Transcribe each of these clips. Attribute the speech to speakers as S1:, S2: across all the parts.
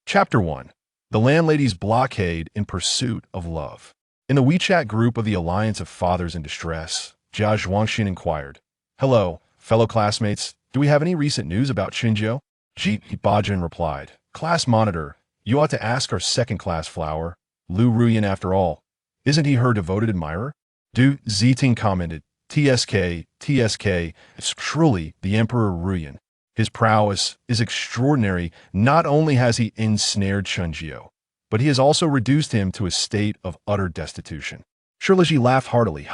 S1: Chapter 1. The Landlady's Blockade in Pursuit of Love. In the WeChat group of the Alliance of Fathers in Distress, Jia Zhuangxin inquired, "Hello, fellow classmates. Do we have any recent news about Chen Jiu?" Ji Bajin replied, "Class monitor, you ought to ask our second-class flower, Lu Ruyan after all. Isn't he her devoted admirer?" Du Ziting commented, TSK, it's truly the Emperor Ruyan. His prowess is extraordinary. Not only has he ensnared Chen Jiu, but he has also reduced him to a state of utter destitution. Shirliji laughed heartily.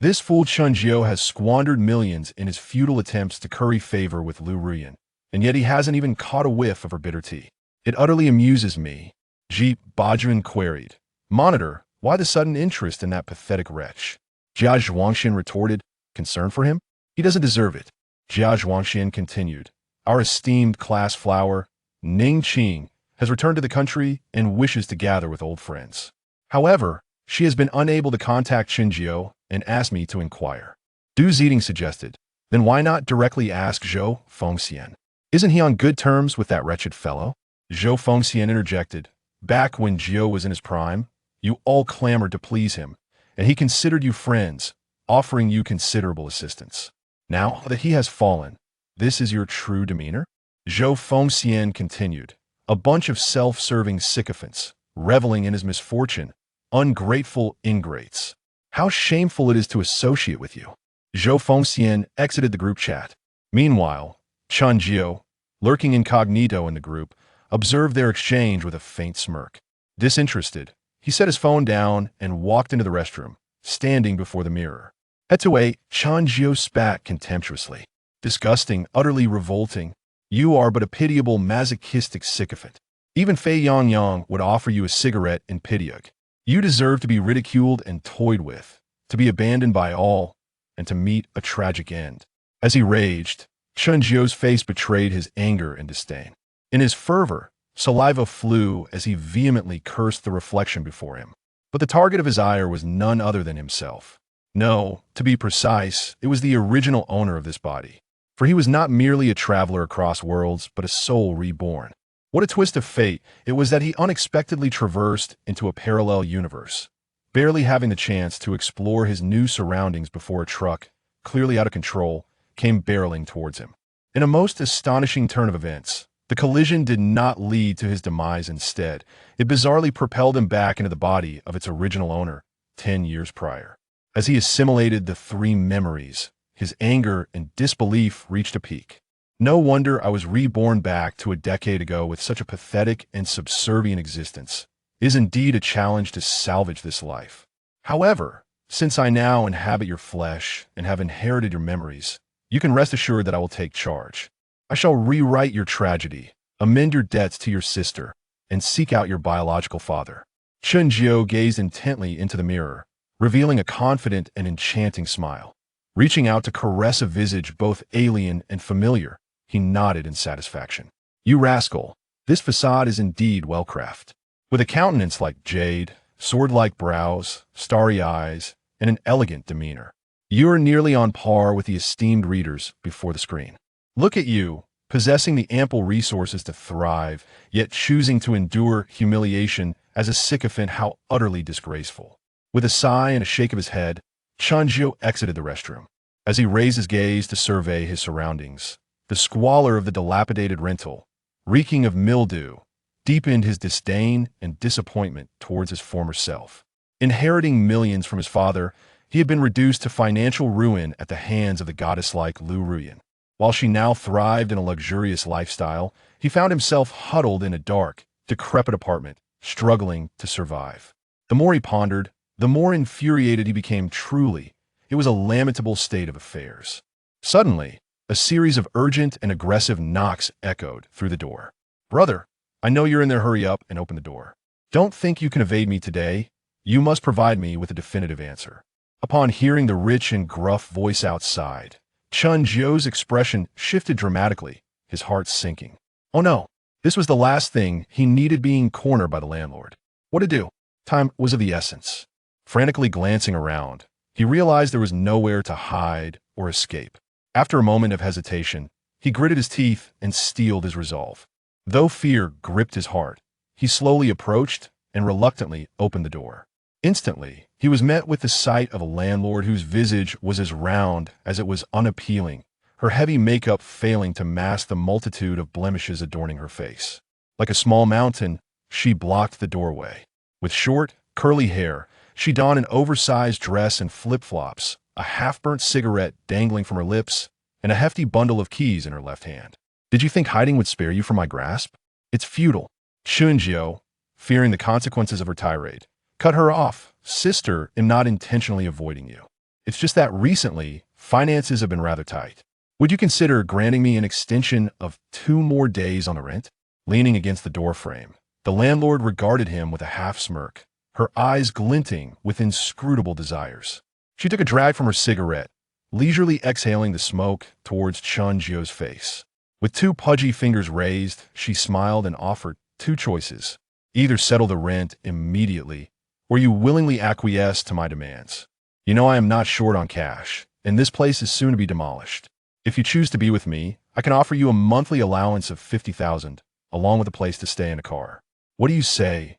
S1: This fool Chen Jiu has squandered millions in his futile attempts to curry favor with Lu Ruyan, and yet he hasn't even caught a whiff of her bitter tea. It utterly amuses me. Ji Bajin queried, "Monitor, why the sudden interest in that pathetic wretch?" Jia Zhuangxin retorted, "Concern for him? He doesn't deserve it." Jia Zhuangxin continued, "Our esteemed class flower, Ning Qing, has returned to the country and wishes to gather with old friends. However, she has been unable to contact Chen Jiu and asked me to inquire." Du Ziting suggested, "Then why not directly ask Zhou Fengxian? Isn't he on good terms with that wretched fellow?" Zhou Fengxian interjected, "Back when Jiu was in his prime, you all clamored to please him, and he considered you friends, offering you considerable assistance. Now that he has fallen, this is your true demeanor?" Zhou Fengxian continued, "A bunch of self-serving sycophants, reveling in his misfortune, ungrateful ingrates. How shameful it is to associate with you." Zhou Fengxian exited the group chat. Meanwhile, Chen Jiu, lurking incognito in the group, observed their exchange with a faint smirk. Disinterested, he set his phone down and walked into the restroom, standing before the mirror. Head to a, Chen Jiu spat contemptuously. "Disgusting, utterly revolting. You are but a pitiable masochistic sycophant. Even Fei Yangyang would offer you a cigarette in Pitiug. You deserve to be ridiculed and toyed with, to be abandoned by all, and to meet a tragic end." As he raged, Chen Jiu's face betrayed his anger and disdain. In his fervor, saliva flew as he vehemently cursed the reflection before him. But the target of his ire was none other than himself. No, to be precise, it was the original owner of this body. For he was not merely a traveler across worlds, but a soul reborn. What a twist of fate it was that he unexpectedly traversed into a parallel universe, barely having the chance to explore his new surroundings before a truck, clearly out of control, came barreling towards him. In a most astonishing turn of events, the collision did not lead to his demise. Instead, it bizarrely propelled him back into the body of its original owner 10 years prior. As he assimilated the three memories, his anger and disbelief reached a peak. "No wonder I was reborn back to a decade ago with such a pathetic and subservient existence. It is indeed a challenge to salvage this life. However, since I now inhabit your flesh and have inherited your memories, you can rest assured that I will take charge. I shall rewrite your tragedy, amend your debts to your sister, and seek out your biological father." Chen Jiu gazed intently into the mirror, revealing a confident and enchanting smile. Reaching out to caress a visage both alien and familiar, he nodded in satisfaction. "You rascal, this facade is indeed well-crafted. With a countenance like jade, sword-like brows, starry eyes, and an elegant demeanor, you are nearly on par with the esteemed readers before the screen. Look at you, possessing the ample resources to thrive, yet choosing to endure humiliation as a sycophant. How utterly disgraceful." With a sigh and a shake of his head, Chen Jiu exited the restroom. As he raised his gaze to survey his surroundings, the squalor of the dilapidated rental, reeking of mildew, deepened his disdain and disappointment towards his former self. Inheriting millions from his father, he had been reduced to financial ruin at the hands of the goddess-like Lu Ruyan. While she now thrived in a luxurious lifestyle, he found himself huddled in a dark, decrepit apartment, struggling to survive. The more he pondered, the more infuriated he became. Truly, it was a lamentable state of affairs. Suddenly, a series of urgent and aggressive knocks echoed through the door. "Brother, I know you're in there. Hurry up and open the door. Don't think you can evade me today. You must provide me with a definitive answer." Upon hearing the rich and gruff voice outside, Chen Jiu's expression shifted dramatically, his heart sinking. Oh no, this was the last thing he needed, being cornered by the landlord. What to do? Time was of the essence. Frantically glancing around, he realized there was nowhere to hide or escape. After a moment of hesitation, he gritted his teeth and steeled his resolve. Though fear gripped his heart, he slowly approached and reluctantly opened the door. Instantly, he was met with the sight of a landlord whose visage was as round as it was unappealing, her heavy makeup failing to mask the multitude of blemishes adorning her face. Like a small mountain, she blocked the doorway. With short, curly hair, she donned an oversized dress and flip-flops, a half-burnt cigarette dangling from her lips, and a hefty bundle of keys in her left hand. "Did you think hiding would spare you from my grasp? It's futile." Chen Jiu, fearing the consequences of her tirade, cut her off. "Sister, I'm not intentionally avoiding you. It's just that recently, finances have been rather tight. Would you consider granting me an extension of 2 more days on the rent?" Leaning against the doorframe, the landlord regarded him with a half-smirk, her eyes glinting with inscrutable desires. She took a drag from her cigarette, leisurely exhaling the smoke towards Chen Jiu's face. With 2 pudgy fingers raised, she smiled and offered 2 choices. "Either settle the rent immediately, or you willingly acquiesce to my demands. You know I am not short on cash, and this place is soon to be demolished. If you choose to be with me, I can offer you a monthly allowance of 50,000, along with a place to stay in a car. What do you say?"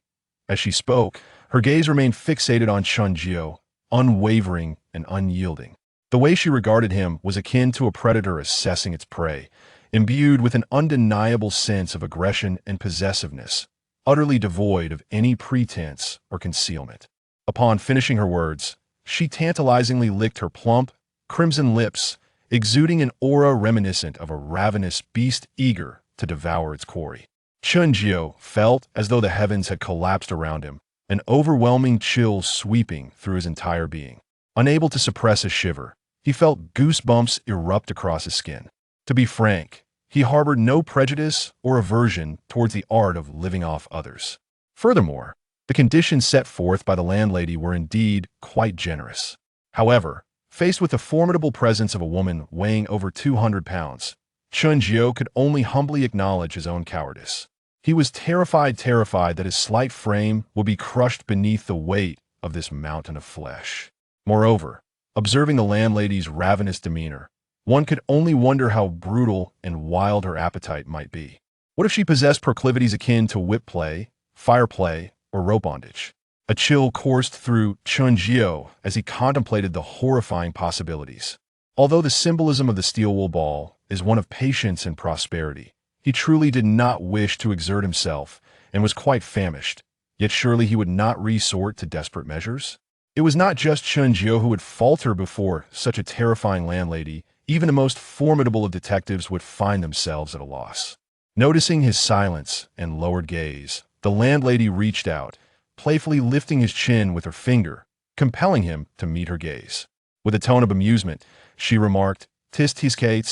S1: As she spoke, her gaze remained fixated on Chen Jiu, unwavering and unyielding. The way she regarded him was akin to a predator assessing its prey, imbued with an undeniable sense of aggression and possessiveness, utterly devoid of any pretense or concealment. Upon finishing her words, she tantalizingly licked her plump, crimson lips, exuding an aura reminiscent of a ravenous beast eager to devour its quarry. Chen Jiu felt as though the heavens had collapsed around him, an overwhelming chill sweeping through his entire being. Unable to suppress a shiver, he felt goosebumps erupt across his skin. To be frank, he harbored no prejudice or aversion towards the art of living off others. Furthermore, the conditions set forth by the landlady were indeed quite generous. However, faced with the formidable presence of a woman weighing over 200 pounds, Chen Jiu could only humbly acknowledge his own cowardice. He was terrified that his slight frame would be crushed beneath the weight of this mountain of flesh. Moreover, observing the landlady's ravenous demeanor, one could only wonder how brutal and wild her appetite might be. What if she possessed proclivities akin to whip play, fire play, or rope bondage? A chill coursed through Chen Jiu as he contemplated the horrifying possibilities. Although the symbolism of the steel wool ball is one of patience and prosperity, he truly did not wish to exert himself and was quite famished, yet surely he would not resort to desperate measures? It was not just Chen Jiu who would falter before such a terrifying landlady. Even the most formidable of detectives would find themselves at a loss. Noticing his silence and lowered gaze, the landlady reached out, playfully lifting his chin with her finger, compelling him to meet her gaze. With a tone of amusement, she remarked, "'Tis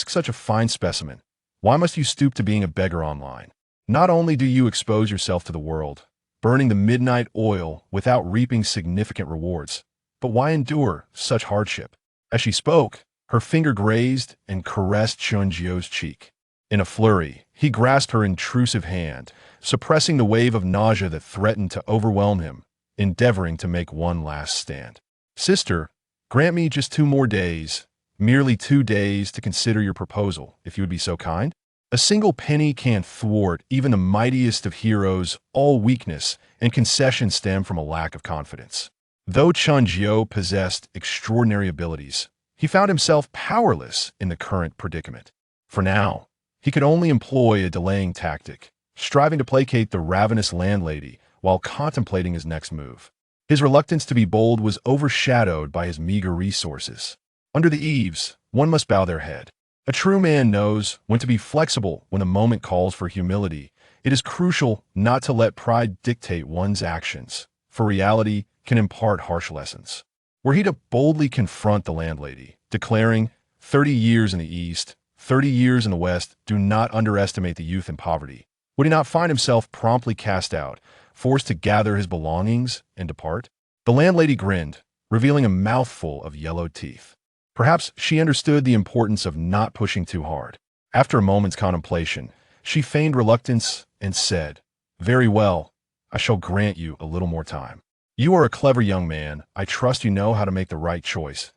S1: such a fine specimen. Why must you stoop to being a beggar online? Not only do you expose yourself to the world, burning the midnight oil without reaping significant rewards, but why endure such hardship?" As she spoke, her finger grazed and caressed Chen Jiu's cheek. In a flurry, he grasped her intrusive hand, suppressing the wave of nausea that threatened to overwhelm him, endeavoring to make one last stand. "Sister, grant me just 2 more days, merely 2 days to consider your proposal, if you would be so kind. A single penny can't thwart even the mightiest of heroes. All weakness and concession stem from a lack of confidence." Though Chen Jiu possessed extraordinary abilities, he found himself powerless in the current predicament. For now, he could only employ a delaying tactic, striving to placate the ravenous landlady while contemplating his next move. His reluctance to be bold was overshadowed by his meager resources. Under the eaves, one must bow their head. A true man knows when to be flexible when the moment calls for humility. It is crucial not to let pride dictate one's actions, for reality can impart harsh lessons. Were he to boldly confront the landlady, declaring, 30 years in the East, 30 years in the West, do not underestimate the youth in poverty, would he not find himself promptly cast out, forced to gather his belongings and depart? The landlady grinned, revealing a mouthful of yellowed teeth. Perhaps she understood the importance of not pushing too hard. After a moment's contemplation, she feigned reluctance and said, "Very well, I shall grant you a little more time. You are a clever young man. I trust you know how to make the right choice.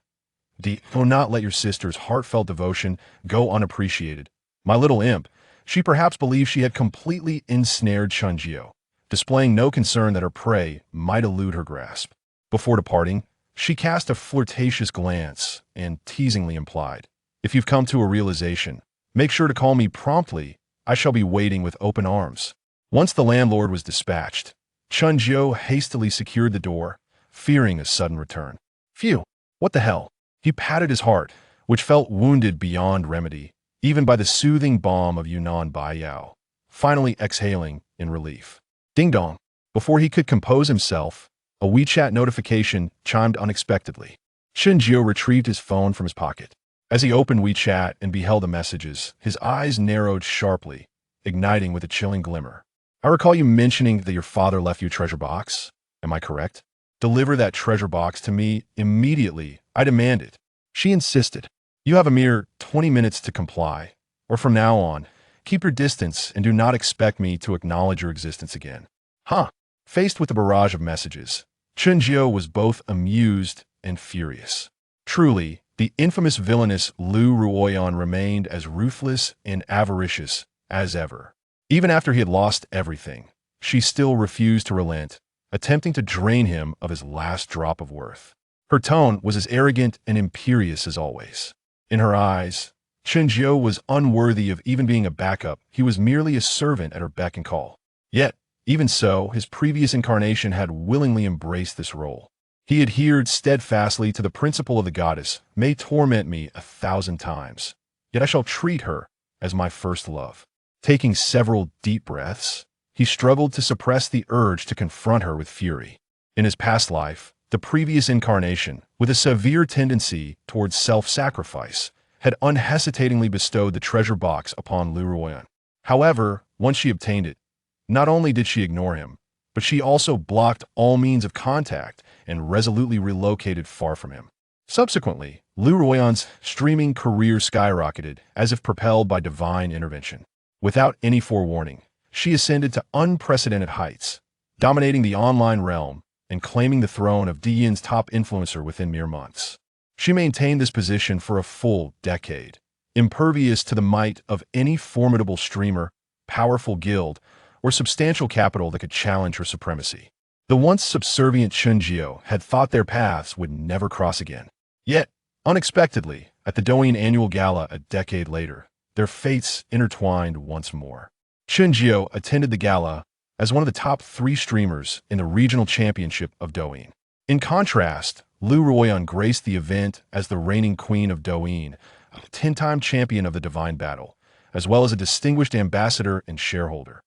S1: Do not let your sister's heartfelt devotion go unappreciated. My little imp, She perhaps believed she had completely ensnared Chen Jiu, displaying no concern that her prey might elude her grasp. Before departing, she cast a flirtatious glance and teasingly implied, "If you've come to a realization, make sure to call me promptly. I shall be waiting with open arms." Once the landlord was dispatched, Chen Jiu hastily secured the door, fearing a sudden return. Phew, what the hell? He patted his heart, which felt wounded beyond remedy, even by the soothing balm of Yunnan Baiyao, finally exhaling in relief. Ding dong. Before he could compose himself, a WeChat notification chimed unexpectedly. Chen Jiu retrieved his phone from his pocket. As he opened WeChat and beheld the messages, his eyes narrowed sharply, igniting with a chilling glimmer. "I recall you mentioning that your father left you a treasure box. Am I correct? Deliver that treasure box to me immediately. I demand it." She insisted. "You have a mere 20 minutes to comply, or from now on, keep your distance and do not expect me to acknowledge your existence again." Huh. Faced with the barrage of messages, Chen Jiu was both amused and furious. Truly, the infamous villainess Lu Ruoyan remained as ruthless and avaricious as ever. Even after he had lost everything, she still refused to relent, attempting to drain him of his last drop of worth. Her tone was as arrogant and imperious as always. In her eyes, Chen Jiu was unworthy of even being a backup. He was merely a servant at her beck and call. Yet, even so, his previous incarnation had willingly embraced this role. He adhered steadfastly to the principle of the goddess, "May torment me 1,000 times, yet I shall treat her as my first love." Taking several deep breaths, he struggled to suppress the urge to confront her with fury. In his past life, the previous incarnation, with a severe tendency towards self-sacrifice, had unhesitatingly bestowed the treasure box upon Lu Ruoyan. However, once she obtained it, not only did she ignore him, but she also blocked all means of contact and resolutely relocated far from him. Subsequently, Lu Ruoyan's streaming career skyrocketed as if propelled by divine intervention. Without any forewarning, she ascended to unprecedented heights, dominating the online realm and claiming the throne of Diyin's top influencer within mere months. She maintained this position for a full decade, impervious to the might of any formidable streamer, powerful guild, or substantial capital that could challenge her supremacy. The once subservient Chen Jiu had thought their paths would never cross again. Yet, unexpectedly, at the Douyin annual gala a decade later, their fates intertwined once more. Chen Jiu attended the gala as one of the top 3 streamers in the regional championship of Douyin. In contrast, Lu Ruoyan graced the event as the reigning queen of Douyin, a 10-time champion of the Divine Battle, as well as a distinguished ambassador and shareholder.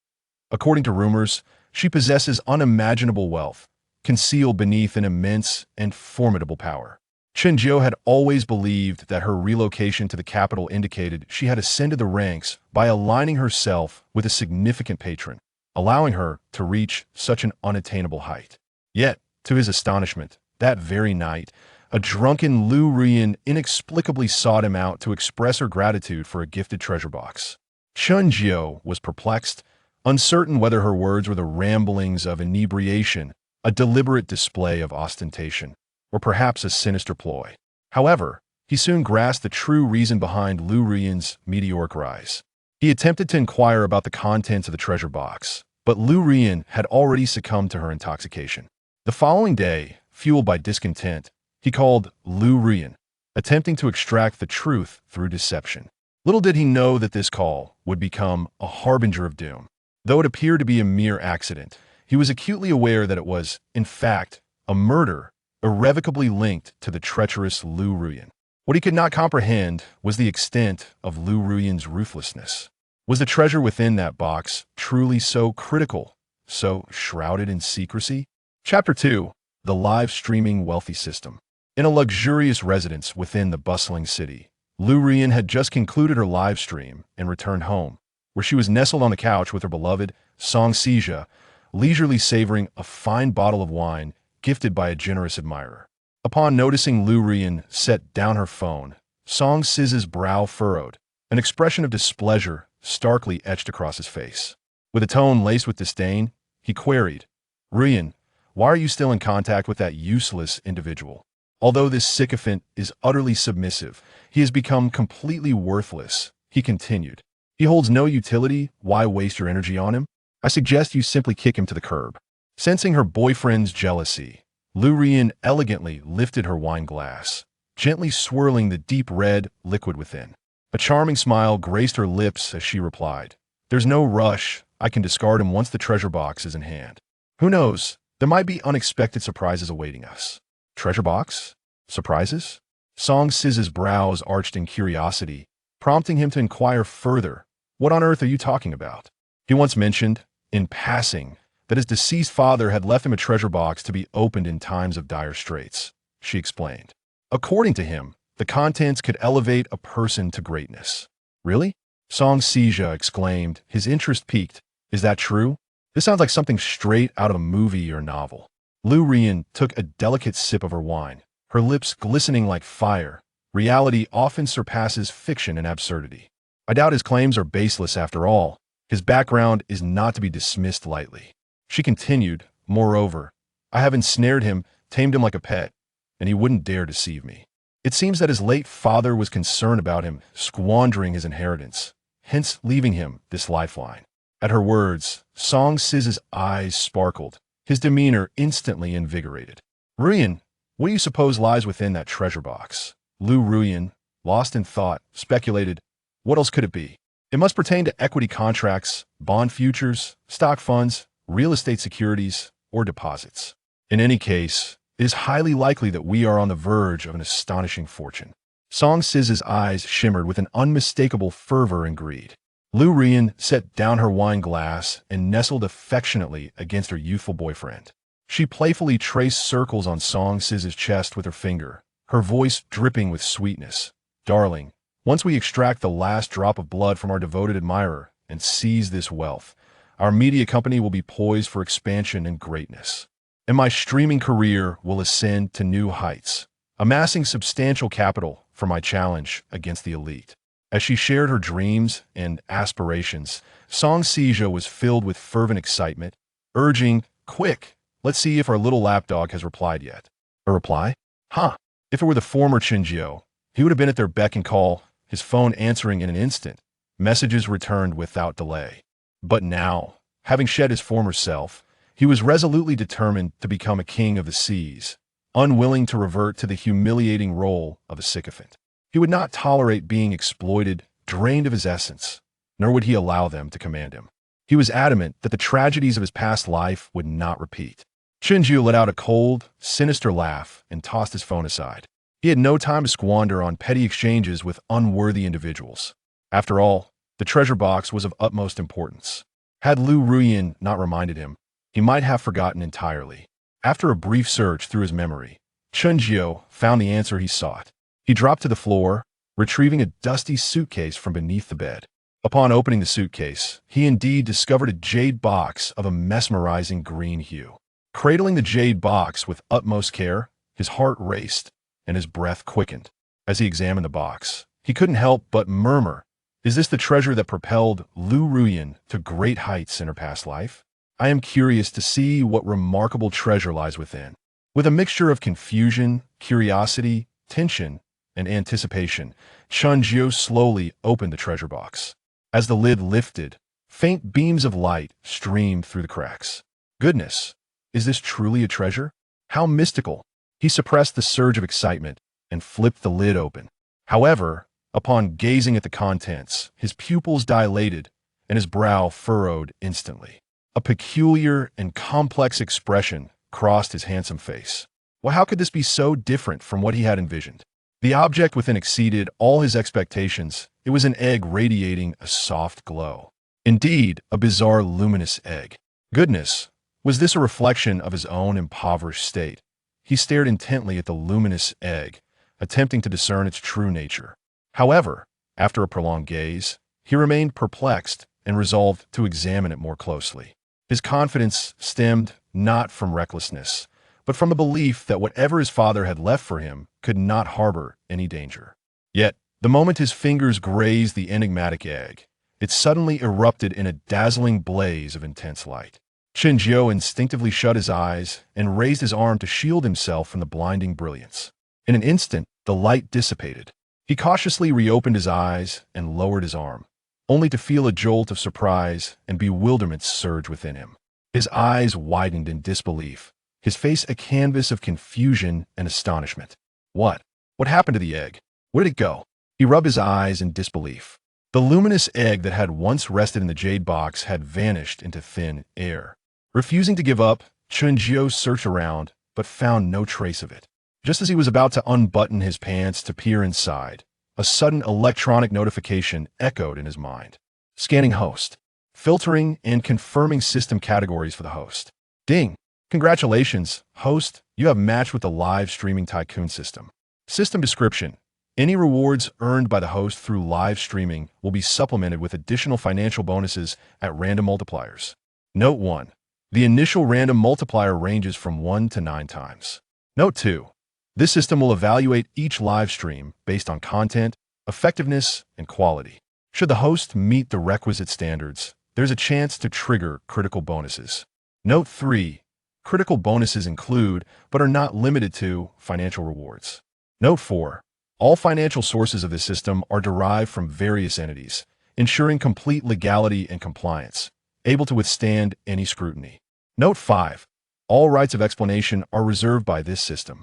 S1: According to rumors, she possesses unimaginable wealth, concealed beneath an immense and formidable power. Chen Jiu had always believed that her relocation to the capital indicated she had ascended the ranks by aligning herself with a significant patron, allowing her to reach such an unattainable height. Yet, to his astonishment, that very night, a drunken Lu Ruoyan inexplicably sought him out to express her gratitude for a gifted treasure box. Chen Jiu was perplexed, uncertain whether her words were the ramblings of inebriation, a deliberate display of ostentation, or perhaps a sinister ploy. However, he soon grasped the true reason behind Lu Ruoyan's meteoric rise. He attempted to inquire about the contents of the treasure box, but Lu Ruoyan had already succumbed to her intoxication. The following day, fueled by discontent, he called Lu Ruoyan, attempting to extract the truth through deception. Little did he know that this call would become a harbinger of doom. Though it appeared to be a mere accident, he was acutely aware that it was, in fact, a murder irrevocably linked to the treacherous Lu Ruoyan. What he could not comprehend was the extent of Lu Ruoyan's ruthlessness. Was the treasure within that box truly so critical, so shrouded in secrecy? Chapter 2. The Live Streaming Wealthy System. In a luxurious residence within the bustling city, Lu Ruoyan had just concluded her live stream and returned home, where she was nestled on the couch with her beloved Song Sijia, leisurely savoring a fine bottle of wine gifted by a generous admirer. Upon noticing Lu Ruoyan set down her phone, Song Sijia's brow furrowed, an expression of displeasure starkly etched across his face. With a tone laced with disdain, he queried, "Ruoyan, why are you still in contact with that useless individual? Although this sycophant is utterly submissive, he has become completely worthless," he continued. He holds no utility. Why waste your energy on him? I suggest you simply kick him to the curb. Sensing her boyfriend's jealousy, Lu Rian elegantly lifted her wine glass, gently swirling the deep red liquid within. A charming smile graced her lips as she replied, "There's no rush. I can discard him once the treasure box is in hand. Who knows? There might be unexpected surprises awaiting us." Treasure box? Surprises? Song Siz's brows arched in curiosity, prompting him to inquire further. What on earth are you talking about? He once mentioned, in passing, that his deceased father had left him a treasure box to be opened in times of dire straits, she explained. According to him, the contents could elevate a person to greatness. Really? Song Sija exclaimed, his interest piqued. Is that true? This sounds like something straight out of a movie or novel. Lu Rian took a delicate sip of her wine, her lips glistening like fire. Reality often surpasses fiction and absurdity. I doubt his claims are baseless after all. His background is not to be dismissed lightly. She continued, moreover, I have ensnared him, tamed him like a pet, and he wouldn't dare deceive me. It seems that his late father was concerned about him squandering his inheritance, hence leaving him this lifeline. At her words, Song Siz's eyes sparkled, his demeanor instantly invigorated. Ruyan, what do you suppose lies within that treasure box? Lu Ruyan, lost in thought, speculated, what else could it be? It must pertain to equity contracts, bond futures, stock funds, real estate securities, or deposits. In any case, it is highly likely that we are on the verge of an astonishing fortune. Song Siz's eyes shimmered with an unmistakable fervor and greed. Lu Rian set down her wine glass and nestled affectionately against her youthful boyfriend. She playfully traced circles on Song Siz's chest with her finger, her voice dripping with sweetness. Darling, once we extract the last drop of blood from our devoted admirer and seize this wealth, our media company will be poised for expansion and greatness. And my streaming career will ascend to new heights, amassing substantial capital for my challenge against the elite. As she shared her dreams and aspirations, Song Sija was filled with fervent excitement, urging, quick, let's see if our little lapdog has replied yet. A reply? Huh. If it were the former Chen Jiu, he would have been at their beck and call, his phone answering in an instant, messages returned without delay. But now, having shed his former self, he was resolutely determined to become a king of the seas, unwilling to revert to the humiliating role of a sycophant. He would not tolerate being exploited, drained of his essence, nor would he allow them to command him. He was adamant that the tragedies of his past life would not repeat. Chen Jiu let out a cold, sinister laugh and tossed his phone aside. He had no time to squander on petty exchanges with unworthy individuals. After all, the treasure box was of utmost importance. Had Lu Ruyan not reminded him, he might have forgotten entirely. After a brief search through his memory, Chen Jiu found the answer he sought. He dropped to the floor, retrieving a dusty suitcase from beneath the bed. Upon opening the suitcase, he indeed discovered a jade box of a mesmerizing green hue. Cradling the jade box with utmost care, his heart raced and his breath quickened. As he examined the box, he couldn't help but murmur, is this the treasure that propelled Lu Ruyan to great heights in her past life? I am curious to see what remarkable treasure lies within. With a mixture of confusion, curiosity, tension, and anticipation, Chen Jiu slowly opened the treasure box. As the lid lifted, faint beams of light streamed through the cracks. Goodness, is this truly a treasure? How mystical! He suppressed the surge of excitement and flipped the lid open. However, upon gazing at the contents, his pupils dilated and his brow furrowed instantly. A peculiar and complex expression crossed his handsome face. Well, how could this be so different from what he had envisioned? The object within exceeded all his expectations. It was an egg radiating a soft glow. Indeed, a bizarre luminous egg. Goodness, was this a reflection of his own impoverished state? He stared intently at the luminous egg, attempting to discern its true nature. However, after a prolonged gaze, he remained perplexed and resolved to examine it more closely. His confidence stemmed not from recklessness, but from the belief that whatever his father had left for him could not harbor any danger. Yet, the moment his fingers grazed the enigmatic egg, it suddenly erupted in a dazzling blaze of intense light. Chen Jiu instinctively shut his eyes and raised his arm to shield himself from the blinding brilliance. In an instant, the light dissipated. He cautiously reopened his eyes and lowered his arm, only to feel a jolt of surprise and bewilderment surge within him. His eyes widened in disbelief, his face a canvas of confusion and astonishment. What? What happened to the egg? Where did it go? He rubbed his eyes in disbelief. The luminous egg that had once rested in the jade box had vanished into thin air. Refusing to give up, Chen Jiu searched around, but found no trace of it. Just as he was about to unbutton his pants to peer inside, a sudden electronic notification echoed in his mind. Scanning host. Filtering and confirming system categories for the host. Ding! Congratulations, host, you have matched with the live streaming tycoon system. System description. Any rewards earned by the host through live streaming will be supplemented with additional financial bonuses at random multipliers. Note 1. The initial random multiplier ranges from 1 to 9 times. Note 2. This system will evaluate each live stream based on content, effectiveness, and quality. Should the host meet the requisite standards, there's a chance to trigger critical bonuses. Note 3. Critical bonuses include, but are not limited to, financial rewards. Note 4. All financial sources of this system are derived from various entities, ensuring complete legality and compliance, able to withstand any scrutiny. Note 5. All rights of explanation are reserved by this system.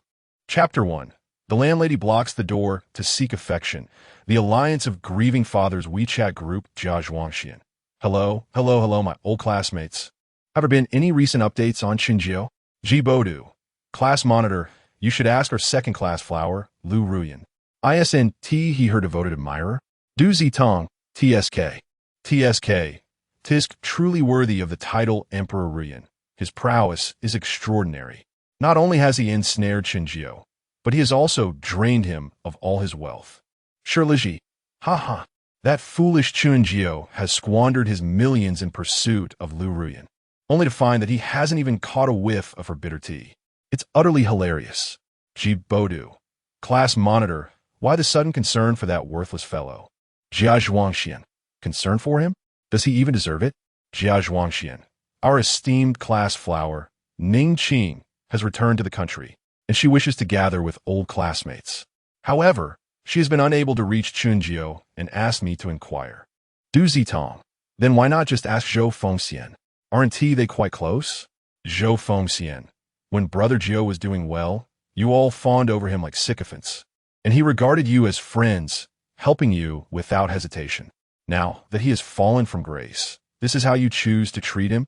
S1: Chapter 1. The landlady blocks the door to seek affection. The Alliance of Grieving Fathers WeChat group Xiao Jiu. Hello, my old classmates. Have there been any recent updates on Chen Jiu? Bodu. Class monitor, you should ask our second-class flower, Lu Ruyan. ISNT, he her devoted admirer. Du Zitong, TSK. Tisk, truly worthy of the title Emperor Ruyan. His prowess is extraordinary. Not only has he ensnared Chen Jiu, but he has also drained him of all his wealth. Shirliji, haha, that foolish Chen Jiu has squandered his millions in pursuit of Lu Ruyan, only to find that he hasn't even caught a whiff of her bitter tea. It's utterly hilarious. Bodu. Class monitor, why the sudden concern for that worthless fellow? Jia. Concern for him? Does he even deserve it? Jia. Our esteemed class flower, Ning Qing, has returned to the country, and she wishes to gather with old classmates. However, she has been unable to reach Chen Jiu and asked me to inquire. Du Zitong. Then why not just ask Zhou Fengxian? Aren't they quite close? Zhou Fengxian. When Brother Jiu was doing well, you all fawned over him like sycophants, and he regarded you as friends, helping you without hesitation. Now that he has fallen from grace, this is how you choose to treat him?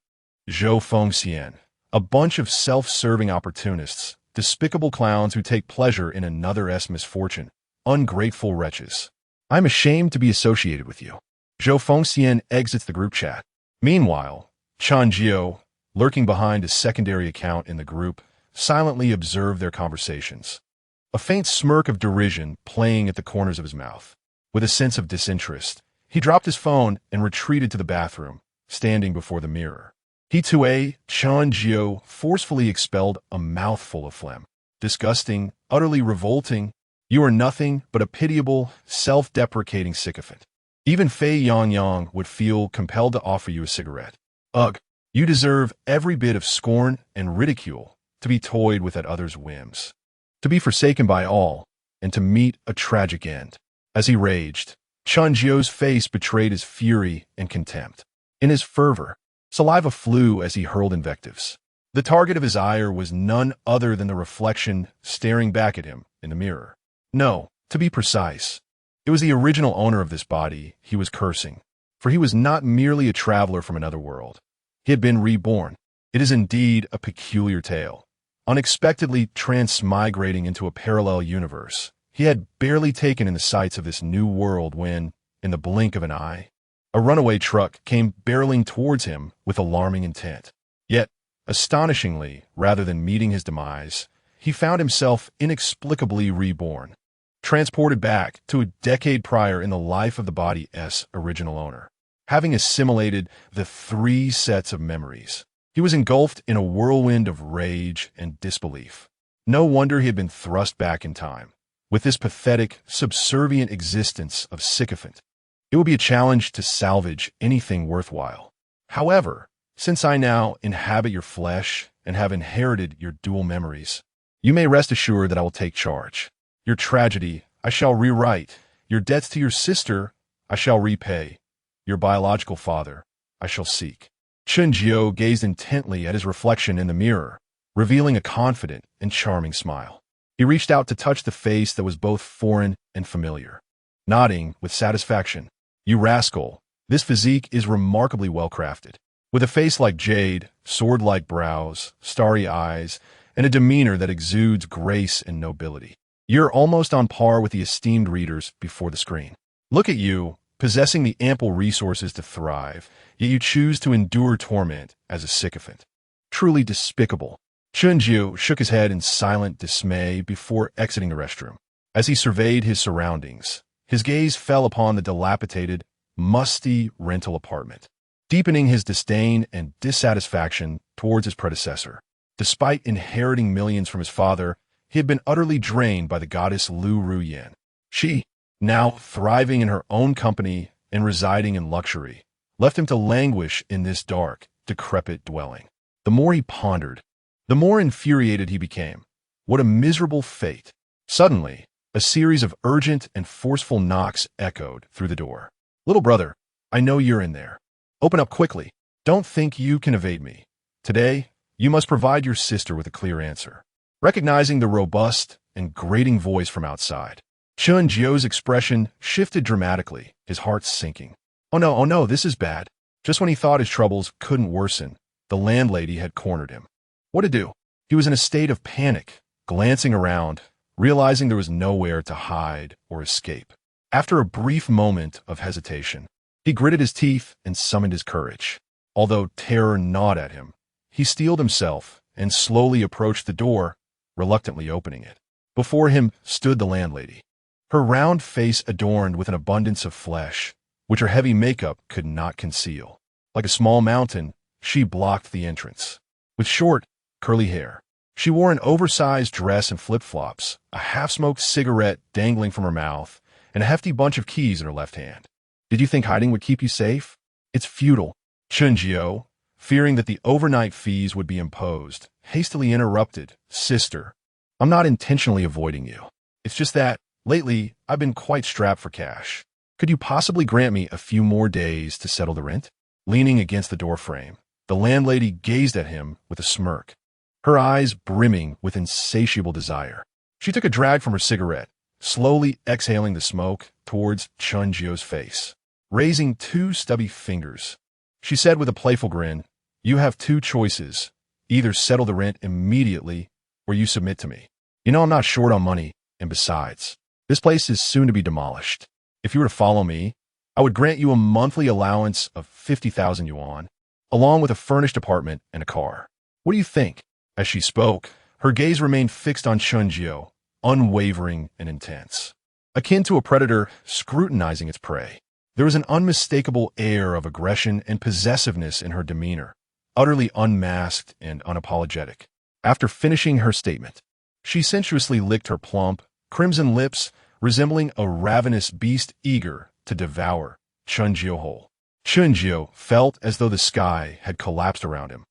S1: Zhou Fengxian. A bunch of self-serving opportunists, despicable clowns who take pleasure in another's misfortune, ungrateful wretches. I'm ashamed to be associated with you. Zhou Fengxian exits the group chat. Meanwhile, Chen Jiu, lurking behind a secondary account in the group, silently observed their conversations. A faint smirk of derision playing at the corners of his mouth. With a sense of disinterest, he dropped his phone and retreated to the bathroom, standing before the mirror. Chen Jiu forcefully expelled a mouthful of phlegm. Disgusting, utterly revolting. You are nothing but a pitiable, self-deprecating sycophant. Even Fei Yang would feel compelled to offer you a cigarette. Ugh, you deserve every bit of scorn and ridicule, to be toyed with at others' whims, to be forsaken by all, and to meet a tragic end. As he raged, Chen Jiu's face betrayed his fury and contempt. In his fervor, saliva flew as he hurled invectives. The target of his ire was none other than the reflection staring back at him in the mirror. No, to be precise, it was the original owner of this body he was cursing, for he was not merely a traveler from another world. He had been reborn. It is indeed a peculiar tale. Unexpectedly transmigrating into a parallel universe, he had barely taken in the sights of this new world when, in the blink of an eye, a runaway truck came barreling towards him with alarming intent. Yet, astonishingly, rather than meeting his demise, he found himself inexplicably reborn, transported back to a decade prior in the life of the body's original owner. Having assimilated the 3 sets of memories, he was engulfed in a whirlwind of rage and disbelief. No wonder he had been thrust back in time. With this pathetic, subservient existence of sycophant, it would be a challenge to salvage anything worthwhile. However, since I now inhabit your flesh and have inherited your dual memories, you may rest assured that I will take charge. Your tragedy I shall rewrite. Your debts to your sister I shall repay. your biological father, I shall seek. Chen Jiu gazed intently at his reflection in the mirror, revealing a confident and charming smile. He reached out to touch the face that was both foreign and familiar. Nodding with satisfaction, "You rascal, this physique is remarkably well-crafted. With a face like jade, sword-like brows, starry eyes, and a demeanor that exudes grace and nobility. You're almost on par with the esteemed readers before the screen. Look at you, possessing the ample resources to thrive, yet you choose to endure torment as a sycophant. Truly despicable." Chen Jiu shook his head in silent dismay before exiting the restroom. As he surveyed his surroundings, his gaze fell upon the dilapidated, musty rental apartment, deepening his disdain and dissatisfaction towards his predecessor. Despite inheriting millions from his father, he had been utterly drained by the goddess Lu Ruyan. She, now thriving in her own company and residing in luxury, left him to languish in this dark, decrepit dwelling. The more he pondered, the more infuriated he became. What a miserable fate. Suddenly, a series of urgent and forceful knocks echoed through the door. "Little brother, I know you're in there. Open up quickly. Don't think you can evade me. Today, you must provide your sister with a clear answer." Recognizing the robust and grating voice from outside, Chen Jiu's expression shifted dramatically, his heart sinking. Oh no, this is bad. Just when he thought his troubles couldn't worsen, the landlady had cornered him. What to do? He was in a state of panic, glancing around, realizing there was nowhere to hide or escape. After a brief moment of hesitation, he gritted his teeth and summoned his courage. Although terror gnawed at him, he steeled himself and slowly approached the door, reluctantly opening it. Before him stood the landlady, her round face adorned with an abundance of flesh, which her heavy makeup could not conceal. Like a small mountain, she blocked the entrance. With short, curly hair, she wore an oversized dress and flip-flops, a half-smoked cigarette dangling from her mouth, and a hefty bunch of keys in her left hand. "Did you think hiding would keep you safe? It's futile." Chen Jiu, fearing that the overnight fees would be imposed, hastily interrupted, "Sister, I'm not intentionally avoiding you. It's just that, lately, I've been quite strapped for cash. Could you possibly grant me a few more days to settle the rent?" Leaning against the doorframe, the landlady gazed at him with a smirk, her eyes brimming with insatiable desire. She took a drag from her cigarette, slowly exhaling the smoke towards Chen Jiu's face. Raising two stubby fingers, she said with a playful grin, "You have two choices. Either settle the rent immediately, or you submit to me. You know I'm not short on money, and besides, this place is soon to be demolished. If you were to follow me, I would grant you a monthly allowance of 50,000 yuan, along with a furnished apartment and a car. What do you think?" As she spoke, her gaze remained fixed on Chen Jiu, unwavering and intense, akin to a predator scrutinizing its prey. There was an unmistakable air of aggression and possessiveness in her demeanor, utterly unmasked and unapologetic. After finishing her statement, she sensuously licked her plump, crimson lips, resembling a ravenous beast eager to devour Chen Jiu whole. Chen Jiu felt as though the sky had collapsed around him,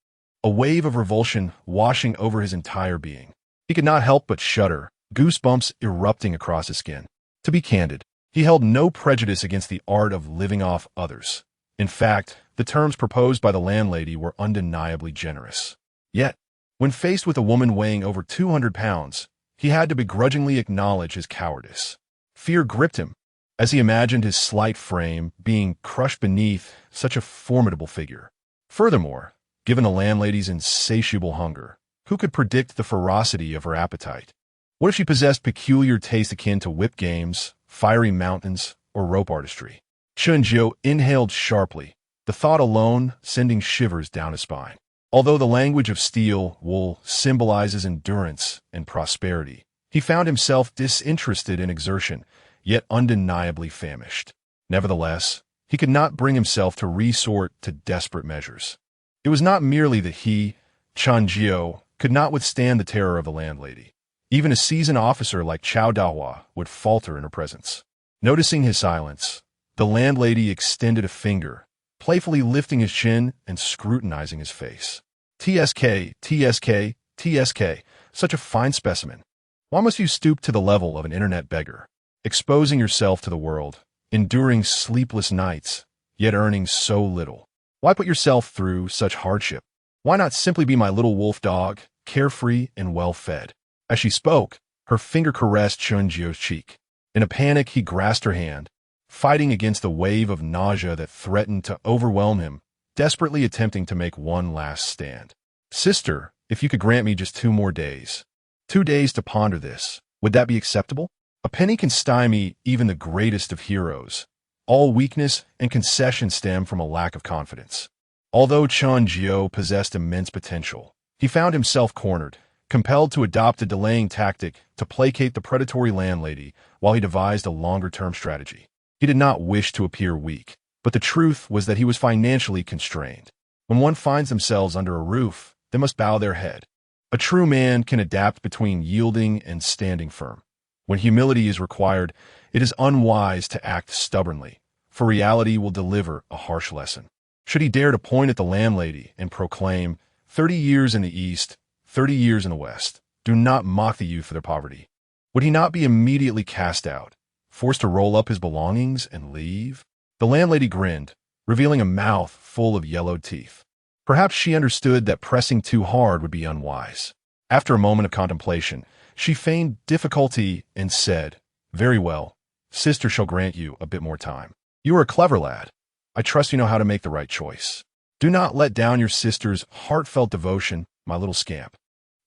S1: a wave of revulsion washing over his entire being. He could not help but shudder, goosebumps erupting across his skin. To be candid, he held no prejudice against the art of living off others. In fact, the terms proposed by the landlady were undeniably generous. Yet, when faced with a woman weighing over 200 pounds, he had to begrudgingly acknowledge his cowardice. Fear gripped him, as he imagined his slight frame being crushed beneath such a formidable figure. Furthermore, given the landlady's insatiable hunger, who could predict the ferocity of her appetite? What if she possessed peculiar taste akin to whip games, fiery mountains, or rope artistry? Chen Jiu inhaled sharply, the thought alone sending shivers down his spine. Although the language of steel wool symbolizes endurance and prosperity, he found himself disinterested in exertion, yet undeniably famished. Nevertheless, he could not bring himself to resort to desperate measures. It was not merely that he, Chen Jiu, could not withstand the terror of the landlady. Even a seasoned officer like Qiao Dahua would falter in her presence. Noticing his silence, the landlady extended a finger, playfully lifting his chin and scrutinizing his face. "TSK, TSK, TSK, such a fine specimen. Why must you stoop to the level of an internet beggar? Exposing yourself to the world, enduring sleepless nights, yet earning so little. Why put yourself through such hardship? Why not simply be my little wolf dog, carefree and well-fed? As she spoke, her finger caressed Chen Jiu's cheek. In a panic, he grasped her hand, fighting against the wave of nausea that threatened to overwhelm him, desperately attempting to make one last stand. Sister, if you could grant me just 2 more days. 2 days to ponder this, would that be acceptable? A penny can stymie even the greatest of heroes. All weakness and concession stem from a lack of confidence. Although Chen Jiu possessed immense potential, he found himself cornered, compelled to adopt a delaying tactic to placate the predatory landlady while he devised a longer-term strategy. He did not wish to appear weak, but the truth was that he was financially constrained. When one finds themselves under a roof, they must bow their head. A true man can adapt between yielding and standing firm. When humility is required, it is unwise to act stubbornly, for reality will deliver a harsh lesson. Should he dare to point at the landlady and proclaim, 30 years in the East, 30 years in the West, do not mock the youth for their poverty? Would he not be immediately cast out, forced to roll up his belongings and leave? The landlady grinned, revealing a mouth full of yellowed teeth. Perhaps she understood that pressing too hard would be unwise. After a moment of contemplation, she feigned difficulty and said, "Very well, sister shall grant you a bit more time. You are a clever lad. I trust you know how to make the right choice. Do not let down your sister's heartfelt devotion, my little scamp."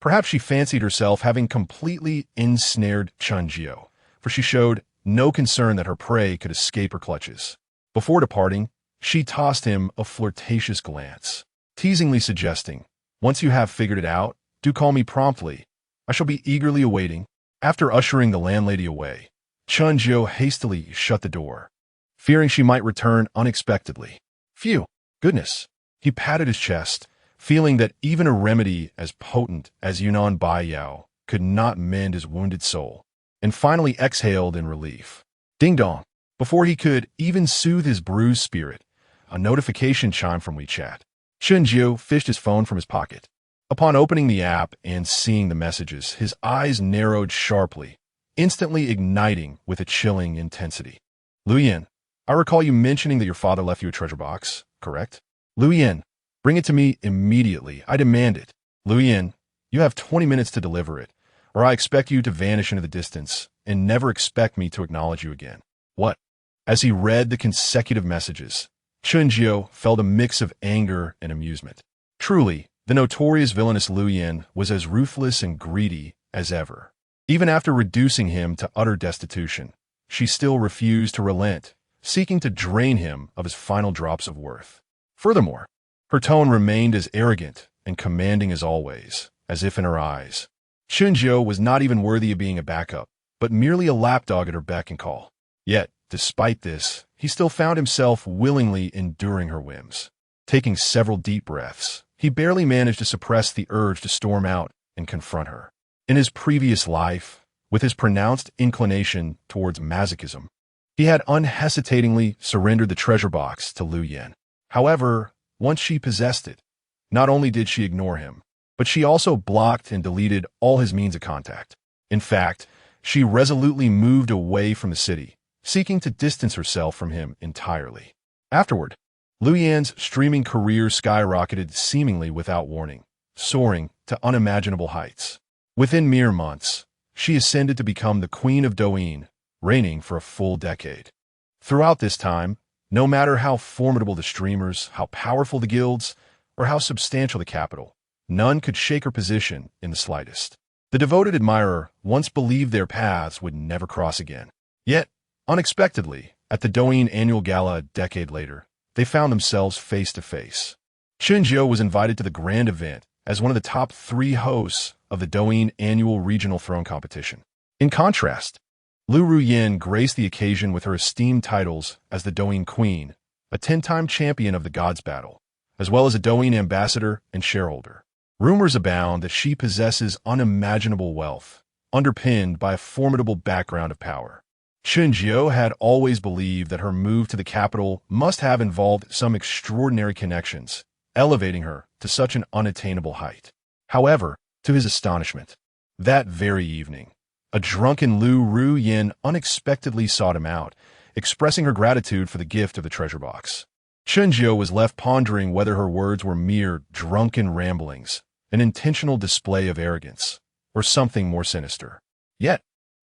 S1: Perhaps she fancied herself having completely ensnared Chen Jiu, for she showed no concern that her prey could escape her clutches. Before departing, she tossed him a flirtatious glance, teasingly suggesting, "Once you have figured it out, do call me promptly. I shall be eagerly awaiting." After ushering the landlady away, Chen Jiu hastily shut the door, fearing she might return unexpectedly. Phew, goodness. He patted his chest, feeling that even a remedy as potent as Yunnan Bai Yao could not mend his wounded soul, and finally exhaled in relief. Ding dong. Before he could even soothe his bruised spirit, a notification chimed from WeChat. Chen Jiu fished his phone from his pocket. Upon opening the app and seeing the messages, his eyes narrowed sharply, instantly igniting with a chilling intensity. "Lu Yin, I recall you mentioning that your father left you a treasure box, correct? Lu Yin, bring it to me immediately. I demand it. Lu Yin, you have 20 minutes to deliver it, or I expect you to vanish into the distance and never expect me to acknowledge you again." What? As he read the consecutive messages, Chen Jiu felt a mix of anger and amusement. Truly, the notorious villainous Lu Yin was as ruthless and greedy as ever. Even after reducing him to utter destitution, she still refused to relent, seeking to drain him of his final drops of worth. Furthermore, her tone remained as arrogant and commanding as always, as if in her eyes Chen Jiu was not even worthy of being a backup, but merely a lapdog at her beck and call. Yet, despite this, he still found himself willingly enduring her whims. Taking several deep breaths, he barely managed to suppress the urge to storm out and confront her. In his previous life, with his pronounced inclination towards masochism, he had unhesitatingly surrendered the treasure box to Lu Yin. However, once she possessed it, not only did she ignore him, but she also blocked and deleted all his means of contact. In fact, she resolutely moved away from the city, seeking to distance herself from him entirely. Afterward, Lu Yin's streaming career skyrocketed seemingly without warning, soaring to unimaginable heights. Within mere months, she ascended to become the Queen of Douyin, reigning for a full decade. Throughout this time, no matter how formidable the streamers, how powerful the guilds, or how substantial the capital, none could shake her position in the slightest. The devoted admirer once believed their paths would never cross again. Yet, unexpectedly, at the Douyin annual gala a decade later, they found themselves face to face. Chen Jiu was invited to the grand event as one of the top 3 hosts of the Douyin annual regional throne competition. In contrast, Lu Yin graced the occasion with her esteemed titles as the Douyin Queen, a 10-time champion of the Gods Battle, as well as a Douyin ambassador and shareholder. Rumors abound that she possesses unimaginable wealth, underpinned by a formidable background of power. Chen Jiu had always believed that her move to the capital must have involved some extraordinary connections, elevating her to such an unattainable height. However, to his astonishment, that very evening, a drunken Lu Yin unexpectedly sought him out, expressing her gratitude for the gift of the treasure box. Chen Jiu was left pondering whether her words were mere drunken ramblings, an intentional display of arrogance, or something more sinister. Yet,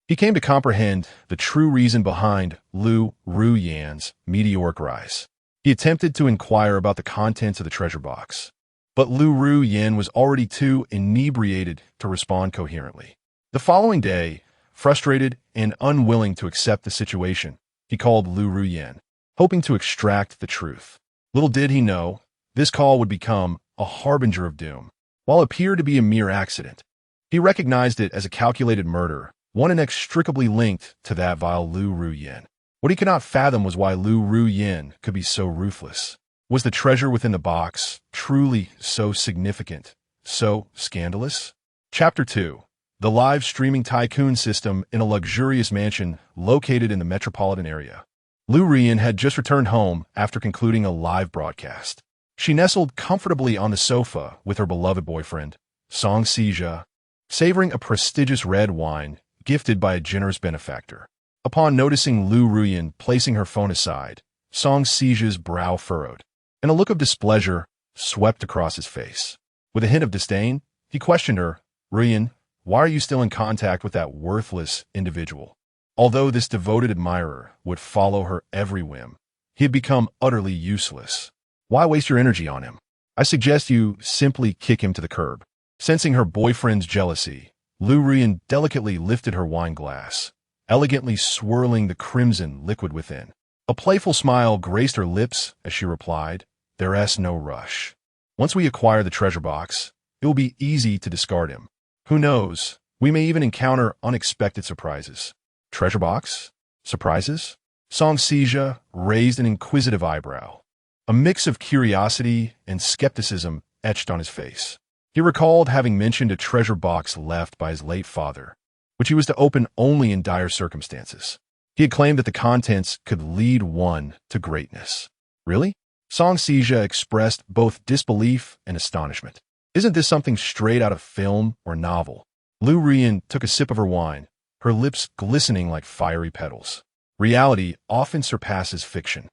S1: he came to comprehend the true reason behind Lu Ruyan's meteoric rise. He attempted to inquire about the contents of the treasure box, but Lu Ruyan was already too inebriated to respond coherently. The following day, frustrated and unwilling to accept the situation, he called Lu Ruyan, hoping to extract the truth. Little did he know, this call would become a harbinger of doom. While it appeared to be a mere accident, he recognized it as a calculated murder, one inextricably linked to that vile Lu Ruyan. What he could not fathom was why Lu Ruyan could be so ruthless. Was the treasure within the box truly so significant, so scandalous? Chapter 2. The live streaming tycoon system in a luxurious mansion located in the metropolitan area. Lu Ruyan had just returned home after concluding a live broadcast. She nestled comfortably on the sofa with her beloved boyfriend, Song Sijia, savoring a prestigious red wine gifted by a generous benefactor. Upon noticing Lu Ruyan placing her phone aside, Song Sijia's brow furrowed, and a look of displeasure swept across his face. With a hint of disdain, he questioned her, "Ruyan, why are you still in contact with that worthless individual?" Although this devoted admirer would follow her every whim, he had become utterly useless. Why waste your energy on him? I suggest you simply kick him to the curb. Sensing her boyfriend's jealousy, Lu Ruyan delicately lifted her wine glass, elegantly swirling the crimson liquid within. A playful smile graced her lips as she replied, "There's no rush. Once we acquire the treasure box, it will be easy to discard him. Who knows, we may even encounter unexpected surprises." Treasure box? Surprises? Song Sijia raised an inquisitive eyebrow. A mix of curiosity and skepticism etched on his face. He recalled having mentioned a treasure box left by his late father, which he was to open only in dire circumstances. He had claimed that the contents could lead one to greatness. Really? Song Sijia expressed both disbelief and astonishment. Isn't this something straight out of film or novel? Lu Ruyan took a sip of her wine, her lips glistening like fiery petals. Reality often surpasses fiction.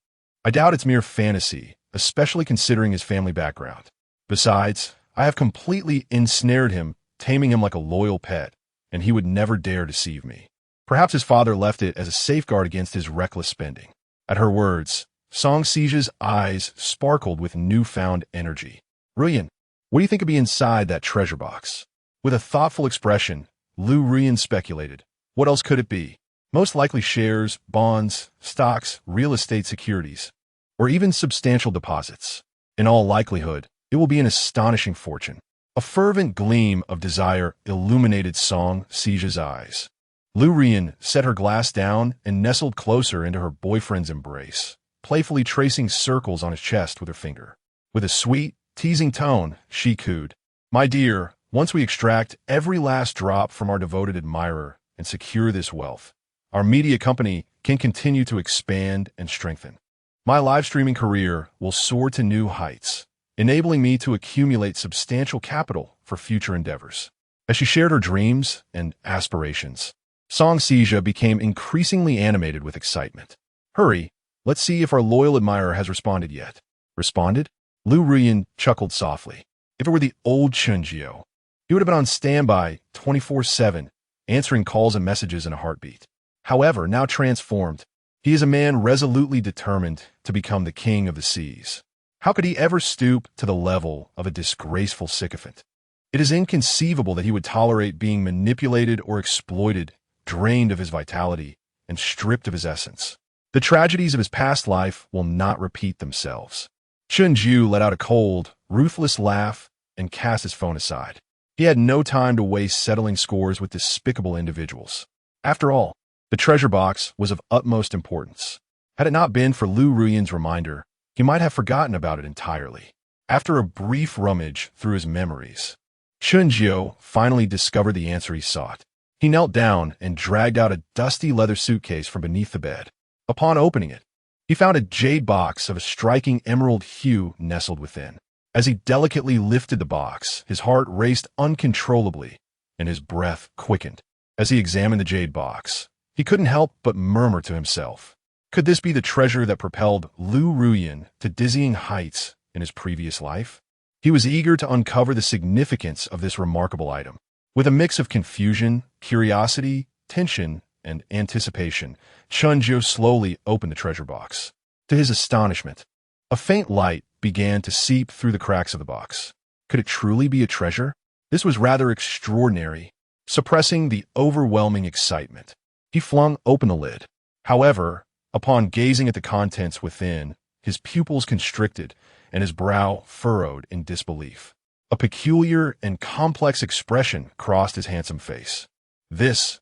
S1: I doubt it's mere fantasy, especially considering his family background. Besides, I have completely ensnared him, taming him like a loyal pet, and he would never dare deceive me. Perhaps his father left it as a safeguard against his reckless spending. At her words, Song Sijia's eyes sparkled with newfound energy. "Ruyan, what do you think could be inside that treasure box?" With a thoughtful expression, Lu Ruyan speculated. What else could it be? Most likely shares, bonds, stocks, real estate securities, or even substantial deposits. In all likelihood, it will be an astonishing fortune. A fervent gleam of desire illuminated Song Sijia's eyes. Lu Ruyan set her glass down and nestled closer into her boyfriend's embrace, playfully tracing circles on his chest with her finger. With a sweet, teasing tone, she cooed, "My dear, once we extract every last drop from our devoted admirer and secure this wealth, our media company can continue to expand and strengthen. My live streaming career will soar to new heights, enabling me to accumulate substantial capital for future endeavors." As she shared her dreams and aspirations, Song Sijia became increasingly animated with excitement. "Hurry, let's see if our loyal admirer has responded yet." Responded? Lu Ruyan chuckled softly. If it were the old Chen Jiu, he would have been on standby 24/7, answering calls and messages in a heartbeat. However, now transformed, he is a man resolutely determined to become the king of the seas. How could he ever stoop to the level of a disgraceful sycophant? It is inconceivable that he would tolerate being manipulated or exploited, drained of his vitality, and stripped of his essence. The tragedies of his past life will not repeat themselves. Chen Jiu let out a cold, ruthless laugh and cast his phone aside. He had no time to waste settling scores with despicable individuals. After all, the treasure box was of utmost importance. Had it not been for Lu Ruyan's reminder, he might have forgotten about it entirely. After a brief rummage through his memories, Chen Jiu finally discovered the answer he sought. He knelt down and dragged out a dusty leather suitcase from beneath the bed. Upon opening it, he found a jade box of a striking emerald hue nestled within. As he delicately lifted the box, his heart raced uncontrollably, and his breath quickened. As he examined the jade box, he couldn't help but murmur to himself, Could this be the treasure that propelled Lu Ruyan to dizzying heights in his previous life? He was eager to uncover the significance of this remarkable item. With a mix of confusion, curiosity, tension, and anticipation, Chen Jiu slowly opened the treasure box. To his astonishment, a faint light began to seep through the cracks of the box. Could it truly be a treasure? This was rather extraordinary, suppressing the overwhelming excitement. He flung open the lid. However, upon gazing at the contents within, his pupils constricted and his brow furrowed in disbelief. A peculiar and complex expression crossed his handsome face. This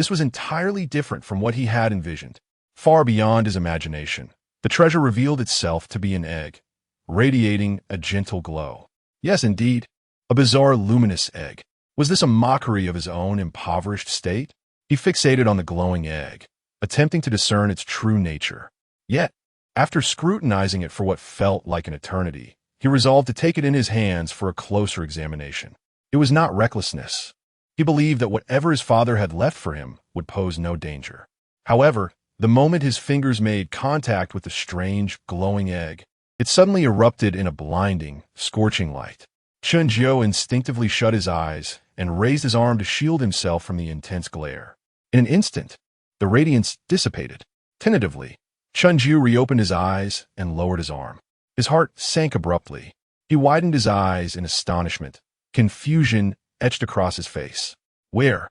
S1: was entirely different from what he had envisioned. Far beyond his imagination, the treasure revealed itself to be an egg, radiating a gentle glow. Yes, indeed, a bizarre luminous egg. Was this a mockery of his own impoverished state? He fixated on the glowing egg, attempting to discern its true nature. Yet, after scrutinizing it for what felt like an eternity, he resolved to take it in his hands for a closer examination. It was not recklessness. He believed that whatever his father had left for him would pose no danger. However, the moment his fingers made contact with the strange, glowing egg, it suddenly erupted in a blinding, scorching light. Chen Jiu instinctively shut his eyes and raised his arm to shield himself from the intense glare. In an instant, the radiance dissipated. Tentatively, Chen Jiu reopened his eyes and lowered his arm. His heart sank abruptly. He widened his eyes in astonishment. Confusion etched across his face. Where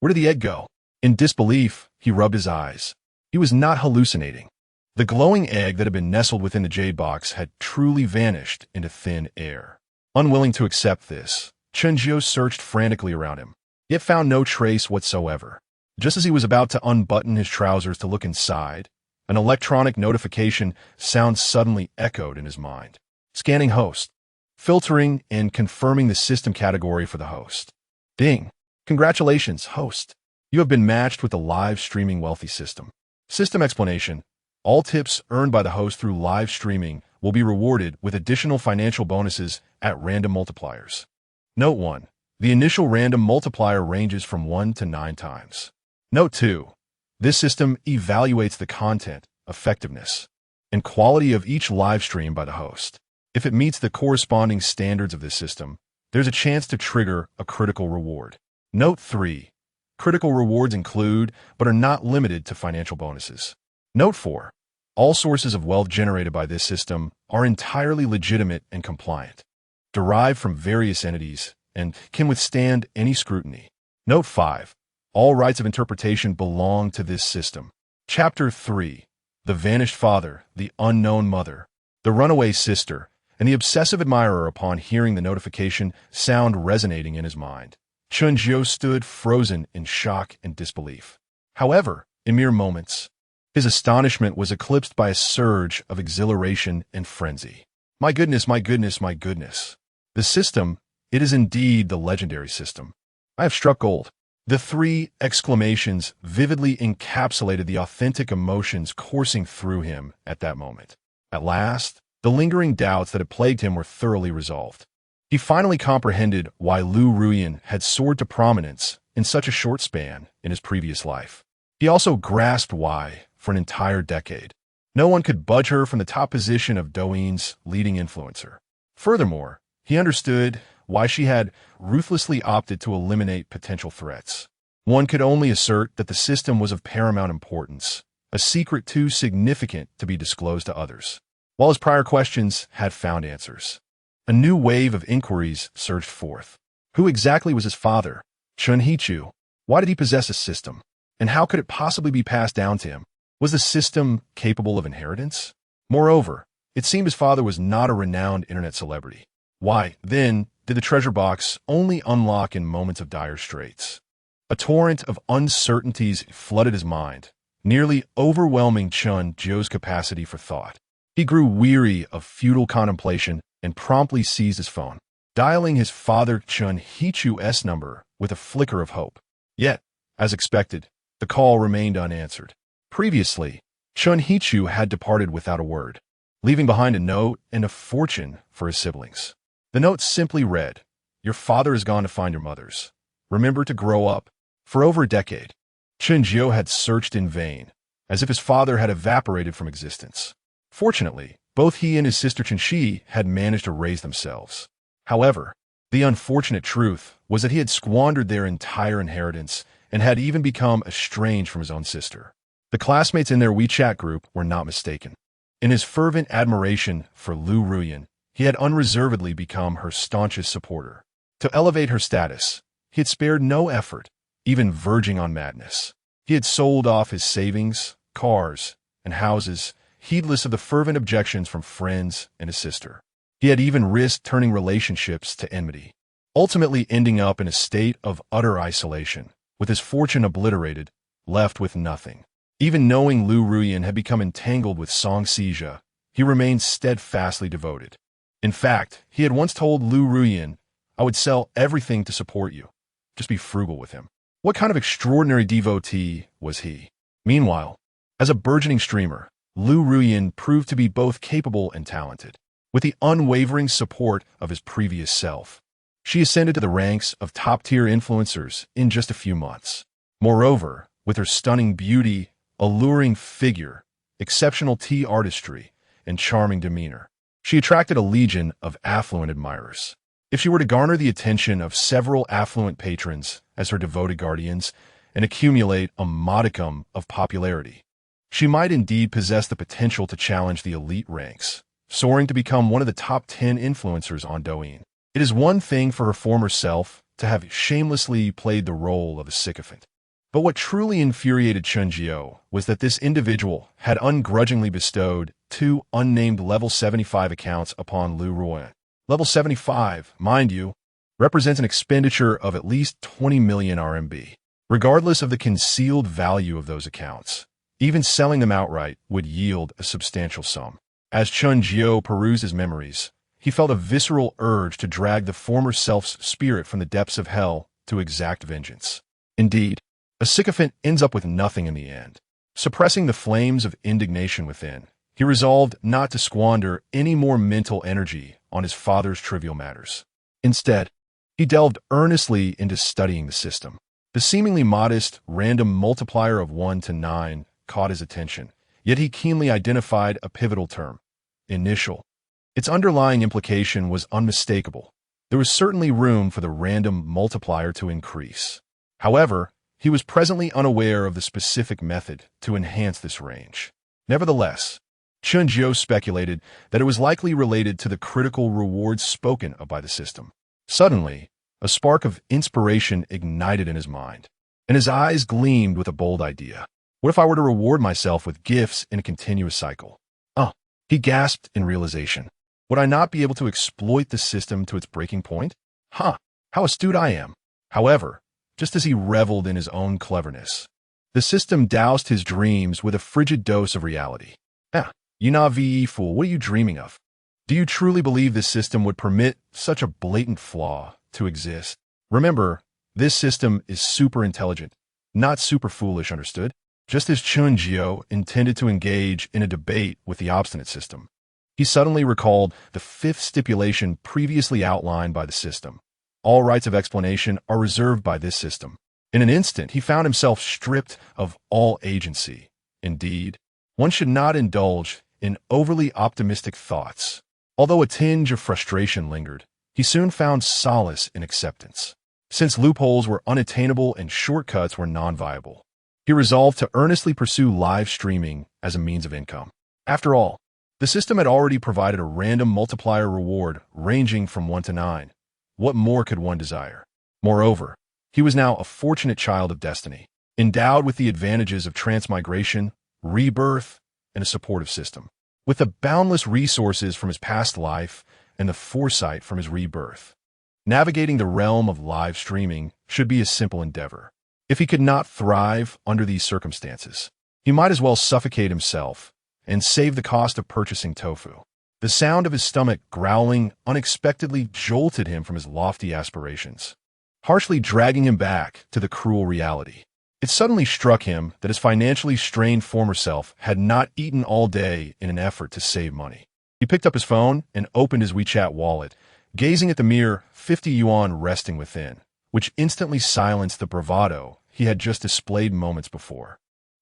S1: did the egg go? In disbelief, he rubbed his eyes. He was not hallucinating. The glowing egg that had been nestled within the jade box had truly vanished into thin air. Unwilling to accept this, Chen Jiu searched frantically around him, yet found no trace whatsoever. Just as he was about to unbutton his trousers to look inside, an electronic notification sound suddenly echoed in his mind. Scanning host. Filtering and confirming the system category for the host. Ding. Congratulations, host. You have been matched with the live streaming wealthy system. System explanation. All tips earned by the host through live streaming will be rewarded with additional financial bonuses at random multipliers. Note 1. The initial random multiplier ranges from 1 to 9 times. Note 2. This system evaluates the content, effectiveness, and quality of each live stream by the host. If it meets the corresponding standards of this system, there's a chance to trigger a critical reward. Note 3. Critical rewards include, but are not limited to financial bonuses. Note 4. All sources of wealth generated by this system are entirely legitimate and compliant, derived from various entities, and can withstand any scrutiny. Note 5. All rights of interpretation belong to this system. Chapter 3. The Vanished Father, the Unknown Mother, the Runaway Sister, and the Obsessive Admirer. Upon hearing the notification sound resonating in his mind, Chen Jiu stood frozen in shock and disbelief. However, in mere moments, his astonishment was eclipsed by a surge of exhilaration and frenzy. My goodness, my goodness, my goodness. The system, it is indeed the legendary system. I have struck gold. The 3 exclamations vividly encapsulated the authentic emotions coursing through him at that moment. At last, the lingering doubts that had plagued him were thoroughly resolved. He finally comprehended why Lu Ruyan had soared to prominence in such a short span in his previous life. He also grasped why, for an entire decade, no one could budge her from the top position of Douyin's leading influencer. Furthermore, he understood why she had ruthlessly opted to eliminate potential threats. One could only assert that the system was of paramount importance, a secret too significant to be disclosed to others. While his prior questions had found answers, a new wave of inquiries surged forth. Who exactly was his father? Chen Jiu. Why did he possess a system? And how could it possibly be passed down to him? Was the system capable of inheritance? Moreover, it seemed his father was not a renowned internet celebrity. Why, then, did the treasure box only unlock in moments of dire straits? A torrent of uncertainties flooded his mind, nearly overwhelming Chen Jiu's capacity for thought. He grew weary of futile contemplation and promptly seized his phone, dialing his father Chen Jiu's number with a flicker of hope. Yet, as expected, the call remained unanswered. Previously, Chen Jiu had departed without a word, leaving behind a note and a fortune for his siblings. The note simply read, "Your father has gone to find your mothers. Remember to grow up." For over a decade, Chen Jiu had searched in vain, as if his father had evaporated from existence. Fortunately, both he and his sister Chen had managed to raise themselves. However, the unfortunate truth was that he had squandered their entire inheritance and had even become estranged from his own sister. The classmates in their WeChat group were not mistaken. In his fervent admiration for Lu Ruyan, he had unreservedly become her staunchest supporter. To elevate her status, he had spared no effort, even verging on madness. He had sold off his savings, cars, and houses, heedless of the fervent objections from friends and his sister. He had even risked turning relationships to enmity, ultimately ending up in a state of utter isolation, with his fortune obliterated, left with nothing. Even knowing Lu Ruyan had become entangled with Song Sijia, he remained steadfastly devoted. In fact, he had once told Lu Ruyan, "I would sell everything to support you. Just be frugal with him." What kind of extraordinary devotee was he? Meanwhile, as a burgeoning streamer, Lu Ruyan proved to be both capable and talented. With the unwavering support of his previous self, she ascended to the ranks of top-tier influencers in just a few months. Moreover, with her stunning beauty, alluring figure, exceptional tea artistry, and charming demeanor, she attracted a legion of affluent admirers. If she were to garner the attention of several affluent patrons as her devoted guardians and accumulate a modicum of popularity, she might indeed possess the potential to challenge the elite ranks, soaring to become one of the top 10 influencers on Douyin. It is one thing for her former self to have shamelessly played the role of a sycophant. But what truly infuriated Chen Jiu was that this individual had ungrudgingly bestowed 2 unnamed level 75 accounts upon Lu Ruyan. Level 75, mind you, represents an expenditure of at least 20 million RMB. Regardless of the concealed value of those accounts, even selling them outright would yield a substantial sum. As Chen Jiu perused his memories, he felt a visceral urge to drag the former self's spirit from the depths of hell to exact vengeance. Indeed, a sycophant ends up with nothing in the end. Suppressing the flames of indignation within, he resolved not to squander any more mental energy on his father's trivial matters. Instead, he delved earnestly into studying the system. The seemingly modest, random multiplier of 1 to 9 caught his attention, yet he keenly identified a pivotal term: initial. Its underlying implication was unmistakable. There was certainly room for the random multiplier to increase. However, he was presently unaware of the specific method to enhance this range. Nevertheless, Chen Jiu speculated that it was likely related to the critical rewards spoken of by the system. Suddenly, a spark of inspiration ignited in his mind, and his eyes gleamed with a bold idea. What if I were to reward myself with gifts in a continuous cycle? He gasped in realization. Would I not be able to exploit the system to its breaking point? How astute I am. However, just as he reveled in his own cleverness, the system doused his dreams with a frigid dose of reality. You naive fool, what are you dreaming of? Do you truly believe this system would permit such a blatant flaw to exist? Remember, this system is super intelligent, not super foolish, understood? Just as Chen Jiu intended to engage in a debate with the obstinate system, he suddenly recalled the 5th stipulation previously outlined by the system. All rights of explanation are reserved by this system. In an instant, he found himself stripped of all agency. Indeed, one should not indulge in overly optimistic thoughts. Although a tinge of frustration lingered, he soon found solace in acceptance. Since loopholes were unattainable and shortcuts were non-viable, he resolved to earnestly pursue live streaming as a means of income. After all, the system had already provided a random multiplier reward ranging from 1 to 9. What more could one desire? Moreover, he was now a fortunate child of destiny, endowed with the advantages of transmigration, rebirth, and a supportive system. With the boundless resources from his past life and the foresight from his rebirth, navigating the realm of live streaming should be a simple endeavor. If he could not thrive under these circumstances, he might as well suffocate himself and save the cost of purchasing tofu. The sound of his stomach growling unexpectedly jolted him from his lofty aspirations, harshly dragging him back to the cruel reality. It suddenly struck him that his financially strained former self had not eaten all day in an effort to save money. He picked up his phone and opened his WeChat wallet, gazing at the mere 50 yuan resting within, which instantly silenced the bravado he had just displayed moments before.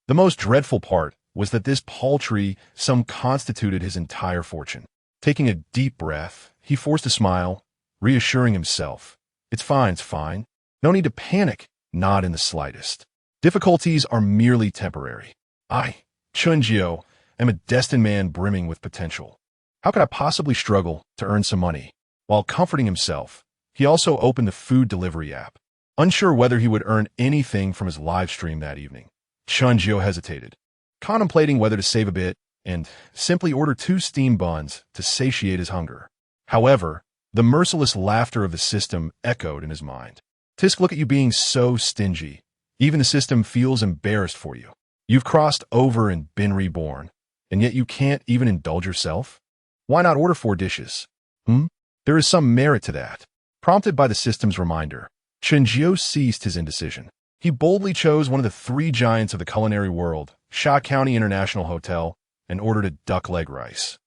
S1: The most dreadful part was that this paltry sum constituted his entire fortune. Taking a deep breath, he forced a smile, reassuring himself. It's fine. No need to panic, not in the slightest. Difficulties are merely temporary. I, Chen Jiu, am a destined man brimming with potential. How could I possibly struggle to earn some money? While comforting himself, he also opened the food delivery app. Unsure whether he would earn anything from his live stream that evening, Chen Jiu hesitated, contemplating whether to save a bit and simply order 2 steamed buns to satiate his hunger. However, the merciless laughter of the system echoed in his mind. Tisk, look at you being so stingy. Even the system feels embarrassed for you. You've crossed over and been reborn, and yet you can't even indulge yourself? Why not order 4 dishes? There is some merit to that. Prompted by the system's reminder, Chen Jiu ceased his indecision. He boldly chose one of the 3 giants of the culinary world, Sha County International Hotel, and ordered a duck leg rice.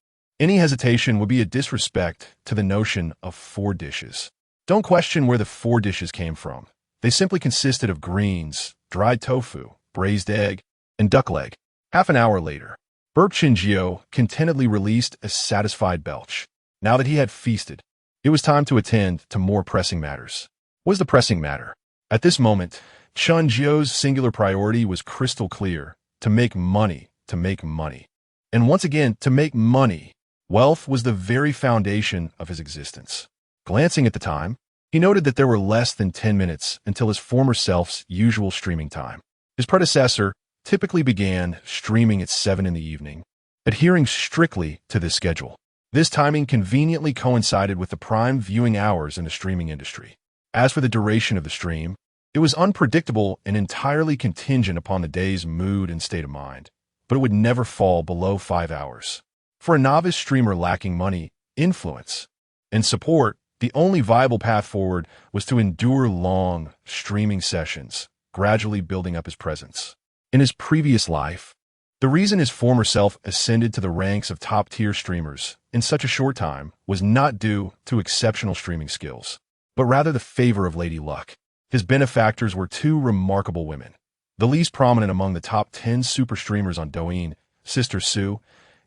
S1: Any hesitation would be a disrespect to the notion of 4 dishes. Don't question where the 4 dishes came from. They simply consisted of greens, dried tofu, braised egg, and duck leg. Half an hour later, burped Chen Jiu contentedly released a satisfied belch. Now that he had feasted, it was time to attend to more pressing matters. What was the pressing matter? At this moment, Chen Jiu's singular priority was crystal clear: to make money, to make money. And once again, to make money. Wealth was the very foundation of his existence. Glancing at the time, he noted that there were less than 10 minutes until his former self's usual streaming time. His predecessor typically began streaming at 7 in the evening, adhering strictly to this schedule. This timing conveniently coincided with the prime viewing hours in the streaming industry. As for the duration of the stream, it was unpredictable and entirely contingent upon the day's mood and state of mind, but it would never fall below 5 hours. For a novice streamer lacking money, influence, and support, the only viable path forward was to endure long, streaming sessions, gradually building up his presence. In his previous life, the reason his former self ascended to the ranks of top-tier streamers in such a short time was not due to exceptional streaming skills, but rather the favor of Lady Luck. His benefactors were 2 remarkable women, the least prominent among the top 10 super streamers on Douyin, Sister Sue,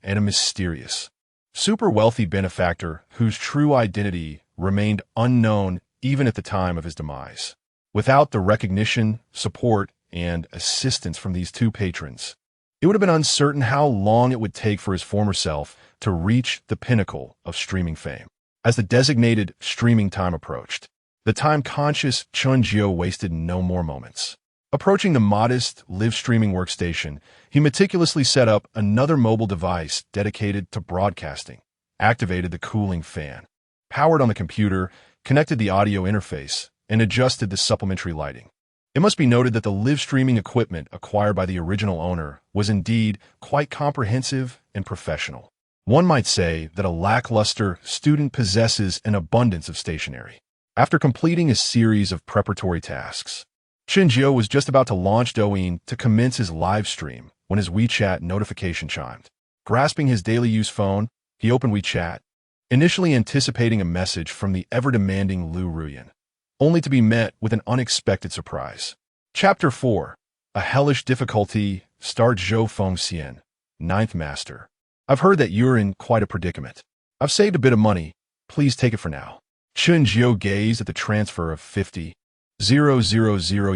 S1: and a mysterious, super wealthy benefactor whose true identity remained unknown even at the time of his demise. Without the recognition, support, and assistance from these 2 patrons, it would have been uncertain how long it would take for his former self to reach the pinnacle of streaming fame. As the designated streaming time approached, the time-conscious Chen Jiu wasted no more moments. Approaching the modest live streaming workstation, he meticulously set up another mobile device dedicated to broadcasting, activated the cooling fan, powered on the computer, connected the audio interface, and adjusted the supplementary lighting. It must be noted that the live streaming equipment acquired by the original owner was indeed quite comprehensive and professional. One might say that a lackluster student possesses an abundance of stationery. After completing a series of preparatory tasks, Chen Jiu was just about to launch Douyin to commence his live stream when his WeChat notification chimed. Grasping his daily use phone, he opened WeChat, initially anticipating a message from the ever-demanding Lu Ruyan, only to be met with an unexpected surprise. Chapter 4. A Hellish Difficulty. Start Zhou Feng Xian, 9th Master. I've heard that you're in quite a predicament. I've saved a bit of money. Please take it for now. Chen Jiu gazed at the transfer of 50,000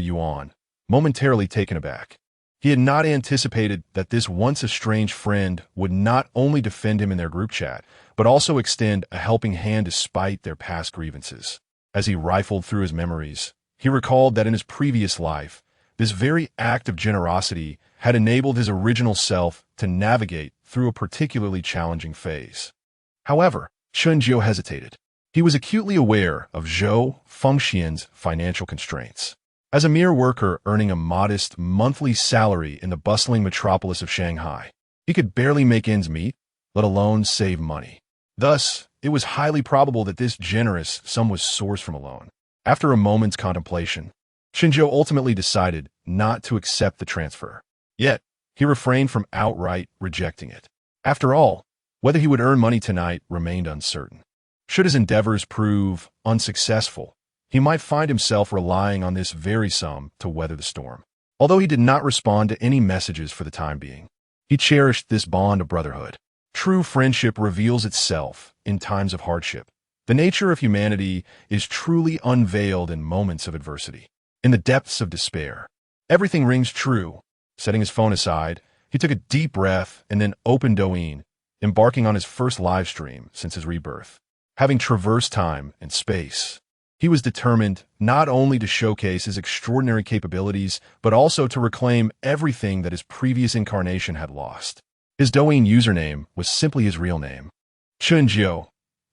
S1: yuan, momentarily taken aback. He had not anticipated that this once-estranged friend would not only defend him in their group chat, but also extend a helping hand despite their past grievances. As he rifled through his memories, he recalled that in his previous life, this very act of generosity had enabled his original self to navigate through a particularly challenging phase. However, Chen Jiu hesitated. He was acutely aware of Zhou Fengxian's financial constraints. As a mere worker earning a modest monthly salary in the bustling metropolis of Shanghai, he could barely make ends meet, let alone save money. Thus, it was highly probable that this generous sum was sourced from a loan. After a moment's contemplation, Chen Jiu ultimately decided not to accept the transfer. Yet, he refrained from outright rejecting it. After all, whether he would earn money tonight remained uncertain. Should his endeavors prove unsuccessful, he might find himself relying on this very sum to weather the storm. Although he did not respond to any messages for the time being, he cherished this bond of brotherhood. True friendship reveals itself in times of hardship. The nature of humanity is truly unveiled in moments of adversity. In the depths of despair, everything rings true. Setting his phone aside, he took a deep breath and then opened Douyin, embarking on his first live stream since his rebirth. Having traversed time and space, he was determined not only to showcase his extraordinary capabilities, but also to reclaim everything that his previous incarnation had lost. His Douyin username was simply his real name, Chen Jiu,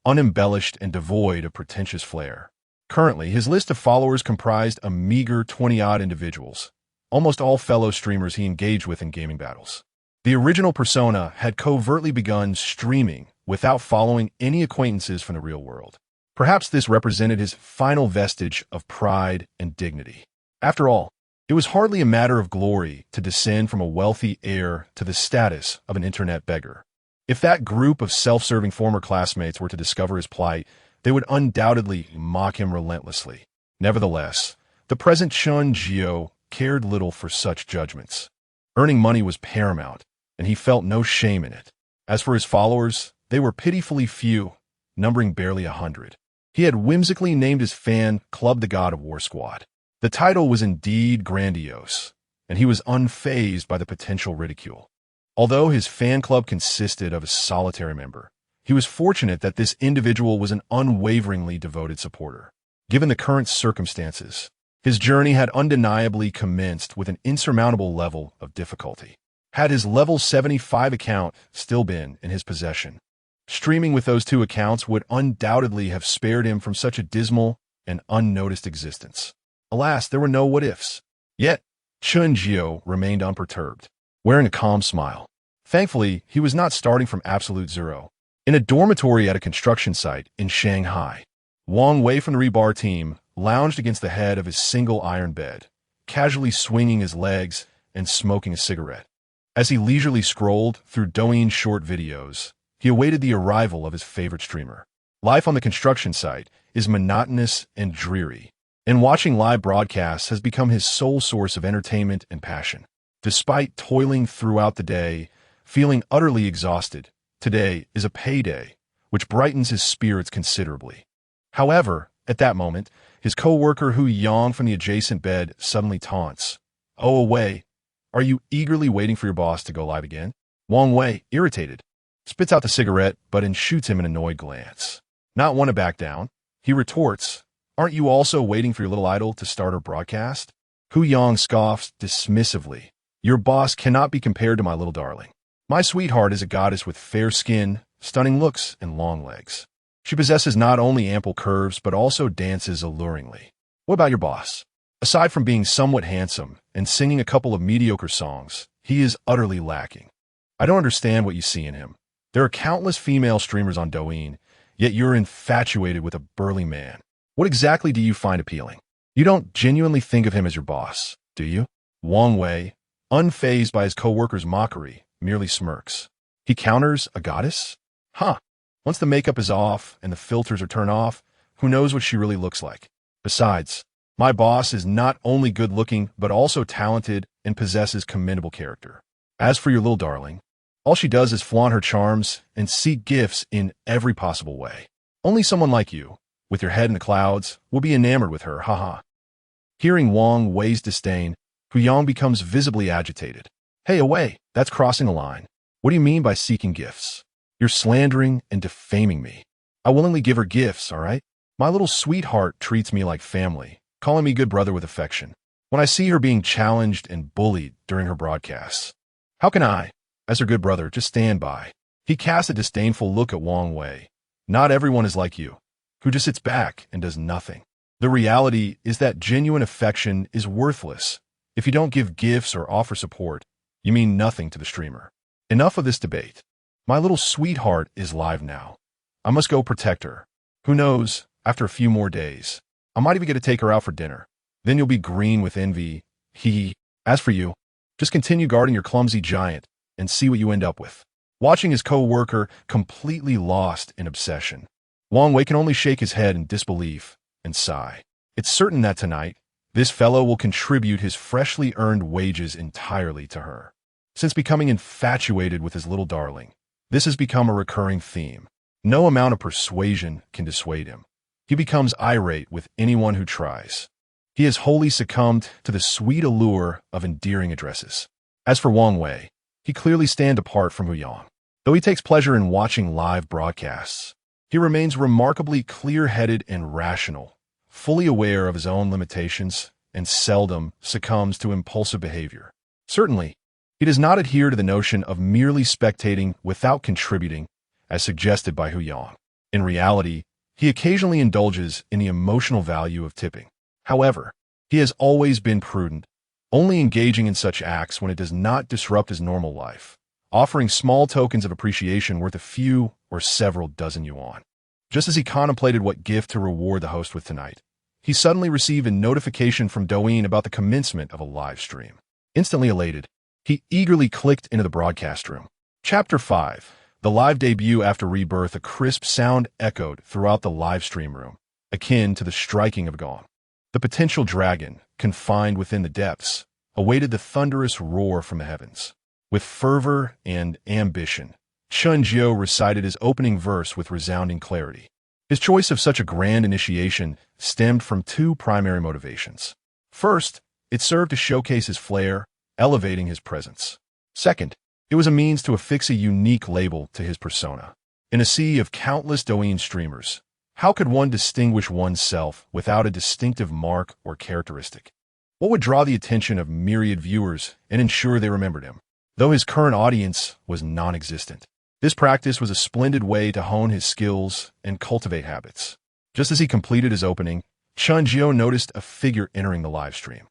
S1: unembellished and devoid of pretentious flair. Currently, his list of followers comprised a meager 20-odd individuals, almost all fellow streamers he engaged with in gaming battles. The original persona had covertly begun streaming without following any acquaintances from the real world. Perhaps this represented his final vestige of pride and dignity. After all, it was hardly a matter of glory to descend from a wealthy heir to the status of an internet beggar. If that group of self-serving former classmates were to discover his plight, they would undoubtedly mock him relentlessly. Nevertheless, the present Chen Jiu cared little for such judgments. Earning money was paramount, and he felt no shame in it. As for his followers, they were pitifully few, numbering barely 100. He had whimsically named his fan Club the God of War Squad. The title was indeed grandiose, and he was unfazed by the potential ridicule. Although his fan club consisted of a solitary member, he was fortunate that this individual was an unwaveringly devoted supporter. Given the current circumstances, his journey had undeniably commenced with an insurmountable level of difficulty. Had his level 75 account still been in his possession, streaming with those two accounts would undoubtedly have spared him from such a dismal and unnoticed existence. Alas, there were no what-ifs. Yet, Chen Jiu remained unperturbed, wearing a calm smile. Thankfully, he was not starting from absolute zero. In a dormitory at a construction site in Shanghai, Wang Wei from the rebar team lounged against the head of his single iron bed, casually swinging his legs and smoking a cigarette. As he leisurely scrolled through Douyin short videos, he awaited the arrival of his favorite streamer. Life on the construction site is monotonous and dreary, and watching live broadcasts has become his sole source of entertainment and passion. Despite toiling throughout the day, feeling utterly exhausted, today is a payday, which brightens his spirits considerably. However, at that moment, his co-worker Hua Yu from the adjacent bed suddenly taunts, "Oh, away. Are you eagerly waiting for your boss to go live again?" Wang Wei, irritated, spits out the cigarette but then shoots him an annoyed glance. Not one to back down, he retorts, "Aren't you also waiting for your little idol to start her broadcast?" Hua Yu scoffs dismissively, "Your boss cannot be compared to my little darling. My sweetheart is a goddess with fair skin, stunning looks, and long legs. She possesses not only ample curves but also dances alluringly. What about your boss? Aside from being somewhat handsome and singing a couple of mediocre songs, he is utterly lacking. I don't understand what you see in him. There are countless female streamers on Douyin, yet you're infatuated with a burly man. What exactly do you find appealing? You don't genuinely think of him as your boss, do you?" Wang Wei, unfazed by his co-worker's mockery, merely smirks. He counters, "A goddess? Huh. Once the makeup is off and the filters are turned off, who knows what she really looks like? Besides, my boss is not only good-looking but also talented and possesses commendable character. As for your little darling, all she does is flaunt her charms and seek gifts in every possible way. Only someone like you, with your head in the clouds, will be enamored with her, haha." Hearing Wang Wei's disdain, Hua Yu becomes visibly agitated. "Hey, away, that's crossing a line. What do you mean by seeking gifts? You're slandering and defaming me. I willingly give her gifts, all right? My little sweetheart treats me like family, calling me good brother with affection. When I see her being challenged and bullied during her broadcasts, how can I, as her good brother, just stand by?" He casts a disdainful look at Wang Wei. "Not everyone is like you, who just sits back and does nothing. The reality is that genuine affection is worthless. If you don't give gifts or offer support, you mean nothing to the streamer. Enough of this debate. My little sweetheart is live now. I must go protect her. Who knows, after a few more days, I might even get to take her out for dinner. Then you'll be green with envy. As for you, just continue guarding your clumsy giant and see what you end up with." Watching his co-worker completely lost in obsession, Wang Wei can only shake his head in disbelief and sigh. It's certain that tonight, This fellow will contribute his freshly earned wages entirely to her. Since becoming infatuated with his little darling, this has become a recurring theme. No amount of persuasion can dissuade him. He becomes irate with anyone who tries. He has wholly succumbed to the sweet allure of endearing addresses. As for Wang Wei, he clearly stands apart from Hu Yang. Though he takes pleasure in watching live broadcasts, he remains remarkably clear-headed and rational, fully aware of his own limitations, and seldom succumbs to impulsive behavior. Certainly, he does not adhere to the notion of merely spectating without contributing, as suggested by Hu Yang. In reality, he occasionally indulges in the emotional value of tipping. However, he has always been prudent, only engaging in such acts when it does not disrupt his normal life, offering small tokens of appreciation worth a few or several dozen yuan. Just as he contemplated what gift to reward the host with tonight, he suddenly received a notification from Douyin about the commencement of a live stream. Instantly elated, he eagerly clicked into the broadcast room. Chapter 5. The live debut after rebirth. A crisp sound echoed throughout the live stream room, akin to the striking of a gong. The potential dragon, confined within the depths, awaited the thunderous roar from the heavens. With fervor and ambition, Chen Jiu recited his opening verse with resounding clarity. His choice of such a grand initiation stemmed from two primary motivations. First, it served to showcase his flair, elevating his presence. Second, it was a means to affix a unique label to his persona. In a sea of countless Douyin streamers, how could one distinguish oneself without a distinctive mark or characteristic? What would draw the attention of myriad viewers and ensure they remembered him? Though his current audience was non-existent, this practice was a splendid way to hone his skills and cultivate habits. Just as he completed his opening, Chen Jiu noticed a figure entering the live stream.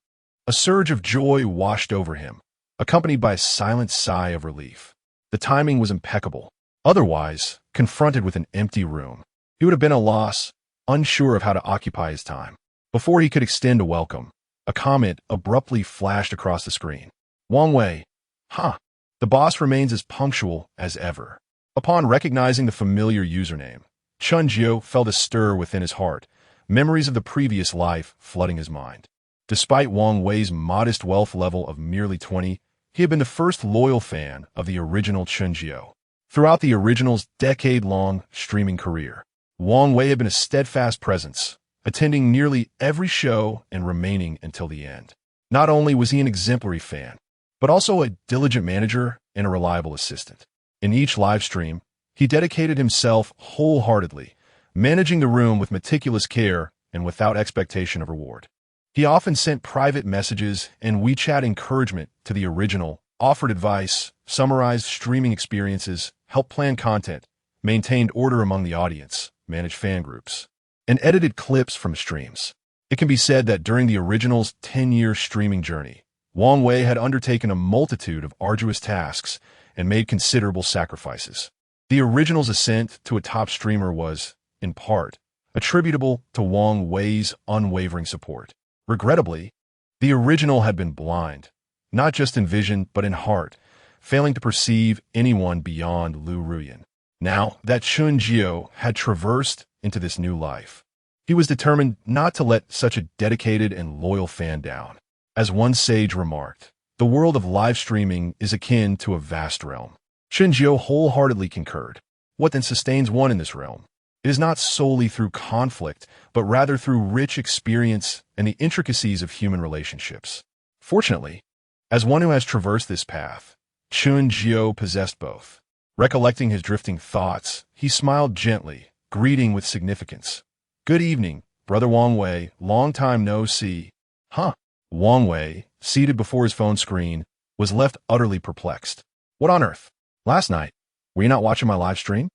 S1: A surge of joy washed over him, accompanied by a silent sigh of relief. The timing was impeccable. Otherwise, confronted with an empty room, he would have been at a loss, unsure of how to occupy his time. Before he could extend a welcome, a comment abruptly flashed across the screen. Wang Wei. Huh. The boss remains as punctual as ever. Upon recognizing the familiar username, Chen Jiu felt a stir within his heart, memories of the previous life flooding his mind. Despite Wang Wei's modest wealth level of merely 20, he had been the first loyal fan of the original Chen Jiu. Throughout the original's decade-long streaming career, Wang Wei had been a steadfast presence, attending nearly every show and remaining until the end. Not only was he an exemplary fan, but also a diligent manager and a reliable assistant. In each live stream, he dedicated himself wholeheartedly, managing the room with meticulous care and without expectation of reward. He often sent private messages and WeChat encouragement to the original, offered advice, summarized streaming experiences, helped plan content, maintained order among the audience, managed fan groups, and edited clips from streams. It can be said that during the original's 10-year streaming journey, Wang Wei had undertaken a multitude of arduous tasks and made considerable sacrifices. The original's ascent to a top streamer was, in part, attributable to Wang Wei's unwavering support. Regrettably, the original had been blind, not just in vision but in heart, failing to perceive anyone beyond Lu Ruyan. Now that Chen Jiu had traversed into this new life, he was determined not to let such a dedicated and loyal fan down. As one sage remarked, the world of live streaming is akin to a vast realm. Chen Jiu wholeheartedly concurred. What then sustains one in this realm? It is not solely through conflict, but rather through rich experience and the intricacies of human relationships. Fortunately, as one who has traversed this path, Chen Jiu possessed both. Recollecting his drifting thoughts, he smiled gently, greeting with significance. Good evening, Brother Wang Wei, long time no see. Huh? Wang Wei, seated before his phone screen, was left utterly perplexed. What on earth? Last night, were you not watching my live stream?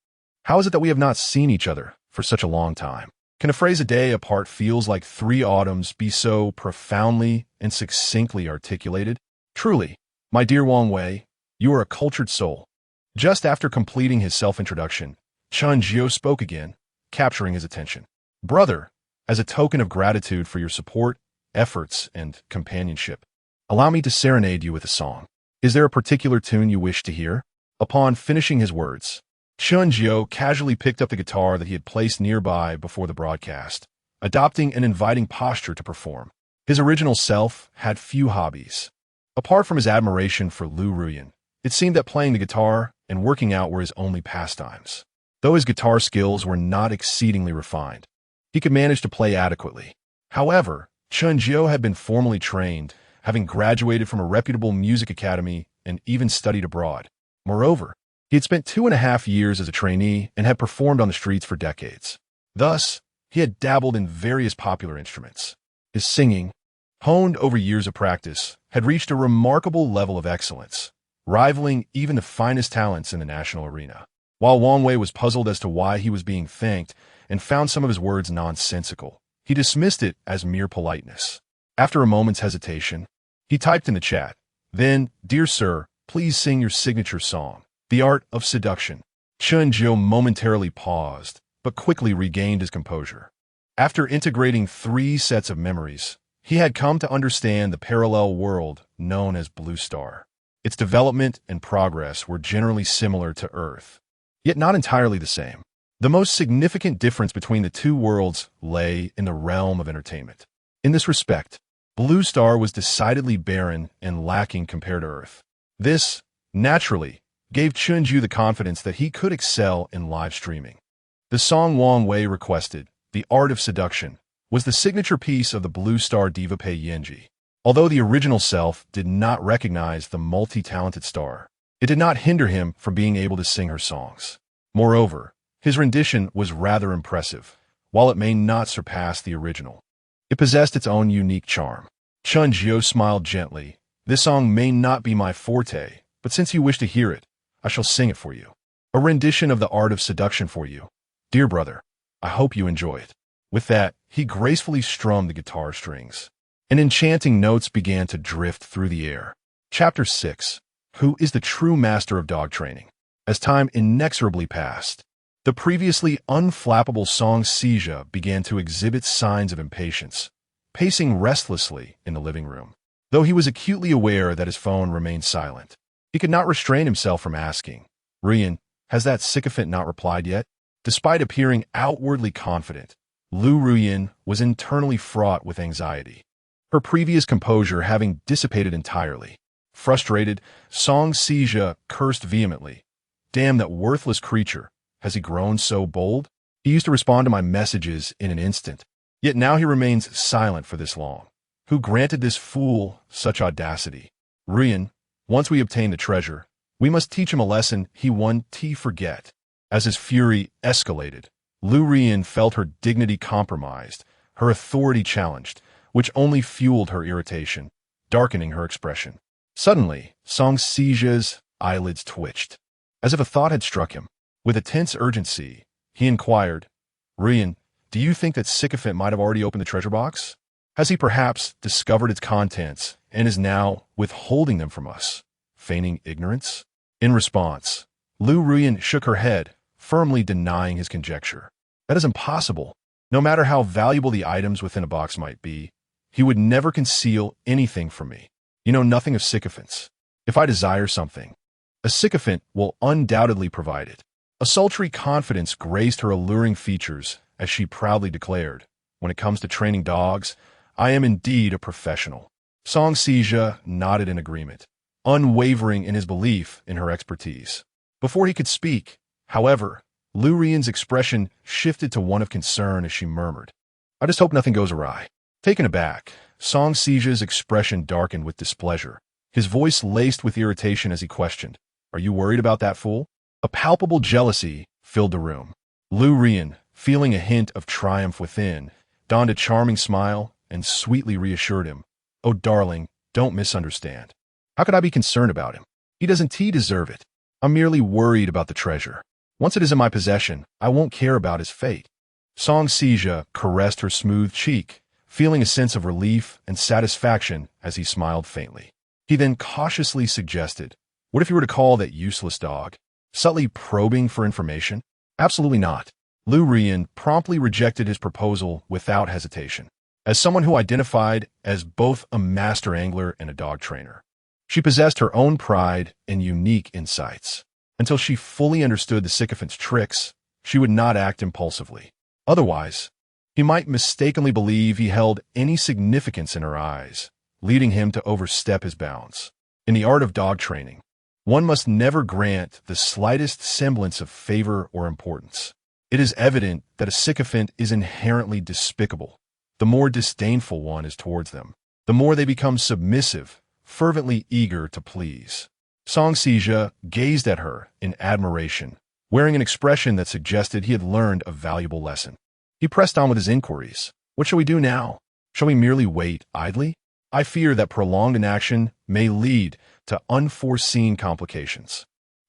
S1: How is it that we have not seen each other for such a long time? Can a phrase a day apart feels like 3 autumns be so profoundly and succinctly articulated? Truly, my dear Wang Wei, you are a cultured soul. Just after completing his self-introduction, Chen Jiu spoke again, capturing his attention. Brother, as a token of gratitude for your support, efforts, and companionship, allow me to serenade you with a song. Is there a particular tune you wish to hear? Upon finishing his words, Chen Jiu casually picked up the guitar that he had placed nearby before the broadcast, adopting an inviting posture to perform. His original self had few hobbies. Apart from his admiration for Lu Ruyan, it seemed that playing the guitar and working out were his only pastimes. Though his guitar skills were not exceedingly refined, he could manage to play adequately. However, Chen Jiu had been formally trained, having graduated from a reputable music academy and even studied abroad. Moreover, he had spent 2.5 years as a trainee and had performed on the streets for decades. Thus, he had dabbled in various popular instruments. His singing, honed over years of practice, had reached a remarkable level of excellence, rivaling even the finest talents in the national arena. While Wang Wei was puzzled as to why he was being thanked and found some of his words nonsensical, he dismissed it as mere politeness. After a moment's hesitation, he typed in the chat, "Then, dear sir, please sing your signature song, The Art of Seduction." Chen Jiu momentarily paused, but quickly regained his composure. After integrating 3 sets of memories, he had come to understand the parallel world known as Blue Star. Its development and progress were generally similar to Earth, yet not entirely the same. The most significant difference between the two worlds lay in the realm of entertainment. In this respect, Blue Star was decidedly barren and lacking compared to Earth. This, naturally, gave Chen Jiu the confidence that he could excel in live streaming. The song Wang Wei requested, The Art of Seduction, was the signature piece of the Blue Star diva Pei Yanji. Although the original self did not recognize the multi-talented star, it did not hinder him from being able to sing her songs. Moreover, his rendition was rather impressive, while it may not surpass the original. It possessed its own unique charm. Chen Jiu smiled gently. "This song may not be my forte, but since you wish to hear it, I shall sing it for you. A rendition of The Art of Seduction for you. Dear brother, I hope you enjoy it." With that, he gracefully strummed the guitar strings, and enchanting notes began to drift through the air. Chapter 6. Who is the true master of dog training? As time inexorably passed, the previously unflappable Song Xiu began to exhibit signs of impatience, pacing restlessly in the living room. Though he was acutely aware that his phone remained silent, he could not restrain himself from asking, "Ruyan, has that sycophant not replied yet?" Despite appearing outwardly confident, Lu Ruyan was internally fraught with anxiety, her previous composure having dissipated entirely. Frustrated, Song Xiu cursed vehemently. "Damn that worthless creature. Has he grown so bold? He used to respond to my messages in an instant, yet now he remains silent for this long. Who granted this fool such audacity? Ruyan, once we obtain the treasure, we must teach him a lesson he won't forget." As his fury escalated, Lu Ruyan felt her dignity compromised, her authority challenged, which only fueled her irritation, darkening her expression. Suddenly, Song Xiu's eyelids twitched, as if a thought had struck him. With a tense urgency, he inquired, "Ruyan, do you think that sycophant might have already opened the treasure box? Has he perhaps discovered its contents and is now withholding them from us, feigning ignorance?" In response, Lu Ruyan shook her head, firmly denying his conjecture. "That is impossible. No matter how valuable the items within a box might be, he would never conceal anything from me. You know nothing of sycophants. If I desire something, a sycophant will undoubtedly provide it." A sultry confidence graced her alluring features as she proudly declared, "When it comes to training dogs, I am indeed a professional." Song Xiu nodded in agreement, unwavering in his belief in her expertise. Before he could speak, however, Lu Ruyan's expression shifted to one of concern as she murmured, "I just hope nothing goes awry." Taken aback, Song Xiu's expression darkened with displeasure, his voice laced with irritation as he questioned, "Are you worried about that fool?" A palpable jealousy filled the room. Lu Ruyan, feeling a hint of triumph within, donned a charming smile and sweetly reassured him, "Oh, darling, don't misunderstand. How could I be concerned about him? He doesn't deserve it. I'm merely worried about the treasure. Once it is in my possession, I won't care about his fate." Song Xiu caressed her smooth cheek, feeling a sense of relief and satisfaction as he smiled faintly. He then cautiously suggested, "What if you were to call that useless dog? Subtly probing for information?" "Absolutely not." Lu Ruyan promptly rejected his proposal without hesitation. As someone who identified as both a master angler and a dog trainer, she possessed her own pride and unique insights. Until she fully understood the sycophant's tricks, she would not act impulsively. Otherwise, He might mistakenly believe he held any significance in her eyes, leading him to overstep his bounds. In the art of dog training, one must never grant the slightest semblance of favor or importance. It is evident that a sycophant is inherently despicable. The more disdainful one is towards them, the more they become submissive, fervently eager to please. Song Sijia gazed at her in admiration, wearing an expression that suggested he had learned a valuable lesson. He pressed on with his inquiries. What shall we do now? Shall we merely wait idly? I fear that prolonged inaction may lead to unforeseen complications.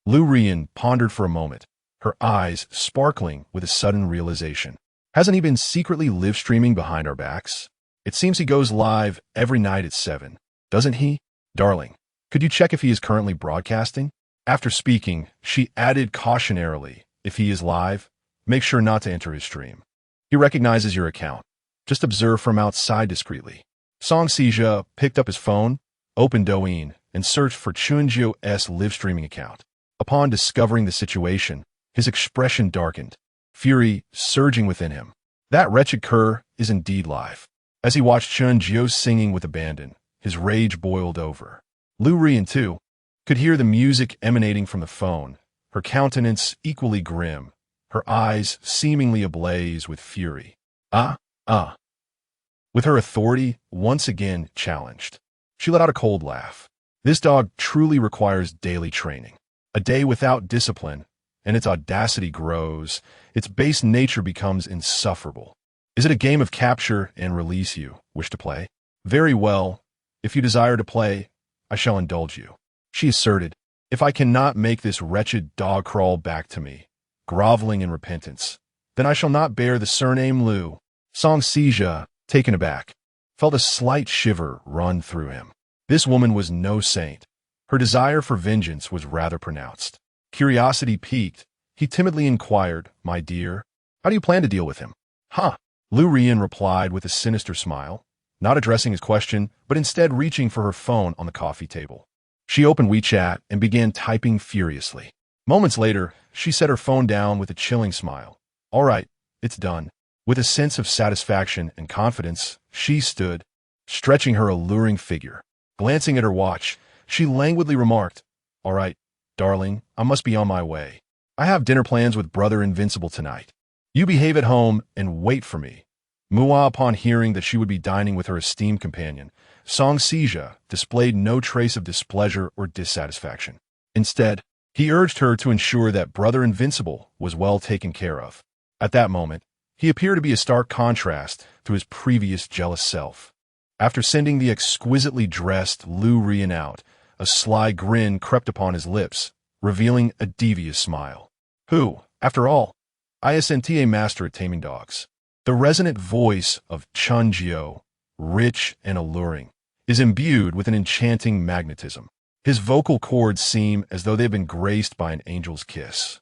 S1: Lu Rian pondered for a moment, her eyes sparkling with a sudden realization. Hasn't he been secretly live-streaming behind our backs? It seems he goes live every night at 7, doesn't he? Darling, could you check if he is currently broadcasting? After speaking, she added cautionarily, if he is live, make sure not to enter his stream. He recognizes your account. Just observe from outside discreetly. Song Sijia picked up his phone, opened Douyin, and searched for Chen Jiu's live-streaming account. Upon discovering the situation, his expression darkened, fury surging within him. That wretched cur is indeed live. As he watched Chen Jiu singing with abandon, his rage boiled over. Lu Rian, too, could hear the music emanating from the phone, her countenance equally grim, her eyes seemingly ablaze with fury. With her authority once again challenged, she let out a cold laugh. This dog truly requires daily training. A day without discipline, and its audacity grows, its base nature becomes insufferable. Is it a game of capture and release you wish to play? Very well. If you desire to play, I shall indulge you. She asserted, if I cannot make this wretched dog crawl back to me, groveling in repentance, then I shall not bear the surname Lu. Song Sijia, taken aback, felt a slight shiver run through him. This woman was no saint. Her desire for vengeance was rather pronounced. Curiosity piqued, he timidly inquired, my dear, how do you plan to deal with him? Lu Rian replied with a sinister smile, not addressing his question, but instead reaching for her phone on the coffee table. She opened WeChat and began typing furiously. Moments later, she set her phone down with a chilling smile. All right, it's done. With a sense of satisfaction and confidence, she stood, stretching her alluring figure. Glancing at her watch, she languidly remarked, all right, darling, I must be on my way. I have dinner plans with Brother Invincible tonight. You behave at home and wait for me. Mua, upon hearing that she would be dining with her esteemed companion, Song Sijia displayed no trace of displeasure or dissatisfaction. Instead, he urged her to ensure that Brother Invincible was well taken care of. At that moment, he appeared to be a stark contrast to his previous jealous self. After sending the exquisitely dressed Lu Rian out, a sly grin crept upon his lips, revealing a devious smile. Who, after all, isn't a master at taming dogs? The resonant voice of Chen Jiu, rich and alluring, is imbued with an enchanting magnetism. His vocal cords seem as though they've been graced by an angel's kiss,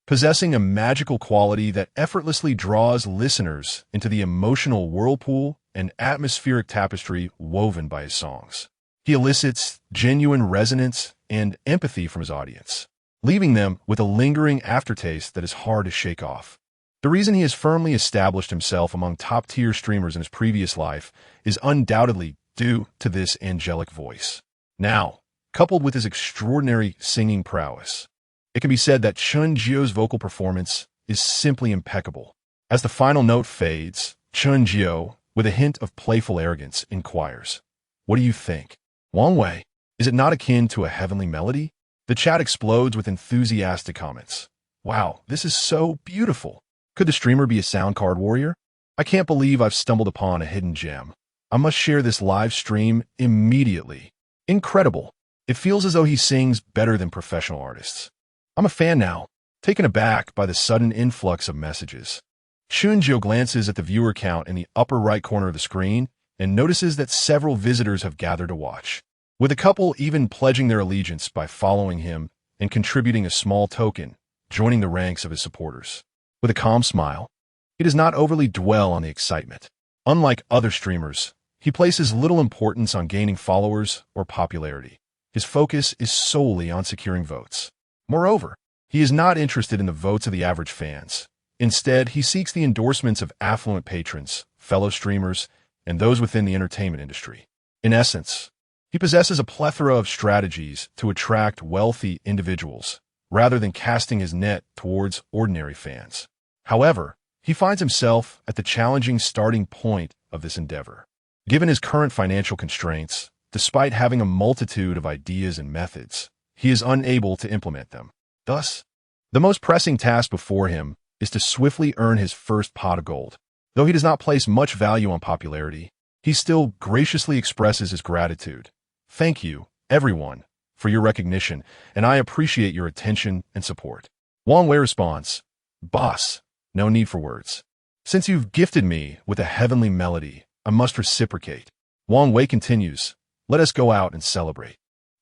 S1: possessing a magical quality that effortlessly draws listeners into the emotional whirlpool and atmospheric tapestry woven by his songs. He elicits genuine resonance and empathy from his audience, leaving them with a lingering aftertaste that is hard to shake off. The reason he has firmly established himself among top-tier streamers in his previous life is undoubtedly due to this angelic voice. Now, coupled with his extraordinary singing prowess, it can be said that Chen Jiu's vocal performance is simply impeccable. As the final note fades, Chen Jiu, with a hint of playful arrogance, inquires, what do you think? Wang Wei, is it not akin to a heavenly melody? The chat explodes with enthusiastic comments. Wow, this is so beautiful. Could the streamer be a sound card warrior? I can't believe I've stumbled upon a hidden gem. I must share this live stream immediately. Incredible. It feels as though he sings better than professional artists. I'm a fan now, taken aback by the sudden influx of messages. Chen Jiu glances at the viewer count in the upper right corner of the screen and notices that several visitors have gathered to watch, with a couple even pledging their allegiance by following him and contributing a small token, joining the ranks of his supporters. With a calm smile, he does not overly dwell on the excitement. Unlike other streamers, he places little importance on gaining followers or popularity. His focus is solely on securing votes. Moreover, he is not interested in the votes of the average fans. Instead, he seeks the endorsements of affluent patrons, fellow streamers, and those within the entertainment industry. In essence, he possesses a plethora of strategies to attract wealthy individuals, rather than casting his net towards ordinary fans. However, he finds himself at the challenging starting point of this endeavor. Given his current financial constraints, despite having a multitude of ideas and methods, he is unable to implement them. Thus, the most pressing task before him is to swiftly earn his first pot of gold. Though he does not place much value on popularity, he still graciously expresses his gratitude. Thank you, everyone, for your recognition, and I appreciate your attention and support. Wang Wei responds, Boss, no need for words. Since you've gifted me with a heavenly melody, I must reciprocate. Wang Wei continues, let us go out and celebrate.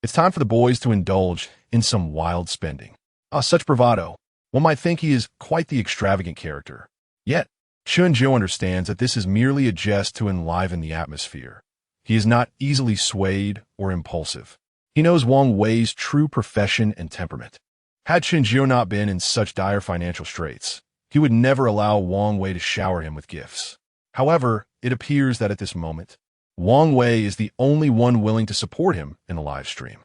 S1: It's time for the boys to indulge in some wild spending. Such bravado. One might think he is quite the extravagant character. Yet, Chen Jiu understands that this is merely a jest to enliven the atmosphere. He is not easily swayed or impulsive. He knows Wang Wei's true profession and temperament. Had Chen Jiu not been in such dire financial straits, he would never allow Wang Wei to shower him with gifts. However, it appears that at this moment, Wang Wei is the only one willing to support him in the live stream.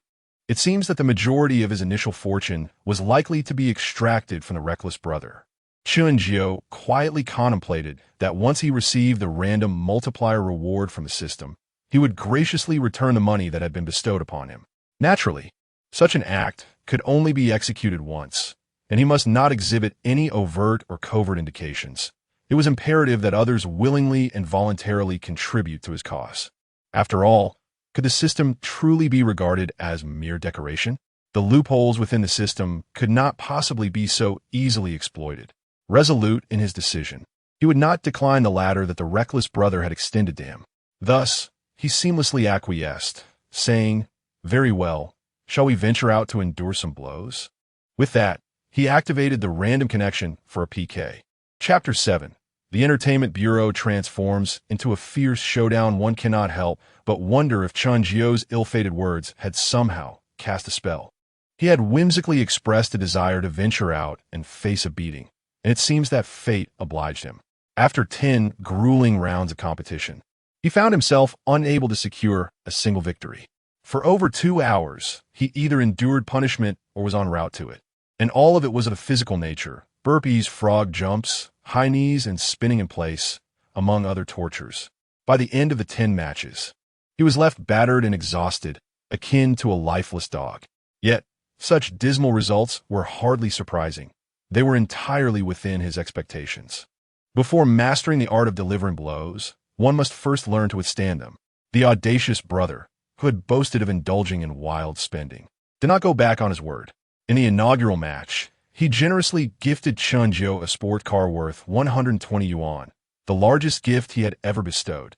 S1: It seems that the majority of his initial fortune was likely to be extracted from the reckless brother. Chen Jiu quietly contemplated that once he received the random multiplier reward from the system, he would graciously return the money that had been bestowed upon him. Naturally, such an act could only be executed once, and he must not exhibit any overt or covert indications. It was imperative that others willingly and voluntarily contribute to his cause. After all, could the system truly be regarded as mere decoration? The loopholes within the system could not possibly be so easily exploited. Resolute in his decision, he would not decline the ladder that the reckless brother had extended to him. Thus, he seamlessly acquiesced, saying, very well, shall we venture out to endure some blows? With that, he activated the random connection for a PK. Chapter 7. The Entertainment Bureau transforms into a fierce showdown. One cannot help but wonder if Chen Jiu's ill-fated words had somehow cast a spell. He had whimsically expressed a desire to venture out and face a beating, and it seems that fate obliged him. After 10 grueling rounds of competition, he found himself unable to secure a single victory. For over 2 hours, he either endured punishment or was en route to it, and all of it was of a physical nature: burpees, frog jumps, high knees, and spinning in place, among other tortures. By the end of the 10 matches, he was left battered and exhausted, akin to a lifeless dog. Yet, such dismal results were hardly surprising. They were entirely within his expectations. Before mastering the art of delivering blows, one must first learn to withstand them. The audacious brother, who had boasted of indulging in wild spending, did not go back on his word. In the inaugural match, he generously gifted Chen Jiu a sport car worth 120 yuan, the largest gift he had ever bestowed,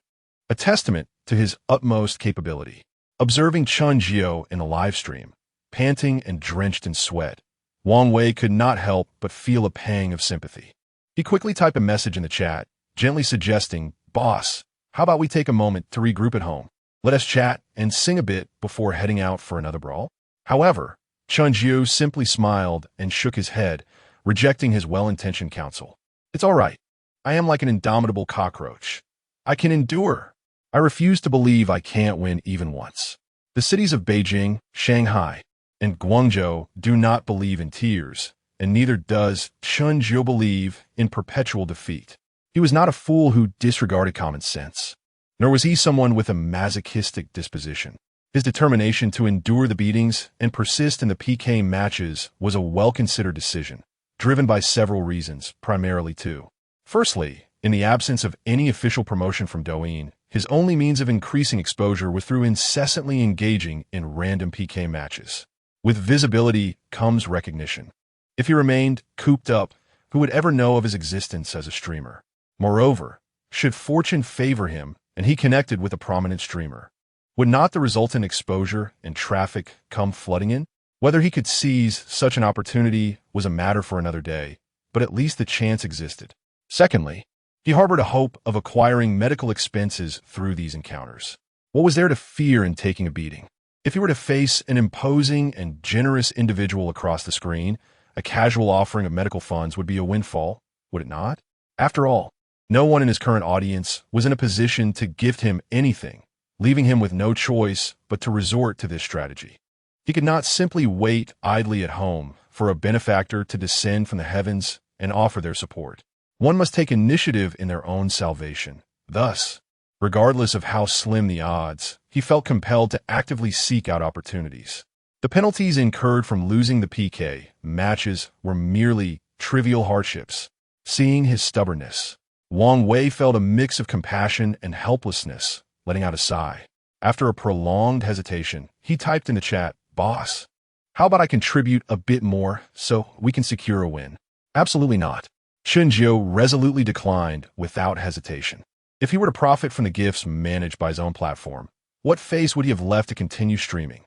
S1: a testament to his utmost capability. Observing Chen Jiu in a live stream, panting and drenched in sweat, Wang Wei could not help but feel a pang of sympathy. He quickly typed a message in the chat, gently suggesting, Boss, how about we take a moment to regroup at home? Let us chat and sing a bit before heading out for another brawl. However, Chen Jiu simply smiled and shook his head, rejecting his well-intentioned counsel. It's all right. I am like an indomitable cockroach. I can endure. I refuse to believe I can't win even once. The cities of Beijing, Shanghai, and Guangzhou do not believe in tears, and neither does Chen Jiu believe in perpetual defeat. He was not a fool who disregarded common sense, nor was he someone with a masochistic disposition. His determination to endure the beatings and persist in the PK matches was a well-considered decision, driven by several reasons, primarily two. Firstly, in the absence of any official promotion from Douyin, his only means of increasing exposure was through incessantly engaging in random PK matches. With visibility comes recognition. If he remained cooped up, who would ever know of his existence as a streamer? Moreover, should fortune favor him and he connected with a prominent streamer, would not the resultant exposure and traffic come flooding in? Whether he could seize such an opportunity was a matter for another day, but at least the chance existed. Secondly, he harbored a hope of acquiring medical expenses through these encounters. What was there to fear in taking a beating? If he were to face an imposing and generous individual across the screen, a casual offering of medical funds would be a windfall. would it not? After all, no one in his current audience was in a position to gift him anything, leaving him with no choice but to resort to this strategy. He could not simply wait idly at home for a benefactor to descend from the heavens and offer their support. One must take initiative in their own salvation. Thus, regardless of how slim the odds, he felt compelled to actively seek out opportunities. The penalties incurred from losing the PK matches were merely trivial hardships. Seeing his stubbornness, Wang Wei felt a mix of compassion and helplessness, letting out a sigh. After a prolonged hesitation, he typed in the chat, "Boss, how about I contribute a bit more so we can secure a win?" "Absolutely not." Chen Jiu resolutely declined without hesitation. If he were to profit from the gifts managed by his own platform, what face would he have left to continue streaming?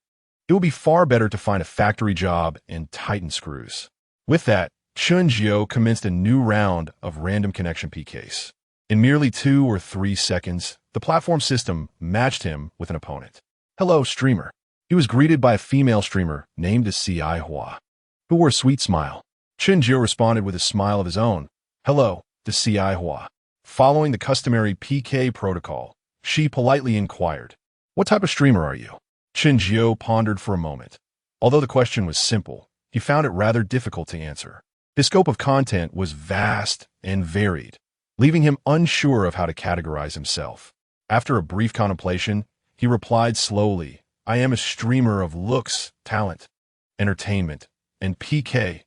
S1: It would be far better to find a factory job and tighten screws. With that, Chen Jiu commenced a new round of random connection PKs. In merely 2 or 3 seconds, the platform system matched him with an opponent. "Hello, streamer." He was greeted by a female streamer named Xiao Hua, who wore a sweet smile. Chen Jiu responded with a smile of his own. "Hello, Xiao Hua." Following the customary PK protocol, she politely inquired, "What type of streamer are you?" Chen Jiu pondered for a moment. Although the question was simple, he found it rather difficult to answer. His scope of content was vast and varied, leaving him unsure of how to categorize himself. After a brief contemplation, he replied slowly, "I am a streamer of looks, talent, entertainment, and PK."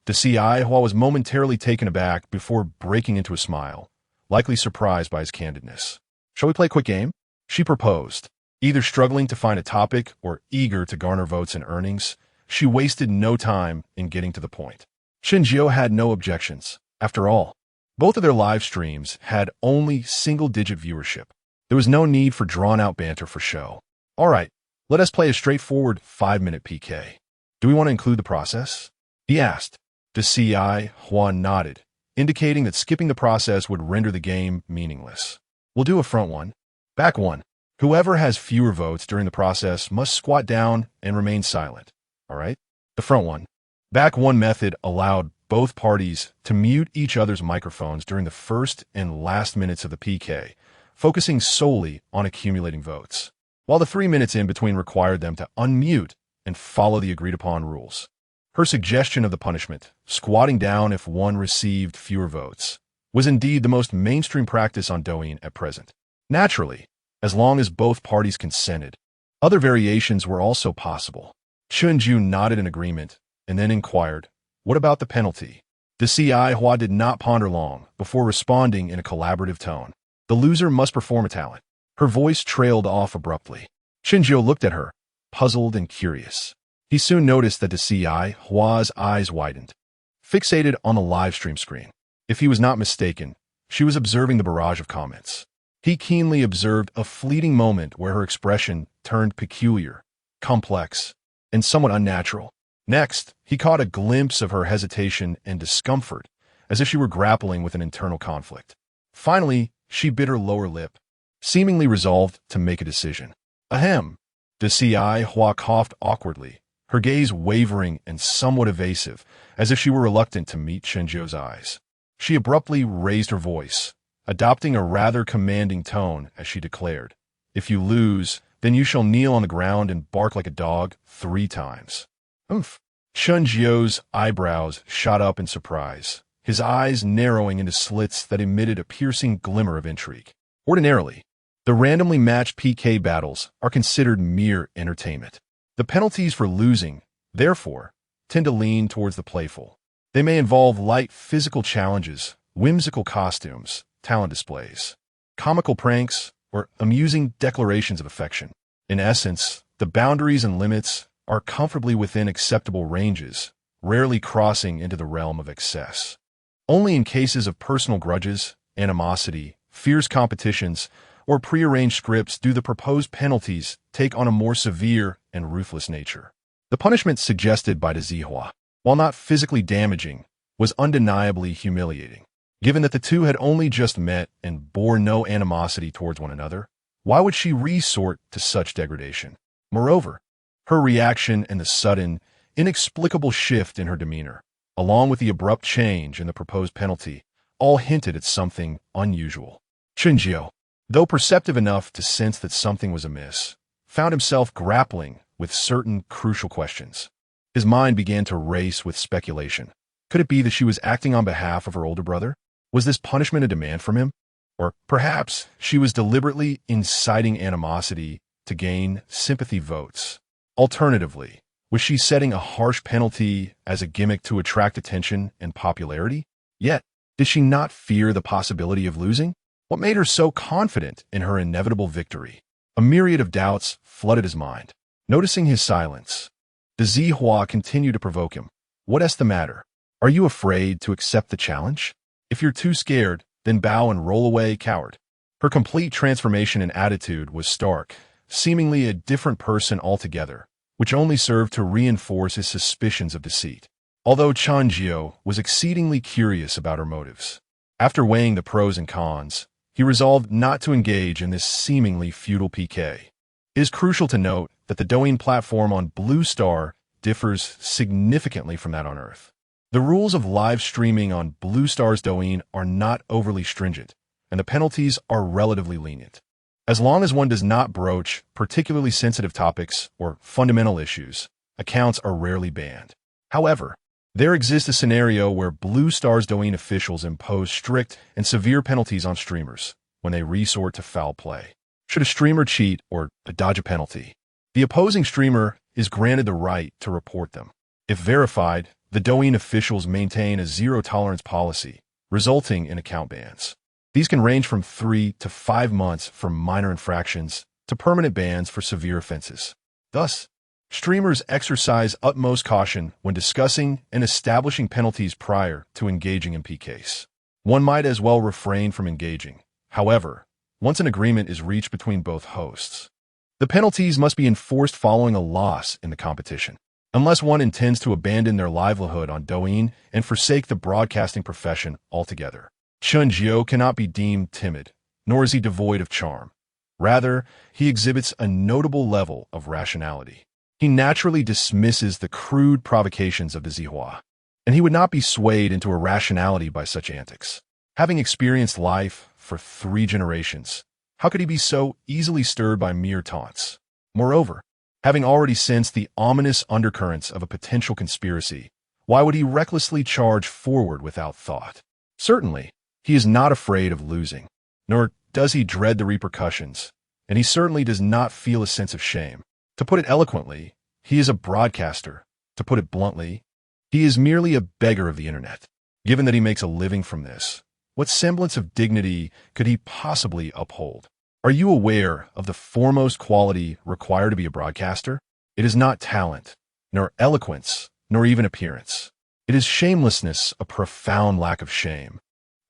S1: The Xiao Hua was momentarily taken aback before breaking into a smile, likely surprised by his candidness. "Shall we play a quick game?" she proposed. Either struggling to find a topic or eager to garner votes and earnings, she wasted no time in getting to the point. Chen Jiu had no objections. After all, both of their live streams had only single-digit viewership. There was no need for drawn-out banter for show. "All right, let us play a straightforward 5-minute PK. Do we want to include the process?" he asked. The Xiao Hua nodded, indicating that skipping the process would render the game meaningless. "We'll do a front one, back one. Whoever has fewer votes during the process must squat down and remain silent. All right?" The front one, back one method allowed both parties to mute each other's microphones during the first and last minutes of the PK, focusing solely on accumulating votes, while the 3 minutes in between required them to unmute and follow the agreed-upon rules. Her suggestion of the punishment, squatting down if one received fewer votes, was indeed the most mainstream practice on Douyin at present. Naturally, as long as both parties consented, other variations were also possible. Chen Jiu nodded in agreement and then inquired, "What about the penalty?" The Xiao Hua did not ponder long before responding in a collaborative tone. "The loser must perform a talent." Her voice trailed off abruptly. Chen Jiu looked at her, puzzled and curious. He soon noticed that the Xiao Hua's eyes widened, fixated on the live stream screen. If he was not mistaken, she was observing the barrage of comments. He keenly observed a fleeting moment where her expression turned peculiar, complex, and somewhat unnatural. Next, he caught a glimpse of her hesitation and discomfort, as if she were grappling with an internal conflict. Finally, she bit her lower lip, seemingly resolved to make a decision. "Ahem." The Xiao Hua coughed awkwardly, her gaze wavering and somewhat evasive, as if she were reluctant to meet Chen Jiu's eyes. She abruptly raised her voice, adopting a rather commanding tone as she declared, "If you lose, then you shall kneel on the ground and bark like a dog 3 times. "Oomph." Chen Jiu's eyebrows shot up in surprise, his eyes narrowing into slits that emitted a piercing glimmer of intrigue. Ordinarily, the randomly matched PK battles are considered mere entertainment. The penalties for losing, therefore, tend to lean towards the playful. They may involve light physical challenges, whimsical costumes, talent displays, comical pranks, or amusing declarations of affection. In essence, the boundaries and limits are comfortably within acceptable ranges, rarely crossing into the realm of excess. Only in cases of personal grudges, animosity, fierce competitions, or prearranged scripts do the proposed penalties take on a more severe and ruthless nature. The punishment suggested by the Zihua, while not physically damaging, was undeniably humiliating. Given that the two had only just met and bore no animosity towards one another, why would she resort to such degradation? Moreover, her reaction and the sudden, inexplicable shift in her demeanor, along with the abrupt change in the proposed penalty, all hinted at something unusual. Chen Jiu, though perceptive enough to sense that something was amiss, found himself grappling with certain crucial questions. His mind began to race with speculation. Could it be that she was acting on behalf of her older brother? Was this punishment a demand from him? Or perhaps she was deliberately inciting animosity to gain sympathy votes. Alternatively, was she setting a harsh penalty as a gimmick to attract attention and popularity? Yet, did she not fear the possibility of losing? What made her so confident in her inevitable victory? A myriad of doubts flooded his mind. Noticing his silence, the Zihua continued to provoke him. What's the matter? Are you afraid to accept the challenge? If you're too scared, then bow and roll away, coward. Her complete transformation in attitude was stark, seemingly a different person altogether, which only served to reinforce his suspicions of deceit. Although Chen Jiu was exceedingly curious about her motives. After weighing the pros and cons, he resolved not to engage in this seemingly futile PK. It is crucial to note that the Douyin platform on Blue Star differs significantly from that on Earth. The rules of live streaming on Blue Star's Douyin are not overly stringent, and the penalties are relatively lenient. As long as one does not broach particularly sensitive topics or fundamental issues, accounts are rarely banned. However, there exists a scenario where Blue Star's Douyin officials impose strict and severe penalties on streamers when they resort to foul play. Should a streamer cheat or dodge a penalty, the opposing streamer is granted the right to report them. If verified, the Douyin officials maintain a zero-tolerance policy, resulting in account bans. These can range from 3 to 5 months for minor infractions to permanent bans for severe offenses. Thus, streamers exercise utmost caution when discussing and establishing penalties prior to engaging in PKs. One might as well refrain from engaging. However, once an agreement is reached between both hosts, the penalties must be enforced following a loss in the competition. Unless one intends to abandon their livelihood on Douyin and forsake the broadcasting profession altogether. Chen Jiu cannot be deemed timid, nor is he devoid of charm. Rather, he exhibits a notable level of rationality. He naturally dismisses the crude provocations of the Zihua, and he would not be swayed into irrationality by such antics. Having experienced life for 3 generations, how could he be so easily stirred by mere taunts? Moreover, having already sensed the ominous undercurrents of a potential conspiracy, why would he recklessly charge forward without thought? Certainly, he is not afraid of losing, nor does he dread the repercussions, and he certainly does not feel a sense of shame. To put it eloquently, he is a broadcaster. To put it bluntly, he is merely a beggar of the internet. Given that he makes a living from this, what semblance of dignity could he possibly uphold? Are you aware of the foremost quality required to be a broadcaster? It is not talent, nor eloquence, nor even appearance. It is shamelessness, a profound lack of shame,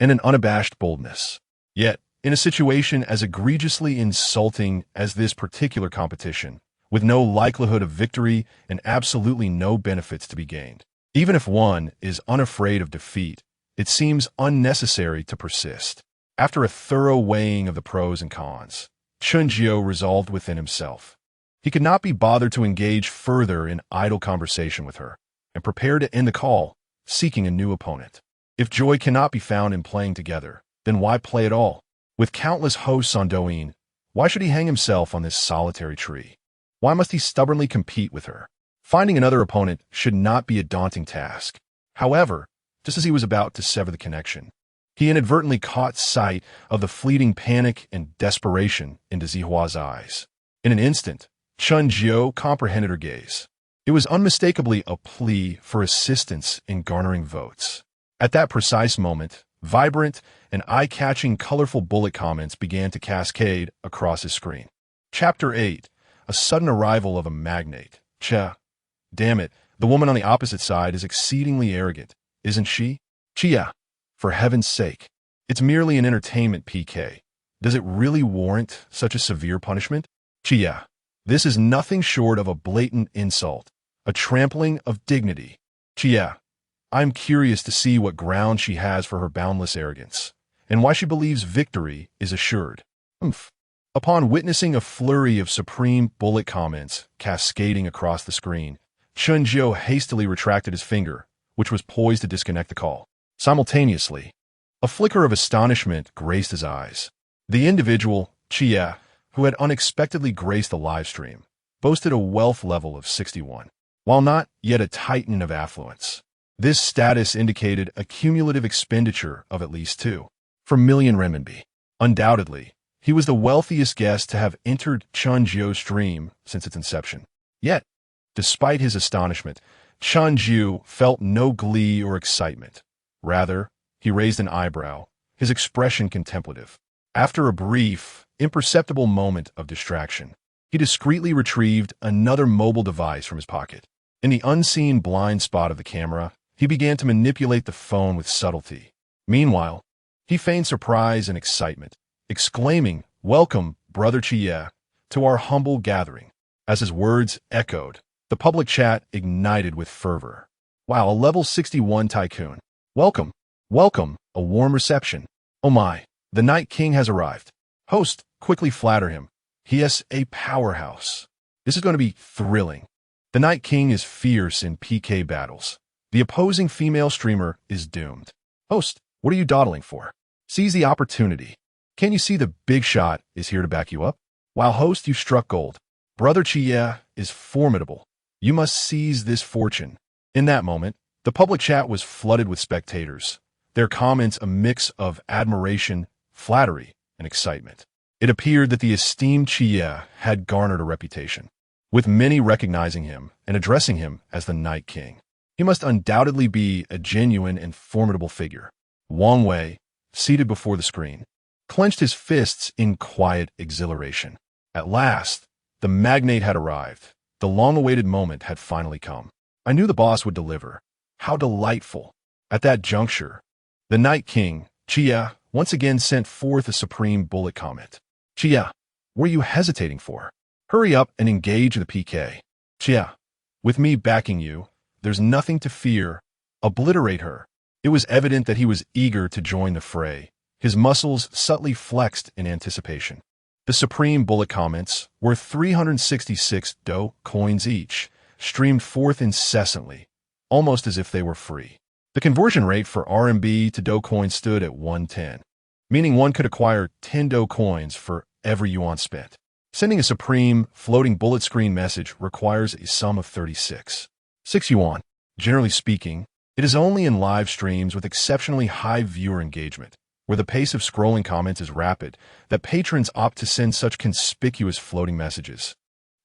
S1: and an unabashed boldness. Yet, in a situation as egregiously insulting as this particular competition, with no likelihood of victory and absolutely no benefits to be gained, even if one is unafraid of defeat, it seems unnecessary to persist. After a thorough weighing of the pros and cons, Chen Jiu resolved within himself. He could not be bothered to engage further in idle conversation with her, and prepared to end the call, seeking a new opponent. If joy cannot be found in playing together, then why play at all? With countless hosts on Douyin, why should he hang himself on this solitary tree? Why must he stubbornly compete with her? Finding another opponent should not be a daunting task. However, just as he was about to sever the connection, he inadvertently caught sight of the fleeting panic and desperation in Zihua's eyes. In an instant, Chen Jiu comprehended her gaze. It was unmistakably a plea for assistance in garnering votes. At that precise moment, vibrant and eye-catching colorful bullet comments began to cascade across his screen. Chapter 8. A sudden arrival of a magnate. Damn it, the woman on the opposite side is exceedingly arrogant, isn't she? Chia. For heaven's sake. It's merely an entertainment PK. Does it really warrant such a severe punishment? Chia. This is nothing short of a blatant insult, a trampling of dignity. Chia. I'm curious to see what ground she has for her boundless arrogance, and why she believes victory is assured. Upon witnessing a flurry of supreme bullet comments cascading across the screen, Chen Jiu hastily retracted his finger, which was poised to disconnect the call. Simultaneously, A flicker of astonishment graced his eyes. The individual, Chia, who had unexpectedly graced the livestream, boasted a wealth level of 61, while not yet a titan of affluence. This status indicated a cumulative expenditure of at least 2 million renminbi. Undoubtedly, he was the wealthiest guest to have entered Chen Jiu's stream since its inception. Yet, despite his astonishment, Chen Jiu felt no glee or excitement. Rather, he raised an eyebrow, his expression contemplative. After a brief, imperceptible moment of distraction, he discreetly retrieved another mobile device from his pocket. In the unseen blind spot of the camera, he began to manipulate the phone with subtlety. Meanwhile, he feigned surprise and excitement, exclaiming, "Welcome, Brother Chia, to our humble gathering." As his words echoed, the public chat ignited with fervor. "Wow, a level 61 tycoon. Welcome, welcome, a warm reception. Oh my, the Night King has arrived. Host, quickly flatter him. He is a powerhouse. This is going to be thrilling. The Night King is fierce in PK battles. The opposing female streamer is doomed. Host, what are you dawdling for? Seize the opportunity. Can't you see the big shot is here to back you up? While host, you struck gold. Brother Chia is formidable. You must seize this fortune." In that moment, the public chat was flooded with spectators, their comments a mix of admiration, flattery, and excitement. It appeared that the esteemed Chia had garnered a reputation, with many recognizing him and addressing him as the Night King. He must undoubtedly be a genuine and formidable figure. Wang Wei, seated before the screen, clenched his fists in quiet exhilaration. At last, the magnate had arrived. The long-awaited moment had finally come. I knew the boss would deliver. How delightful. At that juncture, the Night King, Chia, once again sent forth a supreme bullet comment. "Chia, what are you hesitating for? Hurry up and engage the PK. Chia, with me backing you, there's nothing to fear. Obliterate her." It was evident that he was eager to join the fray, his muscles subtly flexed in anticipation. The supreme bullet comments, worth 366 Do coins each, streamed forth incessantly, almost as if they were free. The conversion rate for RMB to Do coins stood at 110, meaning one could acquire 10 Do coins for every yuan spent. Sending a supreme, floating bullet screen message requires a sum of 36. 6 yuan. Generally speaking, it is only in live streams with exceptionally high viewer engagement, where the pace of scrolling comments is rapid, that patrons opt to send such conspicuous floating messages,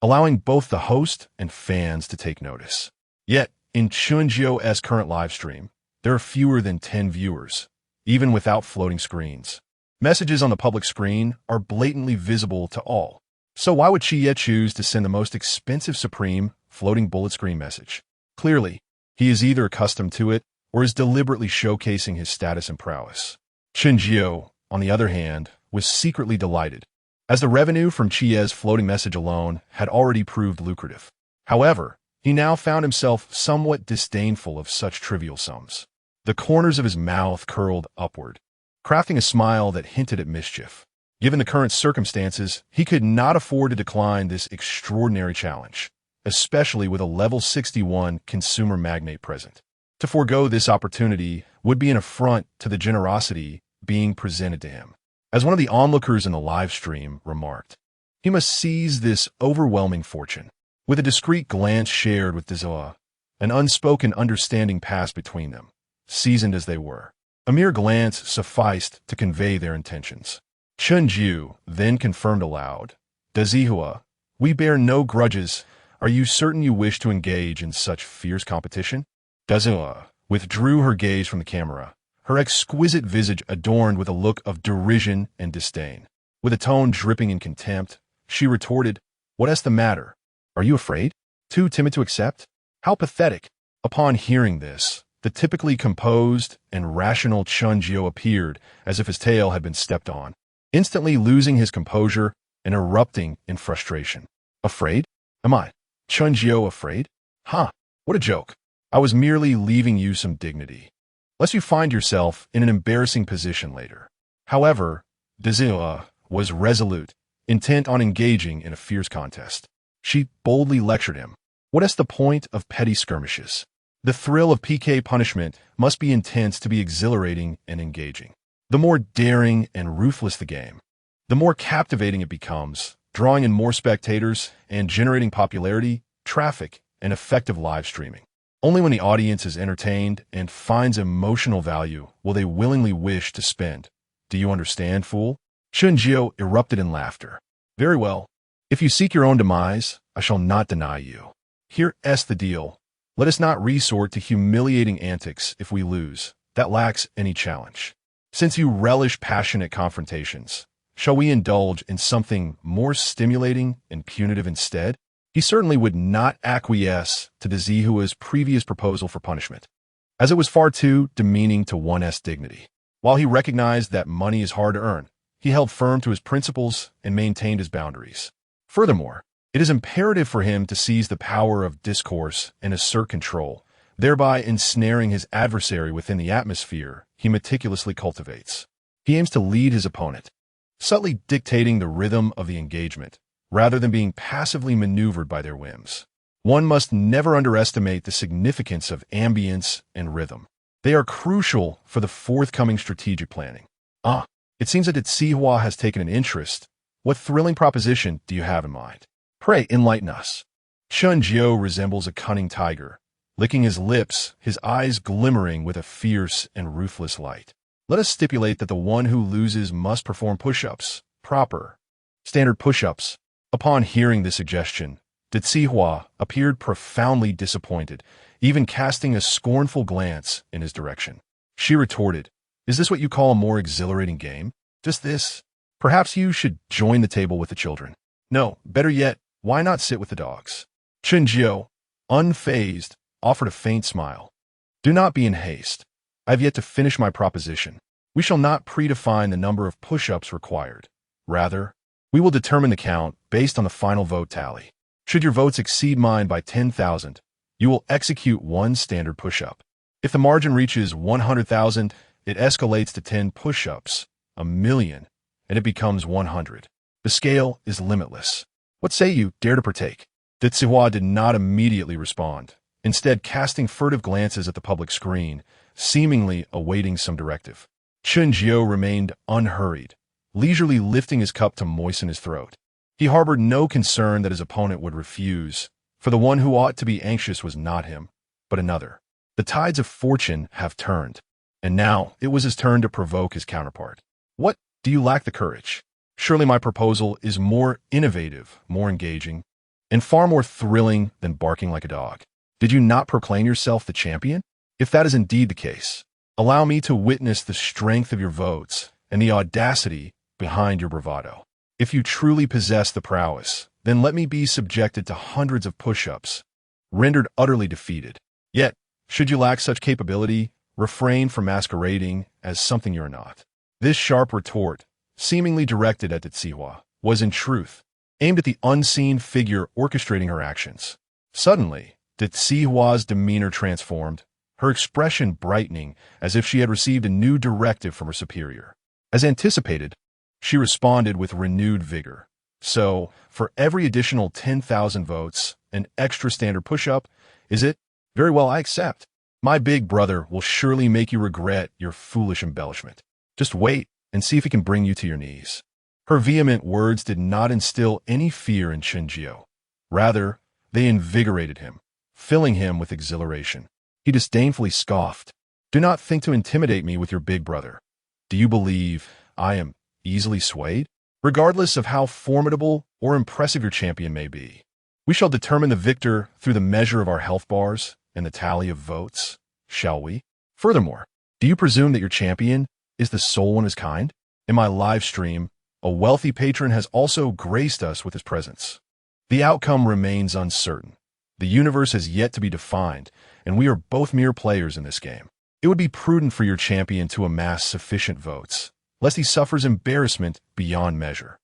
S1: allowing both the host and fans to take notice. Yet, in Chen Jiu's current live stream, there are fewer than 10 viewers, even without floating screens. Messages on the public screen are blatantly visible to all. So why would Chia choose to send the most expensive supreme floating bullet screen message? Clearly, he is either accustomed to it or is deliberately showcasing his status and prowess. Chen Jiu, on the other hand, was secretly delighted, as the revenue from Chia's floating message alone had already proved lucrative. However, he now found himself somewhat disdainful of such trivial sums. The corners of his mouth curled upward, crafting a smile that hinted at mischief. Given the current circumstances, he could not afford to decline this extraordinary challenge, especially with a level 61 consumer magnate present. To forego this opportunity would be an affront to the generosity being presented to him. As one of the onlookers in the live stream remarked, he must seize this overwhelming fortune. With a discreet glance shared with Diva, an unspoken understanding passed between them, seasoned as they were. A mere glance sufficed to convey their intentions. Chen Jiu then confirmed aloud, "Dazihua, we bear no grudges. Are you certain you wish to engage in such fierce competition?" Dazihua withdrew her gaze from the camera, her exquisite visage adorned with a look of derision and disdain. With a tone dripping in contempt, she retorted, "What is the matter? Are you afraid? Too timid to accept? How pathetic!" Upon hearing this, the typically composed and rational Chen Jiu appeared as if his tail had been stepped on, instantly losing his composure and erupting in frustration. "Afraid? Am I? Chen Jiu afraid? Huh, what a joke. I was merely leaving you some dignity, lest you find yourself in an embarrassing position later." However, Dazila was resolute, intent on engaging in a fierce contest. She boldly lectured him. What is the point of petty skirmishes? The thrill of PK punishment must be intense to be exhilarating and engaging. The more daring and ruthless the game, the more captivating it becomes, drawing in more spectators and generating popularity, traffic, and effective live streaming. Only when the audience is entertained and finds emotional value will they willingly wish to spend. Do you understand, fool? Chen Jiu erupted in laughter. Very well. If you seek your own demise, I shall not deny you. Here's the deal. Let us not resort to humiliating antics if we lose. That lacks any challenge. Since you relish passionate confrontations, shall we indulge in something more stimulating and punitive instead? He certainly would not acquiesce to the Zihua's previous proposal for punishment, as it was far too demeaning to one's dignity. While he recognized that money is hard to earn, he held firm to his principles and maintained his boundaries. Furthermore, it is imperative for him to seize the power of discourse and assert control, thereby ensnaring his adversary within the atmosphere he meticulously cultivates. He aims to lead his opponent, subtly dictating the rhythm of the engagement, rather than being passively maneuvered by their whims. One must never underestimate the significance of ambience and rhythm. They are crucial for the forthcoming strategic planning. It seems that Sihua has taken an interest. What thrilling proposition do you have in mind? Pray enlighten us. Chen Jiu resembles a cunning tiger, licking his lips, his eyes glimmering with a fierce and ruthless light. Let us stipulate that the one who loses must perform push-ups, proper, standard push-ups. Upon hearing this suggestion, Sihua appeared profoundly disappointed, even casting a scornful glance in his direction. She retorted, "Is this what you call a more exhilarating game? Just this? Perhaps you should join the table with the children. No, better yet, why not sit with the dogs?" Chen Jiu, unfazed, offered a faint smile. "Do not be in haste. I have yet to finish my proposition. We shall not predefine the number of push-ups required. Rather, we will determine the count based on the final vote tally. Should your votes exceed mine by 10,000, you will execute one standard push-up. If the margin reaches 100,000, it escalates to 10 push-ups, 1,000,000, and it becomes 100. The scale is limitless. What say you, dare to partake?" Sihua did not immediately respond, instead casting furtive glances at the public screen, seemingly awaiting some directive. Chen Jiu remained unhurried, leisurely lifting his cup to moisten his throat. He harbored no concern that his opponent would refuse, for the one who ought to be anxious was not him, but another. The tides of fortune have turned, and now it was his turn to provoke his counterpart. "What, do you lack the courage? Surely my proposal is more innovative, more engaging, and far more thrilling than barking like a dog. Did you not proclaim yourself the champion? If that is indeed the case, allow me to witness the strength of your votes and the audacity behind your bravado. If you truly possess the prowess, then let me be subjected to hundreds of push-ups, rendered utterly defeated. Yet, should you lack such capability, refrain from masquerading as something you're not." This sharp retort, seemingly directed at Sihua, was in truth aimed at the unseen figure orchestrating her actions. Suddenly, Sihua's demeanor transformed, her expression brightening as if she had received a new directive from her superior. As anticipated, she responded with renewed vigor. "So, for every additional 10,000 votes, an extra standard push-up, is it? Very well, I accept. My big brother will surely make you regret your foolish embellishment. Just wait and see if he can bring you to your knees." Her vehement words did not instill any fear in Chen Jiu. Rather, they invigorated him, filling him with exhilaration. He disdainfully scoffed. "Do not think to intimidate me with your big brother. Do you believe I am easily swayed? Regardless of how formidable or impressive your champion may be, we shall determine the victor through the measure of our health bars and the tally of votes, shall we? Furthermore, do you presume that your champion is the sole one of his kind? In my live stream, a wealthy patron has also graced us with his presence. The outcome remains uncertain. The universe has yet to be defined, and we are both mere players in this game. It would be prudent for your champion to amass sufficient votes, lest he suffers embarrassment beyond measure."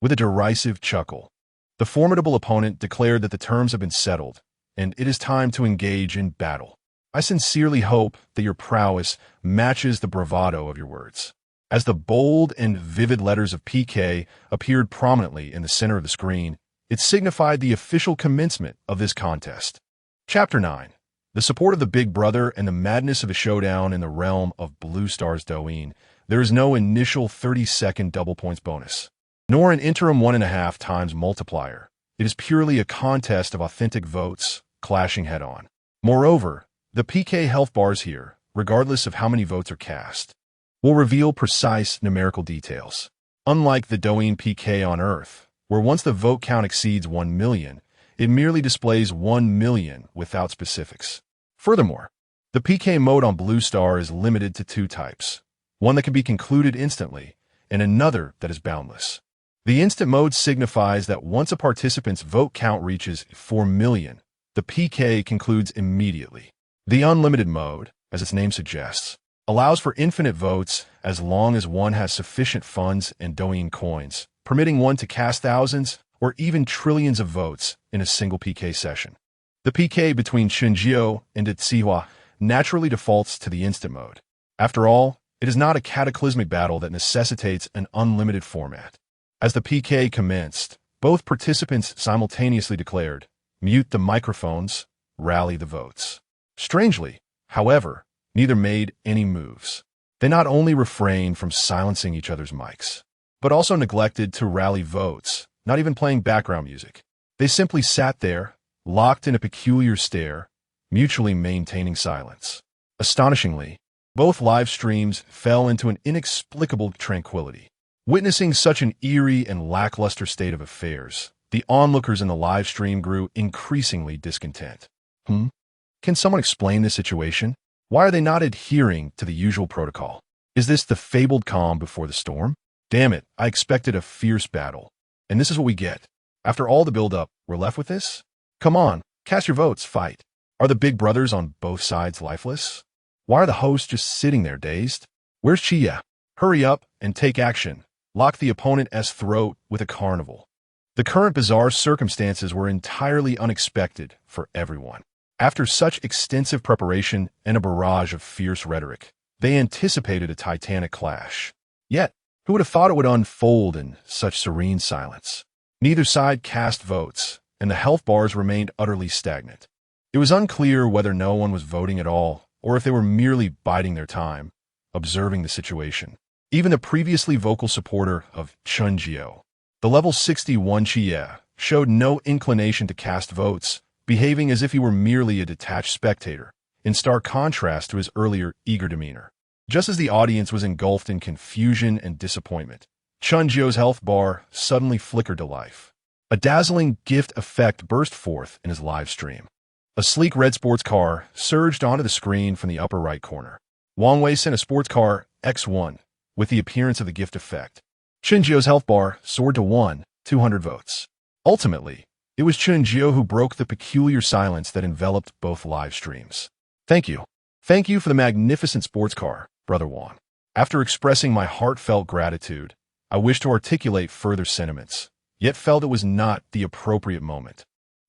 S1: With a derisive chuckle, the formidable opponent declared that the terms have been settled, and it is time to engage in battle. "I sincerely hope that your prowess matches the bravado of your words." As the bold and vivid letters of PK appeared prominently in the center of the screen, it signified the official commencement of this contest. Chapter 9. The support of the Big Brother and the madness of a showdown in the realm of Blue Star's Douyin There is no initial 30-second double points bonus, nor an interim 1.5 times multiplier. It is purely a contest of authentic votes, clashing head-on. Moreover, the PK health bars here, regardless of how many votes are cast, will reveal precise numerical details. Unlike the Douyin PK on Earth, where once the vote count exceeds 1 million, it merely displays 1 million without specifics. Furthermore, the PK mode on Blue Star is limited to 2 types, one that can be concluded instantly, and another that is boundless. The instant mode signifies that once a participant's vote count reaches 4 million, the PK concludes immediately. The unlimited mode, as its name suggests, allows for infinite votes as long as one has sufficient funds and Douyin coins, permitting one to cast thousands or even trillions of votes in a single PK session. The PK between Chen Jiu and Xiao naturally defaults to the instant mode. After all, it is not a cataclysmic battle that necessitates an unlimited format. As the PK commenced, both participants simultaneously declared, "Mute the microphones, rally the votes." Strangely, however, neither made any moves. They not only refrained from silencing each other's mics, but also neglected to rally votes, not even playing background music. They simply sat there, locked in a peculiar stare, mutually maintaining silence. Astonishingly, both live streams fell into an inexplicable tranquility. Witnessing such an eerie and lackluster state of affairs, the onlookers in the live stream grew increasingly discontent. Can someone explain this situation? Why are they not adhering to the usual protocol? Is this the fabled calm before the storm? Damn it, I expected a fierce battle. And this is what we get. After all the build-up, we're left with this? Come on, cast your votes, fight. Are the big brothers on both sides lifeless? Why are the hosts just sitting there dazed? Where's Chia? Hurry up and take action. Lock the opponent's throat with a carnival. The current bizarre circumstances were entirely unexpected for everyone. After such extensive preparation and a barrage of fierce rhetoric, they anticipated a titanic clash. Yet, who would have thought it would unfold in such serene silence? Neither side cast votes, and the health bars remained utterly stagnant. It was unclear whether no one was voting at all, or if they were merely biding their time, observing the situation. Even the previously vocal supporter of Chen Jiu, the level 61 Chia, showed no inclination to cast votes, behaving as if he were merely a detached spectator, in stark contrast to his earlier eager demeanor. Just as the audience was engulfed in confusion and disappointment, Chen Jiu's health bar suddenly flickered to life. A dazzling gift effect burst forth in his live stream. A sleek red sports car surged onto the screen from the upper right corner. Wang Wei sent a sports car X1 with the appearance of the gift effect. Chen Jiu's health bar soared to 200 votes. Ultimately, it was Chen Jiu who broke the peculiar silence that enveloped both live streams. Thank you. Thank you for the magnificent sports car, Brother Wang. After expressing my heartfelt gratitude, I wished to articulate further sentiments, yet felt it was not the appropriate moment.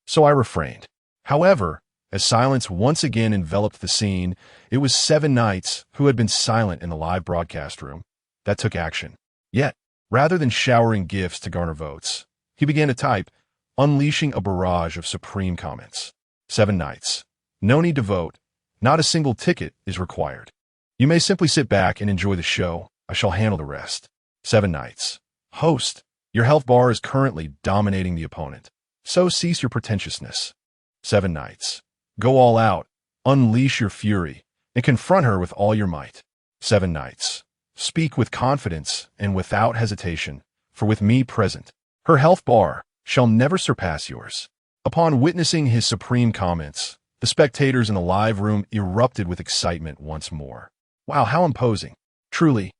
S1: So I refrained. However, as silence once again enveloped the scene, it was 7 knights who had been silent in the live broadcast room that took action. Yet, rather than showering gifts to garner votes, he began to type, unleashing a barrage of supreme comments. 7 knights. No need to vote. Not a single ticket is required. You may simply sit back and enjoy the show. I shall handle the rest. 7 knights. Host, your health bar is currently dominating the opponent, so cease your pretentiousness. 7 knights. Go all out, unleash your fury, and confront her with all your might. 7 knights. Speak with confidence and without hesitation, for with me present, her health bar shall never surpass yours. Upon witnessing his supreme comments, the spectators in the live room erupted with excitement once more. Wow, how imposing. Truly,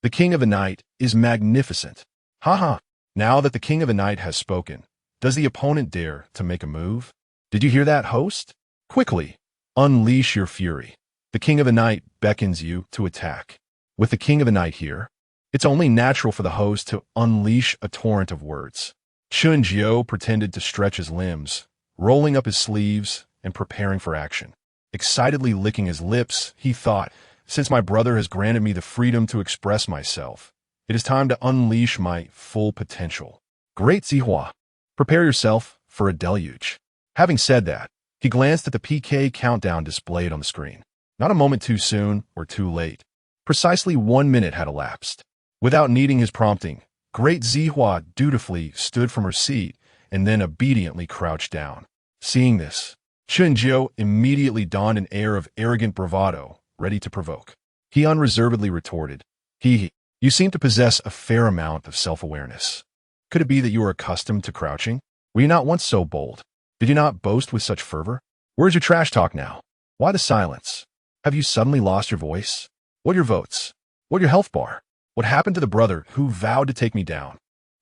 S1: the King of the Night is magnificent. Haha. Now that the King of the Night has spoken, does the opponent dare to make a move? Did you hear that, host? Quickly, unleash your fury. The King of the Night beckons you to attack. With the King of the Night here, it's only natural for the host to unleash a torrent of words. Chen Jiu pretended to stretch his limbs, rolling up his sleeves and preparing for action. Excitedly licking his lips, he thought, since my brother has granted me the freedom to express myself, it is time to unleash my full potential. Great Zihua, prepare yourself for a deluge. Having said that, he glanced at the PK countdown displayed on the screen. Not a moment too soon or too late. Precisely 1 minute had elapsed. Without needing his prompting, Great Zihua dutifully stood from her seat and then obediently crouched down. Seeing this, Chen Jiu immediately donned an air of arrogant bravado, ready to provoke. He unreservedly retorted, You seem to possess a fair amount of self-awareness. Could it be that you are accustomed to crouching? Were you not once so bold? Did you not boast with such fervor? Where's your trash talk now? Why the silence? Have you suddenly lost your voice? What are your votes? What your health bar? What happened to the brother who vowed to take me down?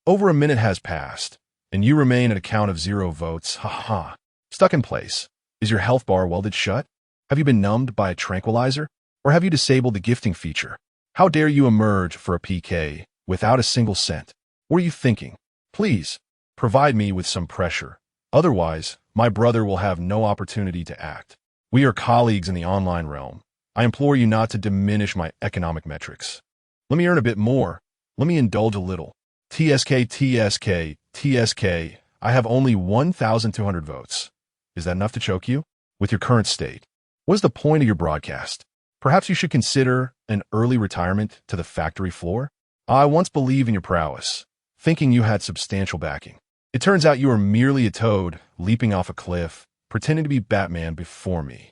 S1: Over a minute has passed, and you remain at a count of 0 votes. Ha ha. Stuck in place. Is your health bar welded shut? Have you been numbed by a tranquilizer? Or have you disabled the gifting feature? How dare you emerge for a PK without a single cent? What are you thinking? Please, provide me with some pressure. Otherwise, my brother will have no opportunity to act. We are colleagues in the online realm. I implore you not to diminish my economic metrics. Let me earn a bit more. Let me indulge a little. TSK. I have only 1,200 votes. Is that enough to choke you? With your current state, what is the point of your broadcast? Perhaps you should consider an early retirement to the factory floor? I once believed in your prowess, thinking you had substantial backing. It turns out you are merely a toad leaping off a cliff, pretending to be Batman before me.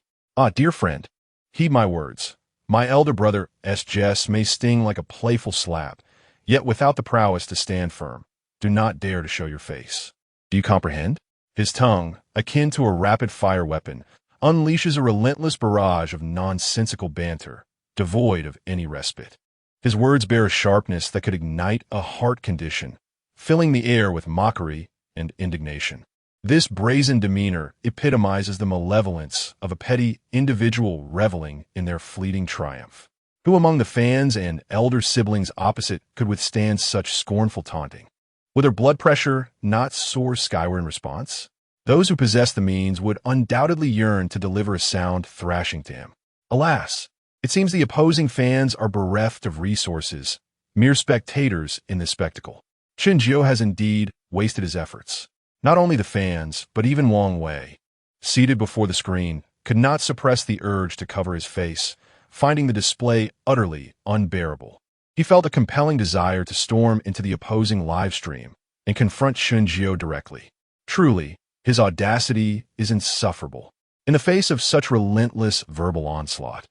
S1: Dear friend, heed my words. My elder brother, Jess, may sting like a playful slap, yet without the prowess to stand firm, do not dare to show your face. Do you comprehend? His tongue, akin to a rapid-fire weapon, unleashes a relentless barrage of nonsensical banter, devoid of any respite. His words bear a sharpness that could ignite a heart condition, filling the air with mockery and indignation. This brazen demeanor epitomizes the malevolence of a petty individual reveling in their fleeting triumph. Who among the fans and elder siblings opposite could withstand such scornful taunting? Would their blood pressure not soar skyward in response? Those who possess the means would undoubtedly yearn to deliver a sound thrashing to him. Alas, it seems the opposing fans are bereft of resources, mere spectators in this spectacle. Chen Jiu has indeed wasted his efforts. Not only the fans, but even Wang Wei, seated before the screen, could not suppress the urge to cover his face, finding the display utterly unbearable. He felt a compelling desire to storm into the opposing live stream and confront Chen Jiu directly. Truly, his audacity is insufferable. In the face of such relentless verbal onslaught,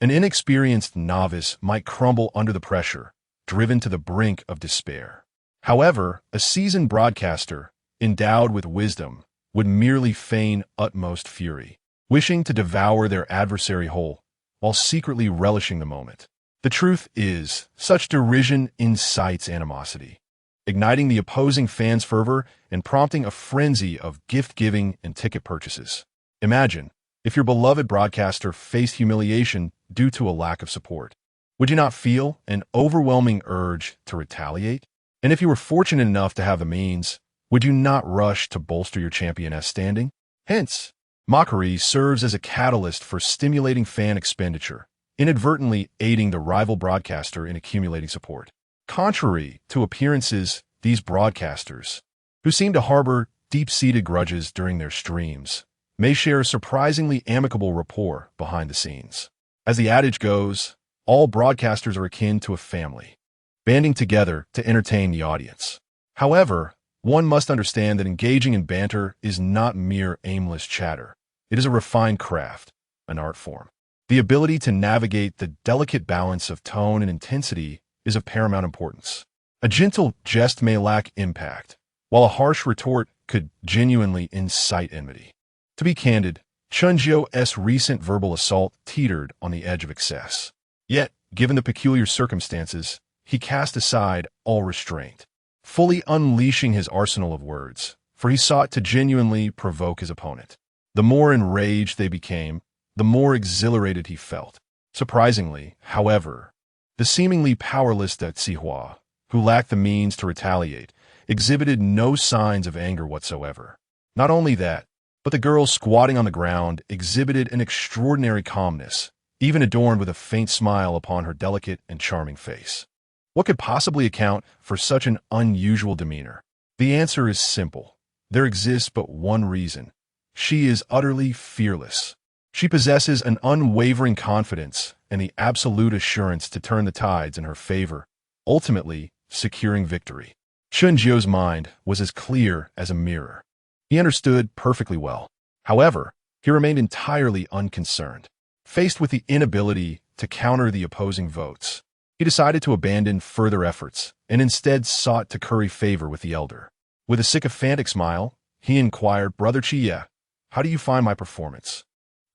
S1: an inexperienced novice might crumble under the pressure, driven to the brink of despair. However, a seasoned broadcaster, endowed with wisdom, would merely feign utmost fury, wishing to devour their adversary whole, while secretly relishing the moment. The truth is, such derision incites animosity, igniting the opposing fans' fervor and prompting a frenzy of gift-giving and ticket purchases. Imagine, if your beloved broadcaster faced humiliation due to a lack of support. Would you not feel an overwhelming urge to retaliate? And if you were fortunate enough to have the means, would you not rush to bolster your championess standing? Hence, mockery serves as a catalyst for stimulating fan expenditure, inadvertently aiding the rival broadcaster in accumulating support. Contrary to appearances, these broadcasters, who seem to harbor deep-seated grudges during their streams, may share a surprisingly amicable rapport behind the scenes. As the adage goes, all broadcasters are akin to a family, banding together to entertain the audience. However, one must understand that engaging in banter is not mere aimless chatter. It is a refined craft, an art form. The ability to navigate the delicate balance of tone and intensity is of paramount importance. A gentle jest may lack impact, while a harsh retort could genuinely incite enmity. To be candid, Chen Jiu's recent verbal assault teetered on the edge of excess. Yet, given the peculiar circumstances, he cast aside all restraint, fully unleashing his arsenal of words, for he sought to genuinely provoke his opponent. The more enraged they became, the more exhilarated he felt. Surprisingly, however, the seemingly powerless Zihua, who lacked the means to retaliate, exhibited no signs of anger whatsoever. Not only that, but the girl squatting on the ground exhibited an extraordinary calmness, even adorned with a faint smile upon her delicate and charming face. What could possibly account for such an unusual demeanor? The answer is simple. There exists but one reason. She is utterly fearless. She possesses an unwavering confidence and the absolute assurance to turn the tides in her favor, ultimately securing victory. Chen Jiu's mind was as clear as a mirror. He understood perfectly well. However, he remained entirely unconcerned. Faced with the inability to counter the opposing votes, he decided to abandon further efforts and instead sought to curry favor with the elder. With a sycophantic smile, he inquired, "Brother Qie, how do you find my performance?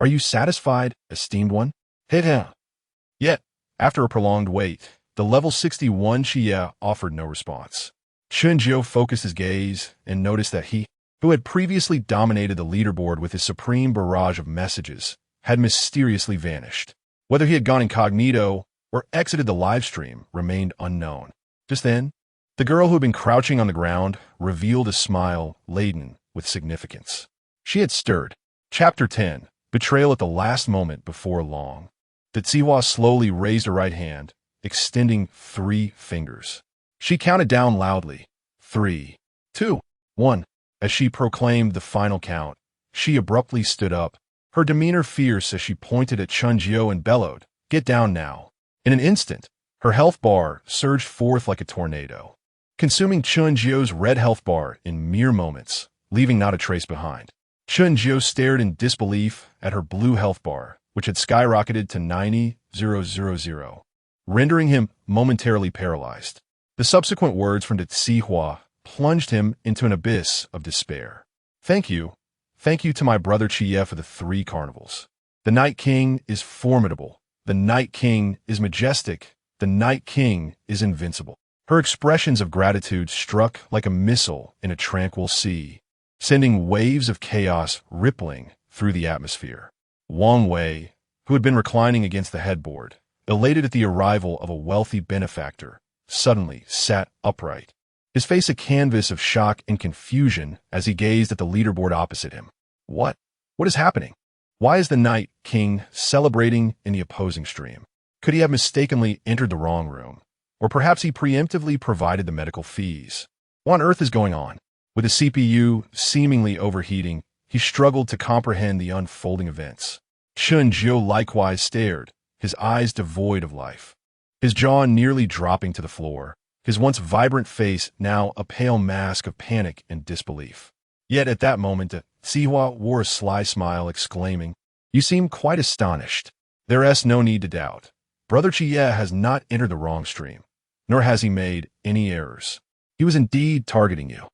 S1: Are you satisfied, esteemed one?" Yet, after a prolonged wait, the level 61 Qie offered no response. Chen Jiu focused his gaze and noticed that he, who had previously dominated the leaderboard with his supreme barrage of messages, had mysteriously vanished. Whether he had gone incognito or exited the livestream remained unknown. Just then, the girl who had been crouching on the ground revealed a smile laden with significance. She had stirred. Chapter 10. Betrayal at the last moment before long. The Xiwa slowly raised her right hand, extending 3 fingers. She counted down loudly. 3, 2, 1. As she proclaimed the final count, she abruptly stood up, her demeanor fierce as she pointed at Chen Jiu and bellowed, "Get down now." In an instant, her health bar surged forth like a tornado, consuming Chen Jiu's red health bar in mere moments, leaving not a trace behind. Chen Jiu stared in disbelief at her blue health bar, which had skyrocketed to 90,000, rendering him momentarily paralyzed. The subsequent words from the Xiwa plunged him into an abyss of despair. Thank you to my brother Qie for the 3 carnivals. The Night King is formidable. The Night King is majestic. The Night King is invincible." Her expressions of gratitude struck like a missile in a tranquil sea, sending waves of chaos rippling through the atmosphere. Wang Wei, who had been reclining against the headboard, elated at the arrival of a wealthy benefactor, suddenly sat upright, his face a canvas of shock and confusion as he gazed at the leaderboard opposite him. What is happening? Why is the Night King celebrating in the opposing stream? Could he have mistakenly entered the wrong room? Or perhaps he preemptively provided the medical fees? What on earth is going on? With the CPU seemingly overheating, he struggled to comprehend the unfolding events. Chen Jiu likewise stared, his eyes devoid of life, his jaw nearly dropping to the floor, his once vibrant face now a pale mask of panic and disbelief. Yet at that moment, Xiwa wore a sly smile, exclaiming, "You seem quite astonished. There is no need to doubt. Brother Qie has not entered the wrong stream, nor has he made any errors. He was indeed targeting you."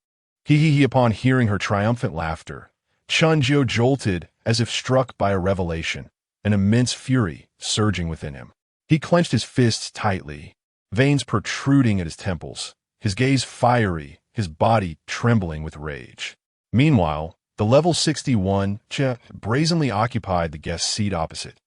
S1: Upon hearing her triumphant laughter, Chen Jiu jolted as if struck by a revelation, an immense fury surging within him. He clenched his fists tightly, veins protruding at his temples, his gaze fiery, his body trembling with rage. Meanwhile, the level 61 Che brazenly occupied the guest seat opposite.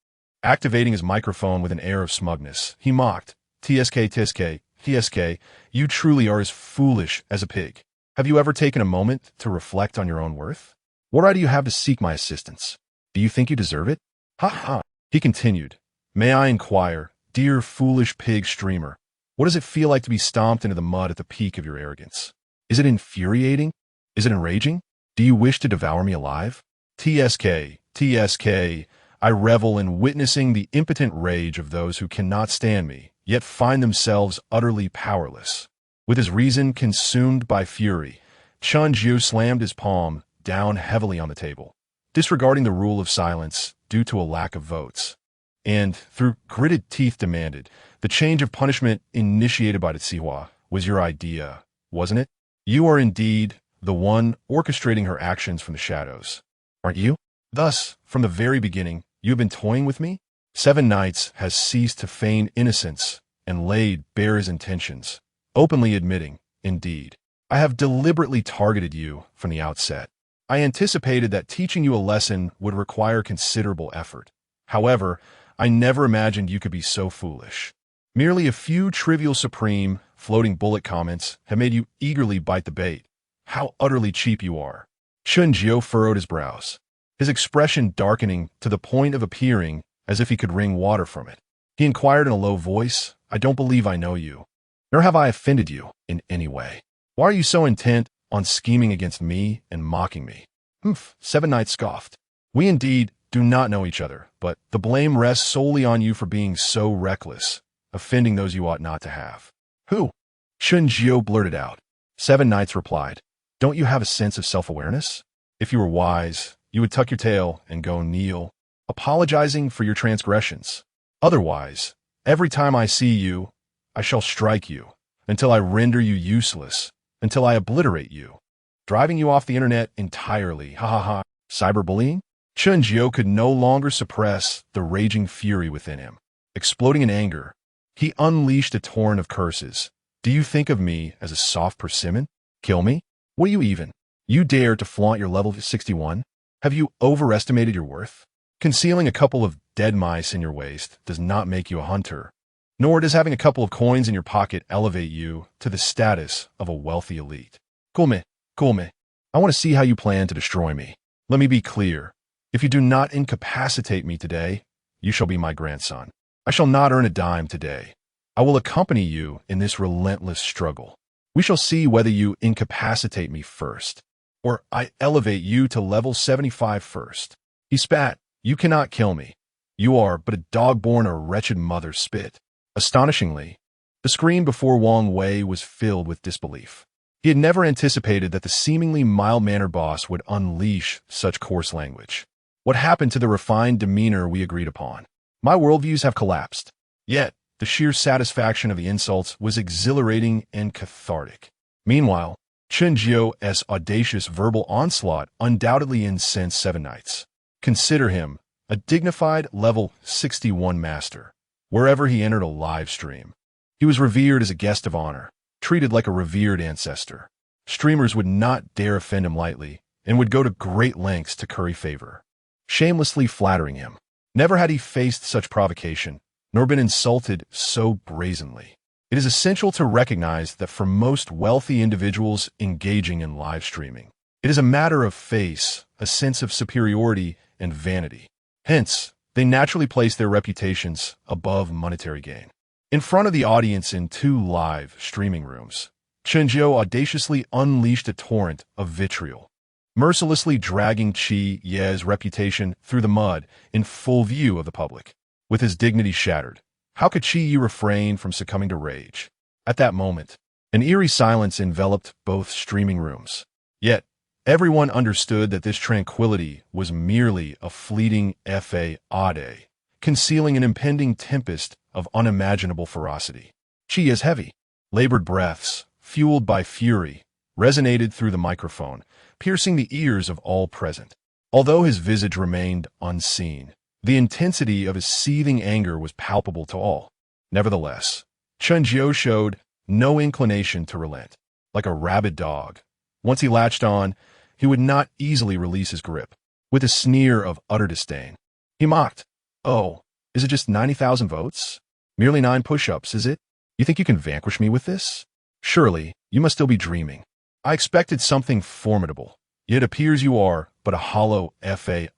S1: Activating his microphone with an air of smugness, he mocked, TSK, you truly are as foolish as a pig. Have you ever taken a moment to reflect on your own worth? What right do you have to seek my assistance? Do you think you deserve it? Ha ha. He continued, "May I inquire, dear foolish pig streamer, what does it feel like to be stomped into the mud at the peak of your arrogance? Is it infuriating? Is it enraging? Do you wish to devour me alive? TSK, I revel in witnessing the impotent rage of those who cannot stand me, yet find themselves utterly powerless." With his reason consumed by fury, Chen Jiu slammed his palm down heavily on the table, disregarding the rule of silence due to a lack of votes, and, through gritted teeth, demanded, "The change of punishment initiated by the Xiwa was your idea, wasn't it? You are indeed the one orchestrating her actions from the shadows, aren't you? Thus, from the very beginning, you have been toying with me? 7 Nights has ceased to feign innocence and laid bare his intentions, openly admitting, indeed, I have deliberately targeted you from the outset. I anticipated that teaching you a lesson would require considerable effort. However, I never imagined you could be so foolish. Merely a few trivial supreme, floating bullet comments have made you eagerly bite the bait. How utterly cheap you are." Chen Jiu furrowed his brows, his expression darkening to the point of appearing as if he could wring water from it. He inquired in a low voice, "I don't believe I know you, nor have I offended you in any way. Why are you so intent on scheming against me and mocking me?" 7 Nights scoffed. "We indeed do not know each other, but the blame rests solely on you for being so reckless, offending those you ought not to have. Who? Chen Jiu blurted out. 7 Knights replied, don't you have a sense of self-awareness? If you were wise, you would tuck your tail and go kneel, apologizing for your transgressions. Otherwise, every time I see you, I shall strike you, until I render you useless, until I obliterate you, driving you off the internet entirely. Ha ha ha. Cyberbullying? Chen Jiu could no longer suppress the raging fury within him. Exploding in anger, he unleashed a torrent of curses. Do you think of me as a soft persimmon? Kill me? What are you even? You dare to flaunt your level 61? Have you overestimated your worth? Concealing a couple of dead mice in your waist does not make you a hunter, nor does having a couple of coins in your pocket elevate you to the status of a wealthy elite. Cool me. I want to see how you plan to destroy me. Let me be clear. If you do not incapacitate me today, you shall be my grandson. I shall not earn a dime today. I will accompany you in this relentless struggle. We shall see whether you incapacitate me first, or I elevate you to level 75 first. He spat. You cannot kill me. You are but a dog born a wretched mother's spit. Astonishingly, the screen before Wang Wei was filled with disbelief. He had never anticipated that the seemingly mild-mannered boss would unleash such coarse language. What happened to the refined demeanor we agreed upon? My worldviews have collapsed. Yet, the sheer satisfaction of the insults was exhilarating and cathartic. Meanwhile, Chen Jiu's audacious verbal onslaught undoubtedly incensed 7 Knights. Consider him a dignified level 61 master. Wherever he entered a live stream, he was revered as a guest of honor, treated like a revered ancestor. Streamers would not dare offend him lightly and would go to great lengths to curry favor, shamelessly flattering him. Never had he faced such provocation, nor been insulted so brazenly. It is essential to recognize that for most wealthy individuals engaging in live streaming, it is a matter of face, a sense of superiority, and vanity. Hence, they naturally place their reputations above monetary gain. In front of the audience in 2 live streaming rooms, Chen Jiu audaciously unleashed a torrent of vitriol, mercilessly dragging Qi Ye's reputation through the mud in full view of the public. With his dignity shattered, how could Qi Yi refrain from succumbing to rage? At that moment, an eerie silence enveloped both streaming rooms. Yet, everyone understood that this tranquility was merely a fleeting fade, concealing an impending tempest of unimaginable ferocity. Qi Yi's heavy, labored breaths, fueled by fury, resonated through the microphone, piercing the ears of all present. Although his visage remained unseen, the intensity of his seething anger was palpable to all. Nevertheless, Chen Jiu showed no inclination to relent. Like a rabid dog, once he latched on, he would not easily release his grip. With a sneer of utter disdain, he mocked, "Oh, is it just 90,000 votes? Merely 9 push-ups, is it? You think you can vanquish me with this? Surely, you must still be dreaming. I expected something formidable. Yet it appears you are but a hollow fade,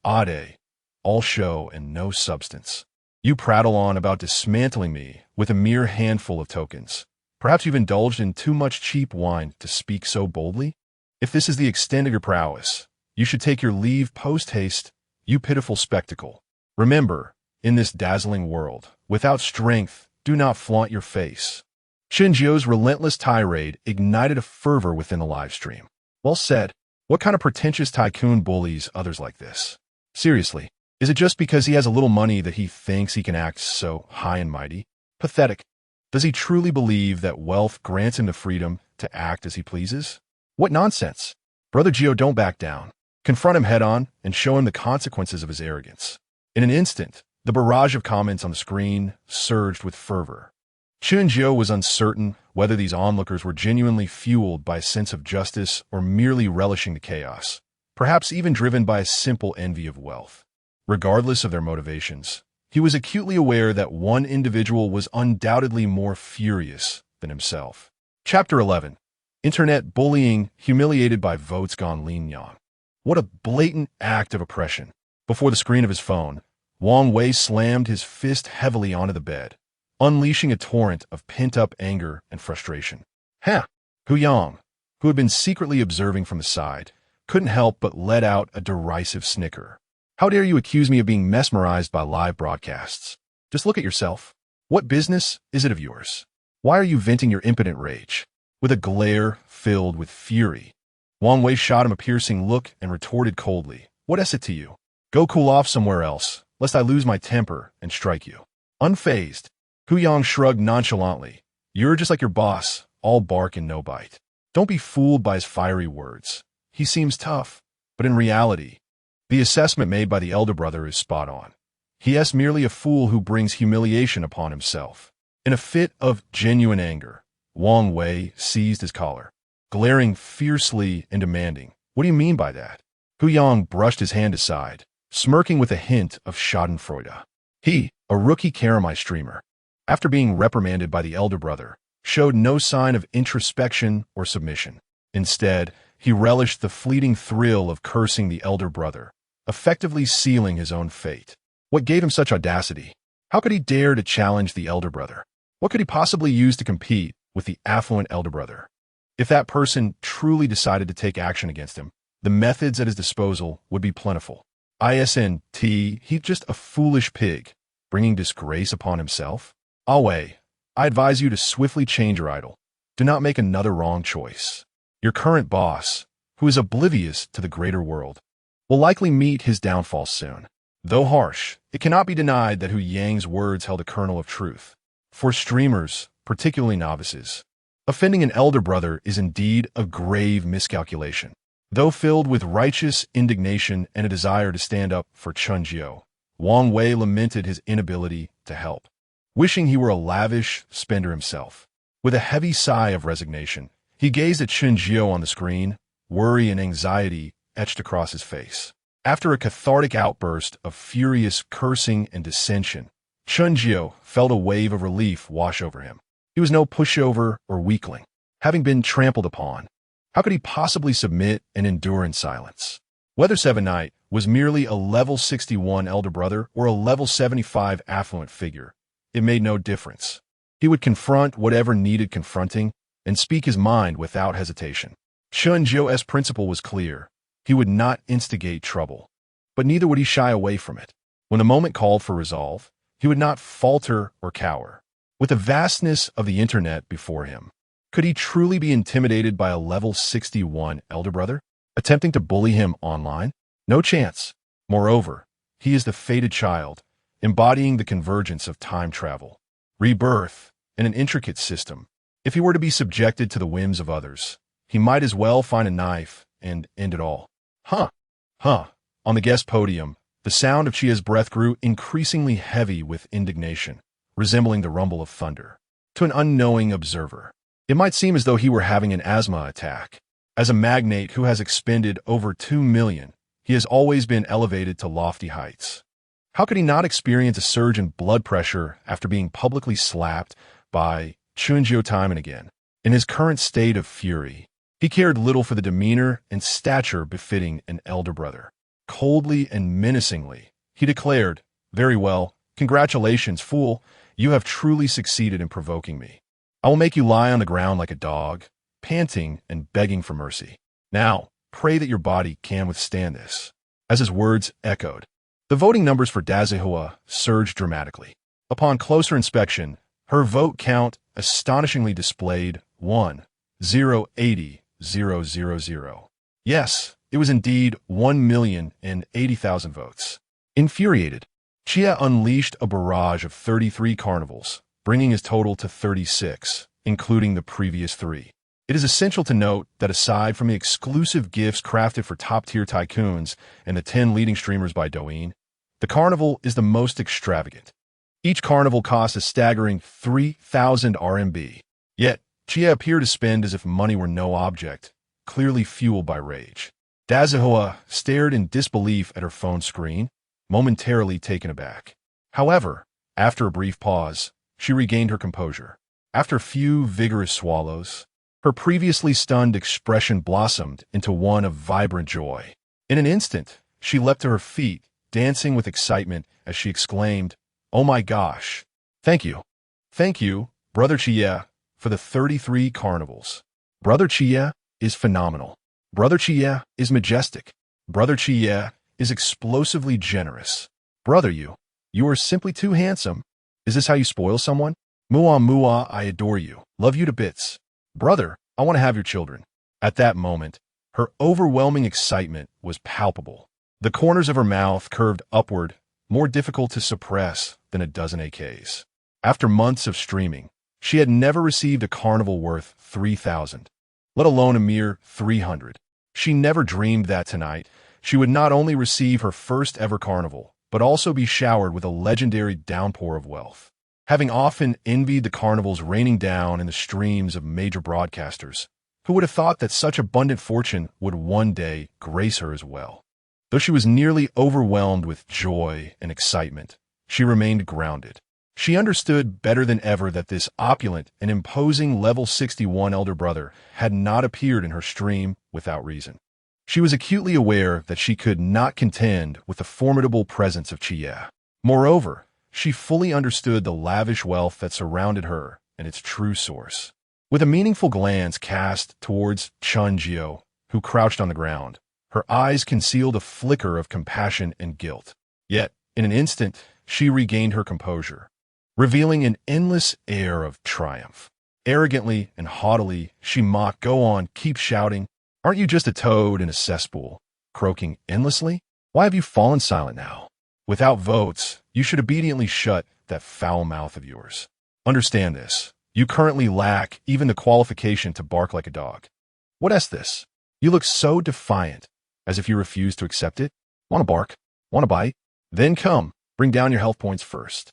S1: all show and no substance. You prattle on about dismantling me with a mere handful of tokens. Perhaps you've indulged in too much cheap wine to speak so boldly? If this is the extent of your prowess, you should take your leave post-haste, you pitiful spectacle. Remember, in this dazzling world, without strength, do not flaunt your face." Chen Jiu's relentless tirade ignited a fervor within the live stream. Well said. What kind of pretentious tycoon bullies others like this? Seriously, is it just because he has a little money that he thinks he can act so high and mighty? Pathetic. Does he truly believe that wealth grants him the freedom to act as he pleases? What nonsense! Brother Jiu, don't back down. Confront him head-on and show him the consequences of his arrogance. In an instant, the barrage of comments on the screen surged with fervor. Chen Jiu was uncertain whether these onlookers were genuinely fueled by a sense of justice or merely relishing the chaos, perhaps even driven by a simple envy of wealth. Regardless of their motivations, he was acutely aware that one individual was undoubtedly more furious than himself. Chapter 11. Internet bullying humiliated by votes gone lin-yang. What a blatant act of oppression. Before the screen of his phone, Wang Wei slammed his fist heavily onto the bed, unleashing a torrent of pent-up anger and frustration. Hu Yang, who had been secretly observing from the side, couldn't help but let out a derisive snicker. How dare you accuse me of being mesmerized by live broadcasts? Just look at yourself. What business is it of yours? Why are you venting your impotent rage? With a glare filled with fury, Wang Wei shot him a piercing look and retorted coldly, "What is it to you? Go cool off somewhere else, lest I lose my temper and strike you." Unfazed, Hu Yang shrugged nonchalantly. "You're just like your boss, all bark and no bite. Don't be fooled by his fiery words. He seems tough, but in reality, the assessment made by the elder brother is spot on. He is merely a fool who brings humiliation upon himself." In a fit of genuine anger, Wang Wei seized his collar, glaring fiercely and demanding, "What do you mean by that?" Hu Yang brushed his hand aside, smirking with a hint of schadenfreude. He, a rookie Karamai streamer, after being reprimanded by the elder brother, showed no sign of introspection or submission. Instead, he relished the fleeting thrill of cursing the elder brother, effectively sealing his own fate. What gave him such audacity? How could he dare to challenge the elder brother? What could he possibly use to compete with the affluent elder brother? If that person truly decided to take action against him, the methods at his disposal would be plentiful. He's just a foolish pig, bringing disgrace upon himself. Wei, I advise you to swiftly change your idol. Do not make another wrong choice. Your current boss, who is oblivious to the greater world, will likely meet his downfall soon. Though harsh, it cannot be denied that Hu Yang's words held a kernel of truth. For streamers, particularly novices, offending an elder brother is indeed a grave miscalculation. Though filled with righteous indignation and a desire to stand up for Chen Jiu, Wang Wei lamented his inability to help, wishing he were a lavish spender himself. With a heavy sigh of resignation, he gazed at Chen Jiu on the screen, worry and anxiety etched across his face. After a cathartic outburst of furious cursing and dissension, Chen Jiu felt a wave of relief wash over him. He was no pushover or weakling, having been trampled upon. How could he possibly submit and endure in silence? Whether Seven Knight was merely a level 61 elder brother or a level 75 affluent figure, it made no difference. He would confront whatever needed confronting and speak his mind without hesitation. Chen Jiu's principle was clear. He would not instigate trouble, but neither would he shy away from it. When the moment called for resolve, he would not falter or cower. With the vastness of the internet before him, could he truly be intimidated by a level 61 elder brother, attempting to bully him online? No chance. Moreover, he is the fated child, embodying the convergence of time travel, rebirth, and an intricate system. If he were to be subjected to the whims of others, he might as well find a knife and end it all. Huh. On the guest podium, the sound of Chia's breath grew increasingly heavy with indignation, resembling the rumble of thunder. To an unknowing observer, it might seem as though he were having an asthma attack. As a magnate who has expended over 2 million, he has always been elevated to lofty heights. How could he not experience a surge in blood pressure after being publicly slapped by Chen Jiu time and again? In his current state of fury, he cared little for the demeanor and stature befitting an elder brother. Coldly and menacingly, he declared, "Very well, congratulations, fool. You have truly succeeded in provoking me. I will make you lie on the ground like a dog, panting and begging for mercy. Now, pray that your body can withstand this." As his words echoed, the voting numbers for Dazihua surged dramatically. Upon closer inspection, her vote count astonishingly displayed 1,080,000. Yes, it was indeed 1,080,000 votes. Infuriated, Chia unleashed a barrage of 33 carnivals, bringing his total to 36, including the previous 3. It is essential to note that aside from the exclusive gifts crafted for top-tier tycoons and the 10 leading streamers by Douyin, the carnival is the most extravagant. Each carnival costs a staggering 3,000 RMB. Yet, Chia appeared to spend as if money were no object, clearly fueled by rage. Dazihua stared in disbelief at her phone screen, momentarily taken aback. However, after a brief pause, she regained her composure. After a few vigorous swallows, her previously stunned expression blossomed into one of vibrant joy. In an instant, she leapt to her feet, dancing with excitement as she exclaimed, "Oh my gosh! Thank you. Thank you, Brother Chia, for the 33 carnivals. Brother Chia is phenomenal. Brother Chia is majestic. Brother Chia is explosively generous. Brother you are simply too handsome. Is this how you spoil someone? Mua, I adore you. Love you to bits. Brother, I want to have your children. At that moment, her overwhelming excitement was palpable. The corners of her mouth curved upward, more difficult to suppress than a dozen AKs. After months of streaming, she had never received a carnival worth 3,000, let alone a mere 300. She never dreamed that tonight she would not only receive her first ever carnival, but also be showered with a legendary downpour of wealth. Having often envied the carnivals raining down in the streams of major broadcasters, who would have thought that such abundant fortune would one day grace her as well? Though she was nearly overwhelmed with joy and excitement, she remained grounded. She understood better than ever that this opulent and imposing level 61 elder brother had not appeared in her stream without reason. She was acutely aware that she could not contend with the formidable presence of Qie. Moreover, she fully understood the lavish wealth that surrounded her and its true source. With a meaningful glance cast towards Chen Jiu, who crouched on the ground, her eyes concealed a flicker of compassion and guilt. Yet, in an instant, she regained her composure, revealing an endless air of triumph. Arrogantly and haughtily, she mocked, "Go on, keep shouting. Aren't you just a toad in a cesspool, croaking endlessly? Why have you fallen silent now? Without votes, you should obediently shut that foul mouth of yours. Understand this. You currently lack even the qualification to bark like a dog. What is this? You look so defiant, as if you refuse to accept it. Want to bark? Want to bite? Then come, bring down your health points first."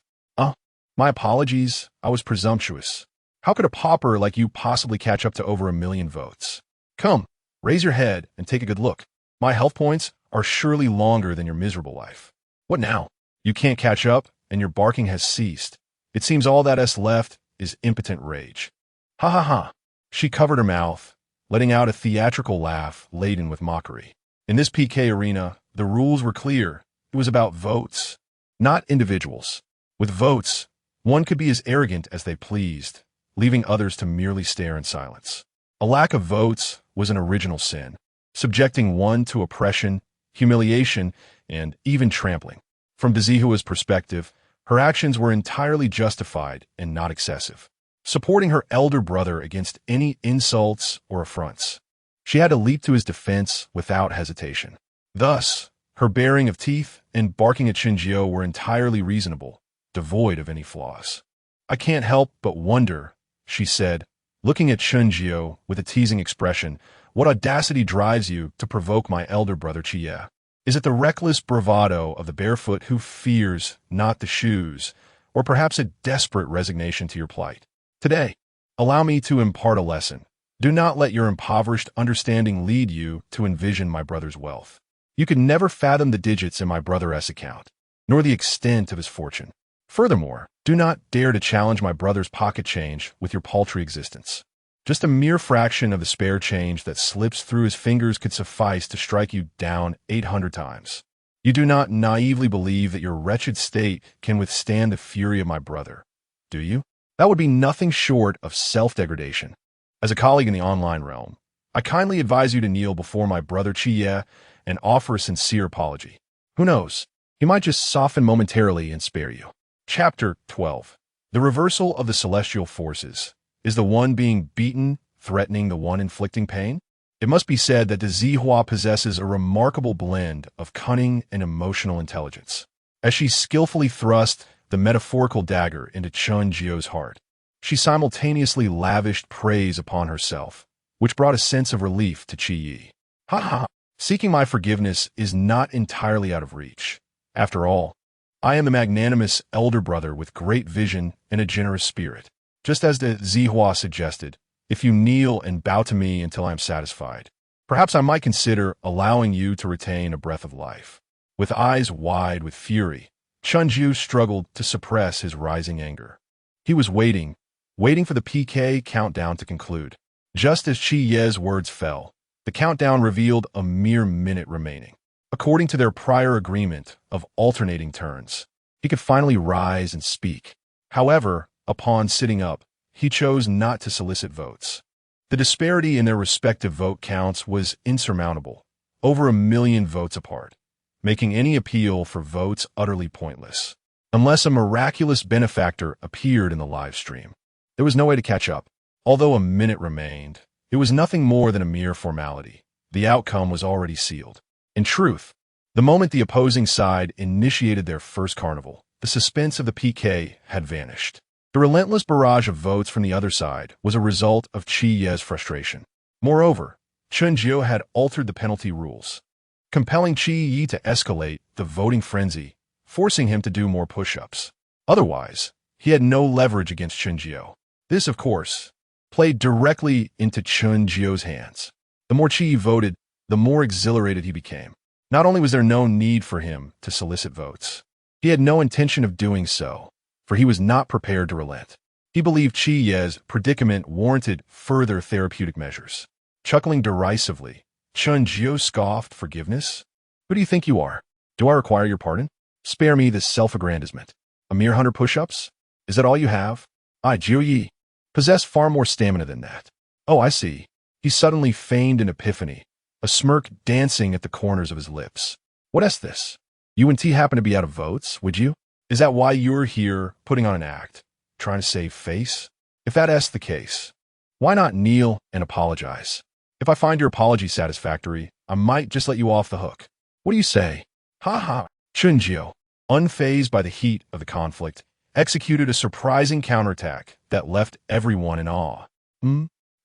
S1: My apologies, I was presumptuous. How could a pauper like you possibly catch up to over 1,000,000 votes? Come, raise your head and take a good look. My health points are surely longer than your miserable life. What now? You can't catch up, and your barking has ceased. It seems all that is left is impotent rage. Ha ha ha. She covered her mouth, letting out a theatrical laugh laden with mockery. In this PK arena, the rules were clear. It was about votes, not individuals. With votes, one could be as arrogant as they pleased, leaving others to merely stare in silence. A lack of votes was an original sin, subjecting one to oppression, humiliation, and even trampling. From Zihua's perspective, her actions were entirely justified and not excessive, supporting her elder brother against any insults or affronts. She had to leap to his defense without hesitation. Thus, her baring of teeth and barking at Chen Jiu were entirely reasonable, devoid of any flaws. "I can't help but wonder," she said, looking at Chen Jiu with a teasing expression, "what audacity drives you to provoke my elder brother Qie? Is it the reckless bravado of the barefoot who fears not the shoes, or perhaps a desperate resignation to your plight? Today, allow me to impart a lesson. Do not let your impoverished understanding lead you to envision my brother's wealth. You can never fathom the digits in my brother's account, nor the extent of his fortune. Furthermore, do not dare to challenge my brother's pocket change with your paltry existence. Just a mere fraction of the spare change that slips through his fingers could suffice to strike you down 800 times. You do not naively believe that your wretched state can withstand the fury of my brother, do you? That would be nothing short of self-degradation. As a colleague in the online realm, I kindly advise you to kneel before my brother Qie and offer a sincere apology. Who knows? He might just soften momentarily and spare you." Chapter 12. The reversal of the celestial forces. Is the one being beaten threatening the one inflicting pain? It must be said that the Zihua possesses a remarkable blend of cunning and emotional intelligence. As she skillfully thrust the metaphorical dagger into Chen Jiu's heart, she simultaneously lavished praise upon herself, which brought a sense of relief to Qi. Ha ha! Seeking my forgiveness is not entirely out of reach. After all, I am the magnanimous elder brother with great vision and a generous spirit. Just as the Zihua suggested, if you kneel and bow to me until I am satisfied, perhaps I might consider allowing you to retain a breath of life. With eyes wide with fury, Chen Jiu struggled to suppress his rising anger. He was waiting for the PK countdown to conclude. Just as Qie's words fell, the countdown revealed a mere minute remaining. According to their prior agreement of alternating turns, he could finally rise and speak. However, upon sitting up, he chose not to solicit votes. The disparity in their respective vote counts was insurmountable, over 1,000,000 votes apart. making any appeal for votes utterly pointless. Unless a miraculous benefactor appeared in the live stream, there was no way to catch up. Although a minute remained, it was nothing more than a mere formality. The outcome was already sealed. In truth, the moment the opposing side initiated their first carnival, the suspense of the PK had vanished. The relentless barrage of votes from the other side was a result of Qi Ye's frustration. Moreover, Chen Jiu had altered the penalty rules, compelling Qi Yi to escalate the voting frenzy, forcing him to do more push-ups. Otherwise, he had no leverage against Chen Jiu. This, of course, played directly into Chen Jiu's hands. The more Qi Yi voted, the more exhilarated he became. Not only was there no need for him to solicit votes, he had no intention of doing so, for he was not prepared to relent. He believed Qi Ye's predicament warranted further therapeutic measures. Chuckling derisively, Chen Jiu scoffed, "Forgiveness? Who do you think you are? Do I require your pardon? Spare me this self-aggrandizement. A mere 100 push-ups? Is that all you have? I, Jiu Yi, possess far more stamina than that." "Oh, I see." He suddenly feigned an epiphany, a smirk dancing at the corners of his lips. "What is this? You and T happen to be out of votes, would you? Is that why you're here putting on an act, trying to save face? If that is the case, why not kneel and apologize? If I find your apology satisfactory, I might just let you off the hook. What do you say?" "Ha ha." Chen Jiu, unfazed by the heat of the conflict, executed a surprising counterattack that left everyone in awe.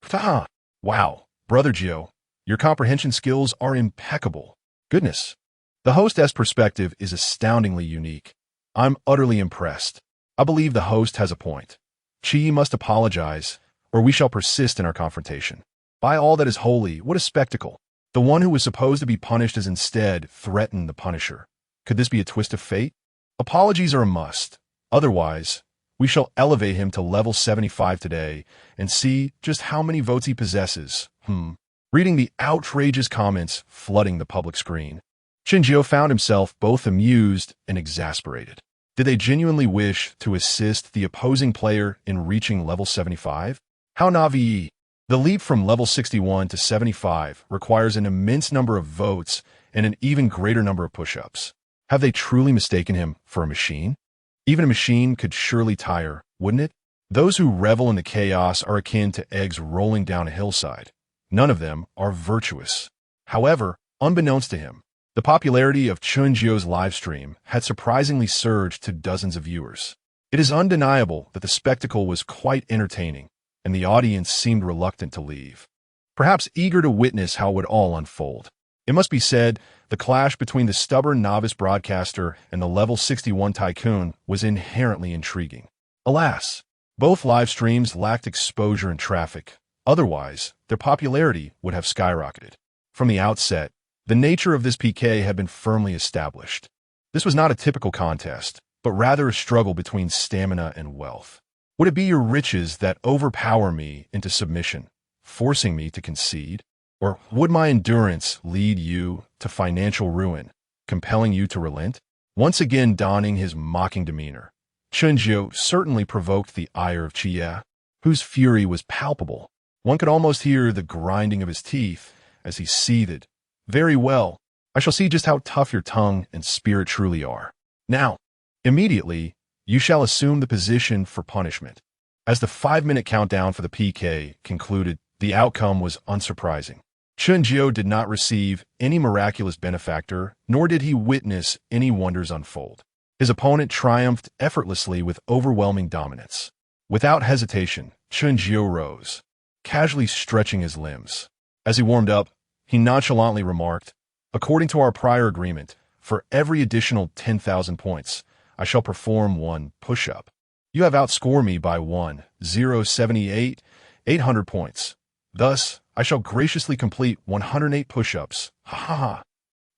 S1: "Ta! Wow, Brother Jiu, your comprehension skills are impeccable. Goodness. The host's perspective is astoundingly unique. I'm utterly impressed. I believe the host has a point. Qi must apologize, or we shall persist in our confrontation. By all that is holy, what a spectacle. The one who was supposed to be punished has instead threatened the punisher. Could this be a twist of fate? Apologies are a must. Otherwise, we shall elevate him to level 75 today and see just how many votes he possesses. Reading the outrageous comments flooding the public screen, Chen Jiu found himself both amused and exasperated. Did they genuinely wish to assist the opposing player in reaching level 75? How naive! The leap from level 61 to 75 requires an immense number of votes and an even greater number of push-ups. Have they truly mistaken him for a machine? Even a machine could surely tire, wouldn't it? Those who revel in the chaos are akin to eggs rolling down a hillside. None of them are virtuous. However, unbeknownst to him, the popularity of Chen Jiu's livestream had surprisingly surged to dozens of viewers. It is undeniable that the spectacle was quite entertaining, and the audience seemed reluctant to leave, perhaps eager to witness how it would all unfold. It must be said, the clash between the stubborn novice broadcaster and the level 61 tycoon was inherently intriguing. Alas, both live streams lacked exposure and traffic. Otherwise, their popularity would have skyrocketed. From the outset, the nature of this PK had been firmly established. This was not a typical contest, but rather a struggle between stamina and wealth. Would it be your riches that overpower me into submission, forcing me to concede? Or would my endurance lead you to financial ruin, compelling you to relent? Once again donning his mocking demeanor, Chen Jiu certainly provoked the ire of Qi Ye, whose fury was palpable. One could almost hear the grinding of his teeth as he seethed. "Very well, I shall see just how tough your tongue and spirit truly are. Now, immediately, you shall assume the position for punishment." As the 5-minute countdown for the PK concluded, the outcome was unsurprising. Chen Jiu did not receive any miraculous benefactor, nor did he witness any wonders unfold. His opponent triumphed effortlessly with overwhelming dominance. Without hesitation, Chen Jiu rose, casually stretching his limbs. As he warmed up, he nonchalantly remarked, "According to our prior agreement, for every additional 10,000 points, I shall perform one push-up. You have outscored me by 1,078,800 points. Thus, I shall graciously complete 108 push-ups. Ha ha ha."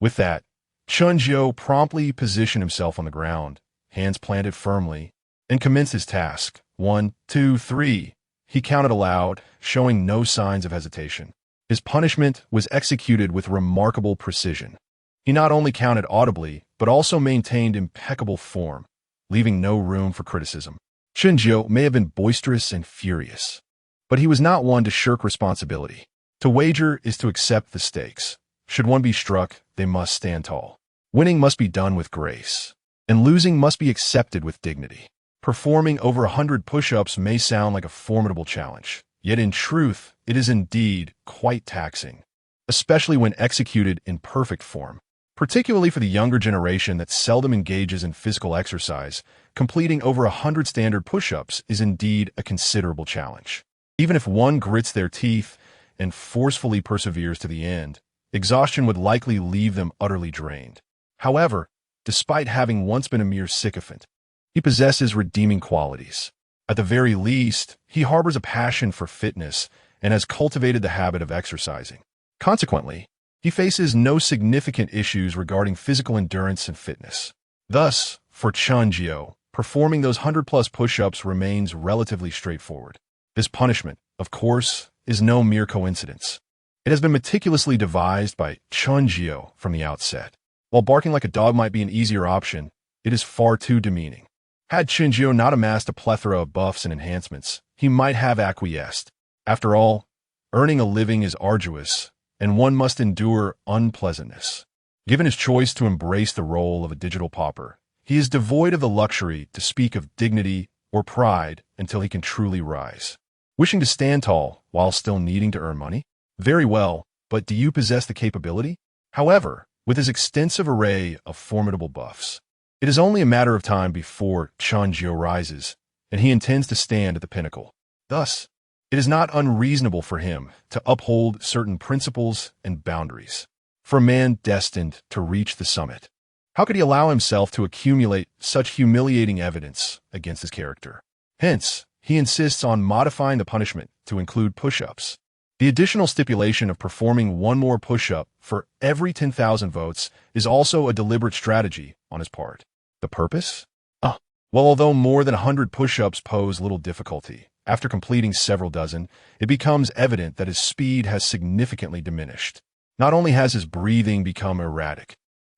S1: With that, Chen Jiu promptly positioned himself on the ground, hands planted firmly, and commenced his task. 1, 2, 3. He counted aloud, showing no signs of hesitation. His punishment was executed with remarkable precision. He not only counted audibly, but also maintained impeccable form, leaving no room for criticism. Chen Jiu may have been boisterous and furious, but he was not one to shirk responsibility. To wager is to accept the stakes. Should one be struck, they must stand tall. Winning must be done with grace, and losing must be accepted with dignity. Performing over 100 push-ups may sound like a formidable challenge, yet in truth, it is indeed quite taxing, especially when executed in perfect form. Particularly for the younger generation that seldom engages in physical exercise, completing over 100 standard push-ups is indeed a considerable challenge. Even if one grits their teeth and forcefully perseveres to the end, exhaustion would likely leave them utterly drained. However, despite having once been a mere sycophant, he possesses redeeming qualities. At the very least, he harbors a passion for fitness and has cultivated the habit of exercising. Consequently, he faces no significant issues regarding physical endurance and fitness. Thus, for Chen Jiu, performing those 100-plus push-ups remains relatively straightforward. This punishment, of course, is no mere coincidence. It has been meticulously devised by Chen Jiu from the outset. While barking like a dog might be an easier option, it is far too demeaning. Had Chen Jiu not amassed a plethora of buffs and enhancements, he might have acquiesced. After all, earning a living is arduous, and one must endure unpleasantness. Given his choice to embrace the role of a digital pauper, he is devoid of the luxury to speak of dignity or pride until he can truly rise. Wishing to stand tall while still needing to earn money? Very well, but do you possess the capability? However, with his extensive array of formidable buffs, it is only a matter of time before Chen Jiu rises, and he intends to stand at the pinnacle. Thus, it is not unreasonable for him to uphold certain principles and boundaries. For a man destined to reach the summit, how could he allow himself to accumulate such humiliating evidence against his character? Hence, he insists on modifying the punishment to include push-ups. The additional stipulation of performing one more push-up for every 10,000 votes is also a deliberate strategy on his part. The purpose? Well, although more than 100 push-ups pose little difficulty, after completing several dozen, it becomes evident that his speed has significantly diminished. Not only has his breathing become erratic,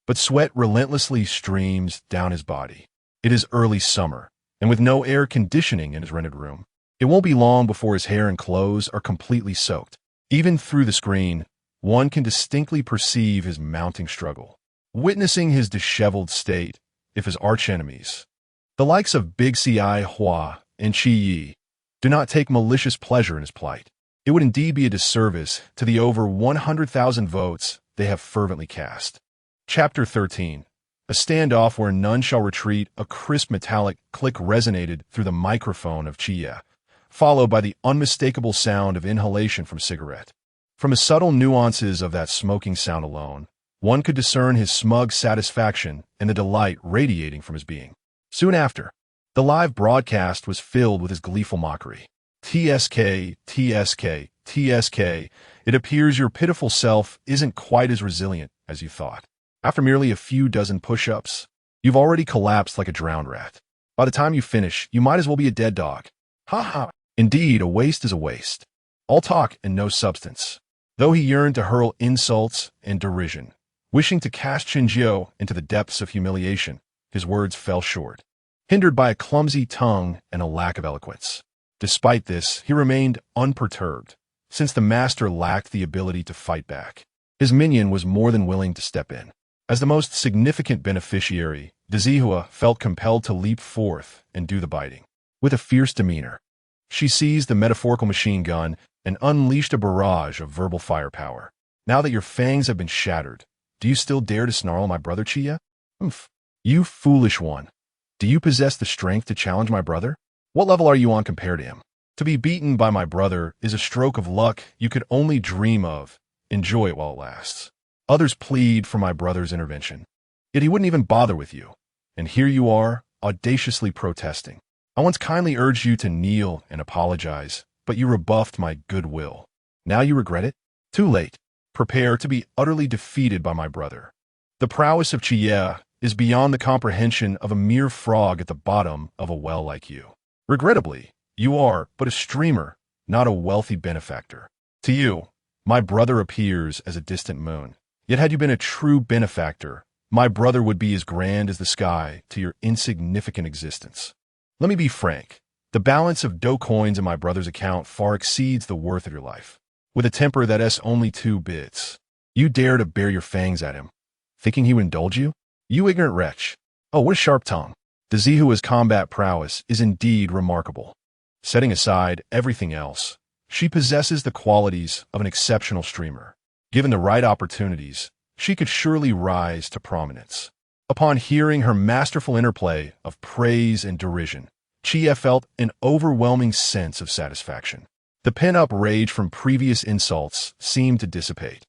S1: but sweat relentlessly streams down his body. It is early summer, and with no air conditioning in his rented room, it won't be long before his hair and clothes are completely soaked. Even through the screen, one can distinctly perceive his mounting struggle. Witnessing his disheveled state, if his archenemies, the likes of Big CI Hua and Chi Yi, do not take malicious pleasure in his plight, it would indeed be a disservice to the over 100,000 votes they have fervently cast. Chapter 13. A standoff where none shall retreat. A crisp metallic click resonated through the microphone of Chia, followed by the unmistakable sound of inhalation from cigarette. From the subtle nuances of that smoking sound alone, one could discern his smug satisfaction and the delight radiating from his being. Soon after, the live broadcast was filled with his gleeful mockery. TSK, TSK, TSK, it appears your pitiful self isn't quite as resilient as you thought. After merely a few dozen push-ups, you've already collapsed like a drowned rat. By the time you finish, you might as well be a dead dog. Ha ha! Indeed, a waste is a waste. All talk and no substance. Though he yearned to hurl insults and derision, wishing to cast Chen Jiu into the depths of humiliation, his words fell short, hindered by a clumsy tongue and a lack of eloquence. Despite this, he remained unperturbed, since the master lacked the ability to fight back. His minion was more than willing to step in. As the most significant beneficiary, Dizihua felt compelled to leap forth and do the biting. With a fierce demeanor, she seized the metaphorical machine gun and unleashed a barrage of verbal firepower. Now that your fangs have been shattered, do you still dare to snarl my brother, Chia? Oomph. You foolish one. Do you possess the strength to challenge my brother? What level are you on compared to him? To be beaten by my brother is a stroke of luck you could only dream of. Enjoy it while it lasts. Others plead for my brother's intervention. Yet he wouldn't even bother with you. And here you are, audaciously protesting. I once kindly urged you to kneel and apologize, but you rebuffed my goodwill. Now you regret it? Too late. Prepare to be utterly defeated by my brother. The prowess of Chia is beyond the comprehension of a mere frog at the bottom of a well like you. Regrettably, you are but a streamer, not a wealthy benefactor. To you, my brother appears as a distant moon. Yet had you been a true benefactor, my brother would be as grand as the sky to your insignificant existence. Let me be frank. The balance of dough coins in my brother's account far exceeds the worth of your life. With a temper that has only 2 bits, you dare to bare your fangs at him, thinking he would indulge you? You ignorant wretch. Oh, what a sharp tongue. The Zihua's combat prowess is indeed remarkable. Setting aside everything else, she possesses the qualities of an exceptional streamer. Given the right opportunities, she could surely rise to prominence. Upon hearing her masterful interplay of praise and derision, Chia felt an overwhelming sense of satisfaction. The pent-up rage from previous insults seemed to dissipate,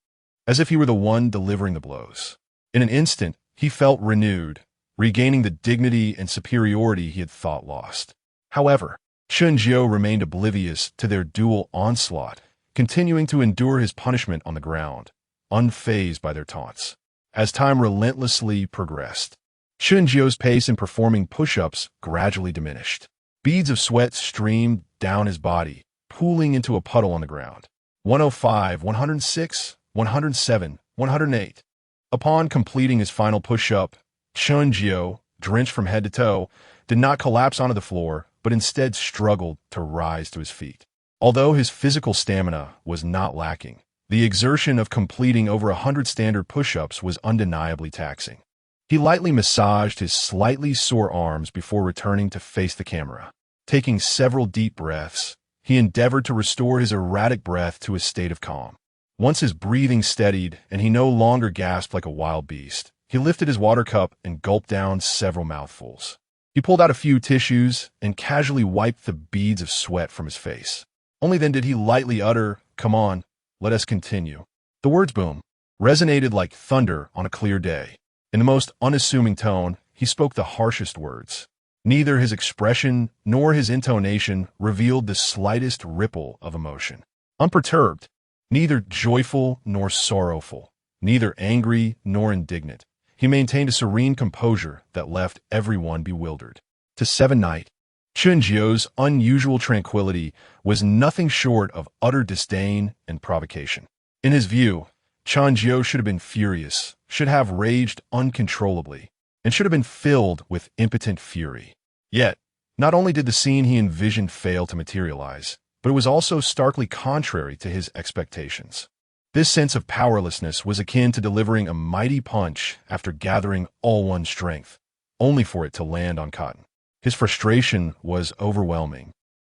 S1: as if he were the one delivering the blows. In an instant, he felt renewed, regaining the dignity and superiority he had thought lost. However, Chen Jiu remained oblivious to their dual onslaught, continuing to endure his punishment on the ground, unfazed by their taunts. As time relentlessly progressed, Chen Jiu's pace in performing push-ups gradually diminished. Beads of sweat streamed down his body, pooling into a puddle on the ground. 105, 106, 107, 108. Upon completing his final push-up, Chen Jiu, drenched from head to toe, did not collapse onto the floor, but instead struggled to rise to his feet. Although his physical stamina was not lacking, the exertion of completing over 100 standard push-ups was undeniably taxing. He lightly massaged his slightly sore arms before returning to face the camera. Taking several deep breaths, he endeavored to restore his erratic breath to a state of calm. Once his breathing steadied and he no longer gasped like a wild beast, he lifted his water cup and gulped down several mouthfuls. He pulled out a few tissues and casually wiped the beads of sweat from his face. Only then did he lightly utter, "Come on, let us continue." The words boom resonated like thunder on a clear day. In the most unassuming tone, he spoke the harshest words. Neither his expression nor his intonation revealed the slightest ripple of emotion. Unperturbed, neither joyful nor sorrowful, neither angry nor indignant, he maintained a serene composure that left everyone bewildered. To Seven Knight, Chen Jiu's unusual tranquility was nothing short of utter disdain and provocation. In his view, Chen Jiu should have been furious, should have raged uncontrollably, and should have been filled with impotent fury. Yet, not only did the scene he envisioned fail to materialize, but it was also starkly contrary to his expectations. This sense of powerlessness was akin to delivering a mighty punch after gathering all one's strength, only for it to land on cotton. His frustration was overwhelming,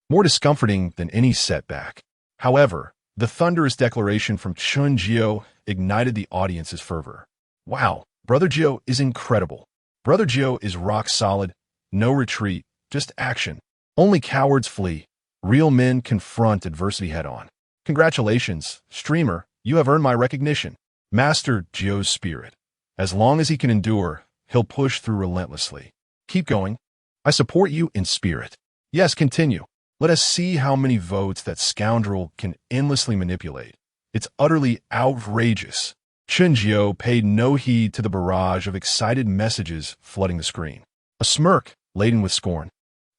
S1: more discomforting than any setback. However, the thunderous declaration from Chen Jiu ignited the audience's fervor. Wow, Brother Jiu is incredible. Brother Jiu is rock solid, no retreat, just action. Only cowards flee. Real men confront adversity head-on. Congratulations, streamer, you have earned my recognition. Master Jiu's spirit. As long as he can endure, he'll push through relentlessly. Keep going. I support you in spirit. Yes, continue. Let us see how many votes that scoundrel can endlessly manipulate. It's utterly outrageous. Chen Jiu paid no heed to the barrage of excited messages flooding the screen. A smirk, laden with scorn,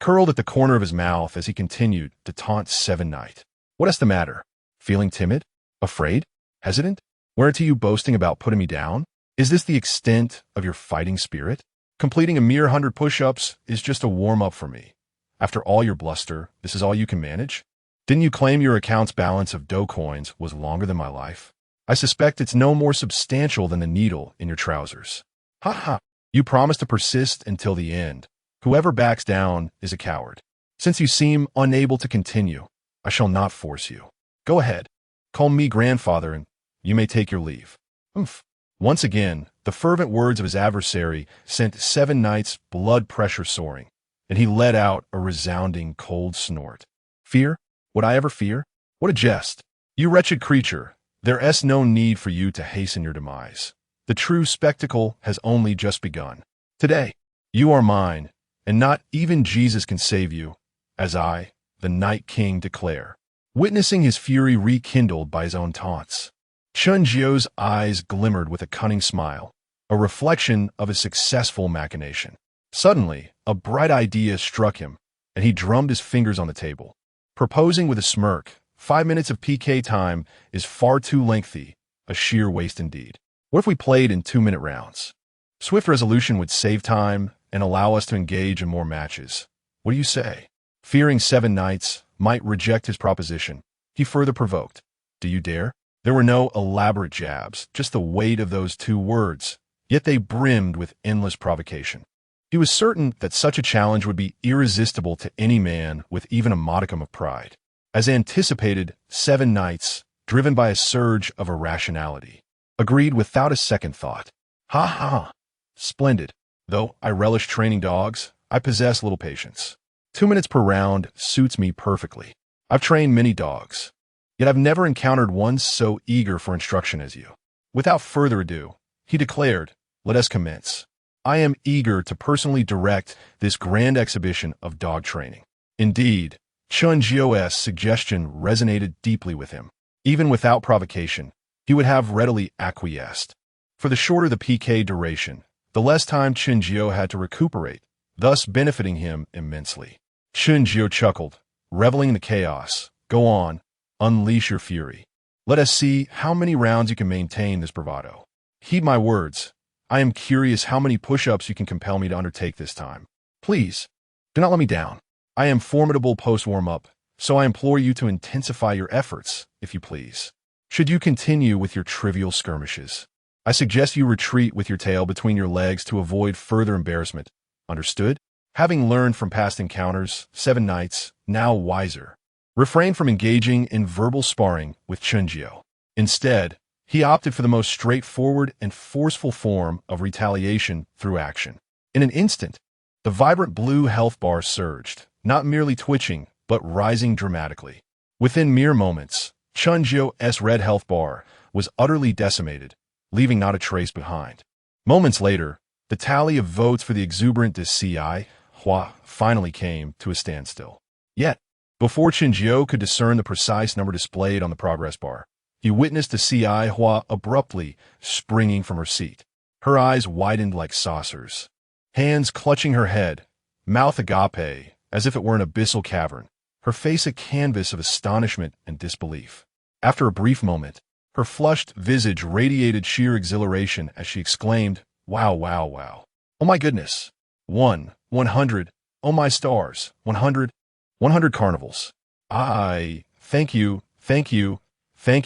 S1: curled at the corner of his mouth as he continued to taunt Seven Knight. What is the matter? Feeling timid? Afraid? Hesitant? Weren't you boasting about putting me down? Is this the extent of your fighting spirit? Completing a mere 100 push-ups is just a warm-up for me. After all your bluster, this is all you can manage? Didn't you claim your account's balance of dough coins was longer than my life? I suspect it's no more substantial than the needle in your trousers. Ha ha! You promised to persist until the end. Whoever backs down is a coward. Since you seem unable to continue, I shall not force you. Go ahead. Call me grandfather and you may take your leave. Oomph. Once again, the fervent words of his adversary sent Seven Knight's blood pressure soaring, and he let out a resounding cold snort. Fear? Would I ever fear? What a jest! You wretched creature, there's no need for you to hasten your demise. The true spectacle has only just begun. Today, you are mine, and not even Jesus can save you, as I, the Night King, declare. Witnessing his fury rekindled by his own taunts, Chen Jiu's eyes glimmered with a cunning smile, a reflection of a successful machination. Suddenly, a bright idea struck him, and he drummed his fingers on the table, proposing with a smirk, 5 minutes of PK time is far too lengthy, a sheer waste indeed. What if we played in 2-minute rounds? Swift resolution would save time and allow us to engage in more matches. What do you say? Fearing Seven Knights might reject his proposition, he further provoked. Do you dare? There were no elaborate jabs, just the weight of those 2 words. yet they brimmed with endless provocation. He was certain that such a challenge would be irresistible to any man with even a modicum of pride. As anticipated, 7 knights, driven by a surge of irrationality, agreed without a second thought. Ha ha! Splendid. Though I relish training dogs, I possess little patience. 2 minutes per round suits me perfectly. I've trained many dogs, yet I've never encountered one so eager for instruction as you. Without further ado, he declared, let us commence. I am eager to personally direct this grand exhibition of dog training. Indeed, Chen Jiu's suggestion resonated deeply with him. Even without provocation, he would have readily acquiesced. For the shorter the PK duration, the less time Chen Jiu had to recuperate, thus benefiting him immensely. Chen Jiu chuckled, reveling in the chaos. Go on, unleash your fury. Let us see how many rounds you can maintain this bravado. Heed my words. I am curious how many push-ups you can compel me to undertake this time. Please, do not let me down. I am formidable post-warm-up, so I implore you to intensify your efforts, if you please. Should you continue with your trivial skirmishes, I suggest you retreat with your tail between your legs to avoid further embarrassment. Understood? Having learned from past encounters, 7 knights, now wiser, refrained from engaging in verbal sparring with Chen Jiu. Instead, he opted for the most straightforward and forceful form of retaliation through action. In an instant, the vibrant blue health bar surged, not merely twitching, but rising dramatically. Within mere moments, Chen Jiu's red health bar was utterly decimated, leaving not a trace behind. Moments later, the tally of votes for the exuberant Xiao Jiu finally came to a standstill. Yet, before Chen Jiu could discern the precise number displayed on the progress bar, he witnessed Xiao Jiu abruptly springing from her seat. Her eyes widened like saucers, hands clutching her head, mouth agape as if it were an abyssal cavern, her face a canvas of astonishment and disbelief. After a brief moment, her flushed visage radiated sheer exhilaration as she exclaimed, wow, wow, wow. Oh my goodness. 100. Oh my stars. 100 carnivals. Thank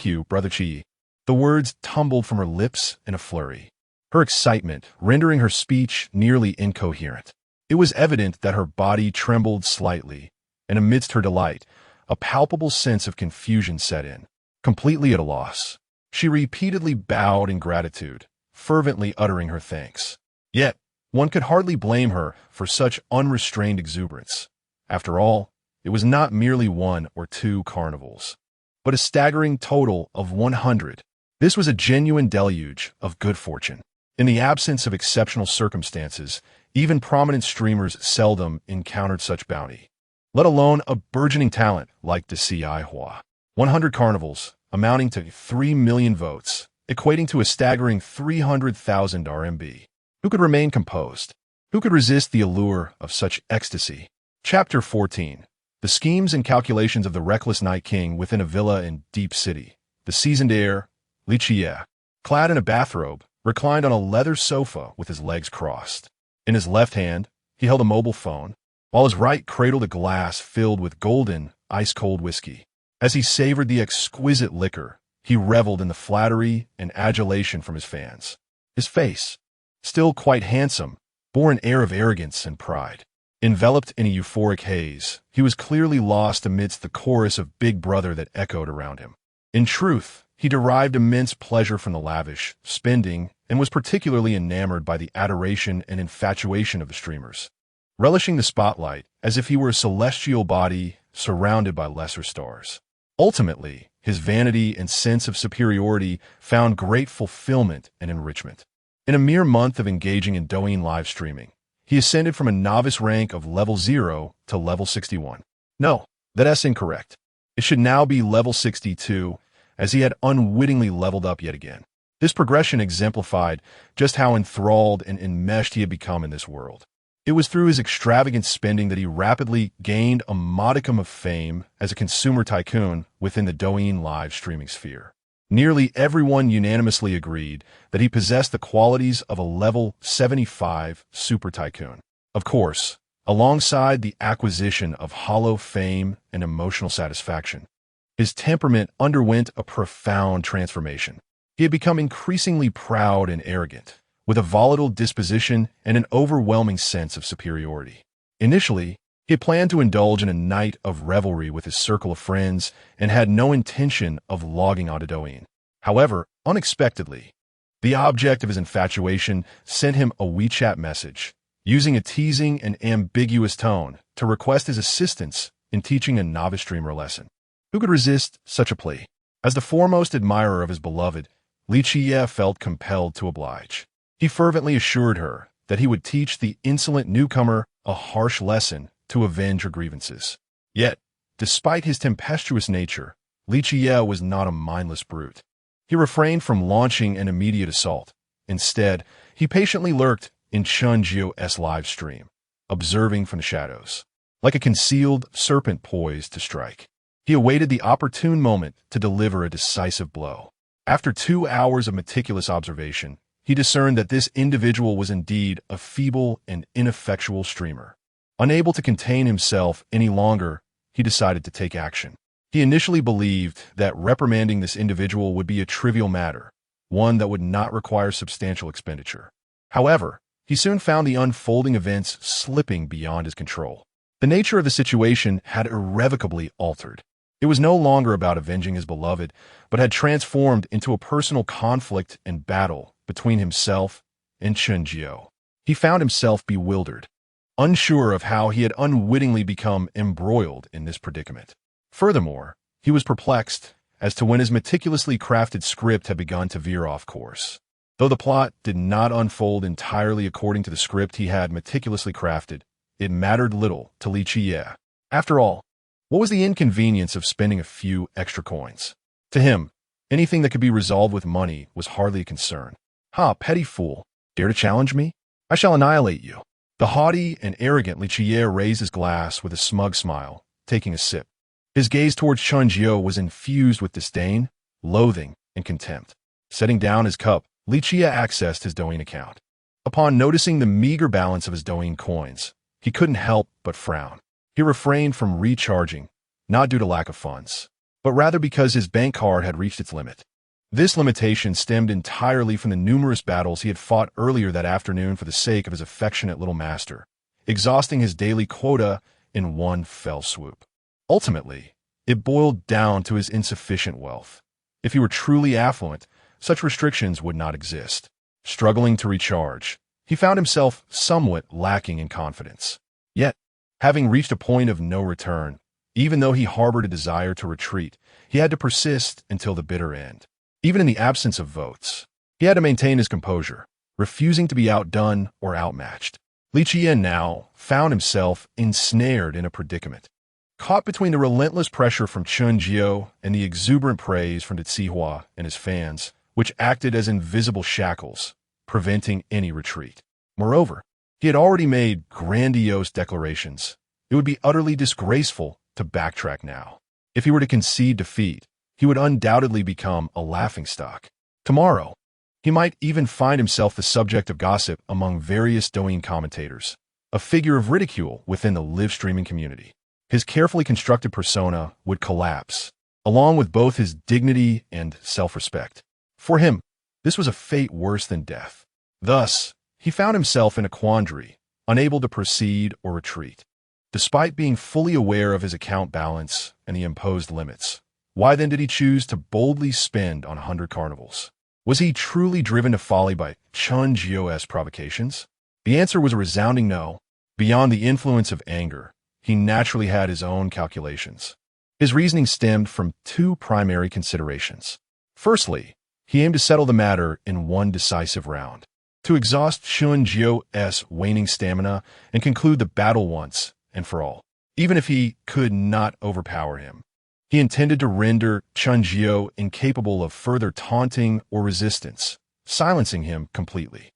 S1: you, Brother Chi. The words tumbled from her lips in a flurry, her excitement rendering her speech nearly incoherent. It was evident that her body trembled slightly, and amidst her delight, a palpable sense of confusion set in. Completely at a loss, she repeatedly bowed in gratitude, fervently uttering her thanks. Yet, one could hardly blame her for such unrestrained exuberance. After all, it was not merely 1 or 2 carnivals, but a staggering total of 100. This was a genuine deluge of good fortune. In the absence of exceptional circumstances, even prominent streamers seldom encountered such bounty, let alone a burgeoning talent like Xiao Jiu. 100 carnivals, amounting to 3 million votes, equating to a staggering 300,000 RMB. Who could remain composed? Who could resist the allure of such ecstasy? Chapter 14. The schemes and calculations of the reckless Night King within a villa in Deep City. The seasoned heir, Li Jie, clad in a bathrobe, reclined on a leather sofa with his legs crossed. In his left hand, he held a mobile phone, while his right cradled a glass filled with golden, ice-cold whiskey. As he savored the exquisite liquor, he reveled in the flattery and adulation from his fans. His face, still quite handsome, bore an air of arrogance and pride. Enveloped in a euphoric haze, he was clearly lost amidst the chorus of Big Brother that echoed around him. In truth, he derived immense pleasure from the lavish spending and was particularly enamored by the adoration and infatuation of the streamers, relishing the spotlight as if he were a celestial body surrounded by lesser stars. Ultimately, his vanity and sense of superiority found great fulfillment and enrichment. In a mere month of engaging in Douyin live streaming, he ascended from a novice rank of level 0 to level 61. No, that's incorrect. It should now be level 62, as he had unwittingly leveled up yet again. This progression exemplified just how enthralled and enmeshed he had become in this world. It was through his extravagant spending that he rapidly gained a modicum of fame as a consumer tycoon within the Douyin live streaming sphere. Nearly everyone unanimously agreed that he possessed the qualities of a level 75 super tycoon. Of course, alongside the acquisition of hollow fame and emotional satisfaction, his temperament underwent a profound transformation. He had become increasingly proud and arrogant, with a volatile disposition and an overwhelming sense of superiority. Initially, he had planned to indulge in a night of revelry with his circle of friends and had no intention of logging onto Douyin. However, unexpectedly, the object of his infatuation sent him a WeChat message, using a teasing and ambiguous tone to request his assistance in teaching a novice streamer a lesson. Who could resist such a plea? As the foremost admirer of his beloved, Li Qiye felt compelled to oblige. He fervently assured her that he would teach the insolent newcomer a harsh lesson to avenge her grievances. Yet, despite his tempestuous nature, Li Qiye was not a mindless brute. He refrained from launching an immediate assault. Instead, he patiently lurked in Chen Jiu's live stream, observing from the shadows. Like a concealed serpent poised to strike, he awaited the opportune moment to deliver a decisive blow. After 2 hours of meticulous observation, he discerned that this individual was indeed a feeble and ineffectual streamer. Unable to contain himself any longer, he decided to take action. He initially believed that reprimanding this individual would be a trivial matter, one that would not require substantial expenditure. However, he soon found the unfolding events slipping beyond his control. The nature of the situation had irrevocably altered. It was no longer about avenging his beloved, but had transformed into a personal conflict and battle between himself and Chen Jiu. He found himself bewildered, unsure of how he had unwittingly become embroiled in this predicament. Furthermore, he was perplexed as to when his meticulously crafted script had begun to veer off course. Though the plot did not unfold entirely according to the script he had meticulously crafted, it mattered little to Li Qiye. After all, what was the inconvenience of spending a few extra coins? To him, anything that could be resolved with money was hardly a concern. Ha, petty fool, dare to challenge me? I shall annihilate you. The haughty and arrogant Li Qiye raised his glass with a smug smile, taking a sip. His gaze towards Chen Jiu was infused with disdain, loathing, and contempt. Setting down his cup, Li Qiye accessed his Douyin account. Upon noticing the meager balance of his Douyin coins, he couldn't help but frown. He refrained from recharging, not due to lack of funds, but rather because his bank card had reached its limit. This limitation stemmed entirely from the numerous battles he had fought earlier that afternoon for the sake of his affectionate little master, exhausting his daily quota in one fell swoop. Ultimately, it boiled down to his insufficient wealth. If he were truly affluent, such restrictions would not exist. Struggling to recharge, he found himself somewhat lacking in confidence. Yet, having reached a point of no return, even though he harbored a desire to retreat, he had to persist until the bitter end. Even in the absence of votes, he had to maintain his composure, refusing to be outdone or outmatched. Li Qiye now found himself ensnared in a predicament. Caught between the relentless pressure from Chen Jiu and the exuberant praise from Hua and his fans, which acted as invisible shackles, preventing any retreat. Moreover, he had already made grandiose declarations. It would be utterly disgraceful to backtrack now. If he were to concede defeat, he would undoubtedly become a laughingstock. Tomorrow, he might even find himself the subject of gossip among various Douyin commentators, a figure of ridicule within the live-streaming community. His carefully constructed persona would collapse, along with both his dignity and self-respect. For him, this was a fate worse than death. Thus, he found himself in a quandary, unable to proceed or retreat. Despite being fully aware of his account balance and the imposed limits, why then did he choose to boldly spend on 100 carnivals? Was he truly driven to folly by Chen Jiu's provocations? The answer was a resounding no. Beyond the influence of anger, he naturally had his own calculations. His reasoning stemmed from two primary considerations. Firstly, he aimed to settle the matter in one decisive round, to exhaust Chen Jiu's waning stamina and conclude the battle once and for all, even if he could not overpower him. He intended to render Chen Jiu incapable of further taunting or resistance, silencing him completely.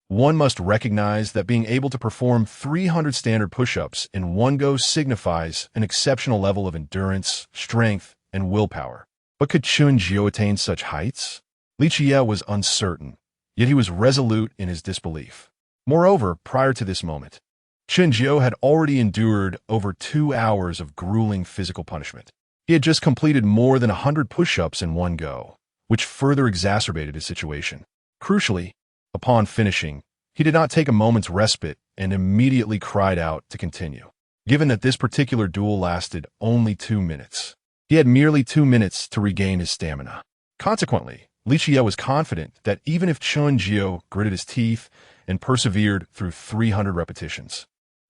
S1: One must recognize that being able to perform 300 standard push-ups in one go signifies an exceptional level of endurance, strength, and willpower. But could Chen Jiu attain such heights? Li Qiye was uncertain, yet he was resolute in his disbelief. Moreover, prior to this moment, Chen Jiu had already endured over 2 hours of grueling physical punishment. He had just completed more than 100 push-ups in one go, which further exacerbated his situation. Crucially, Upon finishing, he did not take a moment's respite and immediately cried out to continue. Given that this particular duel lasted only 2 minutes, he had merely 2 minutes to regain his stamina. Consequently, Xiao was confident that even if Chen Jiu gritted his teeth and persevered through 300 repetitions,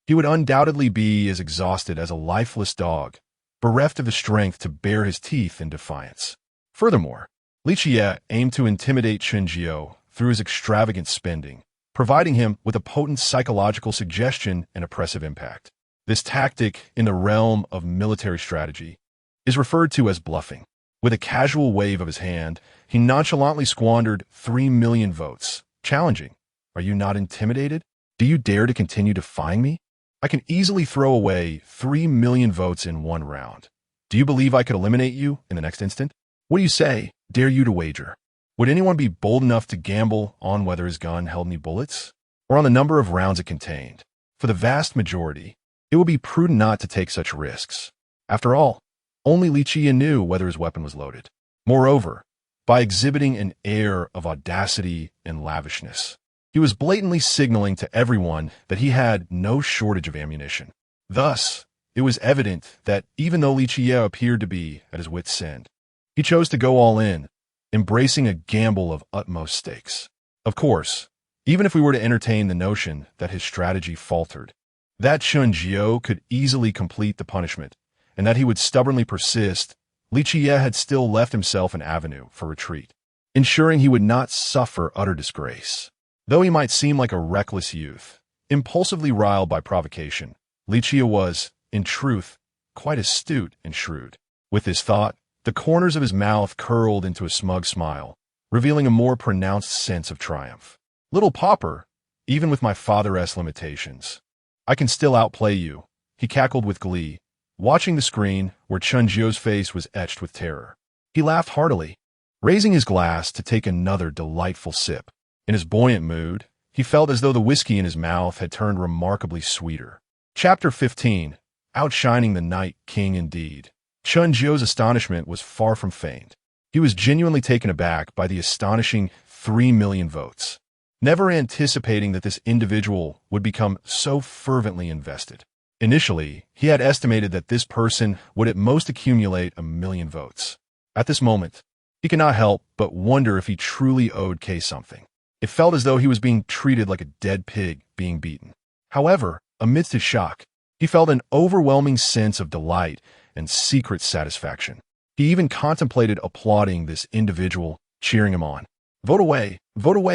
S1: he would undoubtedly be as exhausted as a lifeless dog, bereft of the strength to bare his teeth in defiance. Furthermore, Xiao aimed to intimidate Chen Jiu through his extravagant spending, providing him with a potent psychological suggestion and oppressive impact. This tactic in the realm of military strategy is referred to as bluffing. With a casual wave of his hand, he nonchalantly squandered 3 million votes, challenging, "Are you not intimidated? Do you dare to continue defying me? I can easily throw away 3 million votes in one round. Do you believe I could eliminate you in the next instant? What do you say? Dare you to wager? Would anyone be bold enough to gamble on whether his gun held any bullets, or on the number of rounds it contained? For the vast majority, it would be prudent not to take such risks. After all, only Xiao knew whether his weapon was loaded. Moreover, by exhibiting an air of audacity and lavishness, he was blatantly signaling to everyone that he had no shortage of ammunition. Thus, it was evident that even though Xiao appeared to be at his wit's end, he chose to go all in, embracing a gamble of utmost stakes. Of course, even if we were to entertain the notion that his strategy faltered, that Chen Jiu could easily complete the punishment, and that he would stubbornly persist, Xiao had still left himself an avenue for retreat, ensuring he would not suffer utter disgrace. Though he might seem like a reckless youth, impulsively riled by provocation, Xiao was, in truth, quite astute and shrewd. With this thought, the corners of his mouth curled into a smug smile, revealing a more pronounced sense of triumph. "Little pauper, even with my father-esque limitations, I can still outplay you," he cackled with glee, watching the screen where Chen Jiu's face was etched with terror. He laughed heartily, raising his glass to take another delightful sip. In his buoyant mood, he felt as though the whiskey in his mouth had turned remarkably sweeter. Chapter 15. Outshining the Night King indeed. Chen Jiu's astonishment was far from feigned. He was genuinely taken aback by the astonishing 3 million votes, never anticipating that this individual would become so fervently invested. Initially, he had estimated that this person would at most accumulate 1 million votes. At this moment, he could not help but wonder if he truly owed K something. It felt as though he was being treated like a dead pig being beaten. However, amidst his shock, he felt an overwhelming sense of delight and secret satisfaction. He even contemplated applauding this individual, cheering him on. Vote away,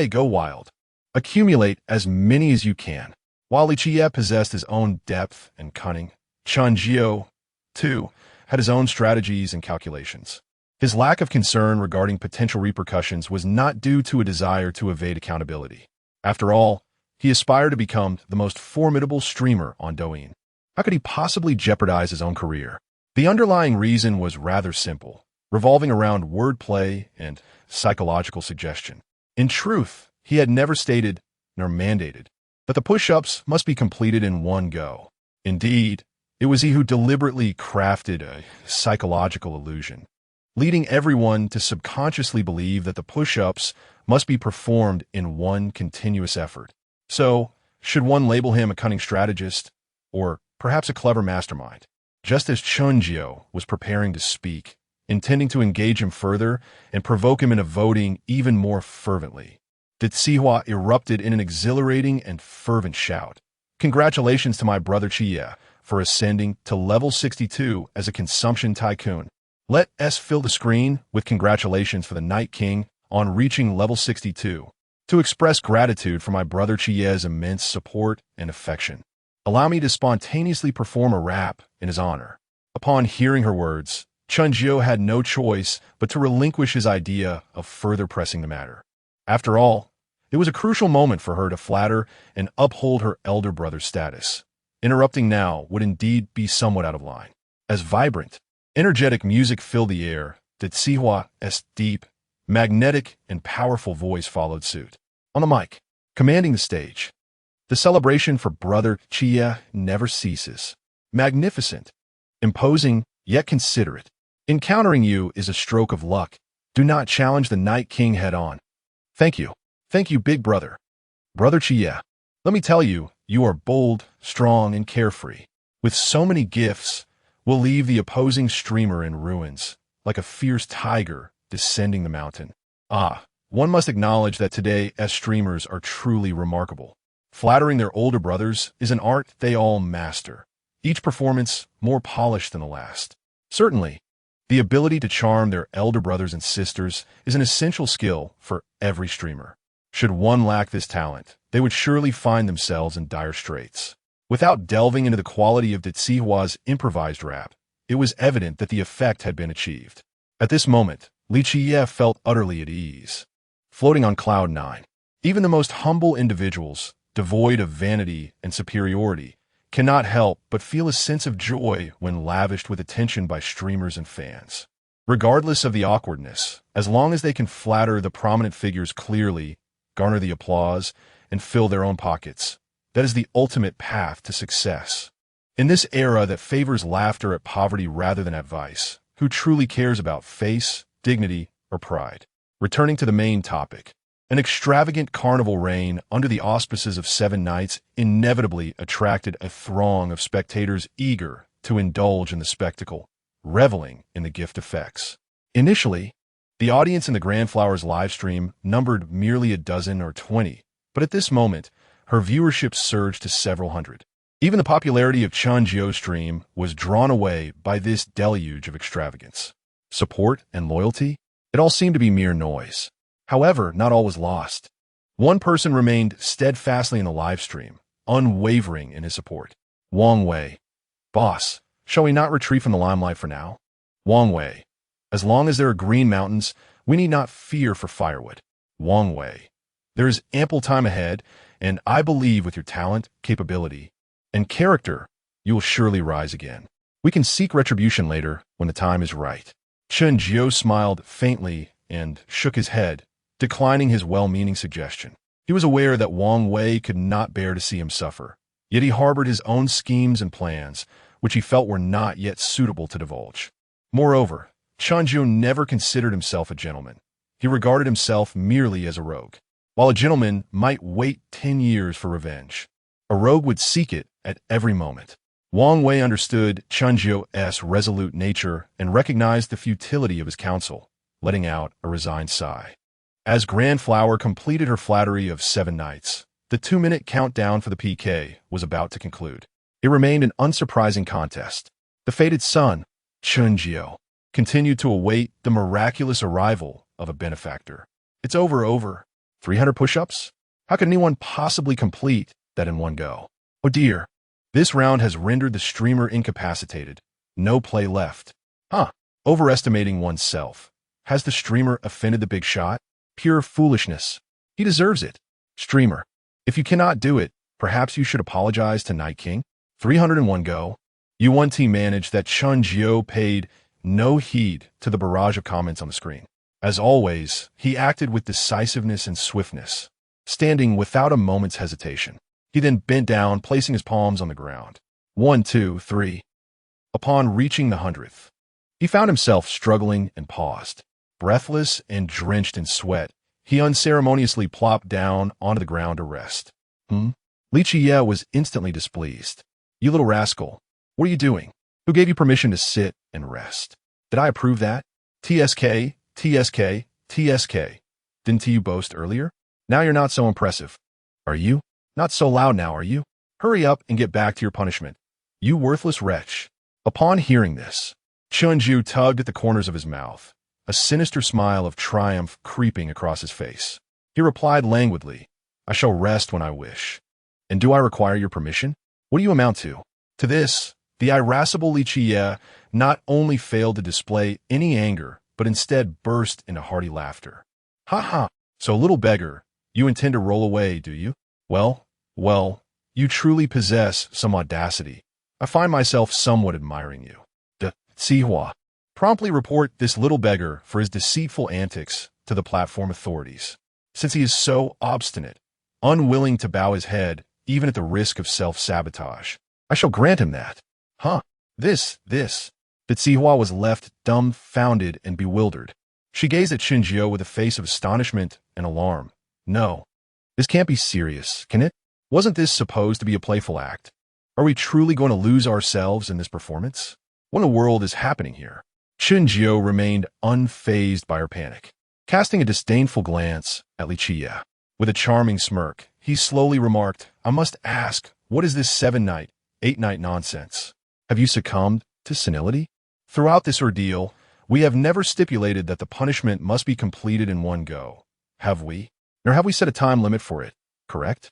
S1: go wild. Accumulate as many as you can." While Xiao possessed his own depth and cunning, Chen Jiu, too, had his own strategies and calculations. His lack of concern regarding potential repercussions was not due to a desire to evade accountability. After all, he aspired to become the most formidable streamer on Douyin. How could he possibly jeopardize his own career? The underlying reason was rather simple, revolving around wordplay and psychological suggestion. In truth, he had never stated, nor mandated, that the push-ups must be completed in one go. Indeed, it was he who deliberately crafted a psychological illusion, leading everyone to subconsciously believe that the push-ups must be performed in one continuous effort. So, should one label him a cunning strategist, or perhaps a clever mastermind? Just as Chen Jiu was preparing to speak, intending to engage him further and provoke him into voting even more fervently, that Sihua erupted in an exhilarating and fervent shout. "Congratulations to my brother Xiao for ascending to level 62 as a consumption tycoon. Let us fill the screen with congratulations for the Night King on reaching level 62. To express gratitude for my brother Xiao's immense support and affection, allow me to spontaneously perform a rap in his honor." Upon hearing her words, Chen Jiu had no choice but to relinquish his idea of further pressing the matter. After all, it was a crucial moment for her to flatter and uphold her elder brother's status. Interrupting now would indeed be somewhat out of line. As vibrant, energetic music filled the air, that Sihua's deep, magnetic, and powerful voice followed suit. On the mic, commanding the stage, the celebration for brother Xiao never ceases. Magnificent, imposing, yet considerate. Encountering you is a stroke of luck. Do not challenge the Night King head-on. Thank you, big brother. Brother Chia, let me tell you, you are bold, strong, and carefree. With so many gifts, we'll leave the opposing streamer in ruins, like a fierce tiger descending the mountain. Ah, one must acknowledge that today as streamers are truly remarkable. Flattering their older brothers is an art they all master, each performance more polished than the last. Certainly, the ability to charm their elder brothers and sisters is an essential skill for every streamer. Should one lack this talent, they would surely find themselves in dire straits. Without delving into the quality of Hua's improvised rap, it was evident that the effect had been achieved. At this moment, Li Qiye felt utterly at ease, floating on cloud nine. Even the most humble individuals, devoid of vanity and superiority, cannot help but feel a sense of joy when lavished with attention by streamers and fans. Regardless of the awkwardness, as long as they can flatter the prominent figures clearly, garner the applause, and fill their own pockets, that is the ultimate path to success. In this era that favors laughter at poverty rather than at vice, who truly cares about face, dignity, or pride? Returning to the main topic, an extravagant carnival reign under the auspices of 7 nights inevitably attracted a throng of spectators eager to indulge in the spectacle, reveling in the gift effects. Initially, the audience in the Grand Flowers livestream numbered merely a dozen or 20, but at this moment, her viewership surged to several hundred. Even the popularity of Chen Jiu's stream was drawn away by this deluge of extravagance. Support and loyalty? It all seemed to be mere noise. However, not all was lost. One person remained steadfastly in the livestream, unwavering in his support. Wang Wei. Boss, shall we not retreat from the limelight for now? Wang Wei. As long as there are green mountains, we need not fear for firewood. Wang Wei. There is ample time ahead, and I believe with your talent, capability, and character, you will surely rise again. We can seek retribution later when the time is right. Chen Jiu smiled faintly and shook his head, declining his well-meaning suggestion. He was aware that Wang Wei could not bear to see him suffer, yet he harbored his own schemes and plans, which he felt were not yet suitable to divulge. Moreover, Chen Jiu never considered himself a gentleman. He regarded himself merely as a rogue. While a gentleman might wait 10 years for revenge, a rogue would seek it at every moment. Wang Wei understood Chen Jiu's resolute nature and recognized the futility of his counsel, letting out a resigned sigh. As Grand Flower completed her flattery of 7 nights, the 2-minute countdown for the PK was about to conclude. It remained an unsurprising contest. The fated son, Chen Jiu, continued to await the miraculous arrival of a benefactor. It's over. 300 push-ups? How could anyone possibly complete that in one go? Oh dear. This round has rendered the streamer incapacitated. No play left. Overestimating oneself. Has the streamer offended the big shot? Pure foolishness. He deserves it. Streamer, if you cannot do it, perhaps you should apologize to Night King. 301 go. U1T managed that Chen Jiu paid no heed to the barrage of comments on the screen. As always, he acted with decisiveness and swiftness, standing without a moment's hesitation. He then bent down, placing his palms on the ground. 1, 2, 3. Upon reaching the 100th, he found himself struggling and paused. Breathless and drenched in sweat, he unceremoniously plopped down onto the ground to rest. Li Qiye was instantly displeased. You little rascal, what are you doing? Who gave you permission to sit and rest? Did I approve that? TSK. Didn't you boast earlier? Now you're not so impressive. Are you? Not so loud now, are you? Hurry up and get back to your punishment. You worthless wretch. Upon hearing this, Chen Jiu tugged at the corners of his mouth, a sinister smile of triumph creeping across his face. He replied languidly, I shall rest when I wish. And do I require your permission? What do you amount to? To this, the irascible Li Qiye not only failed to display any anger, but instead burst into hearty laughter. Ha! So, little beggar, you intend to roll away, do you? Well, you truly possess some audacity. I find myself somewhat admiring you. Xihua, promptly report this little beggar for his deceitful antics to the platform authorities, since he is so obstinate, unwilling to bow his head even at the risk of self-sabotage. I shall grant him that. This. That Xihua was left dumbfounded and bewildered. She gazed at Chen Jiu with a face of astonishment and alarm. No, This can't be serious, can it? Wasn't this supposed to be a playful act? Are we truly going to lose ourselves in this performance? What in the world is happening here? Chen Jiu remained unfazed by her panic, casting a disdainful glance at Li Qiye. With a charming smirk, he slowly remarked, I must ask, what is this 7-night, 8-night nonsense? Have you succumbed to senility? Throughout this ordeal, we have never stipulated that the punishment must be completed in one go. Have we? Nor have we set a time limit for it, correct?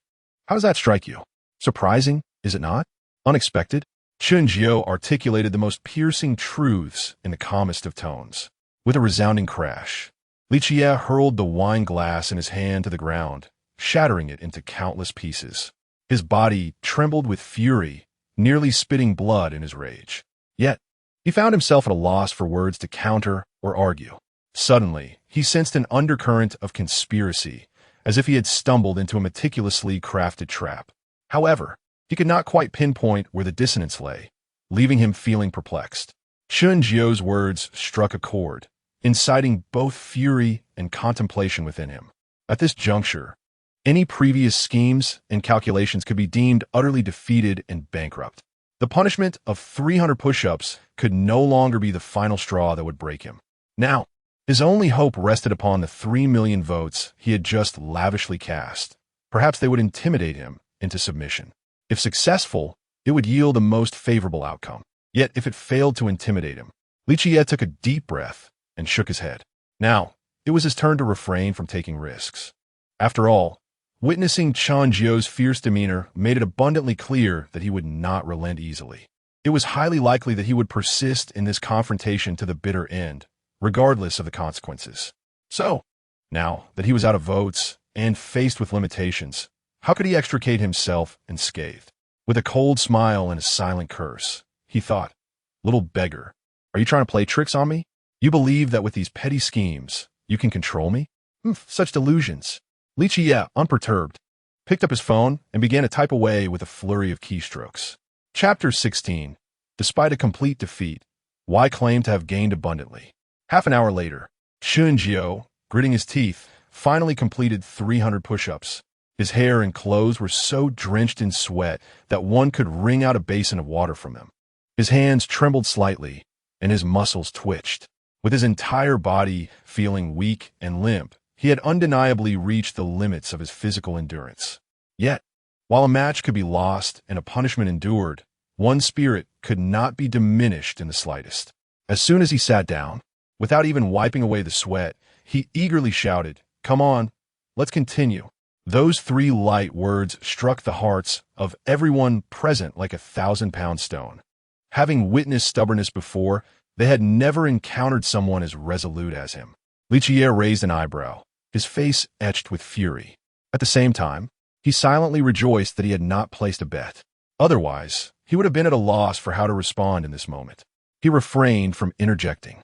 S1: How does that strike you? Surprising, is it not? Unexpected? Chen Jiu articulated the most piercing truths in the calmest of tones. With a resounding crash, Li Qiye hurled the wine glass in his hand to the ground, shattering it into countless pieces. His body trembled with fury, nearly spitting blood in his rage. Yet, he found himself at a loss for words to counter or argue. Suddenly, he sensed an undercurrent of conspiracy, as if he had stumbled into a meticulously crafted trap. However, he could not quite pinpoint where the dissonance lay, leaving him feeling perplexed. Chen Jiu's words struck a chord, inciting both fury and contemplation within him. At this juncture, any previous schemes and calculations could be deemed utterly defeated and bankrupt. The punishment of 300 push-ups could no longer be the final straw that would break him. Now, his only hope rested upon the 3 million votes he had just lavishly cast. Perhaps they would intimidate him into submission. If successful, it would yield a most favorable outcome. Yet, if it failed to intimidate him, Li Qiye took a deep breath and shook his head. Now, it was his turn to refrain from taking risks. After all, witnessing Chen Jiu's fierce demeanor made it abundantly clear that he would not relent easily. It was highly likely that he would persist in this confrontation to the bitter end, regardless of the consequences. So, now that he was out of votes and faced with limitations, how could he extricate himself unscathed? With a cold smile and a silent curse, he thought, little beggar, are you trying to play tricks on me? You believe that with these petty schemes, you can control me? Such delusions. Li Qiye, unperturbed, picked up his phone and began to type away with a flurry of keystrokes. Chapter 16. Despite a complete defeat, Wai claimed to have gained abundantly. Half an hour later, Chen Jiu, gritting his teeth, finally completed 300 push-ups. His hair and clothes were so drenched in sweat that one could wring out a basin of water from them. His hands trembled slightly, and his muscles twitched. With his entire body feeling weak and limp, he had undeniably reached the limits of his physical endurance. Yet, while a match could be lost and a punishment endured, one's spirit could not be diminished in the slightest. As soon as he sat down, without even wiping away the sweat, he eagerly shouted, "Come on, let's continue." Those 3 light words struck the hearts of everyone present like a 1,000-pound stone. Having witnessed stubbornness before, they had never encountered someone as resolute as him. Li Qiye raised an eyebrow, his face etched with fury. At the same time, he silently rejoiced that he had not placed a bet. Otherwise, he would have been at a loss for how to respond in this moment. He refrained from interjecting.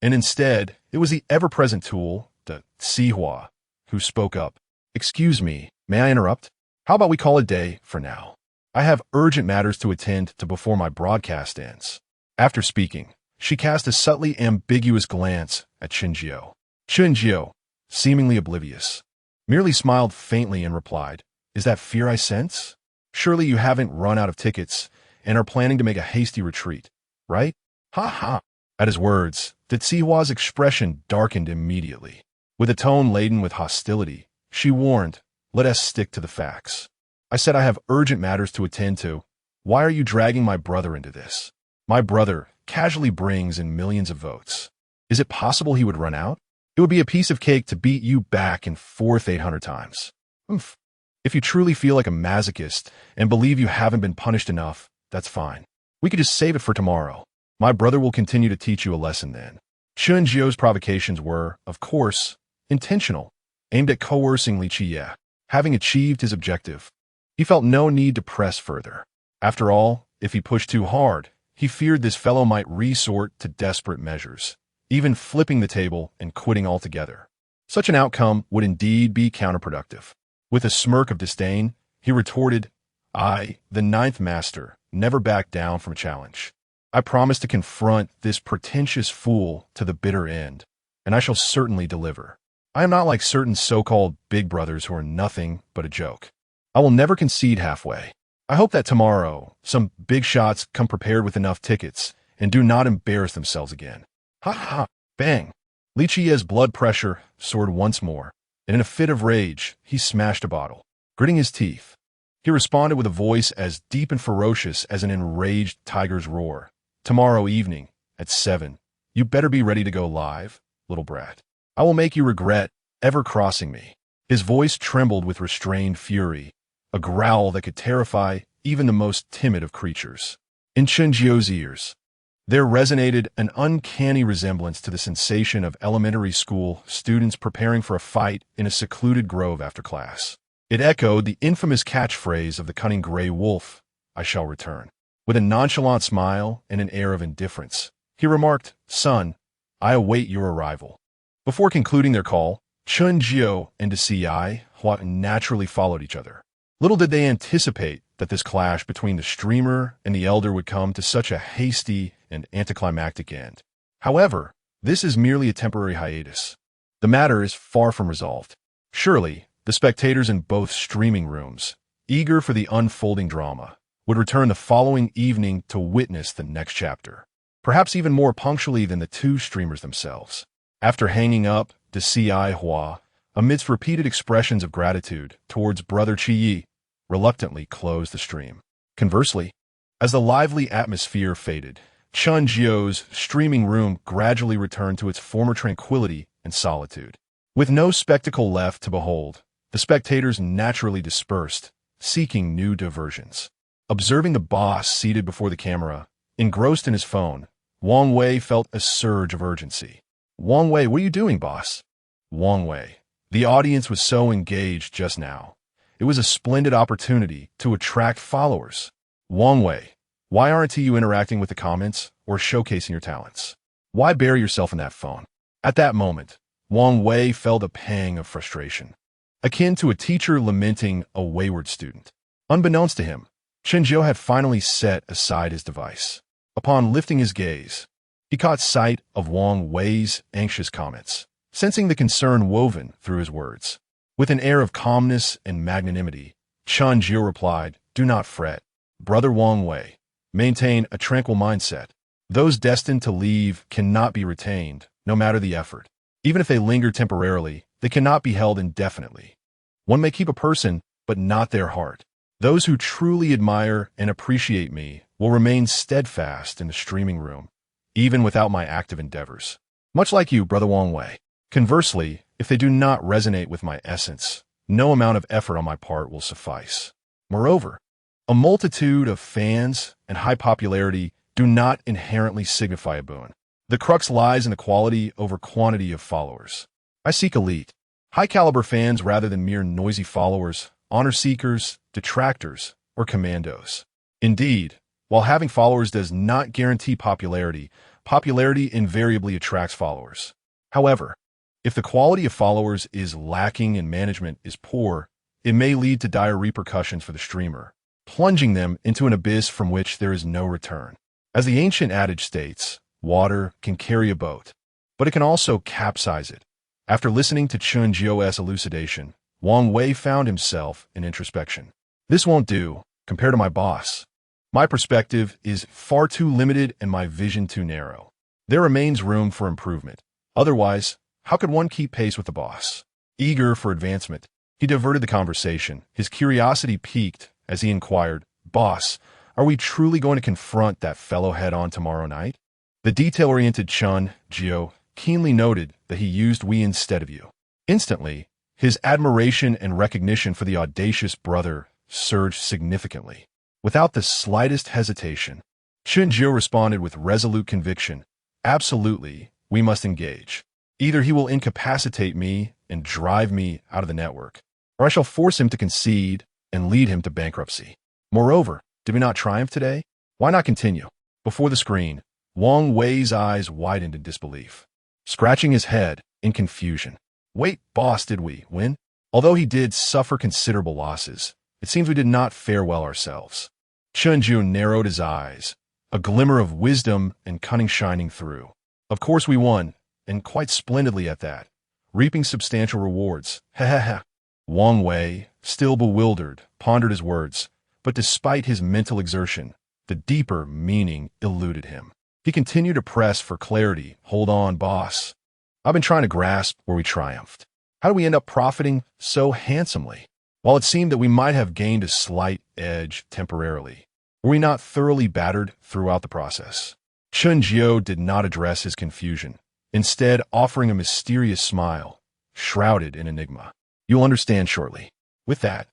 S1: And instead, it was the ever-present tool, the Sihua, who spoke up. "Excuse me, may I interrupt? How about we call it a day for now? I have urgent matters to attend to before my broadcast ends." After speaking, she cast a subtly ambiguous glance at Chen Jiu. Chen Jiu, seemingly oblivious, merely smiled faintly and replied, "Is that fear I sense? Surely you haven't run out of tickets and are planning to make a hasty retreat, right? Ha ha." At his words, Sihua's expression darkened immediately. With a tone laden with hostility, she warned, "Let us stick to the facts. I said I have urgent matters to attend to. Why are you dragging my brother into this? My brother casually brings in millions of votes. Is it possible he would run out? It would be a piece of cake to beat you back and forth 800 times. If you truly feel like a masochist and believe you haven't been punished enough, that's fine. We could just save it for tomorrow. My brother will continue to teach you a lesson then." Chen Jiu's provocations were, of course, intentional, aimed at coercing Li Qiye. Having achieved his objective, he felt no need to press further. After all, if he pushed too hard, he feared this fellow might resort to desperate measures, even flipping the table and quitting altogether. Such an outcome would indeed be counterproductive. With a smirk of disdain, he retorted, "I, the 9th master, never back down from a challenge. I promise to confront this pretentious fool to the bitter end, and I shall certainly deliver. I am not like certain so-called big brothers who are nothing but a joke. I will never concede halfway. I hope that tomorrow, some big shots come prepared with enough tickets and do not embarrass themselves again. Ha ha! Bang! Li Qiye's blood pressure soared once more, and in a fit of rage, he smashed a bottle. Gritting his teeth, he responded with a voice as deep and ferocious as an enraged tiger's roar. Tomorrow evening, at 7, you better be ready to go live, little brat. I will make you regret ever crossing me. His voice trembled with restrained fury, a growl that could terrify even the most timid of creatures. In Chen Jiu's ears, there resonated an uncanny resemblance to the sensation of elementary school students preparing for a fight in a secluded grove after class. It echoed the infamous catchphrase of the cunning gray wolf, "I shall return." With a nonchalant smile and an air of indifference, he remarked, "Son, I await your arrival." Before concluding their call, Chen Jiu and Hua Yu naturally followed each other. Little did they anticipate that this clash between the streamer and the elder would come to such a hasty and anticlimactic end. However, this is merely a temporary hiatus. The matter is far from resolved. Surely, the spectators in both streaming rooms, eager for the unfolding drama, would return the following evening to witness the next chapter, perhaps even more punctually than the two streamers themselves. After hanging up, Hua, amidst repeated expressions of gratitude towards Brother Qi, reluctantly closed the stream. Conversely, as the lively atmosphere faded, Chen Jiu's streaming room gradually returned to its former tranquility and solitude. With no spectacle left to behold, the spectators naturally dispersed, seeking new diversions. Observing the boss seated before the camera, engrossed in his phone, Wang Wei felt a surge of urgency. "Wang Wei, what are you doing, boss?" Wang Wei. The audience was so engaged just now. It was a splendid opportunity to attract followers. Wang Wei, why aren't you interacting with the comments or showcasing your talents? Why bury yourself in that phone? At that moment, Wang Wei felt a pang of frustration, akin to a teacher lamenting a wayward student. Unbeknownst to him, Chen Jiu had finally set aside his device. Upon lifting his gaze, he caught sight of Wang Wei's anxious comments, sensing the concern woven through his words. With an air of calmness and magnanimity, Chen Jiu replied, "Do not fret, Brother Wang Wei. Maintain a tranquil mindset. Those destined to leave cannot be retained, no matter the effort. Even if they linger temporarily, they cannot be held indefinitely. One may keep a person, but not their heart. Those who truly admire and appreciate me will remain steadfast in the streaming room, even without my active endeavors. Much like you, Brother Wang Wei. Conversely, if they do not resonate with my essence, no amount of effort on my part will suffice. Moreover, a multitude of fans and high popularity do not inherently signify a boon. The crux lies in the quality over quantity of followers. I seek elite, high-caliber fans rather than mere noisy followers, honor seekers, detractors, or commandos. Indeed, while having followers does not guarantee popularity, popularity invariably attracts followers. However, if the quality of followers is lacking and management is poor, it may lead to dire repercussions for the streamer, plunging them into an abyss from which there is no return. As the ancient adage states, water can carry a boat, but it can also capsize it. After listening to Chen Jiu's elucidation, Wang Wei found himself in introspection. This won't do, compared to my boss. My perspective is far too limited and my vision too narrow. There remains room for improvement. Otherwise, how could one keep pace with the boss? Eager for advancement, he diverted the conversation. His curiosity piqued as he inquired, "Boss, are we truly going to confront that fellow head-on tomorrow night?" The detail-oriented Chen Jiu keenly noted that he used "we" instead of "you." Instantly, his admiration and recognition for the audacious brother surged significantly. Without the slightest hesitation, Chen Jiu responded with resolute conviction, "Absolutely, we must engage. Either he will incapacitate me and drive me out of the network, or I shall force him to concede and lead him to bankruptcy. Moreover, did we not triumph today? Why not continue?" Before the screen, Wang Wei's eyes widened in disbelief, scratching his head in confusion. "Wait, boss, did we win?" Although he did suffer considerable losses, it seems we did not fare well ourselves. Chen Jiu narrowed his eyes, a glimmer of wisdom and cunning shining through. "Of course we won, and quite splendidly at that. reaping substantial rewards. Ha. Wang Wei, still bewildered, pondered his words, but despite his mental exertion, the deeper meaning eluded him. He continued to press for clarity. Hold on, boss. I've been trying to grasp where we triumphed. How do we end up profiting so handsomely? While it seemed that we might have gained a slight edge temporarily, were we not thoroughly battered throughout the process? Chen Jiu did not address his confusion, instead offering a mysterious smile, shrouded in enigma. You'll understand shortly. With that,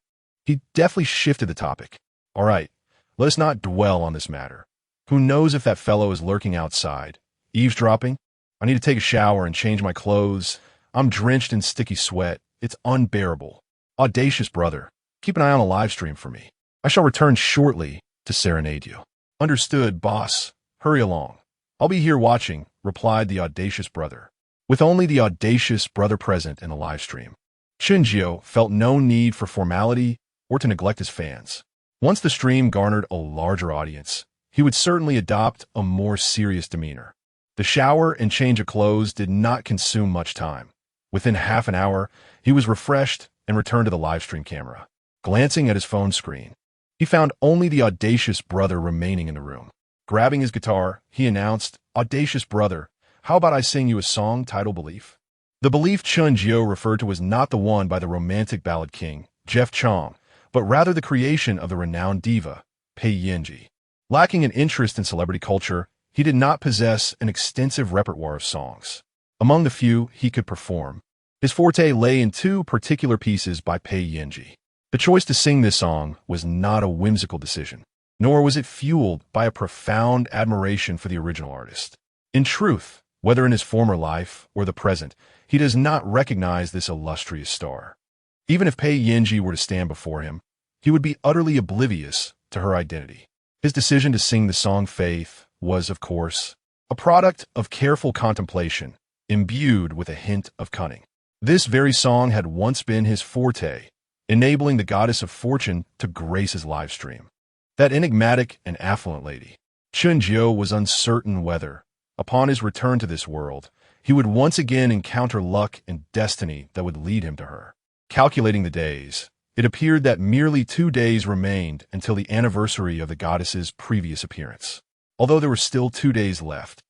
S1: he deftly shifted the topic. All right, let us not dwell on this matter. Who knows if that fellow is lurking outside, eavesdropping? I need to take a shower and change my clothes. I'm drenched in sticky sweat. It's unbearable. Audacious brother, keep an eye on the live stream for me. I shall return shortly to serenade you. Understood, boss. Hurry along. I'll be here watching, replied the audacious brother. With only the audacious brother present in the live stream, Chen Jiu felt no need for formality or to neglect his fans. Once the stream garnered a larger audience, he would certainly adopt a more serious demeanor. The shower and change of clothes did not consume much time. Within half an hour, he was refreshed and returned to the livestream camera. Glancing at his phone screen, he found only the audacious brother remaining in the room. Grabbing his guitar, he announced, "Audacious brother, how about I sing you a song titled Belief?" The belief Chen Jiu referred to was not the one by the romantic ballad king, Jeff Chong, but rather the creation of the renowned diva, Pei Yanji. Lacking an interest in celebrity culture, he did not possess an extensive repertoire of songs. Among the few he could perform, his forte lay in two particular pieces by Pei Yanji. The choice to sing this song was not a whimsical decision, nor was it fueled by a profound admiration for the original artist. In truth, whether in his former life or the present, he does not recognize this illustrious star. Even if Pei Yanji were to stand before him, he would be utterly oblivious to her identity. His decision to sing the song Faith was, of course, a product of careful contemplation, imbued with a hint of cunning. This very song had once been his forte, enabling the goddess of fortune to grace his live stream. That enigmatic and affluent lady, Chen Jiu, was uncertain whether, upon his return to this world, he would once again encounter luck and destiny that would lead him to her. Calculating the days, it appeared that merely 2 days remained until the anniversary of the goddess's previous appearance. Although there were still 2 days left,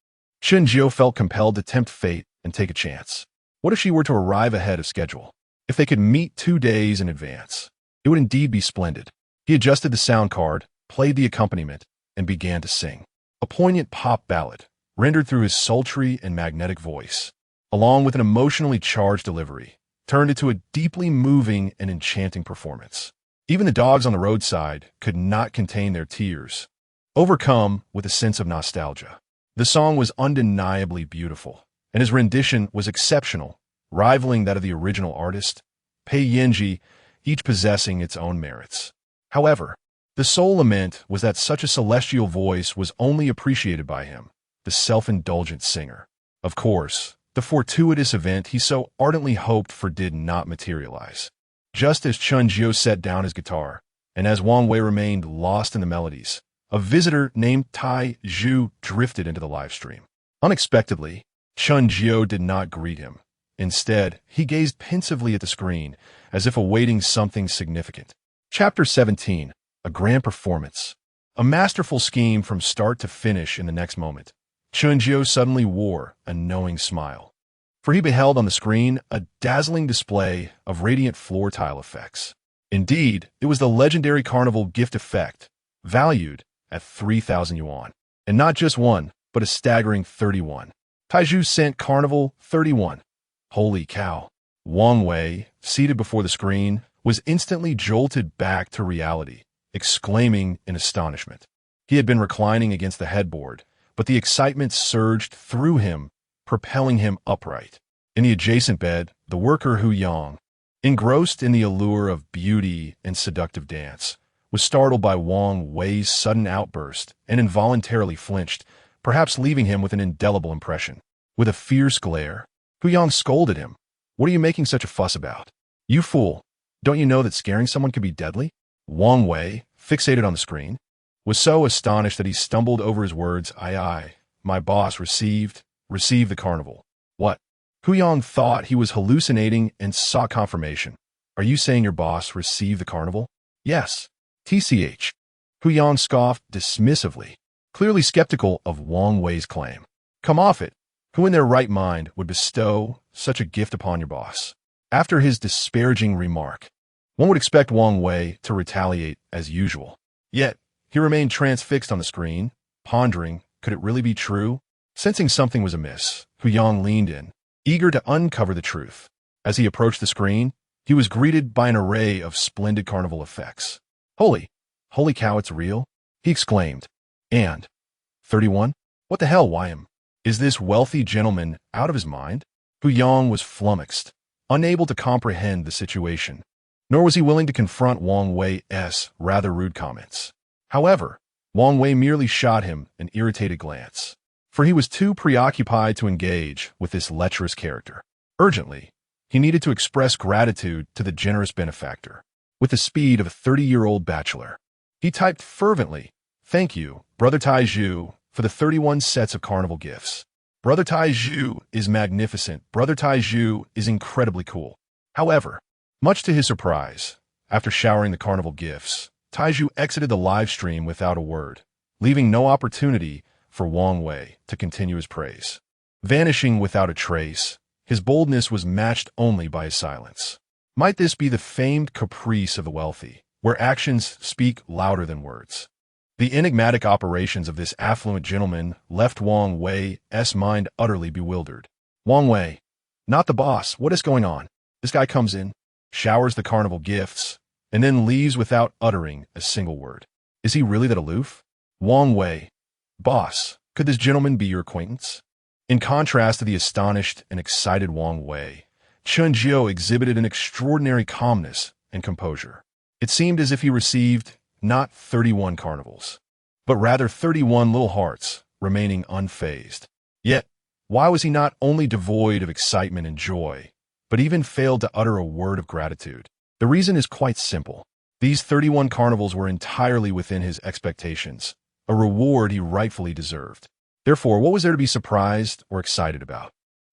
S1: Chen Jiu felt compelled to tempt fate and take a chance. What if she were to arrive ahead of schedule? If they could meet 2 days in advance, it would indeed be splendid. He adjusted the sound card, played the accompaniment, and began to sing. A poignant pop ballad, rendered through his sultry and magnetic voice, along with an emotionally charged delivery, turned into a deeply moving and enchanting performance. Even the dogs on the roadside could not contain their tears, overcome with a sense of nostalgia. The song was undeniably beautiful, and his rendition was exceptional, rivaling that of the original artist, Pei Yanji, each possessing its own merits. However, the sole lament was that such a celestial voice was only appreciated by him, the self-indulgent singer. Of course, the fortuitous event he so ardently hoped for did not materialize. Just as Chen Jiu set down his guitar, and as Wang Wei remained lost in the melodies, a visitor named Tai Zhu drifted into the livestream. Unexpectedly, Chen Jiu did not greet him. Instead, he gazed pensively at the screen, as if awaiting something significant. Chapter 17, A Grand Performance. A masterful scheme from start to finish. In the next moment, Chen Jiu suddenly wore a knowing smile, for he beheld on the screen a dazzling display of radiant floor tile effects. Indeed, it was the legendary Carnival gift effect, valued at 3,000 yuan, and not just one, but a staggering 31. Taiju sent Carnival 31. Holy cow. Wang Wei, seated before the screen, was instantly jolted back to reality, exclaiming in astonishment. He had been reclining against the headboard, but the excitement surged through him, propelling him upright. In the adjacent bed, the worker Hu Yang, engrossed in the allure of beauty and seductive dance, was startled by Wang Wei's sudden outburst and involuntarily flinched, perhaps leaving him with an indelible impression. With a fierce glare, Hu Yang scolded him. "What are you making such a fuss about? You fool! Don't you know that scaring someone can be deadly?" Wang Wei, fixated on the screen, was so astonished that he stumbled over his words. My boss received the carnival." "What? Hu Yang thought he was hallucinating and sought confirmation. Are you saying your boss received the carnival? Yes. TCH. Hu Yang scoffed dismissively, clearly skeptical of Wang Wei's claim. Come off it. Who in their right mind would bestow such a gift upon your boss? After his disparaging remark, one would expect Wang Wei to retaliate as usual. Yet, he remained transfixed on the screen, pondering, could it really be true? Sensing something was amiss, Hu Yang leaned in, eager to uncover the truth. As he approached the screen, he was greeted by an array of splendid carnival effects. Holy cow, it's real, he exclaimed. And 31? What the hell, YM? Is this wealthy gentleman out of his mind? Hu Yang was flummoxed, unable to comprehend the situation, nor was he willing to confront Wang Wei's rather rude comments. However, Wang Wei merely shot him an irritated glance, for he was too preoccupied to engage with this lecherous character. Urgently, he needed to express gratitude to the generous benefactor. With the speed of a 30-year-old bachelor, he typed fervently, "Thank you, Brother Tai Jiu, for the 31 sets of carnival gifts. Brother Tai Jiu is magnificent. Brother Tai Jiu is incredibly cool." However, much to his surprise, after showering the carnival gifts, Tai Jiu exited the live stream without a word, leaving no opportunity for Wang Wei to continue his praise. Vanishing without a trace, his boldness was matched only by his silence. Might this be the famed caprice of the wealthy, where actions speak louder than words? The enigmatic operations of this affluent gentleman left Wang Wei's mind utterly bewildered. Wang Wei, not the boss, what is going on? This guy comes in, showers the carnival gifts, and then leaves without uttering a single word. Is he really that aloof? Wang Wei, boss, could this gentleman be your acquaintance? In contrast to the astonished and excited Wang Wei, Chen Jiu exhibited an extraordinary calmness and composure. It seemed as if he received not 31 carnivals, but rather 31 little hearts remaining unfazed. Yet, why was he not only devoid of excitement and joy, but even failed to utter a word of gratitude? The reason is quite simple. These 31 carnivals were entirely within his expectations, a reward he rightfully deserved. Therefore, what was there to be surprised or excited about?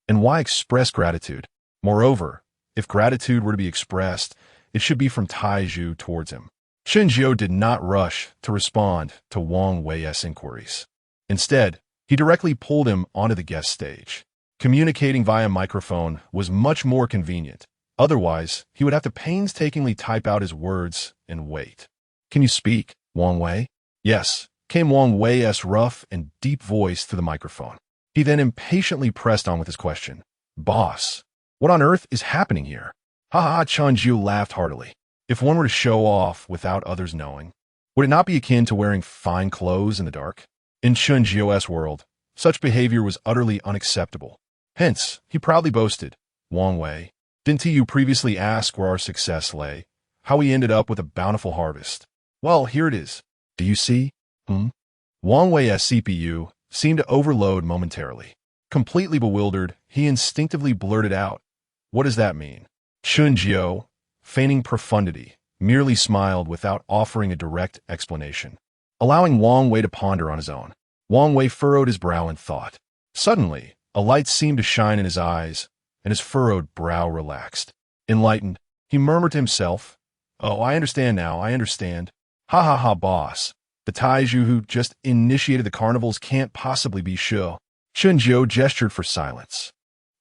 S1: And why express gratitude? Moreover, if gratitude were to be expressed, it should be from Tai Jiu towards him. Chen Jiu did not rush to respond to Wang Wei's inquiries. Instead, he directly pulled him onto the guest stage. Communicating via microphone was much more convenient. Otherwise, he would have to painstakingly type out his words and wait. Can you speak, Wang Wei? Yes, came Wang Wei's rough and deep voice through the microphone. He then impatiently pressed on with his question. Boss, what on earth is happening here? Ha ha, Chen Jiu laughed heartily. If one were to show off without others knowing, would it not be akin to wearing fine clothes in the dark? In Chen Jiu's world, such behavior was utterly unacceptable. Hence, he proudly boasted, Wang Wei, didn't you previously ask where our success lay? How we ended up with a bountiful harvest? Well, here it is. Do you see? Wang Wei's CPU seemed to overload momentarily. Completely bewildered, he instinctively blurted out, what does that mean? Chen Jiu, feigning profundity, merely smiled without offering a direct explanation, allowing Wang Wei to ponder on his own. Wang Wei furrowed his brow in thought. Suddenly, a light seemed to shine in his eyes, and his furrowed brow relaxed. Enlightened, he murmured to himself, "Oh, I understand now, I understand. Ha ha ha, boss. The Tai Jiu who just initiated the carnivals can't possibly be Shu." Chen Jiu gestured for silence,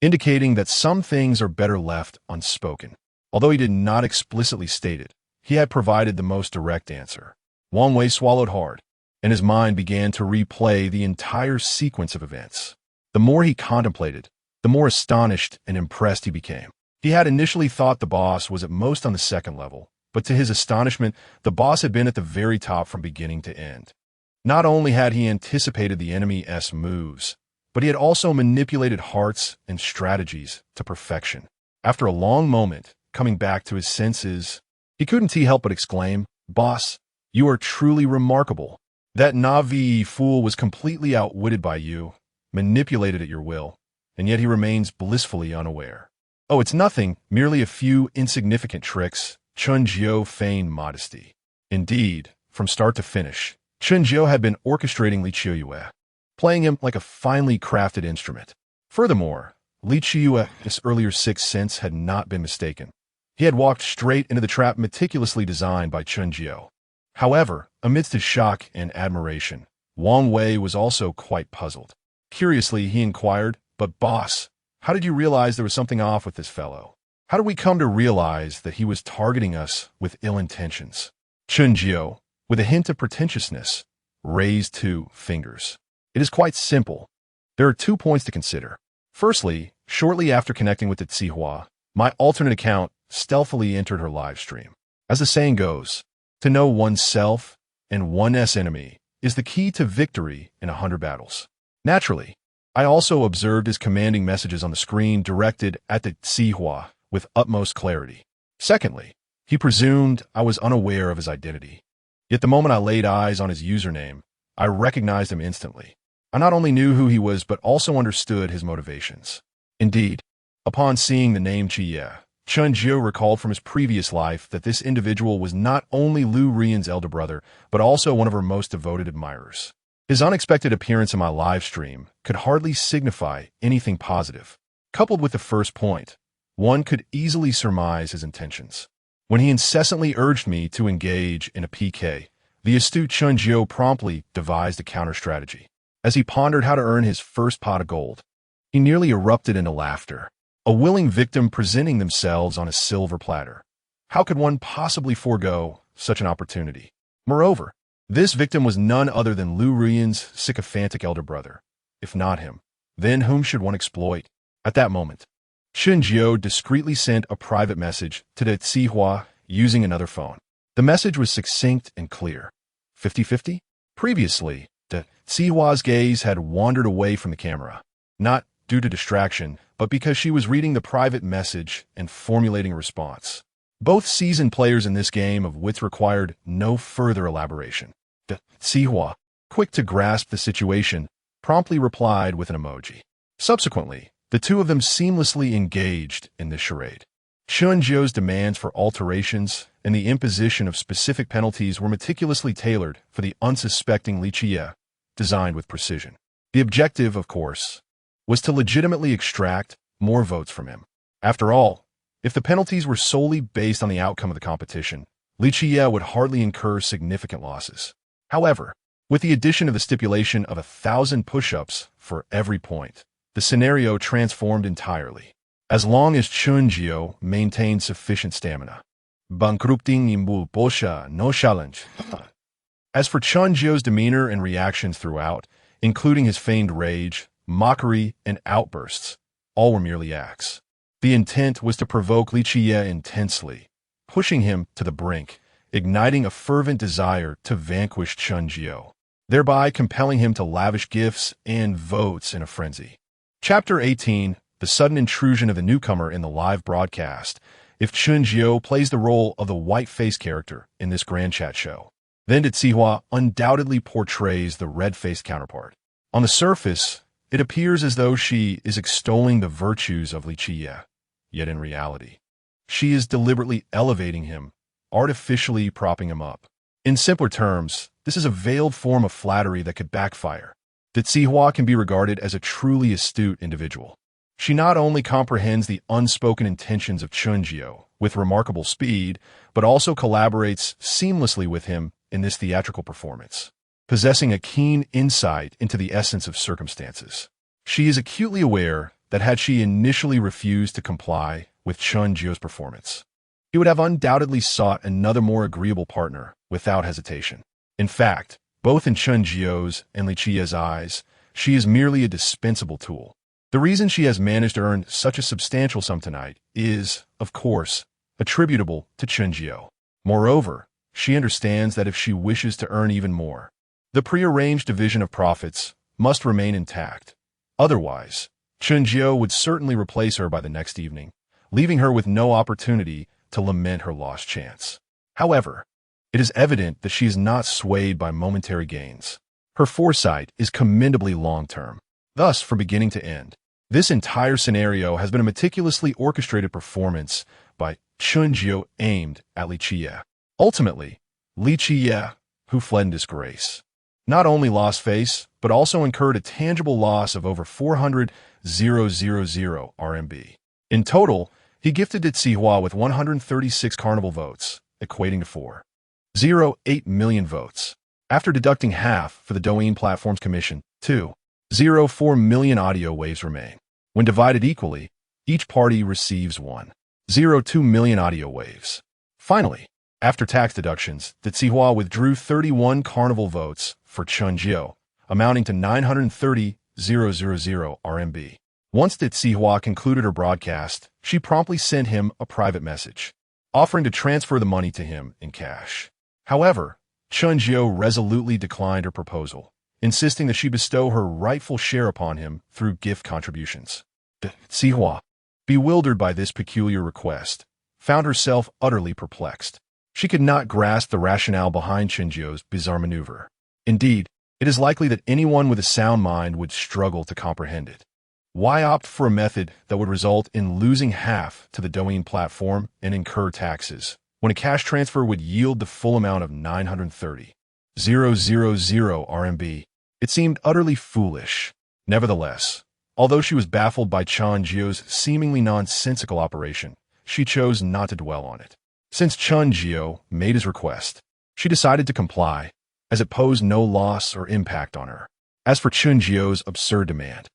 S1: indicating that some things are better left unspoken. Although he did not explicitly state it, he had provided the most direct answer. Wang Wei swallowed hard, and his mind began to replay the entire sequence of events. The more he contemplated, the more astonished and impressed he became. He had initially thought the boss was at most on the second level, but to his astonishment, the boss had been at the very top from beginning to end. Not only had he anticipated the enemy's moves, but he had also manipulated hearts and strategies to perfection. After a long moment, coming back to his senses, he couldn't help but exclaim, "Boss, you are truly remarkable. That Navi fool was completely outwitted by you, manipulated at your will, and yet he remains blissfully unaware." "Oh, it's nothing, merely a few insignificant tricks," Chen Jiu feigned modesty. Indeed, from start to finish, Chen Jiu had been orchestrating Xiao Jiu, playing him like a finely crafted instrument. Furthermore, Li Qiu's earlier sixth sense had not been mistaken. He had walked straight into the trap meticulously designed by Chen Jiu. However, amidst his shock and admiration, Wang Wei was also quite puzzled. Curiously, he inquired, "But boss, how did you realize there was something off with this fellow? How did we come to realize that he was targeting us with ill intentions?" Chen Jiu, with a hint of pretentiousness, raised two fingers. "It is quite simple. There are 2 points to consider. Firstly, shortly after connecting with the Zihua, my alternate account stealthily entered her live stream. As the saying goes, to know oneself and one's enemy is the key to victory in 100 battles. Naturally, I also observed his commanding messages on the screen directed at the Zihua with utmost clarity. Secondly, he presumed I was unaware of his identity. Yet the moment I laid eyes on his username, I recognized him instantly. I not only knew who he was, but also understood his motivations. Indeed, upon seeing the name Qie, Chen Jiu recalled from his previous life that this individual was not only Lu Rian's elder brother, but also one of her most devoted admirers. His unexpected appearance in my live stream could hardly signify anything positive. Coupled with the first point, one could easily surmise his intentions. When he incessantly urged me to engage in a PK, the astute Chen Jiu promptly devised a counter-strategy. As he pondered how to earn his first pot of gold, he nearly erupted into laughter. A willing victim presenting themselves on a silver platter. How could one possibly forego such an opportunity? Moreover, this victim was none other than Lu Rian's sycophantic elder brother. If not him, then whom should one exploit? At that moment, Chen Jiu discreetly sent a private message to the Zihua using another phone. The message was succinct and clear. 50-50? Previously, the Zihua's gaze had wandered away from the camera, not due to distraction, but because she was reading the private message and formulating a response. Both seasoned players in this game of wits required no further elaboration. The Zihua, quick to grasp the situation, promptly replied with an emoji. Subsequently, the two of them seamlessly engaged in this charade. Chen Jiu's demands for alterations and the imposition of specific penalties were meticulously tailored for the unsuspecting Li Qie, designed with precision. The objective, of course, was to legitimately extract more votes from him. After all, if the penalties were solely based on the outcome of the competition, Li Qie would hardly incur significant losses. However, with the addition of the stipulation of 1,000 push-ups for every point, the scenario transformed entirely. As long as Chen Jiu maintained sufficient stamina. Bankrupting imbu posha no challenge. As for Chen Jiu's demeanor and reactions throughout, including his feigned rage, mockery, and outbursts, all were merely acts. The intent was to provoke Li Qie intensely, pushing him to the brink, igniting a fervent desire to vanquish Chen Jiu, thereby compelling him to lavish gifts and votes in a frenzy. Chapter 18, the sudden intrusion of the newcomer in the live broadcast. If Chen Jiu plays the role of the white-faced character in this grand chat show, then Zihua undoubtedly portrays the red-faced counterpart. On the surface, it appears as though she is extolling the virtues of Li Qie, yet in reality, she is deliberately elevating him, artificially propping him up. In simpler terms, this is a veiled form of flattery that could backfire. Zihua can be regarded as a truly astute individual. She not only comprehends the unspoken intentions of Chen Jiu with remarkable speed, but also collaborates seamlessly with him in this theatrical performance, possessing a keen insight into the essence of circumstances. She is acutely aware that had she initially refused to comply with Chen Jiu's performance, he would have undoubtedly sought another more agreeable partner without hesitation. In fact, both in Chen Jiu's and Li Qie's eyes, she is merely a dispensable tool. The reason she has managed to earn such a substantial sum tonight is, of course, attributable to Chen Jiu. Moreover, she understands that if she wishes to earn even more, the prearranged division of profits must remain intact. Otherwise, Chen Jiu would certainly replace her by the next evening, leaving her with no opportunity to lament her lost chance. However, it is evident that she is not swayed by momentary gains. Her foresight is commendably long-term. Thus, from beginning to end, this entire scenario has been a meticulously orchestrated performance by Chen Jiu aimed at Li Qie. Ultimately, Li Qie, who fled in disgrace, not only lost face, but also incurred a tangible loss of over 400,000 RMB. In total, he gifted Hua with 136 carnival votes, equating to 4.08 million votes. After deducting half for the Douyin platform's commission, 2.04 million audio waves remain. When divided equally, each party receives 1.02 million audio waves. Finally, after tax deductions, Hua withdrew 31 carnival votes for Chen Jiu, amounting to 930,000 RMB. Once Hua concluded her broadcast, she promptly sent him a private message, offering to transfer the money to him in cash. However, Chen Jiu resolutely declined her proposal, insisting that she bestow her rightful share upon him through gift contributions. Hua, bewildered by this peculiar request, found herself utterly perplexed. She could not grasp the rationale behind Chen Jiu's bizarre maneuver. Indeed, it is likely that anyone with a sound mind would struggle to comprehend it. Why opt for a method that would result in losing half to the Douyin platform and incur taxes, when a cash transfer would yield the full amount of 930,000 RMB? It seemed utterly foolish. Nevertheless, although she was baffled by Chen Jiu's seemingly nonsensical operation, she chose not to dwell on it. Since Chen Jiu made his request, she decided to comply, as it posed no loss or impact on her. As for Chen Jiu's absurd demand,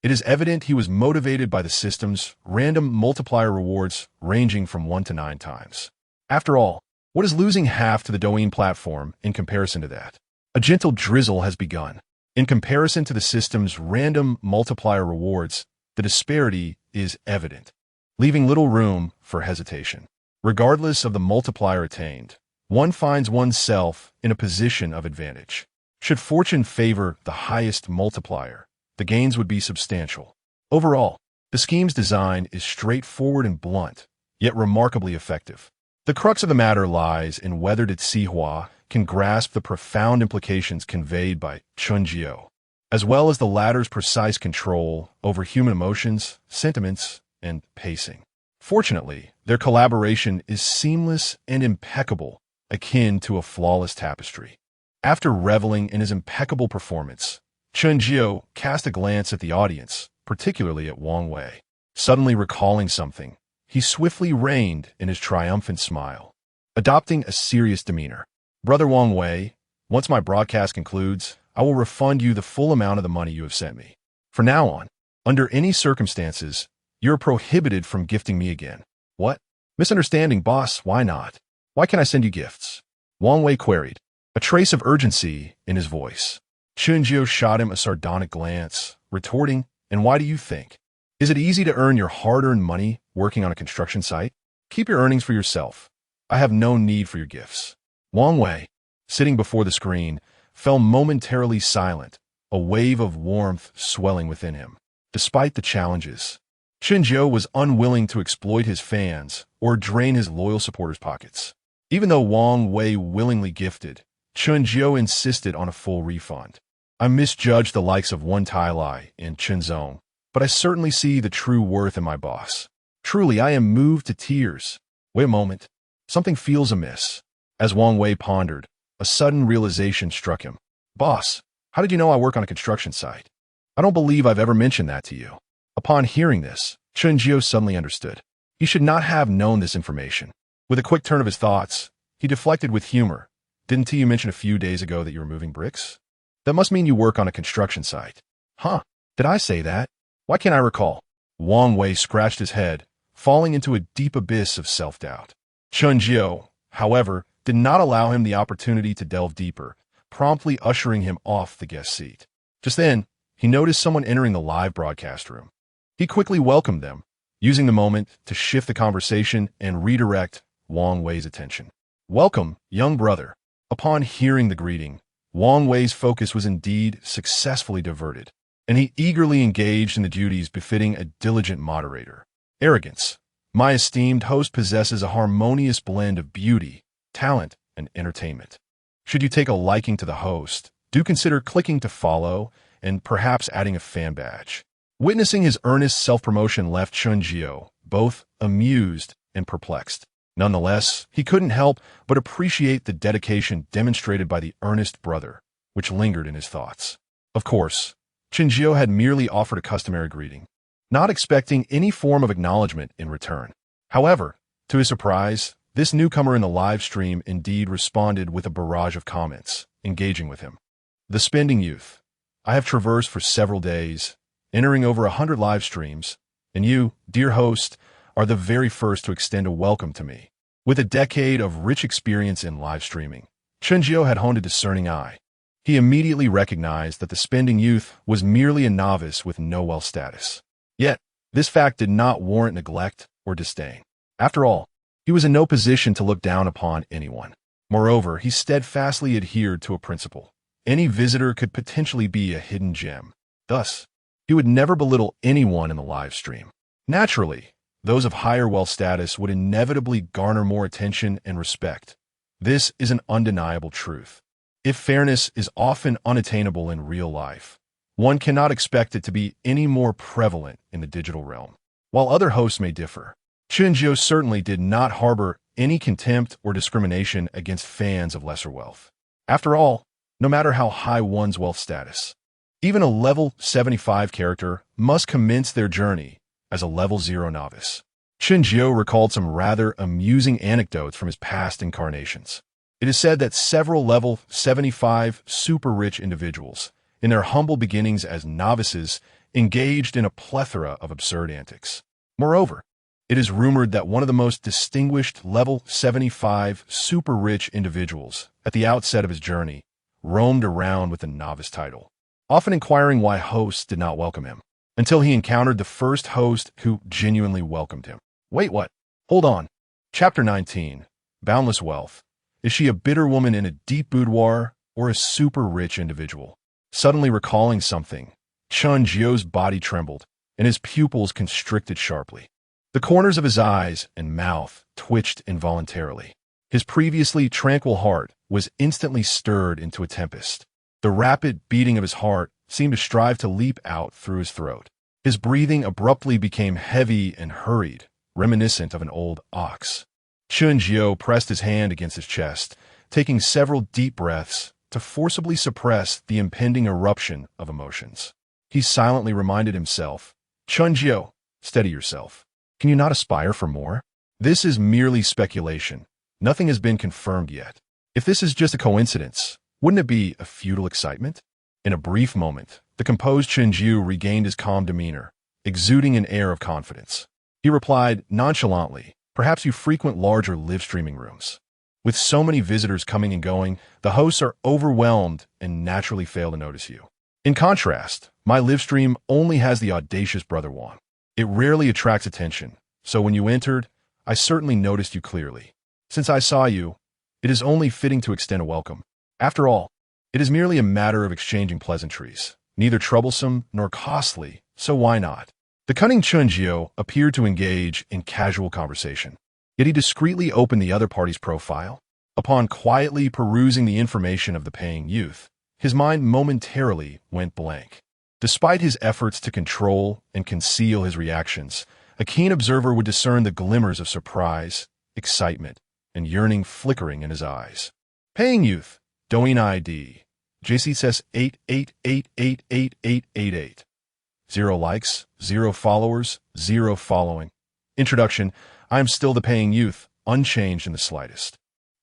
S1: it is evident he was motivated by the system's random multiplier rewards ranging from 1 to 9 times. After all, what is losing half to the Douyin platform in comparison to that? A gentle drizzle has begun. In comparison to the system's random multiplier rewards, the disparity is evident, leaving little room for hesitation. Regardless of the multiplier attained, one finds oneself in a position of advantage. Should fortune favor the highest multiplier, the gains would be substantial. Overall, the scheme's design is straightforward and blunt, yet remarkably effective. The crux of the matter lies in whether Hua can grasp the profound implications conveyed by Chen Jiu, as well as the latter's precise control over human emotions, sentiments, and pacing. Fortunately, their collaboration is seamless and impeccable, akin to a flawless tapestry. After reveling in his impeccable performance, Chen Jiu cast a glance at the audience, particularly at Wang Wei. Suddenly recalling something, he swiftly reined in his triumphant smile, adopting a serious demeanor. "Brother Wang Wei, once my broadcast concludes, I will refund you the full amount of the money you have sent me. From now on, under any circumstances, you're prohibited from gifting me again." "What? Misunderstanding, boss, why not? Why can't I send you gifts?" Wang Wei queried, a trace of urgency in his voice. Chen Jiu shot him a sardonic glance, retorting, "And why do you think? Is it easy to earn your hard-earned money working on a construction site? Keep your earnings for yourself. I have no need for your gifts." Wang Wei, sitting before the screen, fell momentarily silent, a wave of warmth swelling within him. Despite the challenges, Chen Jiu was unwilling to exploit his fans or drain his loyal supporters' pockets. Even though Wang Wei willingly gifted, Chen Jiu insisted on a full refund. "I misjudged the likes of Wen Tailai and Chen Zong, but I certainly see the true worth in my boss. Truly, I am moved to tears." "Wait a moment. Something feels amiss." As Wang Wei pondered, a sudden realization struck him. "Boss, how did you know I work on a construction site? I don't believe I've ever mentioned that to you." Upon hearing this, Chen Jiu suddenly understood. He should not have known this information. With a quick turn of his thoughts, he deflected with humor. "Didn't you mention a few days ago that you were moving bricks? That must mean you work on a construction site." "Huh? Did I say that? Why can't I recall?" Wang Wei scratched his head, falling into a deep abyss of self-doubt. Chen Jiu, however, did not allow him the opportunity to delve deeper, promptly ushering him off the guest seat. Just then, he noticed someone entering the live broadcast room. He quickly welcomed them, using the moment to shift the conversation and redirect Wang Wei's attention. "Welcome, young brother." Upon hearing the greeting, Wang Wei's focus was indeed successfully diverted, and he eagerly engaged in the duties befitting a diligent moderator. "Arrogance. My esteemed host possesses a harmonious blend of beauty, talent, and entertainment. Should you take a liking to the host, do consider clicking to follow and perhaps adding a fan badge." Witnessing his earnest self-promotion left Chen Jiu both amused and perplexed. Nonetheless, he couldn't help but appreciate the dedication demonstrated by the earnest brother, which lingered in his thoughts. Of course, Chen Jiu had merely offered a customary greeting, not expecting any form of acknowledgement in return. However, to his surprise, this newcomer in the live stream indeed responded with a barrage of comments, engaging with him. The spending youth. I have traversed for several days, entering over 100 live streams, and you, dear host, are the very first to extend a welcome to me. With a decade of rich experience in live streaming, Chen Jiu had honed a discerning eye. He immediately recognized that the spending youth was merely a novice with no wealth status. Yet, this fact did not warrant neglect or disdain. After all, he was in no position to look down upon anyone. Moreover, he steadfastly adhered to a principle. Any visitor could potentially be a hidden gem. Thus, he would never belittle anyone in the live stream. Naturally, those of higher wealth status would inevitably garner more attention and respect. This is an undeniable truth. If fairness is often unattainable in real life, one cannot expect it to be any more prevalent in the digital realm. While other hosts may differ, Chen Jiu certainly did not harbor any contempt or discrimination against fans of lesser wealth. After all, no matter how high one's wealth status, even a level 75 character must commence their journey as a level 0 novice. Chen Jiu recalled some rather amusing anecdotes from his past incarnations. It is said that several level 75 super-rich individuals, in their humble beginnings as novices, engaged in a plethora of absurd antics. Moreover, it is rumored that one of the most distinguished level 75 super-rich individuals at the outset of his journey roamed around with a novice title, often inquiring why hosts did not welcome him, until he encountered the first host who genuinely welcomed him. Wait, what? Hold on. Chapter 19. Boundless Wealth. Is she a bitter woman in a deep boudoir or a super-rich individual? Suddenly recalling something, Chen Jiu's body trembled, and his pupils constricted sharply. The corners of his eyes and mouth twitched involuntarily. His previously tranquil heart was instantly stirred into a tempest. The rapid beating of his heart seemed to strive to leap out through his throat. His breathing abruptly became heavy and hurried, reminiscent of an old ox. Chen Jiu pressed his hand against his chest, taking several deep breaths to forcibly suppress the impending eruption of emotions. He silently reminded himself, Chen Jiu, steady yourself. Can you not aspire for more? This is merely speculation. Nothing has been confirmed yet. If this is just a coincidence, wouldn't it be a futile excitement? In a brief moment, the composed Chen Jiu regained his calm demeanor, exuding an air of confidence. He replied nonchalantly, perhaps you frequent larger live-streaming rooms. With so many visitors coming and going, the hosts are overwhelmed and naturally fail to notice you. In contrast, my live stream only has the audacious Brother Wang. It rarely attracts attention, so when you entered, I certainly noticed you clearly. Since I saw you, it is only fitting to extend a welcome. After all, it is merely a matter of exchanging pleasantries, neither troublesome nor costly, so why not? The cunning Chen Jiu appeared to engage in casual conversation, yet he discreetly opened the other party's profile. Upon quietly perusing the information of the paying youth, his mind momentarily went blank. Despite his efforts to control and conceal his reactions, a keen observer would discern the glimmers of surprise, excitement, and yearning flickering in his eyes. Paying youth, Douyin ID, JCSS 88888888. 0 likes, 0 followers, 0 following. Introduction, I am still the paying youth, unchanged in the slightest.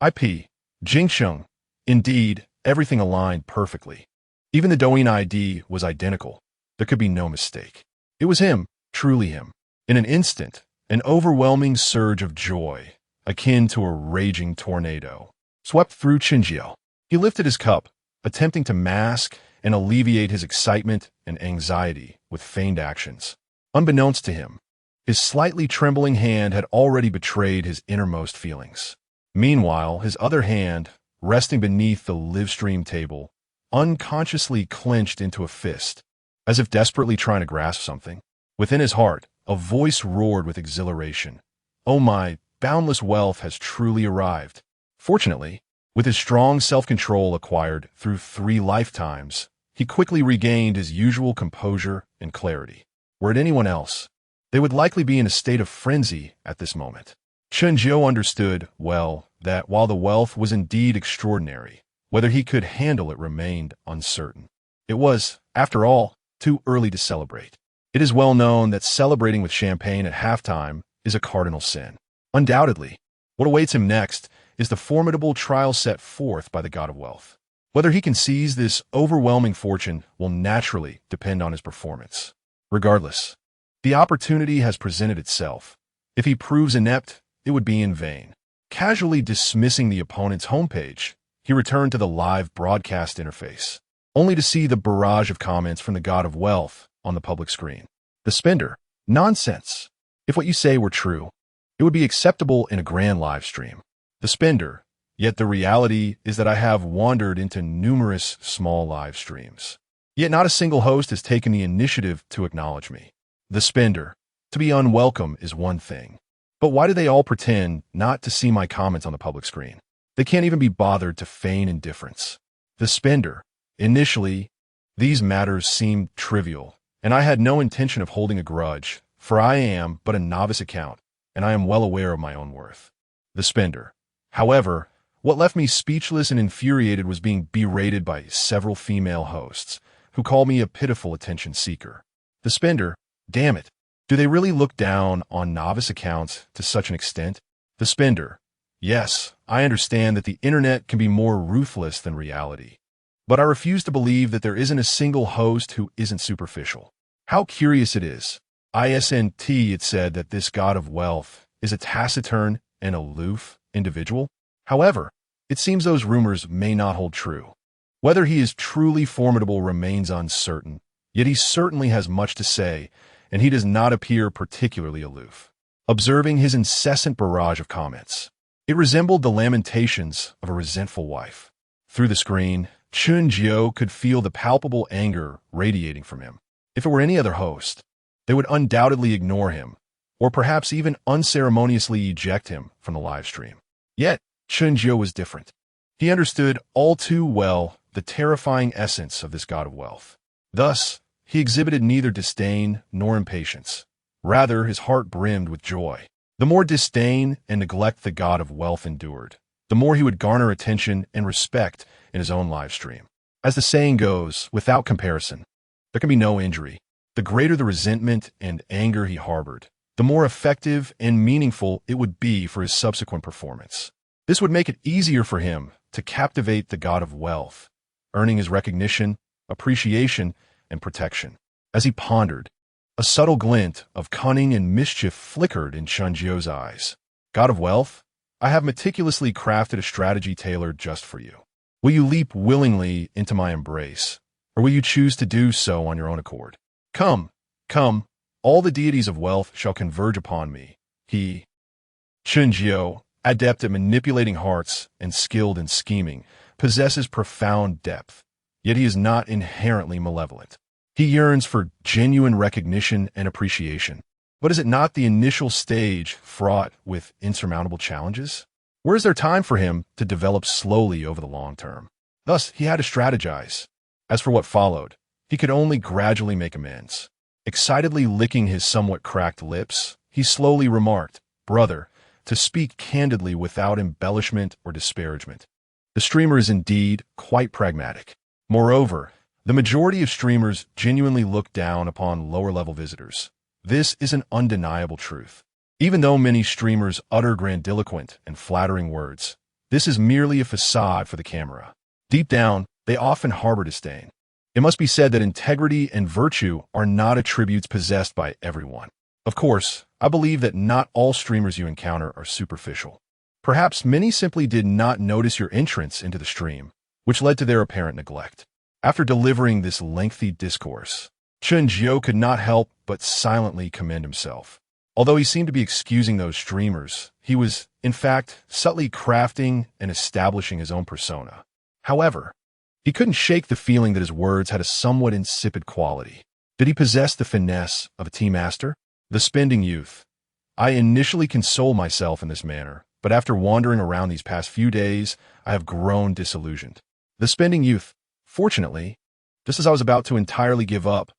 S1: IP, Jingsheng. Indeed, everything aligned perfectly. Even the Douyin ID was identical. There could be no mistake. It was him, truly him. In an instant, an overwhelming surge of joy, akin to a raging tornado, swept through Chen Jiu. He lifted his cup, attempting to mask and alleviate his excitement and anxiety with feigned actions. Unbeknownst to him, his slightly trembling hand had already betrayed his innermost feelings. Meanwhile, his other hand, resting beneath the live-stream table, unconsciously clenched into a fist, as if desperately trying to grasp something. Within his heart, a voice roared with exhilaration. Oh my, boundless wealth has truly arrived. Fortunately, with his strong self-control acquired through 3 lifetimes, he quickly regained his usual composure and clarity. Were it anyone else, they would likely be in a state of frenzy at this moment. Chen Jiu understood, well, that while the wealth was indeed extraordinary, whether he could handle it remained uncertain. It was, after all, too early to celebrate. It is well known that celebrating with champagne at halftime is a cardinal sin. Undoubtedly, what awaits him next is the formidable trial set forth by the god of wealth. Whether he can seize this overwhelming fortune will naturally depend on his performance. Regardless, the opportunity has presented itself. If he proves inept, it would be in vain. Casually dismissing the opponent's homepage, he returned to the live broadcast interface, only to see the barrage of comments from the god of wealth on the public screen. The spender. Nonsense. If what you say were true, it would be acceptable in a grand live stream. The spender. Yet the reality is that I have wandered into numerous small live streams. Yet not a single host has taken the initiative to acknowledge me. The spender. To be unwelcome is one thing. But why do they all pretend not to see my comments on the public screen? They can't even be bothered to feign indifference. The spender. Initially, these matters seemed trivial, and I had no intention of holding a grudge, for I am but a novice account, and I am well aware of my own worth. The spender. However, what left me speechless and infuriated was being berated by several female hosts, who called me a pitiful attention seeker. The spender. Damn it. Do they really look down on novice accounts to such an extent? The spender. Yes, I understand that the internet can be more ruthless than reality. But I refuse to believe that there isn't a single host who isn't superficial. How curious it is. It said that this god of wealth is a taciturn and aloof individual. However, it seems those rumors may not hold true. Whether he is truly formidable remains uncertain, yet he certainly has much to say, and he does not appear particularly aloof. Observing his incessant barrage of comments, it resembled the lamentations of a resentful wife. Through the screen, Chen Jiu could feel the palpable anger radiating from him. If it were any other host, they would undoubtedly ignore him, or perhaps even unceremoniously eject him from the live stream. Yet, Chen Jiu was different. He understood all too well the terrifying essence of this god of wealth. Thus, he exhibited neither disdain nor impatience. Rather, his heart brimmed with joy. The more disdain and neglect the god of wealth endured, the more he would garner attention and respect in his own live stream. As the saying goes, without comparison, there can be no injury. The greater the resentment and anger he harbored, the more effective and meaningful it would be for his subsequent performance. This would make it easier for him to captivate the god of wealth, earning his recognition, appreciation, and protection. As he pondered, a subtle glint of cunning and mischief flickered in Chen Jiu's eyes. God of wealth, I have meticulously crafted a strategy tailored just for you. Will you leap willingly into my embrace, or will you choose to do so on your own accord? Come, come, all the deities of wealth shall converge upon me. Chen Jiu, adept at manipulating hearts and skilled in scheming, possesses profound depth, yet he is not inherently malevolent. He yearns for genuine recognition and appreciation. But is it not the initial stage fraught with insurmountable challenges? Where is there time for him to develop slowly over the long term? Thus, he had to strategize. As for what followed, he could only gradually make amends. Excitedly licking his somewhat cracked lips, he slowly remarked, "Brother," to speak candidly without embellishment or disparagement. The streamer is indeed quite pragmatic. Moreover, the majority of streamers genuinely look down upon lower-level visitors. This is an undeniable truth. Even though many streamers utter grandiloquent and flattering words, this is merely a facade for the camera. Deep down, they often harbor disdain. It must be said that integrity and virtue are not attributes possessed by everyone. Of course, I believe that not all streamers you encounter are superficial. Perhaps many simply did not notice your entrance into the stream, which led to their apparent neglect. After delivering this lengthy discourse, Chen Jiu could not help but silently commend himself. Although he seemed to be excusing those streamers, he was, in fact, subtly crafting and establishing his own persona. However, he couldn't shake the feeling that his words had a somewhat insipid quality. Did he possess the finesse of a tea master? The spending youth. I initially consoled myself in this manner, but after wandering around these past few days, I have grown disillusioned. The spending youth. Fortunately, just as I was about to entirely give up,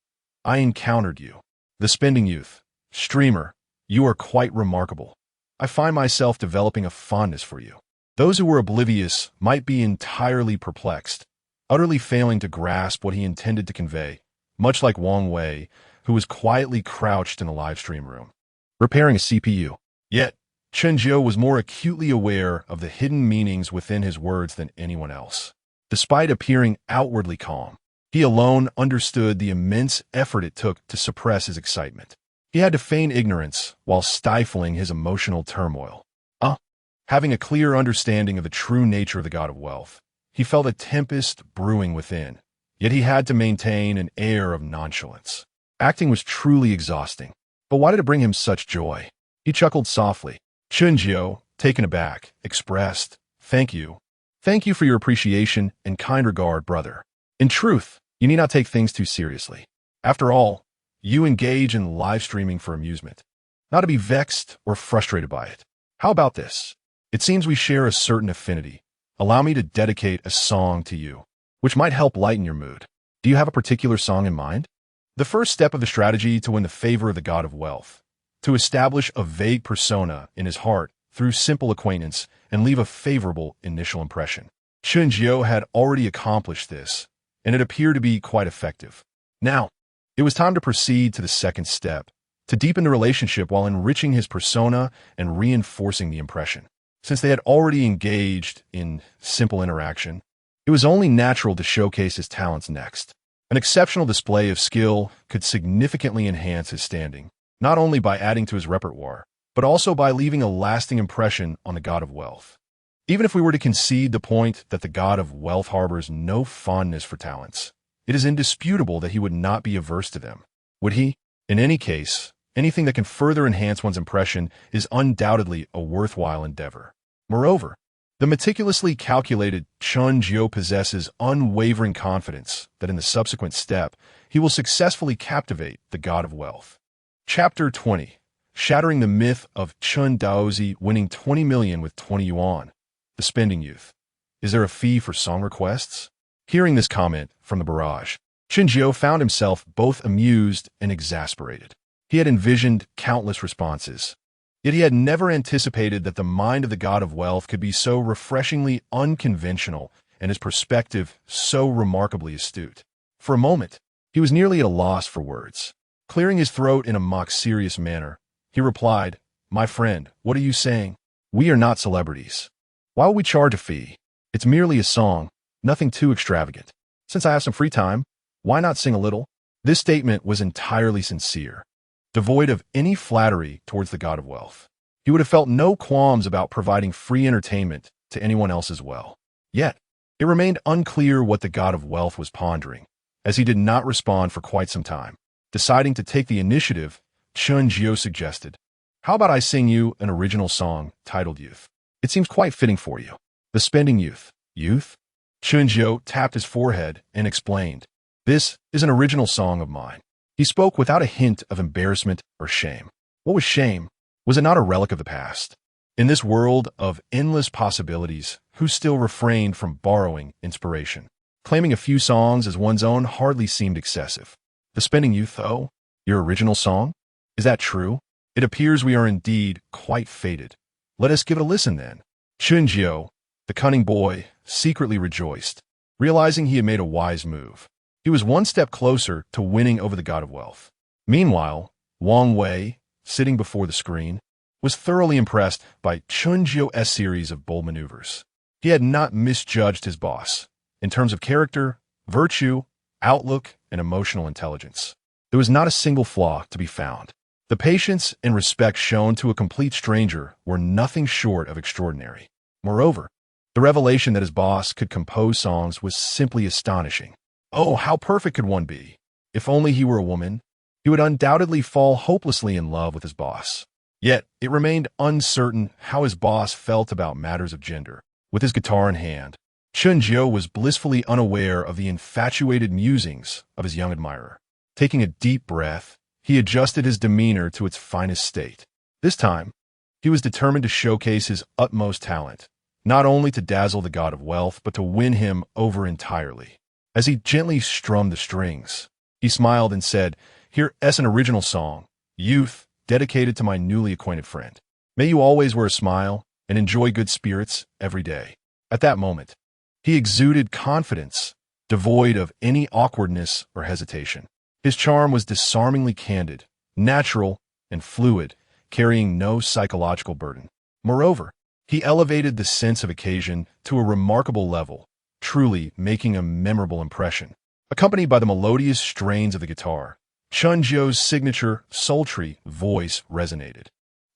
S1: I encountered you. The spending youth. Streamer, you are quite remarkable. I find myself developing a fondness for you. Those who were oblivious might be entirely perplexed. utterly failing to grasp what he intended to convey, much like Wang Wei, who was quietly crouched in the live stream room, repairing a CPU. Yet, Chen Jiu was more acutely aware of the hidden meanings within his words than anyone else. Despite appearing outwardly calm, he alone understood the immense effort it took to suppress his excitement. He had to feign ignorance while stifling his emotional turmoil. Having a clear understanding of the true nature of the god of wealth, he felt a tempest brewing within, yet he had to maintain an air of nonchalance. Acting was truly exhausting, but why did it bring him such joy? He chuckled softly. Chen Jiu, taken aback, expressed, "Thank you. Thank you for your appreciation and kind regard, brother. In truth, you need not take things too seriously. After all, you engage in live streaming for amusement, not to be vexed or frustrated by it. How about this? It seems we share a certain affinity. Allow me to dedicate a song to you, which might help lighten your mood. Do you have a particular song in mind?" The first step of the strategy to win the favor of the god of wealth, to establish a vague persona in his heart through simple acquaintance and leave a favorable initial impression. Chen Jiu had already accomplished this, and it appeared to be quite effective. Now, it was time to proceed to the second step, to deepen the relationship while enriching his persona and reinforcing the impression. Since they had already engaged in simple interaction, it was only natural to showcase his talents next. An exceptional display of skill could significantly enhance his standing, not only by adding to his repertoire, but also by leaving a lasting impression on the god of wealth. Even if we were to concede the point that the god of wealth harbors no fondness for talents, it is indisputable that he would not be averse to them. Would he? In any case, anything that can further enhance one's impression is undoubtedly a worthwhile endeavor. Moreover, the meticulously calculated Chen Jiu possesses unwavering confidence that in the subsequent step, he will successfully captivate the god of wealth. Chapter 20. Shattering the myth of Chen Daozi winning 20 million with 20 yuan. The spending youth. Is there a fee for song requests? Hearing this comment from the barrage, Chen Jiu found himself both amused and exasperated. He had envisioned countless responses, yet he had never anticipated that the mind of the god of wealth could be so refreshingly unconventional and his perspective so remarkably astute. For a moment, he was nearly at a loss for words. Clearing his throat in a mock-serious manner, he replied, "My friend, what are you saying? We are not celebrities. Why will we charge a fee? It's merely a song, nothing too extravagant. Since I have some free time, why not sing a little?" This statement was entirely sincere, devoid of any flattery towards the god of wealth. He would have felt no qualms about providing free entertainment to anyone else as well. Yet, it remained unclear what the god of wealth was pondering, as he did not respond for quite some time. Deciding to take the initiative, Chen Jiu suggested, "How about I sing you an original song titled Youth? It seems quite fitting for you." The spending youth. Youth? Chen Jiu tapped his forehead and explained, "This is an original song of mine." He spoke without a hint of embarrassment or shame. What was shame? Was it not a relic of the past? In this world of endless possibilities, who still refrained from borrowing inspiration? Claiming a few songs as one's own hardly seemed excessive. The spending youth, though? Your original song? Is that true? It appears we are indeed quite fated. Let us give it a listen then. Chen Jiu, the cunning boy, secretly rejoiced, realizing he had made a wise move. He was one step closer to winning over the god of wealth. Meanwhile, Wang Wei, sitting before the screen, was thoroughly impressed by Chen Jiu's series of bold maneuvers. He had not misjudged his boss in terms of character, virtue, outlook, and emotional intelligence. There was not a single flaw to be found. The patience and respect shown to a complete stranger were nothing short of extraordinary. Moreover, the revelation that his boss could compose songs was simply astonishing. Oh, how perfect could one be? If only he were a woman, he would undoubtedly fall hopelessly in love with his boss. Yet, it remained uncertain how his boss felt about matters of gender. With his guitar in hand, Chen Jiu was blissfully unaware of the infatuated musings of his young admirer. Taking a deep breath, he adjusted his demeanor to its finest state. This time, he was determined to showcase his utmost talent, not only to dazzle the god of wealth, but to win him over entirely. As he gently strummed the strings, he smiled and said, "Here is an original song, Youth, dedicated to my newly acquainted friend. May you always wear a smile and enjoy good spirits every day." At that moment, he exuded confidence, devoid of any awkwardness or hesitation. His charm was disarmingly candid, natural, and fluid, carrying no psychological burden. Moreover, he elevated the sense of occasion to a remarkable level, truly making a memorable impression. Accompanied by the melodious strains of the guitar, Chen Jiu's signature, sultry voice resonated.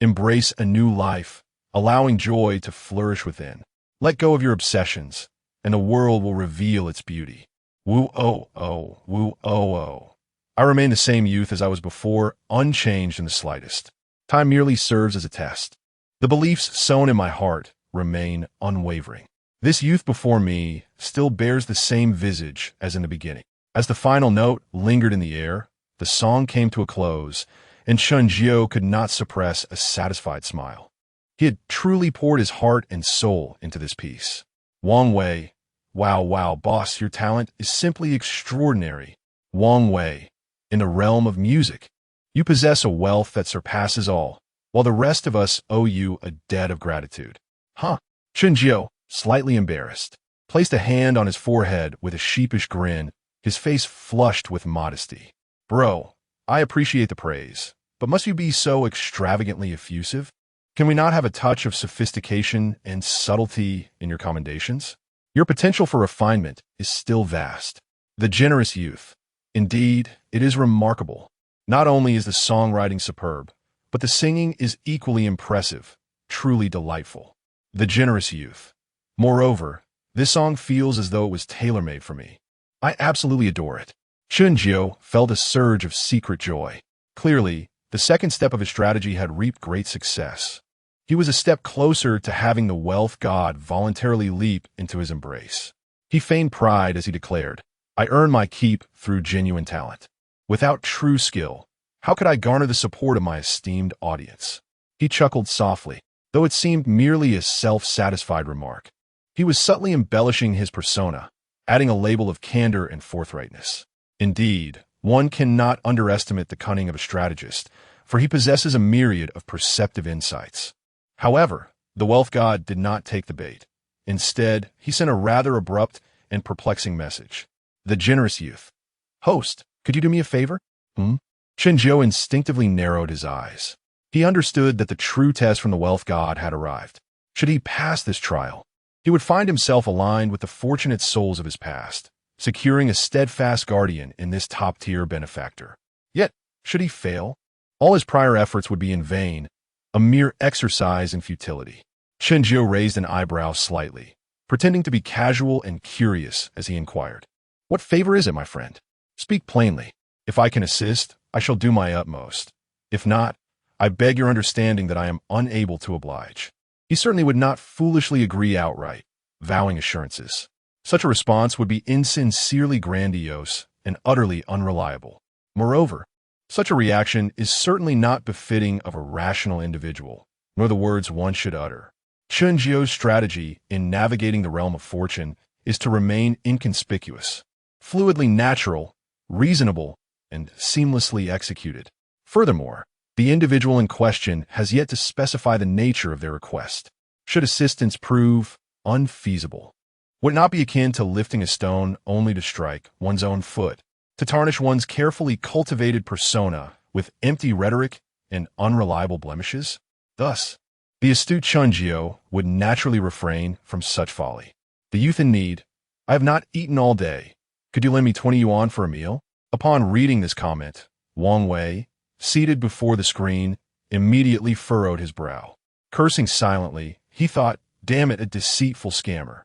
S1: Embrace a new life, allowing joy to flourish within. Let go of your obsessions, and the world will reveal its beauty. Woo-oh-oh, woo-oh-oh. I remain the same youth as I was before, unchanged in the slightest. Time merely serves as a test. The beliefs sown in my heart remain unwavering. This youth before me still bears the same visage as in the beginning. As the final note lingered in the air, the song came to a close, and Chen Jiu could not suppress a satisfied smile. He had truly poured his heart and soul into this piece. Wang Wei, wow, boss, your talent is simply extraordinary. Wang Wei, in the realm of music, you possess a wealth that surpasses all, while the rest of us owe you a debt of gratitude. Huh? Chen Jiu, slightly embarrassed, placed a hand on his forehead with a sheepish grin, his face flushed with modesty. Bro, I appreciate the praise, but must you be so extravagantly effusive? Can we not have a touch of sophistication and subtlety in your commendations? Your potential for refinement is still vast. The generous youth. Indeed, it is remarkable. Not only is the songwriting superb, but the singing is equally impressive, truly delightful. The generous youth. Moreover, this song feels as though it was tailor-made for me. I absolutely adore it. Chen Jiu felt a surge of secret joy. Clearly, the second step of his strategy had reaped great success. He was a step closer to having the wealth god voluntarily leap into his embrace. He feigned pride as he declared, I earn my keep through genuine talent. Without true skill, how could I garner the support of my esteemed audience? He chuckled softly, though it seemed merely a self-satisfied remark. He was subtly embellishing his persona, adding a label of candor and forthrightness. Indeed, one cannot underestimate the cunning of a strategist, for he possesses a myriad of perceptive insights. However, the wealth god did not take the bait. Instead, he sent a rather abrupt and perplexing message. The generous youth. Host, could you do me a favor? Chen Jiu instinctively narrowed his eyes. He understood that the true test from the wealth god had arrived. Should he pass this trial, he would find himself aligned with the fortunate souls of his past, securing a steadfast guardian in this top-tier benefactor. Yet, should he fail, all his prior efforts would be in vain, a mere exercise in futility. Chen Jiu raised an eyebrow slightly, pretending to be casual and curious as he inquired. What favor is it, my friend? Speak plainly. If I can assist, I shall do my utmost. If not, I beg your understanding that I am unable to oblige. He certainly would not foolishly agree outright, vowing assurances. Such a response would be insincerely grandiose and utterly unreliable. Moreover, such a reaction is certainly not befitting of a rational individual, nor the words one should utter. Chen Jiu's strategy in navigating the realm of fortune is to remain inconspicuous, fluidly natural, reasonable, and seamlessly executed. Furthermore, the individual in question has yet to specify the nature of their request. Should assistance prove unfeasible, would it not be akin to lifting a stone only to strike one's own foot, to tarnish one's carefully cultivated persona with empty rhetoric and unreliable blemishes? Thus, the astute Chen Jiu would naturally refrain from such folly. The youth in need. I have not eaten all day. Could you lend me 20 yuan for a meal? Upon reading this comment, Wang Wei, seated before the screen, immediately furrowed his brow. Cursing silently, he thought, damn it, a deceitful scammer.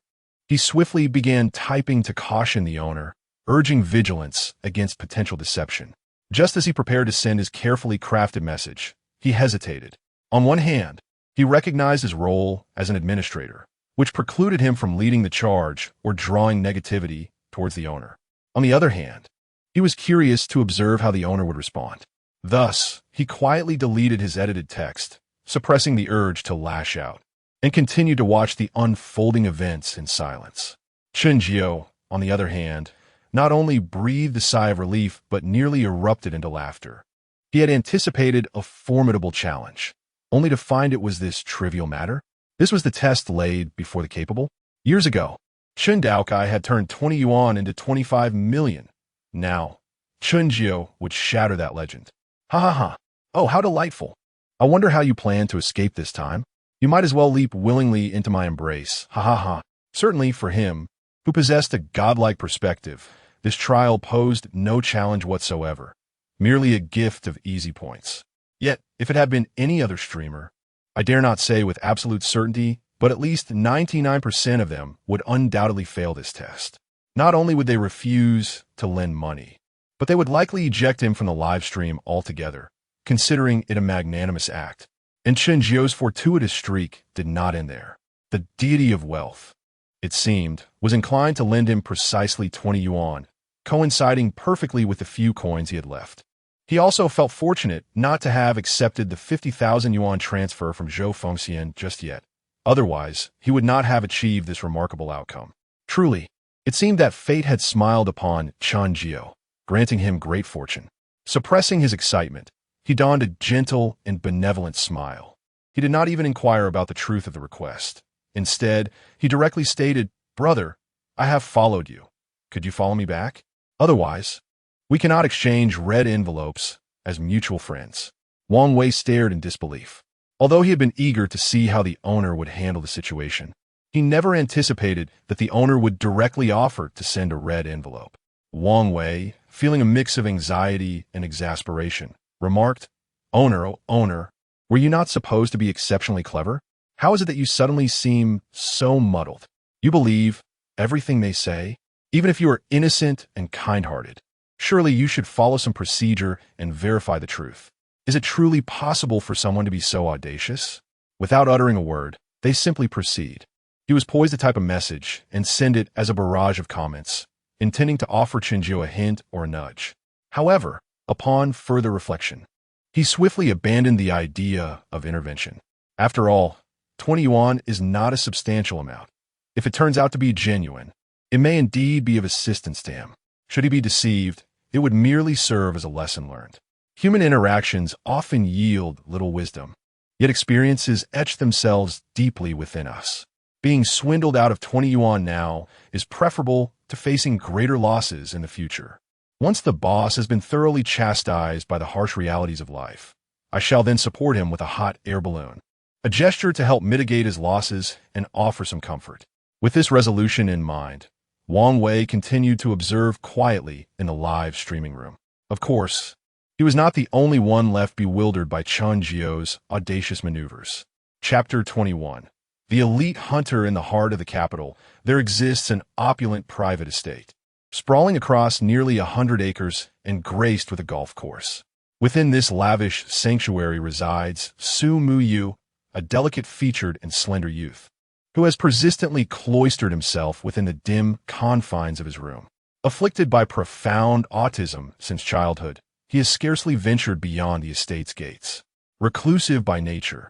S1: He swiftly began typing to caution the owner, urging vigilance against potential deception. Just as he prepared to send his carefully crafted message, he hesitated. On one hand, he recognized his role as an administrator, which precluded him from leading the charge or drawing negativity towards the owner. On the other hand, he was curious to observe how the owner would respond. Thus, he quietly deleted his edited text, suppressing the urge to lash out, and continued to watch the unfolding events in silence. Chen Jiu, on the other hand, not only breathed a sigh of relief, but nearly erupted into laughter. He had anticipated a formidable challenge, only to find it was this trivial matter. This was the test laid before the capable. Years ago, Chen Daokai had turned 20 yuan into 25 million. Now, Chen Jiu would shatter that legend. Ha ha ha. Oh, how delightful. I wonder how you plan to escape this time. You might as well leap willingly into my embrace. Ha ha ha. Certainly for him, who possessed a godlike perspective, this trial posed no challenge whatsoever, merely a gift of easy points. Yet, if it had been any other streamer, I dare not say with absolute certainty, but at least 99% of them would undoubtedly fail this test. Not only would they refuse to lend money, but they would likely eject him from the live stream altogether, considering it a magnanimous act. And Chen Jiu's fortuitous streak did not end there. The deity of wealth, it seemed, was inclined to lend him precisely 20 yuan, coinciding perfectly with the few coins he had left. He also felt fortunate not to have accepted the 50,000 yuan transfer from Zhou Fengxian just yet. Otherwise, he would not have achieved this remarkable outcome. Truly, it seemed that fate had smiled upon Chen Jiu, granting him great fortune. Suppressing his excitement, he donned a gentle and benevolent smile. He did not even inquire about the truth of the request. Instead, he directly stated, "Brother, I have followed you. Could you follow me back? Otherwise, we cannot exchange red envelopes as mutual friends." Wang Wei stared in disbelief. Although he had been eager to see how the owner would handle the situation, he never anticipated that the owner would directly offer to send a red envelope. Wang Wei, feeling a mix of anxiety and exasperation, remarked, "Owner, oh owner, were you not supposed to be exceptionally clever? How is it that you suddenly seem so muddled? You believe everything they say, even if you are innocent and kind-hearted. Surely you should follow some procedure and verify the truth. Is it truly possible for someone to be so audacious?" Without uttering a word, they simply proceed. He was poised to type a message and send it as a barrage of comments, intending to offer Chen Jiu a hint or a nudge. However, upon further reflection, he swiftly abandoned the idea of intervention. After all, 20 yuan is not a substantial amount. If it turns out to be genuine, it may indeed be of assistance to him. Should he be deceived, it would merely serve as a lesson learned. Human interactions often yield little wisdom, yet experiences etch themselves deeply within us. Being swindled out of 20 yuan now is preferable to facing greater losses in the future. Once the boss has been thoroughly chastised by the harsh realities of life, I shall then support him with a hot air balloon, a gesture to help mitigate his losses and offer some comfort. With this resolution in mind, Wang Wei continued to observe quietly in the live streaming room. Of course, he was not the only one left bewildered by Chen Jiu's audacious maneuvers. Chapter 21. The elite hunter in the heart of the capital, there exists an opulent private estate, sprawling across nearly 100 acres and graced with a golf course. Within this lavish sanctuary resides Su Yu, a delicate-featured and slender youth, who has persistently cloistered himself within the dim confines of his room. Afflicted by profound autism since childhood, he has scarcely ventured beyond the estate's gates. Reclusive by nature,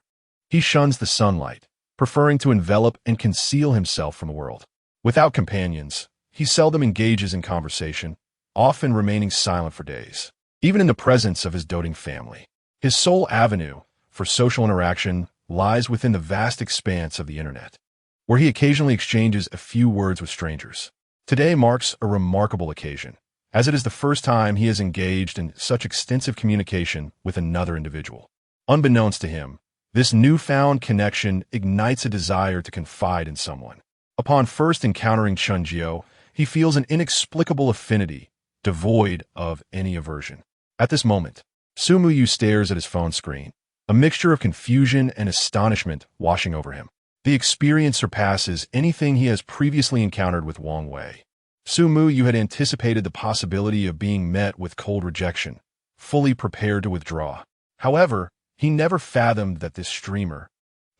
S1: he shuns the sunlight, preferring to envelop and conceal himself from the world. Without companions, he seldom engages in conversation, often remaining silent for days. Even in the presence of his doting family, his sole avenue for social interaction lies within the vast expanse of the internet, where he occasionally exchanges a few words with strangers. Today marks a remarkable occasion, as it is the first time he has engaged in such extensive communication with another individual. Unbeknownst to him, this newfound connection ignites a desire to confide in someone. Upon first encountering Chen Jiu, he feels an inexplicable affinity, devoid of any aversion. At this moment, Su Yu stares at his phone screen, a mixture of confusion and astonishment washing over him. The experience surpasses anything he has previously encountered with Wang Wei. Su Yu had anticipated the possibility of being met with cold rejection, fully prepared to withdraw. However, he never fathomed that this streamer,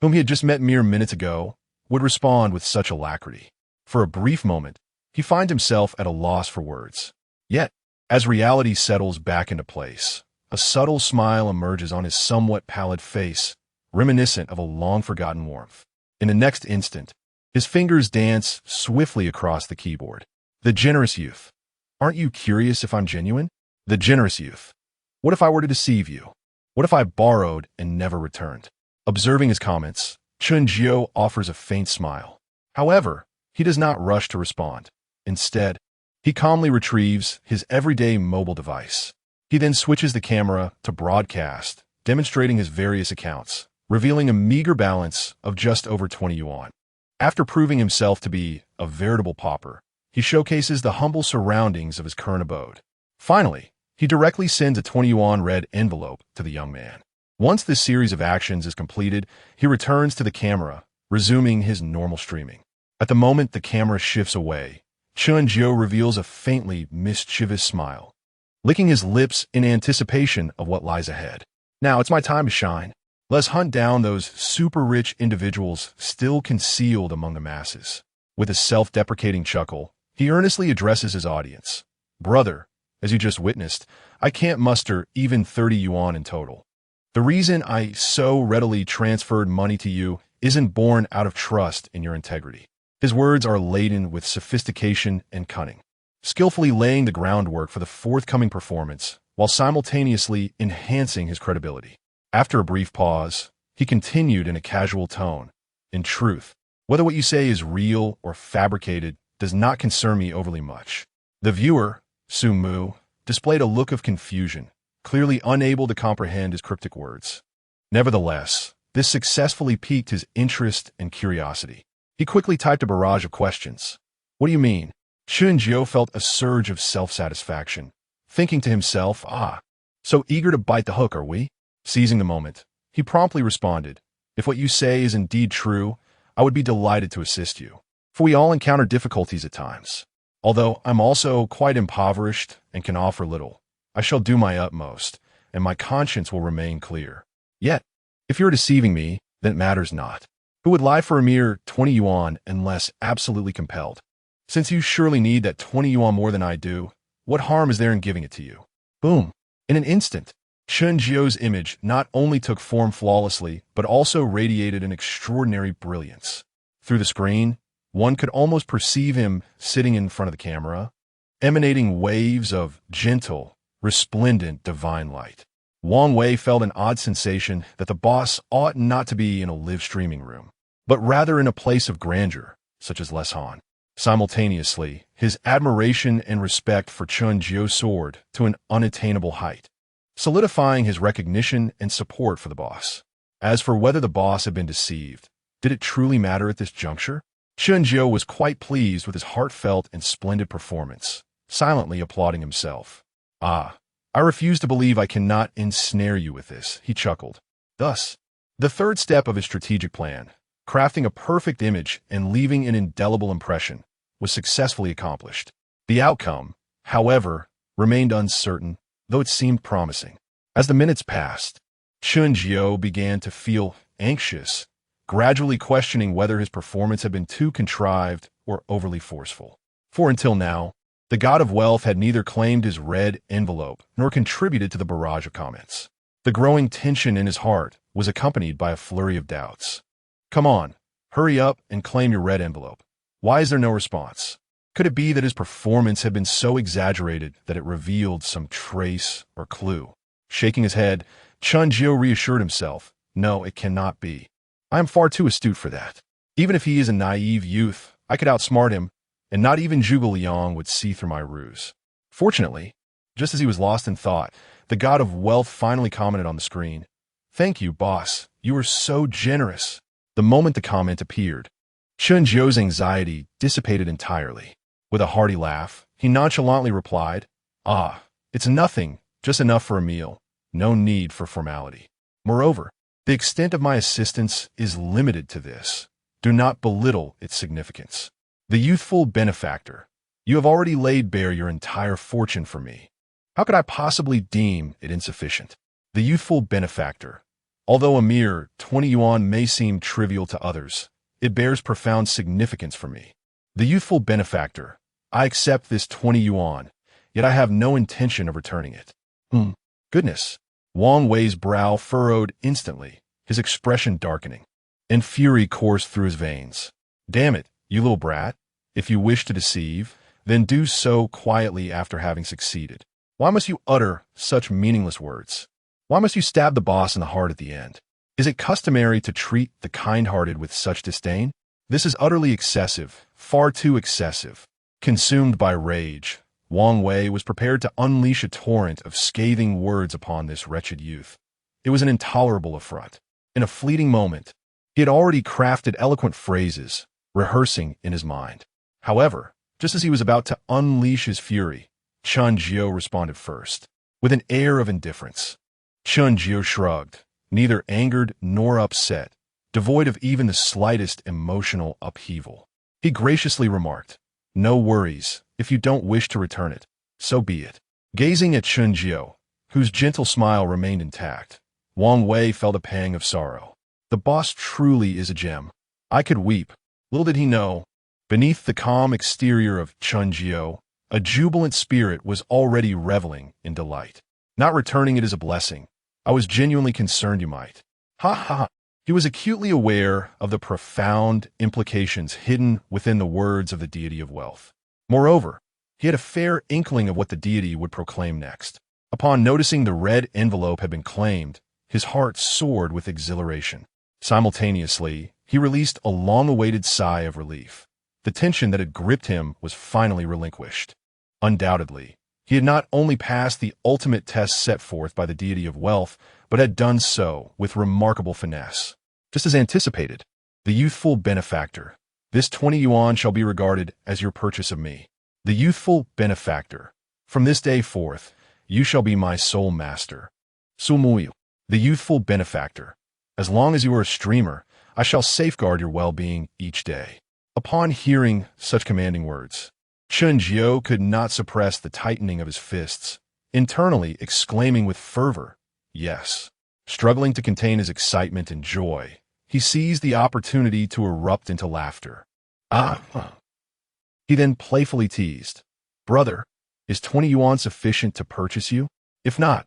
S1: whom he had just met mere minutes ago, would respond with such alacrity. For a brief moment, he finds himself at a loss for words. Yet, as reality settles back into place, a subtle smile emerges on his somewhat pallid face, reminiscent of a long-forgotten warmth. In the next instant, his fingers dance swiftly across the keyboard. The generous youth. Aren't you curious if I'm genuine? The generous youth. What if I were to deceive you? What if I borrowed and never returned? Observing his comments, Chen Jiu offers a faint smile. However, he does not rush to respond. Instead, he calmly retrieves his everyday mobile device. He then switches the camera to broadcast, demonstrating his various accounts, revealing a meager balance of just over 20 yuan. After proving himself to be a veritable pauper, he showcases the humble surroundings of his current abode. Finally, he directly sends a 20 yuan red envelope to the young man. Once this series of actions is completed, he returns to the camera, resuming his normal streaming. At the moment the camera shifts away, Chen Jiu reveals a faintly mischievous smile, licking his lips in anticipation of what lies ahead. Now it's my time to shine. Let's hunt down those super-rich individuals still concealed among the masses. With a self-deprecating chuckle, he earnestly addresses his audience. Brother, as you just witnessed, I can't muster even 30 yuan in total. The reason I so readily transferred money to you isn't born out of trust in your integrity. His words are laden with sophistication and cunning, skillfully laying the groundwork for the forthcoming performance while simultaneously enhancing his credibility. After a brief pause, he continued in a casual tone. In truth, whether what you say is real or fabricated does not concern me overly much. The viewer, Su Mu, displayed a look of confusion, clearly unable to comprehend his cryptic words. Nevertheless, this successfully piqued his interest and curiosity. He quickly typed a barrage of questions. What do you mean? Chen Jiu felt a surge of self-satisfaction, thinking to himself, so eager to bite the hook, are we? Seizing the moment, he promptly responded, if what you say is indeed true, I would be delighted to assist you, for we all encounter difficulties at times. Although I'm also quite impoverished and can offer little, I shall do my utmost, and my conscience will remain clear. Yet, if you're deceiving me, then it matters not. Who would lie for a mere 20 yuan unless absolutely compelled? Since you surely need that 20 yuan more than I do, what harm is there in giving it to you? Boom! In an instant, Chen Jiu's image not only took form flawlessly, but also radiated an extraordinary brilliance. Through the screen, one could almost perceive him sitting in front of the camera, emanating waves of gentle, resplendent divine light. Wang Wei felt an odd sensation that the boss ought not to be in a live streaming room, but rather in a place of grandeur, such as Les Han. Simultaneously, his admiration and respect for Chen Jiu soared to an unattainable height, solidifying his recognition and support for the boss. As for whether the boss had been deceived, did it truly matter at this juncture? Chen Jiu was quite pleased with his heartfelt and splendid performance, silently applauding himself. I refuse to believe I cannot ensnare you with this, he chuckled. Thus, the third step of his strategic plan, crafting a perfect image and leaving an indelible impression, was successfully accomplished. The outcome, however, remained uncertain, though it seemed promising. As the minutes passed, Chen Jiu began to feel anxious, gradually questioning whether his performance had been too contrived or overly forceful. For until now, the god of wealth had neither claimed his red envelope nor contributed to the barrage of comments. The growing tension in his heart was accompanied by a flurry of doubts. Come on, hurry up and claim your red envelope. Why is there no response? Could it be that his performance had been so exaggerated that it revealed some trace or clue? Shaking his head, Chen Jiu reassured himself, no, it cannot be. I am far too astute for that. Even if he is a naive youth, I could outsmart him, and not even Zhuge Liang would see through my ruse. Fortunately, just as he was lost in thought, the god of wealth finally commented on the screen. Thank you, boss. You are so generous. The moment the comment appeared, Chen Jiu's anxiety dissipated entirely. With a hearty laugh, he nonchalantly replied, it's nothing, just enough for a meal. No need for formality. Moreover, the extent of my assistance is limited to this. Do not belittle its significance. The youthful benefactor, you have already laid bare your entire fortune for me. How could I possibly deem it insufficient? The youthful benefactor, although a mere 20 yuan may seem trivial to others, it bears profound significance for me. The youthful benefactor, I accept this 20 yuan, yet I have no intention of returning it. Goodness. Wang Wei's brow furrowed instantly, his expression darkening, and fury coursed through his veins. Damn it, you little brat. If you wish to deceive, then do so quietly after having succeeded. Why must you utter such meaningless words? Why must you stab the boss in the heart at the end? Is it customary to treat the kind-hearted with such disdain? This is utterly excessive, far too excessive. Consumed by rage, Wang Wei was prepared to unleash a torrent of scathing words upon this wretched youth. It was an intolerable affront. In a fleeting moment, he had already crafted eloquent phrases, rehearsing in his mind. However, just as he was about to unleash his fury, Chen Jiu responded first, with an air of indifference. Chen Jiu shrugged, neither angered nor upset, devoid of even the slightest emotional upheaval. He graciously remarked, "No worries, if you don't wish to return it, so be it." Gazing at Chen Jiu, whose gentle smile remained intact, Wang Wei felt a pang of sorrow. The boss truly is a gem. I could weep. Little did he know, beneath the calm exterior of Chen Jiu, a jubilant spirit was already reveling in delight. Not returning it is a blessing. I was genuinely concerned you might. Ha ha. He was acutely aware of the profound implications hidden within the words of the deity of wealth. Moreover, he had a fair inkling of what the deity would proclaim next. Upon noticing the red envelope had been claimed, his heart soared with exhilaration. Simultaneously, he released a long-awaited sigh of relief. The tension that had gripped him was finally relinquished. Undoubtedly, he had not only passed the ultimate test set forth by the deity of wealth, but had done so with remarkable finesse. Just as anticipated, the youthful benefactor. This 20 yuan shall be regarded as your purchase of me. The youthful benefactor. From this day forth, you shall be my sole master. Sumuyu. The youthful benefactor. As long as you are a streamer, I shall safeguard your well-being each day. Upon hearing such commanding words, Chen Jiu could not suppress the tightening of his fists, internally exclaiming with fervor, "Yes." Struggling to contain his excitement and joy, he seized the opportunity to erupt into laughter. He then playfully teased, "Brother, is 20 yuan sufficient to purchase you? If not,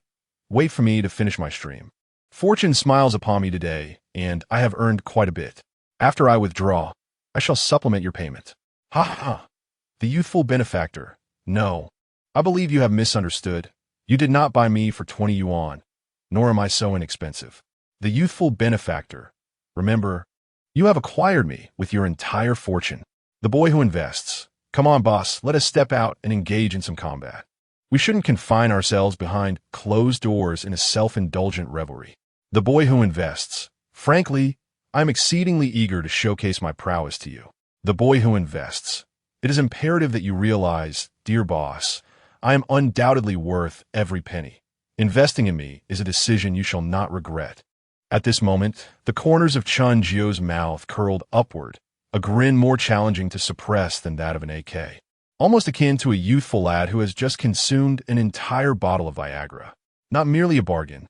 S1: wait for me to finish my stream. Fortune smiles upon me today, and I have earned quite a bit. After I withdraw, I shall supplement your payment." Ha ha! The youthful benefactor. "No, I believe you have misunderstood. You did not buy me for 20 yuan, nor am I so inexpensive. The youthful benefactor. Remember, you have acquired me with your entire fortune. The boy who invests. Come on, boss, let us step out and engage in some combat. We shouldn't confine ourselves behind closed doors in a self-indulgent revelry. The boy who invests. Frankly, I am exceedingly eager to showcase my prowess to you. The boy who invests. It is imperative that you realize, dear boss, I am undoubtedly worth every penny. Investing in me is a decision you shall not regret." At this moment, the corners of Chen Jiu's mouth curled upward, a grin more challenging to suppress than that of an AK. Almost akin to a youthful lad who has just consumed an entire bottle of Viagra. Not merely a bargain.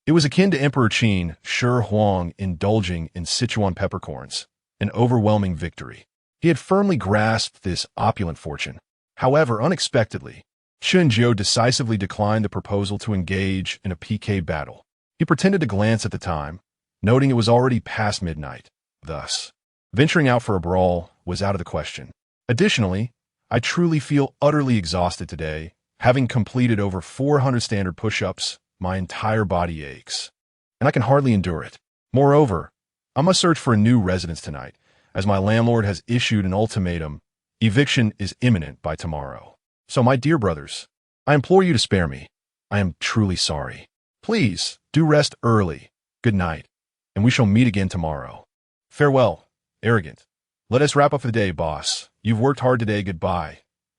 S1: It was akin to Emperor Qin Shi Huang indulging in Sichuan peppercorns, an overwhelming victory. He had firmly grasped this opulent fortune. However, unexpectedly, Chen Jiu decisively declined the proposal to engage in a PK battle. He pretended to glance at the time, noting it was already past midnight. Thus, venturing out for a brawl was out of the question. Additionally, I truly feel utterly exhausted today. Having completed over 400 standard push-ups, my entire body aches, and I can hardly endure it. Moreover, I must search for a new residence tonight, as my landlord has issued an ultimatum. Eviction is imminent by tomorrow. So, my dear brothers, I implore you to spare me. I am truly sorry. Please, do rest early. Good night, and we shall meet again tomorrow. Farewell, arrogant. Let us wrap up for the day, boss. You've worked hard today. Goodbye.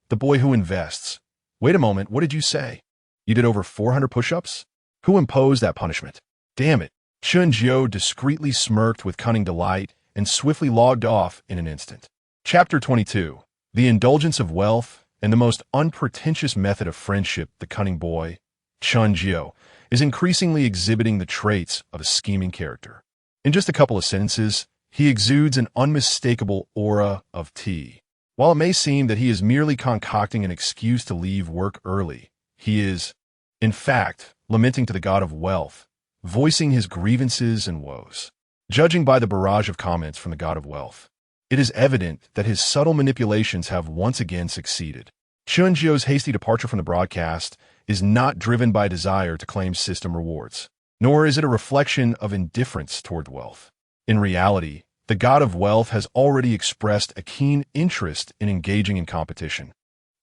S1: The boy who invests. Wait a moment, what did you say? You did over 400 push-ups? Who imposed that punishment? Damn it. Chen Jiu discreetly smirked with cunning delight and swiftly logged off in an instant. Chapter 22. The Indulgence of Wealth and the Most Unpretentious Method of Friendship. The cunning boy, Chen Jiu, is increasingly exhibiting the traits of a scheming character. In just a couple of sentences, he exudes an unmistakable aura of tea. While it may seem that he is merely concocting an excuse to leave work early, he is, in fact, lamenting to the god of wealth, voicing his grievances and woes. Judging by the barrage of comments from the god of wealth, it is evident that his subtle manipulations have once again succeeded. Chen Jiu's hasty departure from the broadcast is not driven by a desire to claim system rewards, nor is it a reflection of indifference toward wealth. In reality, the god of wealth has already expressed a keen interest in engaging in competition.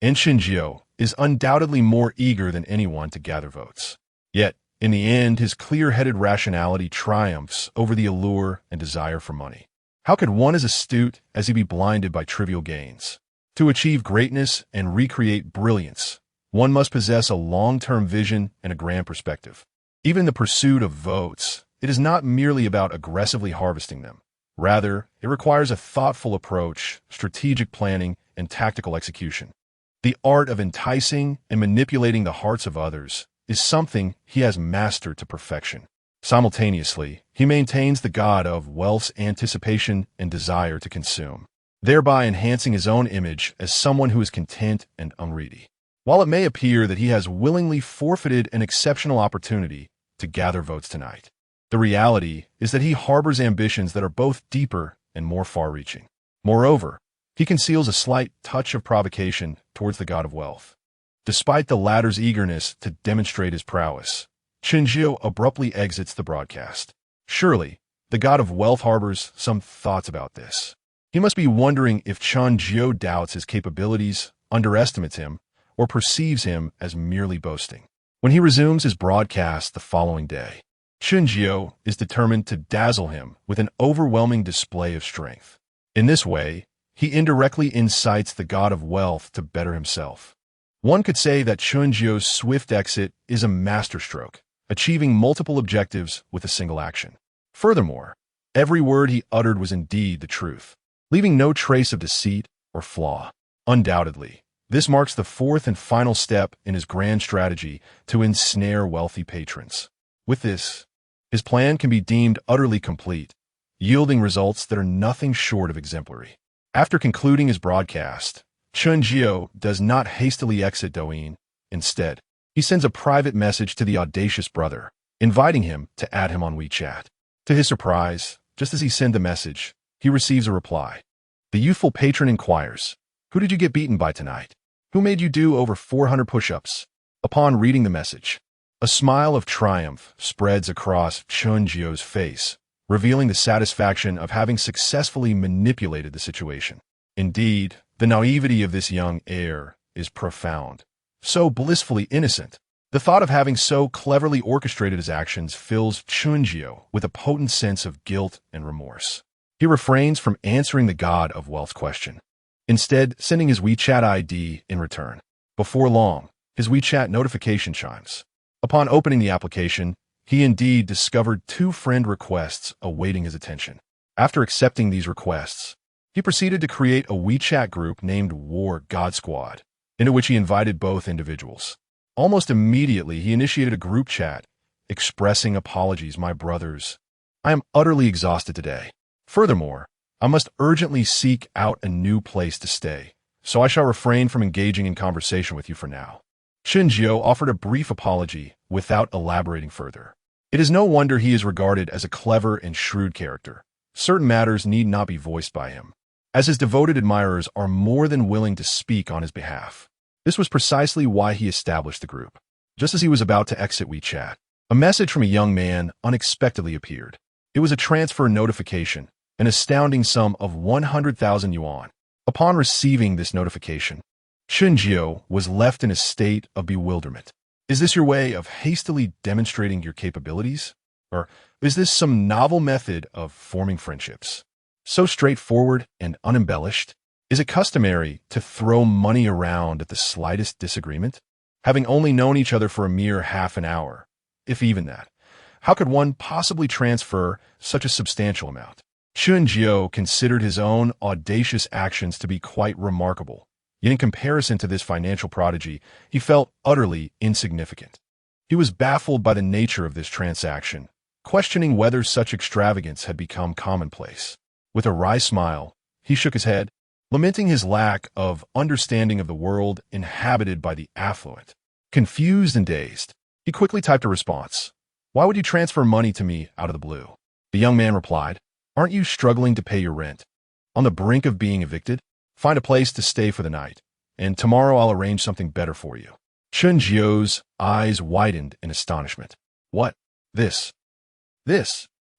S1: And Chen Jiu is undoubtedly more eager than anyone to gather votes. Yet, in the end, his clear-headed rationality triumphs over the allure and desire for money. How could one as astute as he be blinded by trivial gains? To achieve greatness and recreate brilliance, one must possess a long-term vision and a grand perspective. Even in the pursuit of votes, it is not merely about aggressively harvesting them. Rather, it requires a thoughtful approach, strategic planning, and tactical execution. The art of enticing and manipulating the hearts of others is something he has mastered to perfection. Simultaneously, he maintains the god of wealth's anticipation and desire to consume, thereby enhancing his own image as someone who is content and unready. While it may appear that he has willingly forfeited an exceptional opportunity to gather votes tonight, the reality is that he harbors ambitions that are both deeper and more far-reaching. Moreover, he conceals a slight touch of provocation towards the god of wealth. Despite the latter's eagerness to demonstrate his prowess, Chen Jiu abruptly exits the broadcast. Surely, the god of wealth harbors some thoughts about this. He must be wondering if Chen Jiu doubts his capabilities, underestimates him, or perceives him as merely boasting. When he resumes his broadcast the following day, Chen Jiu is determined to dazzle him with an overwhelming display of strength. In this way, he indirectly incites the god of wealth to better himself. One could say that Chen Jiu's swift exit is a masterstroke, achieving multiple objectives with a single action. Furthermore, every word he uttered was indeed the truth, leaving no trace of deceit or flaw. Undoubtedly, this marks the fourth and final step in his grand strategy to ensnare wealthy patrons. With this, his plan can be deemed utterly complete, yielding results that are nothing short of exemplary. After concluding his broadcast, Chen Jiu does not hastily exit Douyin. Instead, he sends a private message to the audacious brother, inviting him to add him on WeChat. To his surprise, just as he sent the message, he receives a reply. The youthful patron inquires, "Who did you get beaten by tonight? Who made you do over 400 push-ups?" Upon reading the message, a smile of triumph spreads across Chen Jiu's face, revealing the satisfaction of having successfully manipulated the situation. Indeed, the naivety of this young heir is profound, so blissfully innocent. The thought of having so cleverly orchestrated his actions fills Chen Jiu with a potent sense of guilt and remorse. He refrains from answering the god of wealth's question, instead sending his WeChat ID in return. Before long, his WeChat notification chimes. Upon opening the application, he indeed discovered 2 friend requests awaiting his attention. After accepting these requests, he proceeded to create a WeChat group named War God Squad, into which he invited both individuals. Almost immediately, he initiated a group chat, expressing apologies, "My brothers. I am utterly exhausted today. Furthermore, I must urgently seek out a new place to stay, so I shall refrain from engaging in conversation with you for now." Chen Jiu offered a brief apology without elaborating further. It is no wonder he is regarded as a clever and shrewd character. Certain matters need not be voiced by him, as his devoted admirers are more than willing to speak on his behalf. This was precisely why he established the group. Just as he was about to exit WeChat, a message from a young man unexpectedly appeared. It was a transfer notification, an astounding sum of 100,000 yuan. Upon receiving this notification, Chen Jiu was left in a state of bewilderment. Is this your way of hastily demonstrating your capabilities? Or is this some novel method of forming friendships? So straightforward and unembellished? Is it customary to throw money around at the slightest disagreement? Having only known each other for a mere half an hour, if even that, how could one possibly transfer such a substantial amount? Chen Jiu considered his own audacious actions to be quite remarkable. Yet in comparison to this financial prodigy, he felt utterly insignificant. He was baffled by the nature of this transaction, questioning whether such extravagance had become commonplace. With a wry smile, he shook his head, lamenting his lack of understanding of the world inhabited by the affluent. Confused and dazed, he quickly typed a response. "Why would you transfer money to me out of the blue?" The young man replied, "Aren't you struggling to pay your rent? On the brink of being evicted? Find a place to stay for the night, and tomorrow I'll arrange something better for you." Chen Jiu's eyes widened in astonishment. "What? This?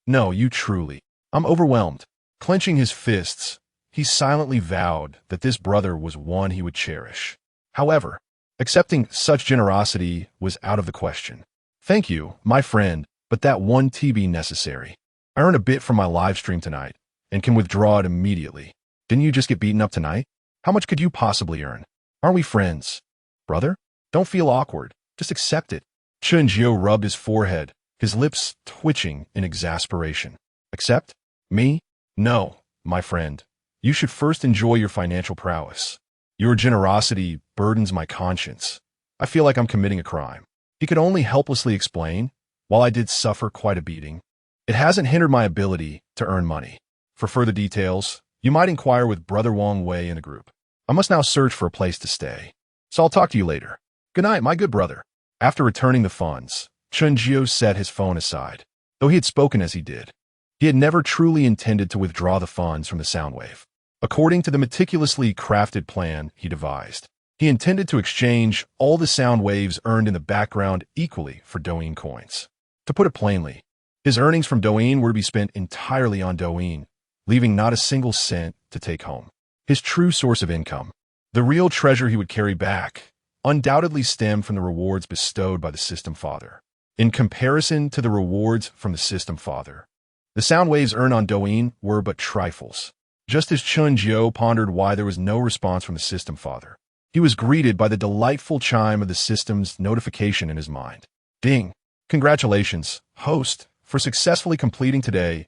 S1: No, you truly. I'm overwhelmed. Clenching his fists, he silently vowed that this brother was one he would cherish. However, accepting such generosity was out of the question. Thank you, my friend, but that 1 TB necessary. I earned a bit from my live stream tonight and can withdraw it immediately. Didn't you just get beaten up tonight? How much could you possibly earn? Aren't we friends? Brother? Don't feel awkward. Just accept it. Chen Jiu rubbed his forehead, his lips twitching in exasperation. Accept? Me? No, my friend. You should first enjoy your financial prowess. Your generosity burdens my conscience. I feel like I'm committing a crime. He could only helplessly explain, while I did suffer quite a beating. It hasn't hindered my ability to earn money. For further details, you might inquire with Brother Wang Wei in the group. I must now search for a place to stay. So I'll talk to you later. Good night, my good brother. After returning the funds, Chen Jiu set his phone aside. Though he had spoken as he did, he had never truly intended to withdraw the funds from the sound wave. According to the meticulously crafted plan he devised, he intended to exchange all the sound waves earned in the background equally for Douyin coins. To put it plainly, his earnings from Douyin were to be spent entirely on Douyin, leaving not a single cent to take home. His true source of income, the real treasure he would carry back, undoubtedly stemmed from the rewards bestowed by the System Father. In comparison to the rewards from the System Father, the sound waves earned on Douyin were but trifles. Just as Chen Jiu pondered why there was no response from the System Father, he was greeted by the delightful chime of the system's notification in his mind. Ding! Congratulations, host, for successfully completing today's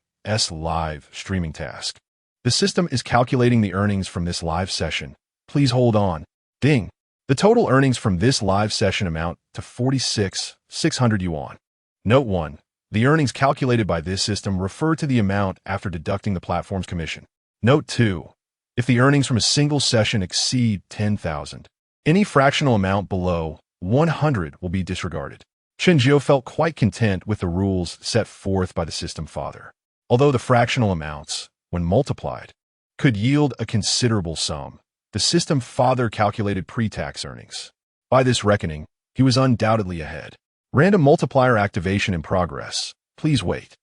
S1: live streaming task. The system is calculating the earnings from this live session. Please hold on. Ding! The total earnings from this live session amount to 46,600 yuan. Note 1. The earnings calculated by this system refer to the amount after deducting the platform's commission. Note 2. If the earnings from a single session exceed 10,000, any fractional amount below 100 will be disregarded. Chen Jiu felt quite content with the rules set forth by the System Father, although the fractional amounts, when multiplied, could yield a considerable sum. The System Father calculated pre-tax earnings. By this reckoning, he was undoubtedly ahead. Random multiplier activation in progress. Please wait.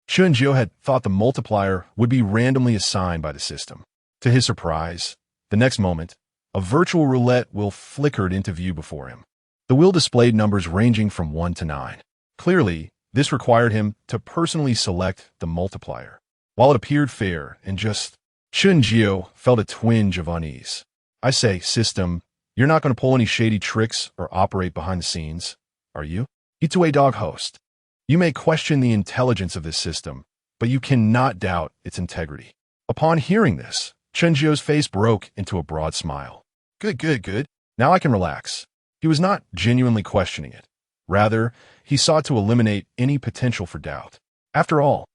S1: Chen Jiu had thought the multiplier would be randomly assigned by the system. To his surprise, the next moment, a virtual roulette wheel flickered into view before him. The wheel displayed numbers ranging from 1 to 9. Clearly, this required him to personally select the multiplier. While it appeared fair and just, Chen Jiu felt a twinge of unease. I say, system, you're not going to pull any shady tricks or operate behind the scenes, are you? Itsue Dog Host. You may question the intelligence of this system, but you cannot doubt its integrity. Upon hearing this, Chen Jiu's face broke into a broad smile. Good. Now I can relax. He was not genuinely questioning it. Rather, he sought to eliminate any potential for doubt. After all,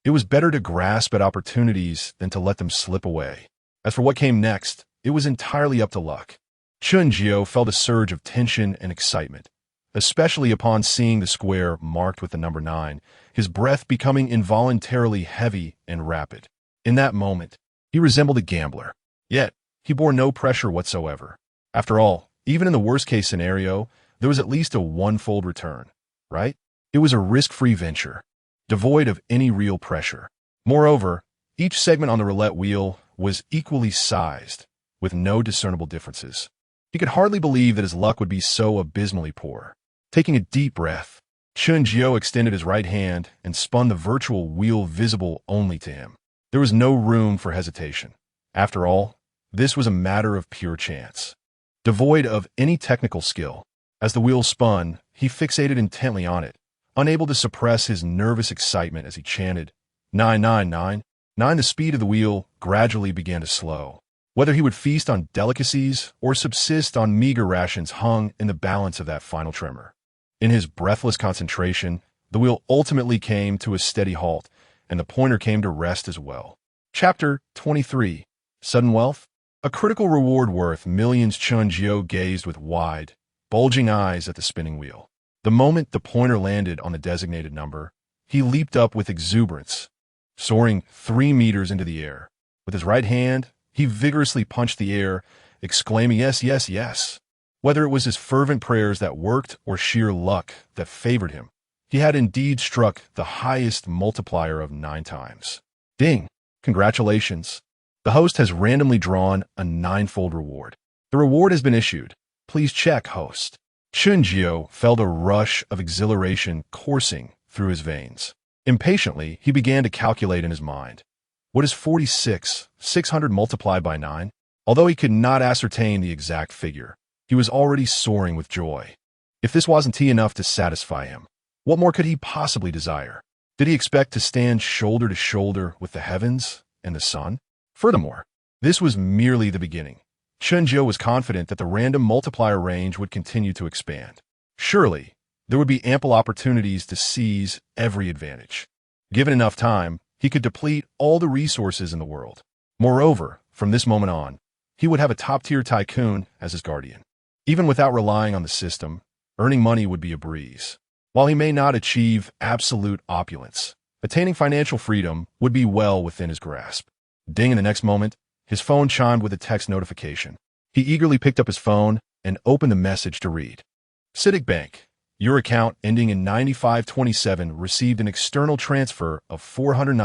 S1: it was better to grasp at opportunities than to let them slip away. As for what came next, it was entirely up to luck. Chen Jiu felt a surge of tension and excitement, especially upon seeing the square marked with the number 9, his breath becoming involuntarily heavy and rapid. In that moment, he resembled a gambler. Yet, he bore no pressure whatsoever. After all, even in the worst-case scenario, there was at least a one-fold return, right? It was a risk-free venture, devoid of any real pressure. Moreover, each segment on the roulette wheel was equally sized, with no discernible differences. He could hardly believe that his luck would be so abysmally poor. Taking a deep breath, Chen Jiu extended his right hand and spun the virtual wheel visible only to him. There was no room for hesitation. After all, this was a matter of pure chance, devoid of any technical skill. As the wheel spun, he fixated intently on it, unable to suppress his nervous excitement as he chanted, 999. The speed of the wheel gradually began to slow. Whether he would feast on delicacies or subsist on meager rations hung in the balance of that final tremor. In his breathless concentration, the wheel ultimately came to a steady halt, and the pointer came to rest as well. Chapter 23. Sudden Wealth? A critical reward worth millions. Chen Jiu gazed with wide, bulging eyes at the spinning wheel. The moment the pointer landed on the designated number, he leaped up with exuberance, soaring 3 meters into the air. With his right hand, he vigorously punched the air, exclaiming, yes. Whether it was his fervent prayers that worked or sheer luck that favored him, he had indeed struck the highest multiplier of 9 times. Ding! Congratulations. The host has randomly drawn a 9-fold reward. The reward has been issued. Please check, host. Chen Jiu felt a rush of exhilaration coursing through his veins. Impatiently, he began to calculate in his mind. What is 600 multiplied by 9? Although he could not ascertain the exact figure, he was already soaring with joy. If this wasn't enough to satisfy him, what more could he possibly desire? Did he expect to stand shoulder to shoulder with the heavens and the sun? Furthermore, this was merely the beginning. Chen Jiu was confident that the random multiplier range would continue to expand. Surely, there would be ample opportunities to seize every advantage. Given enough time, he could deplete all the resources in the world. Moreover, from this moment on, he would have a top-tier tycoon as his guardian. Even without relying on the system, earning money would be a breeze. While he may not achieve absolute opulence, attaining financial freedom would be well within his grasp. Ding, in the next moment, his phone chimed with a text notification. He eagerly picked up his phone and opened the message to read. CITIC Bank, your account ending in 9527 received an external transfer of 400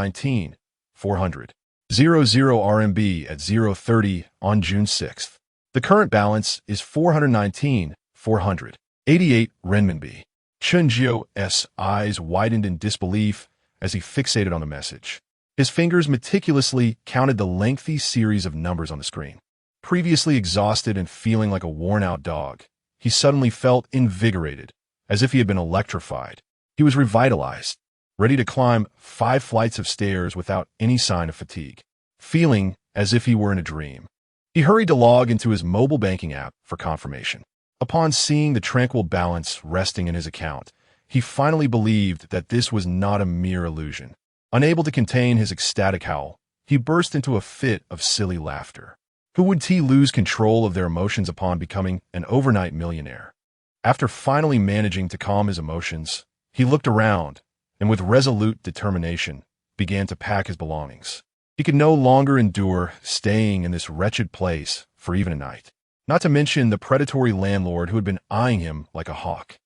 S1: RMB at 0:30 on June 6th. The current balance is 488 renminbi. Chen Jiu's eyes widened in disbelief as he fixated on the message. His fingers meticulously counted the lengthy series of numbers on the screen. Previously exhausted and feeling like a worn-out dog, he suddenly felt invigorated, as if he had been electrified. He was revitalized, ready to climb 5 flights of stairs without any sign of fatigue, feeling as if he were in a dream. He hurried to log into his mobile banking app for confirmation. Upon seeing the tranquil balance resting in his account, he finally believed that this was not a mere illusion. Unable to contain his ecstatic howl, he burst into a fit of silly laughter. Who would lose control of their emotions upon becoming an overnight millionaire? After finally managing to calm his emotions, he looked around and with resolute determination began to pack his belongings. He could no longer endure staying in this wretched place for even a night, not to mention the predatory landlord who had been eyeing him like a hawk.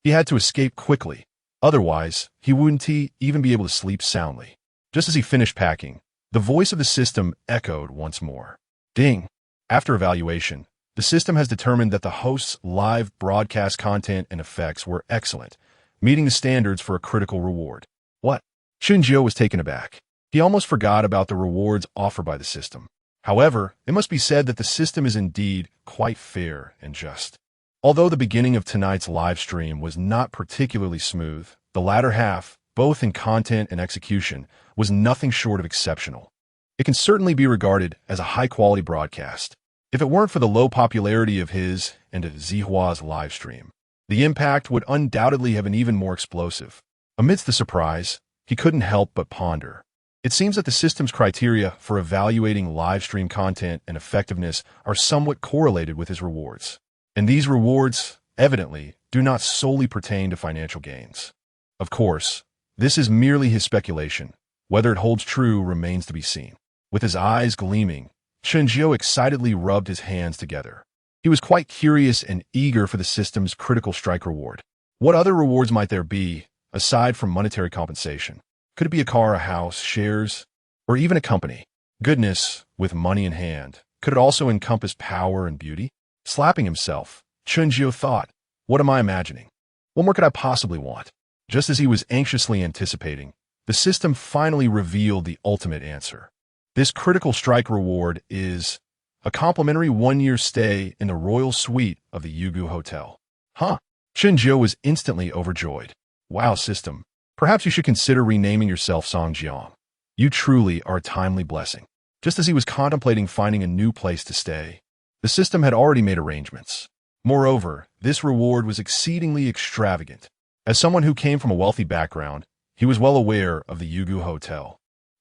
S1: He had to escape quickly. Otherwise, he wouldn't even be able to sleep soundly. Just as he finished packing, the voice of the system echoed once more. Ding! After evaluation, the system has determined that the host's live broadcast content and effects were excellent, meeting the standards for a critical reward. What? Chen Jiu was taken aback. He almost forgot about the rewards offered by the system. However, it must be said that the system is indeed quite fair and just. Although the beginning of tonight's live stream was not particularly smooth, the latter half, both in content and execution, was nothing short of exceptional. It can certainly be regarded as a high-quality broadcast. If it weren't for the low popularity of his and Zihua's live stream, the impact would undoubtedly have been even more explosive. Amidst the surprise, he couldn't help but ponder. It seems that the system's criteria for evaluating live stream content and effectiveness are somewhat correlated with his rewards. And these rewards, evidently, do not solely pertain to financial gains. Of course, this is merely his speculation. Whether it holds true remains to be seen. With his eyes gleaming, Chen Jiu excitedly rubbed his hands together. He was quite curious and eager for the system's critical strike reward. What other rewards might there be, aside from monetary compensation? Could it be a car, a house, shares, or even a company? Goodness, with money in hand, could it also encompass power and beauty? Slapping himself, Chen Jiu thought, what am I imagining? What more could I possibly want? Just as he was anxiously anticipating, the system finally revealed the ultimate answer. This critical strike reward is a complimentary 1-year stay in the royal suite of the Yugu Hotel. Huh? Chen Jiu was instantly overjoyed. Wow, system. Perhaps you should consider renaming yourself Songjiang. You truly are a timely blessing. Just as he was contemplating finding a new place to stay, the system had already made arrangements. Moreover, this reward was exceedingly extravagant. As someone who came from a wealthy background, he was well aware of the Yugu Hotel.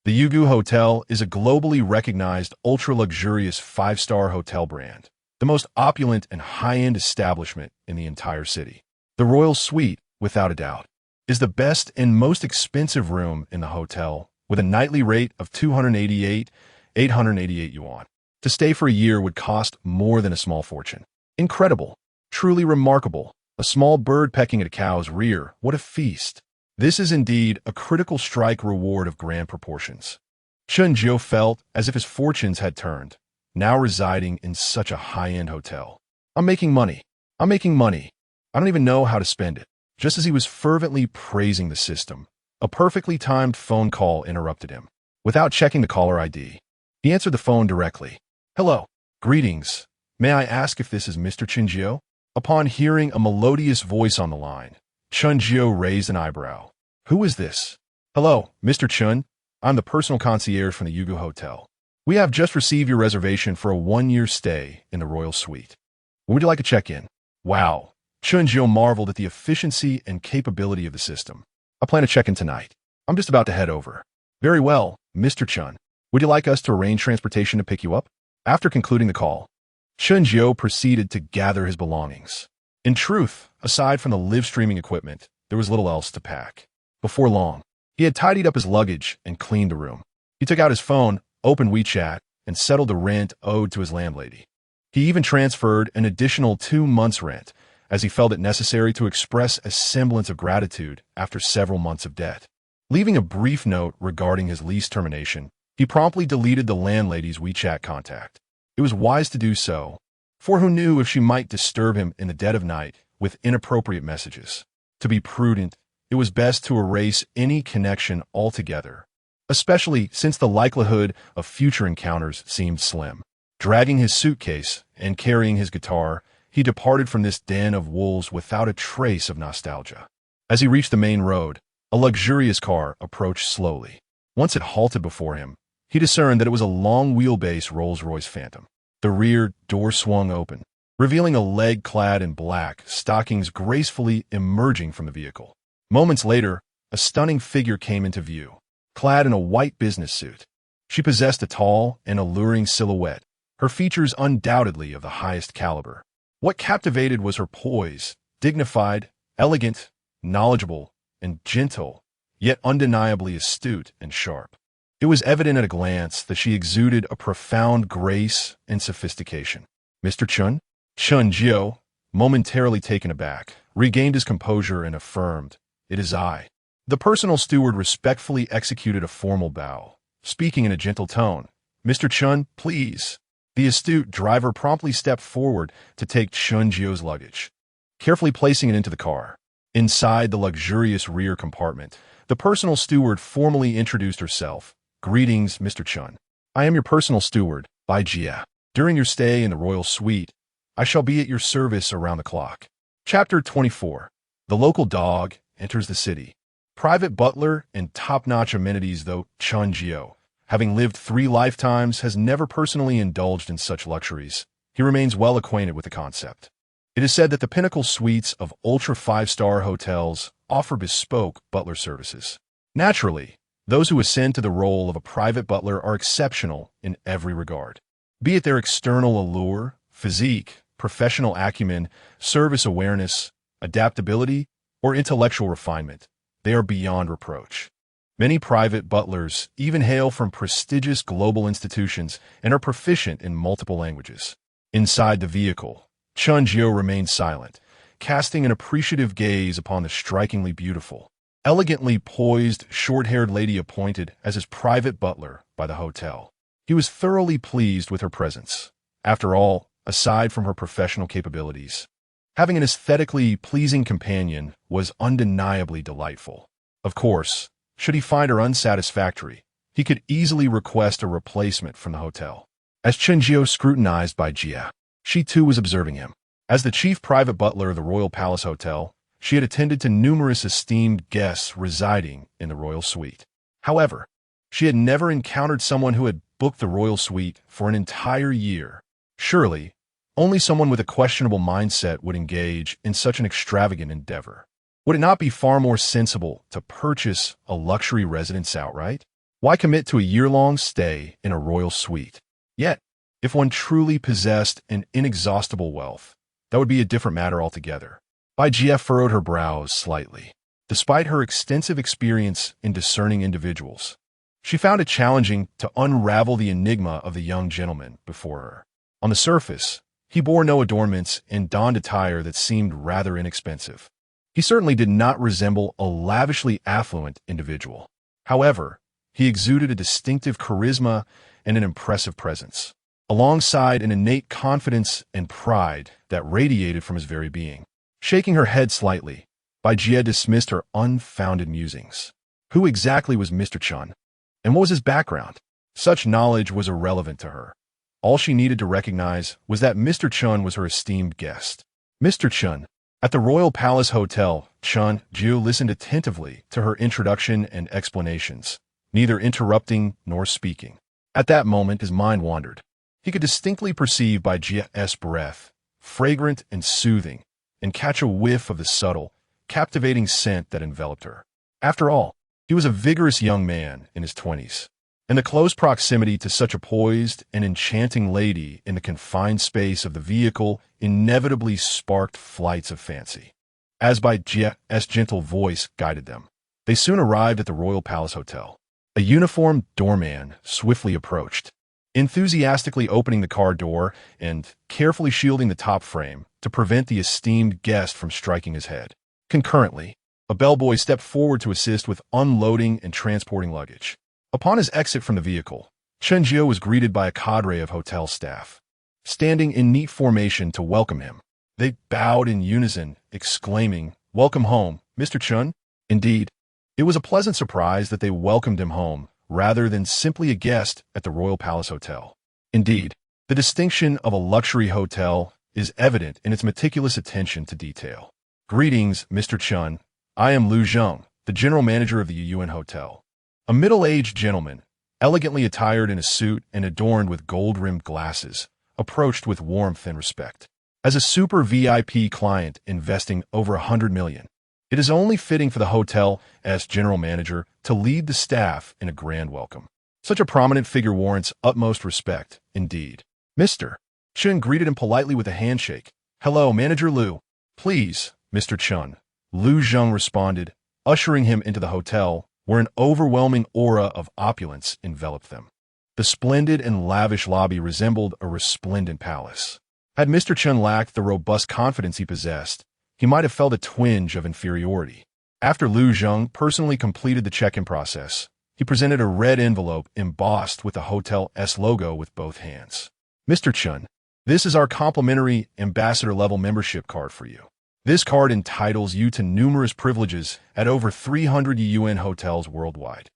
S1: The Yugu Hotel is a globally recognized ultra-luxurious 5-star hotel brand, the most opulent and high-end establishment in the entire city. The Royal Suite, without a doubt, is the best and most expensive room in the hotel, with a nightly rate of 888 yuan. To stay for a year would cost more than a small fortune. Incredible. Truly remarkable. A small bird pecking at a cow's rear. What a feast. This is indeed a critical strike reward of grand proportions. Chen Jiu felt as if his fortunes had turned, now residing in such a high-end hotel. I'm making money. I'm making money. I don't even know how to spend it. Just as he was fervently praising the system, a perfectly timed phone call interrupted him. Without checking the caller ID, he answered the phone directly. Hello. Greetings. May I ask if this is Mr. Chen Jiu? Upon hearing a melodious voice on the line, Chen Jiu raised an eyebrow. Who is this? Hello, Mr. Chen. I'm the personal concierge from the Yugu Hotel. We have just received your reservation for a one-year stay in the Royal Suite. When would you like to check in? Wow. Chen Jiu marveled at the efficiency and capability of the system. I plan to check in tonight. I'm just about to head over. Very well, Mr. Chen. Would you like us to arrange transportation to pick you up? After concluding the call, Chen Jiu proceeded to gather his belongings. In truth, aside from the live-streaming equipment, there was little else to pack. Before long, he had tidied up his luggage and cleaned the room. He took out his phone, opened WeChat, and settled the rent owed to his landlady. He even transferred an additional 2 months' rent, as he felt it necessary to express a semblance of gratitude after several months of debt. Leaving a brief note regarding his lease termination, he promptly deleted the landlady's WeChat contact. It was wise to do so, for who knew if she might disturb him in the dead of night with inappropriate messages. To be prudent, it was best to erase any connection altogether, especially since the likelihood of future encounters seemed slim. Dragging his suitcase and carrying his guitar, he departed from this den of wolves without a trace of nostalgia. As he reached the main road, a luxurious car approached slowly. Once it halted before him, he discerned that it was a long-wheelbase Rolls-Royce Phantom. The rear door swung open, revealing a leg clad in black, stockings gracefully emerging from the vehicle. Moments later, a stunning figure came into view, clad in a white business suit. She possessed a tall and alluring silhouette, her features undoubtedly of the highest caliber. What captivated was her poise, dignified, elegant, knowledgeable, and gentle, yet undeniably astute and sharp. It was evident at a glance that she exuded a profound grace and sophistication. Mr. Chen? Chen Jiu, momentarily taken aback, regained his composure and affirmed, "It is I." The personal steward respectfully executed a formal bow, speaking in a gentle tone. "Mr. Chen, please." The astute driver promptly stepped forward to take Chen Jiu's luggage, carefully placing it into the car. Inside the luxurious rear compartment, the personal steward formally introduced herself. "Greetings, Mr. Chen. I am your personal steward, Bai Jia. During your stay in the Royal Suite, I shall be at your service around the clock." Chapter 24. The local dog enters the city. Private butler and top-notch amenities, though Chen Jiu, having lived 3 lifetimes, has never personally indulged in such luxuries, he remains well acquainted with the concept. It is said that the pinnacle suites of ultra 5-star hotels offer bespoke butler services. Naturally, those who ascend to the role of a private butler are exceptional in every regard. Be it their external allure, physique, professional acumen, service awareness, adaptability, or intellectual refinement, they are beyond reproach. Many private butlers even hail from prestigious global institutions and are proficient in multiple languages. Inside the vehicle, Chen Jiu remained silent, casting an appreciative gaze upon the strikingly beautiful, elegantly poised, short-haired lady appointed as his private butler by the hotel. He was thoroughly pleased with her presence. After all, aside from her professional capabilities, having an aesthetically pleasing companion was undeniably delightful. Of course, should he find her unsatisfactory, he could easily request a replacement from the hotel. As Chen Jiu scrutinized Bai Jia, she too was observing him. As the chief private butler of the Royal Palace Hotel, she had attended to numerous esteemed guests residing in the Royal Suite. However, she had never encountered someone who had booked the Royal Suite for an entire year. Surely, only someone with a questionable mindset would engage in such an extravagant endeavor. Would it not be far more sensible to purchase a luxury residence outright? Why commit to a year-long stay in a royal suite? Yet, if one truly possessed an inexhaustible wealth, that would be a different matter altogether. Bai Jia furrowed her brows slightly. Despite her extensive experience in discerning individuals, she found it challenging to unravel the enigma of the young gentleman before her. On the surface, he bore no adornments and donned attire that seemed rather inexpensive. He certainly did not resemble a lavishly affluent individual. However, He exuded a distinctive charisma and an impressive presence, alongside an innate confidence and pride that radiated from his very being. Shaking her head slightly, Bai Jie dismissed her unfounded musings. Who exactly was Mr. Chen? And what was his background? Such knowledge was irrelevant to her. All she needed to recognize was that Mr. Chen was her esteemed guest. Mr. Chen. At the Royal Palace Hotel, Chen Jiu listened attentively to her introduction and explanations, neither interrupting nor speaking. At that moment, his mind wandered. He could distinctly perceive Bai Jie's breath, fragrant and soothing, and catch a whiff of the subtle, captivating scent that enveloped her. After all, he was a vigorous young man in his 20s, and the close proximity to such a poised and enchanting lady in the confined space of the vehicle inevitably sparked flights of fancy. As Bai Jie's gentle voice guided them, they soon arrived at the Royal Palace Hotel. A uniformed doorman swiftly approached, enthusiastically opening the car door and carefully shielding the top frame to prevent the esteemed guest from striking his head. Concurrently, a bellboy stepped forward to assist with unloading and transporting luggage. Upon his exit from the vehicle, Chen Jiu was greeted by a cadre of hotel staff, standing in neat formation to welcome him. They bowed in unison, exclaiming, "Welcome home, Mr. Chen." Indeed, it was a pleasant surprise that they welcomed him home, rather than simply a guest at the Royal Palace Hotel. Indeed, the distinction of a luxury hotel is evident in its meticulous attention to detail. "Greetings, Mr. Chen. I am Lu Zheng, the general manager of the Yuan Hotel." A middle-aged gentleman, elegantly attired in a suit and adorned with gold-rimmed glasses, approached with warmth and respect. As a super VIP client investing over 100 million, it is only fitting for the hotel as general manager to lead the staff in a grand welcome. Such a prominent figure warrants utmost respect, indeed. Mr. Chen greeted him politely with a handshake. "Hello, Manager Lu." "Please, Mr. Chen," Lu Zheng responded, ushering him into the hotel, where an overwhelming aura of opulence enveloped them. The splendid and lavish lobby resembled a resplendent palace. Had Mr. Chen lacked the robust confidence he possessed, he might have felt a twinge of inferiority. After Lu Zheng personally completed the check-in process, he presented a red envelope embossed with the hotel's logo with both hands. "Mr. Chen, this is our complimentary ambassador-level membership card for you. This card entitles you to numerous privileges at over 300 UN hotels worldwide,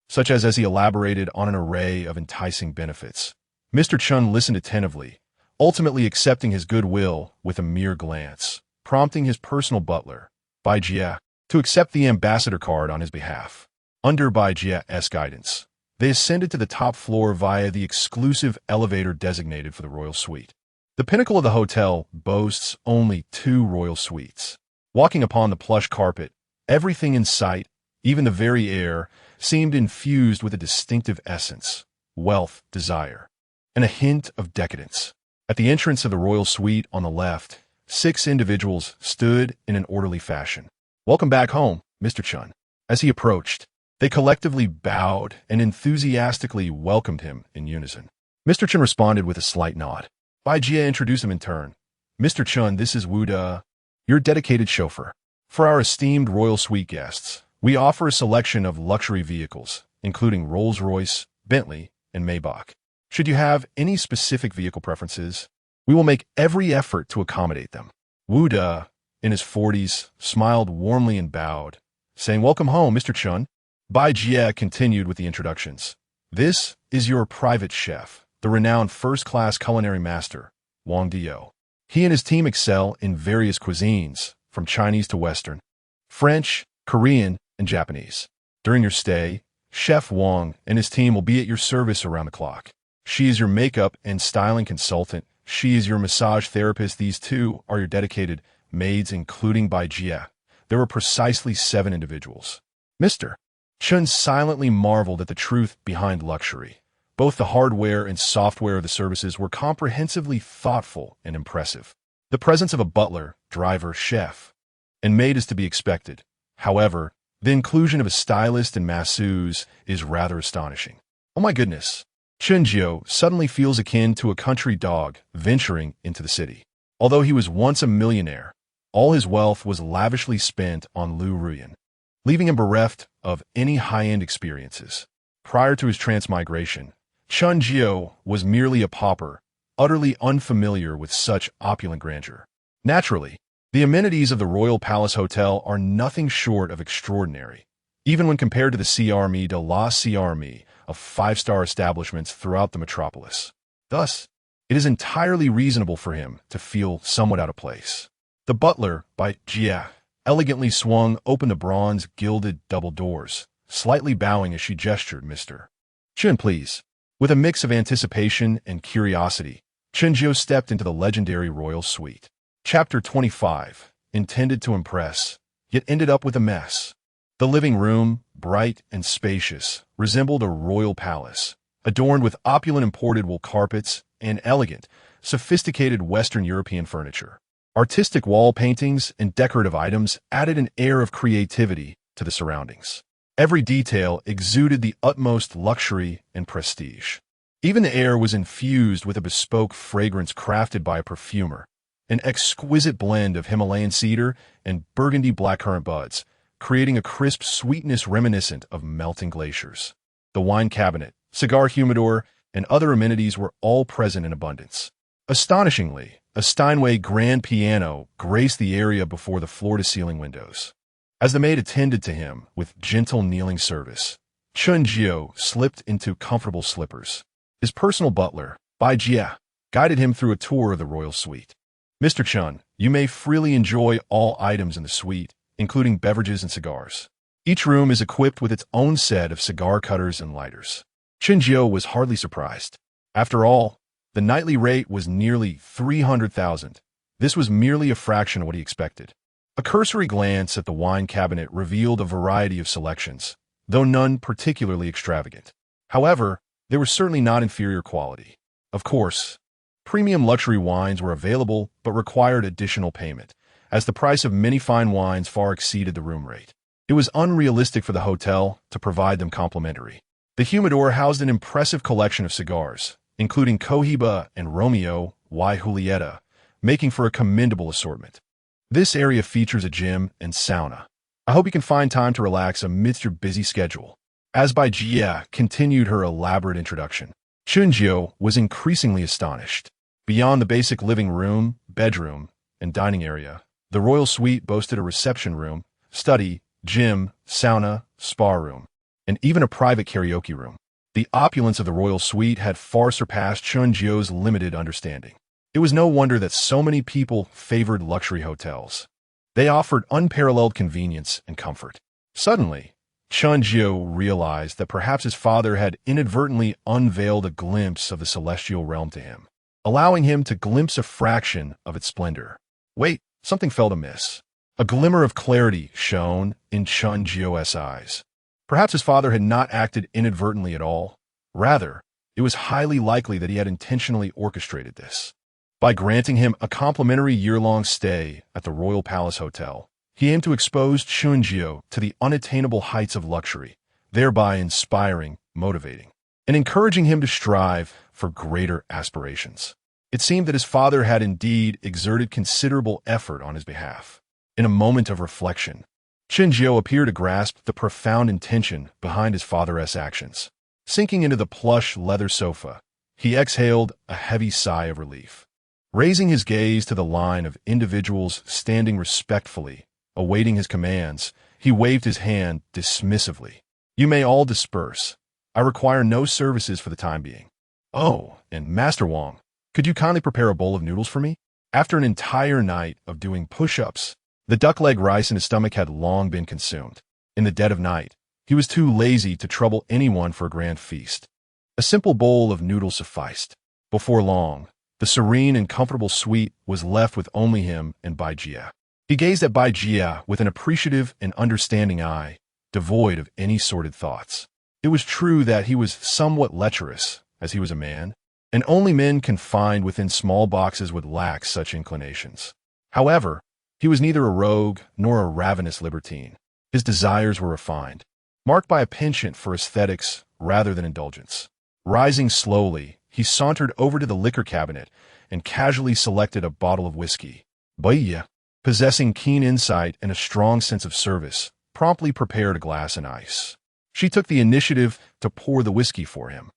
S1: such as he elaborated on an array of enticing benefits." Mr. Chen listened attentively, ultimately accepting his goodwill with a mere glance, prompting his personal butler, Bai Jie, to accept the ambassador card on his behalf. Under Bai Jie's guidance, they ascended to the top floor via the exclusive elevator designated for the royal suite. The pinnacle of the hotel boasts only 2 royal suites. Walking upon the plush carpet, everything in sight, even the very air, seemed infused with a distinctive essence, wealth, desire, and a hint of decadence. At the entrance of the royal suite on the left, 6 individuals stood in an orderly fashion. "Welcome back home, Mr. Chen." As he approached, they collectively bowed and enthusiastically welcomed him in unison. Mr. Chen responded with a slight nod. Bai Jie introduced him in turn. "Mr. Chen, this is Wu De, your dedicated chauffeur. For our esteemed royal suite guests, we offer a selection of luxury vehicles, including Rolls-Royce, Bentley, and Maybach. Should you have any specific vehicle preferences, we will make every effort to accommodate them." Wu De, in his 40s, smiled warmly and bowed, saying, "Welcome home, Mr. Chen." Bai Jie continued with the introductions. "This is your private chef, the renowned first-class culinary master, Wang Dio. He and his team excel in various cuisines, from Chinese to Western, French, Korean, and Japanese. During your stay, Chef Wang and his team will be at your service around the clock. She is your makeup and styling consultant. She is your massage therapist. These 2 are your dedicated maids, including Bai Jie. There were precisely 7 individuals. Mr. Chen silently marveled at the truth behind luxury. Both the hardware and software of the services were comprehensively thoughtful and impressive. The presence of a butler, driver, chef, and maid is to be expected. However, the inclusion of a stylist and masseuse is rather astonishing. Oh my goodness. Chen Jiu suddenly feels akin to a country dog venturing into the city. Although he was once a millionaire, all his wealth was lavishly spent on Lu Ruyan, leaving him bereft of any high-end experiences. Prior to his transmigration, Chen Jiu was merely a pauper, utterly unfamiliar with such opulent grandeur. Naturally, the amenities of the Royal Palace Hotel are nothing short of extraordinary, even when compared to the CRME de la CRME of five-star establishments throughout the metropolis. Thus, it is entirely reasonable for him to feel somewhat out of place. The butler, by Jia, elegantly swung open the bronze-gilded double doors, slightly bowing as she gestured, "Mr. Chen, please." With a mix of anticipation and curiosity, Chen Jiu stepped into the legendary royal suite. Chapter 25, intended to impress, yet ended up with a mess. The living room, bright and spacious, resembled a royal palace, adorned with opulent imported wool carpets and elegant, sophisticated Western European furniture. Artistic wall paintings and decorative items added an air of creativity to the surroundings. Every detail exuded the utmost luxury and prestige. Even the air was infused with a bespoke fragrance crafted by a perfumer, an exquisite blend of Himalayan cedar and burgundy blackcurrant buds, creating a crisp sweetness reminiscent of melting glaciers. The wine cabinet, cigar humidor, and other amenities were all present in abundance. Astonishingly, a Steinway grand piano graced the area before the floor-to-ceiling windows. As the maid attended to him with gentle kneeling service, Chen Jiu slipped into comfortable slippers. His personal butler, Bai Jia, guided him through a tour of the royal suite. "Mr. Chen, you may freely enjoy all items in the suite, including beverages and cigars. Each room is equipped with its own set of cigar cutters and lighters." Chen Jiu was hardly surprised. After all, the nightly rate was nearly 300,000. This was merely a fraction of what he expected. A cursory glance at the wine cabinet revealed a variety of selections, though none particularly extravagant. However, they were certainly not inferior quality. Of course, premium luxury wines were available but required additional payment, as the price of many fine wines far exceeded the room rate. It was unrealistic for the hotel to provide them complimentary. The humidor housed an impressive collection of cigars, including Cohiba and Romeo y Julieta, making for a commendable assortment. This area features a gym and sauna. I hope you can find time to relax amidst your busy schedule. As Bai Jia continued her elaborate introduction, Chen Jiu was increasingly astonished. Beyond the basic living room, bedroom, and dining area, the royal suite boasted a reception room, study, gym, sauna, spa room, and even a private karaoke room. The opulence of the royal suite had far surpassed Chen Jiu's limited understanding. It was no wonder that so many people favored luxury hotels. They offered unparalleled convenience and comfort. Suddenly, Chen Jiu realized that perhaps his father had inadvertently unveiled a glimpse of the celestial realm to him, allowing him to glimpse a fraction of its splendor. Wait, something felt amiss. A glimmer of clarity shone in Chen Jiu's eyes. Perhaps his father had not acted inadvertently at all. Rather, it was highly likely that he had intentionally orchestrated this. By granting him a complimentary year-long stay at the Royal Palace Hotel, he aimed to expose Chen Jiu to the unattainable heights of luxury, thereby inspiring, motivating, and encouraging him to strive for greater aspirations. It seemed that his father had indeed exerted considerable effort on his behalf. In a moment of reflection, Chen Jiu appeared to grasp the profound intention behind his father's actions. Sinking into the plush leather sofa, he exhaled a heavy sigh of relief. Raising his gaze to the line of individuals standing respectfully, awaiting his commands, he waved his hand dismissively. "You may all disperse. I require no services for the time being. Oh, and Master Wang, could you kindly prepare a bowl of noodles for me?" After an entire night of doing push-ups, the duck leg rice in his stomach had long been consumed. In the dead of night, he was too lazy to trouble anyone for a grand feast. A simple bowl of noodles sufficed. Before long, the serene and comfortable suite was left with only him and Bai Jia. He gazed at Bai Jia with an appreciative and understanding eye, devoid of any sordid thoughts. It was true that he was somewhat lecherous, as he was a man, and only men confined within small boxes would lack such inclinations. However, he was neither a rogue nor a ravenous libertine. His desires were refined, marked by a penchant for aesthetics rather than indulgence. Rising slowly, he sauntered over to the liquor cabinet and casually selected a bottle of whiskey. Baiya, possessing keen insight and a strong sense of service, promptly prepared a glass and ice. She took the initiative to pour the whiskey for him.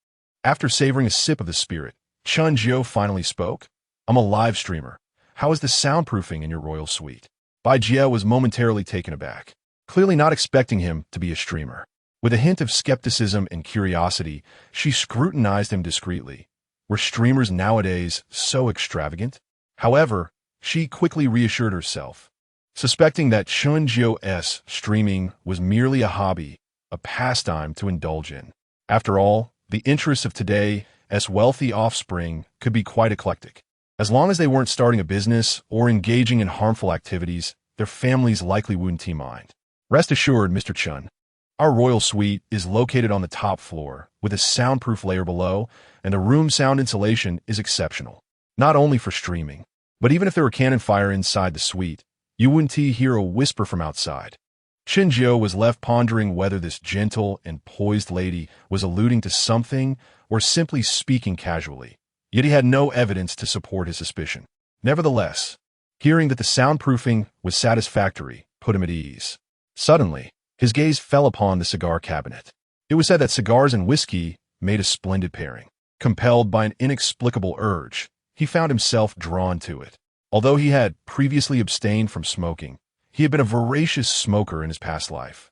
S1: After savoring a sip of the spirit, Chen Jiu finally spoke. I'm a live streamer. How is the soundproofing in your royal suite? Bai Jie was momentarily taken aback, clearly not expecting him to be a streamer. With a hint of skepticism and curiosity, she scrutinized him discreetly. Were streamers nowadays so extravagant? However, she quickly reassured herself, suspecting that Chen Jiu's streaming was merely a hobby, a pastime to indulge in. After all, the interests of today's wealthy offspring could be quite eclectic. As long as they weren't starting a business or engaging in harmful activities, their families likely wouldn't mind. Rest assured, Mr. Chen, our royal suite is located on the top floor, with a soundproof layer below, and the room sound insulation is exceptional. Not only for streaming, but even if there were cannon fire inside the suite, you wouldn't hear a whisper from outside. Chen Jiu was left pondering whether this gentle and poised lady was alluding to something or simply speaking casually. Yet he had no evidence to support his suspicion. Nevertheless, hearing that the soundproofing was satisfactory put him at ease. Suddenly, his gaze fell upon the cigar cabinet. It was said that cigars and whiskey made a splendid pairing. Compelled by an inexplicable urge, he found himself drawn to it. Although he had previously abstained from smoking, he had been a voracious smoker in his past life.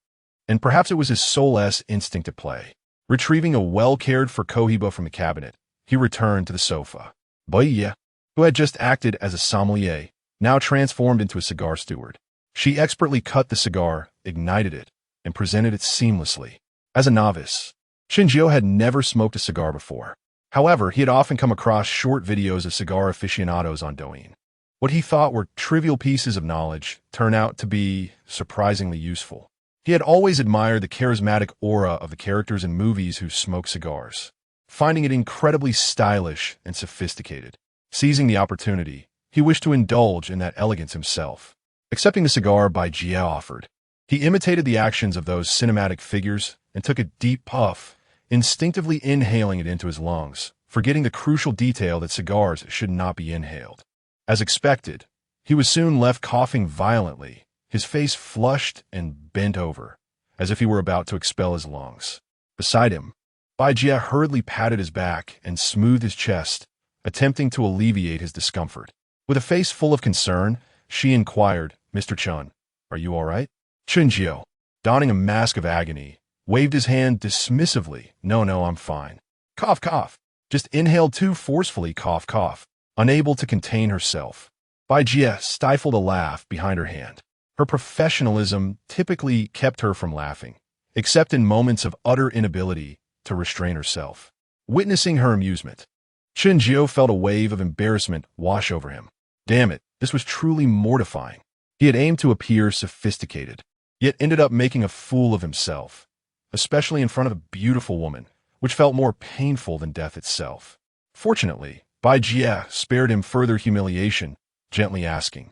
S1: And perhaps it was his soul-less instinct at play. Retrieving a well-cared-for cohiba from the cabinet, he returned to the sofa. Bai Jie, who had just acted as a sommelier, now transformed into a cigar steward. She expertly cut the cigar, ignited it, and presented it seamlessly. As a novice, Chen Jiu had never smoked a cigar before. However, he had often come across short videos of cigar aficionados on Douyin. What he thought were trivial pieces of knowledge turned out to be surprisingly useful. He had always admired the charismatic aura of the characters in movies who smoke cigars, finding it incredibly stylish and sophisticated. Seizing the opportunity, he wished to indulge in that elegance himself. Accepting the cigar Bai Jie offered, he imitated the actions of those cinematic figures and took a deep puff, instinctively inhaling it into his lungs, forgetting the crucial detail that cigars should not be inhaled. As expected, he was soon left coughing violently, his face flushed and bent over, as if he were about to expel his lungs. Beside him, Bai Jie hurriedly patted his back and smoothed his chest, attempting to alleviate his discomfort. With a face full of concern, she inquired, Mr. Chen, are you all right? Chen Jiu, donning a mask of agony, waved his hand dismissively. No, I'm fine. Cough, cough. Just inhaled too forcefully, cough, cough. Unable to contain herself, Bai Jie stifled a laugh behind her hand. Her professionalism typically kept her from laughing, except in moments of utter inability to restrain herself. Witnessing her amusement, Chen Jiu felt a wave of embarrassment wash over him. Damn it, this was truly mortifying. He had aimed to appear sophisticated, yet ended up making a fool of himself, especially in front of a beautiful woman, which felt more painful than death itself. Fortunately, Bai Jie spared him further humiliation, gently asking,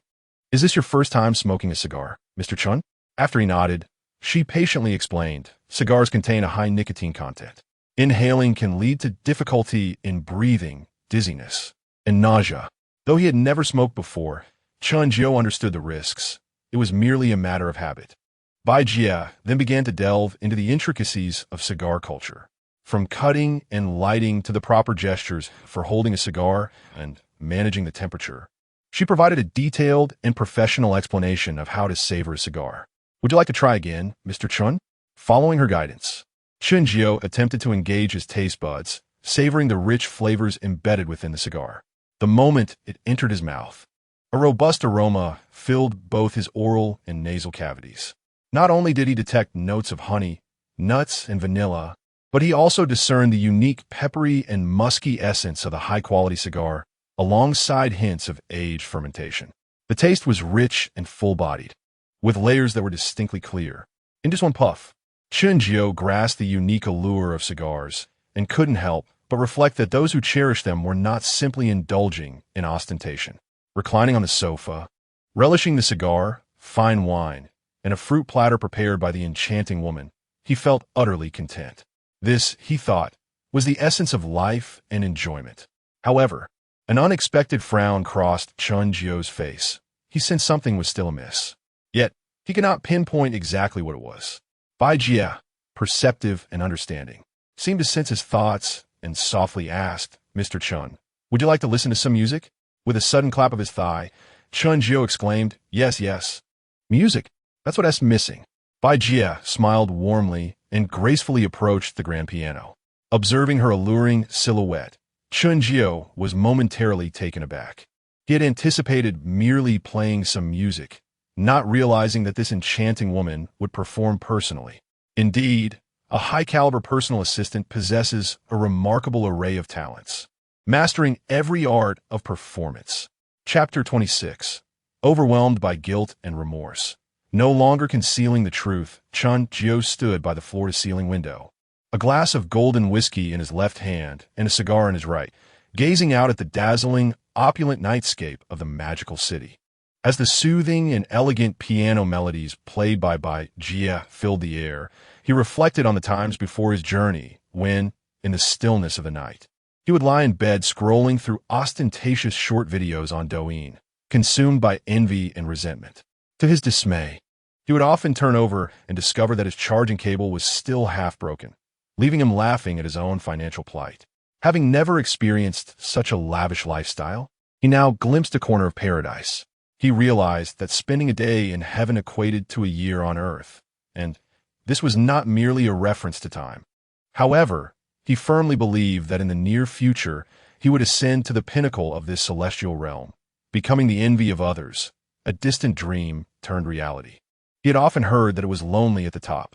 S1: Is this your first time smoking a cigar, Mr. Chen? After he nodded, she patiently explained, cigars contain a high nicotine content. Inhaling can lead to difficulty in breathing, dizziness, and nausea. Though he had never smoked before, Chen Jiu understood the risks. It was merely a matter of habit. Bai Jie then began to delve into the intricacies of cigar culture, from cutting and lighting to the proper gestures for holding a cigar and managing the temperature. She provided a detailed and professional explanation of how to savor a cigar. Would you like to try again, Mr. Chen? Following her guidance, Chen Jiu attempted to engage his taste buds, savoring the rich flavors embedded within the cigar. The moment it entered his mouth, a robust aroma filled both his oral and nasal cavities. Not only did he detect notes of honey, nuts, and vanilla, but he also discerned the unique peppery and musky essence of the high-quality cigar, alongside hints of aged fermentation. The taste was rich and full-bodied, with layers that were distinctly clear. In just one puff, Chen Jiu grasped the unique allure of cigars and couldn't help but reflect that those who cherished them were not simply indulging in ostentation. Reclining on the sofa, relishing the cigar, fine wine, and a fruit platter prepared by the enchanting woman, he felt utterly content. This, he thought, was the essence of life and enjoyment. However, an unexpected frown crossed Chen Jiu's face. He sensed something was still amiss. Yet, he could not pinpoint exactly what it was. Bai Jie, perceptive and understanding, seemed to sense his thoughts and softly asked, "Mr. Chen, would you like to listen to some music?" With a sudden clap of his thigh, Chen Jiu exclaimed, "Yes, yes. Music. That's what I'm missing." Bai Jie smiled warmly and gracefully approached the grand piano. Observing her alluring silhouette, Chen Jiu was momentarily taken aback. He had anticipated merely playing some music, not realizing that this enchanting woman would perform personally. Indeed, a high-caliber personal assistant possesses a remarkable array of talents, mastering every art of performance. Chapter 26. Overwhelmed by guilt and remorse. No longer concealing the truth, Chen Jiu stood by the floor-to-ceiling window, a glass of golden whiskey in his left hand and a cigar in his right, gazing out at the dazzling, opulent nightscape of the magical city. As the soothing and elegant piano melodies played by Bai Jie filled the air, he reflected on the times before his journey when, in the stillness of the night, he would lie in bed scrolling through ostentatious short videos on Douyin, consumed by envy and resentment. To his dismay, he would often turn over and discover that his charging cable was still half broken, leaving him laughing at his own financial plight. Having never experienced such a lavish lifestyle, he now glimpsed a corner of paradise. He realized that spending a day in heaven equated to a year on earth, and this was not merely a reference to time. However, he firmly believed that in the near future he would ascend to the pinnacle of this celestial realm, becoming the envy of others, a distant dream turned reality. He had often heard that it was lonely at the top.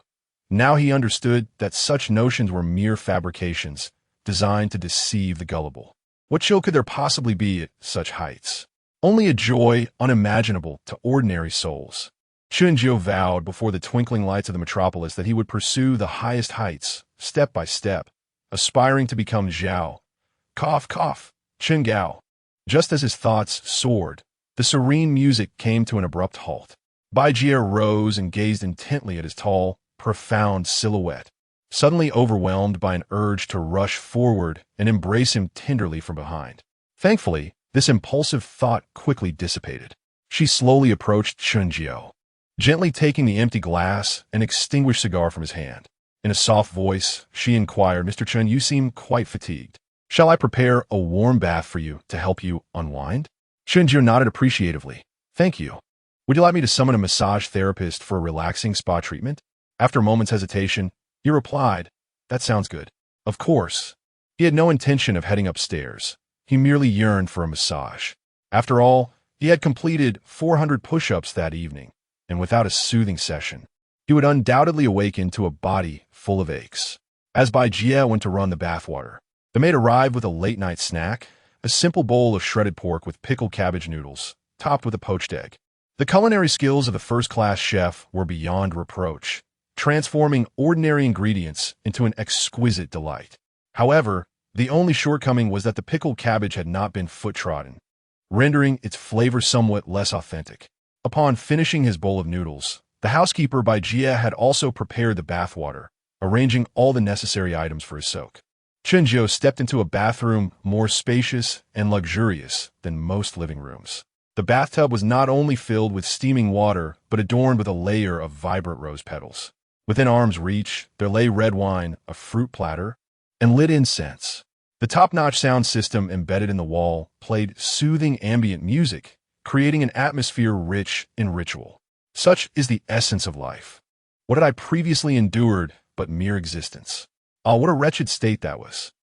S1: Now he understood that such notions were mere fabrications, designed to deceive the gullible. What chill could there possibly be at such heights? Only a joy unimaginable to ordinary souls. Chen Jiu vowed before the twinkling lights of the metropolis that he would pursue the highest heights, step by step, aspiring to become Xiao. Cough, cough, Chen Gao. Just as his thoughts soared, the serene music came to an abrupt halt. Bai Jie rose and gazed intently at his tall, profound silhouette, suddenly overwhelmed by an urge to rush forward and embrace him tenderly from behind. Thankfully, this impulsive thought quickly dissipated. She slowly approached Chen Jiu, gently taking the empty glass and extinguished cigar from his hand. In a soft voice, she inquired, "Mr. Chen, you seem quite fatigued. Shall I prepare a warm bath for you to help you unwind?" Chen Jiu nodded appreciatively. "Thank you. Would you like me to summon a massage therapist for a relaxing spa treatment?" After a moment's hesitation, he replied, "That sounds good." Of course, he had no intention of heading upstairs. He merely yearned for a massage. After all, he had completed 400 push-ups that evening, and without a soothing session, he would undoubtedly awaken to a body full of aches. As Bai Jie went to run the bathwater, the maid arrived with a late-night snack, a simple bowl of shredded pork with pickled cabbage noodles, topped with a poached egg. The culinary skills of the first-class chef were beyond reproach, transforming ordinary ingredients into an exquisite delight. However, the only shortcoming was that the pickled cabbage had not been foot-trodden, rendering its flavor somewhat less authentic. Upon finishing his bowl of noodles, the housekeeper Bai Jie had also prepared the bathwater, arranging all the necessary items for his soak. Chen Jiu stepped into a bathroom more spacious and luxurious than most living rooms. The bathtub was not only filled with steaming water, but adorned with a layer of vibrant rose petals. Within arm's reach, there lay red wine, a fruit platter, and lit incense. The top-notch sound system embedded in the wall played soothing ambient music, creating an atmosphere rich in ritual. Such is the essence of life. What had I previously endured but mere existence? Ah, what a wretched state that was.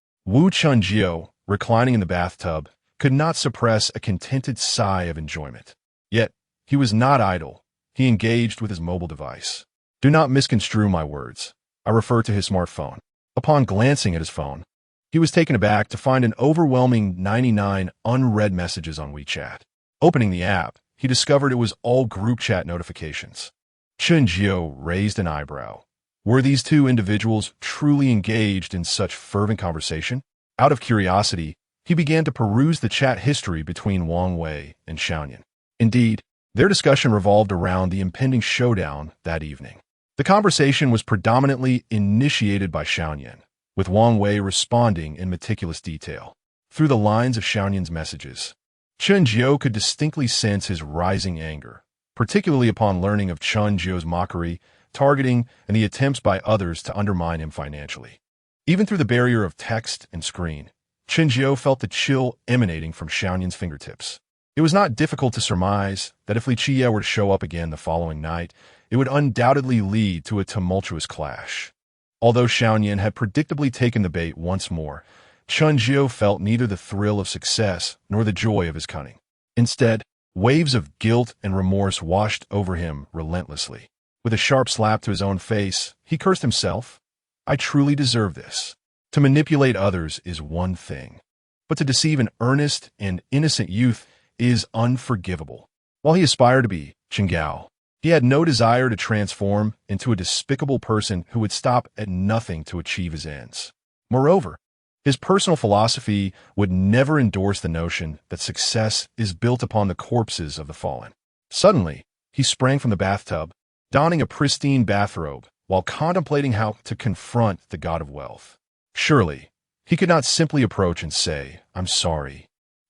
S1: Chen Jiu, reclining in the bathtub, could not suppress a contented sigh of enjoyment. Yet, he was not idle. He engaged with his mobile device. Do not misconstrue my words. I refer to his smartphone. Upon glancing at his phone, he was taken aback to find an overwhelming 99 unread messages on WeChat. Opening the app, he discovered it was all group chat notifications. Chen Jiu raised an eyebrow. Were these two individuals truly engaged in such fervent conversation? Out of curiosity, he began to peruse the chat history between Wang Wei and Xiaoyan. Indeed, their discussion revolved around the impending showdown that evening. The conversation was predominantly initiated by Xiaoyan, with Wang Wei responding in meticulous detail. Through the lines of Xiaoyan's messages, Chen Jiu could distinctly sense his rising anger, particularly upon learning of Chen Jiu's mockery targeting, and the attempts by others to undermine him financially. Even through the barrier of text and screen, Chen Jiu felt the chill emanating from Xiaoyan's fingertips. It was not difficult to surmise that if Li Qie were to show up again the following night, it would undoubtedly lead to a tumultuous clash. Although Xiaoyan had predictably taken the bait once more, Chen Jiu felt neither the thrill of success nor the joy of his cunning. Instead, waves of guilt and remorse washed over him relentlessly. With a sharp slap to his own face, he cursed himself. I truly deserve this. To manipulate others is one thing, but to deceive an earnest and innocent youth is unforgivable. While he aspired to be Chen Jiu, he had no desire to transform into a despicable person who would stop at nothing to achieve his ends. Moreover, his personal philosophy would never endorse the notion that success is built upon the corpses of the fallen. Suddenly, he sprang from the bathtub, donning a pristine bathrobe, while contemplating how to confront the god of wealth. Surely, he could not simply approach and say, I'm sorry.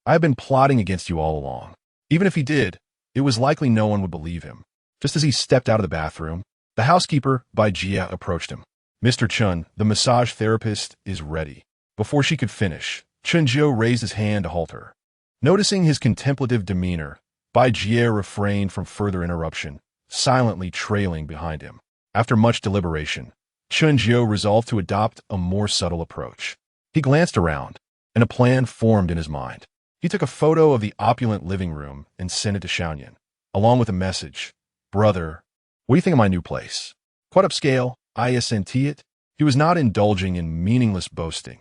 S1: I have been plotting against you all along. Even if he did, it was likely no one would believe him. Just as he stepped out of the bathroom, the housekeeper, Bai Jia, approached him. Mr. Chen, the massage therapist, is ready. Before she could finish, Chen Jiu raised his hand to halt her. Noticing his contemplative demeanor, Bai Jia refrained from further interruption, silently trailing behind him. After much deliberation, Chen Jiu resolved to adopt a more subtle approach. He glanced around, and a plan formed in his mind. He took a photo of the opulent living room and sent it to Xiaoyan, along with a message. Brother, what do you think of my new place? Quite upscale, isn't it? He was not indulging in meaningless boasting.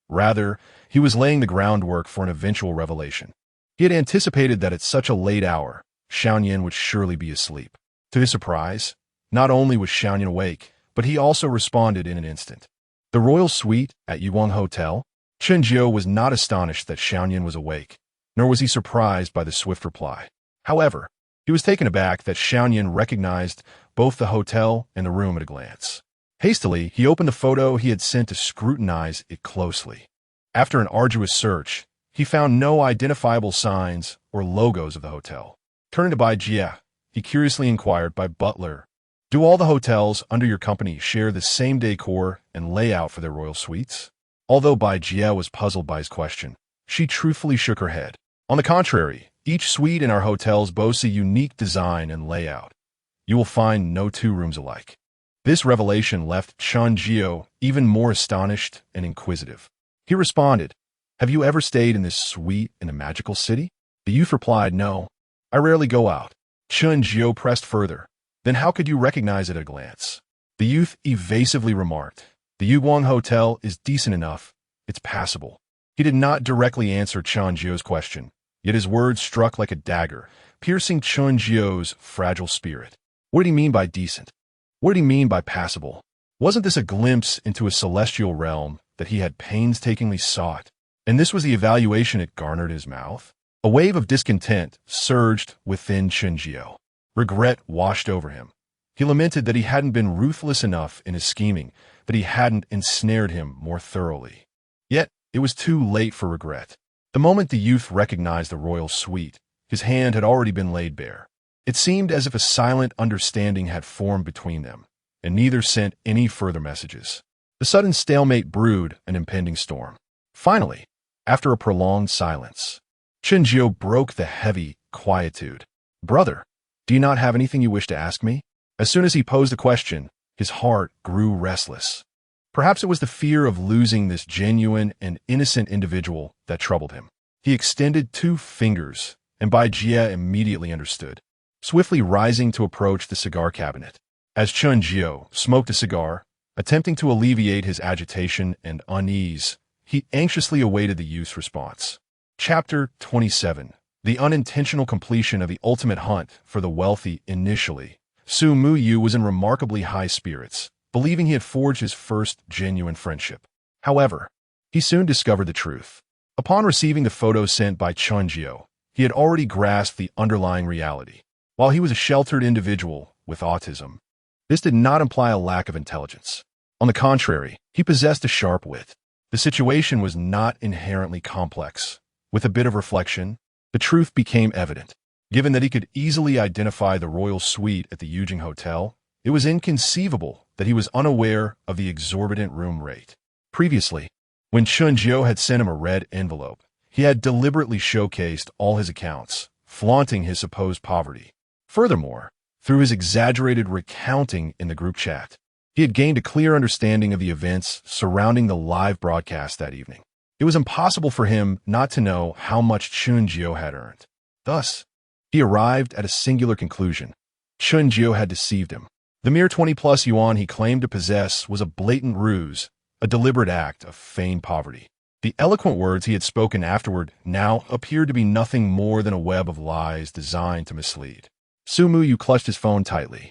S1: Rather, he was laying the groundwork for an eventual revelation. He had anticipated that at such a late hour, Xiaoyan would surely be asleep. To his surprise, not only was Xiaoyan awake, but he also responded in an instant. The royal suite at Yuguang Hotel? Chen Jiu was not astonished that Xiaoyan was awake, nor was he surprised by the swift reply. However, he was taken aback that Xiaoyan recognized both the hotel and the room at a glance. Hastily, he opened the photo he had sent to scrutinize it closely. After an arduous search, he found no identifiable signs or logos of the hotel. Turning to Bai Jia, he curiously inquired by butler, do all the hotels under your company share the same decor and layout for their royal suites? Although Bai Jia was puzzled by his question, she truthfully shook her head. On the contrary, each suite in our hotels boasts a unique design and layout. You will find no two rooms alike. This revelation left Chen Jiu even more astonished and inquisitive. He responded, have you ever stayed in this suite in a magical city? The youth replied, no, I rarely go out. Chen Jiu pressed further, then how could you recognize it at a glance? The youth evasively remarked, the Yuguang Hotel is decent enough, it's passable. He did not directly answer Chen Jiu's question, yet his words struck like a dagger, piercing Chen Jiu's fragile spirit. What did he mean by decent? What did he mean by passable? Wasn't this a glimpse into a celestial realm that he had painstakingly sought? And this was the evaluation it garnered in his mouth? A wave of discontent surged within Chen Jiu. Regret washed over him. He lamented that he hadn't been ruthless enough in his scheming, that he hadn't ensnared him more thoroughly. Yet, it was too late for regret. The moment the youth recognized the royal suite, his hand had already been laid bare. It seemed as if a silent understanding had formed between them, and neither sent any further messages. The sudden stalemate brewed an impending storm. Finally, after a prolonged silence, Chen Jiu broke the heavy quietude. Brother, do you not have anything you wish to ask me? As soon as he posed the question, his heart grew restless. Perhaps it was the fear of losing this genuine and innocent individual that troubled him. He extended 2 fingers, and Bai Jia immediately understood. Swiftly rising to approach the cigar cabinet, as Chen Jiu smoked a cigar, attempting to alleviate his agitation and unease, he anxiously awaited the youth's response. Chapter 27. The unintentional completion of the ultimate hunt for the wealthy initially. Su Muyu was in remarkably high spirits, believing he had forged his first genuine friendship. However, he soon discovered the truth. Upon receiving the photo sent by Chen Jiu, he had already grasped the underlying reality. While he was a sheltered individual with autism, this did not imply a lack of intelligence. On the contrary, he possessed a sharp wit. The situation was not inherently complex. With a bit of reflection, the truth became evident. Given that he could easily identify the royal suite at the Yujing Hotel, It was inconceivable that he was unaware of the exorbitant room rate. Previously, when Chen Jiu had sent him a red envelope, he had deliberately showcased all his accounts, flaunting his supposed poverty. Furthermore, through his exaggerated recounting in the group chat, he had gained a clear understanding of the events surrounding the live broadcast that evening. It was impossible for him not to know how much Chen Jiu had earned. Thus, he arrived at a singular conclusion. Chen Jiu had deceived him. The mere 20+ yuan he claimed to possess was a blatant ruse, a deliberate act of feigned poverty. The eloquent words he had spoken afterward now appeared to be nothing more than a web of lies designed to mislead. Shu Yu clutched his phone tightly,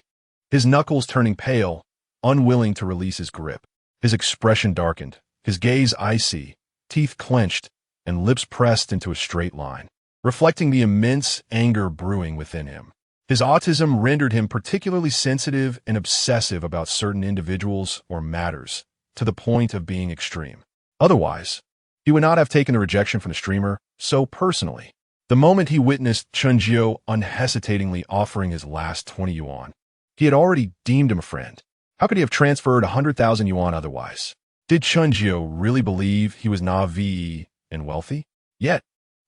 S1: his knuckles turning pale, unwilling to release his grip. His expression darkened, his gaze icy, teeth clenched, and lips pressed into a straight line, reflecting the immense anger brewing within him. His autism rendered him particularly sensitive and obsessive about certain individuals or matters, to the point of being extreme. Otherwise, he would not have taken the rejection from the streamer so personally. The moment he witnessed Chen Jiu unhesitatingly offering his last 20 yuan, he had already deemed him a friend. How could he have transferred 100,000 yuan otherwise? Did Chen Jiu really believe he was naive and wealthy? Yet,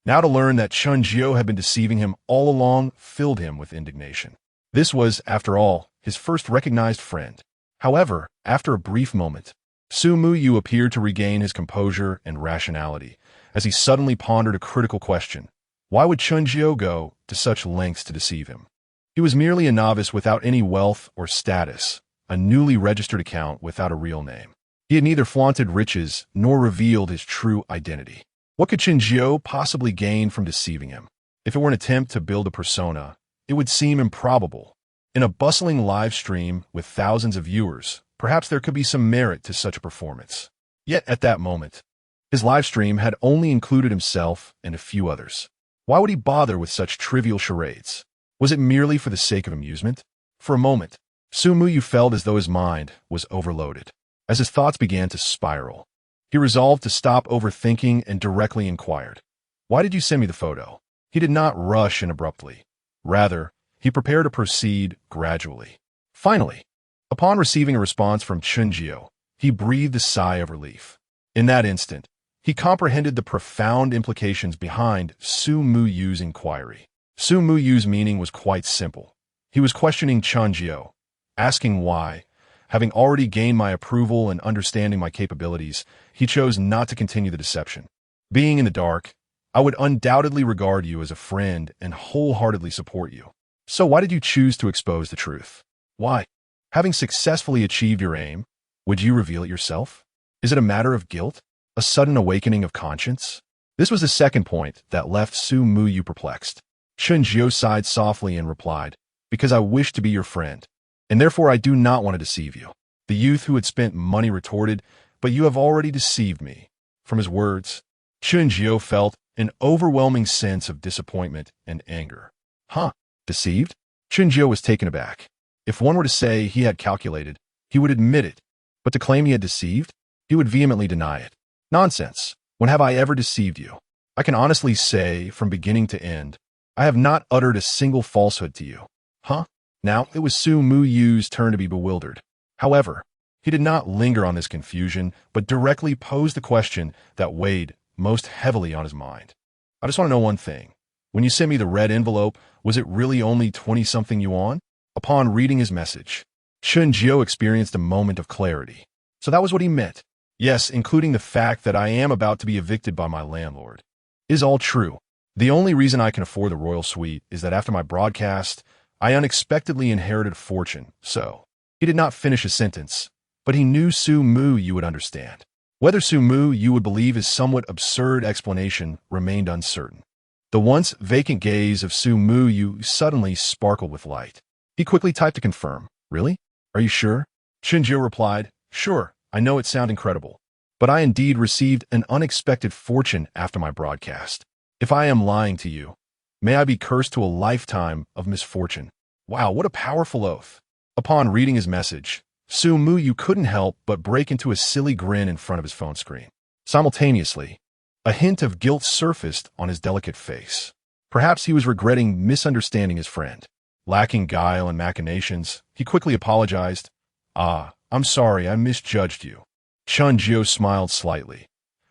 S1: now to learn that Chen Jiu had been deceiving him all along filled him with indignation. This was, after all, his first recognized friend. However, after a brief moment, Shu Yu appeared to regain his composure and rationality, as he suddenly pondered a critical question. Why would Chen Jiu go to such lengths to deceive him? He was merely a novice without any wealth or status, a newly registered account without a real name. He had neither flaunted riches nor revealed his true identity. What could Chen Jiu possibly gain from deceiving him? If it were an attempt to build a persona, it would seem improbable. In a bustling live stream with thousands of viewers, perhaps there could be some merit to such a performance. Yet at that moment, his live stream had only included himself and a few others. Why would he bother with such trivial charades? Was it merely for the sake of amusement? For a moment, Shu Yu felt as though his mind was overloaded. As his thoughts began to spiral, he resolved to stop overthinking and directly inquired, "Why did you send me the photo?" He did not rush in abruptly. Rather, he prepared to proceed gradually. Finally, upon receiving a response from Chen Jiu, he breathed a sigh of relief. In that instant, he comprehended the profound implications behind Shu Yu's inquiry. Shu Yu's meaning was quite simple. He was questioning Chen Jiu, asking why, having already gained my approval and understanding my capabilities, he chose not to continue the deception. Being in the dark, I would undoubtedly regard you as a friend and wholeheartedly support you. So why did you choose to expose the truth? Why? Having successfully achieved your aim, would you reveal it yourself? Is it a matter of guilt? A sudden awakening of conscience? This was the second point that left Shu Yu perplexed. Chen Jiu sighed softly and replied, "Because I wish to be your friend, and therefore I do not want to deceive you." The youth who had spent money retorted, "But you have already deceived me." From his words, Chen Jiu felt an overwhelming sense of disappointment and anger. Huh? Deceived? Chen Jiu was taken aback. If one were to say he had calculated, he would admit it, but to claim he had deceived, he would vehemently deny it. Nonsense. When have I ever deceived you? I can honestly say, from beginning to end, I have not uttered a single falsehood to you. Huh? Now, it was Shu Yu's turn to be bewildered. However, he did not linger on this confusion, but directly posed the question that weighed most heavily on his mind. I just want to know one thing. When you sent me the red envelope, was it really only 20-something yuan? Upon reading his message, Chen Jiu experienced a moment of clarity. So that was what he meant. Yes, including the fact that I am about to be evicted by my landlord. It is all true. The only reason I can afford the royal suite is that after my broadcast, I unexpectedly inherited a fortune, so. He did not finish his sentence, but he knew Shu Yu would understand. Whether Shu Yu would believe his somewhat absurd explanation remained uncertain. The once vacant gaze of Shu Yu suddenly sparkled with light. He quickly typed to confirm. "Really? Are you sure?" Chen Jiu replied, "Sure, I know it sounds incredible, but I indeed received an unexpected fortune after my broadcast. If I am lying to you, may I be cursed to a lifetime of misfortune." Wow, what a powerful oath. Upon reading his message, Shu Yu couldn't help but break into a silly grin in front of his phone screen. Simultaneously, a hint of guilt surfaced on his delicate face. Perhaps he was regretting misunderstanding his friend. Lacking guile and machinations, he quickly apologized. I'm sorry, I misjudged you. Chen Jiu smiled slightly.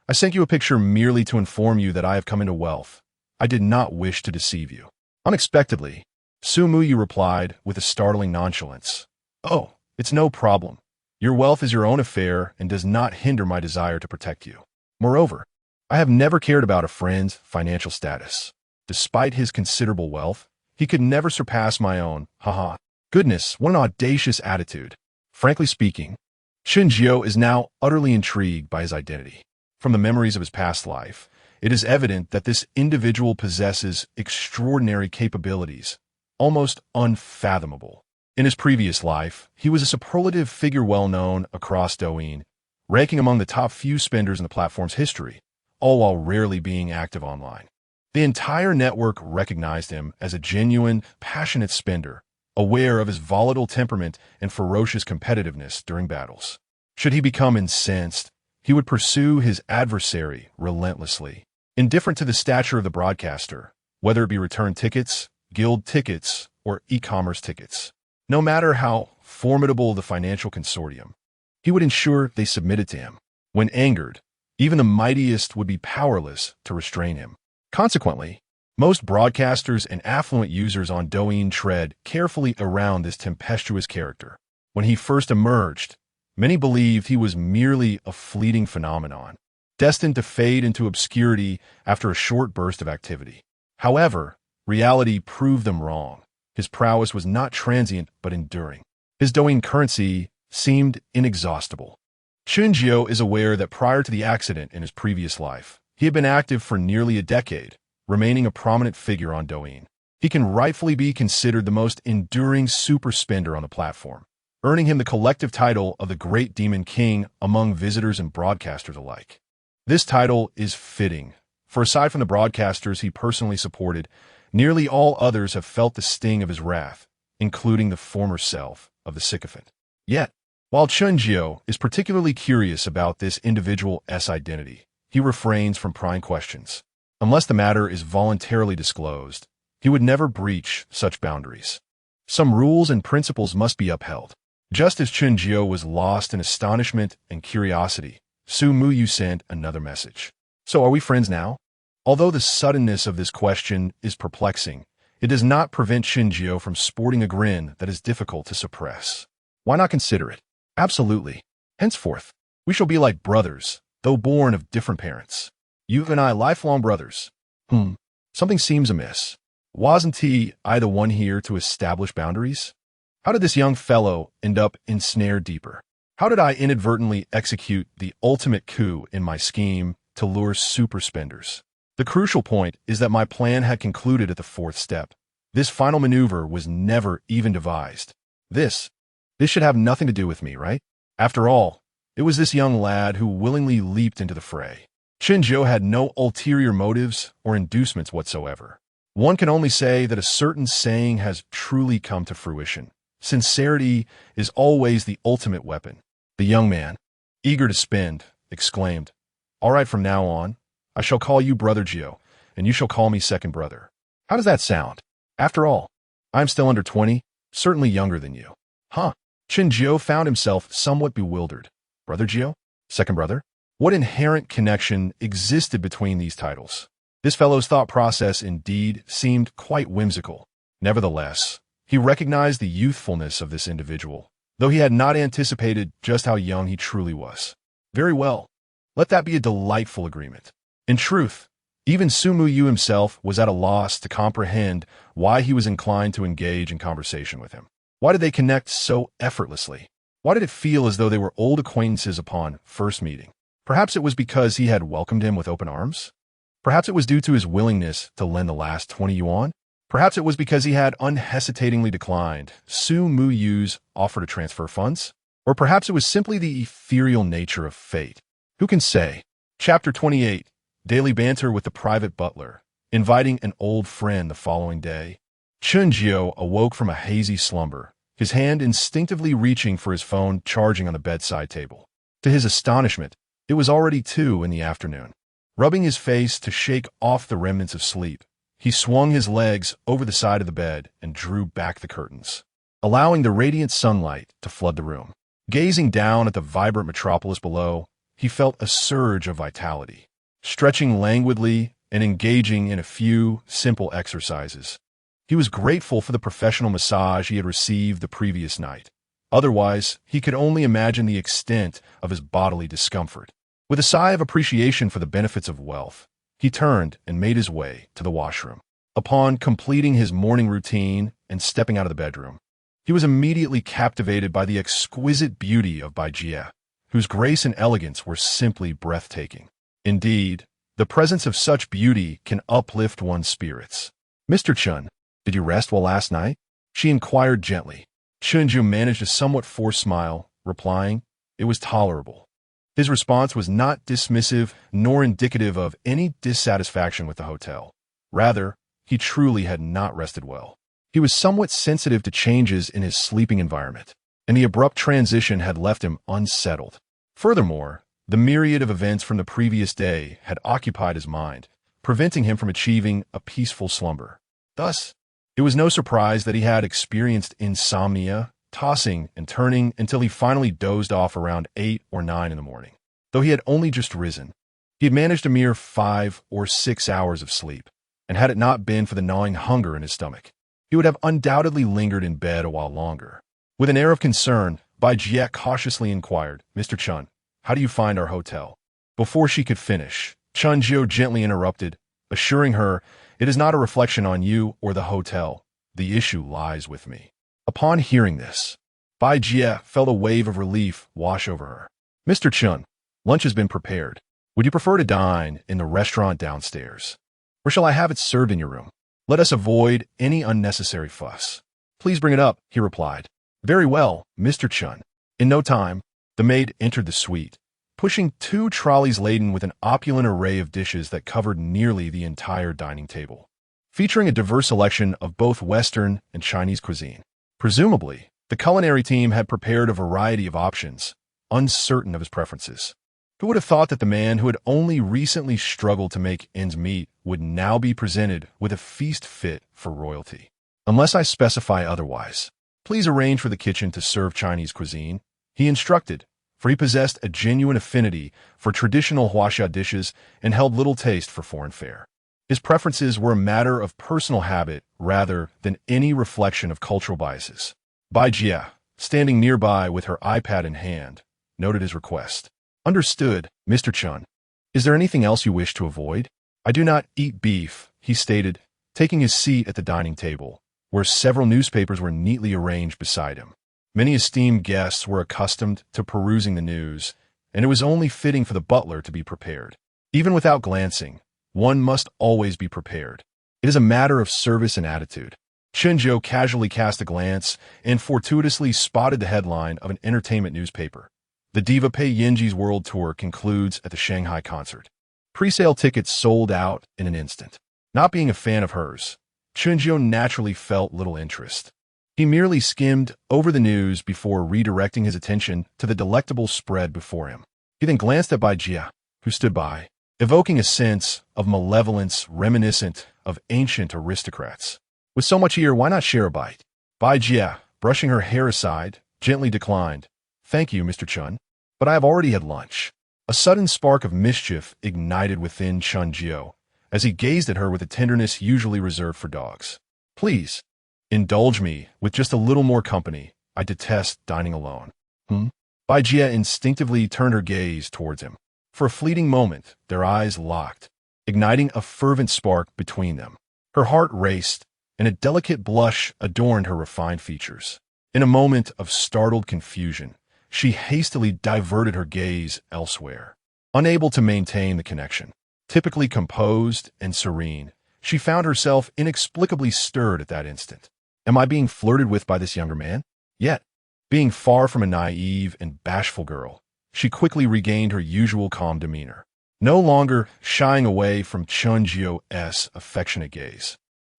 S1: I sent you a picture merely to inform you that I have come into wealth. I did not wish to deceive you. Unexpectedly, Su Yu replied with a startling nonchalance. Oh, it's no problem. Your wealth is your own affair and does not hinder my desire to protect you. Moreover, I have never cared about a friend's financial status. Despite his considerable wealth, he could never surpass my own. Haha. Goodness, what an audacious attitude. Frankly speaking, Chen Jiu is now utterly intrigued by his identity. From the memories of his past life, it is evident that this individual possesses extraordinary capabilities, almost unfathomable. In his previous life, he was a superlative figure well known across Douyin, ranking among the top few spenders in the platform's history, all while rarely being active online. The entire network recognized him as a genuine, passionate spender, aware of his volatile temperament and ferocious competitiveness during battles. Should he become incensed, he would pursue his adversary relentlessly. Indifferent to the stature of the broadcaster, whether it be return tickets, guild tickets, or e-commerce tickets. No matter how formidable the financial consortium, he would ensure they submitted to him. When angered, even the mightiest would be powerless to restrain him. Consequently, most broadcasters and affluent users on Douyin tread carefully around this tempestuous character. When he first emerged, many believed he was merely a fleeting phenomenon, destined to fade into obscurity after a short burst of activity. However, reality proved them wrong. His prowess was not transient but enduring. His Douyin currency seemed inexhaustible. Chen Jiu is aware that prior to the accident in his previous life, he had been active for nearly a decade, remaining a prominent figure on Douyin. He can rightfully be considered the most enduring super spender on the platform, earning him the collective title of the Great Demon King among visitors and broadcasters alike. This title is fitting, for aside from the broadcasters he personally supported, nearly all others have felt the sting of his wrath, including the former self of the sycophant. Yet, while Chen Jiu is particularly curious about this individual's identity, he refrains from prying questions. Unless the matter is voluntarily disclosed, he would never breach such boundaries. Some rules and principles must be upheld. Just as Chen Jiu was lost in astonishment and curiosity, Su Yu sent another message. So are we friends now? Although the suddenness of this question is perplexing, it does not prevent Chen Jiu from sporting a grin that is difficult to suppress. Why not consider it? Absolutely. Henceforth, we shall be like brothers, though born of different parents. You and I lifelong brothers. Something seems amiss. Wasn't I the one here to establish boundaries? How did this young fellow end up ensnared deeper? How did I inadvertently execute the ultimate coup in my scheme to lure super spenders? The crucial point is that my plan had concluded at the fourth step. This final maneuver was never even devised. This should have nothing to do with me, right? After all, it was this young lad who willingly leaped into the fray. Chen Jiu had no ulterior motives or inducements whatsoever. One can only say that a certain saying has truly come to fruition. Sincerity is always the ultimate weapon. The young man, eager to spend, exclaimed, "All right, from now on, I shall call you Brother Jiu, and you shall call me Second Brother. How does that sound? After all, I am still under 20, certainly younger than you." Chen Jiu found himself somewhat bewildered. Brother Jiu? Second Brother? What inherent connection existed between these titles? This fellow's thought process indeed seemed quite whimsical. Nevertheless, he recognized the youthfulness of this individual, though he had not anticipated just how young he truly was. Very well. Let that be a delightful agreement. In truth, even Su Yu himself was at a loss to comprehend why he was inclined to engage in conversation with him. Why did they connect so effortlessly? Why did it feel as though they were old acquaintances upon first meeting? Perhaps it was because he had welcomed him with open arms? Perhaps it was due to his willingness to lend the last 20 yuan? Perhaps it was because he had unhesitatingly declined Su Yu's offer to transfer funds? Or perhaps it was simply the ethereal nature of fate. Who can say? Chapter 28, Daily Banter with the Private Butler, inviting an old friend the following day. Chen Jiu awoke from a hazy slumber, his hand instinctively reaching for his phone charging on the bedside table. To his astonishment, it was already 2 in the afternoon. Rubbing his face to shake off the remnants of sleep, He swung his legs over the side of the bed and drew back the curtains, allowing the radiant sunlight to flood the room. Gazing down at the vibrant metropolis below, he felt a surge of vitality. Stretching languidly and engaging in a few simple exercises, he was grateful for the professional massage he had received the previous night. Otherwise, he could only imagine the extent of his bodily discomfort. With a sigh of appreciation for the benefits of wealth, he turned and made his way to the washroom. Upon completing his morning routine and stepping out of the bedroom, he was immediately captivated by the exquisite beauty of Bai Jie, whose grace and elegance were simply breathtaking. Indeed, the presence of such beauty can uplift one's spirits. "Mr. Chen, did you rest well last night?" she inquired gently. Chen Jiu managed a somewhat forced smile, replying, "It was tolerable." His response was not dismissive nor indicative of any dissatisfaction with the hotel. Rather, he truly had not rested well. He was somewhat sensitive to changes in his sleeping environment, and the abrupt transition had left him unsettled. Furthermore, the myriad of events from the previous day had occupied his mind, preventing him from achieving a peaceful slumber. Thus, it was no surprise that he had experienced insomnia, tossing and turning until he finally dozed off around 8 or 9 in the morning. Though he had only just risen, he had managed a mere 5 or 6 hours of sleep, and had it not been for the gnawing hunger in his stomach, he would have undoubtedly lingered in bed a while longer. With an air of concern, Bai Jie cautiously inquired, "Mr. Chen, how do you find our hotel?" Before she could finish, Chen Jiu gently interrupted, assuring her, "It is not a reflection on you or the hotel. The issue lies with me." Upon hearing this, Bai Jie felt a wave of relief wash over her. "Mr. Chen, lunch has been prepared. Would you prefer to dine in the restaurant downstairs? Or shall I have it served in your room? Let us avoid any unnecessary fuss." "Please bring it up," he replied. "Very well, Mr. Chen." In no time, the maid entered the suite, pushing 2 trolleys laden with an opulent array of dishes that covered nearly the entire dining table, featuring a diverse selection of both Western and Chinese cuisine. Presumably, the culinary team had prepared a variety of options, uncertain of his preferences. Who would have thought that the man who had only recently struggled to make ends meet would now be presented with a feast fit for royalty? "Unless I specify otherwise, please arrange for the kitchen to serve Chinese cuisine," he instructed, for he possessed a genuine affinity for traditional Hua Yu dishes and held little taste for foreign fare. His preferences were a matter of personal habit rather than any reflection of cultural biases. Bai Jie, standing nearby with her iPad in hand, noted his request. "Understood, Mr. Chen. Is there anything else you wish to avoid?" "I do not eat beef," he stated, taking his seat at the dining table, where several newspapers were neatly arranged beside him. Many esteemed guests were accustomed to perusing the news, and it was only fitting for the butler to be prepared. Even without glancing, one must always be prepared. It is a matter of service and attitude. Chen Jiu casually cast a glance and fortuitously spotted the headline of an entertainment newspaper. "The diva Pei Yinji's world tour concludes at the Shanghai concert." Pre-sale tickets sold out in an instant. Not being a fan of hers, Chen Jiu naturally felt little interest. He merely skimmed over the news before redirecting his attention to the delectable spread before him. He then glanced at Bai Jie, who stood by, evoking a sense of malevolence reminiscent of ancient aristocrats. "With so much here, why not share a bite?" Bai Jie, brushing her hair aside, gently declined. "Thank you, Mr. Chen, but I have already had lunch." A sudden spark of mischief ignited within Chen Jiu as he gazed at her with a tenderness usually reserved for dogs. "Please, indulge me with just a little more company. I detest dining alone." Bai Jie instinctively turned her gaze towards him. For a fleeting moment, their eyes locked, igniting a fervent spark between them. Her heart raced, and a delicate blush adorned her refined features. In a moment of startled confusion, she hastily diverted her gaze elsewhere. Unable to maintain the connection, typically composed and serene, she found herself inexplicably stirred at that instant. Am I being flirted with by this younger man? Yet, being far from a naive and bashful girl, she quickly regained her usual calm demeanor, no longer shying away from Chen Jiu's affectionate gaze.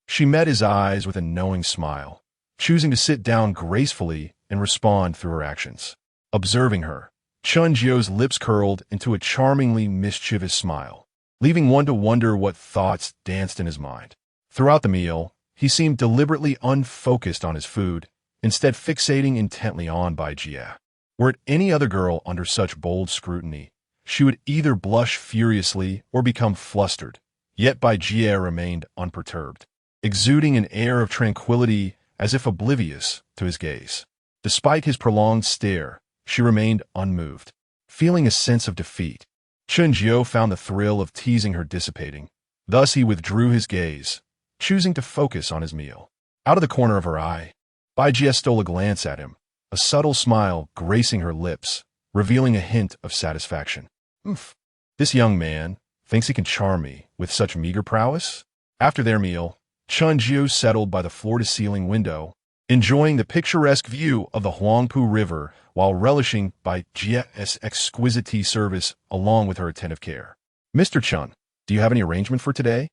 S1: She met his eyes with a knowing smile, choosing to sit down gracefully and respond through her actions. Observing her, Chen Jiu's lips curled into a charmingly mischievous smile, leaving one to wonder what thoughts danced in his mind. Throughout the meal, he seemed deliberately unfocused on his food, instead fixating intently on Bai Jie. Were it any other girl under such bold scrutiny, she would either blush furiously or become flustered, yet Bai Jie remained unperturbed, exuding an air of tranquility as if oblivious to his gaze. Despite his prolonged stare, she remained unmoved, feeling a sense of defeat. Chen Jiu found the thrill of teasing her dissipating, thus he withdrew his gaze, choosing to focus on his meal. Out of the corner of her eye, Bai Jie stole a glance at him, a subtle smile gracing her lips, revealing a hint of satisfaction. This young man thinks he can charm me with such meager prowess? After their meal, Chen Jiu settled by the floor-to-ceiling window, enjoying the picturesque view of the Huangpu River while relishing Bai Jie's exquisite tea service along with her attentive care. Mr. Chen, do you have any arrangement for today?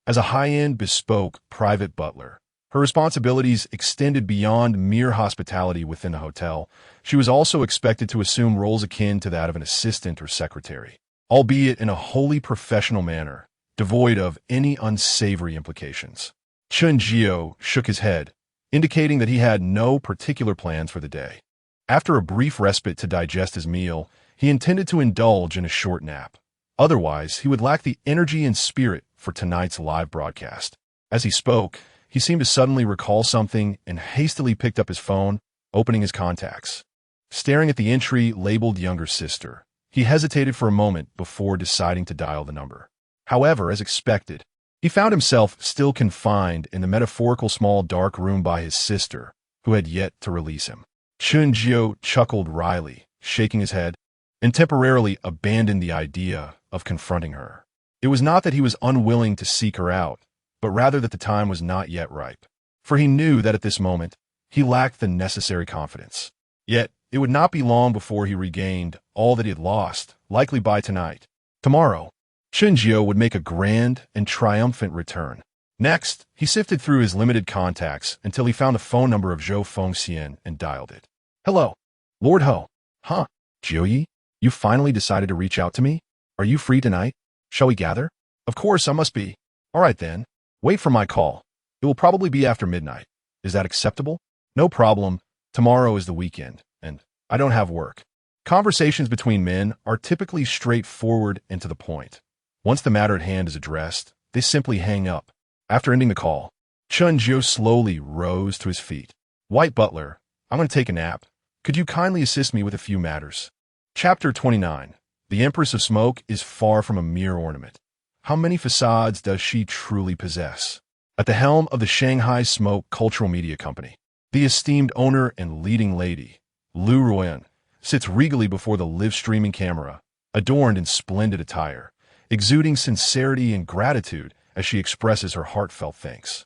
S1: As a high-end, bespoke, private butler, her responsibilities extended beyond mere hospitality within the hotel. She was also expected to assume roles akin to that of an assistant or secretary, albeit in a wholly professional manner, devoid of any unsavory implications. Chen Jiu shook his head, indicating that he had no particular plans for the day. After a brief respite to digest his meal, he intended to indulge in a short nap. Otherwise, he would lack the energy and spirit for tonight's live broadcast. As he spoke, he seemed to suddenly recall something and hastily picked up his phone, opening his contacts. Staring at the entry labeled younger sister, he hesitated for a moment before deciding to dial the number. However, as expected, he found himself still confined in the metaphorical small dark room by his sister, who had yet to release him. Chen Jiu chuckled wryly, shaking his head, and temporarily abandoned the idea of confronting her. It was not that he was unwilling to seek her out, but rather that the time was not yet ripe. For he knew that at this moment, he lacked the necessary confidence. Yet, it would not be long before he regained all that he had lost, likely by tonight. Tomorrow, Chen Jiu would make a grand and triumphant return. Next, he sifted through his limited contacts until he found the phone number of Zhou Fengxian and dialed it. Hello, Lord Ho. Huh, Jiuyi? You finally decided to reach out to me? Are you free tonight? Shall we gather? Of course, I must be. All right then. Wait for my call. It will probably be after midnight. Is that acceptable? No problem. Tomorrow is the weekend, and I don't have work. Conversations between men are typically straightforward and to the point. Once the matter at hand is addressed, they simply hang up. After ending the call, Chen Jiu slowly rose to his feet. White Butler, I'm going to take a nap. Could you kindly assist me with a few matters? Chapter 29. The Empress of Smoke is far from a mere ornament. How many facades does she truly possess? At the helm of the Shanghai Smoke Cultural Media Company, the esteemed owner and leading lady, Lu Ruoyan, sits regally before the live-streaming camera, adorned in splendid attire, exuding sincerity and gratitude as she expresses her heartfelt thanks.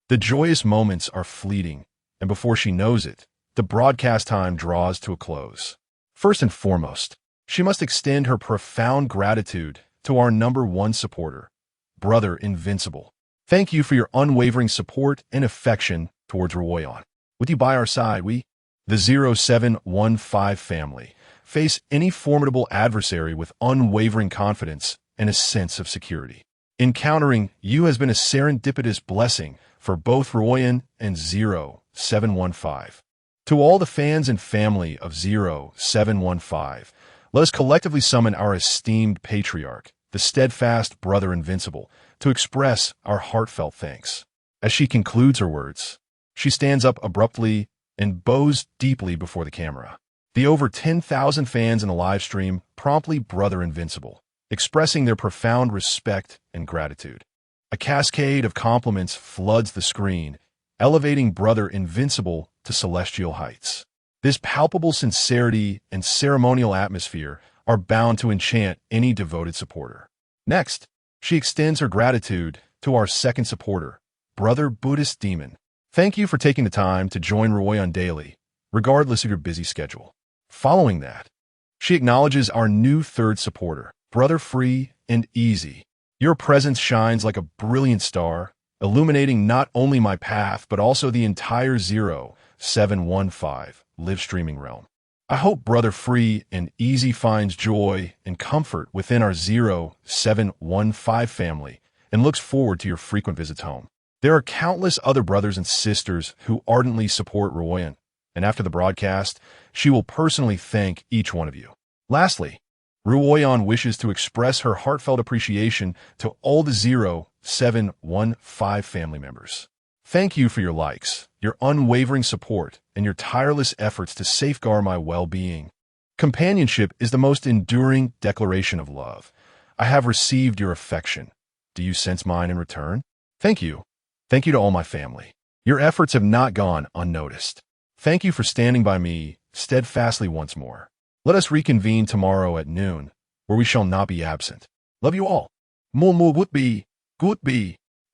S1: The joyous moments are fleeting, and before she knows it, the broadcast time draws to a close. First and foremost, she must extend her profound gratitude to our #1 supporter, Brother Invincible. Thank you for your unwavering support and affection towards Ruoyan. With you by our side, we, the 0715 family, face any formidable adversary with unwavering confidence and a sense of security. Encountering you has been a serendipitous blessing for both Ruoyan and 0715. To all the fans and family of 0715, let us collectively summon our esteemed patriarch, the steadfast Brother Invincible, to express our heartfelt thanks. As she concludes her words, she stands up abruptly and bows deeply before the camera. The over 10,000 fans in the live stream promptly Brother Invincible, expressing their profound respect and gratitude. A cascade of compliments floods the screen, elevating Brother Invincible to celestial heights. This palpable sincerity and ceremonial atmosphere are bound to enchant any devoted supporter. Next, she extends her gratitude to our second supporter, Brother Buddhist Demon. Thank you for taking the time to join Ruoyan daily, regardless of your busy schedule. Following that, she acknowledges our new third supporter, Brother Free and Easy. Your presence shines like a brilliant star, illuminating not only my path, but also the entire 0715 live streaming realm. I hope Brother Free and Easy finds joy and comfort within our 0715 family and looks forward to your frequent visits home. There are countless other brothers and sisters who ardently support Ruoyan, and after the broadcast, she will personally thank each one of you. Lastly, Ruoyan wishes to express her heartfelt appreciation to all the 0715 family members. Thank you for your likes, your unwavering support, and your tireless efforts to safeguard my well-being. Companionship is the most enduring declaration of love. I have received your affection. Do you sense mine in return? Thank you. Thank you to all my family. Your efforts have not gone unnoticed. Thank you for standing by me steadfastly once more. Let us reconvene tomorrow at noon, where we shall not be absent. Love you all. Would be.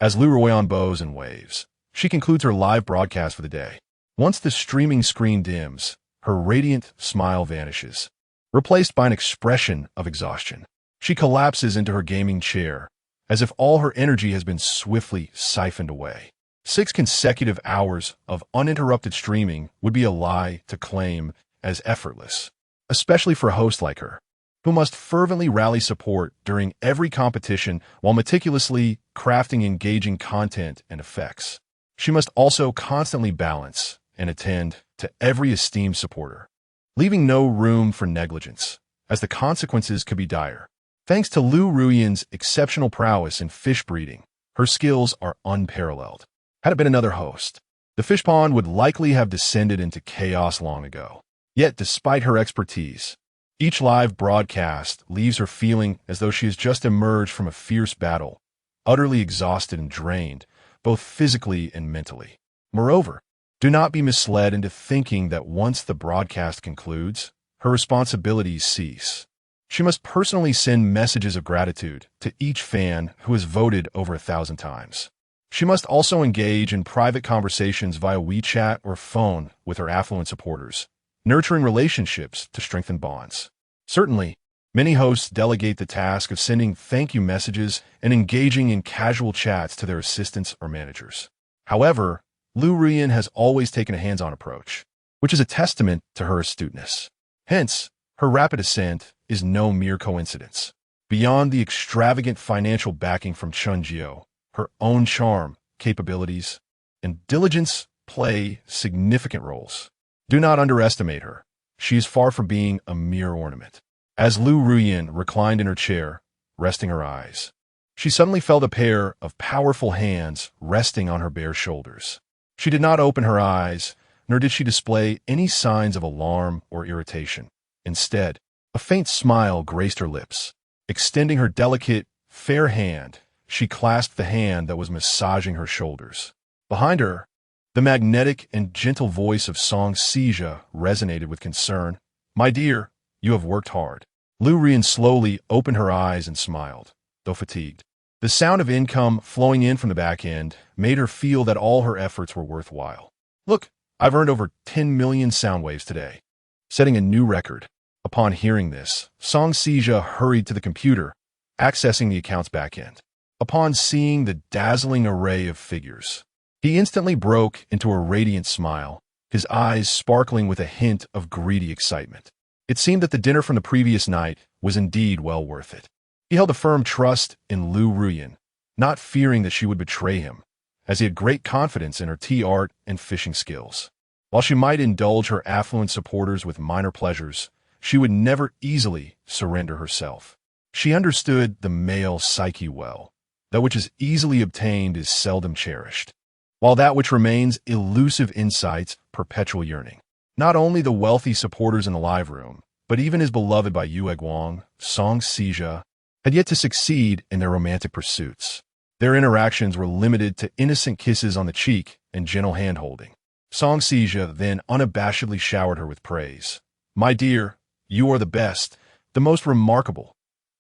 S1: As Lu Ruoyan bows and waves, she concludes her live broadcast for the day. Once the streaming screen dims, her radiant smile vanishes, replaced by an expression of exhaustion. She collapses into her gaming chair, as if all her energy has been swiftly siphoned away. 6 consecutive hours of uninterrupted streaming would be a lie to claim as effortless, especially for a host like her, who must fervently rally support during every competition while meticulously crafting engaging content and effects. She must also constantly balance and attend to every esteemed supporter, leaving no room for negligence, as the consequences could be dire. Thanks to Lu Ruoyan's exceptional prowess in fish breeding, her skills are unparalleled. Had it been another host, the fish pond would likely have descended into chaos long ago. Yet, despite her expertise, each live broadcast leaves her feeling as though she has just emerged from a fierce battle, utterly exhausted and drained, both physically and mentally. Moreover, do not be misled into thinking that once the broadcast concludes, her responsibilities cease. She must personally send messages of gratitude to each fan who has voted over 1,000 times. She must also engage in private conversations via WeChat or phone with her affluent supporters, nurturing relationships to strengthen bonds. Certainly, many hosts delegate the task of sending thank you messages and engaging in casual chats to their assistants or managers. However, Lu Ruoyan has always taken a hands-on approach, which is a testament to her astuteness. Hence, her rapid ascent is no mere coincidence. Beyond the extravagant financial backing from Chen Jiu, her own charm, capabilities, and diligence play significant roles. Do not underestimate her. She is far from being a mere ornament. As Lu Ruoyan reclined in her chair, resting her eyes, she suddenly felt a pair of powerful hands resting on her bare shoulders. She did not open her eyes, nor did she display any signs of alarm or irritation. Instead, a faint smile graced her lips. Extending her delicate, fair hand, she clasped the hand that was massaging her shoulders. Behind her, the magnetic and gentle voice of Song Sijia resonated with concern. "My dear, you have worked hard." Lu Ruoyan slowly opened her eyes and smiled, though fatigued. The sound of income flowing in from the back end made her feel that all her efforts were worthwhile. "Look, I've earned over 10 million sound waves today," setting a new record. Upon hearing this, Song Sijia hurried to the computer, accessing the account's backend. Upon seeing the dazzling array of figures, he instantly broke into a radiant smile, his eyes sparkling with a hint of greedy excitement. It seemed that the dinner from the previous night was indeed well worth it. He held a firm trust in Lu Ruoyan, not fearing that she would betray him, as he had great confidence in her tea art and fishing skills. While she might indulge her affluent supporters with minor pleasures, she would never easily surrender herself. She understood the male psyche well. That which is easily obtained is seldom cherished, while that which remains elusive insights perpetual yearning. Not only the wealthy supporters in the live room, but even his beloved by Yue Guang, Song Sijia, had yet to succeed in their romantic pursuits. Their interactions were limited to innocent kisses on the cheek and gentle hand-holding. Song Sijia then unabashedly showered her with praise. "My dear, you are the best, the most remarkable.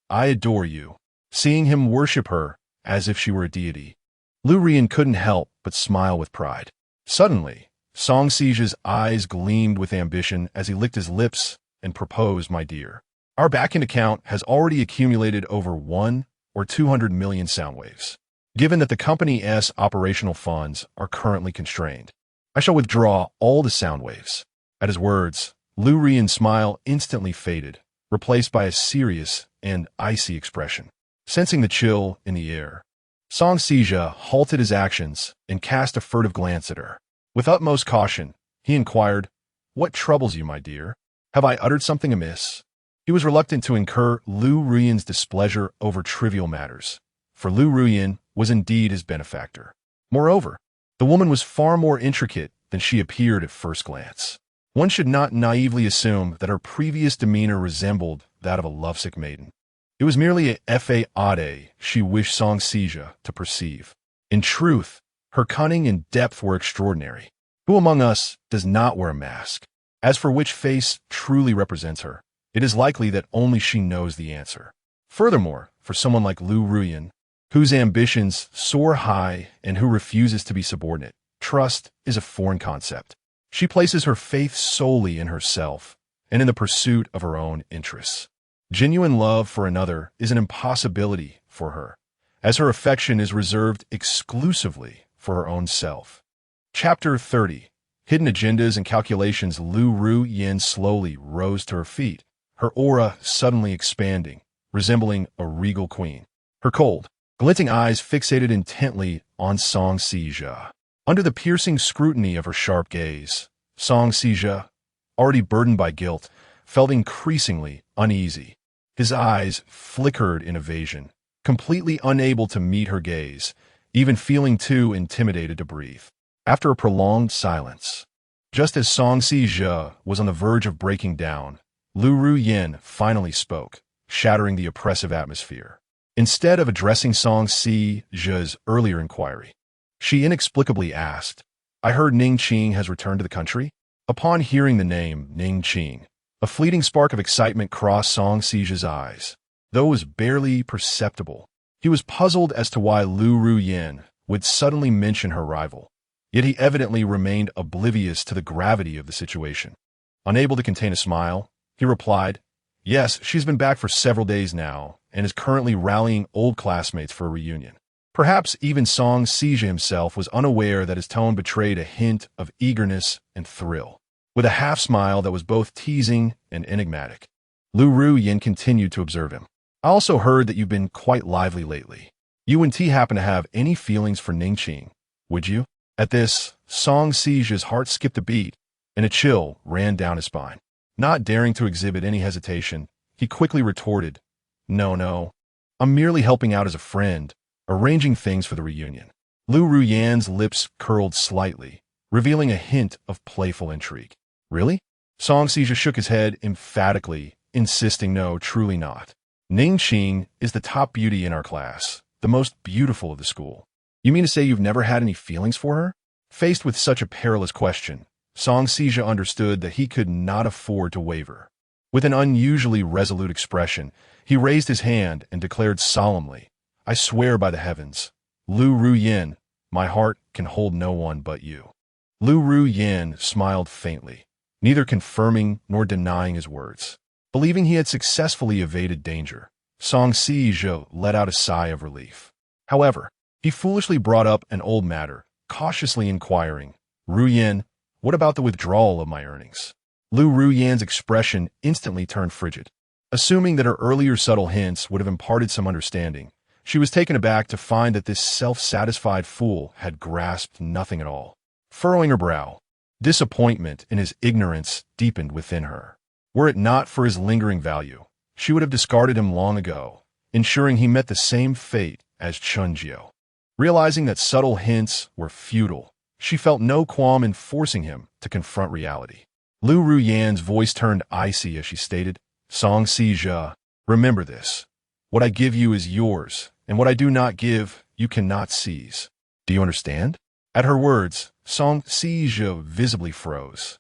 S1: I adore you." Seeing him worship her as if she were a deity, Lu Ruoyan couldn't help but smile with pride. Suddenly, Song Sijia's eyes gleamed with ambition as he licked his lips and proposed, "My dear, our backend account has already accumulated over 1 or 200 million sound waves. Given that the company's operational funds are currently constrained, I shall withdraw all the sound waves." At his words, Lu Ruoyan's smile instantly faded, replaced by a serious and icy expression. Sensing the chill in the air, Song Sija halted his actions and cast a furtive glance at her. With utmost caution, he inquired, "What troubles you, my dear? Have I uttered something amiss?" He was reluctant to incur Lu Ruyan's displeasure over trivial matters, for Lu Ruyan was indeed his benefactor. Moreover, the woman was far more intricate than she appeared at first glance. One should not naively assume that her previous demeanor resembled that of a lovesick maiden. It was merely a fade she wished Song Sija to perceive. In truth, her cunning and depth were extraordinary. Who among us does not wear a mask? As for which face truly represents her, it is likely that only she knows the answer. Furthermore, for someone like Lu Ruyan, whose ambitions soar high and who refuses to be subordinate, trust is a foreign concept. She places her faith solely in herself and in the pursuit of her own interests. Genuine love for another is an impossibility for her, as her affection is reserved exclusively for her own self. Chapter 30. Hidden Agendas and Calculations. Lu Ruyan slowly rose to her feet, her aura suddenly expanding, resembling a regal queen. Her cold, glinting eyes fixated intently on Song Sija. Under the piercing scrutiny of her sharp gaze, Song Sija, already burdened by guilt, felt increasingly uneasy. His eyes flickered in evasion, completely unable to meet her gaze, even feeling too intimidated to breathe. After a prolonged silence, just as Song Sija was on the verge of breaking down, Lu Ruyan finally spoke, shattering the oppressive atmosphere. Instead of addressing Song Sija's earlier inquiry, she inexplicably asked, "I heard Ning Qing has returned to the country?" Upon hearing the name Ning Qing, a fleeting spark of excitement crossed Song Sija's eyes. Though it was barely perceptible, he was puzzled as to why Lu Ruyan would suddenly mention her rival. Yet he evidently remained oblivious to the gravity of the situation. Unable to contain a smile, he replied, "Yes, she's been back for several days now and is currently rallying old classmates for a reunion." Perhaps even Song Sija himself was unaware that his tone betrayed a hint of eagerness and thrill. With a half-smile that was both teasing and enigmatic, Lu Ruyan continued to observe him. "I also heard that you've been quite lively lately. You and T happen to have any feelings for Ning Qing, would you?" At this, Song Sija's heart skipped a beat, and a chill ran down his spine. Not daring to exhibit any hesitation, he quickly retorted, No, I'm merely helping out as a friend, arranging things for the reunion." Lu Ruyan's lips curled slightly, revealing a hint of playful intrigue. "Really?" Song Sija shook his head emphatically, insisting no, truly not. "Ning Qing is the top beauty in our class, the most beautiful of the school. You mean to say you've never had any feelings for her?" Faced with such a perilous question, Song Sija understood that he could not afford to waver. With an unusually resolute expression, he raised his hand and declared solemnly, "I swear by the heavens, Lu Ruyan, my heart can hold no one but you." Lu Ruyan smiled faintly, neither confirming nor denying his words. Believing he had successfully evaded danger, Song Sija let out a sigh of relief. However, he foolishly brought up an old matter, cautiously inquiring, "Ruyan, what about the withdrawal of my earnings?" Lu Ruyan's expression instantly turned frigid. Assuming that her earlier subtle hints would have imparted some understanding, she was taken aback to find that this self-satisfied fool had grasped nothing at all. Furrowing her brow, disappointment in his ignorance deepened within her. Were it not for his lingering value, she would have discarded him long ago, ensuring he met the same fate as Chen Jiu. Realizing that subtle hints were futile, she felt no qualm in forcing him to confront reality. Lu Ruyan's voice turned icy as she stated, "Song Sija, remember this. What I give you is yours, and what I do not give, you cannot seize. Do you understand?" At her words, Song Sija visibly froze.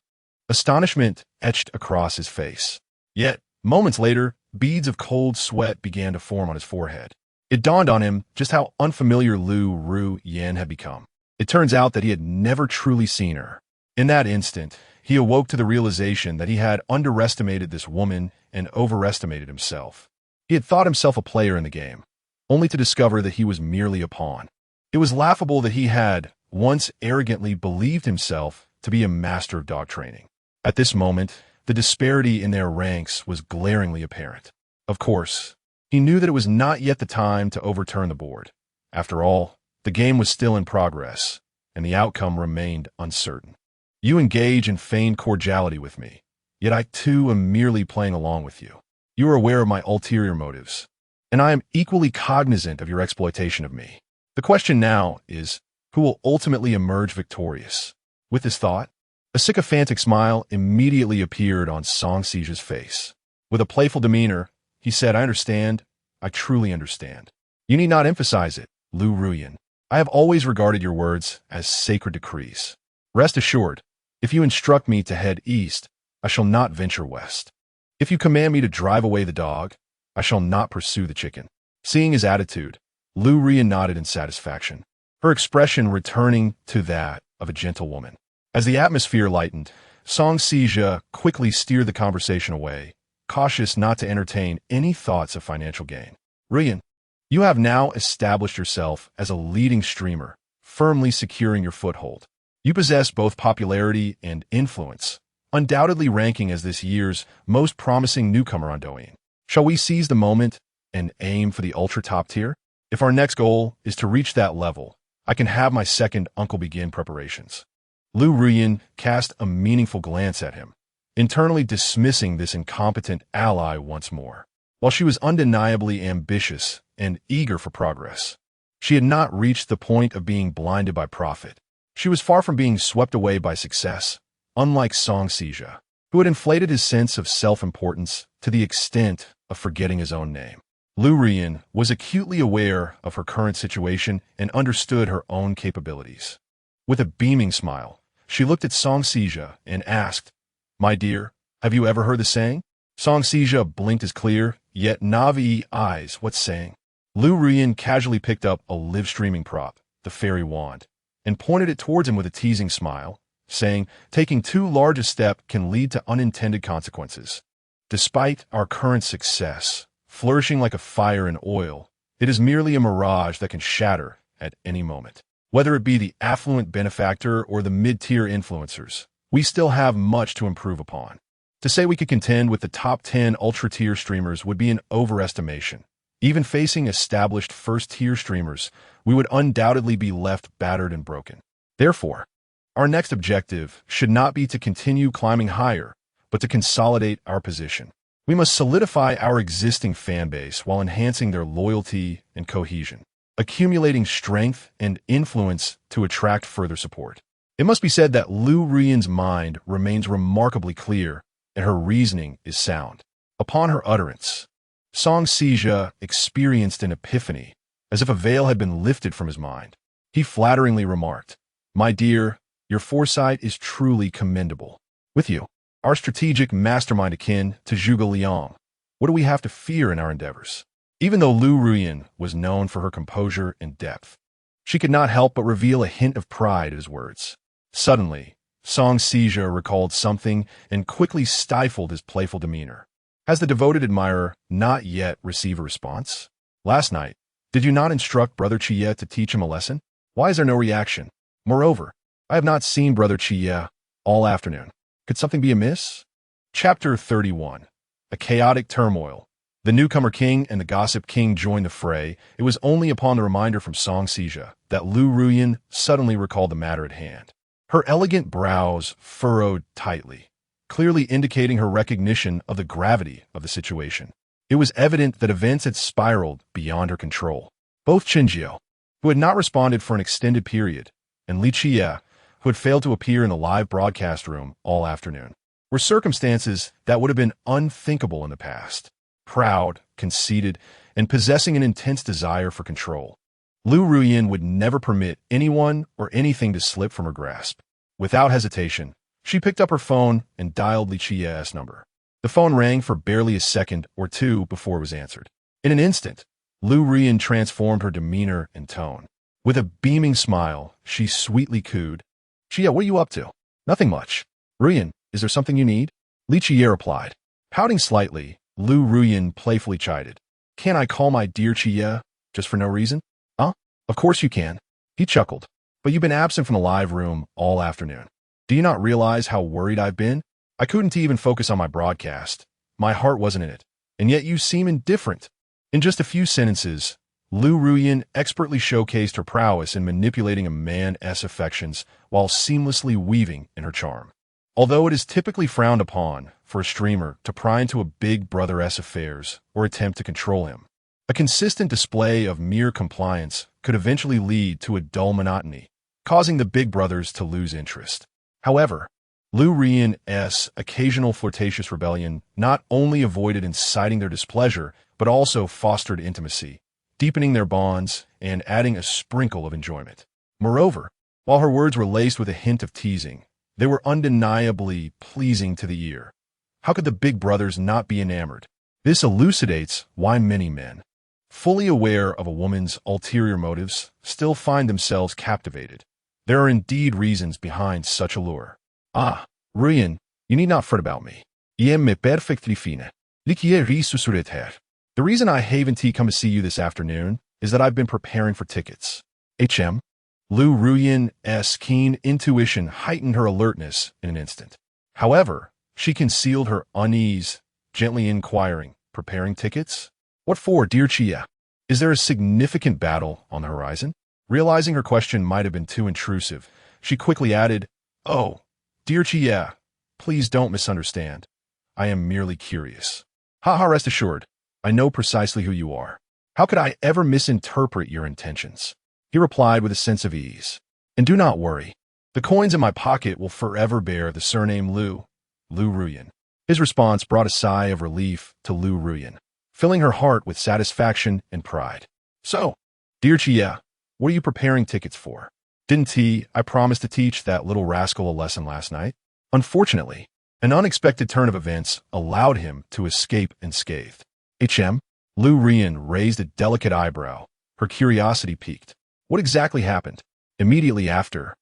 S1: Astonishment etched across his face. Yet, moments later, beads of cold sweat began to form on his forehead. It dawned on him just how unfamiliar Lu Ruyan had become. It turns out that he had never truly seen her. In that instant, he awoke to the realization that he had underestimated this woman and overestimated himself. He had thought himself a player in the game, only to discover that he was merely a pawn. It was laughable that he had once arrogantly believed himself to be a master of dog training. At this moment, the disparity in their ranks was glaringly apparent. Of course, he knew that it was not yet the time to overturn the board. After all, the game was still in progress, and the outcome remained uncertain. You engage in feigned cordiality with me, yet I too am merely playing along with you. You are aware of my ulterior motives, and I am equally cognizant of your exploitation of me. The question now is, who will ultimately emerge victorious? With this thought, a sycophantic smile immediately appeared on Song Sija's face. With a playful demeanor, he said, I understand. I truly understand. You need not emphasize it, Lu Ruyan. I have always regarded your words as sacred decrees. Rest assured, if you instruct me to head east, I shall not venture west. If you command me to drive away the dog, I shall not pursue the chicken. Seeing his attitude, Lu Ruyan nodded in satisfaction, her expression returning to that of a gentlewoman. As the atmosphere lightened, Song Sija quickly steered the conversation away, cautious not to entertain any thoughts of financial gain. Ruyan, you have now established yourself as a leading streamer, firmly securing your foothold. You possess both popularity and influence, undoubtedly ranking as this year's most promising newcomer on Douyin. Shall we seize the moment and aim for the ultra-top tier? If our next goal is to reach that level, I can have my second uncle begin preparations. Lu Ruyan cast a meaningful glance at him, internally dismissing this incompetent ally once more. While she was undeniably ambitious and eager for progress, she had not reached the point of being blinded by profit. She was far from being swept away by success, unlike Song Sija, who had inflated his sense of self-importance to the extent of forgetting his own name. Lu Ruyan was acutely aware of her current situation and understood her own capabilities. With a beaming smile, she looked at Song Sija and asked, My dear, have you ever heard the saying? Song Sija blinked his clear, yet naive eyes. What saying? Lu Ruyan casually picked up a live-streaming prop, the fairy wand, and pointed it towards him with a teasing smile, saying, taking too large a step can lead to unintended consequences. Despite our current success, flourishing like a fire in oil, it is merely a mirage that can shatter at any moment. Whether it be the affluent benefactor or the mid-tier influencers, we still have much to improve upon. To say we could contend with the top 10 ultra-tier streamers would be an overestimation. Even facing established first-tier streamers, we would undoubtedly be left battered and broken. Therefore, our next objective should not be to continue climbing higher, but to consolidate our position. We must solidify our existing fan base while enhancing their loyalty and cohesion, accumulating strength and influence to attract further support. It must be said that Lu Ruyan's mind remains remarkably clear, and her reasoning is sound. Upon her utterance, Song Sija experienced an epiphany, as if a veil had been lifted from his mind. He flatteringly remarked, My dear, your foresight is truly commendable. With you, our strategic mastermind akin to Zhuge Liang, what do we have to fear in our endeavors? Even though Lu Ruyan was known for her composure and depth, she could not help but reveal a hint of pride at his words. Suddenly, Song Sija recalled something and quickly stifled his playful demeanor. Has the devoted admirer not yet received a response? Last night, did you not instruct Brother Chiye to teach him a lesson? Why is there no reaction? Moreover, I have not seen Brother Chiye all afternoon. Could something be amiss? Chapter 31. A chaotic turmoil. The newcomer king and the gossip king joined the fray. It was only upon the reminder from Song Sija that Lu Ruyan suddenly recalled the matter at hand. Her elegant brows furrowed tightly, clearly indicating her recognition of the gravity of the situation. It was evident that events had spiraled beyond her control. Both Chen Jiu, who had not responded for an extended period, and Li Chiye, who had failed to appear in the live broadcast room all afternoon, were circumstances that would have been unthinkable in the past. Proud, conceited, and possessing an intense desire for control, Lu Ruyan would never permit anyone or anything to slip from her grasp. Without hesitation, she picked up her phone and dialed Li Chiye's number. The phone rang for barely a second or two before it was answered. In an instant, Lu Ruyan transformed her demeanor and tone. With a beaming smile, she sweetly cooed, Chiye, what are you up to? Nothing much. Ruyan, is there something you need? Li Chiye replied. Pouting slightly, Lu Ruyan playfully chided. Can I call my dear Chiye just for no reason? Huh? Of course you can. He chuckled. But you've been absent from the live room all afternoon. Do you not realize how worried I've been? I couldn't even focus on my broadcast. My heart wasn't in it. And yet you seem indifferent. In just a few sentences, Lu Ruyan expertly showcased her prowess in manipulating a man's affections while seamlessly weaving in her charm. Although it is typically frowned upon for a streamer to pry into a big brother's affairs or attempt to control him, a consistent display of mere compliance could eventually lead to a dull monotony, causing the big brothers to lose interest. However, Lu Ruyan's occasional flirtatious rebellion not only avoided inciting their displeasure, but also fostered intimacy, deepening their bonds and adding a sprinkle of enjoyment. Moreover, while her words were laced with a hint of teasing, they were undeniably pleasing to the ear. How could the big brothers not be enamored? This elucidates why many men, fully aware of a woman's ulterior motives, still find themselves captivated. There are indeed reasons behind such allure. Ah, Ruyan, you need not fret about me. I am perfectly fine. The reason I haven't come to see you this afternoon is that I've been preparing for tickets. Lu Ruyan's keen intuition heightened her alertness in an instant. However, she concealed her unease, gently inquiring, preparing tickets? What for, dear Chia? Is there a significant battle on the horizon? Realizing her question might have been too intrusive, she quickly added, Oh, dear Chia, please don't misunderstand. I am merely curious. Rest assured, I know precisely who you are. How could I ever misinterpret your intentions? He replied with a sense of ease. And do not worry. The coins in my pocket will forever bear the surname Lu Ruyan. His response brought a sigh of relief to Lu Ruyan, filling her heart with satisfaction and pride. So, dear Chia, what are you preparing tickets for? Didn't I promise to teach that little rascal a lesson last night? Unfortunately, an unexpected turn of events allowed him to escape unscathed. Lu Ruyan raised a delicate eyebrow, her curiosity piqued. What exactly happened? Immediately after,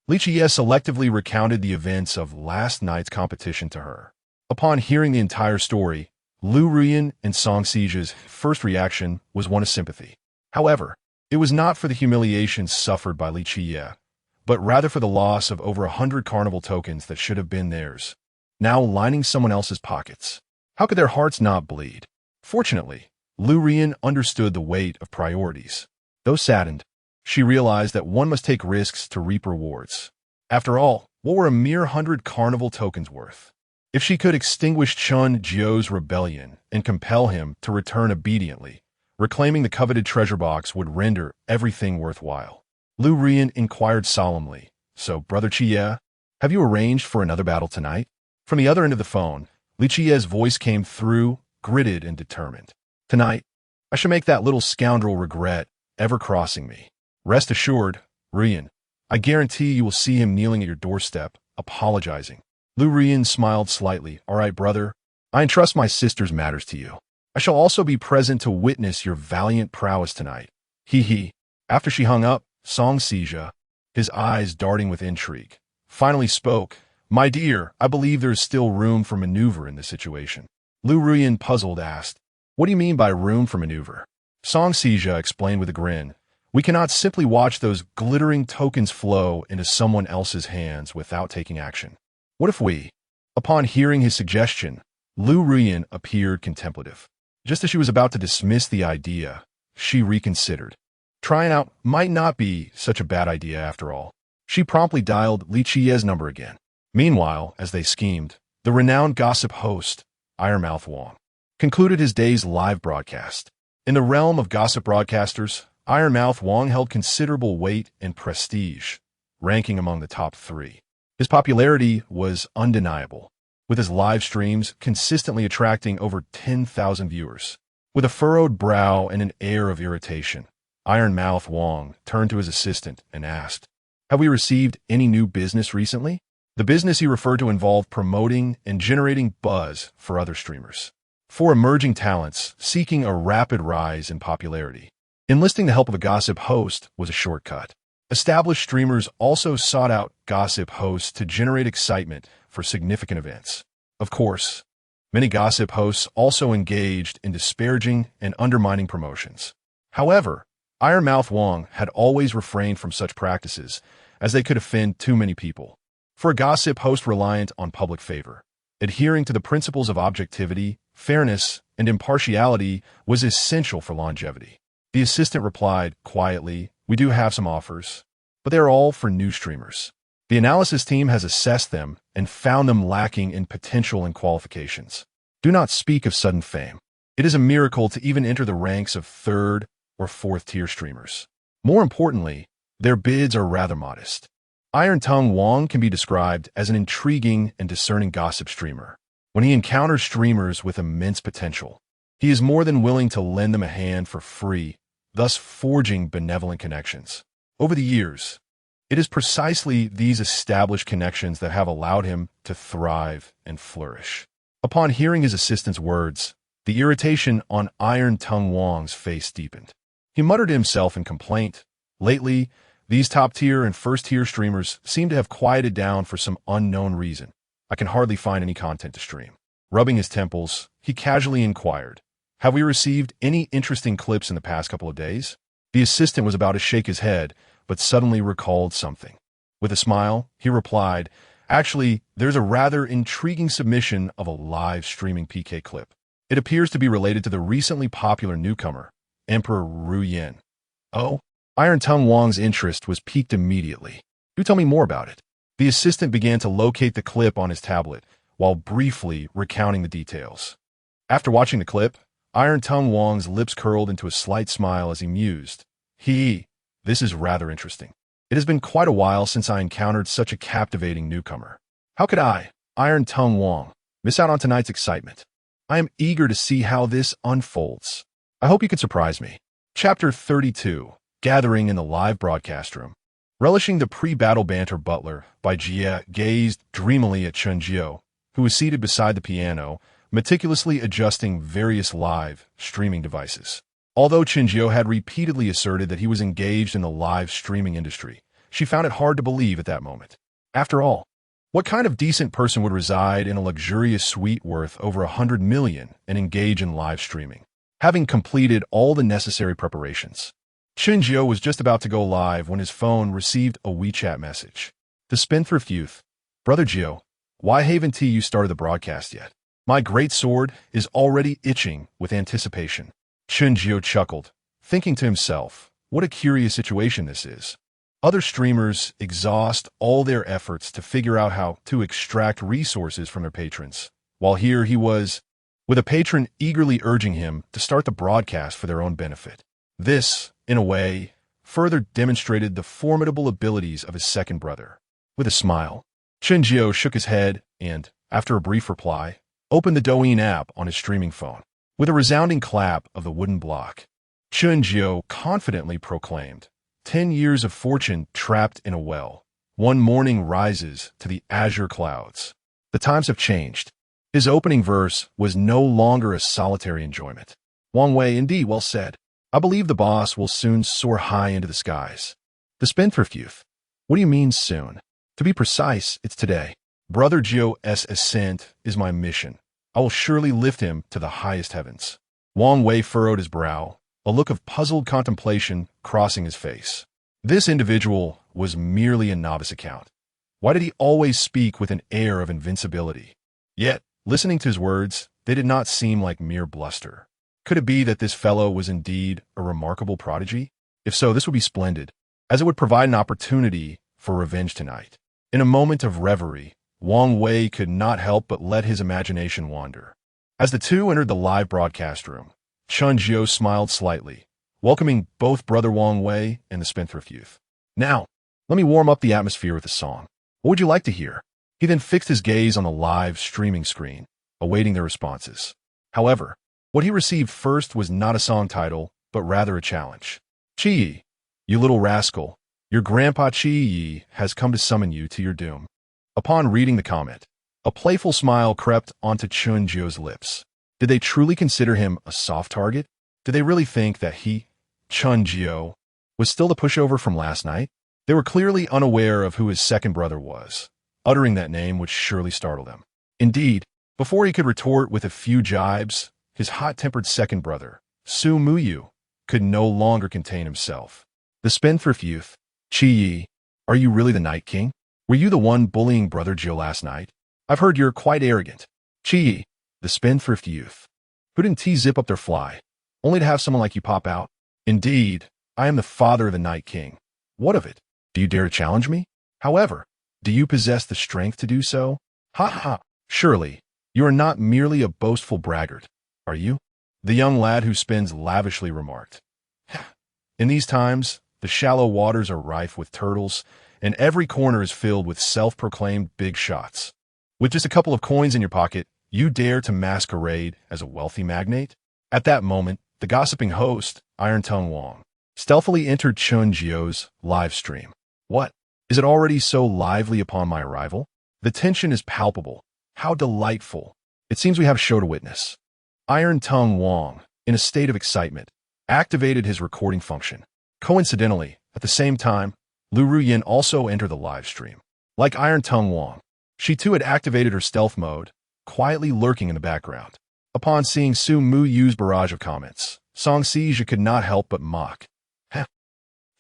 S1: Li Chia selectively recounted the events of last night's competition to her. Upon hearing the entire story, Lu Ruyan and Song Sija's first reaction was one of sympathy. However, it was not for the humiliation suffered by Li Chia, but rather for the loss of over 100 carnival tokens that should have been theirs, now lining someone else's pockets. How could their hearts not bleed? Fortunately, Lu Ruyan understood the weight of priorities. Though saddened, she realized that one must take risks to reap rewards. After all, what were a mere 100 carnival tokens worth? If she could extinguish Chen Jiu's rebellion and compel him to return obediently, reclaiming the coveted treasure box would render everything worthwhile. Lu Ruyan inquired solemnly, So, Brother Chia, have you arranged for another battle tonight? From the other end of the phone, Li Chia's voice came through, gritted and determined. Tonight, I shall make that little scoundrel regret ever crossing me. Rest assured, Ruyan, I guarantee you will see him kneeling at your doorstep, apologizing. Lu Ruyan smiled slightly. All right, brother. I entrust my sister's matters to you. I shall also be present to witness your valiant prowess tonight. He. After she hung up, Song Sija, his eyes darting with intrigue, finally spoke. My dear, I believe there is still room for maneuver in this situation. Lu Ruyan, puzzled, asked, What do you mean by room for maneuver? Song Sija explained with a grin. We cannot simply watch those glittering tokens flow into someone else's hands without taking action. What if we? Upon hearing his suggestion, Lu Ruyan appeared contemplative. Just as she was about to dismiss the idea, she reconsidered. Trying out might not be such a bad idea after all. She promptly dialed Li Chia's number again. Meanwhile, as they schemed, the renowned gossip host, Ironmouth Wong, concluded his day's live broadcast. In the realm of gossip broadcasters, Ironmouth Wong held considerable weight and prestige, ranking among the top 3. His popularity was undeniable, with his live streams consistently attracting over 10,000 viewers. With a furrowed brow and an air of irritation, Ironmouth Wong turned to his assistant and asked, Have we received any new business recently? The business he referred to involved promoting and generating buzz for other streamers, for emerging talents seeking a rapid rise in popularity. Enlisting the help of a gossip host was a shortcut. Established streamers also sought out gossip hosts to generate excitement for significant events. Of course, many gossip hosts also engaged in disparaging and undermining promotions. However, Ironmouth Wong had always refrained from such practices, as they could offend too many people. For a gossip host reliant on public favor, adhering to the principles of objectivity, fairness, and impartiality was essential for longevity. The assistant replied quietly, "We do have some offers, but they are all for new streamers. The analysis team has assessed them and found them lacking in potential and qualifications. Do not speak of sudden fame. It is a miracle to even enter the ranks of third or fourth tier streamers. More importantly, their bids are rather modest." Iron Tongue Wang can be described as an intriguing and discerning gossip streamer. When he encounters streamers with immense potential, he is more than willing to lend them a hand for free, thus forging benevolent connections. Over the years, it is precisely these established connections that have allowed him to thrive and flourish. Upon hearing his assistant's words, the irritation on Iron Tongue Wang's face deepened. He muttered to himself in complaint, "Lately, these top-tier and first-tier streamers seem to have quieted down for some unknown reason. I can hardly find any content to stream." Rubbing his temples, he casually inquired, "Have we received any interesting clips in the past couple of days?" The assistant was about to shake his head, but suddenly recalled something. With a smile, he replied, "Actually, there's a rather intriguing submission of a live streaming PK clip. It appears to be related to the recently popular newcomer, Emperor Ru Yin." "Oh?" Iron Tongue Wang's interest was piqued immediately. "Do tell me more about it." The assistant began to locate the clip on his tablet, while briefly recounting the details. After watching the clip, Iron Tongue Wang's lips curled into a slight smile as he mused. This is rather interesting. It has been quite a while since I encountered such a captivating newcomer. How could I, Iron Tongue Wang, miss out on tonight's excitement? I am eager to see how this unfolds. I hope you can surprise me." Chapter 32. Gathering in the live broadcast room. Relishing the pre-battle banter, Butler by Jie gazed dreamily at Chen Jiu, who was seated beside the piano, meticulously adjusting various live streaming devices. Although Chen Jiu had repeatedly asserted that he was engaged in the live streaming industry, she found it hard to believe at that moment. After all, what kind of decent person would reside in a luxurious suite worth over 100 million and engage in live streaming, having completed all the necessary preparations? Chen Jiu was just about to go live when his phone received a WeChat message. The spendthrift youth. "Brother Jiu, why haven't you started the broadcast yet? My great sword is already itching with anticipation." Chen Jiu chuckled, thinking to himself, what a curious situation this is. Other streamers exhaust all their efforts to figure out how to extract resources from their patrons, while here he was, with a patron eagerly urging him to start the broadcast for their own benefit. This, in a way, further demonstrated the formidable abilities of his second brother. With a smile, Chen Jiu shook his head and, after a brief reply, opened the Douyin app on his streaming phone. With a resounding clap of the wooden block, Chen Jiu confidently proclaimed, 10 years of fortune trapped in a well. One morning rises to the azure clouds. The times have changed. His opening verse was no longer a solitary enjoyment. Wang Wei, indeed, well said. I believe the boss will soon soar high into the skies. The spendthrift youth. What do you mean soon? To be precise, it's today. Brother Jiu's ascent is my mission. I will surely lift him to the highest heavens. Wang Wei furrowed his brow, a look of puzzled contemplation crossing his face. This individual was merely a novice account. Why did he always speak with an air of invincibility? Yet, listening to his words, they did not seem like mere bluster. Could it be that this fellow was indeed a remarkable prodigy? If so, this would be splendid, as it would provide an opportunity for revenge tonight. In a moment of reverie, Wang Wei could not help but let his imagination wander. As the two entered the live broadcast room, Chen Jiu smiled slightly, welcoming both Brother Wang Wei and the spendthrift youth. Now, let me warm up the atmosphere with a song. What would you like to hear? He then fixed his gaze on the live streaming screen, awaiting their responses. However, what he received first was not a song title, but rather a challenge. "Chi, you little rascal, your grandpa Chi has come to summon you to your doom." Upon reading the comment, a playful smile crept onto Chen Jiu's lips. Did they truly consider him a soft target? Did they really think that he, Chen Jiu, was still the pushover from last night? They were clearly unaware of who his second brother was. Uttering that name would surely startle them. Indeed, before he could retort with a few jibes, his hot-tempered second brother, Su Muyu, could no longer contain himself. The spendthrift youth. "Chi, are you really the Night King? Were you the one bullying Brother Jiu last night? I've heard you're quite arrogant." Chi, the spendthrift youth. Who didn't zip up their fly, only to have someone like you pop out? Indeed, I am the father of the Night King. What of it? Do you dare to challenge me? However, do you possess the strength to do so? Ha ha! Surely, you are not merely a boastful braggart, are you? The young lad who spins lavishly remarked. In these times, the shallow waters are rife with turtles, and every corner is filled with self-proclaimed big shots. With just a couple of coins in your pocket, you dare to masquerade as a wealthy magnate? At that moment, the gossiping host, Iron Tongue Wang, stealthily entered Chen Jiu's live stream. What? Is it already so lively upon my arrival? The tension is palpable. How delightful. It seems we have a show to witness. Iron Tongue Wang, in a state of excitement, activated his recording function. Coincidentally, at the same time, Lu Ruyin also entered the live stream. Like Iron Tongue Wang, she too had activated her stealth mode, quietly lurking in the background. Upon seeing Su Mu Yu's barrage of comments, Song Sijia could not help but mock. Heh.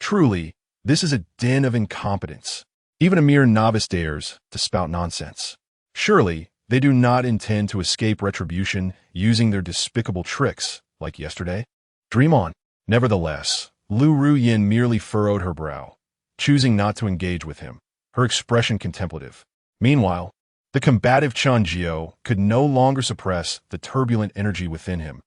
S1: Truly, this is a den of incompetence. Even a mere novice dares to spout nonsense. Surely, they do not intend to escape retribution using their despicable tricks, like yesterday? Dream on. Nevertheless, Lu Ruyin merely furrowed her brow, choosing not to engage with him, her expression contemplative. Meanwhile, the combative Chen Jiu could no longer suppress the turbulent energy within him,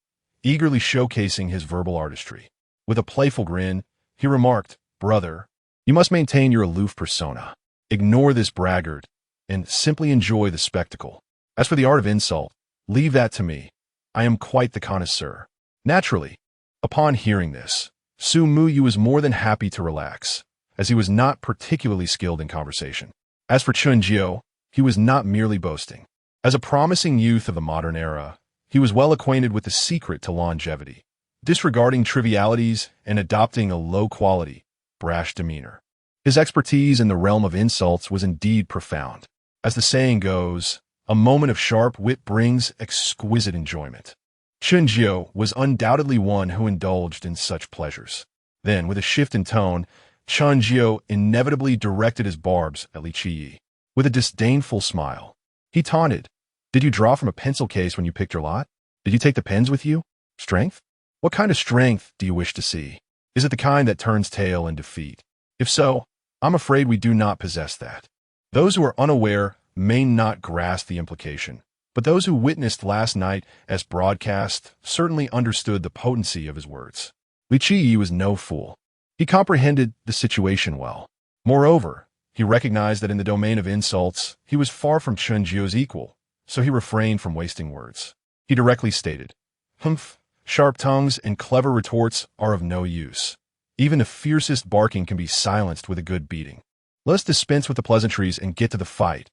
S1: eagerly showcasing his verbal artistry. With a playful grin, he remarked, "Brother, you must maintain your aloof persona. Ignore this braggart, and simply enjoy the spectacle. As for the art of insult, leave that to me. I am quite the connoisseur." Naturally, upon hearing this, Su Muyu was more than happy to relax, as he was not particularly skilled in conversation. As for Chen Jiu, he was not merely boasting. As a promising youth of the modern era, he was well acquainted with the secret to longevity, disregarding trivialities and adopting a low-quality, brash demeanor. His expertise in the realm of insults was indeed profound. As the saying goes, a moment of sharp wit brings exquisite enjoyment. Chen Jiu was undoubtedly one who indulged in such pleasures. Then, with a shift in tone, Chen Jiu inevitably directed his barbs at Li Qiyi. With a disdainful smile, he taunted, "Did you draw from a pencil case when you picked your lot? Did you take the pens with you? Strength? What kind of strength do you wish to see? Is it the kind that turns tail in defeat? If so, I'm afraid we do not possess that." Those who are unaware may not grasp the implication, but those who witnessed last night as broadcast certainly understood the potency of his words. Li Qiyi was no fool. He comprehended the situation well. Moreover, he recognized that in the domain of insults, he was far from Chen Jiu's equal, so he refrained from wasting words. He directly stated, "Humph, sharp tongues and clever retorts are of no use. Even the fiercest barking can be silenced with a good beating. Let us dispense with the pleasantries and get to the fight.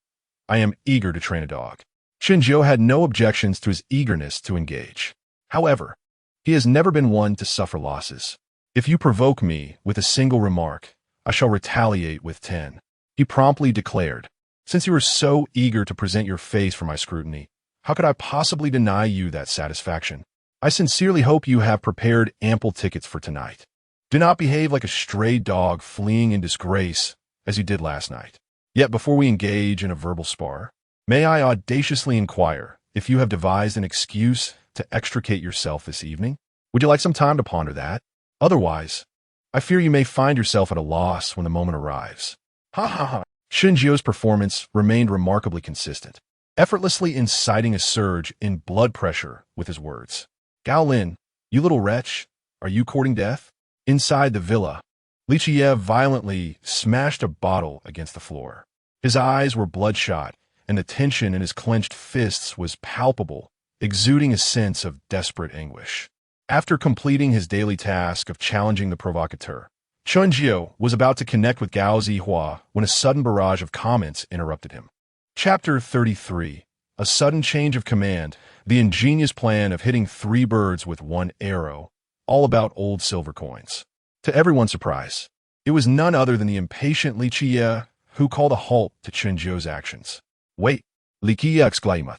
S1: I am eager to train a dog." Chen Jiu had no objections to his eagerness to engage. However, he has never been one to suffer losses. "If you provoke me with a single remark, I shall retaliate with 10. He promptly declared, "Since you are so eager to present your face for my scrutiny, how could I possibly deny you that satisfaction? I sincerely hope you have prepared ample tickets for tonight. Do not behave like a stray dog fleeing in disgrace, as you did last night. Yet before we engage in a verbal spar, may I audaciously inquire if you have devised an excuse to extricate yourself this evening? Would you like some time to ponder that? Otherwise, I fear you may find yourself at a loss when the moment arrives." Ha ha ha. Chen Jiu's performance remained remarkably consistent, effortlessly inciting a surge in blood pressure with his words. "Gao Lin, you little wretch, are you courting death?" Inside the villa, Li Qiyi violently smashed a bottle against the floor. His eyes were bloodshot, and the tension in his clenched fists was palpable, exuding a sense of desperate anguish. After completing his daily task of challenging the provocateur, Chen Jiu was about to connect with Gao Zihua when a sudden barrage of comments interrupted him. Chapter 33. A sudden change of command, the ingenious plan of hitting 3 birds with 1 arrow, all about old silver coins. To everyone's surprise, it was none other than the impatient Li Qiyi who called a halt to Chen Jiu's actions. "Wait," Li Qiyi exclaimed.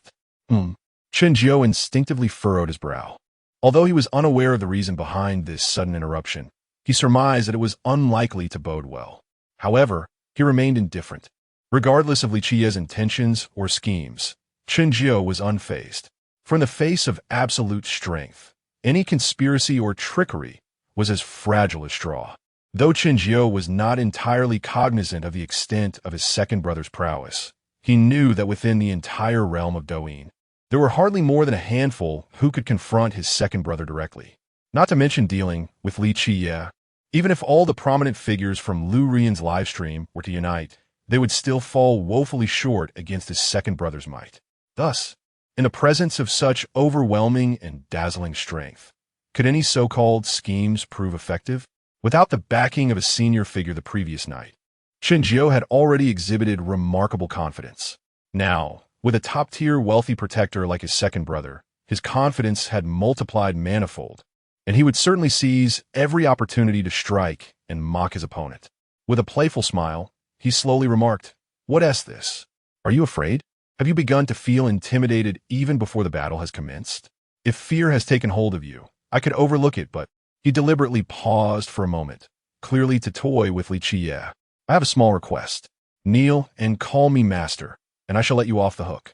S1: Chen Jiu instinctively furrowed his brow. Although he was unaware of the reason behind this sudden interruption, he surmised that it was unlikely to bode well. However, he remained indifferent. Regardless of Li Qiyi's intentions or schemes, Chen Jiu was unfazed. For in the face of absolute strength, any conspiracy or trickery was as fragile as straw. Though Chen Jiu was not entirely cognizant of the extent of his second brother's prowess, he knew that within the entire realm of Douyin, there were hardly more than a handful who could confront his second brother directly. Not to mention dealing with Li Qiye. Even if all the prominent figures from Lu Rian's livestream were to unite, they would still fall woefully short against his second brother's might. Thus, in the presence of such overwhelming and dazzling strength, could any so-called schemes prove effective? Without the backing of a senior figure the previous night, Chen Jiu had already exhibited remarkable confidence. Now, with a top-tier wealthy protector like his second brother, his confidence had multiplied manifold, and he would certainly seize every opportunity to strike and mock his opponent. With a playful smile, he slowly remarked, "What is this? Are you afraid? Have you begun to feel intimidated even before the battle has commenced? If fear has taken hold of you, I could overlook it, but..." He deliberately paused for a moment, clearly to toy with Li Qiye. "I have a small request. Kneel and call me master, and I shall let you off the hook."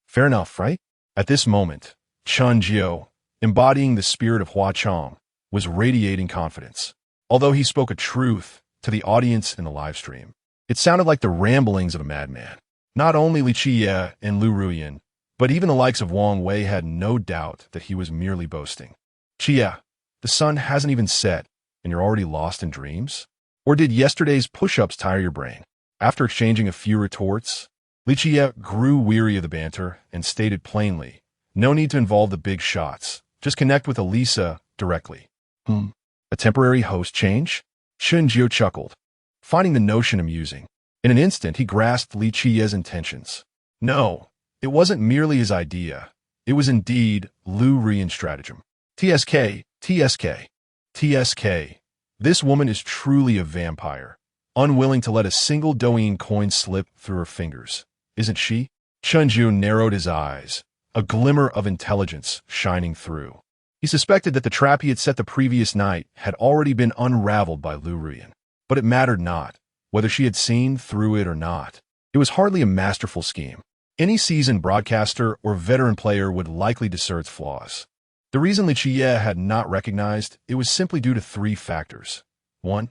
S1: Fair enough, right? At this moment, Chen Jiu, embodying the spirit of Hua Chong, was radiating confidence. Although he spoke a truth to the audience in the livestream, it sounded like the ramblings of a madman. Not only Li Qiye and Lu Ruyan, but even the likes of Wang Wei had no doubt that he was merely boasting. "Qiye, the sun hasn't even set, and you're already lost in dreams? Or did yesterday's push-ups tire your brain?" After exchanging a few retorts, Li Qiye grew weary of the banter and stated plainly, "No need to involve the big shots. Just connect with Elisa directly." A temporary host change? Chen Jiu chuckled, finding the notion amusing. In an instant, he grasped Li Qiye's intentions. No, it wasn't merely his idea. It was indeed Lu Rian's stratagem. TSK, TSK, TSK. This woman is truly a vampire, unwilling to let a single Douyin coin slip through her fingers. Isn't she? Chen Jiu narrowed his eyes, a glimmer of intelligence shining through. He suspected that the trap he had set the previous night had already been unraveled by Lu Rian. But it mattered not, whether she had seen through it or not. It was hardly a masterful scheme. Any seasoned broadcaster or veteran player would likely discern its flaws. The reason Li Qiye had not recognized it was simply due to three factors. 1.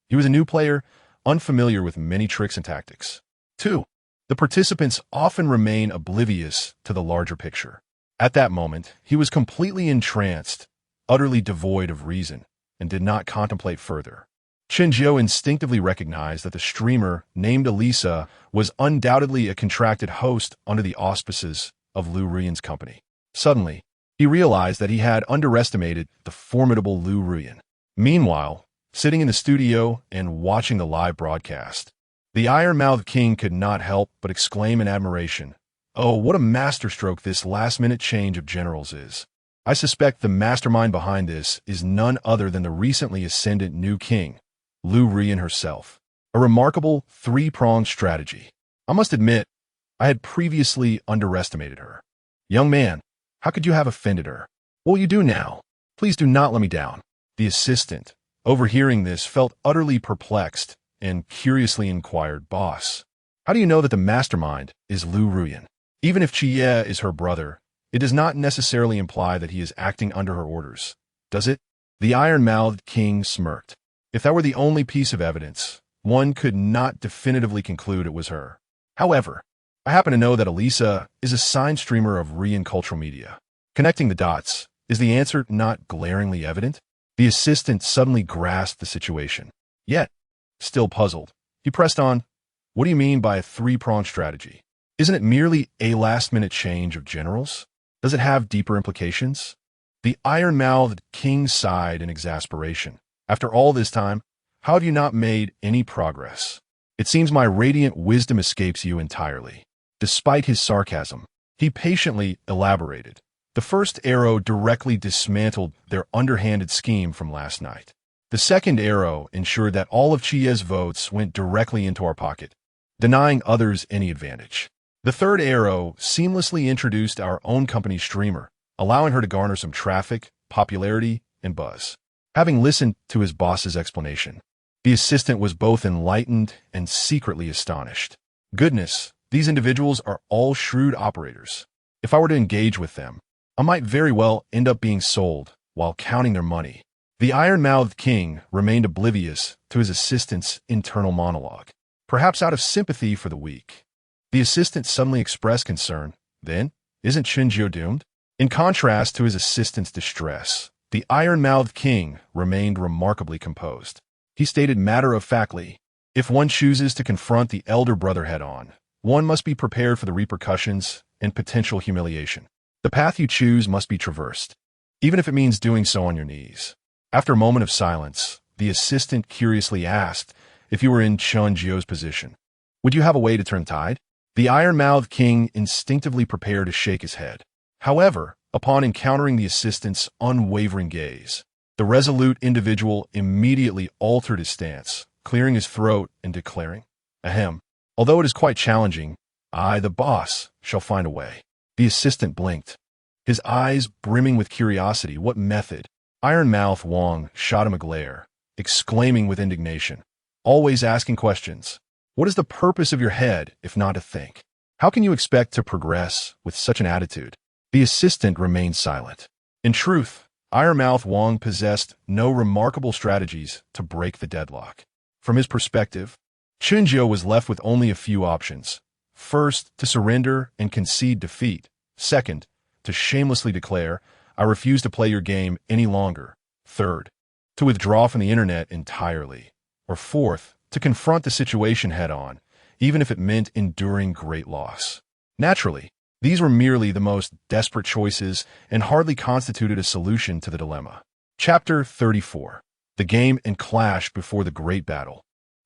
S1: He was a new player, unfamiliar with many tricks and tactics. 2. The participants often remain oblivious to the larger picture. At that moment, he was completely entranced, utterly devoid of reason, and did not contemplate further. Chen Jiu instinctively recognized that the streamer named Elisa was undoubtedly a contracted host under the auspices of Lu Rian's company. Suddenly, he realized that he had underestimated the formidable Lu Rian. Meanwhile, sitting in the studio and watching the live broadcast, the Iron-Mouthed King could not help but exclaim in admiration, "Oh, what a masterstroke this last-minute change of generals is. I suspect the mastermind behind this is none other than the recently ascendant new king, Lu Rian herself. A remarkable three-pronged strategy. I must admit, I had previously underestimated her. Young man, how could you have offended her? What will you do now? Please do not let me down." The assistant, overhearing this, felt utterly perplexed and curiously inquired, "Boss, how do you know that the mastermind is Lu Rian? Even if Qiye is her brother, it does not necessarily imply that he is acting under her orders, does it?" The Iron-Mouthed King smirked. If that were the only piece of evidence, one could not definitively conclude it was her. However, I happen to know that Elisa is a sign streamer of Rian cultural media. Connecting the dots, is the answer not glaringly evident? The assistant suddenly grasped the situation. Yet, still puzzled, he pressed on, "What do you mean by a three-pronged strategy? Isn't it merely a last-minute change of generals? Does it have deeper implications?" The Iron-Mouthed King sighed in exasperation. "After all this time, how have you not made any progress? It seems my radiant wisdom escapes you entirely." Despite his sarcasm, he patiently elaborated. The first arrow directly dismantled their underhanded scheme from last night. The second arrow ensured that all of Qiye's votes went directly into our pocket, denying others any advantage. The third arrow seamlessly introduced our own company's streamer, allowing her to garner some traffic, popularity, and buzz. Having listened to his boss's explanation, the assistant was both enlightened and secretly astonished. Goodness, these individuals are all shrewd operators. If I were to engage with them, I might very well end up being sold while counting their money. The iron-mouthed king remained oblivious to his assistant's internal monologue, perhaps out of sympathy for the weak. The assistant suddenly expressed concern. Then, isn't Chen Jiu doomed? In contrast to his assistant's distress, the iron-mouthed king remained remarkably composed. He stated matter-of-factly, if one chooses to confront the elder brother head-on, one must be prepared for the repercussions and potential humiliation. The path you choose must be traversed, even if it means doing so on your knees. After a moment of silence, the assistant curiously asked, if you were in Chen Jiu's position, would you have a way to turn tide? The iron-mouthed king instinctively prepared to shake his head. However, upon encountering the assistant's unwavering gaze, the resolute individual immediately altered his stance, clearing his throat and declaring, Ahem. Although it is quite challenging, I, the boss, shall find a way. The assistant blinked, his eyes brimming with curiosity. What method? Iron-mouthed Wang shot him a glare, exclaiming with indignation, always asking questions. What is the purpose of your head if not to think? How can you expect to progress with such an attitude? The assistant remained silent. In truth, iron-mouthed Wang possessed no remarkable strategies to break the deadlock. From his perspective, Chen Jiu was left with only a few options. First, to surrender and concede defeat. Second, to shamelessly declare, I refuse to play your game any longer. Third, to withdraw from the internet entirely. Or fourth, to confront the situation head-on, even if it meant enduring great loss. Naturally, these were merely the most desperate choices and hardly constituted a solution to the dilemma. Chapter 34. The Game and Clash Before the Great Battle.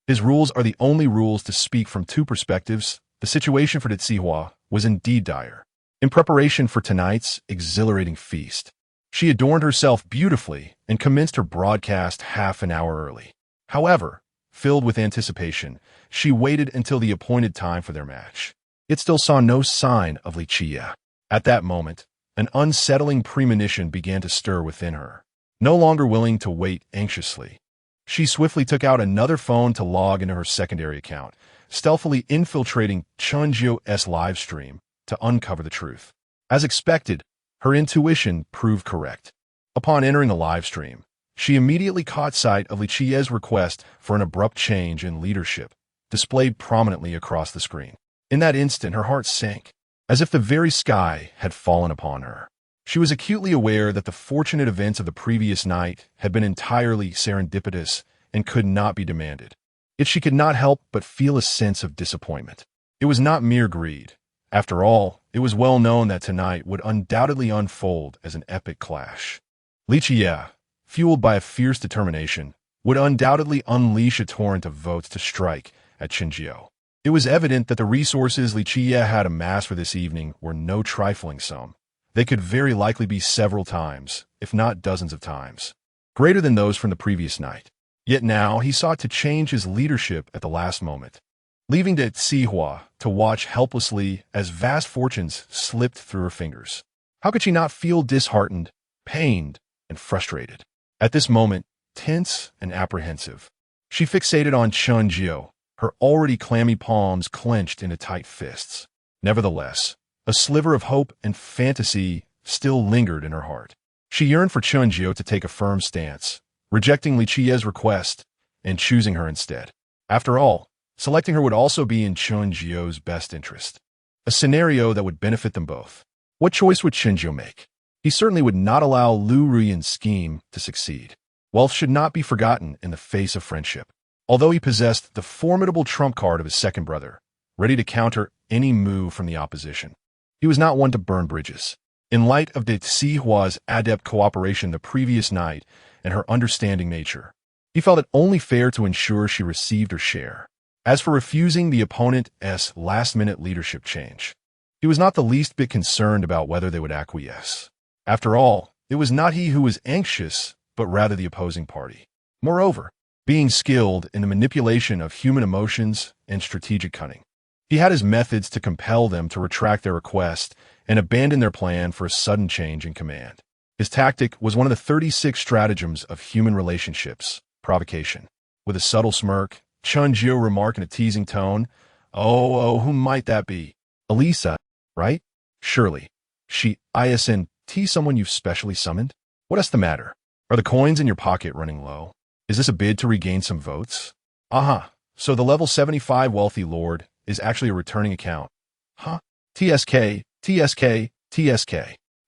S1: His rules are the only rules to speak from two perspectives. The situation for Hua was indeed dire. In preparation for tonight's exhilarating feast, she adorned herself beautifully and commenced her broadcast half an hour early. However, filled with anticipation, she waited until the appointed time for their match. It still saw no sign of Li Qia. At that moment, an unsettling premonition began to stir within her. No longer willing to wait anxiously, she swiftly took out another phone to log into her secondary account, stealthily infiltrating Chen Jiu's live stream to uncover the truth. As expected, her intuition proved correct. Upon entering the live stream, she immediately caught sight of Li Qia's request for an abrupt change in leadership, displayed prominently across the screen. In that instant, her heart sank, as if the very sky had fallen upon her. She was acutely aware that the fortunate events of the previous night had been entirely serendipitous and could not be demanded. Yet she could not help but feel a sense of disappointment. It was not mere greed. After all, it was well known that tonight would undoubtedly unfold as an epic clash. Li Qia, fueled by a fierce determination, would undoubtedly unleash a torrent of votes to strike at Chen Jiu. It was evident that the resources Li Qia had amassed for this evening were no trifling sum. They could very likely be several times, if not dozens of times, greater than those from the previous night. Yet now he sought to change his leadership at the last moment, leaving Hua to watch helplessly as vast fortunes slipped through her fingers. How could she not feel disheartened, pained, and frustrated? At this moment, tense and apprehensive, she fixated on Chen Jiu, her already clammy palms clenched into tight fists. Nevertheless, a sliver of hope and fantasy still lingered in her heart. She yearned for Chen Jiu to take a firm stance, rejecting Li Qia's request and choosing her instead. After all, selecting her would also be in Chen Jiu's best interest, a scenario that would benefit them both. What choice would Chen Jiu make? He certainly would not allow Lu Ruyan's scheme to succeed. Wealth should not be forgotten in the face of friendship. Although he possessed the formidable trump card of his second brother, ready to counter any move from the opposition, he was not one to burn bridges. In light of Hua's adept cooperation the previous night and her understanding nature, he felt it only fair to ensure she received her share. As for refusing the opponent's last-minute leadership change, he was not the least bit concerned about whether they would acquiesce. After all, it was not he who was anxious, but rather the opposing party. Moreover, being skilled in the manipulation of human emotions and strategic cunning, he had his methods to compel them to retract their request and abandon their plan for a sudden change in command. His tactic was one of the 36 stratagems of human relationships, provocation. With a subtle smirk, Chen Jiu remarked in a teasing tone, Oh, who might that be? Elisa, right? Surely. She isn't someone you've specially summoned? What's the matter? Are the coins in your pocket running low? Is this a bid to regain some votes? Aha, so the level 75 wealthy lord is actually a returning account. Huh? TSK, TSK, TSK.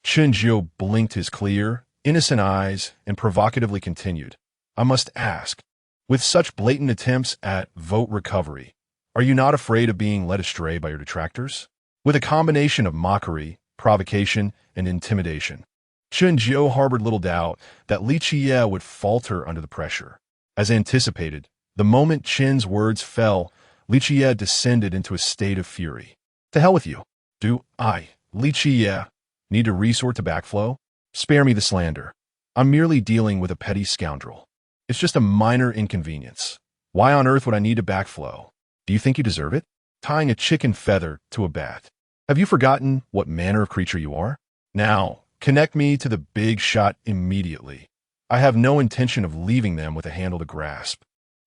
S1: Chen Jiu blinked his clear, innocent eyes and provocatively continued. I must ask, with such blatant attempts at vote recovery, are you not afraid of being led astray by your detractors? With a combination of mockery, provocation, and intimidation, Chen Jiu harbored little doubt that Li Qiye would falter under the pressure. As anticipated, the moment Chen's words fell, Li Qiye descended into a state of fury. To hell with you. Do I, Li Qiye, need to resort to backflow? Spare me the slander. I'm merely dealing with a petty scoundrel. It's just a minor inconvenience. Why on earth would I need to backflow? Do you think you deserve it? Tying a chicken feather to a bat. Have you forgotten what manner of creature you are? Now, connect me to the big shot immediately. I have no intention of leaving them with a handle to grasp.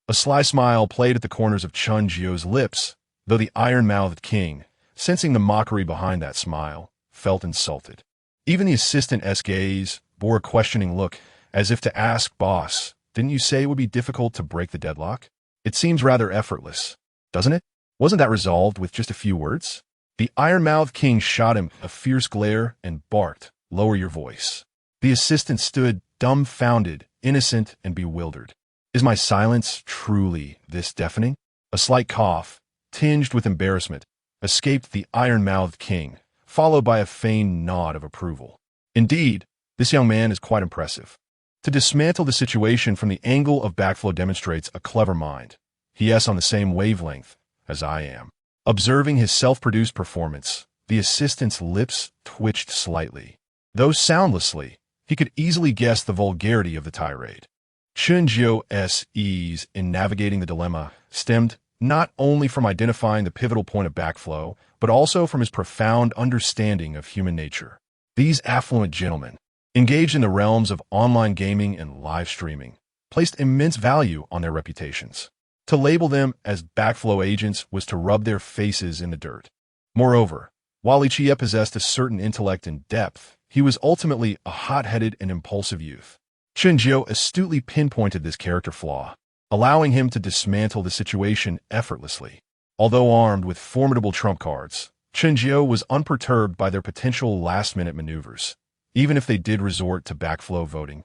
S1: A sly smile played at the corners of Chen Jiu's lips, though the iron-mouthed king, sensing the mockery behind that smile, felt insulted. Even the assistant's gaze bore a questioning look, as if to ask, boss, didn't you say it would be difficult to break the deadlock? It seems rather effortless, doesn't it? Wasn't that resolved with just a few words? The iron-mouthed king shot him a fierce glare and barked, lower your voice. The assistant stood dumbfounded, innocent, and bewildered. Is my silence truly this deafening? A slight cough, tinged with embarrassment, escaped the iron-mouthed king, followed by a feigned nod of approval. Indeed, this young man is quite impressive. To dismantle the situation from the angle of backflow demonstrates a clever mind. He is on the same wavelength as I am. Observing his self-produced performance, the assistant's lips twitched slightly. Though soundlessly, he could easily guess the vulgarity of the tirade. Chen Jiu's ease in navigating the dilemma stemmed not only from identifying the pivotal point of backflow, but also from his profound understanding of human nature. These affluent gentlemen, engaged in the realms of online gaming and live streaming, placed immense value on their reputations. To label them as backflow agents was to rub their faces in the dirt. Moreover, while Li Qiye possessed a certain intellect and depth, he was ultimately a hot-headed and impulsive youth. Chen Jiu astutely pinpointed this character flaw, allowing him to dismantle the situation effortlessly. Although armed with formidable trump cards, Chen Jiu was unperturbed by their potential last-minute maneuvers. Even if they did resort to backflow voting,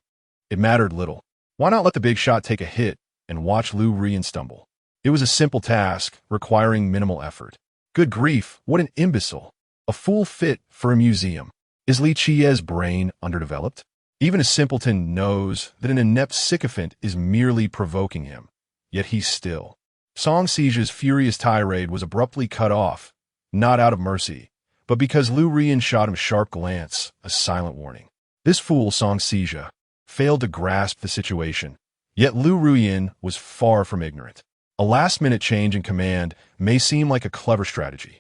S1: it mattered little. Why not let the big shot take a hit and watch Lu Rian stumble? It was a simple task, requiring minimal effort. Good grief, what an imbecile. A fool fit for a museum. Is Li Qiye's brain underdeveloped? Even a simpleton knows that an inept sycophant is merely provoking him. Yet he's still. Song Sija's furious tirade was abruptly cut off, not out of mercy, but because Lu Rian shot him a sharp glance, a silent warning. This fool, Song Sija, failed to grasp the situation. Yet Lu Rian was far from ignorant. A last-minute change in command may seem like a clever strategy,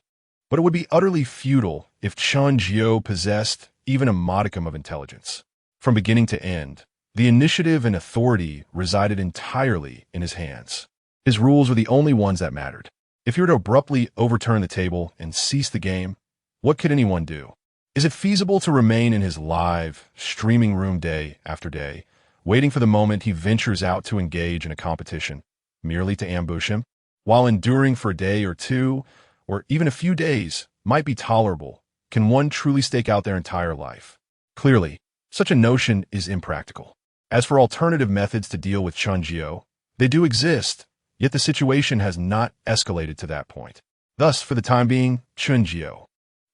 S1: but it would be utterly futile if Chen Jiu possessed even a modicum of intelligence. From beginning to end, the initiative and authority resided entirely in his hands. His rules were the only ones that mattered. If he were to abruptly overturn the table and cease the game, what could anyone do? Is it feasible to remain in his live, streaming room day after day, waiting for the moment he ventures out to engage in a competition, merely to ambush him? While enduring for a day or two, or even a few days, might be tolerable, can one truly stake out their entire life? Clearly, such a notion is impractical. As for alternative methods to deal with Chen Jiu, they do exist, yet the situation has not escalated to that point. Thus, for the time being, Chen Jiu,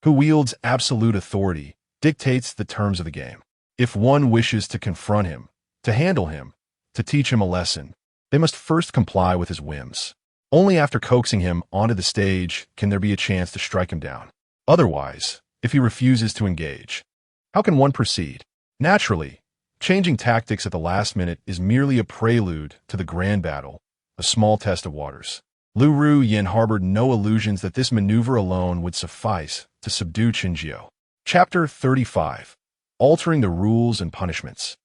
S1: who wields absolute authority, dictates the terms of the game. If one wishes to confront him, to handle him, to teach him a lesson, they must first comply with his whims. Only after coaxing him onto the stage can there be a chance to strike him down. Otherwise, if he refuses to engage, how can one proceed? Naturally, changing tactics at the last minute is merely a prelude to the grand battle, a small test of waters. Lu Rian harbored no illusions that this maneuver alone would suffice to subdue Chen Jiu. Chapter 35. Altering the Rules and Punishments.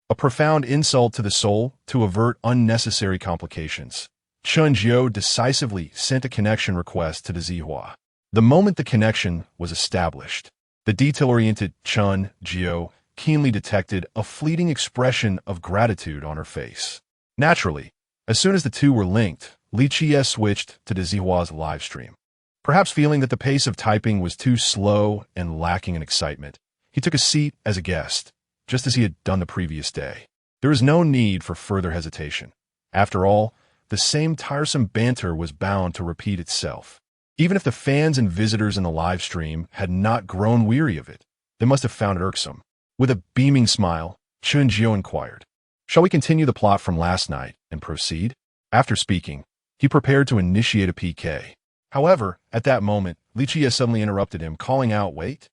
S1: A profound insult to the soul to avert unnecessary complications. Chen Jiu decisively sent a connection request to the Zihua. The moment the connection was established, the detail-oriented Chen Jiu keenly detected a fleeting expression of gratitude on her face. Naturally, as soon as the two were linked, Li Qie switched to Zihua's live stream. Perhaps feeling that the pace of typing was too slow and lacking in excitement, he took a seat as a guest, just as he had done the previous day. There was no need for further hesitation. After all, the same tiresome banter was bound to repeat itself. Even if the fans and visitors in the live stream had not grown weary of it, they must have found it irksome. With a beaming smile, Chen Jiu inquired, "Shall we continue the plot from last night and proceed?" After speaking, he prepared to initiate a PK. However, at that moment, Li Qie suddenly interrupted him, calling out, "Wait!"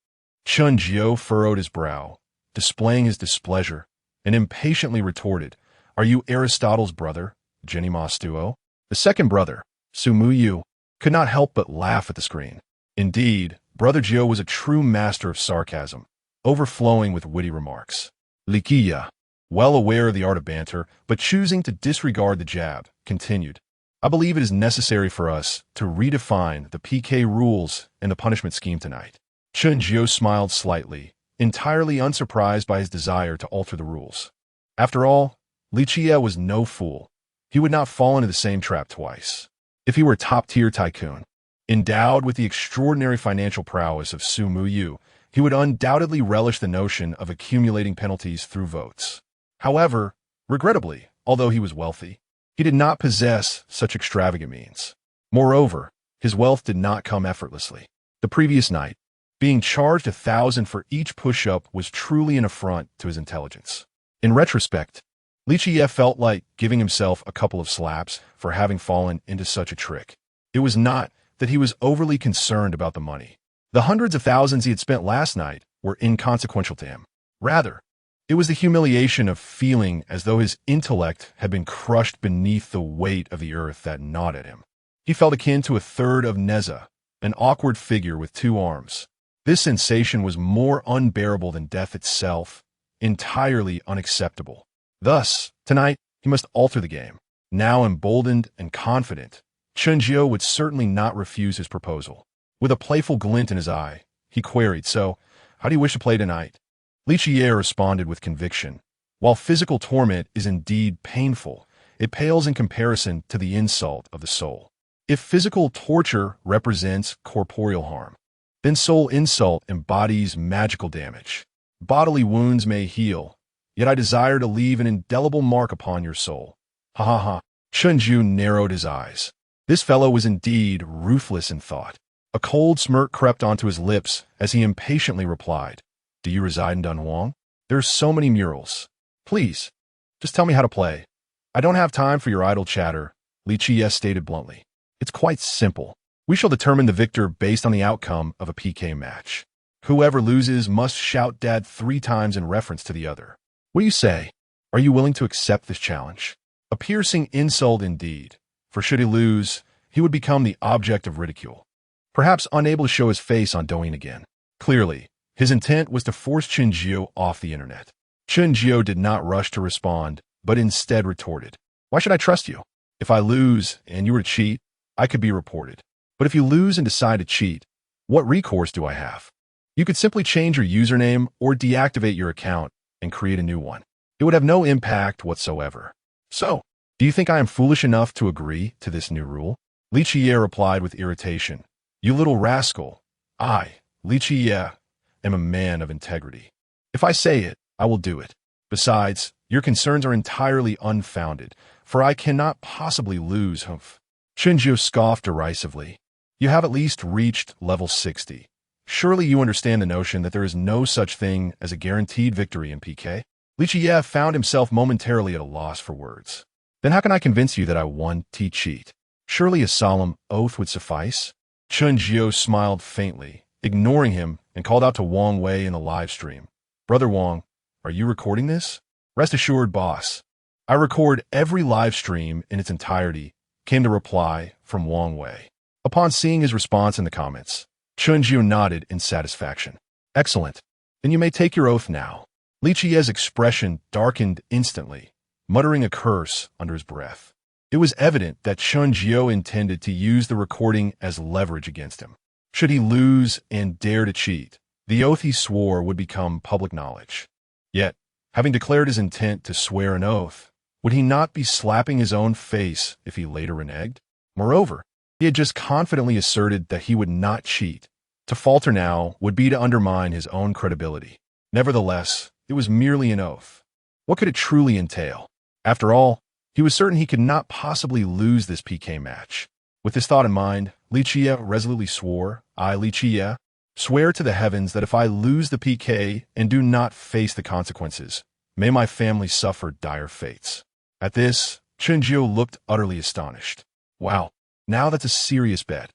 S1: Chen Jiu furrowed his brow, displaying his displeasure, and impatiently retorted, "Are you Aristotle's brother, Genimastuo?" The second brother, Hua Yu, could not help but laugh at the screen. Indeed, Brother Jiu was a true master of sarcasm, overflowing with witty remarks. Li Qie, well aware of the art of banter, but choosing to disregard the jab, continued, "I believe it is necessary for us to redefine the PK rules and the punishment scheme tonight." Chen Jiu smiled slightly, entirely unsurprised by his desire to alter the rules. After all, Li Qie was no fool. He would not fall into the same trap twice. If he were a top-tier tycoon, endowed with the extraordinary financial prowess of Hua Yu, he would undoubtedly relish the notion of accumulating penalties through votes. However, regrettably, although he was wealthy, he did not possess such extravagant means. Moreover, his wealth did not come effortlessly. The previous night, being charged 1,000 for each push-up was truly an affront to his intelligence. In retrospect, Li Qie felt like giving himself a couple of slaps for having fallen into such a trick. It was not that he was overly concerned about the money. The hundreds of thousands he had spent last night were inconsequential to him. Rather, it was the humiliation of feeling as though his intellect had been crushed beneath the weight of the earth that gnawed at him. He felt akin to a third of Neza, an awkward figure with two arms. This sensation was more unbearable than death itself, entirely unacceptable. Thus, tonight, he must alter the game. Now emboldened and confident, Chen Jiu would certainly not refuse his proposal. With a playful glint in his eye, he queried, "So, how do you wish to play tonight?" Li Qie responded with conviction, "While physical torment is indeed painful, it pales in comparison to the insult of the soul. If physical torture represents corporeal harm, then soul insult embodies magical damage. Bodily wounds may heal, yet I desire to leave an indelible mark upon your soul." Ha ha ha. Chen Jiu narrowed his eyes. This fellow was indeed ruthless in thought. A cold smirk crept onto his lips as he impatiently replied, "Do you reside in Dunhuang? There are so many murals. Please, just tell me how to play." "I don't have time for your idle chatter," Li Qie stated bluntly. "It's quite simple. We shall determine the victor based on the outcome of a PK match. Whoever loses must shout dad 3 times in reference to the other. What do you say? Are you willing to accept this challenge?" A piercing insult indeed, for should he lose, he would become the object of ridicule, perhaps unable to show his face on Douyin again. Clearly, his intent was to force Chen Jiu off the internet. Chen Jiu did not rush to respond, but instead retorted, "Why should I trust you? If I lose and you were to cheat, I could be reported. But if you lose and decide to cheat, what recourse do I have? You could simply change your username or deactivate your account and create a new one. It would have no impact whatsoever. So, do you think I am foolish enough to agree to this new rule?" Li Qie replied with irritation, "You little rascal. I, Li Qie, am a man of integrity. If I say it, I will do it. Besides, your concerns are entirely unfounded, for I cannot possibly lose." Humph. Chen Jiu scoffed derisively. "You have at least reached level 60. Surely you understand the notion that there is no such thing as a guaranteed victory in PK?" Li Qie found himself momentarily at a loss for words. "Then how can I convince you that I won T-cheat? Surely a solemn oath would suffice?" Chen Jiu smiled faintly, ignoring him, and called out to Wang Wei in the live stream, "Brother Wang, are you recording this?" "Rest assured, boss. I record every live stream in its entirety," came the reply from Wang Wei. Upon seeing his response in the comments, Chen Jiu nodded in satisfaction. "Excellent. Then you may take your oath now." Li Qie's expression darkened instantly, muttering a curse under his breath. It was evident that Chen Jiu intended to use the recording as leverage against him. Should he lose and dare to cheat, the oath he swore would become public knowledge. Yet, having declared his intent to swear an oath, would he not be slapping his own face if he later reneged? Moreover, he had just confidently asserted that he would not cheat. To falter now would be to undermine his own credibility. Nevertheless, it was merely an oath. What could it truly entail? After all, he was certain he could not possibly lose this PK match. With this thought in mind, Li Jie resolutely swore, I, Li Jie, swear to the heavens that if I lose the PK and do not face the consequences, may my family suffer dire fates. At this, Chen Jiu looked utterly astonished. Wow, now that's a serious bet.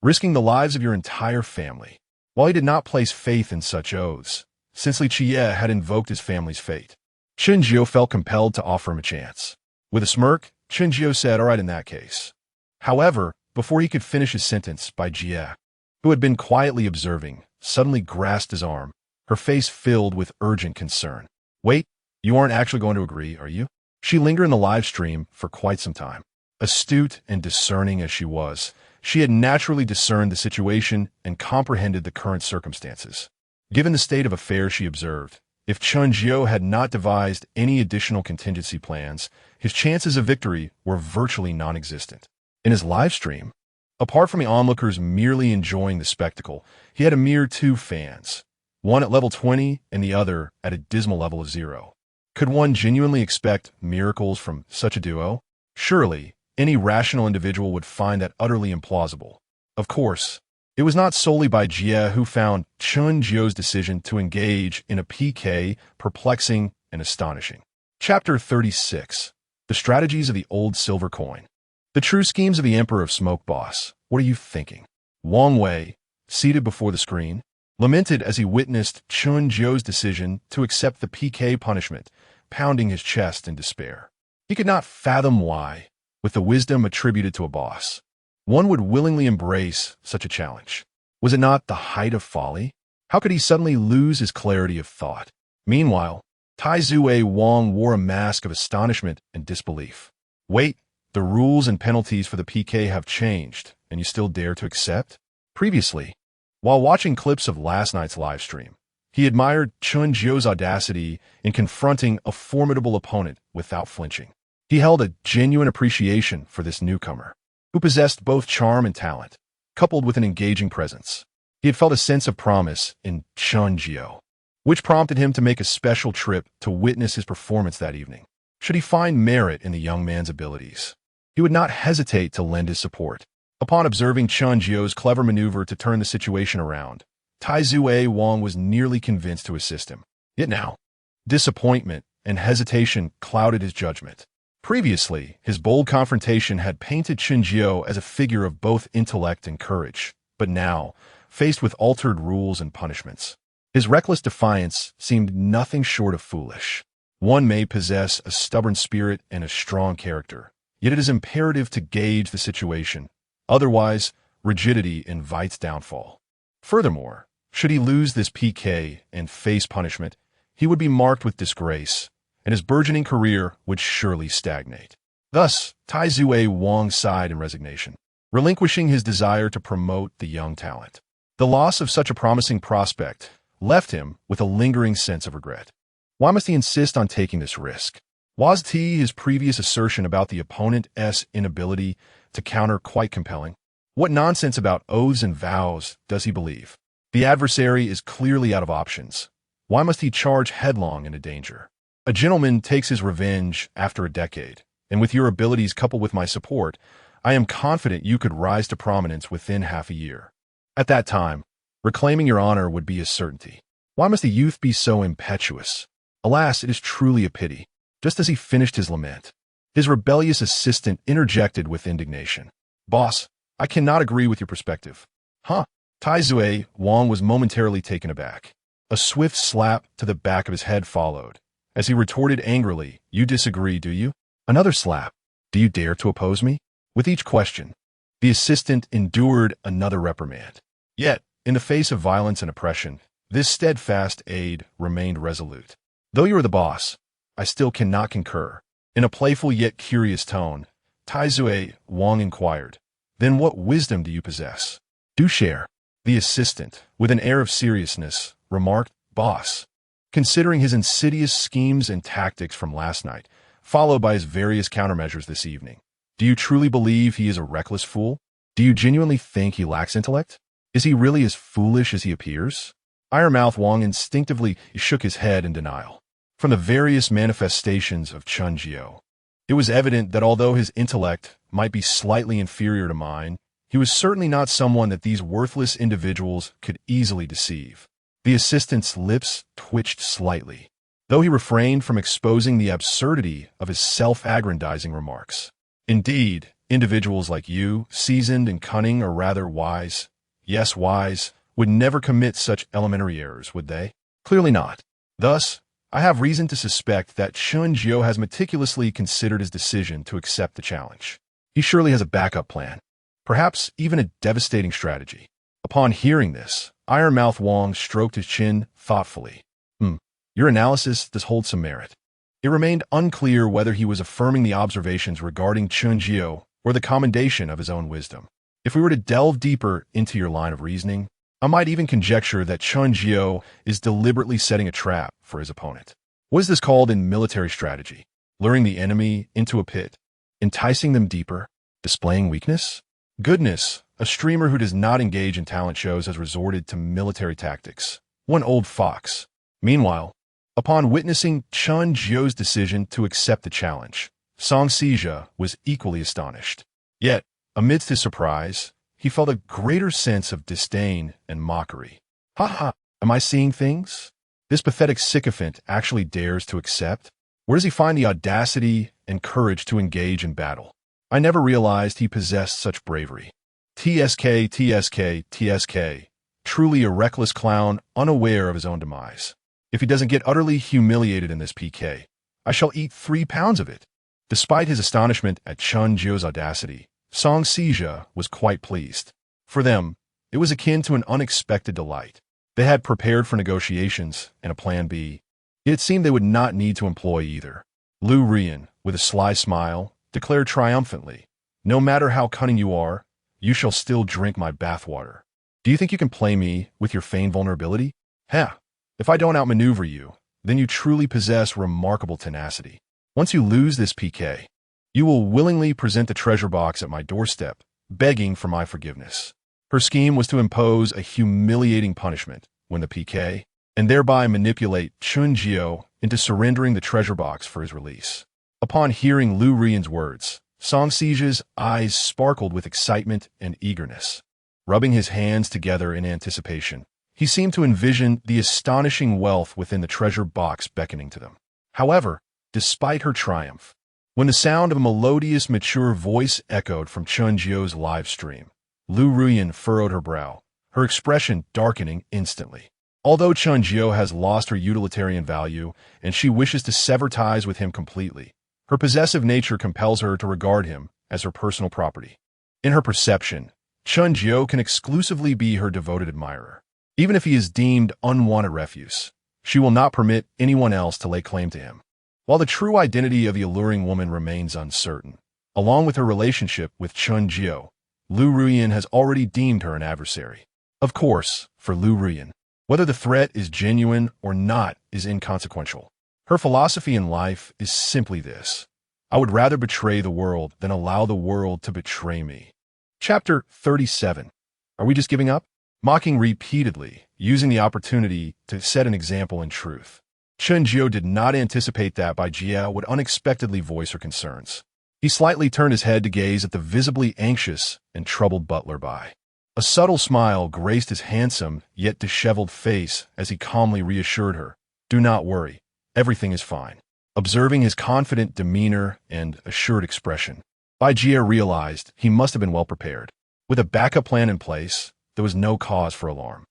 S1: Risking the lives of your entire family. While he did not place faith in such oaths, since Li Jie had invoked his family's fate, Chen Jiu felt compelled to offer him a chance. With a smirk, Chen Jiu said, all right in that case. However, before he could finish his sentence, Bai Jie, who had been quietly observing, suddenly grasped his arm, her face filled with urgent concern. Wait, you aren't actually going to agree, are you? She lingered in the live stream for quite some time. Astute and discerning as she was, she had naturally discerned the situation and comprehended the current circumstances. Given the state of affairs she observed, if Chen Jiu had not devised any additional contingency plans, his chances of victory were virtually non-existent. In his live stream, apart from the onlookers merely enjoying the spectacle, he had a mere 2 fans, one at level 20 and the other at a dismal level of 0. Could one genuinely expect miracles from such a duo? Surely, any rational individual would find that utterly implausible. Of course, it was not solely Bai Jie who found Chen Jiu's decision to engage in a PK perplexing and astonishing. Chapter 36. The Strategies of the Old Silver Coin. The true schemes of the Emperor of Smoke Boss. What are you thinking? Wang Wei, seated before the screen, lamented as he witnessed Chen Jiu's decision to accept the PK punishment, pounding his chest in despair. He could not fathom why, with the wisdom attributed to a boss, one would willingly embrace such a challenge. Was it not the height of folly? How could he suddenly lose his clarity of thought? Meanwhile, Tai Zue Wang wore a mask of astonishment and disbelief. Wait, the rules and penalties for the PK have changed, and you still dare to accept? Previously, while watching clips of last night's live stream, he admired Chen Jiu's audacity in confronting a formidable opponent without flinching. He held a genuine appreciation for this newcomer, who possessed both charm and talent, coupled with an engaging presence. He had felt a sense of promise in Chen Jiu, which prompted him to make a special trip to witness his performance that evening. Should he find merit in the young man's abilities, he would not hesitate to lend his support. Upon observing Chen Jiu's clever maneuver to turn the situation around, Tai Zue Wang was nearly convinced to assist him. Yet now, disappointment and hesitation clouded his judgment. Previously, his bold confrontation had painted Chen Jiu as a figure of both intellect and courage, but now, faced with altered rules and punishments, his reckless defiance seemed nothing short of foolish. One may possess a stubborn spirit and a strong character, yet it is imperative to gauge the situation. Otherwise, rigidity invites downfall. Furthermore, should he lose this PK and face punishment, he would be marked with disgrace, and his burgeoning career would surely stagnate. Thus, Tai Zue Wang sighed in resignation, relinquishing his desire to promote the young talent. The loss of such a promising prospect left him with a lingering sense of regret. Why must he insist on taking this risk? Was his previous assertion about the opponent's inability to counter quite compelling? What nonsense about oaths and vows does he believe? The adversary is clearly out of options. Why must he charge headlong into danger? A gentleman takes his revenge after a decade, and with your abilities coupled with my support, I am confident you could rise to prominence within half a year. At that time, reclaiming your honor would be a certainty. Why must the youth be so impetuous? Alas, it is truly a pity. Just as he finished his lament, his rebellious assistant interjected with indignation. Boss, I cannot agree with your perspective. Huh? Tai Zue Wang was momentarily taken aback. A swift slap to the back of his head followed, as he retorted angrily, you disagree, do you? Another slap. Do you dare to oppose me? With each question, the assistant endured another reprimand. Yet, in the face of violence and oppression, this steadfast aide remained resolute. Though you are the boss, I still cannot concur. In a playful yet curious tone, Tai Zue Wang inquired, then what wisdom do you possess? Do share. The assistant, with an air of seriousness, remarked, Boss, considering his insidious schemes and tactics from last night, followed by his various countermeasures this evening. Do you truly believe he is a reckless fool? Do you genuinely think he lacks intellect? Is he really as foolish as he appears? Ironmouth Wang instinctively shook his head in denial. From the various manifestations of Chen Jiu, it was evident that although his intellect might be slightly inferior to mine, he was certainly not someone that these worthless individuals could easily deceive. The assistant's lips twitched slightly, though he refrained from exposing the absurdity of his self-aggrandizing remarks. Indeed, individuals like you, seasoned and cunning or rather wise, yes, wise, would never commit such elementary errors, would they? Clearly not. Thus, I have reason to suspect that Chen Jiu has meticulously considered his decision to accept the challenge. He surely has a backup plan, perhaps even a devastating strategy. Upon hearing this, Ironmouth Wang stroked his chin thoughtfully. Your analysis does hold some merit. It remained unclear whether he was affirming the observations regarding Chen Jiu or the commendation of his own wisdom. If we were to delve deeper into your line of reasoning, I might even conjecture that Chen Jiu is deliberately setting a trap for his opponent. What is this called in military strategy? Luring the enemy into a pit, enticing them deeper, displaying weakness? Goodness, a streamer who does not engage in talent shows has resorted to military tactics. One old fox. Meanwhile, upon witnessing Chen Jiu's decision to accept the challenge, Song Sijia was equally astonished. Yet, amidst his surprise, he felt a greater sense of disdain and mockery. Ha ha, am I seeing things? This pathetic sycophant actually dares to accept? Where does he find the audacity and courage to engage in battle? I never realized he possessed such bravery. TSK, TSK, TSK. Truly a reckless clown, unaware of his own demise. If he doesn't get utterly humiliated in this PK, I shall eat 3 pounds of it. Despite his astonishment at Chen Jiu's audacity, Song Sijia was quite pleased. For them, it was akin to an unexpected delight. They had prepared for negotiations and a plan B. It seemed they would not need to employ either. Lu Rian, with a sly smile, declared triumphantly, "No matter how cunning you are, you shall still drink my bathwater. Do you think you can play me with your feigned vulnerability? Heh, if I don't outmaneuver you, then you truly possess remarkable tenacity. Once you lose this PK, you will willingly present the treasure box at my doorstep, begging for my forgiveness." Her scheme was to impose a humiliating punishment when the PK, and thereby manipulate Chen Jiu into surrendering the treasure box for his release. Upon hearing Lu Rian's words, Song Sijia's eyes sparkled with excitement and eagerness. Rubbing his hands together in anticipation, he seemed to envision the astonishing wealth within the treasure box beckoning to them. However, despite her triumph, when the sound of a melodious, mature voice echoed from Chen Jiu's live stream, Lu Rian furrowed her brow, her expression darkening instantly. Although Chen Jiu has lost her utilitarian value and she wishes to sever ties with him completely, her possessive nature compels her to regard him as her personal property. In her perception, Chen Jiu can exclusively be her devoted admirer. Even if he is deemed unwanted refuse, she will not permit anyone else to lay claim to him. While the true identity of the alluring woman remains uncertain, along with her relationship with Chen Jiu, Lu Rian has already deemed her an adversary. Of course, for Lu Rian, whether the threat is genuine or not is inconsequential. Her philosophy in life is simply this: I would rather betray the world than allow the world to betray me. Chapter 37. Are we just giving up? Mocking repeatedly, using the opportunity to set an example in truth. Chen Jiu did not anticipate that Bai Jia would unexpectedly voice her concerns. He slightly turned his head to gaze at the visibly anxious and troubled butler Bai. A subtle smile graced his handsome yet disheveled face as he calmly reassured her, "Do not worry, everything is fine." Observing his confident demeanor and assured expression, Bai Jia realized he must have been well prepared. With a backup plan in place, there was no cause for alarm.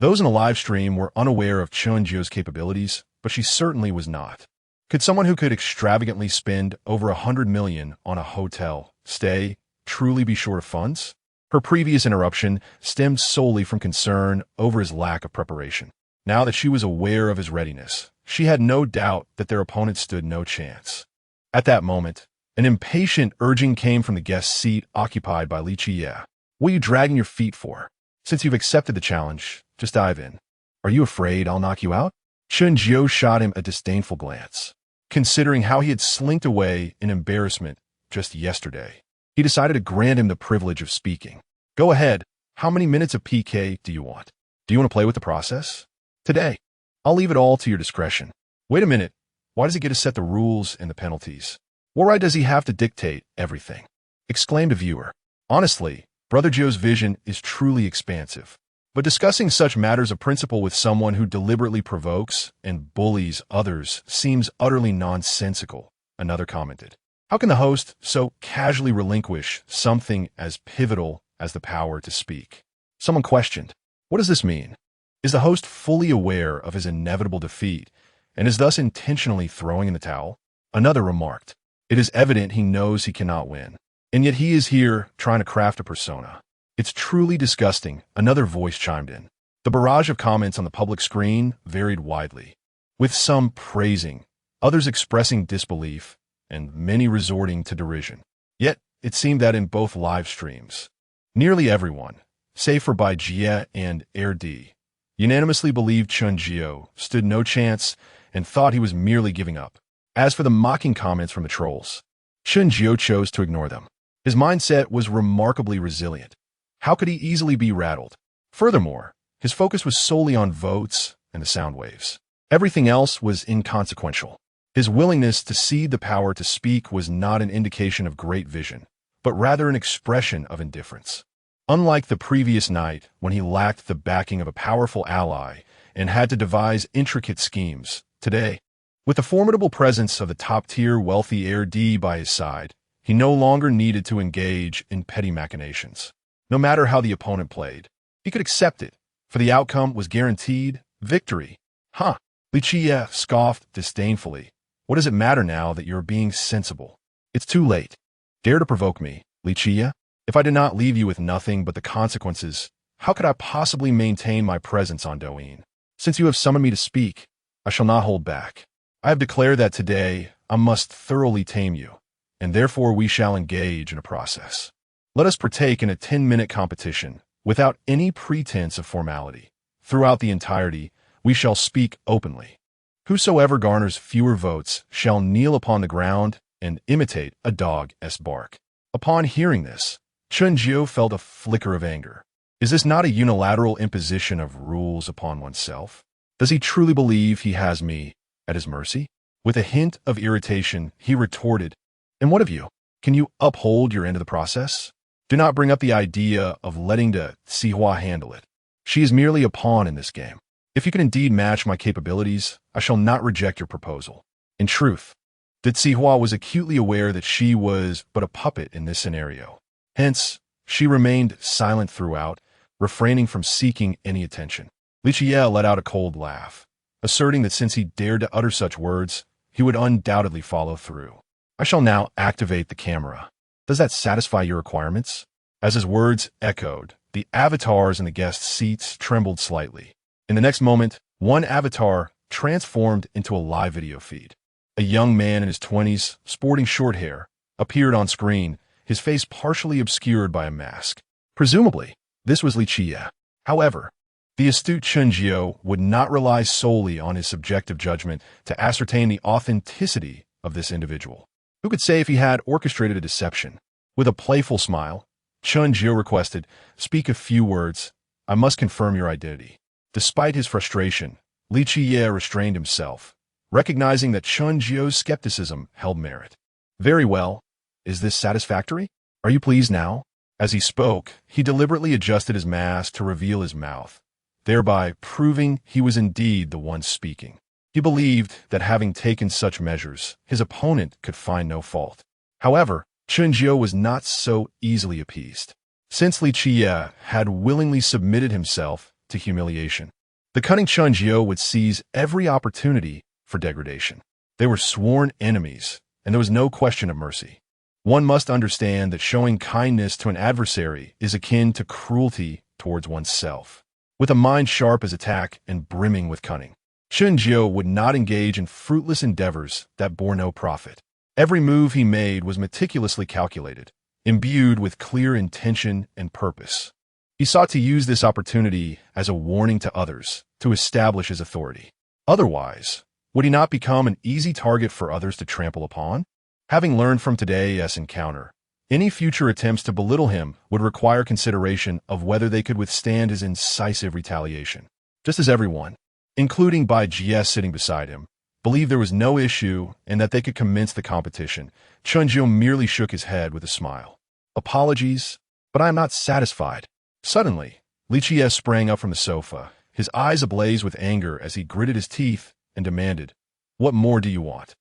S1: Those in the live stream were unaware of Chen Jiu's capabilities, but she certainly was not. Could someone who could extravagantly spend over 100 million on a hotel stay truly be short of funds? Her previous interruption stemmed solely from concern over his lack of preparation. Now that she was aware of his readiness, she had no doubt that their opponent stood no chance. At that moment, an impatient urging came from the guest seat occupied by Li Qiye. "What are you dragging your feet for? Since you've accepted the challenge, just dive in. Are you afraid I'll knock you out?" Chen Jiu shot him a disdainful glance. Considering how he had slinked away in embarrassment just yesterday, he decided to grant him the privilege of speaking. Go ahead. How many minutes of PK do you want? Do you want to play with the process? Today, I'll leave it all to your discretion. Wait a minute. Why does he get to set the rules and the penalties? What right does he have to dictate everything? Exclaimed a viewer. Honestly, Brother Joe's vision is truly expansive. But discussing such matters of principle with someone who deliberately provokes and bullies others seems utterly nonsensical, another commented. How can the host so casually relinquish something as pivotal as the power to speak? Someone questioned, what does this mean? Is the host fully aware of his inevitable defeat and is thus intentionally throwing in the towel? Another remarked, it is evident he knows he cannot win, and yet he is here trying to craft a persona. It's truly disgusting, another voice chimed in. The barrage of comments on the public screen varied widely, with some praising, others expressing disbelief, and many resorting to derision. Yet, it seemed that in both live streams, nearly everyone, save for Bai Jie and Air D, unanimously believed Chen Jiu stood no chance and thought he was merely giving up. As for the mocking comments from the trolls, Chen Jiu chose to ignore them. His mindset was remarkably resilient. How could he easily be rattled? Furthermore, his focus was solely on votes and the sound waves. Everything else was inconsequential. His willingness to cede the power to speak was not an indication of great vision, but rather an expression of indifference. Unlike the previous night, when he lacked the backing of a powerful ally and had to devise intricate schemes, today, with the formidable presence of the top-tier wealthy Air D by his side, he no longer needed to engage in petty machinations. No matter how the opponent played, he could accept it, for the outcome was guaranteed victory. Huh? Li Jie scoffed disdainfully. What does it matter now that you're being sensible? It's too late. Dare to provoke me, Li Jie? If I did not leave you with nothing but the consequences, how could I possibly maintain my presence on Douyin? Since you have summoned me to speak, I shall not hold back. I have declared that today I must thoroughly tame you, and therefore we shall engage in a process. Let us partake in a 10-minute competition, without any pretense of formality. Throughout the entirety, we shall speak openly. Whosoever garners fewer votes shall kneel upon the ground and imitate a dog's bark. Upon hearing this, Chen Jiu felt a flicker of anger. Is this not a unilateral imposition of rules upon oneself? Does he truly believe he has me at his mercy? With a hint of irritation, he retorted, and what of you? Can you uphold your end of the process? Do not bring up the idea of letting the Sihua handle it. She is merely a pawn in this game. If you can indeed match my capabilities, I shall not reject your proposal. In truth, that Sihua was acutely aware that she was but a puppet in this scenario. Hence, she remained silent throughout, refraining from seeking any attention. Li Jie let out a cold laugh, asserting that since he dared to utter such words, he would undoubtedly follow through. I shall now activate the camera. Does that satisfy your requirements? As his words echoed, the avatars in the guest seats trembled slightly. In the next moment, one avatar transformed into a live video feed. A young man in his 20s, sporting short hair, appeared on screen, his face partially obscured by a mask. Presumably, this was Li Jie. However, the astute Chen Jiu would not rely solely on his subjective judgment to ascertain the authenticity of this individual. Who could say if he had orchestrated a deception? With a playful smile, Chen Jiu requested, speak a few words. I must confirm your identity. Despite his frustration, Li Jie restrained himself, recognizing that Chen Jiu's skepticism held merit. Very well. Is this satisfactory? Are you pleased now? As he spoke, he deliberately adjusted his mask to reveal his mouth, thereby proving he was indeed the one speaking. He believed that having taken such measures, his opponent could find no fault. However, Chen Jiu was not so easily appeased. Since Li Jie had willingly submitted himself to humiliation, the cunning Chen Jiu would seize every opportunity for degradation. They were sworn enemies, and there was no question of mercy. One must understand that showing kindness to an adversary is akin to cruelty towards oneself. With a mind sharp as attack and brimming with cunning, Chen Jiu would not engage in fruitless endeavors that bore no profit. Every move he made was meticulously calculated, imbued with clear intention and purpose. He sought to use this opportunity as a warning to others to establish his authority. Otherwise, would he not become an easy target for others to trample upon? Having learned from today's encounter, any future attempts to belittle him would require consideration of whether they could withstand his incisive retaliation. Just as everyone, including Bai Jie sitting beside him, believed there was no issue and that they could commence the competition, Chen Jiu merely shook his head with a smile. Apologies, but I am not satisfied. Suddenly, Li Jie sprang up from the sofa, his eyes ablaze with anger as he gritted his teeth and demanded, "What more do you want?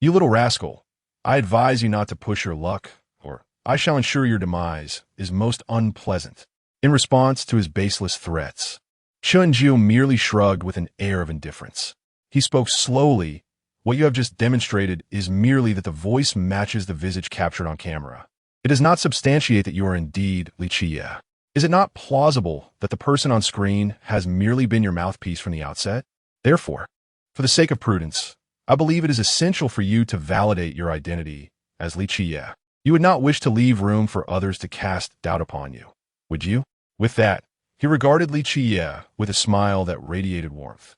S1: You little rascal, I advise you not to push your luck, or I shall ensure your demise is most unpleasant." In response to his baseless threats, Chen Jiu merely shrugged with an air of indifference. He spoke slowly. "What you have just demonstrated is merely that the voice matches the visage captured on camera. It does not substantiate that you are indeed Li Jie. Is it not plausible that the person on screen has merely been your mouthpiece from the outset? Therefore, for the sake of prudence, I believe it is essential for you to validate your identity as Li Jie. You would not wish to leave room for others to cast doubt upon you, would you?" With that, he regarded Li Jie with a smile that radiated warmth.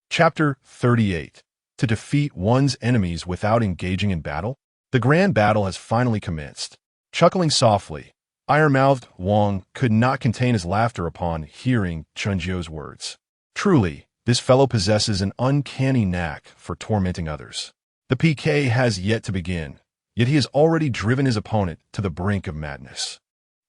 S1: Chapter 38. To defeat one's enemies without engaging in battle? The grand battle has finally commenced. Chuckling softly, iron-mouthed Wang could not contain his laughter upon hearing Chen Jiu's words. Truly, this fellow possesses an uncanny knack for tormenting others. The PK has yet to begin, yet he has already driven his opponent to the brink of madness.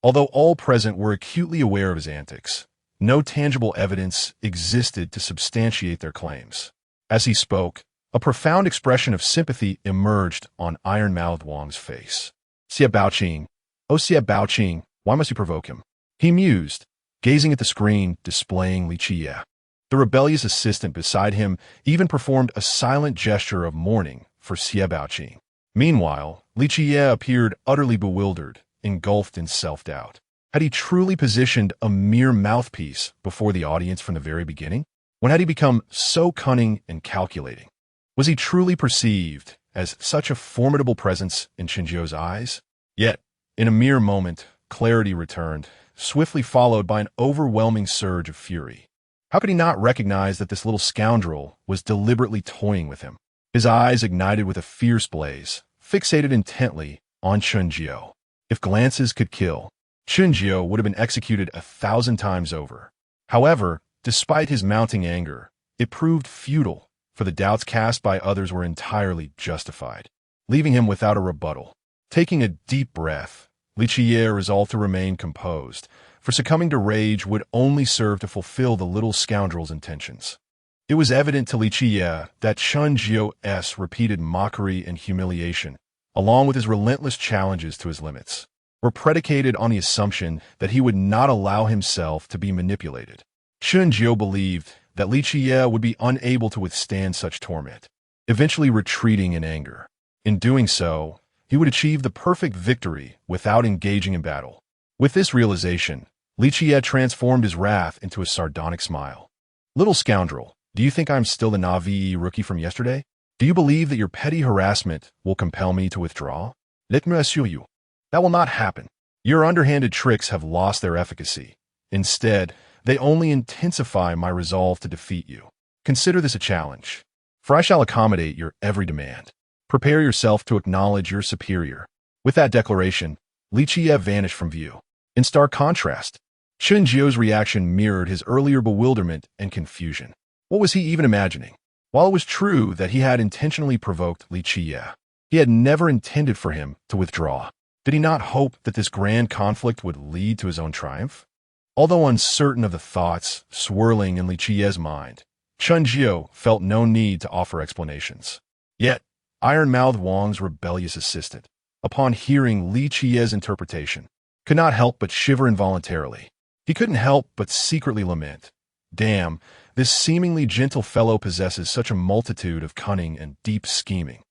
S1: Although all present were acutely aware of his antics, no tangible evidence existed to substantiate their claims. As he spoke, a profound expression of sympathy emerged on iron-mouthed Wang's face. "Xia Baoqing, oh Xia Baoqing, why must you provoke him?" he mused, gazing at the screen displaying Li Jie. The rebellious assistant beside him even performed a silent gesture of mourning for Xia Baoqing. Meanwhile, Li Jie appeared utterly bewildered, engulfed in self-doubt. Had he truly positioned a mere mouthpiece before the audience from the very beginning? When had he become so cunning and calculating? Was he truly perceived as such a formidable presence in Chen Jiu's eyes? Yet, in a mere moment, clarity returned, swiftly followed by an overwhelming surge of fury. How could he not recognize that this little scoundrel was deliberately toying with him? His eyes ignited with a fierce blaze, fixated intently on Chen Jiu. If glances could kill, Chen Jiu would have been executed 1,000 times over. However, despite his mounting anger, it proved futile, for the doubts cast by others were entirely justified, leaving him without a rebuttal. Taking a deep breath, Li Jie resolved to remain composed, for succumbing to rage would only serve to fulfill the little scoundrel's intentions. It was evident to Li Jie that Chen Jiu's repeated mockery and humiliation, along with his relentless challenges to his limits, were predicated on the assumption that he would not allow himself to be manipulated. Chen Jiu believed that Li Jie would be unable to withstand such torment, eventually retreating in anger. In doing so, he would achieve the perfect victory without engaging in battle. With this realization, Li Jie transformed his wrath into a sardonic smile. "Little scoundrel, do you think I'm still the Na'vi rookie from yesterday? Do you believe that your petty harassment will compel me to withdraw? Let me assure you, that will not happen. Your underhanded tricks have lost their efficacy. Instead, they only intensify my resolve to defeat you. Consider this a challenge, for I shall accommodate your every demand. Prepare yourself to acknowledge your superior." With that declaration, Li Jie vanished from view. In stark contrast, Chen Jiu's reaction mirrored his earlier bewilderment and confusion. What was he even imagining? While it was true that he had intentionally provoked Li Jie, he had never intended for him to withdraw. Did he not hope that this grand conflict would lead to his own triumph? Although uncertain of the thoughts swirling in Li Jie's mind, Chen Jiu felt no need to offer explanations. Yet, iron-mouthed Wang's rebellious assistant, upon hearing Li Jie's interpretation, could not help but shiver involuntarily. He couldn't help but secretly lament, "Damn, this seemingly gentle fellow possesses such a multitude of cunning and deep scheming.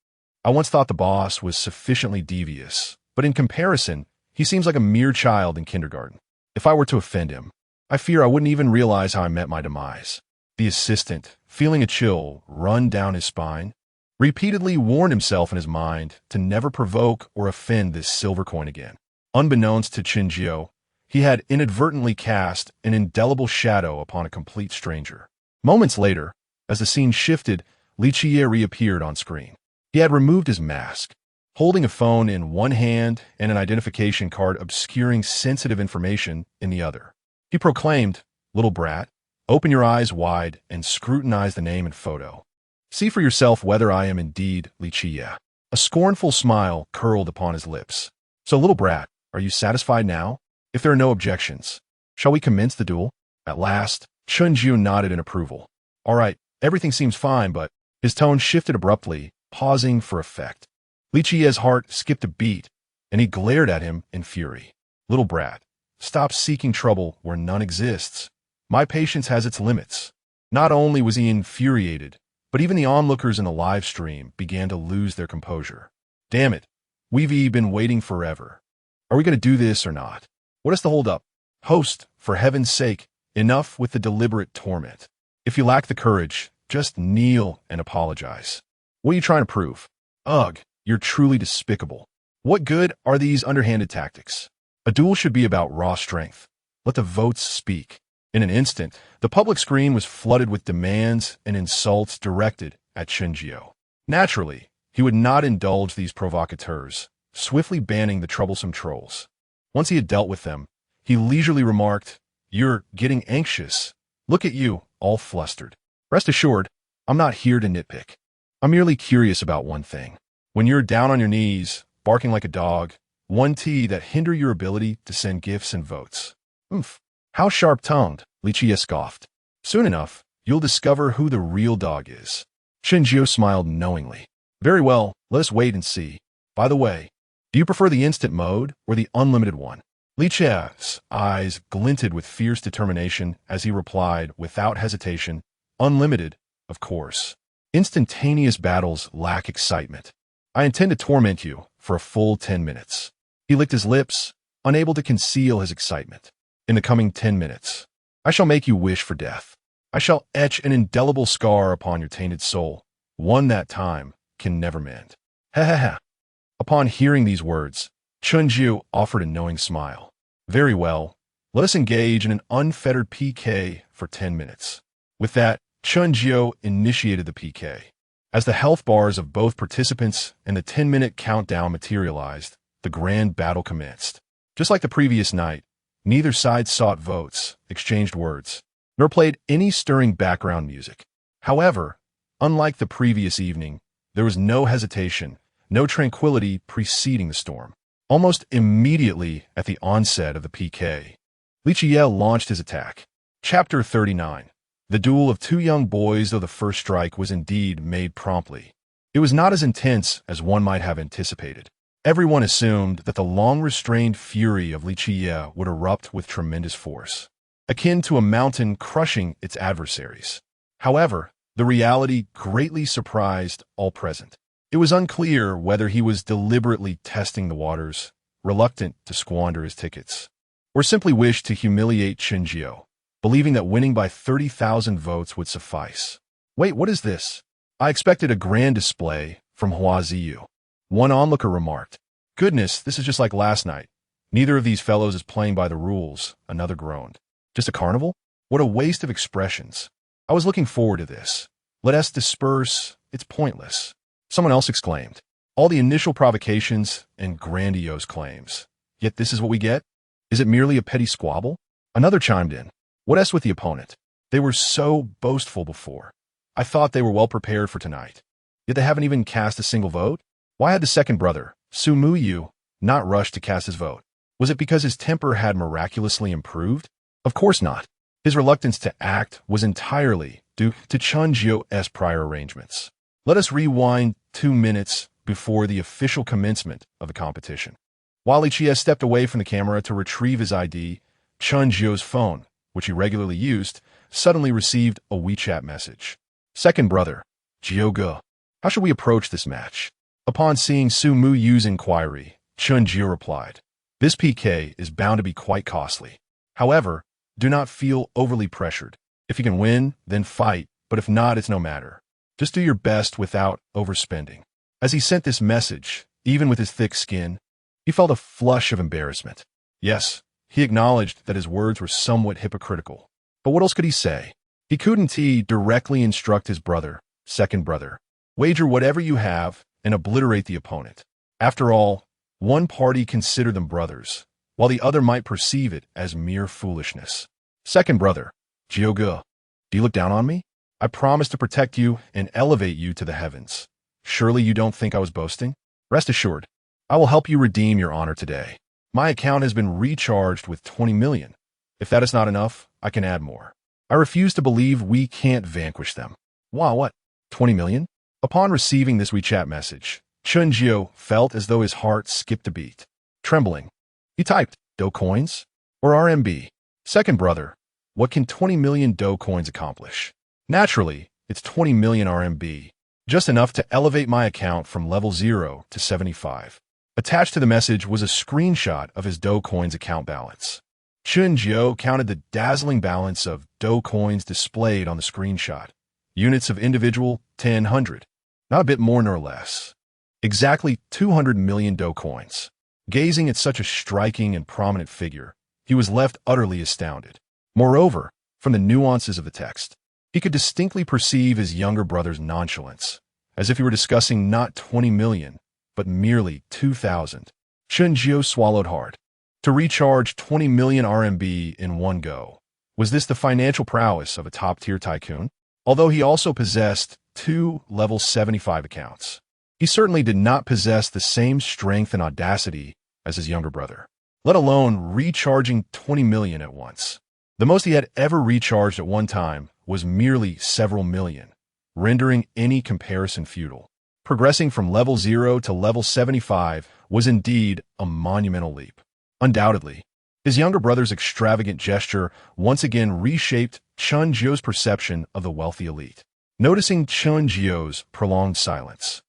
S1: I once thought the boss was sufficiently devious, but in comparison, he seems like a mere child in kindergarten. If I were to offend him, I fear I wouldn't even realize how I met my demise." The assistant, feeling a chill run down his spine, repeatedly warned himself in his mind to never provoke or offend this silver coin again. Unbeknownst to Chen Jiu, he had inadvertently cast an indelible shadow upon a complete stranger. Moments later, As the scene shifted, Li Qiye reappeared on screen. He had removed his mask, holding a phone in one hand and an identification card obscuring sensitive information in the other. He proclaimed, "Little brat, open your eyes wide and scrutinize the name and photo. See for yourself whether I am indeed Li Qiye." A scornful smile curled upon his lips. "So, little brat, are you satisfied now? If there are no objections, shall we commence the duel?" At last, Chen Jiu nodded in approval. "All right, everything seems fine," but his tone shifted abruptly, pausing for effect. Li Qiye's heart skipped a beat, and he glared at him in fury. "Little brat, stop seeking trouble where none exists. My patience has its limits." Not only was he infuriated, but even the onlookers in the live stream began to lose their composure. "Damn it, we've been waiting forever. Are we going to do this or not? What is the hold-up? Host, for heaven's sake, enough with the deliberate torment. If you lack the courage, just kneel and apologize. What are you trying to prove? Ugh, you're truly despicable. What good are these underhanded tactics? A duel should be about raw strength. Let the votes speak." In an instant, the public screen was flooded with demands and insults directed at Chen Jiu. Naturally, he would not indulge these provocateurs, swiftly banning the troublesome trolls. Once he had dealt with them, he leisurely remarked, "You're getting anxious. Look at you, all flustered. Rest assured, I'm not here to nitpick. I'm merely curious about one thing. When you're down on your knees, barking like a dog, one T that hinder your ability to send gifts and votes." "Oomph, how sharp-tongued," Li Qiye scoffed. "Soon enough, you'll discover who the real dog is." Chen Jiu smiled knowingly. "Very well, let us wait and see. By the way, do you prefer the instant mode or the unlimited one?" Li Qiye's eyes glinted with fierce determination as he replied without hesitation, "Unlimited, of course. Instantaneous battles lack excitement. I intend to torment you for a full 10 minutes. He licked his lips, unable to conceal his excitement. "In the coming 10 minutes, I shall make you wish for death. I shall etch an indelible scar upon your tainted soul, one that time can never mend." Ha ha ha. Upon hearing these words, Chen Jiu offered a knowing smile. "Very well, let us engage in an unfettered PK for 10 minutes. With that, Chen Jiu initiated the PK. As the health bars of both participants and the 10-minute countdown materialized, the grand battle commenced. Just like the previous night, neither side sought votes, exchanged words, nor played any stirring background music. However, unlike the previous evening, there was no hesitation, no tranquility preceding the storm. Almost immediately at the onset of the PK, Li Qiye launched his attack. Chapter 39. The duel of two young boys, though the first strike was indeed made promptly. It was not as intense as one might have anticipated. Everyone assumed that the long-restrained fury of Li Qiye would erupt with tremendous force, akin to a mountain crushing its adversaries. However, the reality greatly surprised all present. It was unclear whether he was deliberately testing the waters, reluctant to squander his tickets, or simply wished to humiliate Chen Jiu, believing that winning by 30,000 votes would suffice. "Wait, what is this? I expected a grand display from Hua Yu." One onlooker remarked. "Goodness, this is just like last night. Neither of these fellows is playing by the rules," another groaned. "Just a carnival? What a waste of expressions. I was looking forward to this. Let us disperse. It's pointless." Someone else exclaimed. "All the initial provocations and grandiose claims. Yet this is what we get? Is it merely a petty squabble?" Another chimed in. "What else with the opponent? They were so boastful before. I thought they were well prepared for tonight. Yet they haven't even cast a single vote? Why had the second brother, Hua Yu, not rushed to cast his vote? Was it because his temper had miraculously improved? Of course not. His reluctance to act was entirely due to Chen Jiu's prior arrangements. Let us rewind 2 minutes before the official commencement of the competition. While Li Qiye stepped away from the camera to retrieve his ID, Chen Jiu's phone, which he regularly used, suddenly received a WeChat message. "Second brother, Jiu, how should we approach this match?" Upon seeing Hua Yu's inquiry, Chen Jiu replied, "This PK is bound to be quite costly. However, do not feel overly pressured. If you can win, then fight, but if not, it's no matter. Just do your best without overspending." As he sent this message, even with his thick skin, he felt a flush of embarrassment. Yes, he acknowledged that his words were somewhat hypocritical. But what else could he say? He couldn't directly instruct his brother, second brother, wager whatever you have and obliterate the opponent. After all, one party considered them brothers, while the other might perceive it as mere foolishness. Second brother, Jiu, do you look down on me? I promised to protect you and elevate you to the heavens. Surely you don't think I was boasting? Rest assured, I will help you redeem your honor today. My account has been recharged with 20 million. If that is not enough, I can add more. I refuse to believe we can't vanquish them. Wow, what? 20 million? Upon receiving this WeChat message, Chen Jiu felt as though his heart skipped a beat. Trembling, he typed, Do coins? Or RMB? Second brother, what can 20 million Do coins accomplish? Naturally, it's 20 million RMB, just enough to elevate my account from level 0 to 75. Attached to the message was a screenshot of his Do coins account balance. Chen Jiu counted the dazzling balance of Do coins displayed on the screenshot. Units of individual 100, not a bit more nor less. Exactly 200 million Do coins. Gazing at such a striking and prominent figure, he was left utterly astounded. Moreover, from the nuances of the text, he could distinctly perceive his younger brother's nonchalance, as if he were discussing not 20 million, but merely 2,000. Chen Jiu swallowed hard. To recharge 20 million RMB in one go. Was this the financial prowess of a top-tier tycoon? Although he also possessed 2 level 75 accounts, he certainly did not possess the same strength and audacity as his younger brother, let alone recharging 20 million at once. The most he had ever recharged at one time was merely several million, rendering any comparison futile. Progressing from level 0 to level 75 was indeed a monumental leap. Undoubtedly, his younger brother's extravagant gesture once again reshaped Chen Jiu's perception of the wealthy elite. Noticing Chen Jiu's prolonged silence,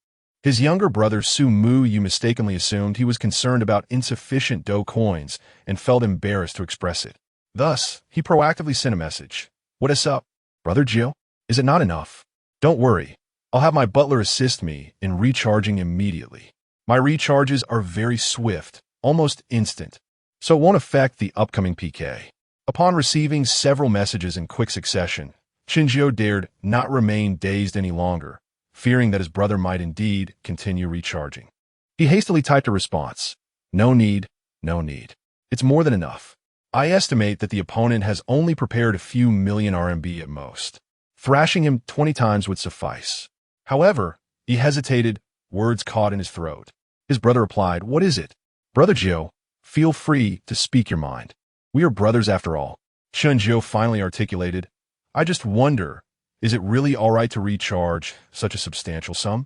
S1: his younger brother Hua Yu mistakenly assumed he was concerned about insufficient Do coins and felt embarrassed to express it. Thus, he proactively sent a message. What is up, Brother Jiu? Is it not enough? Don't worry, I'll have my butler assist me in recharging immediately. My recharges are very swift, almost instant, so it won't affect the upcoming PK. Upon receiving several messages in quick succession, Chen Jiu dared not remain dazed any longer, fearing that his brother might indeed continue recharging. He hastily typed a response. No need, no need. It's more than enough. I estimate that the opponent has only prepared a few million RMB at most. Thrashing him 20 times would suffice. However, he hesitated, words caught in his throat. His brother replied, What is it? Brother Jiu, feel free to speak your mind. We are brothers after all. Chen Jiu finally articulated, I just wonder, is it really all right to recharge such a substantial sum?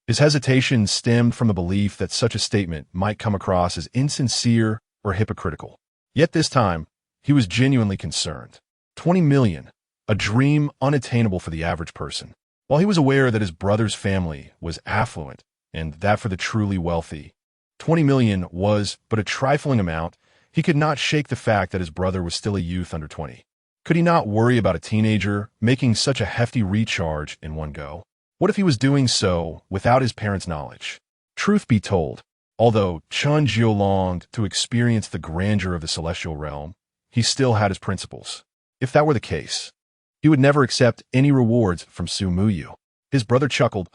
S1: His hesitation stemmed from the belief that such a statement might come across as insincere or hypocritical. Yet this time, he was genuinely concerned. 20 million, a dream unattainable for the average person. While he was aware that his brother's family was affluent and that for the truly wealthy, 20 million was but a trifling amount, he could not shake the fact that his brother was still a youth under 20. Could he not worry about a teenager making such a hefty recharge in one go? What if he was doing so without his parents' knowledge? Truth be told, although Chen Jiu longed to experience the grandeur of the celestial realm, he still had his principles. If that were the case, he would never accept any rewards from Hua Yu. His brother chuckled,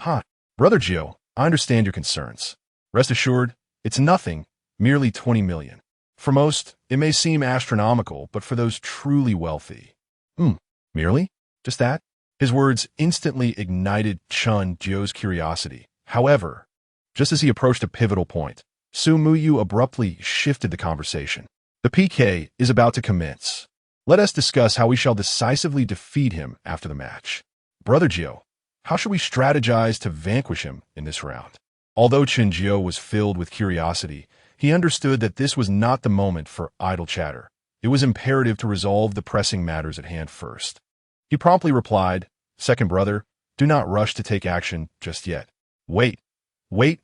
S1: Brother Jiu, I understand your concerns. Rest assured, it's nothing, merely 20 million. For most, it may seem astronomical, but for those truly wealthy. Merely? Just that? His words instantly ignited Chen Jiu's curiosity. However, just as he approached a pivotal point, Hua Yu abruptly shifted the conversation. The PK is about to commence. Let us discuss how we shall decisively defeat him after the match. Brother Jiu, how should we strategize to vanquish him in this round? Although Chen Jiu was filled with curiosity, he understood that this was not the moment for idle chatter. It was imperative to resolve the pressing matters at hand first. He promptly replied, Second brother, do not rush to take action just yet. Wait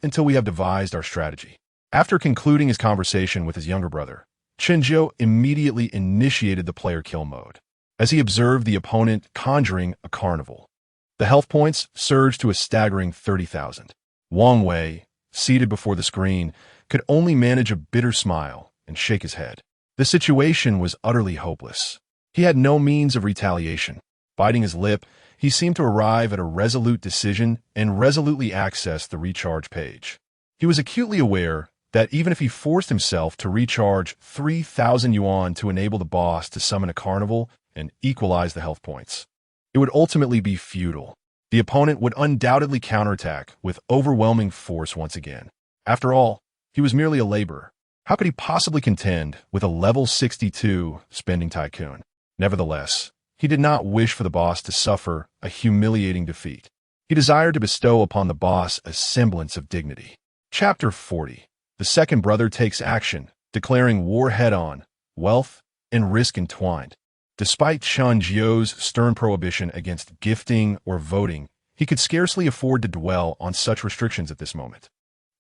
S1: until we have devised our strategy. After concluding his conversation with his younger brother, Chen Jiu immediately initiated the player kill mode, as he observed the opponent conjuring a carnival. The health points surged to a staggering 30,000. Wang Wei, seated before the screen, could only manage a bitter smile and shake his head. The situation was utterly hopeless. He had no means of retaliation. Biting his lip, he seemed to arrive at a resolute decision and resolutely access the recharge page. He was acutely aware that even if he forced himself to recharge 3,000 yuan to enable the boss to summon a carnival and equalize the health points, it would ultimately be futile. The opponent would undoubtedly counterattack with overwhelming force once again. After all, he was merely a laborer. How could he possibly contend with a level 62 spending tycoon? Nevertheless, he did not wish for the boss to suffer a humiliating defeat. He desired to bestow upon the boss a semblance of dignity. Chapter 40. The second brother takes action, declaring war head-on, wealth and risk entwined. Despite Chen Jiu's stern prohibition against gifting or voting, he could scarcely afford to dwell on such restrictions at this moment.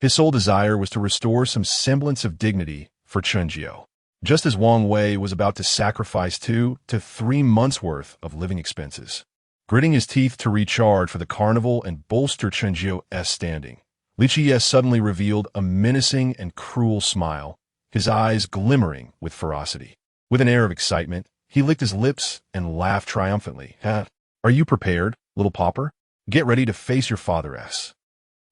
S1: His sole desire was to restore some semblance of dignity for Chen Jiu. Just as Wang Wei was about to sacrifice 2 to 3 months' worth of living expenses. Gritting his teeth to recharge for the carnival and bolster Chen Jiu's standing, Li Qiye suddenly revealed a menacing and cruel smile, his eyes glimmering with ferocity. With an air of excitement, he licked his lips and laughed triumphantly. Are you prepared, little pauper? Get ready to face your father-s.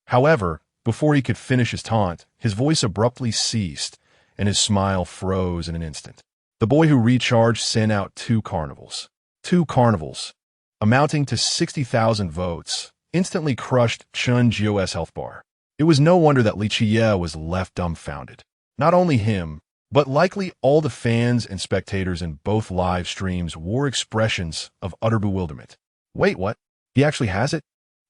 S1: However, before he could finish his taunt, his voice abruptly ceased, and his smile froze in an instant. The boy who recharged sent out 2 carnivals. 2 carnivals, amounting to 60,000 votes, instantly crushed Chen Jiu's health bar. It was no wonder that Li Qiye was left dumbfounded. Not only him, but likely all the fans and spectators in both live streams wore expressions of utter bewilderment. Wait, what? He actually has it?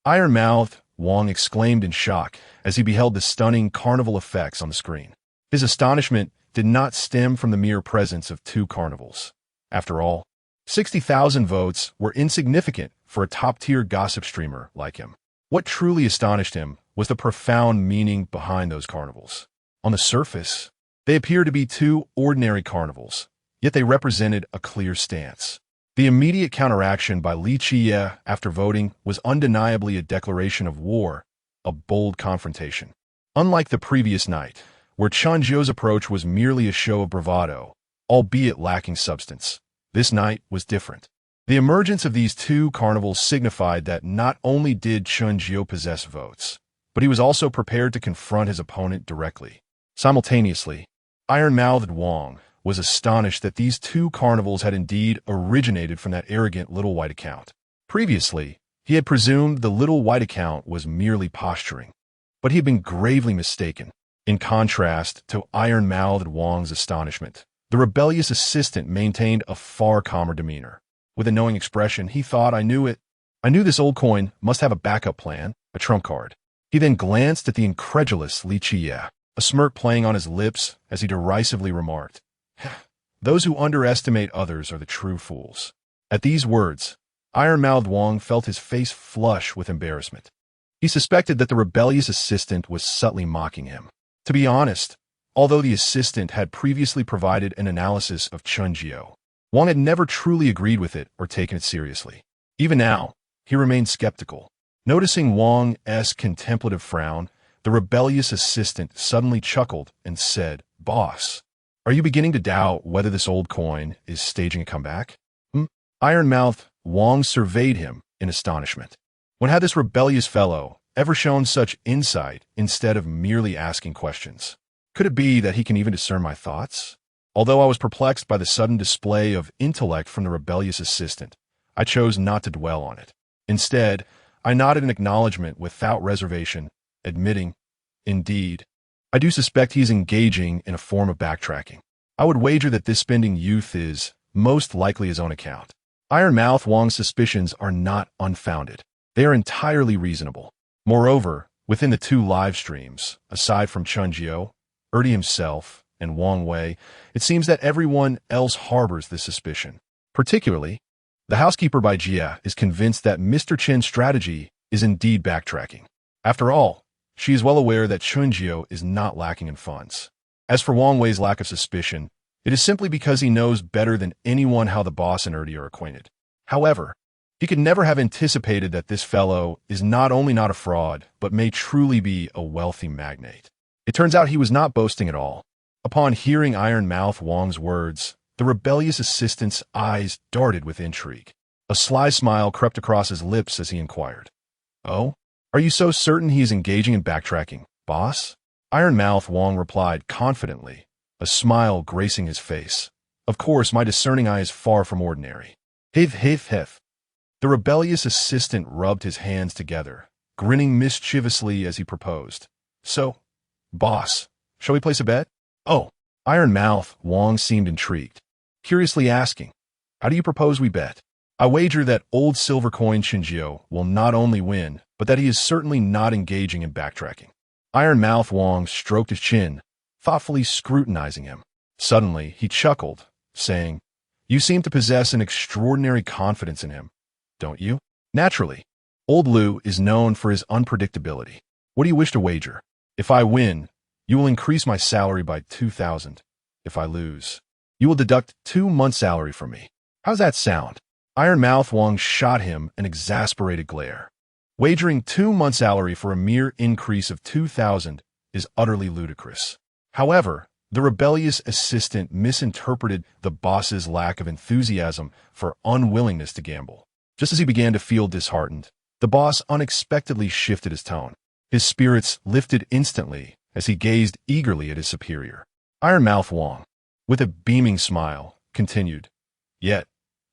S1: Iron-mouthed, Wang exclaimed in shock as he beheld the stunning carnival effects on the screen. His astonishment did not stem from the mere presence of 2 carnivals. After all, 60,000 votes were insignificant for a top-tier gossip streamer like him. What truly astonished him was the profound meaning behind those carnivals. On the surface, they appeared to be 2 ordinary carnivals, yet they represented a clear stance. The immediate counteraction by Li Qiye after voting was undeniably a declaration of war, a bold confrontation. Unlike the previous night, where Chen Jiu's approach was merely a show of bravado, albeit lacking substance, this night was different. The emergence of these 2 carnivals signified that not only did Chen Jiu possess votes, but he was also prepared to confront his opponent directly. Simultaneously, iron-mouthed Wang was astonished that these 2 carnivals had indeed originated from that arrogant little white account. Previously, he had presumed the little white account was merely posturing, but he had been gravely mistaken. In contrast to iron-mouthed Wang's astonishment, the rebellious assistant maintained a far calmer demeanor. With a knowing expression, he thought, I knew this old coin must have a backup plan, a trump card. He then glanced at the incredulous Li Qiye, a smirk playing on his lips as he derisively remarked, Those who underestimate others are the true fools. At these words, iron-mouthed Wang felt his face flush with embarrassment. He suspected that the rebellious assistant was subtly mocking him. To be honest, although the assistant had previously provided an analysis of Chen Jiu, Wang had never truly agreed with it or taken it seriously. Even now, he remained skeptical. Noticing Wang's contemplative frown, the rebellious assistant suddenly chuckled and said, Boss, are you beginning to doubt whether this old coin is staging a comeback? Iron-mouthed Wang surveyed him in astonishment. When had this rebellious fellow ever shown such insight instead of merely asking questions? Could it be that he can even discern my thoughts? Although I was perplexed by the sudden display of intellect from the rebellious assistant, I chose not to dwell on it. Instead, I nodded in acknowledgement without reservation, admitting, indeed, I do suspect he is engaging in a form of backtracking. I would wager that this spending youth is most likely his own account. Iron-mouthed Wang's suspicions are not unfounded. They are entirely reasonable. Moreover, within the 2 live streams, aside from Chen Jiu, Erdi himself, and Wang Wei, it seems that everyone else harbors this suspicion. Particularly, the housekeeper by Jia is convinced that Mr. Chen's strategy is indeed backtracking. After all, she is well aware that Chen Jiu is not lacking in funds. As for Wang Wei's lack of suspicion, it is simply because he knows better than anyone how the boss and Erdi are acquainted. However, he could never have anticipated that this fellow is not only not a fraud, but may truly be a wealthy magnate. It turns out he was not boasting at all. Upon hearing iron-mouthed Wang's words, the rebellious assistant's eyes darted with intrigue. A sly smile crept across his lips as he inquired. Oh? Are you so certain he is engaging in backtracking, boss? Iron Mouth Wang replied confidently, a smile gracing his face. Of course, my discerning eye is far from ordinary. Hiv hiv hiv. The rebellious assistant rubbed his hands together, grinning mischievously as he proposed. So, boss, shall we place a bet? Oh, Iron Mouth Wang seemed intrigued, curiously asking, how do you propose we bet? I wager that old silver coin Chen Jiu will not only win, but that he is certainly not engaging in backtracking. Iron Mouth Wang stroked his chin, thoughtfully scrutinizing him. Suddenly, he chuckled, saying, You seem to possess an extraordinary confidence in him, don't you? Naturally. Old Liu is known for his unpredictability. What do you wish to wager? If I win, you will increase my salary by 2,000. If I lose, you will deduct 2 months' salary from me. How's that sound? Iron Mouth Wang shot him an exasperated glare. Wagering 2 months' salary for a mere increase of 2,000 is utterly ludicrous. However, the rebellious assistant misinterpreted the boss's lack of enthusiasm for unwillingness to gamble. Just as he began to feel disheartened, the boss unexpectedly shifted his tone. His spirits lifted instantly as he gazed eagerly at his superior. Iron Mouth Wang, with a beaming smile, continued, Yet,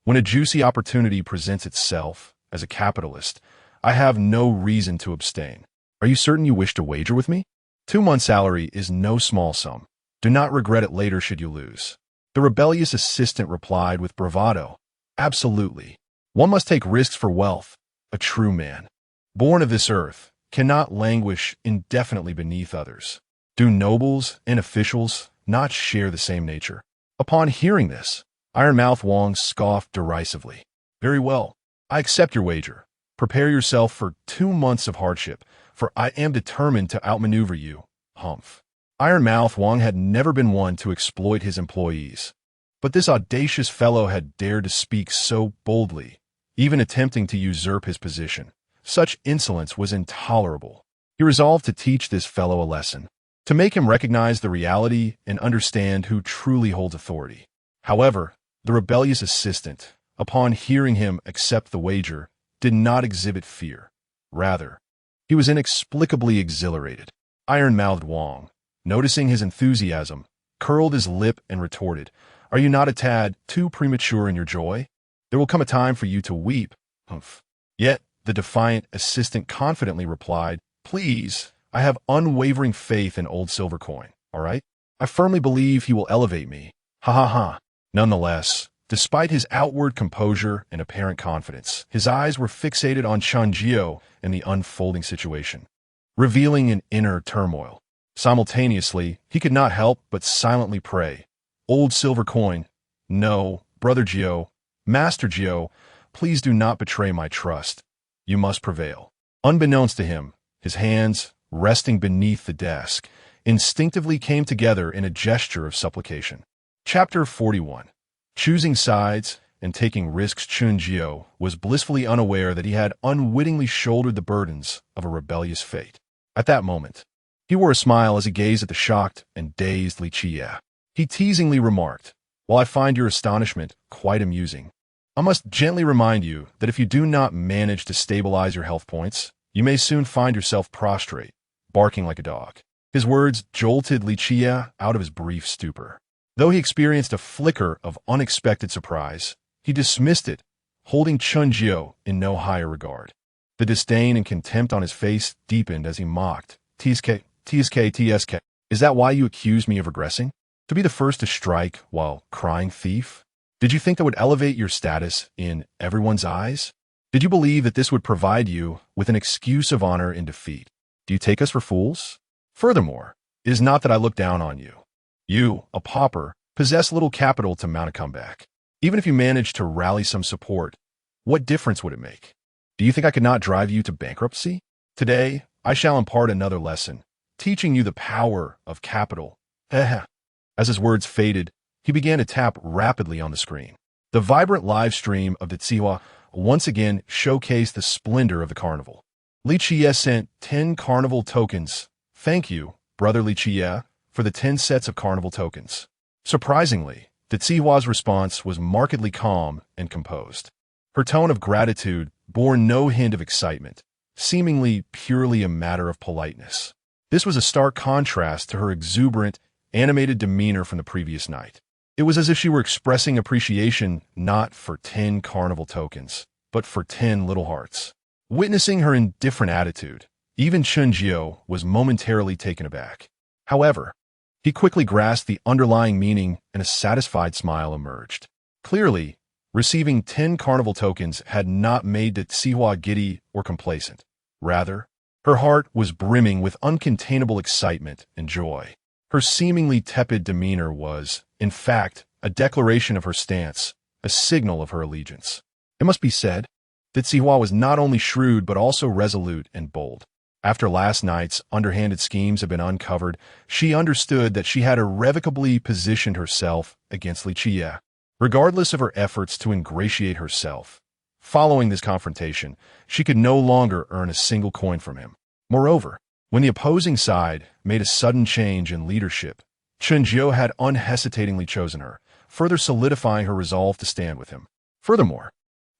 S1: when a juicy opportunity presents itself, as a capitalist, I have no reason to abstain. Are you certain you wish to wager with me? 2 months' salary is no small sum. Do not regret it later should you lose. The rebellious assistant replied with bravado, Absolutely. One must take risks for wealth. A true man, born of this earth, cannot languish indefinitely beneath others. Do nobles and officials not share the same nature? Upon hearing this, Iron Mouth Wang scoffed derisively. Very well, I accept your wager. Prepare yourself for 2 months of hardship, for I am determined to outmaneuver you. Humph. Iron Mouth Wang had never been one to exploit his employees, but this audacious fellow had dared to speak so boldly, even attempting to usurp his position. Such insolence was intolerable. He resolved to teach this fellow a lesson, to make him recognize the reality and understand who truly holds authority. However, the rebellious assistant, upon hearing him accept the wager, did not exhibit fear. Rather, he was inexplicably exhilarated. Iron-mouthed Wang, noticing his enthusiasm, curled his lip and retorted, Are you not a tad too premature in your joy? There will come a time for you to weep. Humph. Yet, the defiant assistant confidently replied, Please, I have unwavering faith in old silver coin, all right? I firmly believe he will elevate me. Ha ha ha. Nonetheless, despite his outward composure and apparent confidence, his eyes were fixated on Chen Jiu and the unfolding situation, revealing an inner turmoil. Simultaneously, he could not help but silently pray, Old silver coin, no, Brother Jiu, Master Jiu, please do not betray my trust. You must prevail. Unbeknownst to him, his hands, resting beneath the desk, instinctively came together in a gesture of supplication. Chapter 41. Choosing sides and taking risks. Chen Jiu was blissfully unaware that he had unwittingly shouldered the burdens of a rebellious fate. At that moment, he wore a smile as he gazed at the shocked and dazed Li Qie. He teasingly remarked, While I find your astonishment quite amusing, I must gently remind you that if you do not manage to stabilize your health points, you may soon find yourself prostrate, barking like a dog. His words jolted Li Qie out of his brief stupor. Though he experienced a flicker of unexpected surprise, he dismissed it, holding Chen Jiu in no higher regard. The disdain and contempt on his face deepened as he mocked, TSK, TSK, TSK. Is that why you accuse me of regressing? To be the first to strike while crying thief? Did you think that would elevate your status in everyone's eyes? Did you believe that this would provide you with an excuse of honor in defeat? Do you take us for fools? Furthermore, it is not that I look down on you. You, a pauper, possess little capital to mount a comeback. Even if you managed to rally some support, what difference would it make? Do you think I could not drive you to bankruptcy? Today, I shall impart another lesson, teaching you the power of capital. As his words faded, he began to tap rapidly on the screen. The vibrant live stream of the Tsiwa once again showcased the splendor of the carnival. Li Qie sent 10 carnival tokens. Thank you, Brother Li Qie, for the 10 sets of carnival tokens. Surprisingly, the Tsiwa's response was markedly calm and composed. Her tone of gratitude bore no hint of excitement, seemingly purely a matter of politeness. This was a stark contrast to her exuberant, animated demeanor from the previous night. It was as if she were expressing appreciation not for 10 carnival tokens, but for 10 little hearts. Witnessing her indifferent attitude, even Chen Jiu was momentarily taken aback. However, he quickly grasped the underlying meaning and a satisfied smile emerged. Clearly, receiving 10 carnival tokens had not made the Sihua giddy or complacent. Rather, her heart was brimming with uncontainable excitement and joy. Her seemingly tepid demeanor was, in fact, a declaration of her stance, a signal of her allegiance. It must be said that Sihua was not only shrewd but also resolute and bold. After last night's underhanded schemes had been uncovered, she understood that she had irrevocably positioned herself against Li Qie. Regardless of her efforts to ingratiate herself, following this confrontation, she could no longer earn a single coin from him. Moreover, when the opposing side made a sudden change in leadership, Chen Jiu had unhesitatingly chosen her, further solidifying her resolve to stand with him. Furthermore,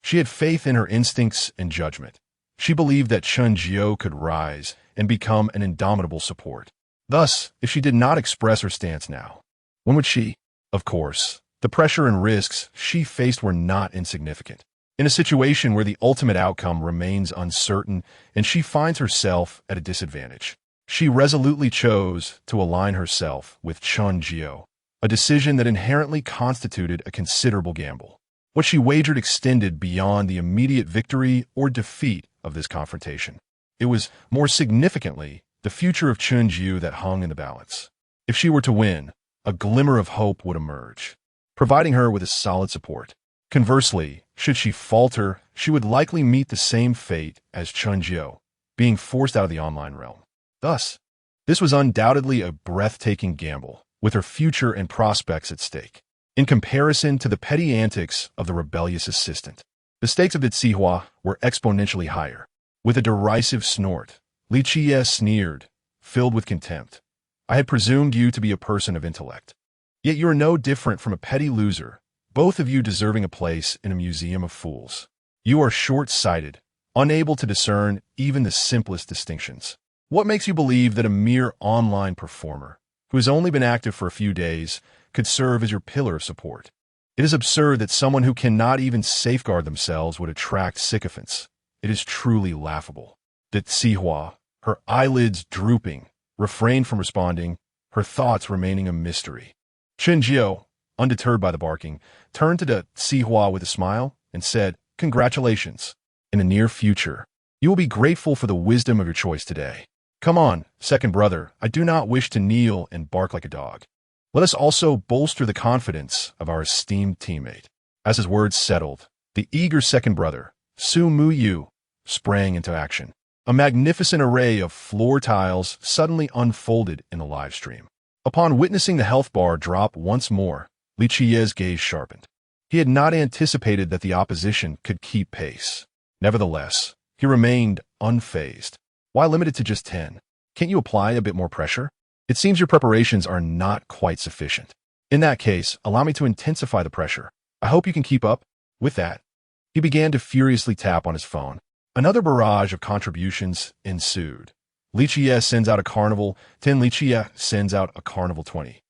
S1: she had faith in her instincts and judgment. She believed that Chen Jiu could rise and become an indomitable support. Thus, if she did not express her stance now, when would she? Of course, the pressure and risks she faced were not insignificant. In a situation where the ultimate outcome remains uncertain and she finds herself at a disadvantage, she resolutely chose to align herself with Chen Jiu, a decision that inherently constituted a considerable gamble. What she wagered extended beyond the immediate victory or defeat of this confrontation. It was, more significantly, the future of Chen Jiu that hung in the balance. If she were to win, a glimmer of hope would emerge, providing her with a solid support. Conversely, should she falter, she would likely meet the same fate as Chen Jiu, being forced out of the online realm. Thus, this was undoubtedly a breathtaking gamble, with her future and prospects at stake. In comparison to the petty antics of the rebellious assistant, the stakes of the Sihua were exponentially higher. With a derisive snort, Li Qie sneered, filled with contempt. I had presumed you to be a person of intellect. Yet you are no different from a petty loser, both of you deserving a place in a museum of fools. You are short-sighted, unable to discern even the simplest distinctions. What makes you believe that a mere online performer, who has only been active for a few days, could serve as your pillar of support? It is absurd that someone who cannot even safeguard themselves would attract sycophants. It is truly laughable. That Sihua, her eyelids drooping, refrained from responding, her thoughts remaining a mystery. Chen Jiu, undeterred by the barking, turned to the Sihua with a smile and said, "Congratulations. In the near future, you will be grateful for the wisdom of your choice today. Come on, second brother, I do not wish to kneel and bark like a dog. Let us also bolster the confidence of our esteemed teammate." As his words settled, the eager second brother, Hua Yu, sprang into action. A magnificent array of floor tiles suddenly unfolded in the live stream. Upon witnessing the health bar drop once more, Li Qie's gaze sharpened. He had not anticipated that the opposition could keep pace. Nevertheless, he remained unfazed. Why limited to just 10? Can't you apply a bit more pressure? It seems your preparations are not quite sufficient. In that case, allow me to intensify the pressure. I hope you can keep up. With that, he began to furiously tap on his phone. Another barrage of contributions ensued. Li Qie sends out a carnival 10. Li Qie sends out a carnival 20.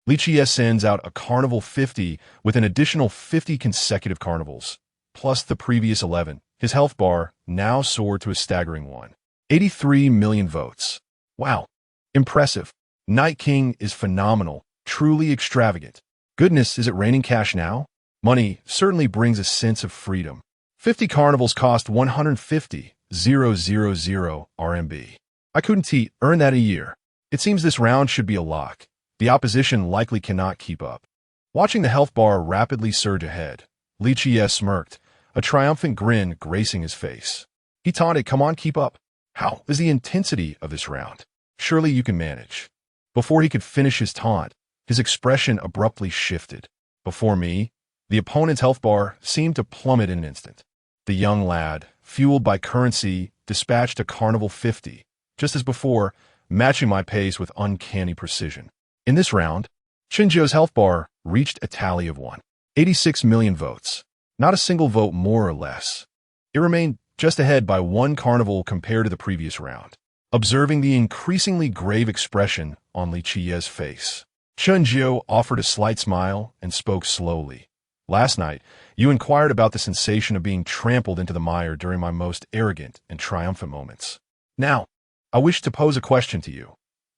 S1: Li Qie sends out a carnival 50 with an additional 50 consecutive carnivals, plus the previous 11. His health bar now soared to a staggering 183 million votes. Wow. Impressive. Night King is phenomenal, truly extravagant. Goodness, is it raining cash now? Money certainly brings a sense of freedom. 50 carnivals cost 150,000 RMB. I couldn't earn that a year. It seems this round should be a lock. The opposition likely cannot keep up. Watching the health bar rapidly surge ahead, Li Qie smirked, a triumphant grin gracing his face. He taunted, "Come on, keep up. How is the intensity of this round? Surely you can manage." Before he could finish his taunt, his expression abruptly shifted. Before me, the opponent's health bar seemed to plummet in an instant. The young lad, fueled by currency, dispatched a carnival 50, just as before, matching my pace with uncanny precision. In this round, Chen Jiu's health bar reached a tally of 186 million votes. Not a single vote more or less. It remained just ahead by one carnival compared to the previous round. Observing the increasingly grave expression on Li Qiye's face, Chen Jiu offered a slight smile and spoke slowly. Last night, you inquired about the sensation of being trampled into the mire during my most arrogant and triumphant moments. Now, I wish to pose a question to you.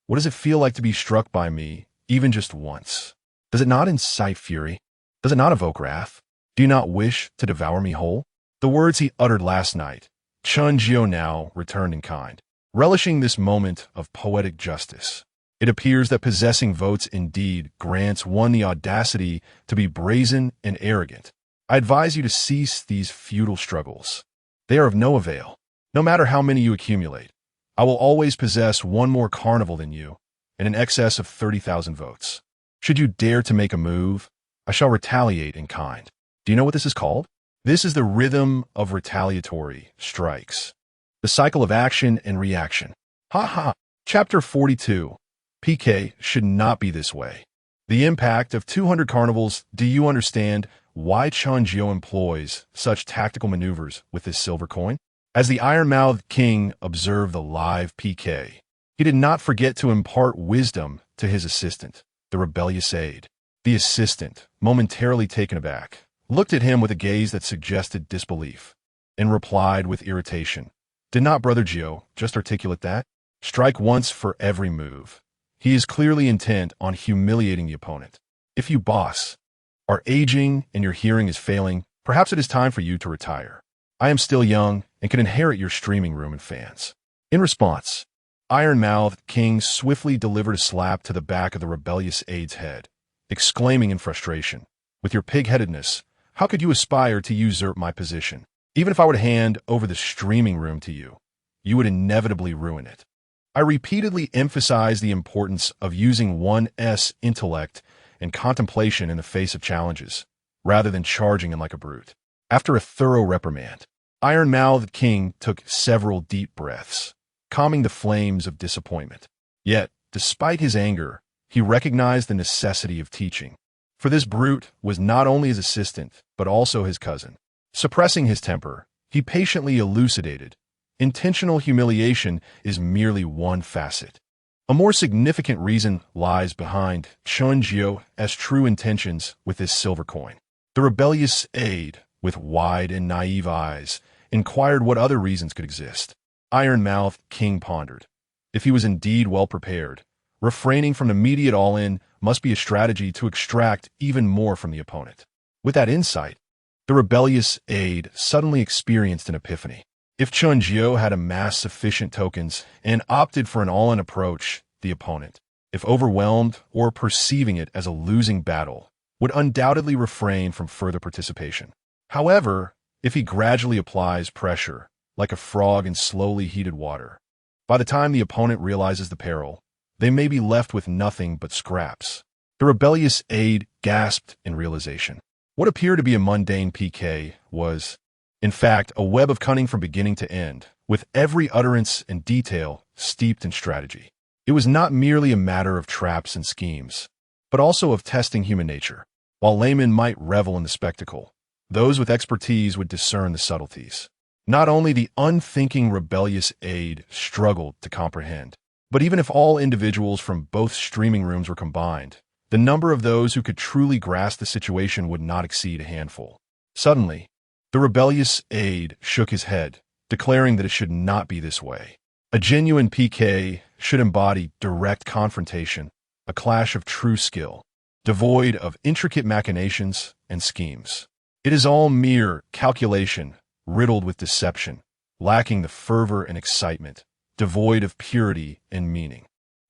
S1: What does it feel like to be struck by me, even just once? Does it not incite fury? Does it not evoke wrath? Do you not wish to devour me whole? The words he uttered last night, Chen Jiu now returned in kind, relishing this moment of poetic justice. It appears that possessing votes indeed grants one the audacity to be brazen and arrogant. I advise you to cease these futile struggles. They are of no avail. No matter how many you accumulate, I will always possess one more carnival than you, and in excess of 30,000 votes. Should you dare to make a move, I shall retaliate in kind. Do you know what this is called? This is the rhythm of retaliatory strikes. The cycle of action and reaction. Ha ha! Chapter 42. PK should not be this way. The impact of 200 carnivals. Do you understand why Chen Jiu employs such tactical maneuvers with this silver coin? As the iron-mouthed king observed the live PK, he did not forget to impart wisdom to his assistant, the rebellious aide. The assistant, momentarily taken aback, looked at him with a gaze that suggested disbelief, and replied with irritation. Did not Brother Jiu just articulate that? Strike once for every move. He is clearly intent on humiliating the opponent. If you, boss, are aging and your hearing is failing, perhaps it is time for you to retire. I am still young and can inherit your streaming room and fans. In response, iron-mouthed king swiftly delivered a slap to the back of the rebellious aide's head, exclaiming in frustration, with your pig-headedness, how could you aspire to usurp my position? Even if I were to hand over the streaming room to you, you would inevitably ruin it. I repeatedly emphasize the importance of using one's intellect and contemplation in the face of challenges, rather than charging in like a brute. After a thorough reprimand, iron-mouthed king took several deep breaths, calming the flames of disappointment. Yet, despite his anger, he recognized the necessity of teaching. For this brute was not only his assistant, but also his cousin. Suppressing his temper, he patiently elucidated. Intentional humiliation is merely one facet. A more significant reason lies behind Chen Jiu's true intentions with this silver coin. The rebellious aide, with wide and naive eyes, inquired what other reasons could exist. Iron-mouthed king pondered. If he was indeed well prepared, refraining from immediate all-in must be a strategy to extract even more from the opponent. With that insight, the rebellious aide suddenly experienced an epiphany. If Chen Jiu had amassed sufficient tokens and opted for an all-in approach, the opponent, if overwhelmed or perceiving it as a losing battle, would undoubtedly refrain from further participation. However, if he gradually applies pressure, like a frog in slowly heated water, by the time the opponent realizes the peril, they may be left with nothing but scraps. The rebellious aide gasped in realization. What appeared to be a mundane PK was, in fact, a web of cunning from beginning to end, with every utterance and detail steeped in strategy. It was not merely a matter of traps and schemes, but also of testing human nature. While laymen might revel in the spectacle, those with expertise would discern the subtleties. Not only the unthinking rebellious aide struggled to comprehend, but even if all individuals from both streaming rooms were combined, the number of those who could truly grasp the situation would not exceed a handful. Suddenly, the rebellious aide shook his head, declaring that it should not be this way. A genuine PK should embody direct confrontation, a clash of true skill, devoid of intricate machinations and schemes. It is all mere calculation, riddled with deception, lacking the fervor and excitement, devoid of purity and meaning.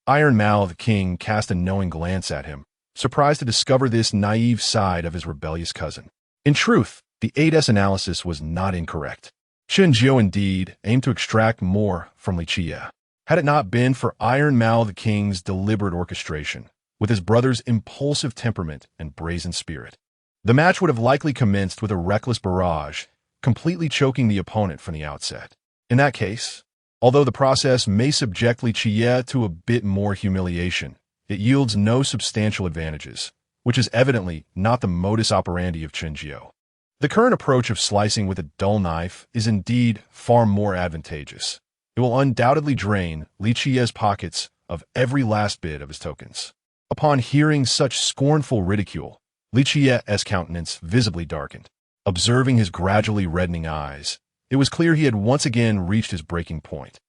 S1: Iron-mouthed king cast a knowing glance at him, surprised to discover this naive side of his rebellious cousin. In truth, the aide's analysis was not incorrect. Chen Jiu indeed aimed to extract more from Li Qiye. Had it not been for Iron-mouthed king's deliberate orchestration, with his brother's impulsive temperament and brazen spirit, the match would have likely commenced with a reckless barrage, completely choking the opponent from the outset. In that case, although the process may subject Li Qiye to a bit more humiliation, it yields no substantial advantages, which is evidently not the modus operandi of Chen Jiu. The current approach of slicing with a dull knife is indeed far more advantageous. It will undoubtedly drain Li Qiye's pockets of every last bit of his tokens. Upon hearing such scornful ridicule, Li Qiye's countenance visibly darkened. Observing his gradually reddening eyes, it was clear he had once again reached his breaking point.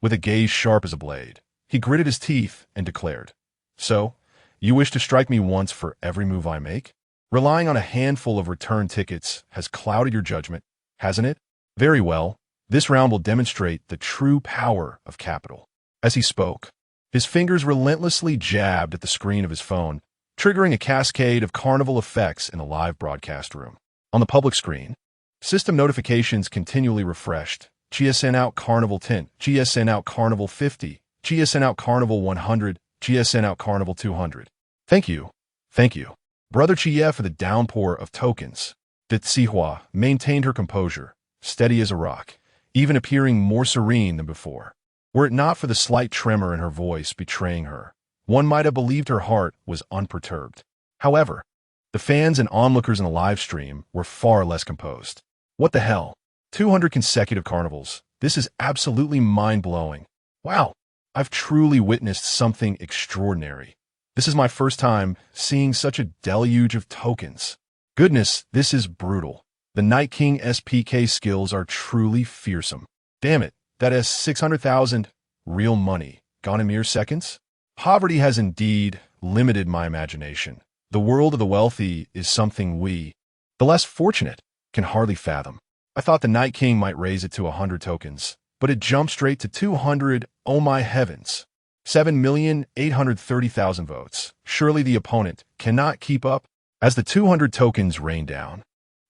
S1: With a gaze sharp as a blade, he gritted his teeth and declared, "So, you wish to strike me once for every move I make? Relying on a handful of return tickets has clouded your judgment, hasn't it? Very well, this round will demonstrate the true power of capital." As he spoke, his fingers relentlessly jabbed at the screen of his phone, triggering a cascade of carnival effects in the live broadcast room. On the public screen, system notifications continually refreshed. GSN out Carnival 10, GSN out Carnival 50, GSN out Carnival 100, GSN out Carnival 200. Thank you. Thank you, Brother Qiye, for the downpour of tokens. That Sihua maintained her composure, steady as a rock, even appearing more serene than before. Were it not for the slight tremor in her voice betraying her, one might have believed her heart was unperturbed. However, the fans and onlookers in the live stream were far less composed. What the hell? 200 consecutive carnivals. This is absolutely mind-blowing. Wow, I've truly witnessed something extraordinary. This is my first time seeing such a deluge of tokens. Goodness, this is brutal. The Night King SPK skills are truly fearsome. Damn it, that is 600,000 real money, gone in mere seconds? Poverty has indeed limited my imagination. The world of the wealthy is something we, the less fortunate, can hardly fathom. I thought the Night King might raise it to 100 tokens, but it jumped straight to 200, oh my heavens. 7,830,000 votes. Surely the opponent cannot keep up. As the 200 tokens rained down,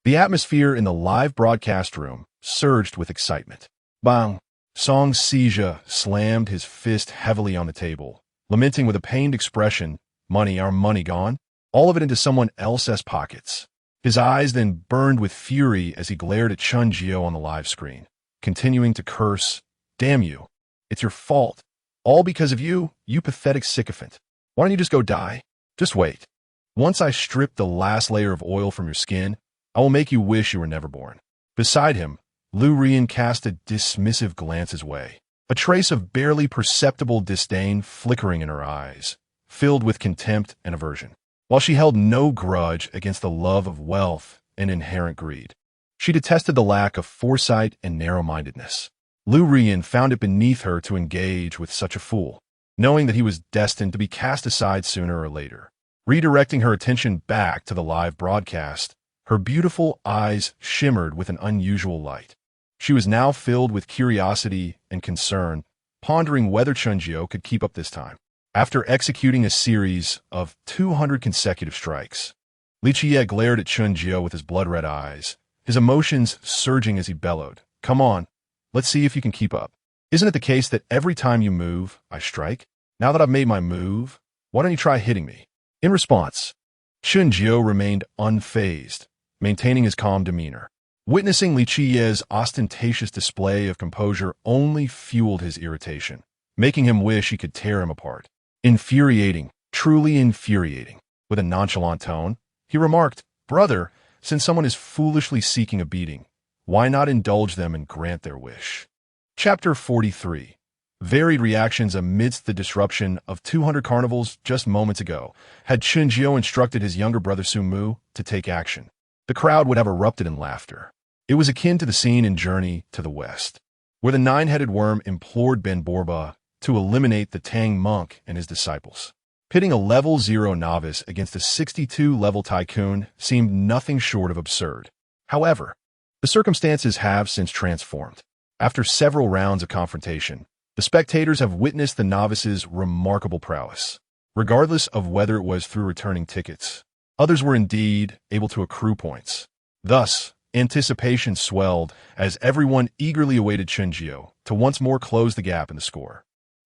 S1: the atmosphere in the live broadcast room surged with excitement. Bang! Song Sija slammed his fist heavily on the table, lamenting with a pained expression, "Money, our money gone? All of it into someone else's pockets." His eyes then burned with fury as he glared at Chen Jiu on the live screen, continuing to curse, "Damn you. It's your fault. All because of you, you pathetic sycophant. Why don't you just go die? Just wait. Once I strip the last layer of oil from your skin, I will make you wish you were never born." Beside him, Lu Rian cast a dismissive glance his way, a trace of barely perceptible disdain flickering in her eyes, filled with contempt and aversion. While she held no grudge against the love of wealth and inherent greed, she detested the lack of foresight and narrow-mindedness. Lu Rian found it beneath her to engage with such a fool, knowing that he was destined to be cast aside sooner or later. Redirecting her attention back to the live broadcast, her beautiful eyes shimmered with an unusual light. She was now filled with curiosity and concern, pondering whether Chen Jiu could keep up this time. After executing a series of 200 consecutive strikes, Li Qiye glared at Chen Jiu with his blood-red eyes, his emotions surging as he bellowed, "Come on, let's see if you can keep up. Isn't it the case that every time you move, I strike? Now that I've made my move, why don't you try hitting me?" In response, Chen Jiu remained unfazed, maintaining his calm demeanor. Witnessing Li Qiye's ostentatious display of composure only fueled his irritation, making him wish he could tear him apart. Infuriating, truly infuriating. With a nonchalant tone, he remarked, "Brother, since someone is foolishly seeking a beating, why not indulge them and grant their wish?" Chapter 43. Varied reactions amidst the disruption of 200 carnivals just moments ago. Had Chen Jiu instructed his younger brother Su Mu to take action, the crowd would have erupted in laughter. It was akin to the scene in Journey to the West, where the nine-headed worm implored Ben Borba to eliminate the Tang monk and his disciples. Pitting a level 0 novice against a 62-level tycoon seemed nothing short of absurd. However, the circumstances have since transformed. After several rounds of confrontation, the spectators have witnessed the novice's remarkable prowess. Regardless of whether it was through returning tickets, others were indeed able to accrue points. Thus, anticipation swelled as everyone eagerly awaited Chen Jiu to once more close the gap in the score.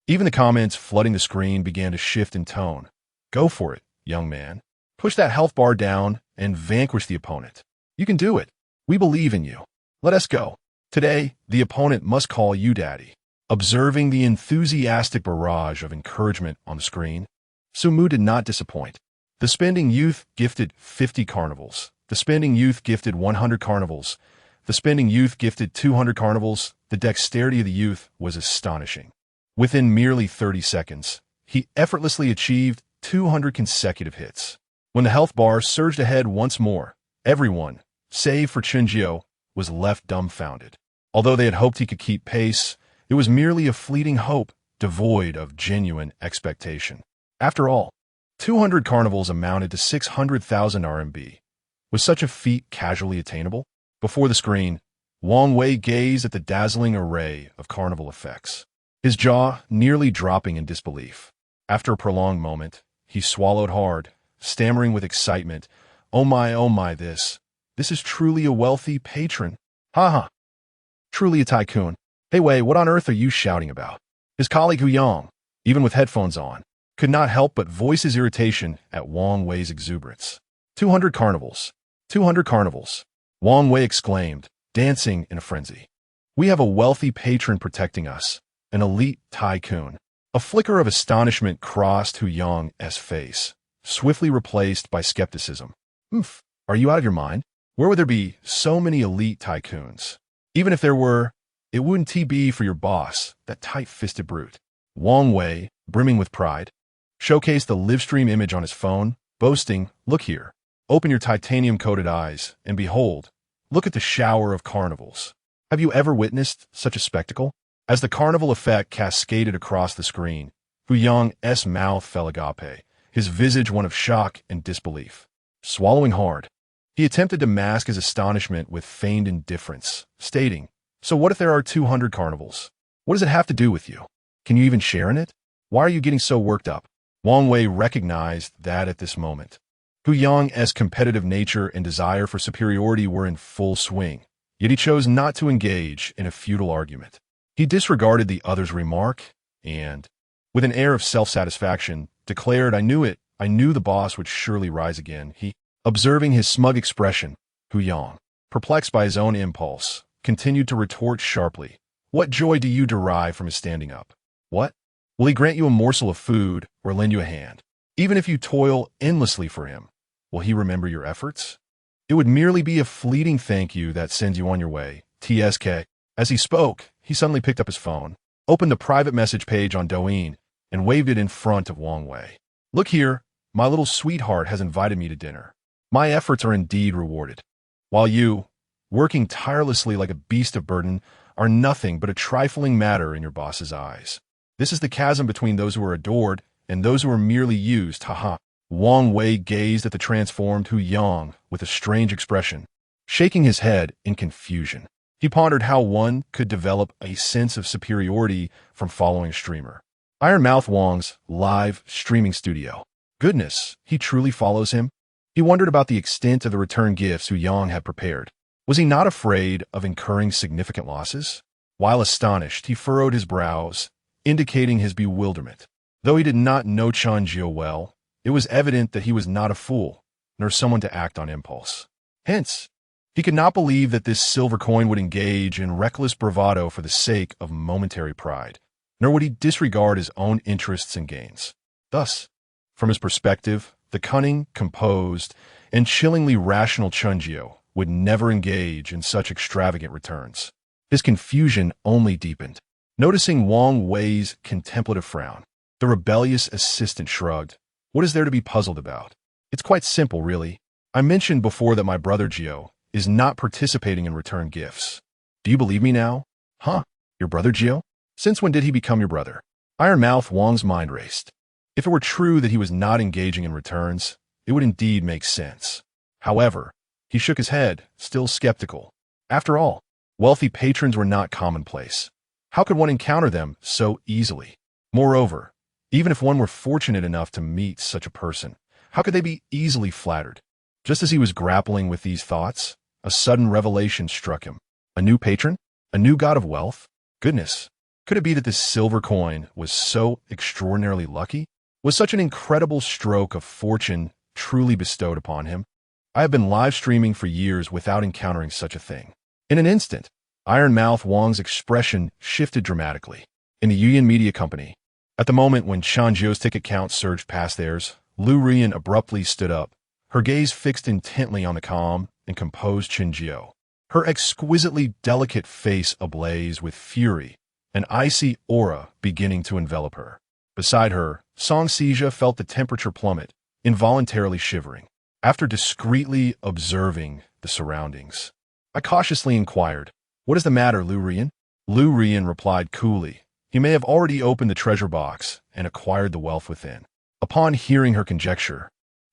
S1: Even the comments flooding the screen began to shift in tone. "Go for it, young man. Push that health bar down and vanquish the opponent. You can do it. We believe in you. Let us go. Today, the opponent must call you daddy." Observing the enthusiastic barrage of encouragement on the screen, Su Mu did not disappoint. The spending youth gifted 50 carnivals, The spending youth gifted 100 carnivals. The spending youth gifted 200 carnivals. The dexterity of the youth was astonishing. Within merely 30 seconds, he effortlessly achieved 200 consecutive hits. When the health bar surged ahead once more, everyone, save for Chen Jiu, was left dumbfounded. Although they had hoped he could keep pace, it was merely a fleeting hope, devoid of genuine expectation. After all, 200 carnivals amounted to 600,000 RMB. Was such a feat casually attainable? Before the screen, Wang Wei gazed at the dazzling array of carnival effects, his jaw nearly dropping in disbelief. After a prolonged moment, he swallowed hard, stammering with excitement. Oh my, this is truly a wealthy patron. Ha. Truly a tycoon. Hey Wei, what on earth are you shouting about? His colleague Hu Yang, even with headphones on, could not help but voice his irritation at Wang Wei's exuberance. 200 carnivals. 200 carnivals. Wang Wei exclaimed, dancing in a frenzy. We have a wealthy patron protecting us, an elite tycoon. A flicker of astonishment crossed Hu Yang's face, swiftly replaced by skepticism. Are you out of your mind? Where would there be so many elite tycoons? Even if there were, it wouldn't be for your boss, that tight-fisted brute. Wang Wei, brimming with pride, showcased the livestream image on his phone, boasting, look here. Open your titanium-coated eyes, and behold, look at the shower of carnivals. Have you ever witnessed such a spectacle? As the carnival effect cascaded across the screen, Hu Yang's mouth fell agape, his visage one of shock and disbelief. Swallowing hard, he attempted to mask his astonishment with feigned indifference, stating, so what if there are 200 carnivals? What does it have to do with you? Can you even share in it? Why are you getting so worked up? Wang Wei recognized that at this moment, Hu Yang's competitive nature and desire for superiority were in full swing, yet he chose not to engage in a futile argument. He disregarded the other's remark and, with an air of self-satisfaction, declared, I knew the boss would surely rise again. He, observing his smug expression, Hu Yang, perplexed by his own impulse, continued to retort sharply, what joy do you derive from his standing up? What? Will he grant you a morsel of food or lend you a hand? Even if you toil endlessly for him, will he remember your efforts? It would merely be a fleeting thank you that sends you on your way. TSK. As he spoke, he suddenly picked up his phone, opened the private message page on Douyin, and waved it in front of Wang Wei. Look here, my little sweetheart has invited me to dinner. My efforts are indeed rewarded, while you, working tirelessly like a beast of burden, are nothing but a trifling matter in your boss's eyes. This is the chasm between those who are adored and those who are merely used, haha. Wang Wei gazed at the transformed Hu Yang with a strange expression, shaking his head in confusion. He pondered how one could develop a sense of superiority from following a streamer. Ironmouth Wang's live streaming studio. Goodness, he truly follows him? He wondered about the extent of the return gifts Hu Yang had prepared. Was he not afraid of incurring significant losses? While astonished, he furrowed his brows, indicating his bewilderment. Though he did not know Chen Jiu well, it was evident that he was not a fool, nor someone to act on impulse. Hence, he could not believe that this silver coin would engage in reckless bravado for the sake of momentary pride, nor would he disregard his own interests and gains. Thus, from his perspective, the cunning, composed, and chillingly rational Chen Jiu would never engage in such extravagant returns. His confusion only deepened. Noticing Wang Wei's contemplative frown, the rebellious assistant shrugged. What is there to be puzzled about? It's quite simple, really. I mentioned before that my brother Jiu is not participating in return gifts. Do you believe me now? Huh? Your brother Jiu? Since when did he become your brother? Ironmouth Wang's mind raced. If it were true that he was not engaging in returns, it would indeed make sense. However, he shook his head, still skeptical. After all, wealthy patrons were not commonplace. How could one encounter them so easily? Moreover, even if one were fortunate enough to meet such a person, how could they be easily flattered? Just as he was grappling with these thoughts, a sudden revelation struck him. A new patron? A new god of wealth? Goodness, could it be that this silver coin was so extraordinarily lucky? Was such an incredible stroke of fortune truly bestowed upon him? I have been live streaming for years without encountering such a thing. In an instant, Ironmouth Wang's expression shifted dramatically. In the Yuyan Media Company, at the moment when Chen Jiu's ticket count surged past theirs, Lu Rian abruptly stood up, her gaze fixed intently on the calm and composed Chen Jiu, her exquisitely delicate face ablaze with fury, an icy aura beginning to envelop her. Beside her, Song Sijia felt the temperature plummet, involuntarily shivering. After discreetly observing the surroundings, I cautiously inquired, "What is the matter, Lu Rian?" Lu Rian replied coolly. He may have already opened the treasure box and acquired the wealth within. Upon hearing her conjecture,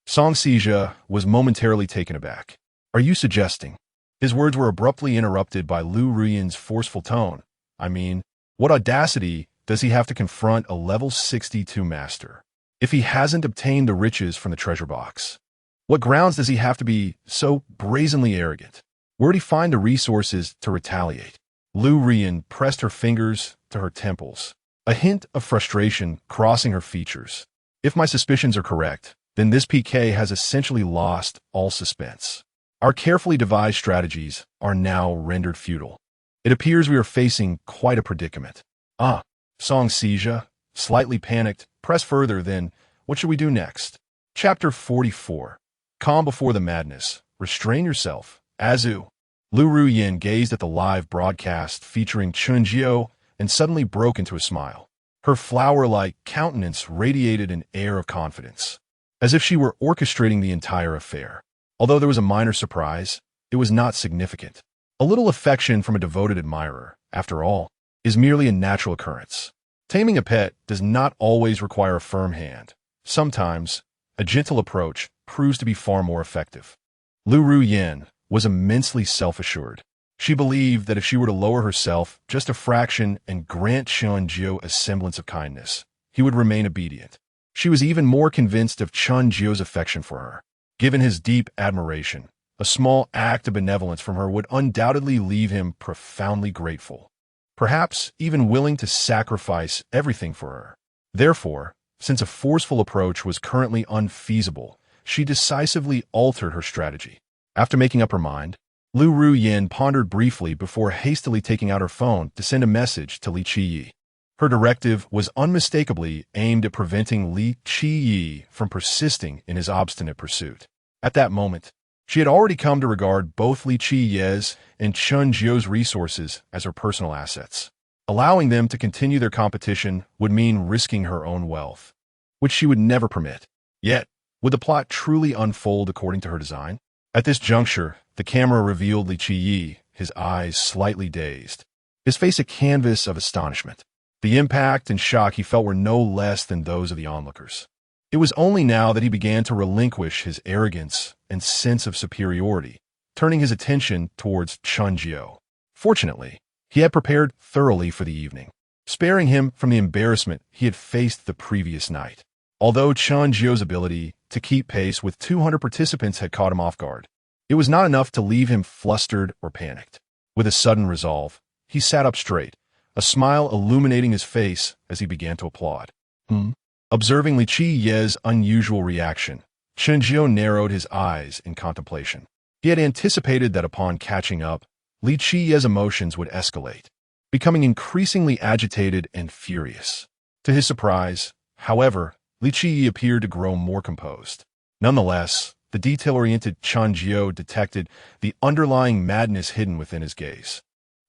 S1: Song Sijia was momentarily taken aback. "Are you suggesting?" His words were abruptly interrupted by Lu Rian's forceful tone. "I mean, what audacity does he have to confront a level 62 master if he hasn't obtained the riches from the treasure box? What grounds does he have to be so brazenly arrogant? Where'd he find the resources to retaliate?" Lu Rian pressed her fingers to her temples, a hint of frustration crossing her features. "If my suspicions are correct, then this PK has essentially lost all suspense. Our carefully devised strategies are now rendered futile. It appears we are facing quite a predicament." "Ah," Song Sijia, slightly panicked, pressed further, "then what should we do next?" Chapter 44. Calm before the madness. Restrain yourself. Azu. Lu Ruyin gazed at the live broadcast featuring Chen Jiu and suddenly broke into a smile. Her flower-like countenance radiated an air of confidence, as if she were orchestrating the entire affair. Although there was a minor surprise, it was not significant. A little affection from a devoted admirer, after all, is merely a natural occurrence. Taming a pet does not always require a firm hand. Sometimes, a gentle approach proves to be far more effective. Lu Ruyin was immensely self-assured. She believed that if she were to lower herself just a fraction and grant Chen Jiu a semblance of kindness, he would remain obedient. She was even more convinced of Chen Jiu's affection for her. Given his deep admiration, a small act of benevolence from her would undoubtedly leave him profoundly grateful, perhaps even willing to sacrifice everything for her. Therefore, since a forceful approach was currently unfeasible, she decisively altered her strategy. After making up her mind, Lu Ruyin pondered briefly before hastily taking out her phone to send a message to Li Qiyi. Her directive was unmistakably aimed at preventing Li Qiyi from persisting in his obstinate pursuit. At that moment, she had already come to regard both Li Qiyi's and Chen Jiu's resources as her personal assets. Allowing them to continue their competition would mean risking her own wealth, which she would never permit. Yet, would the plot truly unfold according to her design? At this juncture, the camera revealed Li Qiyi, his eyes slightly dazed, his face a canvas of astonishment. The impact and shock he felt were no less than those of the onlookers. It was only now that he began to relinquish his arrogance and sense of superiority, turning his attention towards Chen Jiu. Fortunately, he had prepared thoroughly for the evening, sparing him from the embarrassment he had faced the previous night. Although Chen Jiu's ability to keep pace with 200 participants had caught him off guard, it was not enough to leave him flustered or panicked. With a sudden resolve, he sat up straight, a smile illuminating his face as he began to applaud. Observing Li Qiyi's unusual reaction, Chen Jiu narrowed his eyes in contemplation. He had anticipated that upon catching up, Li Qiyi's emotions would escalate, becoming increasingly agitated and furious. To his surprise, however, Li Qiyi appeared to grow more composed. Nonetheless, the detail-oriented Chen Jiu detected the underlying madness hidden within his gaze.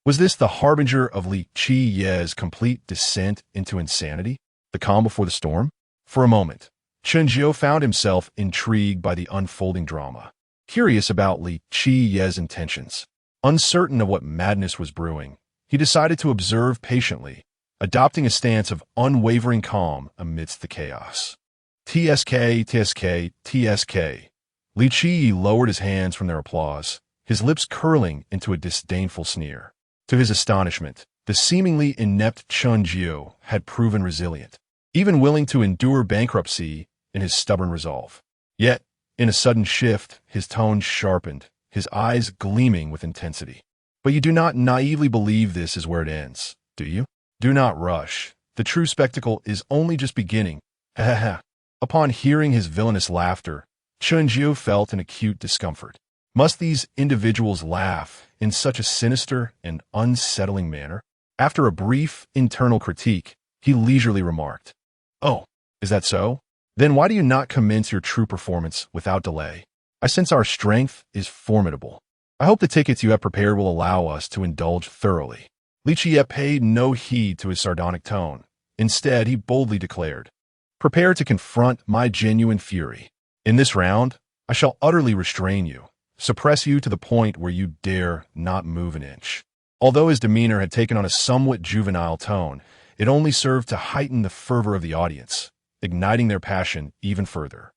S1: Was this the harbinger of Li Qiyi's complete descent into insanity? The calm before the storm? For a moment, Chen Jiu found himself intrigued by the unfolding drama, curious about Li Qiyi's intentions. Uncertain of what madness was brewing, he decided to observe patiently, adopting a stance of unwavering calm amidst the chaos. TSK, TSK, TSK. Li Qiyi lowered his hands from their applause, his lips curling into a disdainful sneer. To his astonishment, the seemingly inept Chen Jiu had proven resilient, even willing to endure bankruptcy in his stubborn resolve. Yet, in a sudden shift, his tone sharpened, his eyes gleaming with intensity. "But you do not naively believe this is where it ends, do you? Do not rush. The true spectacle is only just beginning. Ha ha ha." Upon hearing his villainous laughter, Chen Jiu felt an acute discomfort. Must these individuals laugh in such a sinister and unsettling manner? After a brief internal critique, he leisurely remarked, "Oh, is that so? Then why do you not commence your true performance without delay?" I sense our strength is formidable. I hope the tickets you have prepared will allow us to indulge thoroughly. Li Jie paid no heed to his sardonic tone. Instead, he boldly declared, "Prepare to confront my genuine fury. In this round, I shall utterly restrain you, suppress you to the point where you dare not move an inch." Although his demeanor had taken on a somewhat juvenile tone, it only served to heighten the fervor of the audience, igniting their passion even further.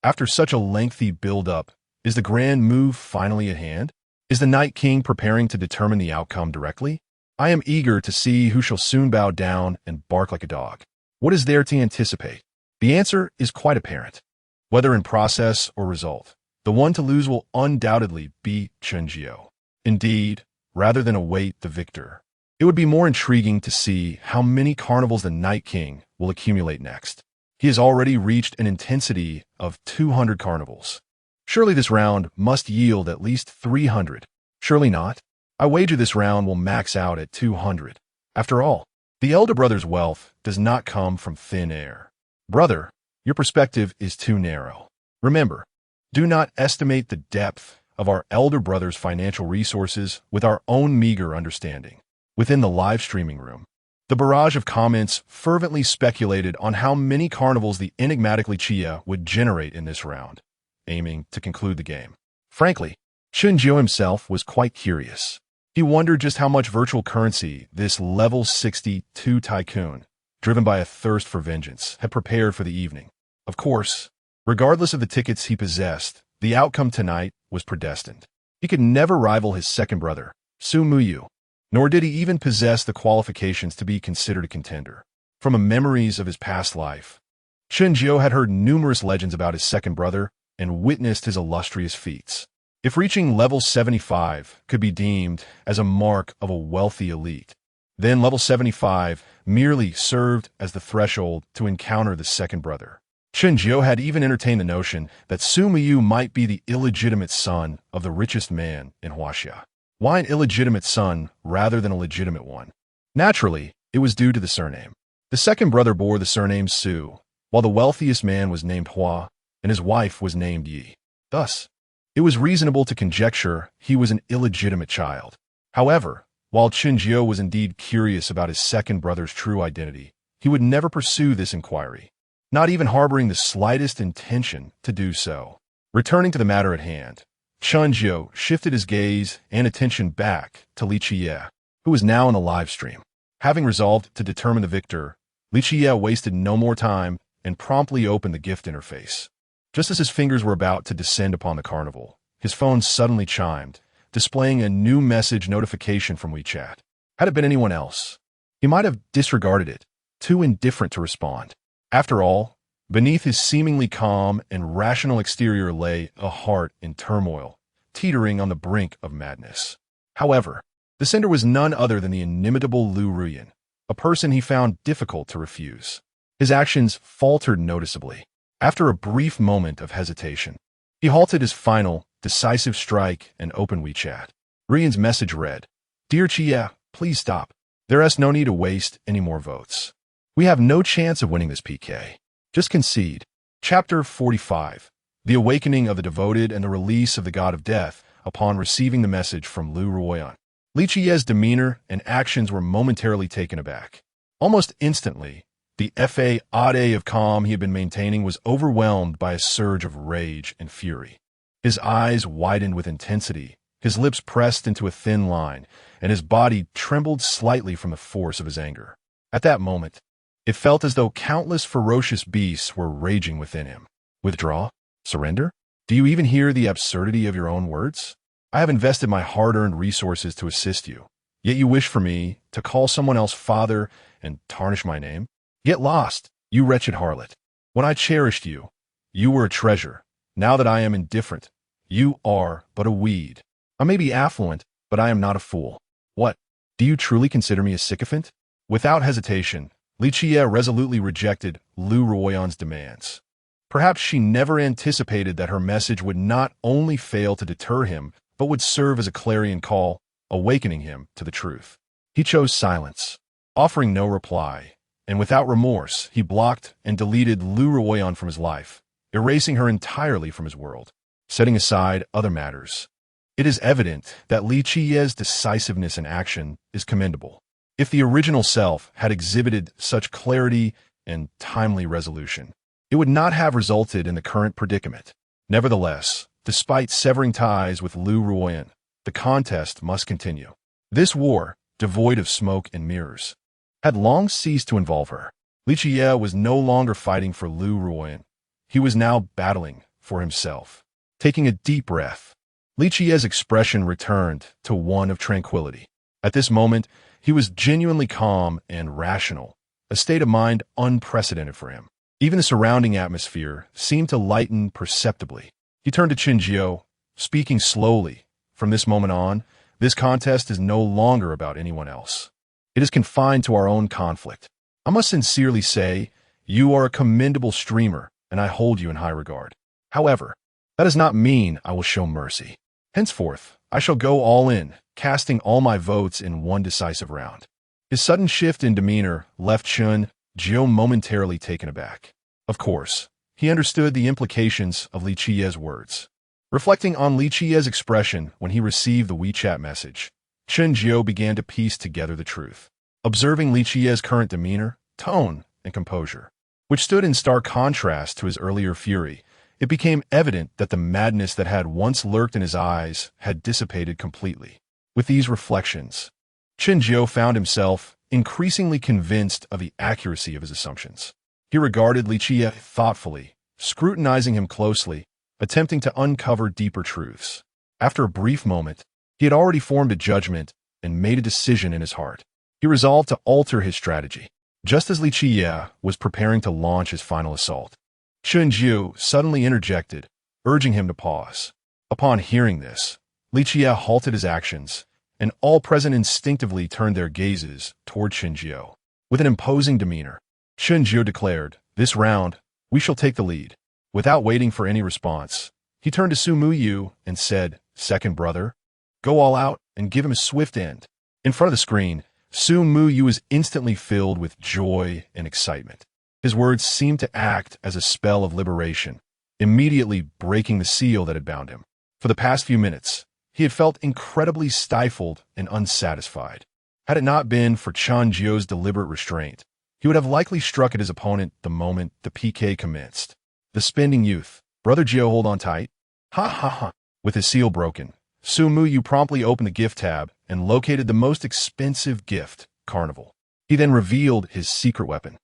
S1: After such a lengthy build-up, is the grand move finally at hand? Is the Night King preparing to determine the outcome directly? I am eager to see who shall soon bow down and bark like a dog. What is there to anticipate? The answer is quite apparent. Whether in process or result, the one to lose will undoubtedly be Chen Jiu. Indeed, rather than await the victor, it would be more intriguing to see how many carnivals the Night King will accumulate next. He has already reached an intensity of 200 carnivals. Surely this round must yield at least 300. Surely not? I wager this round will max out at 200. After all, the elder brother's wealth does not come from thin air. Brother, your perspective is too narrow. Remember, do not estimate the depth of our elder brother's financial resources with our own meager understanding. Within the live streaming room, the barrage of comments fervently speculated on how many carnivals the enigmatic Li Jie would generate in this round, aiming to conclude the game. Frankly, Chen Jiu himself was quite curious. He wondered just how much virtual currency this level 62 tycoon, driven by a thirst for vengeance, had prepared for the evening. Of course, regardless of the tickets he possessed, the outcome tonight was predestined. He could never rival his second brother, Hua Yu, nor did he even possess the qualifications to be considered a contender. From the memories of his past life, Chen Jiu had heard numerous legends about his second brother and witnessed his illustrious feats. If reaching level 75 could be deemed as a mark of a wealthy elite, then level 75 merely served as the threshold to encounter the second brother. Chen Jiu had even entertained the notion that Hua Yu might be the illegitimate son of the richest man in Huaxia. Why an illegitimate son rather than a legitimate one? Naturally, it was due to the surname. The second brother bore the surname Su, while the wealthiest man was named Hua, and his wife was named Yi. Thus, it was reasonable to conjecture he was an illegitimate child. However, while Chen Jiu was indeed curious about his second brother's true identity, he would never pursue this inquiry, not even harboring the slightest intention to do so. Returning to the matter at hand, Chen Jiu shifted his gaze and attention back to Li Jie, who was now in the live stream. Having resolved to determine the victor, Li Jie wasted no more time and promptly opened the gift interface. Just as his fingers were about to descend upon the carnival, his phone suddenly chimed, displaying a new message notification from WeChat. Had it been anyone else, he might have disregarded it, too indifferent to respond. After all, beneath his seemingly calm and rational exterior lay a heart in turmoil, teetering on the brink of madness. However, the sender was none other than the inimitable Lu Ruyan, a person he found difficult to refuse. His actions faltered noticeably. After a brief moment of hesitation, he halted his final, decisive strike and opened WeChat. Ruyan's message read, "Dear Jie, please stop. There is no need to waste any more votes. We have no chance of winning this PK. Just concede." Chapter 45. The Awakening of the Devoted and the Release of the God of Death upon receiving the message from Lu Ruyan. Li Jie's demeanor and actions were momentarily taken aback. Almost instantly, the facade of calm he had been maintaining was overwhelmed by a surge of rage and fury. His eyes widened with intensity, his lips pressed into a thin line, and his body trembled slightly from the force of his anger. At that moment, it felt as though countless ferocious beasts were raging within him. Withdraw? Surrender? Do you even hear the absurdity of your own words? I have invested my hard-earned resources to assist you, yet you wish for me to call someone else father and tarnish my name? Get lost, you wretched harlot. When I cherished you, you were a treasure. Now that I am indifferent, you are but a weed. I may be affluent, but I am not a fool. What? Do you truly consider me a sycophant? Without hesitation, Li Jie resolutely rejected Lu Ruyan's demands. Perhaps she never anticipated that her message would not only fail to deter him, but would serve as a clarion call, awakening him to the truth. He chose silence, offering no reply, and without remorse, he blocked and deleted Lu Ruyan from his life, erasing her entirely from his world. setting aside other matters. It is evident that Li Qiye's decisiveness in action is commendable. If the original self had exhibited such clarity and timely resolution, it would not have resulted in the current predicament. Nevertheless, despite severing ties with Lu Ruoyan, the contest must continue. This war, devoid of smoke and mirrors, had long ceased to involve her. Li Qiye was no longer fighting for Lu Ruoyan. He was now battling for himself. Taking a deep breath, Li Qiye's expression returned to one of tranquility. At this moment, he was genuinely calm and rational, a state of mind unprecedented for him. Even the surrounding atmosphere seemed to lighten perceptibly. He turned to Chen Jiu, speaking slowly. From this moment on, this contest is no longer about anyone else. It is confined to our own conflict. I must sincerely say, you are a commendable streamer, and I hold you in high regard. However, that does not mean I will show mercy. Henceforth, I shall go all in, casting all my votes in one decisive round. His sudden shift in demeanor left Chen Jiu momentarily taken aback. Of course, he understood the implications of Li Qiye's words. Reflecting on Li Qiye's expression when he received the WeChat message, Chen Jiu began to piece together the truth. Observing Li Qiye's current demeanor, tone, and composure, which stood in stark contrast to his earlier fury, it became evident that the madness that had once lurked in his eyes had dissipated completely. With these reflections, Chen Jiu found himself increasingly convinced of the accuracy of his assumptions. He regarded Li Qiye thoughtfully, scrutinizing him closely, attempting to uncover deeper truths. After a brief moment, he had already formed a judgment and made a decision in his heart. He resolved to alter his strategy. Just as Li Qiye was preparing to launch his final assault, Chen Jiu suddenly interjected, urging him to pause. Upon hearing this, Li Qiye halted his actions, and all present instinctively turned their gazes toward Chen Jiu. With an imposing demeanor, Chen Jiu declared, "This round, we shall take the lead." Without waiting for any response, he turned to Hua Yu and said, "Second brother, go all out and give him a swift end." In front of the screen, Hua Yu was instantly filled with joy and excitement. His words seemed to act as a spell of liberation, immediately breaking the seal that had bound him. For the past few minutes, he had felt incredibly stifled and unsatisfied. Had it not been for Chen Jiu's deliberate restraint, he would have likely struck at his opponent the moment the PK commenced. The spending youth, "Brother Jiu, hold on tight." Ha ha ha. With his seal broken, Hua Yu promptly opened the gift tab and located the most expensive gift, Carnival. He then revealed his secret weapon.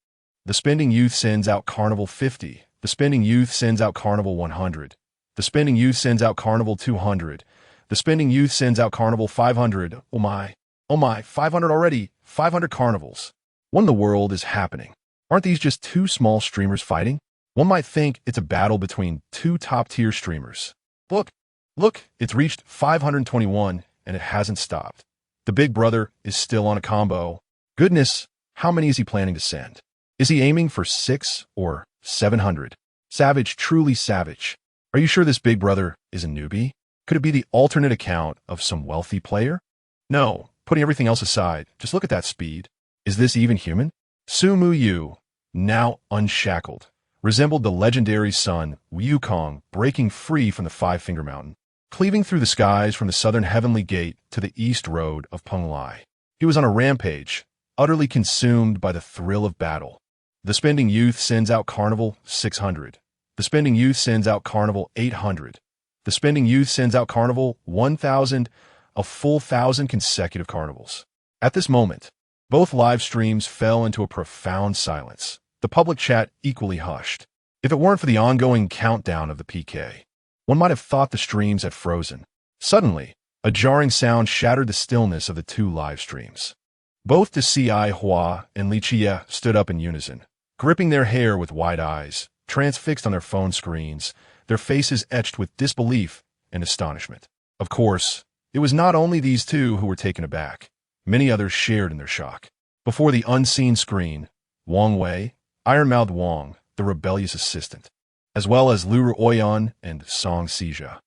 S1: The spending youth sends out Carnival 50. The spending youth sends out Carnival 100. The spending youth sends out Carnival 200. The spending youth sends out Carnival 500. Oh my, 500 already. 500 carnivals. What in the world is happening? Aren't these just two small streamers fighting? One might think it's a battle between two top-tier streamers. Look, it's reached 521 and it hasn't stopped. The big brother is still on a combo. Goodness, how many is he planning to send? Is he aiming for 6 or 700? Savage, truly savage. Are you sure this big brother is a newbie? Could it be the alternate account of some wealthy player? No, putting everything else aside, just look at that speed. Is this even human? Hua Yu, now unshackled, resembled the legendary sun Wukong breaking free from the Five-Finger Mountain, cleaving through the skies from the southern heavenly gate to the east road of Penglai. He was on a rampage, utterly consumed by the thrill of battle. The spending youth sends out Carnival 600. The spending youth sends out Carnival 800. The spending youth sends out Carnival 1,000, a full 1,000 consecutive carnivals. At this moment, both live streams fell into a profound silence, the public chat equally hushed. If it weren't for the ongoing countdown of the PK, one might have thought the streams had frozen. Suddenly, a jarring sound shattered the stillness of the two live streams. Both Ci Hua and Li Qiye stood up in unison, gripping their hair with wide eyes, transfixed on their phone screens, their faces etched with disbelief and astonishment. Of course, it was not only these two who were taken aback. Many others shared in their shock. Before the unseen screen, Wang Wei, Ironmouthed Wang, the rebellious assistant, as well as Lu Ruoyan and Song Sijia.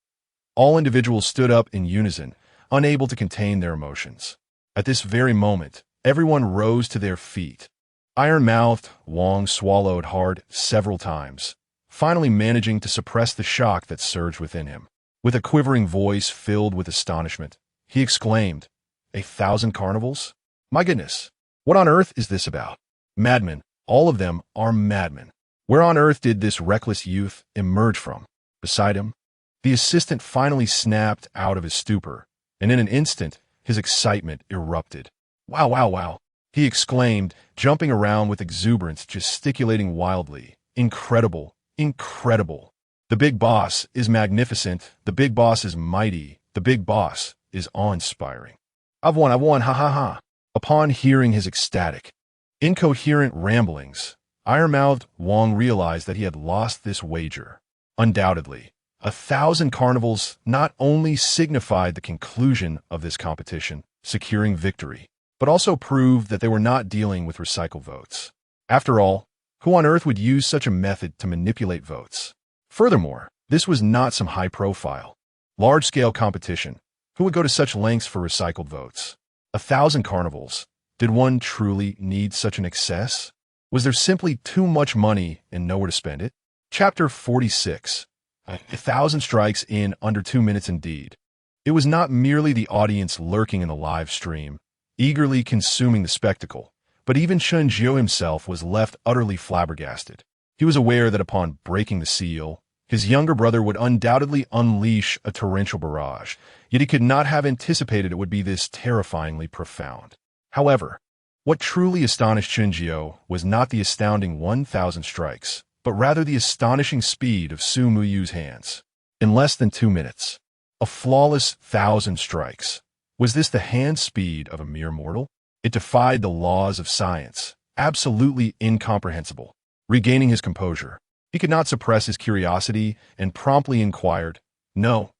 S1: All individuals stood up in unison, unable to contain their emotions. At this very moment, everyone rose to their feet. Iron-mouthed Wang swallowed hard several times, finally managing to suppress the shock that surged within him. With a quivering voice filled with astonishment, he exclaimed, "1,000 carnivals? My goodness, what on earth is this about? Madmen, all of them are madmen. Where on earth did this reckless youth emerge from?" Beside him, the assistant finally snapped out of his stupor, and in an instant, his excitement erupted. "Wow, wow, wow," he exclaimed, jumping around with exuberance, gesticulating wildly. "Incredible, incredible. The big boss is magnificent, the big boss is mighty, the big boss is awe-inspiring. I've won, ha ha ha." Upon hearing his ecstatic, incoherent ramblings, iron-mouthed Wang realized that he had lost this wager. Undoubtedly, 1,000 carnivals not only signified the conclusion of this competition, securing victory, but also proved that they were not dealing with recycled votes. After all, who on earth would use such a method to manipulate votes? Furthermore, this was not some high-profile, large-scale competition. Who would go to such lengths for recycled votes? 1,000 carnivals. Did one truly need such an excess? Was there simply too much money and nowhere to spend it? Chapter 46. 1,000 strikes in under 2 minutes indeed. It was not merely the audience lurking in the live stream, eagerly consuming the spectacle, but even Chen Jiu himself was left utterly flabbergasted. He was aware that upon breaking the seal, his younger brother would undoubtedly unleash a torrential barrage, yet he could not have anticipated it would be this terrifyingly profound. However, what truly astonished Chen Jiu was not the astounding 1,000 strikes, but rather the astonishing speed of Su Muyu's hands. In less than 2 minutes, a flawless 1,000 strikes. Was this the hand speed of a mere mortal? It defied the laws of science, absolutely incomprehensible. Regaining his composure, he could not suppress his curiosity and promptly inquired, "No,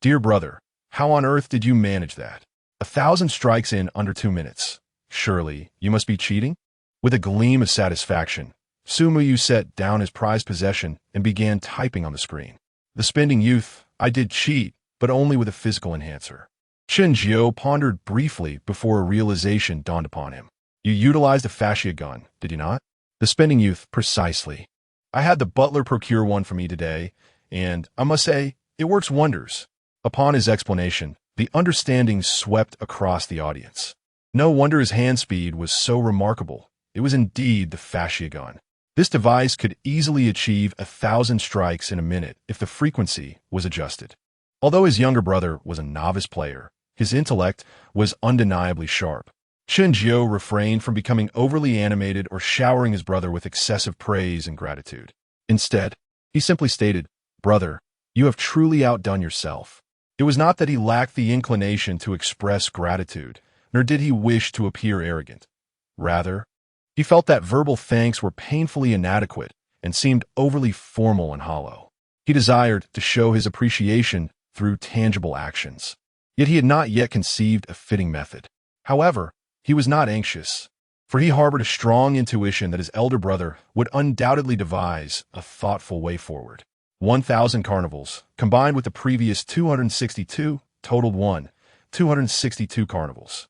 S1: dear brother, how on earth did you manage that? 1,000 strikes in under 2 minutes. Surely, you must be cheating?" With a gleam of satisfaction, Su Muyu set down his prized possession and began typing on the screen. "The spending youth, I did cheat, but only with a physical enhancer." Chen Jiu pondered briefly before a realization dawned upon him. "You utilized a fascia gun, did you not?" "The spending youth, precisely. I had the butler procure one for me today, and I must say, it works wonders." Upon his explanation, the understanding swept across the audience. No wonder his hand speed was so remarkable. It was indeed the fascia gun. This device could easily achieve 1,000 strikes in a minute if the frequency was adjusted. Although his younger brother was a novice player, his intellect was undeniably sharp. Chen Jiu refrained from becoming overly animated or showering his brother with excessive praise and gratitude. Instead, he simply stated, "Brother, you have truly outdone yourself." It was not that he lacked the inclination to express gratitude, nor did he wish to appear arrogant. Rather, he felt that verbal thanks were painfully inadequate and seemed overly formal and hollow. He desired to show his appreciation through tangible actions. Yet he had not yet conceived a fitting method. However, he was not anxious, for he harbored a strong intuition that his elder brother would undoubtedly devise a thoughtful way forward. 1,000 carnivals, combined with the previous 262, totaled 262 carnivals.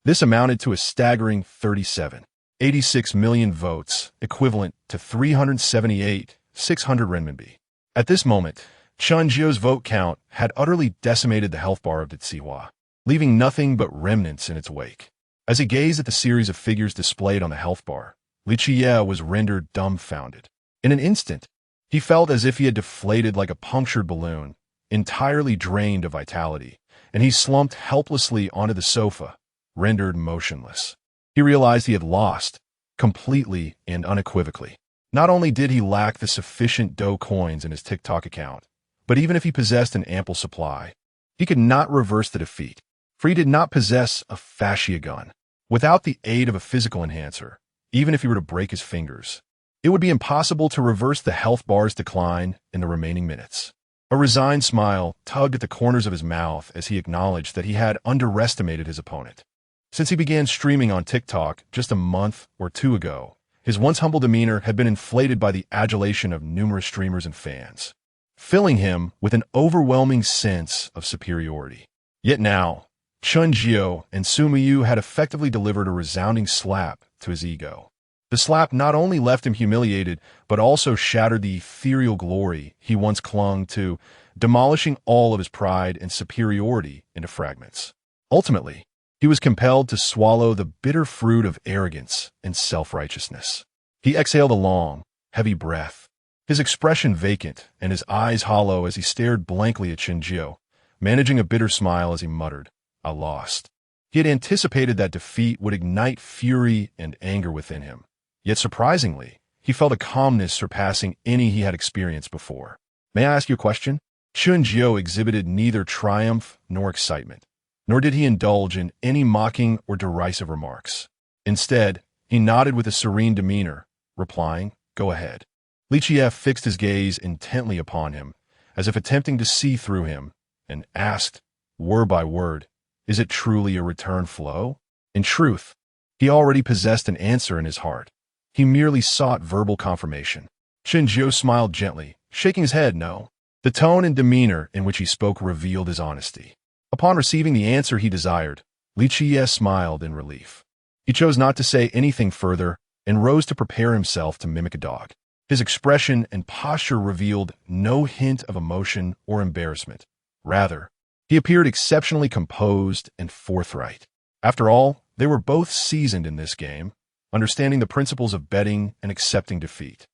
S1: This amounted to a staggering 37.86 million votes, equivalent to 378,600 renminbi. At this moment, Chen Jiu's vote count had utterly decimated the health bar of Ditsihua, leaving nothing but remnants in its wake. As he gazed at the series of figures displayed on the health bar, Li Qiye was rendered dumbfounded. In an instant, he felt as if he had deflated like a punctured balloon, entirely drained of vitality, and he slumped helplessly onto the sofa, rendered motionless. He realized he had lost, completely and unequivocally. Not only did he lack the sufficient dough coins in his TikTok account, but even if he possessed an ample supply, he could not reverse the defeat, for he did not possess a fascia gun. Without the aid of a physical enhancer, even if he were to break his fingers, it would be impossible to reverse the health bar's decline in the remaining minutes. A resigned smile tugged at the corners of his mouth as he acknowledged that he had underestimated his opponent. Since he began streaming on TikTok just a month or two ago, his once humble demeanor had been inflated by the adulation of numerous streamers and fans, filling him with an overwhelming sense of superiority. Yet now, Chen Jiu and Su Muyu had effectively delivered a resounding slap to his ego. The slap not only left him humiliated, but also shattered the ethereal glory he once clung to, demolishing all of his pride and superiority into fragments. Ultimately, he was compelled to swallow the bitter fruit of arrogance and self-righteousness. He exhaled a long, heavy breath, his expression vacant and his eyes hollow as he stared blankly at Chen Jiu, managing a bitter smile as he muttered, "I lost." He had anticipated that defeat would ignite fury and anger within him. Yet surprisingly, he felt a calmness surpassing any he had experienced before. "May I ask you a question?" Chen Jiu exhibited neither triumph nor excitement, nor did he indulge in any mocking or derisive remarks. Instead, he nodded with a serene demeanor, replying, "Go ahead." Li Qiye fixed his gaze intently upon him, as if attempting to see through him, and asked, word by word, "Is it truly a return flow?" In truth, he already possessed an answer in his heart. He merely sought verbal confirmation. Chen Jiu smiled gently, shaking his head no. The tone and demeanor in which he spoke revealed his honesty. Upon receiving the answer he desired, Li Qiye smiled in relief. He chose not to say anything further and rose to prepare himself to mimic a dog. His expression and posture revealed no hint of emotion or embarrassment. Rather, he appeared exceptionally composed and forthright. After all, they were both seasoned in this game, understanding the principles of betting and accepting defeat.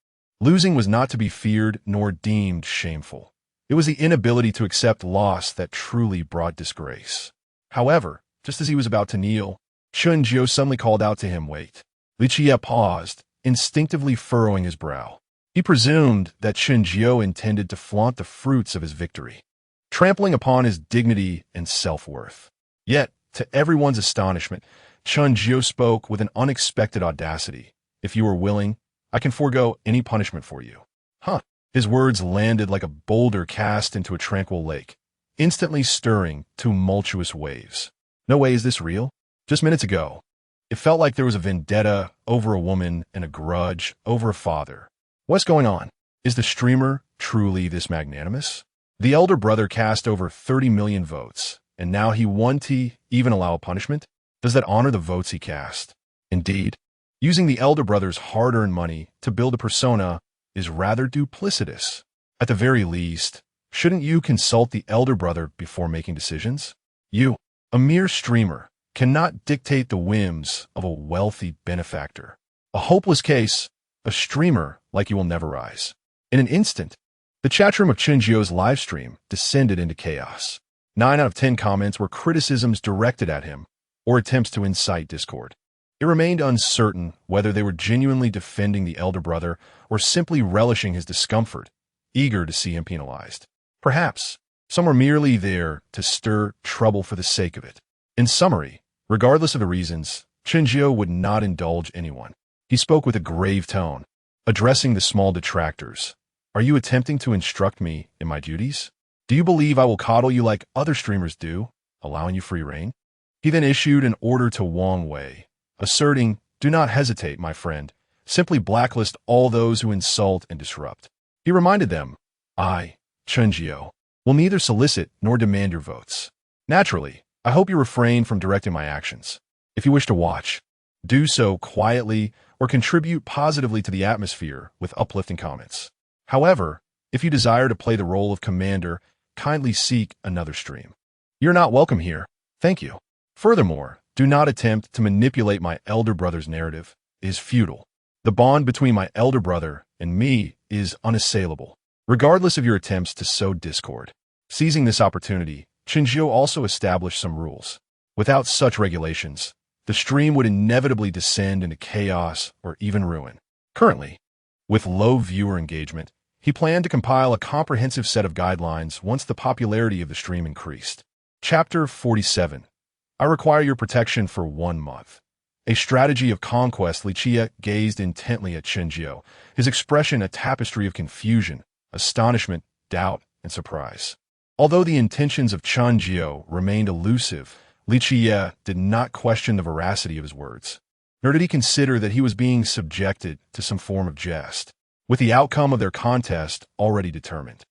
S1: Losing was not to be feared nor deemed shameful. It was the inability to accept loss that truly brought disgrace. However, just as he was about to kneel, Chen Jiu suddenly called out to him, "Wait." Li Qiye paused, instinctively furrowing his brow. He presumed that Chen Jiu intended to flaunt the fruits of his victory, trampling upon his dignity and self-worth. Yet, to everyone's astonishment, Chen Jiu spoke with an unexpected audacity. "If you are willing, I can forego any punishment for you." Huh. His words landed like a boulder cast into a tranquil lake, instantly stirring tumultuous waves. "No way is this real? Just minutes ago, it felt like there was a vendetta over a woman and a grudge over a father. What's going on? Is the streamer truly this magnanimous?" The elder brother cast over 30 million votes, and now he won't even allow a punishment? Does that honor the votes he cast? Indeed, using the elder brother's hard-earned money to build a persona is rather duplicitous. At the very least, shouldn't you consult the elder brother before making decisions? You, a mere streamer, cannot dictate the whims of a wealthy benefactor. A hopeless case, a streamer like you will never rise. In an instant, the chatroom of Chen Jiu's livestream descended into chaos. 9 out of 10 comments were criticisms directed at him, or attempts to incite discord. It remained uncertain whether they were genuinely defending the elder brother or simply relishing his discomfort, eager to see him penalized. Perhaps some were merely there to stir trouble for the sake of it. In summary, regardless of the reasons, Chen Jiu would not indulge anyone. He spoke with a grave tone, addressing the small detractors. "Are you attempting to instruct me in my duties? Do you believe I will coddle you like other streamers do, allowing you free reign?" He then issued an order to Wang Wei, asserting, "Do not hesitate, my friend. Simply blacklist all those who insult and disrupt." He reminded them, "I, Chen Jiu, will neither solicit nor demand your votes. Naturally, I hope you refrain from directing my actions. If you wish to watch, do so quietly or contribute positively to the atmosphere with uplifting comments. However, if you desire to play the role of commander, kindly seek another stream. You're not welcome here. Thank you. Furthermore, do not attempt to manipulate my elder brother's narrative. It is futile. The bond between my elder brother and me is unassailable, regardless of your attempts to sow discord." Seizing this opportunity, Chen Jiu also established some rules. Without such regulations, the stream would inevitably descend into chaos or even ruin. Currently, with low viewer engagement, he planned to compile a comprehensive set of guidelines once the popularity of the stream increased. Chapter 47. I require your protection for 1 month. A strategy of conquest. Li Qiye gazed intently at Chen Jiu, his expression a tapestry of confusion, astonishment, doubt, and surprise. Although the intentions of Chen Jiu remained elusive, Li Qiye did not question the veracity of his words, nor did he consider that he was being subjected to some form of jest, with the outcome of their contest already determined.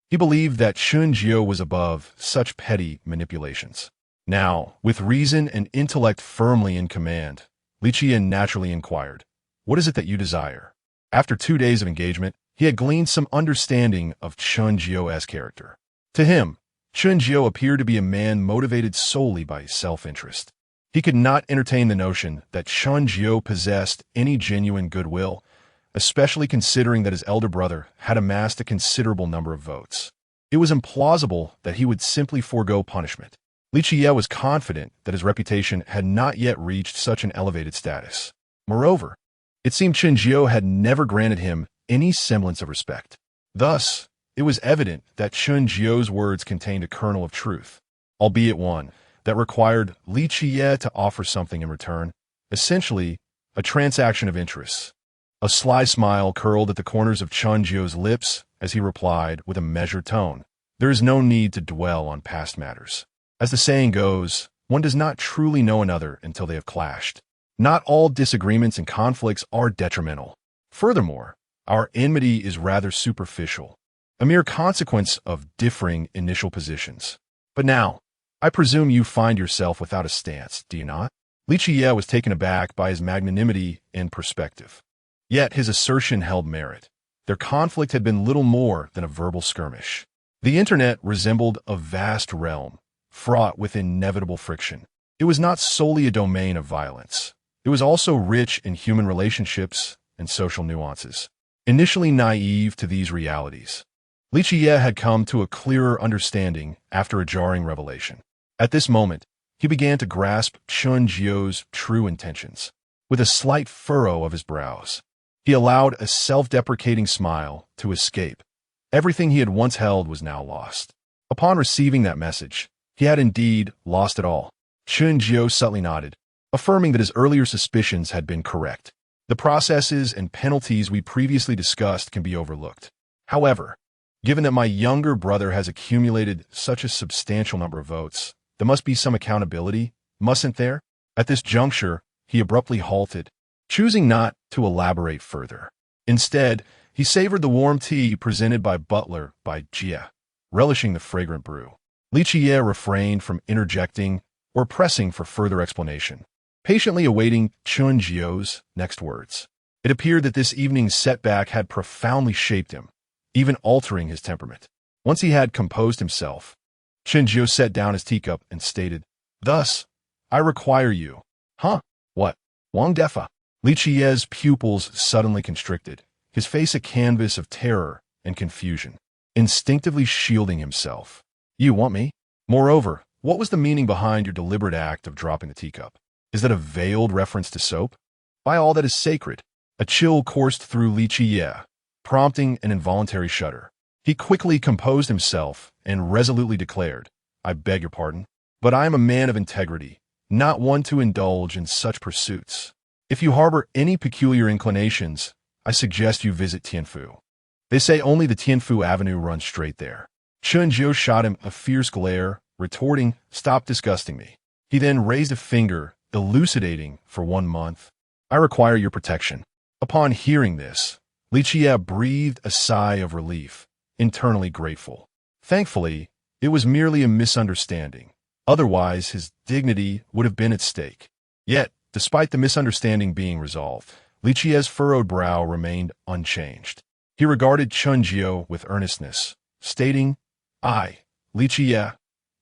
S1: He believed that Chen Jiu was above such petty manipulations. Now, with reason and intellect firmly in command, Li Qiye naturally inquired, What is it that you desire? After 2 days of engagement, he had gleaned some understanding of Chen Jiu's character. To him, Chen Jiu appeared to be a man motivated solely by self-interest. He could not entertain the notion that Chen Jiu possessed any genuine goodwill, especially considering that his elder brother had amassed a considerable number of votes. It was implausible that he would simply forego punishment. Li Qiye was confident that his reputation had not yet reached such an elevated status. Moreover, it seemed Chen Jiu had never granted him any semblance of respect. Thus, it was evident that Chen Jiu's words contained a kernel of truth, albeit one that required Li Qiye to offer something in return, essentially a transaction of interests. A sly smile curled at the corners of Chen Jiu's lips as he replied with a measured tone, "There is no need to dwell on past matters. As the saying goes, one does not truly know another until they have clashed. Not all disagreements and conflicts are detrimental. Furthermore, our enmity is rather superficial, a mere consequence of differing initial positions. But now, I presume you find yourself without a stance, do you not?" Li Qiye was taken aback by his magnanimity and perspective. Yet his assertion held merit. Their conflict had been little more than a verbal skirmish. The internet resembled a vast realm, fraught with inevitable friction. It was not solely a domain of violence. It was also rich in human relationships and social nuances. Initially naive to these realities, Li Qiye had come to a clearer understanding after a jarring revelation. At this moment, he began to grasp Chen Jiu's true intentions. With a slight furrow of his brows, he allowed a self-deprecating smile to escape. Everything he had once held was now lost. Upon receiving that message, he had indeed lost it all. Chen Jiu subtly nodded, affirming that his earlier suspicions had been correct. The processes and penalties we previously discussed can be overlooked. However, given that my younger brother has accumulated such a substantial number of votes, there must be some accountability, mustn't there? At this juncture, he abruptly halted, choosing not to elaborate further. Instead, he savored the warm tea presented by butler by Jia, relishing the fragrant brew. Li Qiye refrained from interjecting or pressing for further explanation, patiently awaiting Chen Jiu's next words. It appeared that this evening's setback had profoundly shaped him, even altering his temperament. Once he had composed himself, Chen Jiu set down his teacup and stated, "Thus, I require you." "Huh? What? Wang Defa?" Li Qiye's pupils suddenly constricted, his face a canvas of terror and confusion, instinctively shielding himself. "You want me?" Moreover, what was the meaning behind your deliberate act of dropping the teacup? Is that a veiled reference to soap? By all that is sacred. A chill coursed through Li Qiye, prompting an involuntary shudder. He quickly composed himself and resolutely declared, "I beg your pardon, but I am a man of integrity, not one to indulge in such pursuits. If you harbor any peculiar inclinations, I suggest you visit Tianfu. They say only the Tianfu Avenue runs straight there." Chen Jiu shot him a fierce glare, retorting, "Stop disgusting me." He then raised a finger, elucidating for 1 month. "I require your protection." Upon hearing this, Li Qiye breathed a sigh of relief, internally grateful. Thankfully, it was merely a misunderstanding. Otherwise, his dignity would have been at stake. Yet, despite the misunderstanding being resolved, Li Qiye's furrowed brow remained unchanged. He regarded Chen Jiu with earnestness, stating, "I, Li Qiye,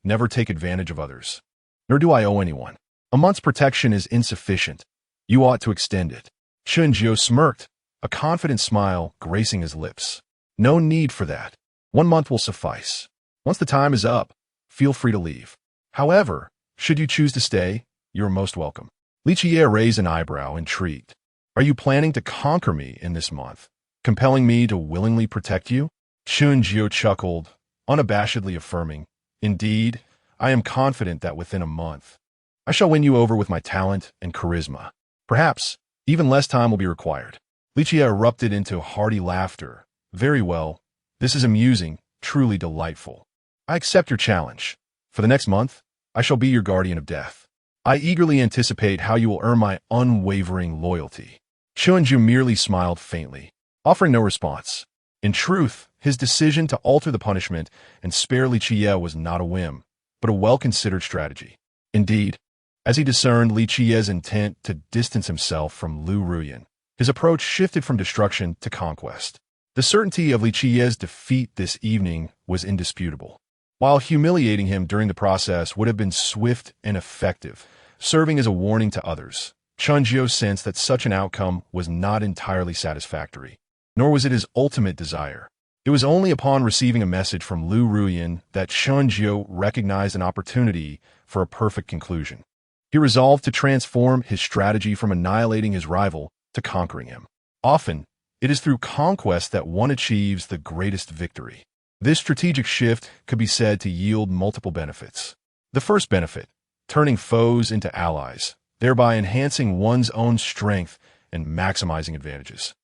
S1: never take advantage of others. Nor do I owe anyone. A month's protection is insufficient. You ought to extend it." Chen Jiu smirked, a confident smile gracing his lips. "No need for that. 1 month will suffice. Once the time is up, feel free to leave. However, should you choose to stay, you are most welcome." Li Qiye raised an eyebrow, intrigued. "Are you planning to conquer me in this month, compelling me to willingly protect you?" Chen Jiu chuckled, unabashedly affirming, "Indeed, I am confident that within a month, I shall win you over with my talent and charisma. Perhaps even less time will be required." Li Qiye erupted into hearty laughter. "Very well. This is amusing, truly delightful. I accept your challenge. For the next month, I shall be your guardian of death. I eagerly anticipate how you will earn my unwavering loyalty." Chen Jiu merely smiled faintly, offering no response. In truth, his decision to alter the punishment and spare Li Qiye was not a whim, but a well-considered strategy. Indeed, as he discerned Li Qiye's intent to distance himself from Lu Ruyan, His approach shifted from destruction to conquest. The certainty of Li Qiye's defeat this evening was indisputable. While humiliating him during the process would have been swift and effective, serving as a warning to others, Chen Jiu sensed that such an outcome was not entirely satisfactory, nor was it his ultimate desire. It was only upon receiving a message from Lu Ruyan that Chen Jiu recognized an opportunity for a perfect conclusion. He resolved to transform his strategy from annihilating his rival to conquering him. Often, it is through conquest that one achieves the greatest victory. This strategic shift could be said to yield multiple benefits. The first benefit, turning foes into allies, thereby enhancing one's own strength and maximizing advantages.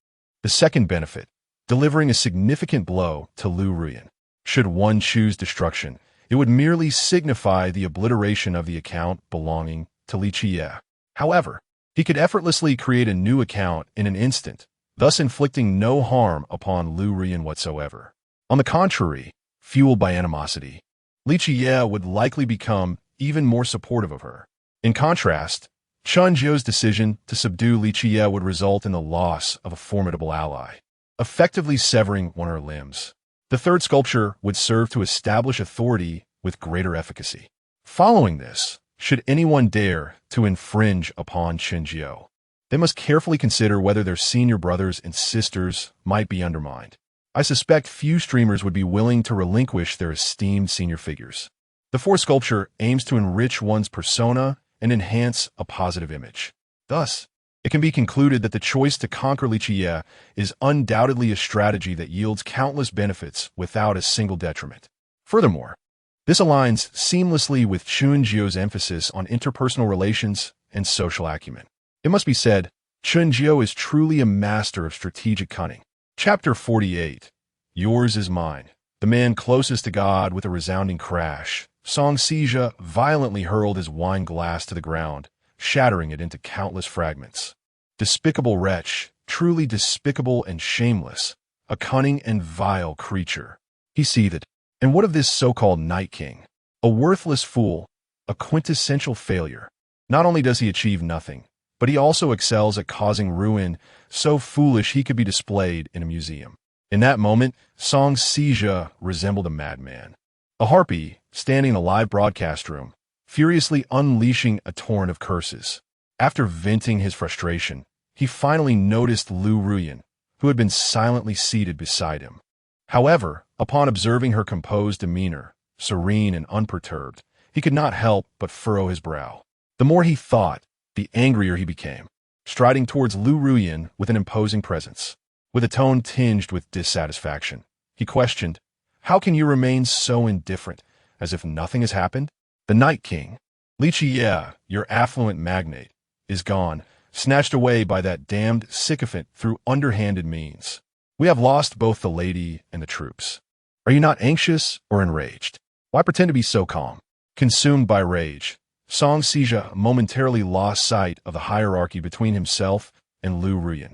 S1: The second benefit, delivering a significant blow to Lu Ruyan. Should one choose destruction, it would merely signify the obliteration of the account belonging to Li Qiye. However, he could effortlessly create a new account in an instant, thus inflicting no harm upon Lu Ruyan whatsoever. On the contrary, fueled by animosity, Li Qiye would likely become even more supportive of her. In contrast, Chen Jiu's decision to subdue Li Qiye would result in the loss of a formidable ally, effectively severing one of her limbs. The third sculpture would serve to establish authority with greater efficacy. Following this, should anyone dare to infringe upon Chen Jiu, they must carefully consider whether their senior brothers and sisters might be undermined. I suspect few streamers would be willing to relinquish their esteemed senior figures. The fourth sculpture aims to enrich one's persona and enhance a positive image. Thus, it can be concluded that the choice to conquer Li Qiye is undoubtedly a strategy that yields countless benefits without a single detriment. Furthermore, this aligns seamlessly with Chen Jiu's emphasis on interpersonal relations and social acumen. It must be said, Chen Jiu is truly a master of strategic cunning. Chapter 48. Yours is mine. The man closest to God with a resounding crash, Song Sijia violently hurled his wine glass to the ground, shattering it into countless fragments. Despicable wretch, truly despicable and shameless, a cunning and vile creature. He seethed. And what of this so-called Night King? A worthless fool, a quintessential failure. Not only does he achieve nothing, but he also excels at causing ruin, so foolish he could be displayed in a museum. In that moment, Song Sijia resembled a madman. A harpy, standing in a live broadcast room, furiously unleashing a torrent of curses. After venting his frustration, he finally noticed Lu Ruyan, who had been silently seated beside him. However, upon observing her composed demeanor, serene and unperturbed, he could not help but furrow his brow. The more he thought, the angrier he became, striding towards Lu Ruyan with an imposing presence. With a tone tinged with dissatisfaction, he questioned, "How can you remain so indifferent, as if nothing has happened? The Night King, Li Qiye, your affluent magnate, is gone, snatched away by that damned sycophant through underhanded means. We have lost both the lady and the troops. Are you not anxious or enraged? Why pretend to be so calm?" Consumed by rage, Song Sijia momentarily lost sight of the hierarchy between himself and Lu Ruyan,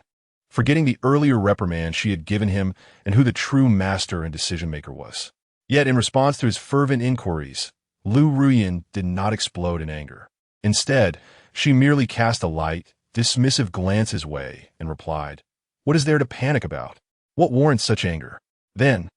S1: forgetting the earlier reprimand she had given him and who the true master and decision-maker was. Yet in response to his fervent inquiries, Lu Ruyan did not explode in anger. Instead, she merely cast a light, dismissive glance his way and replied, "What is there to panic about? What warrants such anger?" Then,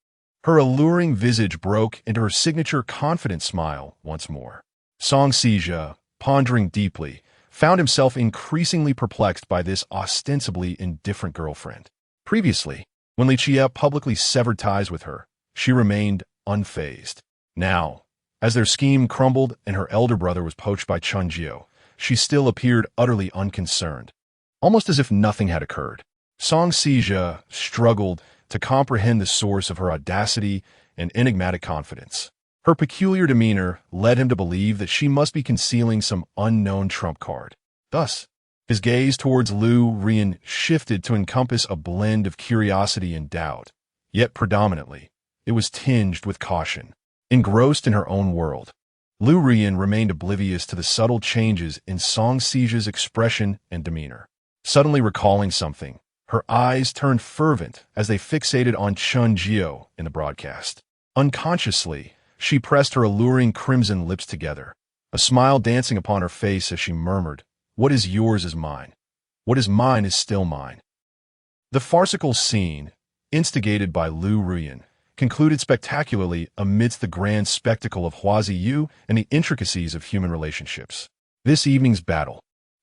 S1: her alluring visage broke into her signature confident smile once more. Song Sijia, pondering deeply, found himself increasingly perplexed by this ostensibly indifferent girlfriend. Previously, when Li Qiye publicly severed ties with her, she remained unfazed. Now, as their scheme crumbled and her elder brother was poached by Chen Jiu, she still appeared utterly unconcerned, almost as if nothing had occurred. Song Sijia struggled to comprehend the source of her audacity and enigmatic confidence. Her peculiar demeanor led him to believe that she must be concealing some unknown trump card. Thus, his gaze towards Lu Ruyan shifted to encompass a blend of curiosity and doubt, yet predominantly, it was tinged with caution. Engrossed in her own world, Lu Ruyan remained oblivious to the subtle changes in Song Sijia's expression and demeanor. Suddenly recalling something, her eyes turned fervent as they fixated on Chen Jiu in the broadcast. Unconsciously, she pressed her alluring crimson lips together, a smile dancing upon her face as she murmured, "What is yours is mine. What is mine is still mine." The farcical scene, instigated by Lu Ruyan, concluded spectacularly amidst the grand spectacle of Hua Yu and the intricacies of human relationships. This evening's battle,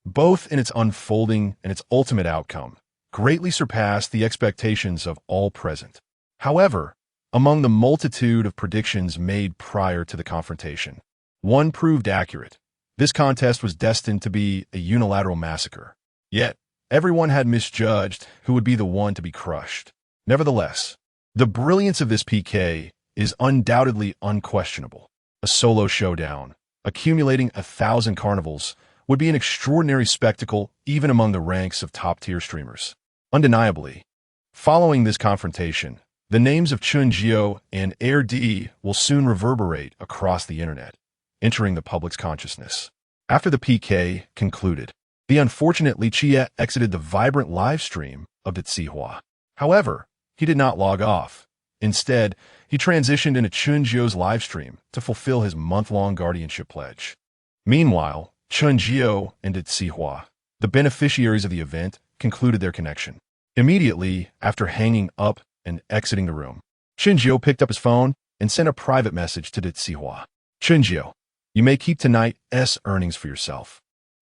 S1: both in its unfolding and its ultimate outcome, greatly surpassed the expectations of all present. However, among the multitude of predictions made prior to the confrontation, one proved accurate. This contest was destined to be a unilateral massacre. Yet, everyone had misjudged who would be the one to be crushed. Nevertheless, the brilliance of this PK is undoubtedly unquestionable. A solo showdown, accumulating 1,000 carnivals, would be an extraordinary spectacle even among the ranks of top-tier streamers. Undeniably, following this confrontation, the names of Chen Jiu and Air D will soon reverberate across the internet, entering the public's consciousness. After the PK concluded, the unfortunate Li Chia exited the vibrant live stream of the Zihua. However, he did not log off. Instead, he transitioned into Chen Jiu's live stream to fulfill his month-long guardianship pledge. Meanwhile, Chen Jiu and Zihua, the beneficiaries of the event, concluded their connection. Immediately after hanging up and exiting the room, Chen Jiu picked up his phone and sent a private message to Zihua. Chen Jiu, you may keep tonight's earnings for yourself.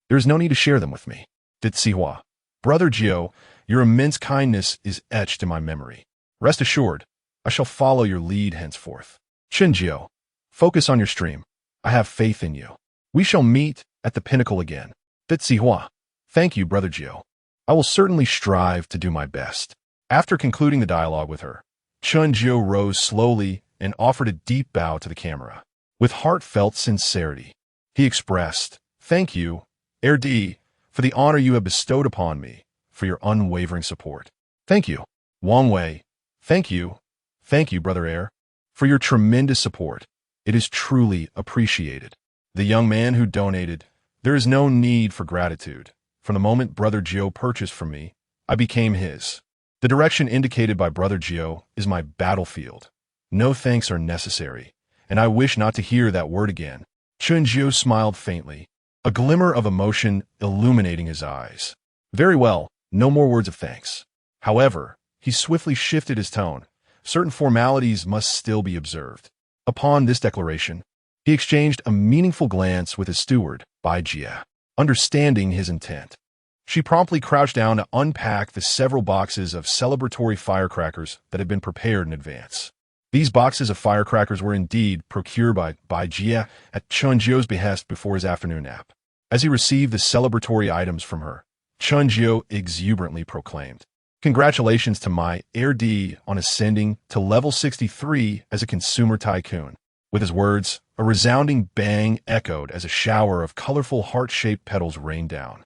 S1: There is no need to share them with me. Zihua, Brother Jiu, your immense kindness is etched in my memory. Rest assured, I shall follow your lead henceforth. Chen Jiu, focus on your stream. I have faith in you. We shall meet at the pinnacle again. Zihua, thank you, Brother Jiu. I will certainly strive to do my best. After concluding the dialogue with her, Chen Jiu rose slowly and offered a deep bow to the camera. With heartfelt sincerity, he expressed, "Thank you, Air D, for the honor you have bestowed upon me, for your unwavering support. Thank you, Wang Wei. Thank you, Brother Air, for your tremendous support. It is truly appreciated." The young man who donated, "There is no need for gratitude. From the moment Brother Jiu purchased from me, I became his. The direction indicated by Brother Jiu is my battlefield. No thanks are necessary, and I wish not to hear that word again." Chen Jiu smiled faintly, a glimmer of emotion illuminating his eyes. Very well, no more words of thanks. However, he swiftly shifted his tone. Certain formalities must still be observed. Upon this declaration, he exchanged a meaningful glance with his steward, Bai Jia. Understanding his intent, she promptly crouched down to unpack the several boxes of celebratory firecrackers that had been prepared in advance. These boxes of firecrackers were indeed procured by Bai Jia at Chen Jiu's behest before his afternoon nap. As he received the celebratory items from her, Chen Jiu exuberantly proclaimed, "Congratulations to my Air D on ascending to level 63 as a consumer tycoon." With his words, a resounding bang echoed as a shower of colorful heart-shaped petals rained down.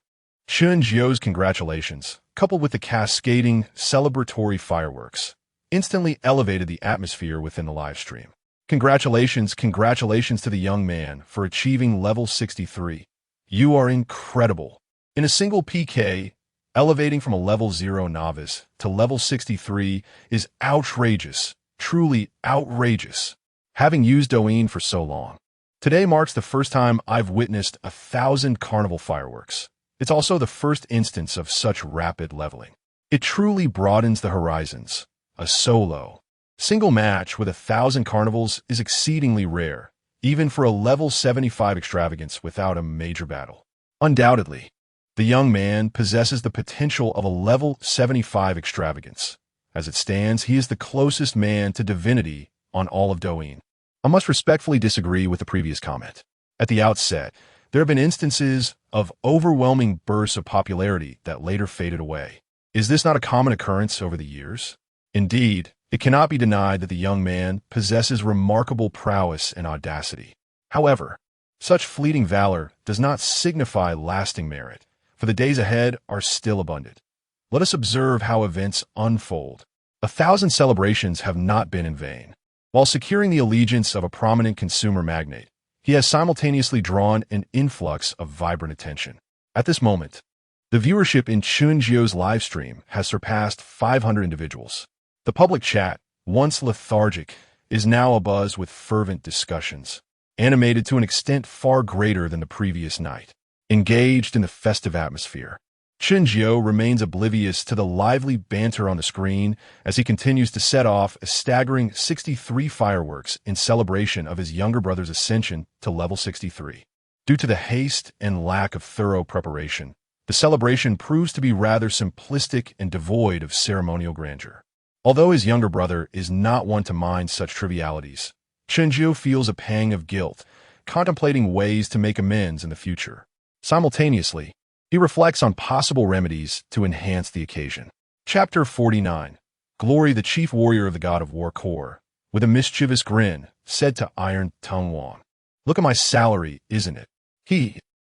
S1: Chen Jiu's congratulations, coupled with the cascading, celebratory fireworks, instantly elevated the atmosphere within the live stream. Congratulations to the young man for achieving level 63. You are incredible. In a single PK, elevating from a level 0 novice to level 63 is outrageous, truly outrageous. Having used Douyin for so long, today marks the first time I've witnessed 1,000 carnival fireworks. It's also the first instance of such rapid leveling. It truly broadens the horizons. A solo, single match with 1,000 carnivals is exceedingly rare, even for a level 75 extravagance without a major battle. Undoubtedly, the young man possesses the potential of a level 75 extravagance. As it stands, he is the closest man to divinity on all of Douyin. I must respectfully disagree with the previous comment. At the outset, there have been instances of overwhelming bursts of popularity that later faded away. Is this not a common occurrence over the years? Indeed, it cannot be denied that the young man possesses remarkable prowess and audacity. However, such fleeting valor does not signify lasting merit, for the days ahead are still abundant. Let us observe how events unfold. 1,000 celebrations have not been in vain. While securing the allegiance of a prominent consumer magnate, he has simultaneously drawn an influx of vibrant attention. At this moment, the viewership in Chen Jiu's live stream has surpassed 500 individuals. The public chat, once lethargic, is now abuzz with fervent discussions, animated to an extent far greater than the previous night. Engaged in the festive atmosphere, Chen Jiu remains oblivious to the lively banter on the screen as he continues to set off a staggering 63 fireworks in celebration of his younger brother's ascension to level 63. Due to the haste and lack of thorough preparation, the celebration proves to be rather simplistic and devoid of ceremonial grandeur. Although his younger brother is not one to mind such trivialities, Chen Jiu feels a pang of guilt, contemplating ways to make amends in the future. Simultaneously, he reflects on possible remedies to enhance the occasion. Chapter 49. Glory, the chief warrior of the god of war Core, with a mischievous grin, said to Iron Tongue Wang, "Look at my salary, isn't it?"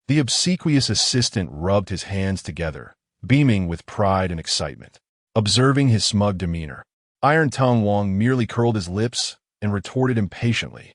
S1: The obsequious assistant, rubbed his hands together, beaming with pride and excitement. Observing his smug demeanor, Iron Tongue Wang merely curled his lips and retorted impatiently,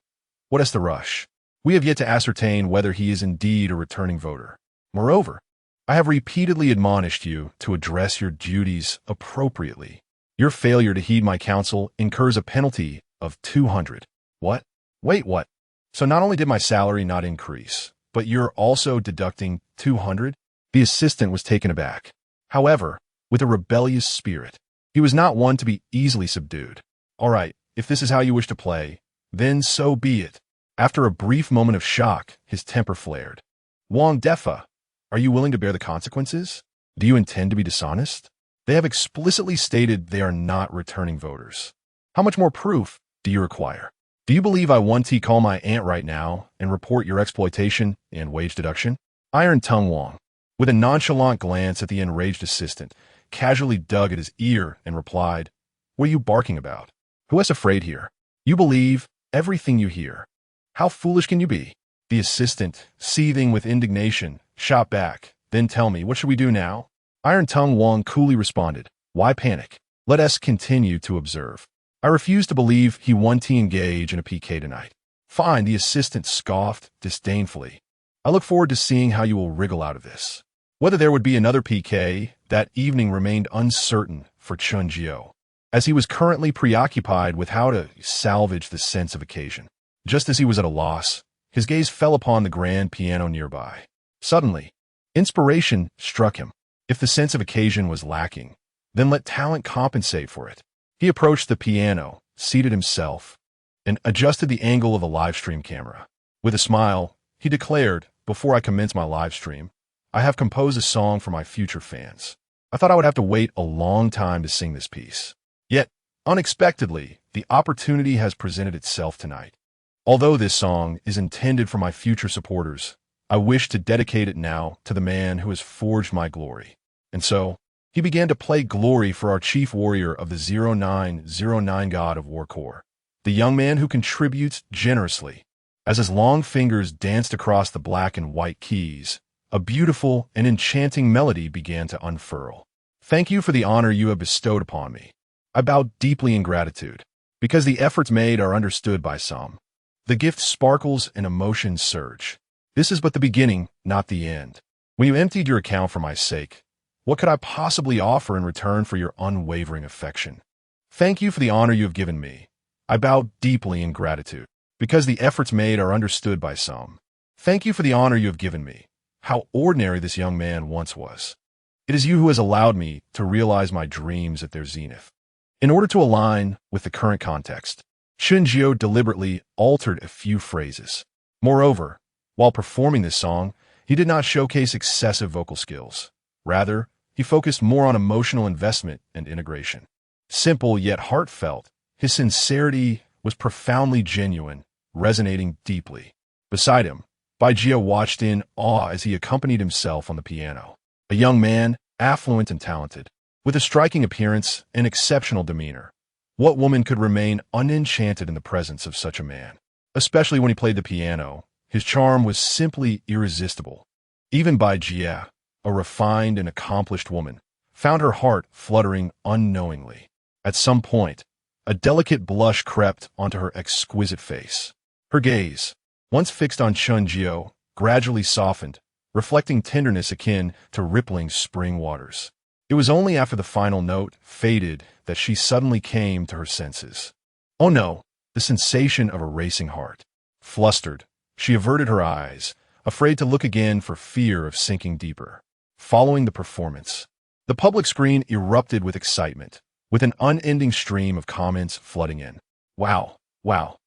S1: "What is the rush? We have yet to ascertain whether he is indeed a returning voter. Moreover, I have repeatedly admonished you to address your duties appropriately. Your failure to heed my counsel incurs a penalty of 200. What? Wait, what? So not only did my salary not increase, but you're also deducting 200? The assistant was taken aback. However, with a rebellious spirit, he was not one to be easily subdued. All right, if this is how you wish to play, then so be it. After a brief moment of shock, his temper flared. Wang Defa, are you willing to bear the consequences? Do you intend to be dishonest? They have explicitly stated they are not returning voters. How much more proof do you require? Do you believe I want to call my aunt right now and report your exploitation and wage deduction? Iron Tongue Wang, with a nonchalant glance at the enraged assistant, casually dug at his ear and replied, "What are you barking about? Who is afraid here? You believe everything you hear. How foolish can you be?" The assistant, seething with indignation, shot back, "Then tell me, what should we do now?" Iron Tongue Wang coolly responded, "Why panic? Let us continue to observe. I refuse to believe he won to engage in a PK tonight." "Fine," the assistant scoffed disdainfully. "I look forward to seeing how you will wriggle out of this." Whether there would be another PK that evening remained uncertain for Chen Jiu, as he was currently preoccupied with how to salvage the sense of occasion. Just as he was at a loss, his gaze fell upon the grand piano nearby. Suddenly, inspiration struck him. If the sense of occasion was lacking, then let talent compensate for it. He approached the piano, seated himself, and adjusted the angle of the live stream camera. With a smile, he declared, "Before I commence my live stream, I have composed a song for my future fans. I thought I would have to wait a long time to sing this piece. Yet, unexpectedly, the opportunity has presented itself tonight. Although this song is intended for my future supporters, I wish to dedicate it now to the man who has forged my glory." And so, he began to play Glory for our chief warrior of the 0909 god of war Core, the young man who contributes generously. As his long fingers danced across the black and white keys, a beautiful and enchanting melody began to unfurl. "Thank you for the honor you have bestowed upon me. I bow deeply in gratitude, because the efforts made are understood by some. The gift sparkles and emotions surge. This is but the beginning, not the end. When you emptied your account for my sake, what could I possibly offer in return for your unwavering affection? Thank you for the honor you have given me. I bow deeply in gratitude, because the efforts made are understood by some. Thank you for the honor you have given me. How ordinary this young man once was. It is you who has allowed me to realize my dreams at their zenith." In order to align with the current context, Chen Jiu deliberately altered a few phrases. Moreover, while performing this song, he did not showcase excessive vocal skills. Rather, he focused more on emotional investment and integration. Simple yet heartfelt, his sincerity was profoundly genuine, resonating deeply. Beside him, Bai Jia watched in awe as he accompanied himself on the piano. A young man, affluent and talented, with a striking appearance and exceptional demeanor. What woman could remain unenchanted in the presence of such a man? Especially when he played the piano, his charm was simply irresistible. Even Bai Jia, a refined and accomplished woman, found her heart fluttering unknowingly. At some point, a delicate blush crept onto her exquisite face. Her gaze, once fixed on Chen Jiu, gradually softened, reflecting tenderness akin to rippling spring waters. It was only after the final note faded that she suddenly came to her senses. Oh no, the sensation of a racing heart. Flustered, she averted her eyes, afraid to look again for fear of sinking deeper. following the performance. The public screen erupted with excitement, with an unending stream of comments flooding in. Wow, wow.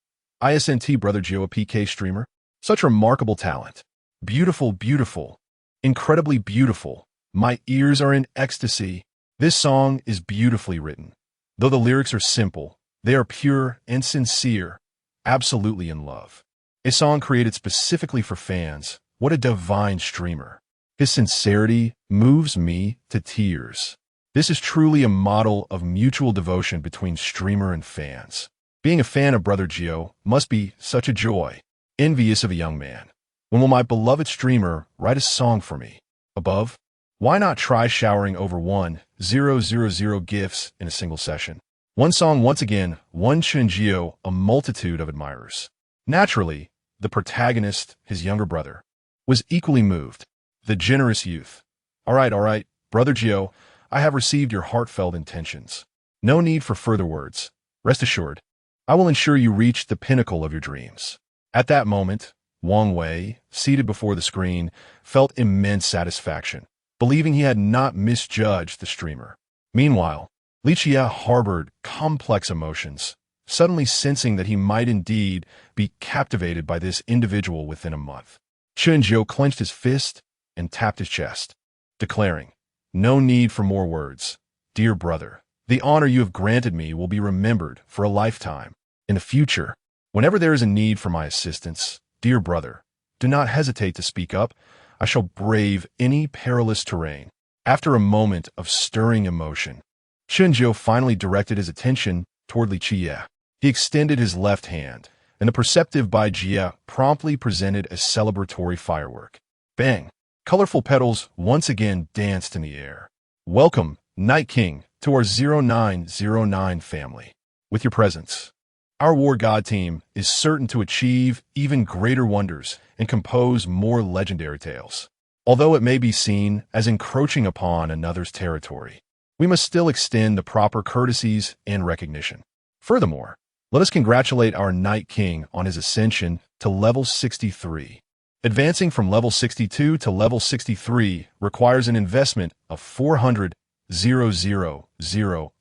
S1: ISNT Brother Jiu, a PK streamer? Such remarkable talent. Beautiful, beautiful. Incredibly beautiful. My ears are in ecstasy. This song is beautifully written. Though the lyrics are simple, they are pure and sincere, absolutely in love. A song created specifically for fans. What a divine streamer. His sincerity moves me to tears. This is truly a model of mutual devotion between streamer and fans. Being a fan of Brother Jiu must be such a joy. Envious of a young man. When will my beloved streamer write a song for me? Above? Why not try showering over 1,000 gifts in a single session? One song once again, won Chen Jiu a multitude of admirers. Naturally, the protagonist, his younger brother, was equally moved. The generous youth. All right, Brother Jiu, I have received your heartfelt intentions. No need for further words. Rest assured, I will ensure you reach the pinnacle of your dreams. At that moment, Wang Wei, seated before the screen, felt immense satisfaction, believing he had not misjudged the streamer. Meanwhile, Li Qie harbored complex emotions, suddenly sensing that he might indeed be captivated by this individual within a month. Chen Jiu clenched his fist and tapped his chest, declaring, "No need for more words. Dear brother, the honor you have granted me will be remembered for a lifetime. In the future, whenever there is a need for my assistance, dear brother, do not hesitate to speak up. I shall brave any perilous terrain." After a moment of stirring emotion, Chen Jiu finally directed his attention toward Li Qie. He extended his left hand, and the perceptive Bai Jie promptly presented a celebratory firework. Bang! Colorful petals once again danced in the air. Welcome, Night King, to our 0909 family. With your presence, our war god team is certain to achieve even greater wonders and compose more legendary tales. Although it may be seen as encroaching upon another's territory, we must still extend the proper courtesies and recognition. Furthermore, let us congratulate our Night King on his ascension to level 63. Advancing from level 62 to level 63 requires an investment of 400,000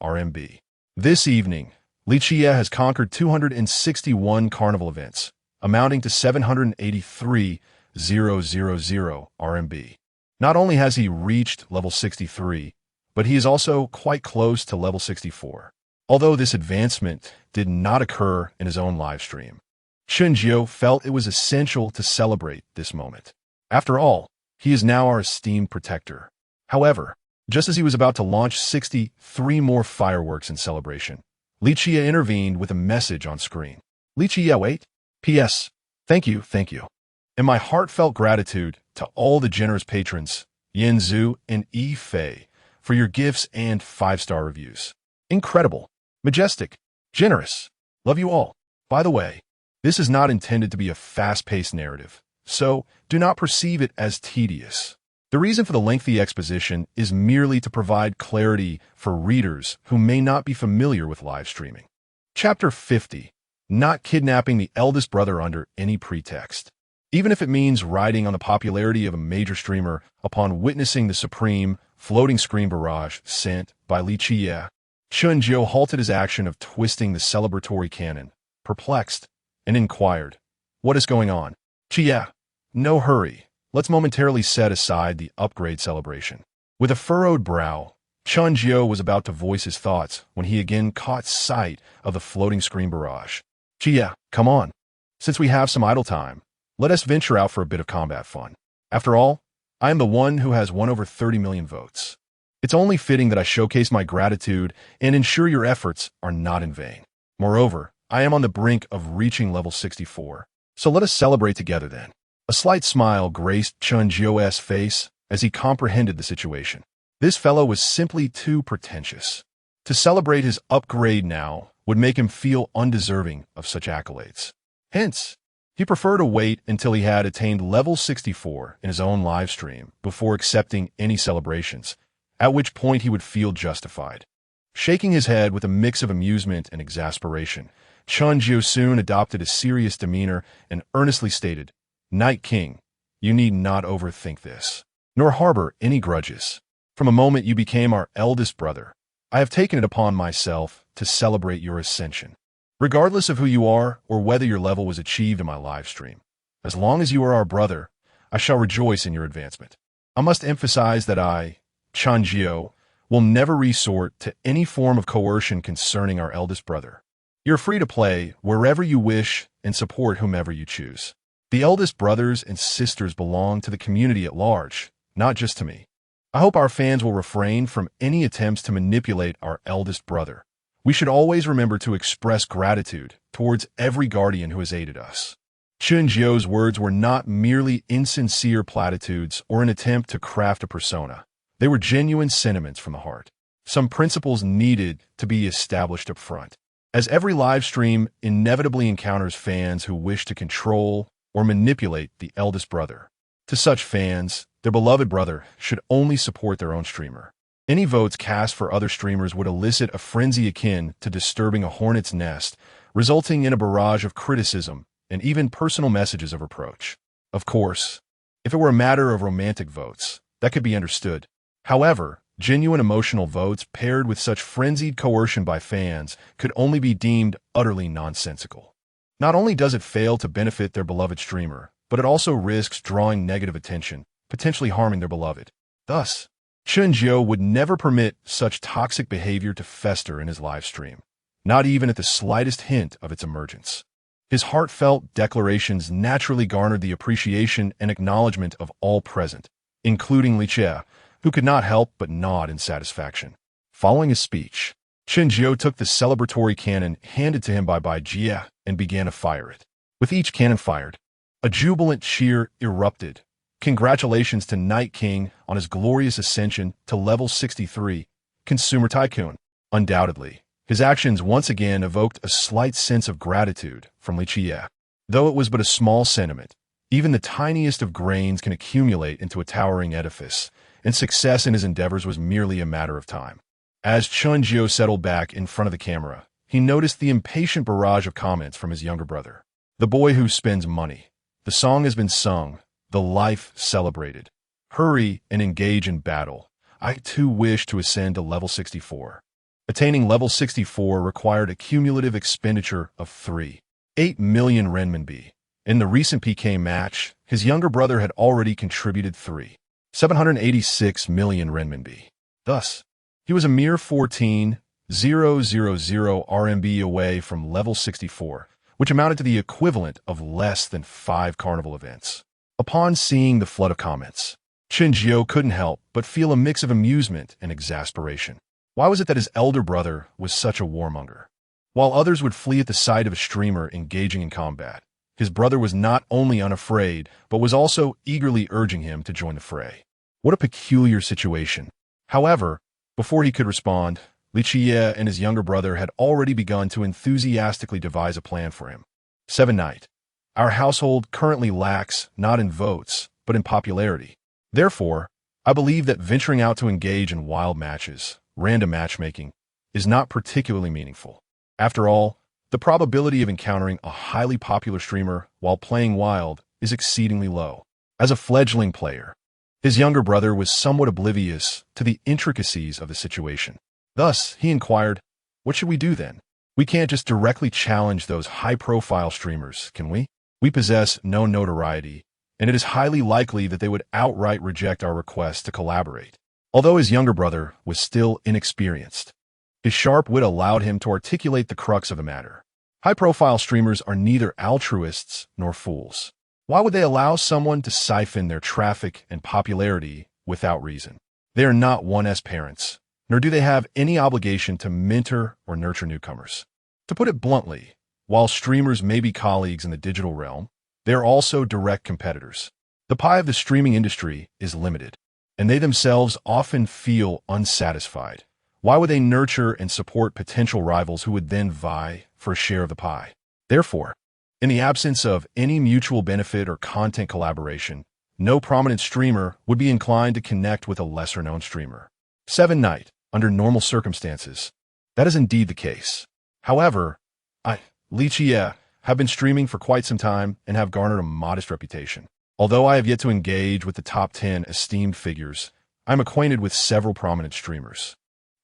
S1: RMB. This evening, Li Qie has conquered 261 carnival events, amounting to 783,000 RMB. Not only has he reached level 63, but he is also quite close to level 64. Although this advancement did not occur in his own live stream, Chen Jiu felt it was essential to celebrate this moment. After all, he is now our esteemed protector. However, just as he was about to launch 63 more fireworks in celebration, Li Qie intervened with a message on screen. Li Qie, wait. P.S. Thank you. And my heartfelt gratitude to all the generous patrons, Yin Zhu and Yi Fei, for your gifts and 5-star reviews. Incredible, majestic, generous. Love you all. By the way, this is not intended to be a fast-paced narrative, so do not perceive it as tedious. The reason for the lengthy exposition is merely to provide clarity for readers who may not be familiar with live streaming. Chapter 50. Not kidnapping the eldest brother under any pretext. Even if it means riding on the popularity of a major streamer upon witnessing the supreme floating screen barrage sent by Li Qie, Chen Jiu halted his action of twisting the celebratory cannon, perplexed, and inquired, "What is going on?" "Qie, no hurry. Let's momentarily set aside the upgrade celebration." With a furrowed brow, Chen Jiu was about to voice his thoughts when he again caught sight of the floating screen barrage. "Qie, come on. Since we have some idle time, let us venture out for a bit of combat fun. After all, I am the one who has won over 30 million votes. It's only fitting that I showcase my gratitude and ensure your efforts are not in vain. Moreover, I am on the brink of reaching level 64, so let us celebrate together then." A slight smile graced Chen Jiu's face as he comprehended the situation. This fellow was simply too pretentious. To celebrate his upgrade now would make him feel undeserving of such accolades. Hence, he preferred to wait until he had attained level 64 in his own live stream before accepting any celebrations, at which point he would feel justified. Shaking his head with a mix of amusement and exasperation, Chen Jiu soon adopted a serious demeanor and earnestly stated, "Night King, you need not overthink this. nor harbor any grudges. From the moment you became our eldest brother, I have taken it upon myself to celebrate your ascension. Regardless of who you are or whether your level was achieved in my live stream, as long as you are our brother, I shall rejoice in your advancement. I must emphasize that I, Chen Jiu, will never resort to any form of coercion concerning our eldest brother. You're free to play wherever you wish and support whomever you choose. The eldest brothers and sisters belong to the community at large, not just to me. I hope our fans will refrain from any attempts to manipulate our eldest brother. We should always remember to express gratitude towards every guardian who has aided us. Chen Jiu's words were not merely insincere platitudes or an attempt to craft a persona. They were genuine sentiments from the heart. Some principles needed to be established up front, as every live stream inevitably encounters fans who wish to control or manipulate the eldest brother. To such fans, their beloved brother should only support their own streamer. Any votes cast for other streamers would elicit a frenzy akin to disturbing a hornet's nest, resulting in a barrage of criticism and even personal messages of reproach. Of course, if it were a matter of romantic votes, that could be understood. However, genuine emotional votes paired with such frenzied coercion by fans could only be deemed utterly nonsensical. Not only does it fail to benefit their beloved streamer, but it also risks drawing negative attention, potentially harming their beloved. Thus, Chen Jiu would never permit such toxic behavior to fester in his live stream, not even at the slightest hint of its emergence. His heartfelt declarations naturally garnered the appreciation and acknowledgement of all present, including Li Che, who could not help but nod in satisfaction. Following his speech, Chen Jiu took the celebratory cannon handed to him by Bai Jie and began to fire it. With each cannon fired, a jubilant cheer erupted. Congratulations to Night King on his glorious ascension to level 63, Consumer Tycoon. Undoubtedly, his actions once again evoked a slight sense of gratitude from Li Che. Though it was but a small sentiment, even the tiniest of grains can accumulate into a towering edifice, and success in his endeavors was merely a matter of time. As Chen Jiu settled back in front of the camera, he noticed the impatient barrage of comments from his younger brother. The boy who spends money. The song has been sung. The life celebrated. Hurry and engage in battle. I too wish to ascend to level 64. Attaining level 64 required a cumulative expenditure of 3.8 million renminbi. In the recent PK match, his younger brother had already contributed 3.786 million renminbi. Thus, he was a mere 14,000 RMB away from level 64, which amounted to the equivalent of less than 5 carnival events. Upon seeing the flood of comments, Chen Jiu couldn't help but feel a mix of amusement and exasperation. Why was it that his elder brother was such a warmonger? While others would flee at the sight of a streamer engaging in combat, his brother was not only unafraid, but was also eagerly urging him to join the fray. What a peculiar situation. However, before he could respond, Li Che and his younger brother had already begun to enthusiastically devise a plan for him. 7 Night. Our household currently lacks not in votes, but in popularity. Therefore, I believe that venturing out to engage in wild matches, random matchmaking, is not particularly meaningful. After all, the probability of encountering a highly popular streamer while playing wild is exceedingly low. As a fledgling player, his younger brother was somewhat oblivious to the intricacies of the situation. Thus, he inquired, "What should we do then? We can't just directly challenge those high-profile streamers, can we? We possess no notoriety, and it is highly likely that they would outright reject our request to collaborate." Although his younger brother was still inexperienced, his sharp wit allowed him to articulate the crux of the matter. High-profile streamers are neither altruists nor fools. Why would they allow someone to siphon their traffic and popularity without reason? They are not 1S parents, nor do they have any obligation to mentor or nurture newcomers. To put it bluntly, while streamers may be colleagues in the digital realm, they are also direct competitors. The pie of the streaming industry is limited, and they themselves often feel unsatisfied. Why would they nurture and support potential rivals who would then vie for a share of the pie? Therefore, in the absence of any mutual benefit or content collaboration, no prominent streamer would be inclined to connect with a lesser-known streamer. 7 Night, under normal circumstances, that is indeed the case. However, Li Che, have been streaming for quite some time and have garnered a modest reputation. Although I have yet to engage with the top 10 esteemed figures, I am acquainted with several prominent streamers.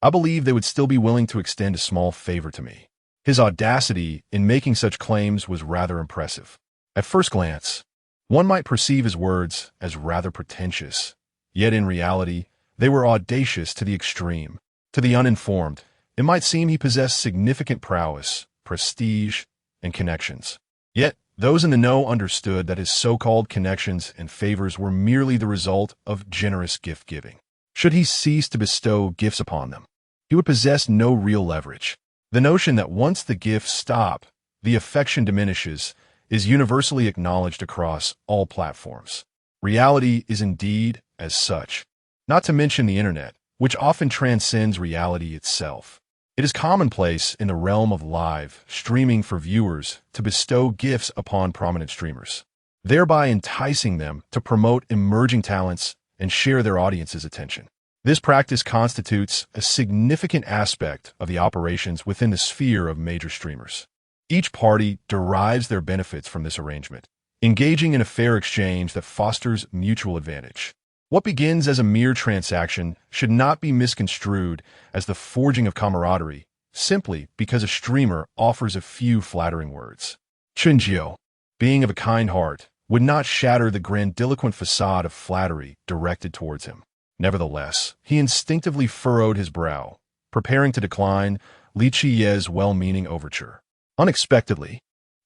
S1: I believe they would still be willing to extend a small favor to me. His audacity in making such claims was rather impressive. At first glance, one might perceive his words as rather pretentious, yet in reality, they were audacious to the extreme. To the uninformed, it might seem he possessed significant prowess, prestige, and connections. Yet, those in the know understood that his so-called connections and favors were merely the result of generous gift-giving. Should he cease to bestow gifts upon them, he would possess no real leverage. The notion that once the gifts stop, the affection diminishes is universally acknowledged across all platforms. Reality is indeed as such, not to mention the internet, which often transcends reality itself. It is commonplace in the realm of live streaming for viewers to bestow gifts upon prominent streamers, thereby enticing them to promote emerging talents and share their audience's attention. This practice constitutes a significant aspect of the operations within the sphere of major streamers. Each party derives their benefits from this arrangement, engaging in a fair exchange that fosters mutual advantage. What begins as a mere transaction should not be misconstrued as the forging of camaraderie, simply because a streamer offers a few flattering words. Chen Jiu, being of a kind heart, would not shatter the grandiloquent facade of flattery directed towards him. Nevertheless, he instinctively furrowed his brow, preparing to decline Li Qiye's well-meaning overture. Unexpectedly,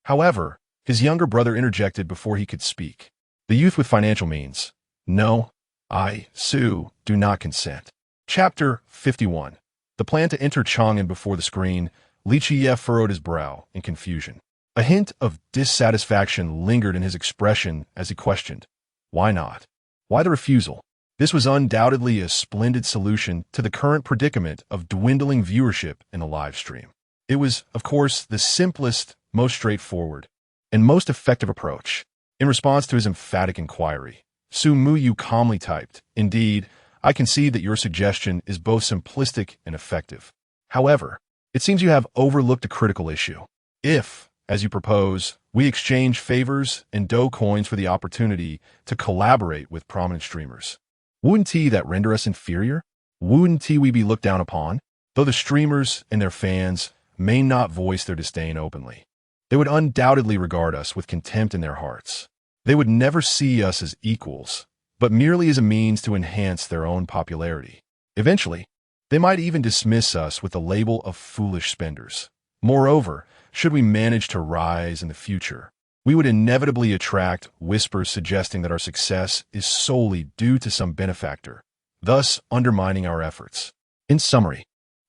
S1: however, his younger brother interjected before he could speak. The youth with financial means. No, I, Su, do not consent. Chapter 51. The plan to enter Chang'an before the screen. Li Qiye furrowed his brow in confusion. A hint of dissatisfaction lingered in his expression as he questioned, why not? Why the refusal? This was undoubtedly a splendid solution to the current predicament of dwindling viewership in the live stream. It was, of course, the simplest, most straightforward, and most effective approach. In response to his emphatic inquiry, Su Muyu calmly typed, "Indeed, I concede that your suggestion is both simplistic and effective. However, it seems you have overlooked a critical issue. If, as you propose, we exchange favors and dough coins for the opportunity to collaborate with prominent streamers, wouldn't that render us inferior? Wouldn't we be looked down upon? Though the streamers and their fans may not voice their disdain openly, they would undoubtedly regard us with contempt in their hearts. They would never see us as equals, but merely as a means to enhance their own popularity. Eventually, they might even dismiss us with the label of foolish spenders. Moreover, should we manage to rise in the future, we would inevitably attract whispers suggesting that our success is solely due to some benefactor, thus undermining our efforts. In summary,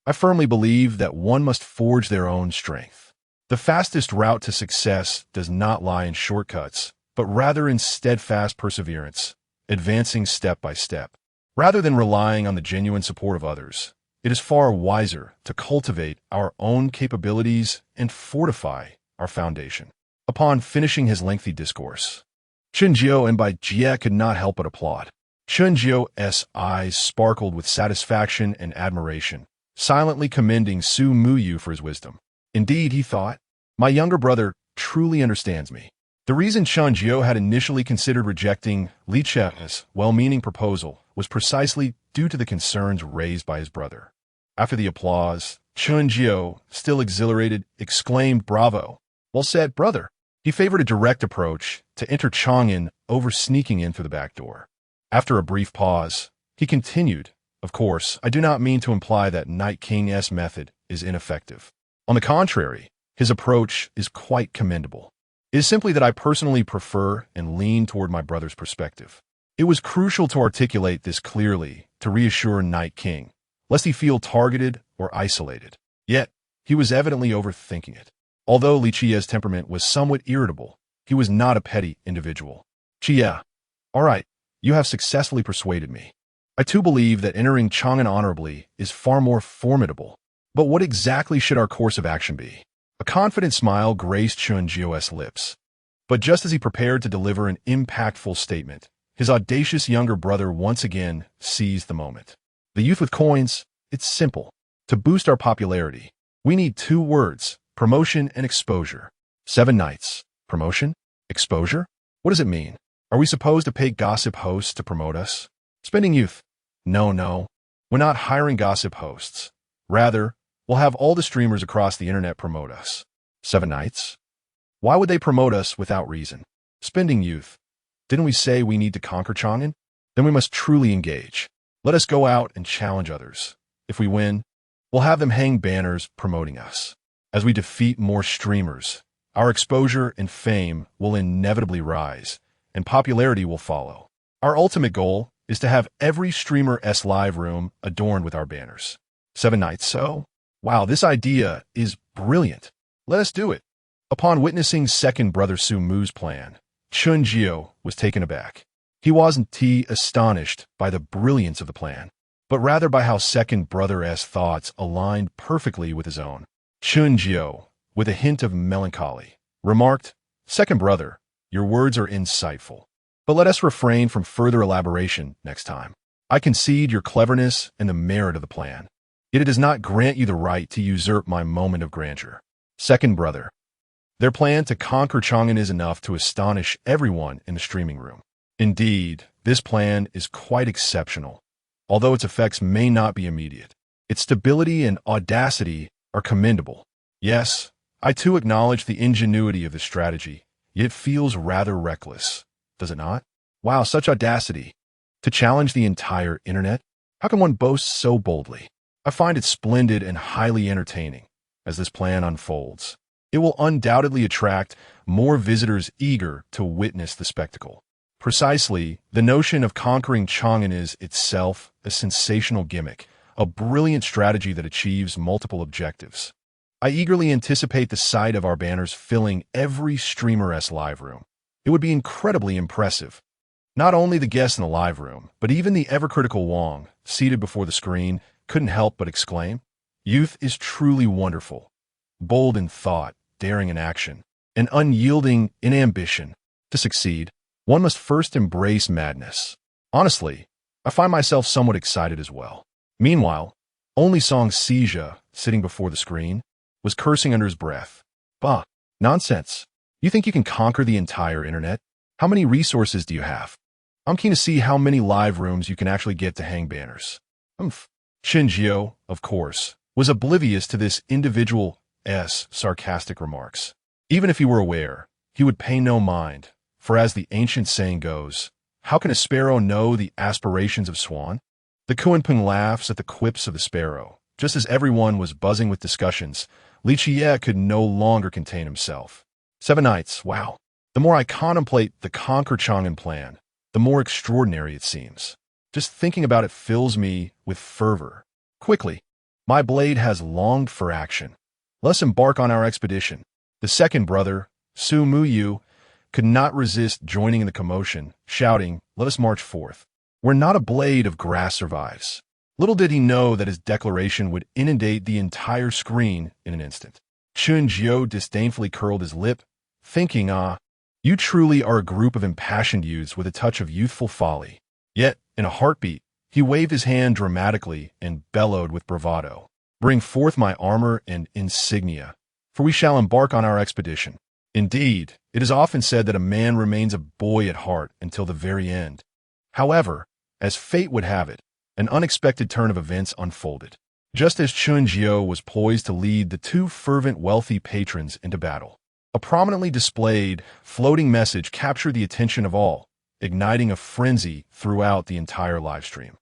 S1: I firmly believe that one must forge their own strength. The fastest route to success does not lie in shortcuts, but rather in steadfast perseverance, advancing step by step. Rather than relying on the genuine support of others, it is far wiser to cultivate our own capabilities and fortify our foundation. Upon finishing his lengthy discourse, Chen Jiu and Bai Jie could not help but applaud. Chen Jiu's eyes sparkled with satisfaction and admiration, silently commending Su Muyu for his wisdom. Indeed, he thought, my younger brother truly understands me. The reason Chen Jiu had initially considered rejecting Li Qiye's well-meaning proposal was precisely due to the concerns raised by his brother. After the applause, Chen Jiu, still exhilarated, exclaimed, "Bravo! Well said, brother." He favored a direct approach to enter Chang'an over sneaking in through the back door. After a brief pause, he continued, "Of course, I do not mean to imply that Night King's method is ineffective. On the contrary, his approach is quite commendable. It is simply that I personally prefer and lean toward my brother's perspective." It was crucial to articulate this clearly to reassure Night King, lest he feel targeted or isolated. Yet, he was evidently overthinking it. Although Li Qiye's temperament was somewhat irritable, he was not a petty individual. "Qiye, all right, you have successfully persuaded me. I too believe that entering Chang'an honorably is far more formidable. But what exactly should our course of action be?" A confident smile graced Chen Jiu's lips. But just as he prepared to deliver an impactful statement, his audacious younger brother once again seized the moment. "The youth with coins, it's simple. To boost our popularity, we need 2 words, promotion and exposure. 7 nights. Promotion? Exposure? What does it mean? Are we supposed to pay gossip hosts to promote us? Spending youth. No. We're not hiring gossip hosts. Rather, we'll have all the streamers across the internet promote us. 7 nights? Why would they promote us without reason? Spending youth. Didn't we say we need to conquer Chang'an? Then we must truly engage. Let us go out and challenge others. If we win, we'll have them hang banners promoting us. As we defeat more streamers, our exposure and fame will inevitably rise, and popularity will follow. Our ultimate goal is to have every streamer's live room adorned with our banners. 7 nights so? Wow, this idea is brilliant. Let us do it. Upon witnessing second brother Su Mu's plan, Chen Jiu was taken aback. He wasn't astonished by the brilliance of the plan, but rather by how second brother's thoughts aligned perfectly with his own. Chen Jiu, with a hint of melancholy, remarked, "Second brother, your words are insightful, but let us refrain from further elaboration next time. I concede your cleverness and the merit of the plan, yet it does not grant you the right to usurp my moment of grandeur." Second brother. Their plan to conquer Chang'an is enough to astonish everyone in the streaming room. Indeed, this plan is quite exceptional, although its effects may not be immediate. Its stability and audacity are commendable. Yes, I too acknowledge the ingenuity of this strategy, yet it feels rather reckless, does it not? Wow, such audacity! To challenge the entire internet? How can one boast so boldly? I find it splendid and highly entertaining as this plan unfolds. It will undoubtedly attract more visitors eager to witness the spectacle. Precisely, the notion of conquering Chang'an is itself a sensational gimmick, a brilliant strategy that achieves multiple objectives. I eagerly anticipate the sight of our banners filling every streamer's live room. It would be incredibly impressive. Not only the guests in the live room, but even the ever-critical Wang, seated before the screen, couldn't help but exclaim, "Youth is truly wonderful, bold in thought, daring in action, and unyielding in ambition. To succeed, one must first embrace madness." Honestly, I find myself somewhat excited as well. Meanwhile, only Song Sija, sitting before the screen, was cursing under his breath. Bah, nonsense. You think you can conquer the entire internet? How many resources do you have? I'm keen to see how many live rooms you can actually get to hang banners. Chen Jiu, of course, was oblivious to this individual's sarcastic remarks. Even if he were aware, he would pay no mind, for as the ancient saying goes, how can a sparrow know the aspirations of swan? The Kuanping laughs at the quips of the sparrow. Just as everyone was buzzing with discussions, Li Jie could no longer contain himself. 7 nights, wow. The more I contemplate the Conquer Chang'an plan, the more extraordinary it seems. Just thinking about it fills me with fervor. Quickly, my blade has longed for action. Let's embark on our expedition. The second brother, Su Yu, could not resist joining in the commotion, shouting, "Let us march forth. Where not a blade of grass survives." Little did he know that his declaration would inundate the entire screen in an instant. Chen Jiu disdainfully curled his lip, thinking, you truly are a group of impassioned youths with a touch of youthful folly. Yet, in a heartbeat, he waved his hand dramatically and bellowed with bravado, "Bring forth my armor and insignia, for we shall embark on our expedition." Indeed, it is often said that a man remains a boy at heart until the very end. However, as fate would have it, an unexpected turn of events unfolded. Just as Chen Jiu was poised to lead the 2 fervent wealthy patrons into battle, a prominently displayed, floating message captured the attention of all, igniting a frenzy throughout the entire livestream.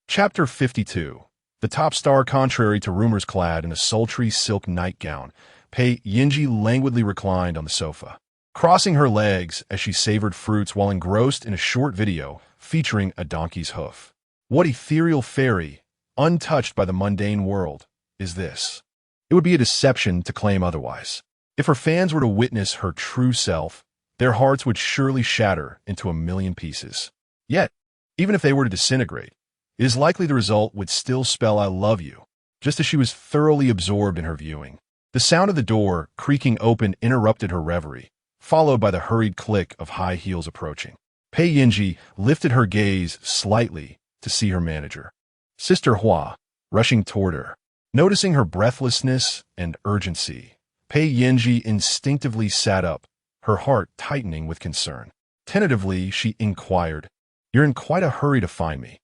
S1: Chapter 52. The top star, contrary to rumors, clad in a sultry silk nightgown, Pei Yinji languidly reclined on the sofa, crossing her legs as she savored fruits while engrossed in a short video featuring a donkey's hoof. What ethereal fairy, untouched by the mundane world, is this? It would be a deception to claim otherwise. If her fans were to witness her true self, their hearts would surely shatter into a million pieces. Yet, even if they were to disintegrate, it is likely the result would still spell "I love you," just as she was thoroughly absorbed in her viewing. The sound of the door creaking open interrupted her reverie, followed by the hurried click of high heels approaching. Pei Yinji lifted her gaze slightly to see her manager, Sister Hua, rushing toward her. Noticing her breathlessness and urgency, Pei Yinji instinctively sat up, her heart tightening with concern. Tentatively, she inquired, "You're in quite a hurry to find me.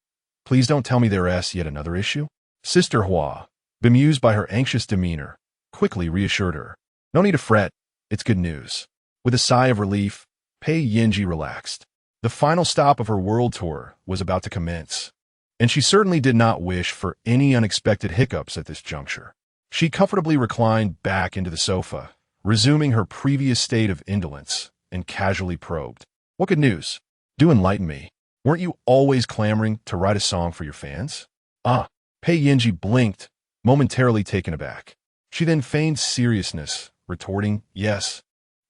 S1: Please don't tell me there's yet another issue?" Sister Hua, bemused by her anxious demeanor, quickly reassured her. "No need to fret. It's good news." With a sigh of relief, Pei Yinji relaxed. The final stop of her world tour was about to commence, and she certainly did not wish for any unexpected hiccups at this juncture. She comfortably reclined back into the sofa, resuming her previous state of indolence, and casually probed, "What good news? Do enlighten me. Weren't you always clamoring to write a song for your fans?" Pei Yinji blinked, momentarily taken aback. She then feigned seriousness, retorting, "Yes,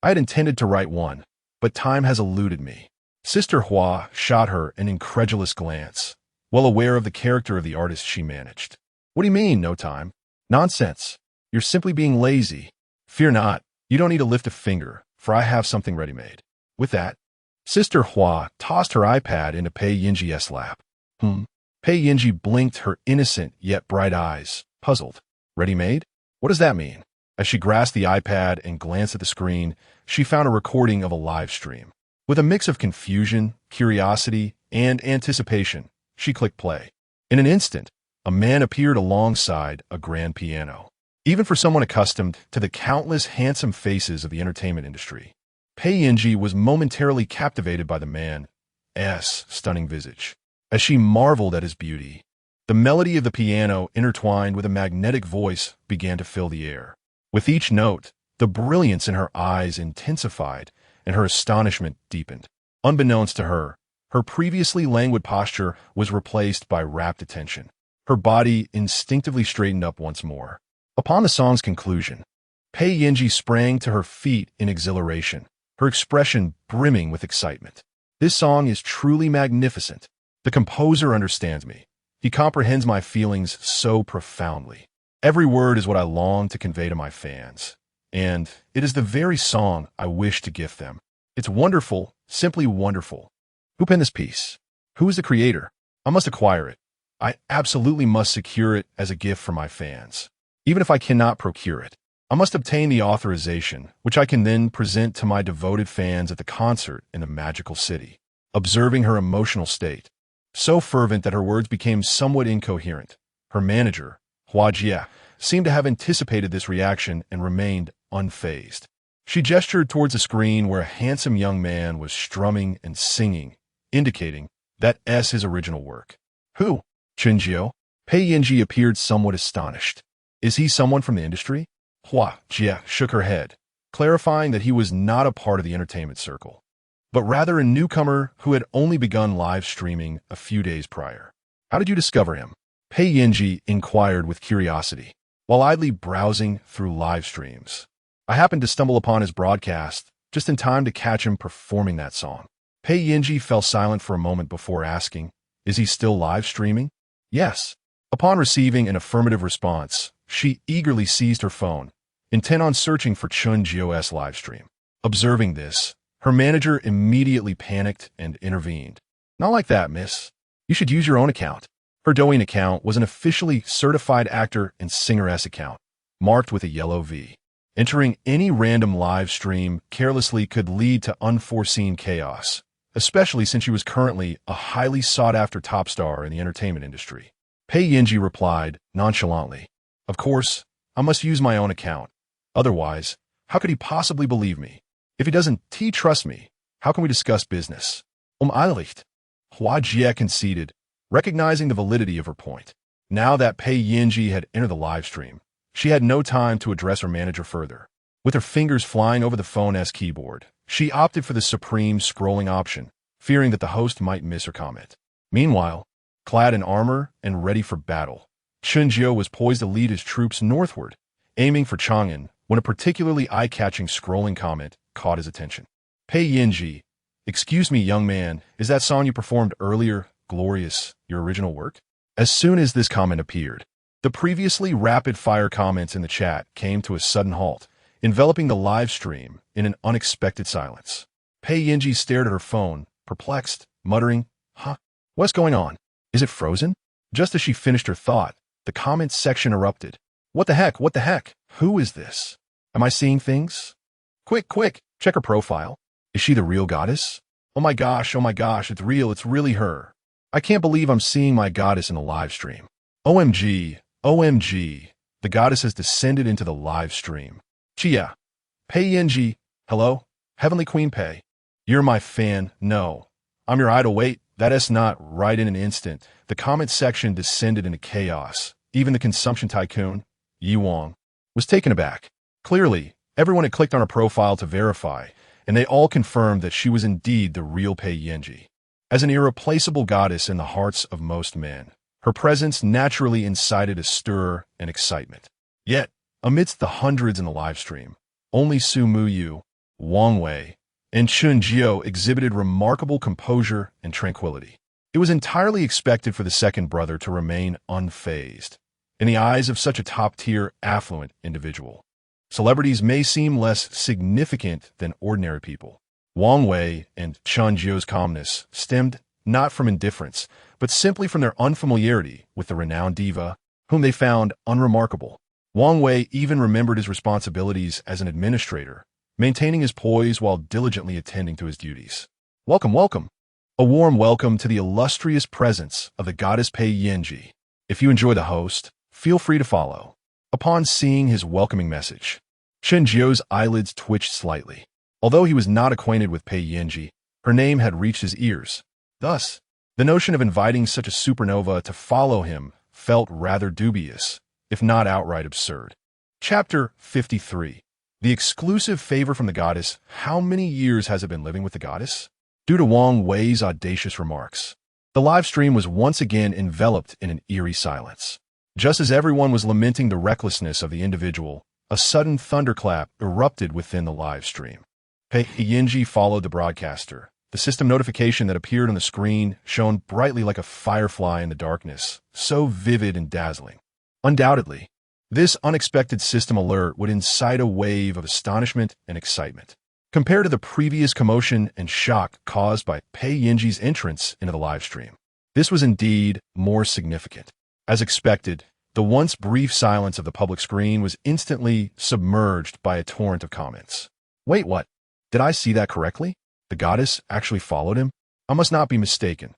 S1: I had intended to write one, but time has eluded me." Sister Hua shot her an incredulous glance, well aware of the character of the artist she managed. "What do you mean, no time? Nonsense. You're simply being lazy. Fear not, you don't need to lift a finger, for I have something ready-made." With that, Sister Hua tossed her iPad into Pei Yinji's lap. Pei Yinji blinked her innocent yet bright eyes, puzzled. "Ready-made? What does that mean?" As she grasped the iPad and glanced at the screen, she found a recording of a live stream. With a mix of confusion, curiosity, and anticipation, she clicked play. In an instant, a man appeared alongside a grand piano. Even for someone accustomed to the countless handsome faces of the entertainment industry, Pei Yinji was momentarily captivated by the man's stunning visage. As she marveled at his beauty, the melody of the piano intertwined with a magnetic voice began to fill the air. With each note, the brilliance in her eyes intensified and her astonishment deepened. Unbeknownst to her, her previously languid posture was replaced by rapt attention. Her body instinctively straightened up once more. Upon the song's conclusion, Pei Yinji sprang to her feet in exhilaration, her expression brimming with excitement. "This song is truly magnificent. The composer understands me. He comprehends my feelings so profoundly. Every word is what I long to convey to my fans, and it is the very song I wish to gift them. It's wonderful, simply wonderful. Who penned this piece? Who is the creator? I must acquire it. I absolutely must secure it as a gift for my fans. Even if I cannot procure it, I must obtain the authorization, which I can then present to my devoted fans at the concert in the magical city." Observing her emotional state, so fervent that her words became somewhat incoherent, her manager, Hua Yu, seemed to have anticipated this reaction and remained unfazed. She gestured towards a screen where a handsome young man was strumming and singing, indicating that his original work. "Who? Chen Jiu?" Pei Yinji appeared somewhat astonished. "Is he someone from the industry?" Hua Yu shook her head, clarifying that he was not a part of the entertainment circle, but rather a newcomer who had only begun live streaming a few days prior. "How did you discover him?" Pei Yinji inquired with curiosity, while idly browsing through live streams. "I happened to stumble upon his broadcast just in time to catch him performing that song." Pei Yinji fell silent for a moment before asking, "Is he still live streaming?" "Yes." Upon receiving an affirmative response, she eagerly seized her phone, intent on searching for Chen Jiu's live stream. Observing this, her manager immediately panicked and intervened. "Not like that, miss. You should use your own account." Her Douyin account was an officially certified actor and singeress account, marked with a yellow V. Entering any random live stream carelessly could lead to unforeseen chaos, especially since she was currently a highly sought-after top star in the entertainment industry. Pei Yinji replied nonchalantly, "Of course, I must use my own account. Otherwise, how could he possibly believe me? If he doesn't trust me, how can we discuss business?" Eilicht. Hua Yu conceded, recognizing the validity of her point. Now that Pei Yinji had entered the live stream, she had no time to address her manager further. With her fingers flying over the phone's keyboard, she opted for the supreme scrolling option, fearing that the host might miss her comment. Meanwhile, clad in armor and ready for battle, Chen Jiu was poised to lead his troops northward, aiming for Chang'an, when a particularly eye-catching scrolling comment caught his attention. "Pei Yinji, excuse me, young man, is that song you performed earlier, Glorious, your original work?" As soon as this comment appeared, the previously rapid-fire comments in the chat came to a sudden halt, enveloping the live stream in an unexpected silence. Pei Yinji stared at her phone, perplexed, muttering, What's going on? Is it frozen?" Just as she finished her thought, the comments section erupted. What the heck? What the heck? Who is this? Am I seeing things? Quick, check her profile. Is she the real goddess? oh my gosh, it's real, it's really her. I can't believe I'm seeing my goddess in the live stream. OMG, OMG, the goddess has descended into the live stream. Chia, Pei Yinji, hello? Heavenly Queen Pei. You're my fan, no. I'm your idol, wait, that's not right in an instant. The comment section descended into chaos. Even the consumption tycoon, Yi Wang, was taken aback. Clearly, everyone had clicked on her profile to verify, and they all confirmed that she was indeed the real Pei Yinji. As an irreplaceable goddess in the hearts of most men, her presence naturally incited a stir and excitement. Yet, amidst the hundreds in the live stream, only Su Muyu, Wang Wei, and Chen Jiu exhibited remarkable composure and tranquility. It was entirely expected for the second brother to remain unfazed, in the eyes of such a top-tier, affluent individual. Celebrities may seem less significant than ordinary people. Wang Wei and Chen Jiu's calmness stemmed not from indifference, but simply from their unfamiliarity with the renowned diva, whom they found unremarkable. Wang Wei even remembered his responsibilities as an administrator, maintaining his poise while diligently attending to his duties. Welcome, welcome. A warm welcome to the illustrious presence of the goddess Pei Yinji. If you enjoy the host, feel free to follow. Upon seeing his welcoming message, Chen Jiu's eyelids twitched slightly. Although he was not acquainted with Pei Yinji, her name had reached his ears. Thus, the notion of inviting such a supernova to follow him felt rather dubious, if not outright absurd. Chapter 53. The exclusive favor from the goddess. How many years has it been living with the goddess? Due to Wang Wei's audacious remarks, the live stream was once again enveloped in an eerie silence. Just as everyone was lamenting the recklessness of the individual, a sudden thunderclap erupted within the live stream. Pei Yinji followed the broadcaster. The system notification that appeared on the screen shone brightly like a firefly in the darkness, so vivid and dazzling. Undoubtedly, this unexpected system alert would incite a wave of astonishment and excitement. Compared to the previous commotion and shock caused by Pei Yinji's entrance into the live stream, this was indeed more significant. As expected, the once brief silence of the public screen was instantly submerged by a torrent of comments. Wait, what? Did I see that correctly? The goddess actually followed him? I must not be mistaken.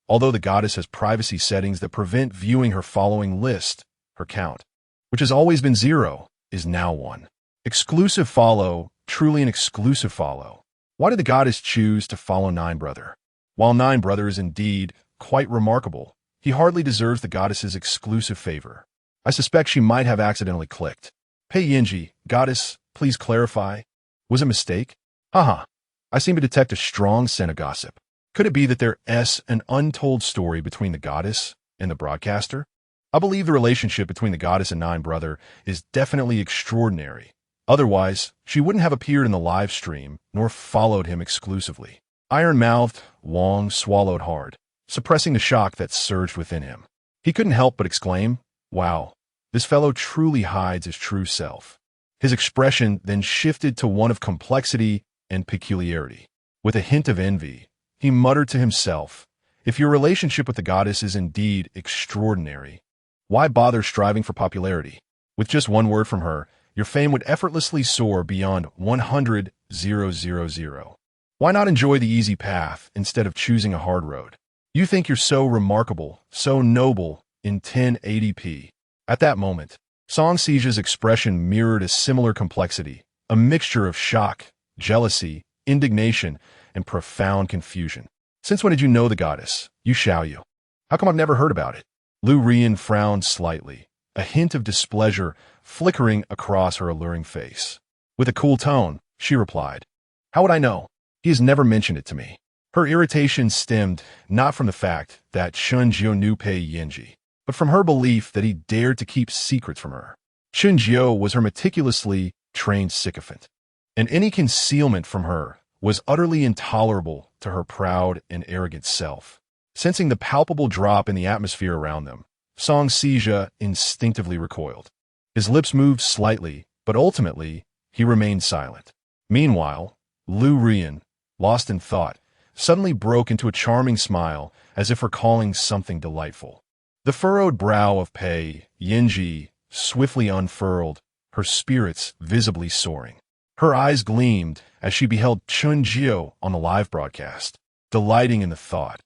S1: Although the goddess has privacy settings that prevent viewing her following list, her count, which has always been 0, is now 1. Exclusive follow, truly an exclusive follow. Why did the goddess choose to follow Nine Brother? While Nine Brother is indeed quite remarkable, he hardly deserves the goddess's exclusive favor. I suspect she might have accidentally clicked. Pei Yinji, goddess, please clarify. Was it a mistake? Haha. I seem to detect a strong scent of gossip. Could it be that there's an untold story between the goddess and the broadcaster? I believe the relationship between the goddess and Nine Brother is definitely extraordinary. Otherwise, she wouldn't have appeared in the live stream nor followed him exclusively. Iron-mouthed, Wang swallowed hard, suppressing the shock that surged within him. He couldn't help but exclaim, "Wow, this fellow truly hides his true self." His expression then shifted to one of complexity and peculiarity. With a hint of envy, he muttered to himself, "If your relationship with the goddess is indeed extraordinary, why bother striving for popularity? With just one word from her, your fame would effortlessly soar beyond 100,000. Why not enjoy the easy path instead of choosing a hard road? You think you're so remarkable, so noble in 1080p. At that moment, Song Sija's expression mirrored a similar complexity, a mixture of shock, jealousy, indignation, and profound confusion. Since when did you know the goddess, you Xiao Jiu? How come I've never heard about it? Lu Rian frowned slightly, a hint of displeasure flickering across her alluring face. With a cool tone, she replied, "How would I know? He has never mentioned it to me." Her irritation stemmed not from the fact that Chen Jiu knew Pei Yinji, but from her belief that he dared to keep secrets from her. Chen Jiu was her meticulously trained sycophant, and any concealment from her was utterly intolerable to her proud and arrogant self. Sensing the palpable drop in the atmosphere around them, Song Sija instinctively recoiled. His lips moved slightly, but ultimately, he remained silent. Meanwhile, Lu Rian, lost in thought, suddenly broke into a charming smile as if recalling something delightful. The furrowed brow of Pei Yinji swiftly unfurled, her spirits visibly soaring. Her eyes gleamed as she beheld Chen Jiu on the live broadcast. delighting in the thought.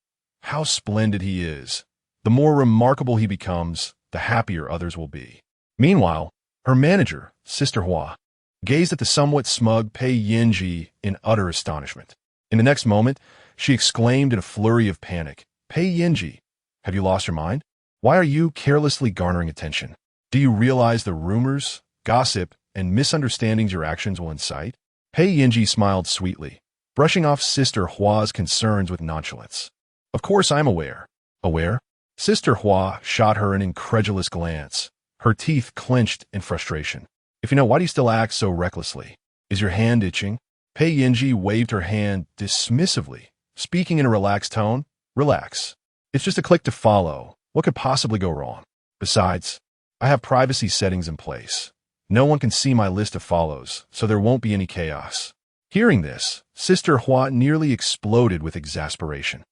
S1: How splendid he is. The more remarkable he becomes, the happier others will be. Meanwhile, her manager, Sister Hua, gazed at the somewhat smug Pei Yinji in utter astonishment. In the next moment, she exclaimed in a flurry of panic, "Pei Yinji, have you lost your mind? Why are you carelessly garnering attention? Do you realize the rumors, gossip, and misunderstandings your actions will incite?" Pei Yinji smiled sweetly, brushing off Sister Hua's concerns with nonchalance. "Of course I'm aware." "Aware?" Sister Hua shot her an incredulous glance, her teeth clenched in frustration. "If you know, why do you still act so recklessly? Is your hand itching?" Pei Yinji waved her hand dismissively, speaking in a relaxed tone. "Relax. It's just a click to follow. What could possibly go wrong? Besides, I have privacy settings in place. No one can see my list of follows, so there won't be any chaos." Hearing this, Sister Hua nearly exploded with exasperation.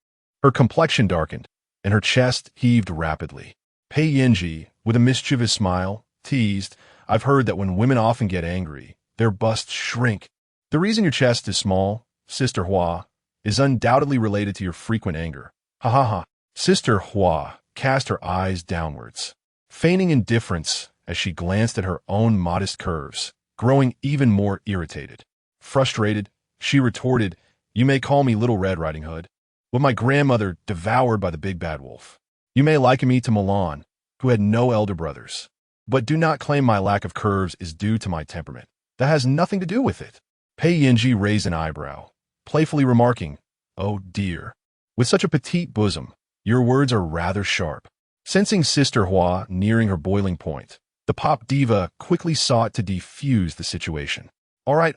S1: Her complexion darkened, and her chest heaved rapidly. Pei Yinji, with a mischievous smile, teased, "I've heard that when women often get angry, their busts shrink. The reason your chest is small, Sister Hua, is undoubtedly related to your frequent anger." "Ha ha ha." Sister Hua cast her eyes downwards, feigning indifference as she glanced at her own modest curves, growing even more irritated. Frustrated, she retorted, "You may call me Little Red Riding Hood, with my grandmother devoured by the big bad wolf. You may liken me to Milan, who had no elder brothers. But do not claim my lack of curves is due to my temperament. That has nothing to do with it." Pei Yinji raised an eyebrow, playfully remarking, "Oh dear. With such a petite bosom, your words are rather sharp." Sensing Sister Hua nearing her boiling point, the pop diva quickly sought to defuse the situation. All right.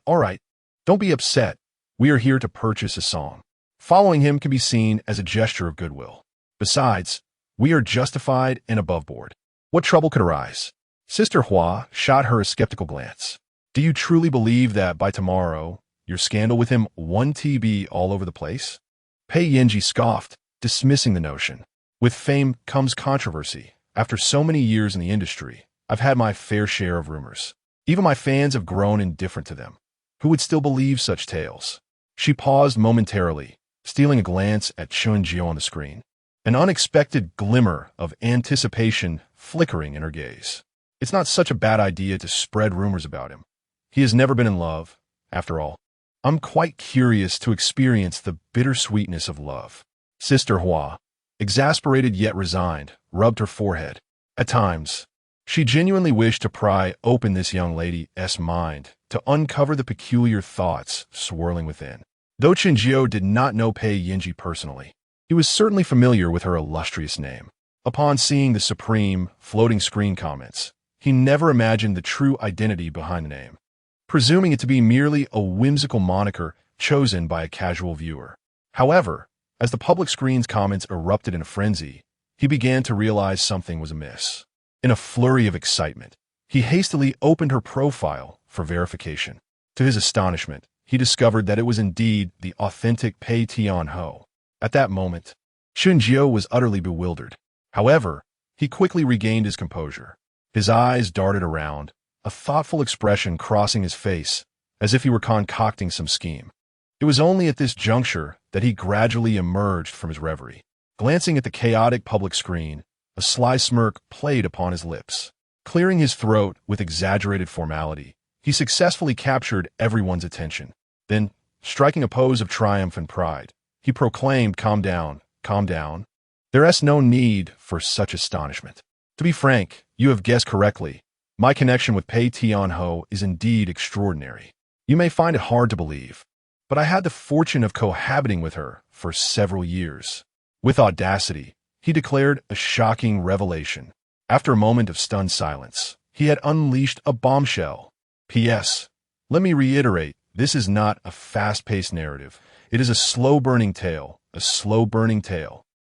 S1: Don't be upset. We are here to purchase a song." Following him can be seen as a gesture of goodwill. Besides, we are justified and above board. What trouble could arise? Sister Hua shot her a skeptical glance. "Do you truly believe that by tomorrow, your scandal with him won't be all over the place?" Pei Yinji scoffed, dismissing the notion. "With fame comes controversy. After so many years in the industry, I've had my fair share of rumors. Even my fans have grown indifferent to them. Who would still believe such tales?" She paused momentarily, stealing a glance at Chen Jiu on the screen, an unexpected glimmer of anticipation flickering in her gaze. "It's not such a bad idea to spread rumors about him. He has never been in love, after all. I'm quite curious to experience the bittersweetness of love." Sister Hua, exasperated yet resigned, rubbed her forehead. At times, she genuinely wished to pry open this young lady's mind to uncover the peculiar thoughts swirling within. Though Chen Jiu did not know Pei Yinji personally, he was certainly familiar with her illustrious name. Upon seeing the supreme, floating screen comments, he never imagined the true identity behind the name, presuming it to be merely a whimsical moniker chosen by a casual viewer. However, as the public screen's comments erupted in a frenzy, he began to realize something was amiss. In a flurry of excitement, he hastily opened her profile for verification. To his astonishment, he discovered that it was indeed the authentic Pei Tianho. At that moment, Chen Jiu was utterly bewildered. However, he quickly regained his composure. His eyes darted around, a thoughtful expression crossing his face, as if he were concocting some scheme. It was only at this juncture that he gradually emerged from his reverie. Glancing at the chaotic public screen, a sly smirk played upon his lips. Clearing his throat with exaggerated formality, he successfully captured everyone's attention. Then, striking a pose of triumph and pride, he proclaimed, calm down. There is no need for such astonishment. To be frank, you have guessed correctly. My connection with Pei Tianho is indeed extraordinary. You may find it hard to believe, but I had the fortune of cohabiting with her for several years." With audacity, he declared a shocking revelation. After a moment of stunned silence, he had unleashed a bombshell. P.S. Let me reiterate, this is not a fast-paced narrative. It is a slow-burning tale,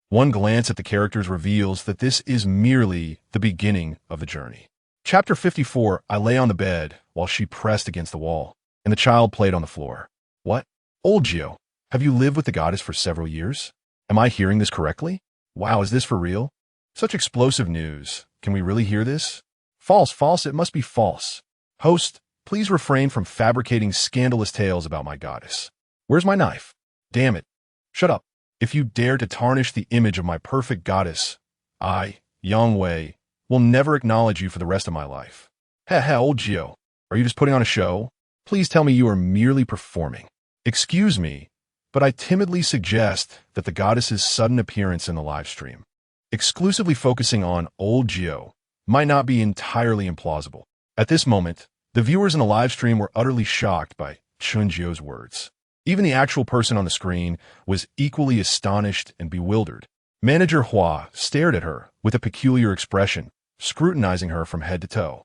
S1: One glance at the characters reveals that this is merely the beginning of the journey. Chapter 54, I lay on the bed while she pressed against the wall, and the child played on the floor. What? Old Jiu, have you lived with the goddess for several years? Am I hearing this correctly? Wow, is this for real? Such explosive news. Can we really hear this? False, it must be false. Host, please refrain from fabricating scandalous tales about my goddess. Where's my knife? Damn it. Shut up. If you dare to tarnish the image of my perfect goddess, I, Yang Wei, will never acknowledge you for the rest of my life. Heh, old Jiu. Are you just putting on a show? Please tell me you are merely performing. Excuse me, but I timidly suggest that the goddess's sudden appearance in the live stream, exclusively focusing on old Jiu, might not be entirely implausible. At this moment, the viewers in the live stream were utterly shocked by Chen Jiu's words. Even the actual person on the screen was equally astonished and bewildered. Manager Hua stared at her with a peculiar expression, scrutinizing her from head to toe.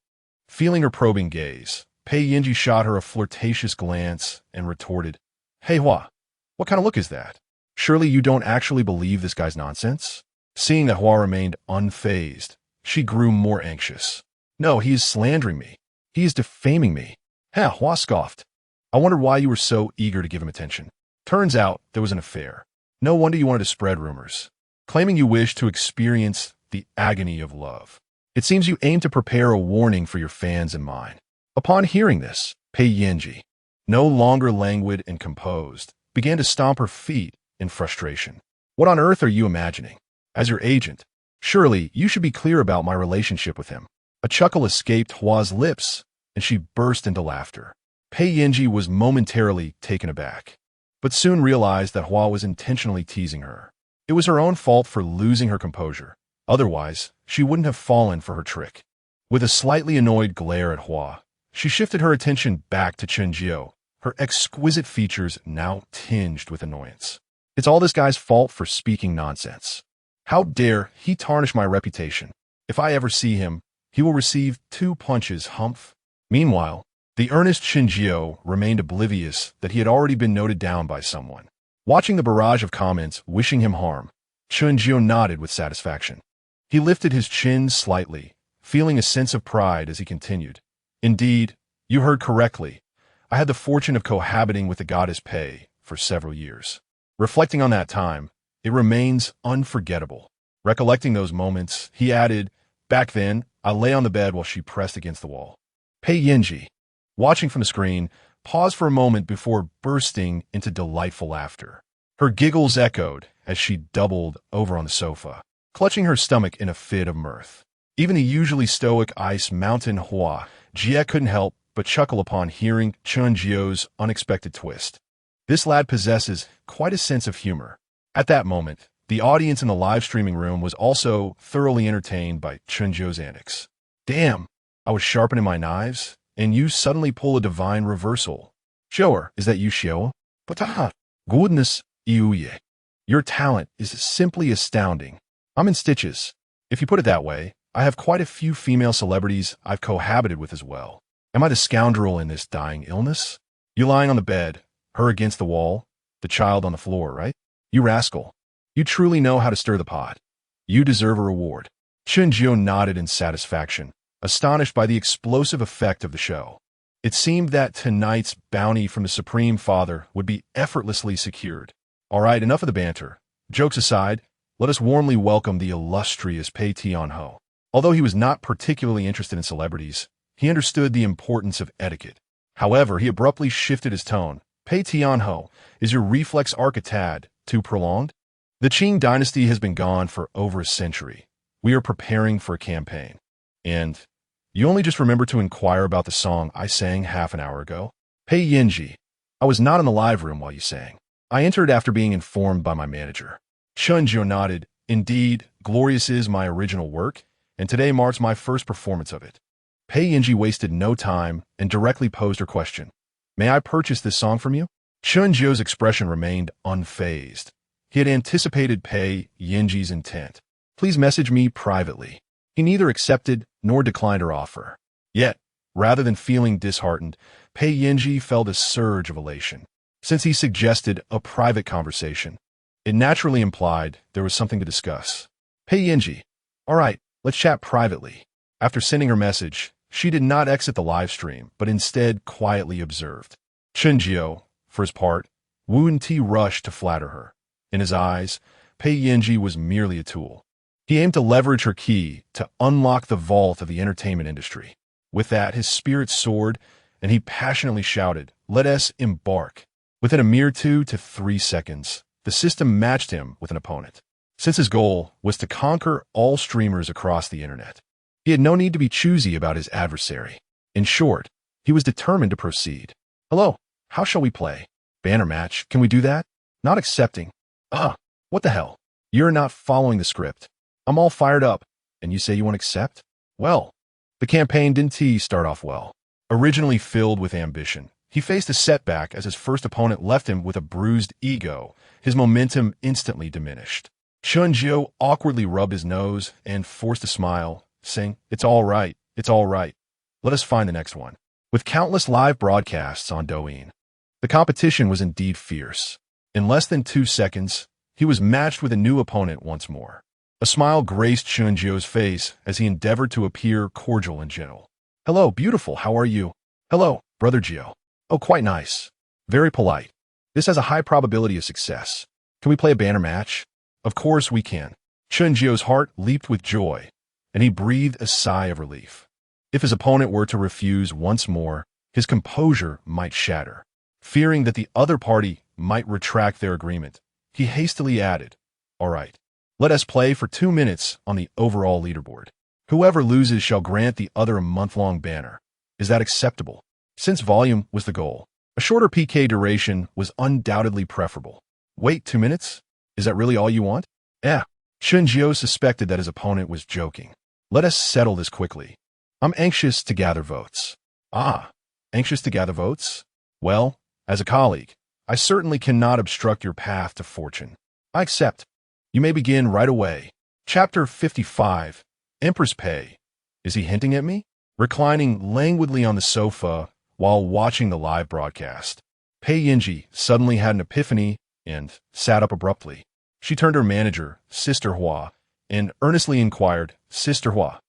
S1: Feeling her probing gaze, Pei Yinji shot her a flirtatious glance and retorted, "Hey Hua, what kind of look is that? Surely you don't actually believe this guy's nonsense?" Seeing that Hua remained unfazed, she grew more anxious. "No, he is slandering me. He is defaming me." Hua scoffed. "I wondered why you were so eager to give him attention. Turns out there was an affair. No wonder you wanted to spread rumors, claiming you wished to experience the agony of love. It seems you aim to prepare a warning for your fans and mine." Upon hearing this, Pei Yinji, no longer languid and composed, began to stomp her feet in frustration. "What on earth are you imagining? As your agent, surely you should be clear about my relationship with him." A chuckle escaped Hua's lips, and she burst into laughter. Pei Yinji was momentarily taken aback, but soon realized that Hua was intentionally teasing her. It was her own fault for losing her composure. Otherwise, she wouldn't have fallen for her trick. With a slightly annoyed glare at Hua, she shifted her attention back to Chen Jiu, her exquisite features now tinged with annoyance. "It's all this guy's fault for speaking nonsense. How dare he tarnish my reputation? If I ever see him, he will receive 2 punches, humph." Meanwhile, the earnest Chen Jiu remained oblivious that he had already been noted down by someone. Watching the barrage of comments wishing him harm, Chen Jiu nodded with satisfaction. He lifted his chin slightly, feeling a sense of pride as he continued. "Indeed, you heard correctly. I had the fortune of cohabiting with the goddess Pei for several years. Reflecting on that time, it remains unforgettable." Recollecting those moments, he added, "Back then, I lay on the bed while she pressed against the wall." Pei Yinji, watching from the screen, paused for a moment before bursting into delightful laughter. Her giggles echoed as she doubled over on the sofa, clutching her stomach in a fit of mirth. Even the usually stoic Ice Mountain Hua Jie couldn't help but chuckle upon hearing Chen Jiu's unexpected twist. This lad possesses quite a sense of humor. At that moment, the audience in the live streaming room was also thoroughly entertained by Chen Jiu's antics. "Damn, I was sharpening my knives, and you suddenly pull a divine reversal. Shower, is that you, Xiao? But goodness, Iuye. Your talent is simply astounding. I'm in stitches. If you put it that way, I have quite a few female celebrities I've cohabited with as well. Am I the scoundrel in this dying illness? You lying on the bed, her against the wall, the child on the floor, right? You rascal. You truly know how to stir the pot. You deserve a reward." Chen Jiu nodded in satisfaction, astonished by the explosive effect of the show. It seemed that tonight's bounty from the Supreme Father would be effortlessly secured. All right, enough of the banter. Jokes aside, let us warmly welcome the illustrious Pei Tianho. Although he was not particularly interested in celebrities, he understood the importance of etiquette. However, he abruptly shifted his tone. "Pei Tianho, is your reflex arc a tad too prolonged? The Qing dynasty has been gone for over a century. We are preparing for a campaign. And you only just remember to inquire about the song I sang half an hour ago? Pei Yinji, I was not in the live room while you sang. I entered after being informed by my manager." Chen Jiu nodded. "Indeed, glorious is my original work, and today marks my first performance of it." Pei Yinji wasted no time and directly posed her question. "May I purchase this song from you?" Chen Jiu's expression remained unfazed. He had anticipated Pei Yinji's intent. "Please message me privately." He neither accepted nor declined her offer. Yet, rather than feeling disheartened, Pei Yinji felt a surge of elation. Since he suggested a private conversation, it naturally implied there was something to discuss. "Pei Yinji, all right, let's chat privately." After sending her message, she did not exit the live stream, but instead quietly observed. Chen Jiu, for his part, wouldn't rush to flatter her. In his eyes, Pei Yinji was merely a tool. He aimed to leverage her key to unlock the vault of the entertainment industry. With that, his spirit soared, and he passionately shouted, "Let us embark." Within a mere 2 to 3 seconds, the system matched him with an opponent. Since his goal was to conquer all streamers across the internet, he had no need to be choosy about his adversary. In short, he was determined to proceed. Hello, how shall we play? Banner match, can we do that? Not accepting. What the hell? You're not following the script. I'm all fired up, and you say you won't accept? Well, the campaign didn't start off well. Originally filled with ambition, he faced a setback as his first opponent left him with a bruised ego. His momentum instantly diminished. Chen Jiu awkwardly rubbed his nose and forced a smile, saying, "It's all right, it's all right. Let us find the next one." With countless live broadcasts on Douyin, the competition was indeed fierce. In less than 2 seconds, he was matched with a new opponent once more. A smile graced Chen Jiu's face as he endeavored to appear cordial and gentle. "Hello, beautiful, how are you?" "Hello, Brother Jiu." "Oh, quite nice. Very polite. This has a high probability of success. Can we play a banner match?" "Of course we can." Chen Jiu's heart leaped with joy, and he breathed a sigh of relief. If his opponent were to refuse once more, his composure might shatter. Fearing that the other party might retract their agreement, he hastily added, "All right, let us play for 2 minutes on the overall leaderboard. Whoever loses shall grant the other a month-long banner. Is that acceptable?" Since volume was the goal, a shorter PK duration was undoubtedly preferable. "Wait, 2 minutes? Is that really all you want?" Chen Jiu suspected that his opponent was joking. "Let us settle this quickly. I'm anxious to gather votes." Anxious to gather votes? Well, as a colleague, I certainly cannot obstruct your path to fortune. I accept. You may begin right away. Chapter 55, Emperor's Pay. Is he hinting at me? Reclining languidly on the sofa while watching the live broadcast, Pei Yinji suddenly had an epiphany and sat up abruptly. She turned to her manager, Sister Hua, and earnestly inquired, "Sister Hua,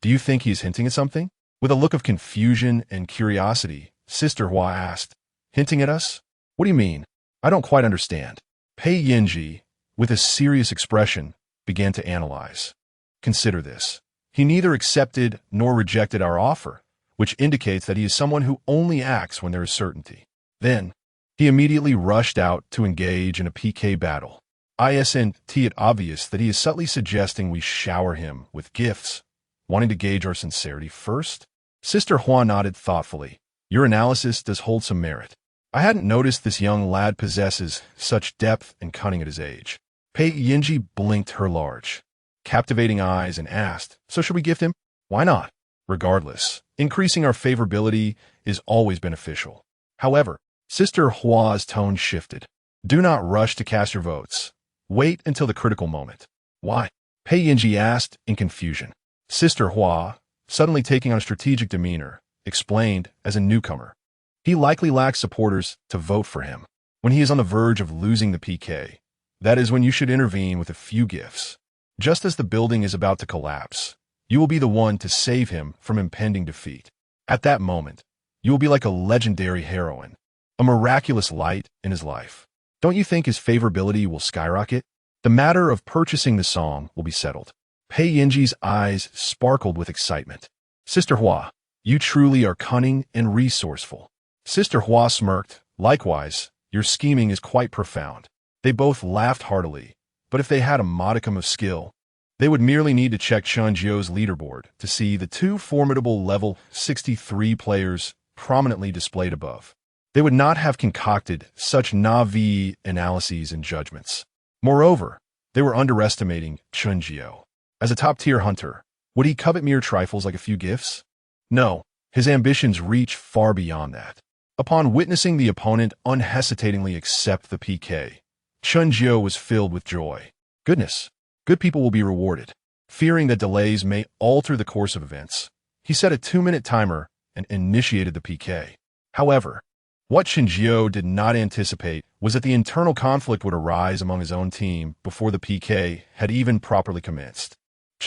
S1: do you think he is hinting at something?" With a look of confusion and curiosity, Sister Hua asked, "Hinting at us? What do you mean? I don't quite understand." Pei Yinji, with a serious expression, began to analyze. "Consider this. He neither accepted nor rejected our offer, which indicates that he is someone who only acts when there is certainty. Then, he immediately rushed out to engage in a PK battle. Isn't it obvious that he is subtly suggesting we shower him with gifts, wanting to gauge our sincerity first?" Sister Hua nodded thoughtfully. "Your analysis does hold some merit. I hadn't noticed this young lad possesses such depth and cunning at his age." Pei Yinji blinked her large, captivating eyes and asked, "So should we gift him?" "Why not? Regardless, increasing our favorability is always beneficial." However, Sister Hua's tone shifted. "Do not rush to cast your votes. Wait until the critical moment." "Why?" Pei Yinji asked in confusion. Sister Hua, suddenly taking on a strategic demeanor, explained as a newcomer. "He likely lacks supporters to vote for him. When he is on the verge of losing the PK, that is when you should intervene with a few gifts. Just as the building is about to collapse, you will be the one to save him from impending defeat. At that moment, you will be like a legendary heroine, a miraculous light in his life. Don't you think his favorability will skyrocket? The matter of purchasing the song will be settled." Pei Yinji's eyes sparkled with excitement. "Sister Hua, you truly are cunning and resourceful." Sister Hua smirked. "Likewise, your scheming is quite profound." They both laughed heartily, but if they had a modicum of skill, they would merely need to check Chen Jiu's leaderboard to see the 2 formidable level 63 players prominently displayed above. They would not have concocted such naive analyses and judgments. Moreover, they were underestimating Chen Jiu. As a top-tier hunter, would he covet mere trifles like a few gifts? No, his ambitions reach far beyond that. Upon witnessing the opponent unhesitatingly accept the PK, Chen Jiu was filled with joy. Goodness, good people will be rewarded. Fearing that delays may alter the course of events, he set a 2-minute timer and initiated the PK. However, what Chen Jiu did not anticipate was that the internal conflict would arise among his own team before the PK had even properly commenced.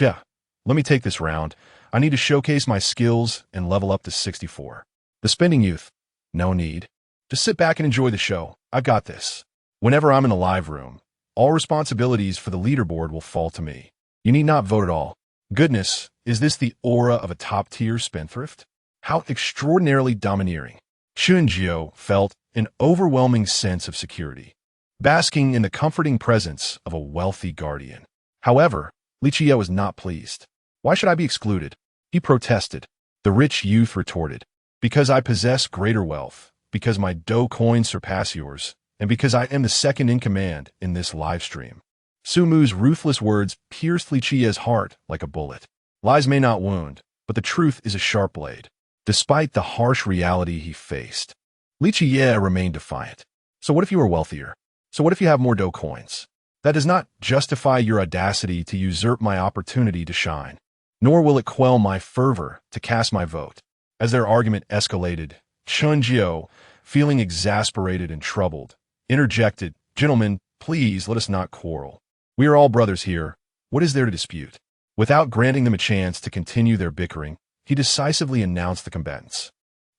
S1: Let me take this round. I need to showcase my skills and level up to 64. The spending youth. No need. Just sit back and enjoy the show. I got this. Whenever I'm in the live room, all responsibilities for the leaderboard will fall to me. You need not vote at all. Goodness, is this the aura of a top-tier spendthrift? How extraordinarily domineering. Chen Jiu felt an overwhelming sense of security. basking in the comforting presence of a wealthy guardian. However, Li Qiye was not pleased. Why should I be excluded? He protested. The rich youth retorted. Because I possess greater wealth, because my dough coins surpass yours, and because I am the second in command in this live stream. Su Mu's ruthless words pierced Li Qiye's heart like a bullet. Lies may not wound, but the truth is a sharp blade. Despite the harsh reality he faced, Li Qiye remained defiant. So what if you were wealthier? So what if you have more dough coins? That does not justify your audacity to usurp my opportunity to shine, nor will it quell my fervor to cast my vote. As their argument escalated, Chen Jiu, feeling exasperated and troubled, interjected, "Gentlemen, please let us not quarrel. We are all brothers here. What is there to dispute?" Without granting them a chance to continue their bickering, he decisively announced the combatants.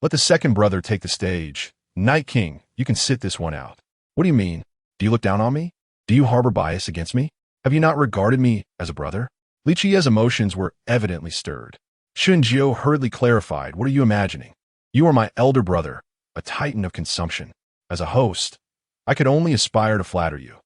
S1: "Let the second brother take the stage. Night King, you can sit this one out." "What do you mean? Do you look down on me? Do you harbor bias against me? Have you not regarded me as a brother?" Li Qiye's emotions were evidently stirred. Chen Jiu hurriedly clarified, "What are you imagining? You are my elder brother, a titan of consumption. As a host, I could only aspire to flatter you.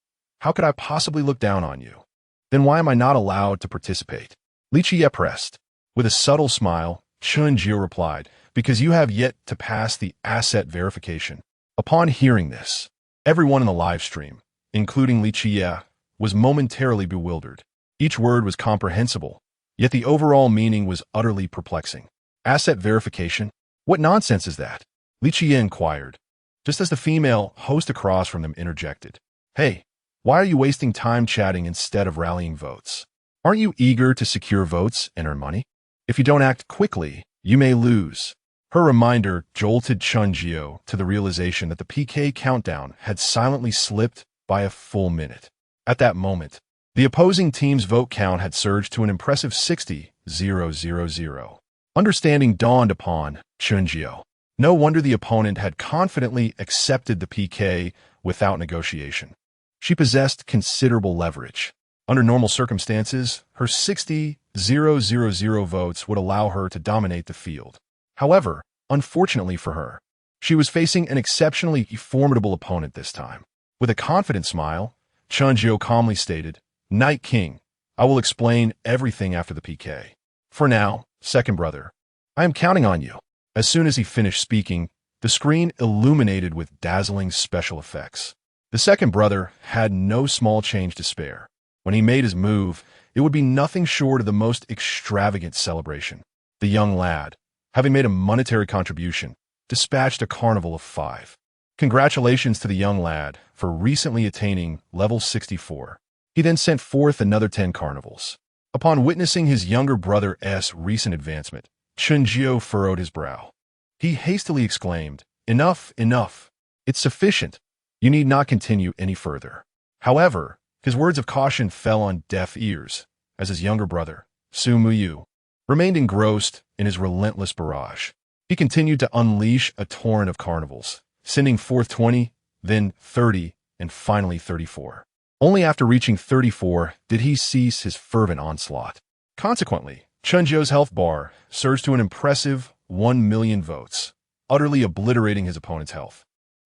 S1: How could I possibly look down on you? Then why am I not allowed to participate?" Li Qiye pressed. With a subtle smile, Chen Jiu replied, "Because you have yet to pass the asset verification." Upon hearing this, everyone in the live stream, including Li Qiye, was momentarily bewildered. Each word was comprehensible, yet the overall meaning was utterly perplexing. Asset verification? What nonsense is that? Li Qiye inquired, just as the female host across from them interjected. "Hey, why are you wasting time chatting instead of rallying votes? Aren't you eager to secure votes and earn money? If you don't act quickly, you may lose." Her reminder jolted Chen Jiu to the realization that the PK countdown had silently slipped by a full minute. At that moment, the opposing team's vote count had surged to an impressive 60,000. Understanding dawned upon Chen Jiu. No wonder the opponent had confidently accepted the PK without negotiation. She possessed considerable leverage. Under normal circumstances, her 60,000 votes would allow her to dominate the field. However, unfortunately for her, she was facing an exceptionally formidable opponent this time. With a confident smile, Chen Jiu calmly stated, "Night King, I will explain everything after the PK. For now, second brother, I am counting on you." As soon as he finished speaking, the screen illuminated with dazzling special effects. The second brother had no small change to spare. When he made his move, it would be nothing short of the most extravagant celebration. The young lad, having made a monetary contribution, dispatched a carnival of 5. Congratulations to the young lad for recently attaining level 64. He then sent forth another 10 carnivals. Upon witnessing his younger brother's recent advancement, Chen Jiu furrowed his brow. He hastily exclaimed, "Enough, enough. It's sufficient. You need not continue any further." However, his words of caution fell on deaf ears, as his younger brother, Su Yu, remained engrossed in his relentless barrage. He continued to unleash a torrent of carnivals, sending forth 20, then 30, and finally 34. Only after reaching 34 did he cease his fervent onslaught. Consequently, Chen Jiu's health bar surged to an impressive 1 million votes, utterly obliterating his opponent's health.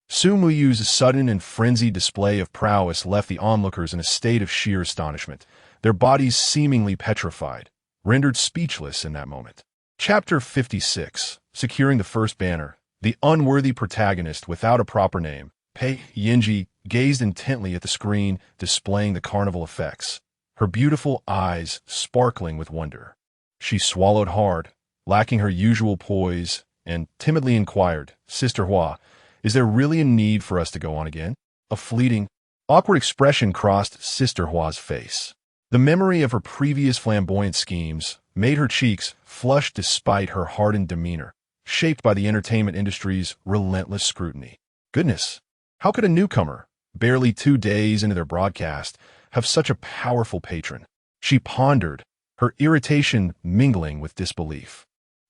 S1: Su Muyu's sudden and frenzied display of prowess left the onlookers in a state of sheer astonishment, their bodies seemingly petrified, rendered speechless in that moment. Chapter 56, Securing the First Banner. The unworthy protagonist without a proper name, Pei Yinji, gazed intently at the screen displaying the carnival effects, her beautiful eyes sparkling with wonder. She swallowed hard, lacking her usual poise, and timidly inquired, "Sister Hua, is there really a need for us to go on again?" A fleeting, awkward expression crossed Sister Hua's face. The memory of her previous flamboyant schemes made her cheeks flush despite her hardened demeanor, shaped by the entertainment industry's relentless scrutiny. Goodness, how could a newcomer, barely 2 days into their broadcast, have such a powerful patron? She pondered, her irritation mingling with disbelief.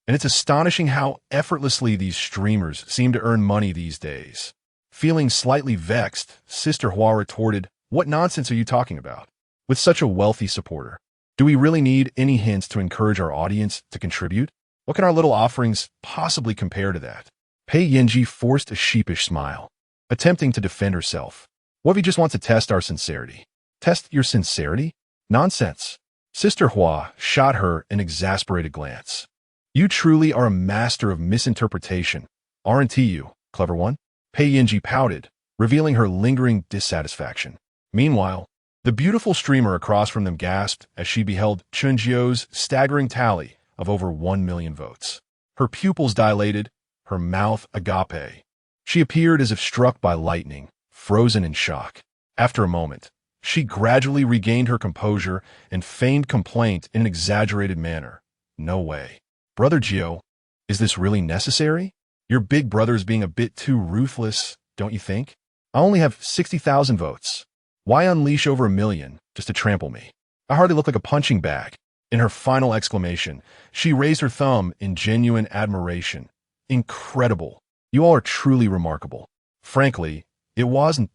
S1: And it's astonishing how effortlessly these streamers seem to earn money these days. Feeling slightly vexed, Sister Hua retorted, "What nonsense are you talking about? With such a wealthy supporter, do we really need any hints to encourage our audience to contribute? What can our little offerings possibly compare to that?" Pei Yinji forced a sheepish smile, attempting to defend herself. What if he just wants to test our sincerity? Test your sincerity? Nonsense. Sister Hua shot her an exasperated glance. You truly are a master of misinterpretation, aren't you, clever one? Pei Yinji pouted, revealing her lingering dissatisfaction. Meanwhile, the beautiful streamer across from them gasped as she beheld Chen Jiu's staggering tally of over 1 million votes. Her pupils dilated, her mouth agape. She appeared as if struck by lightning, frozen in shock. After a moment, she gradually regained her composure and feigned complaint in an exaggerated manner. No way. Brother Jiu, is this really necessary? Your big brother is being a bit too ruthless, don't you think? I only have 60,000 votes. Why unleash over 1 million just to trample me? I hardly look like a punching bag. In her final exclamation, she raised her thumb in genuine admiration. Incredible. You all are truly remarkable. Frankly, it wasn't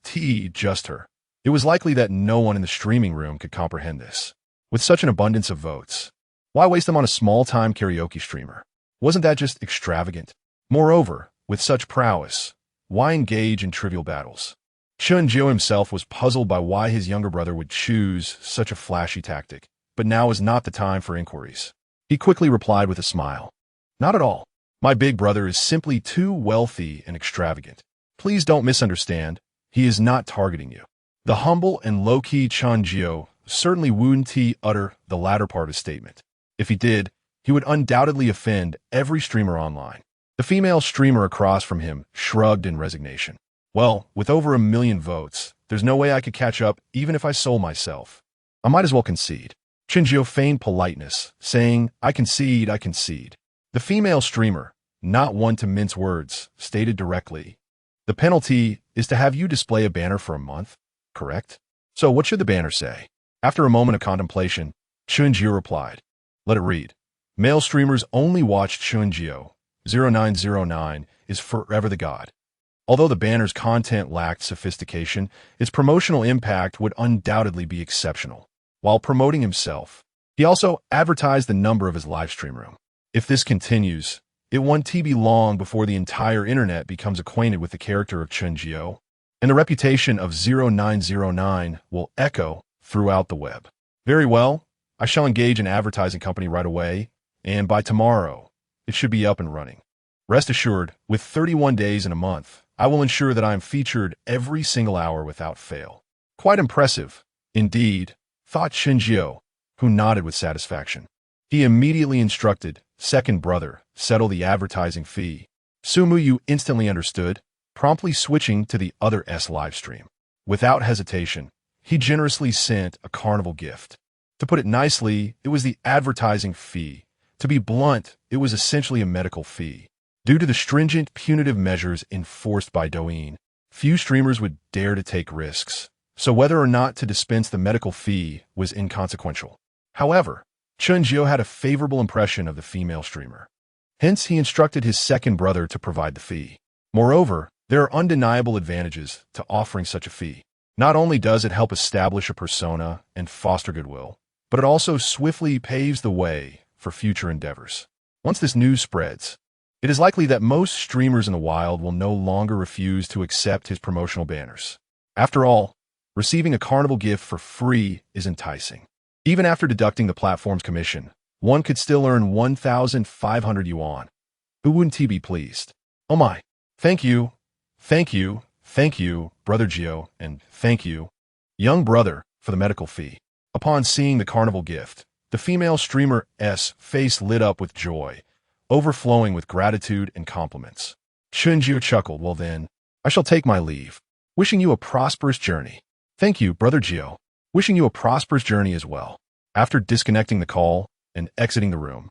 S1: just her. It was likely that no one in the streaming room could comprehend this. With such an abundance of votes, why waste them on a small-time karaoke streamer? Wasn't that just extravagant? Moreover, with such prowess, why engage in trivial battles? Chen Jiu himself was puzzled by why his younger brother would choose such a flashy tactic, but now is not the time for inquiries. He quickly replied with a smile. Not at all. My big brother is simply too wealthy and extravagant. Please don't misunderstand. He is not targeting you. The humble and low-key Chen Jiu certainly wouldn't utter the latter part of his statement. If he did, he would undoubtedly offend every streamer online. The female streamer across from him shrugged in resignation. Well, with over 1 million votes, there's no way I could catch up even if I sold myself. I might as well concede. Chen Jiu feigned politeness, saying, I concede, I concede. The female streamer, not one to mince words, stated directly, the penalty is to have you display a banner for a month, correct? So what should the banner say? After a moment of contemplation, Chen Jiu replied, let it read. Male streamers only watch Chen Jiu. 0909 is forever the god. Although the banner's content lacked sophistication, its promotional impact would undoubtedly be exceptional. While promoting himself, he also advertised the number of his live stream room. If this continues, it won't be long before the entire internet becomes acquainted with the character of Chen Jiu, and the reputation of 0909 will echo throughout the web. Very well, I shall engage an advertising company right away, and by tomorrow, it should be up and running. Rest assured, with 31 days in a month, I will ensure that I am featured every single hour without fail. Quite impressive, indeed, thought Chen Jiu, who nodded with satisfaction. He immediately instructed second brother settle the advertising fee. Su Yu instantly understood, promptly switching to the other S live stream. Without hesitation, he generously sent a carnival gift. To put it nicely, it was the advertising fee. To be blunt, it was essentially a medical fee. Due to the stringent punitive measures enforced by Douyin, few streamers would dare to take risks, so whether or not to dispense the medical fee was inconsequential. However, Chen Jiu had a favorable impression of the female streamer. Hence, he instructed his second brother to provide the fee. Moreover, there are undeniable advantages to offering such a fee. Not only does it help establish a persona and foster goodwill, but it also swiftly paves the way for future endeavors. Once this news spreads, it is likely that most streamers in the wild will no longer refuse to accept his promotional banners. After all, receiving a carnival gift for free is enticing. Even after deducting the platform's commission, one could still earn 1,500 yuan. Who wouldn't he be pleased? Oh my. Thank you, Brother Jiu, and thank you, young brother, for the medical fee. Upon seeing the carnival gift, the female streamer's face lit up with joy, overflowing with gratitude and compliments. Chen Jiu chuckled, well then, I shall take my leave. Wishing you a prosperous journey. Thank you, Brother Jiu. Wishing you a prosperous journey as well. After disconnecting the call and exiting the room,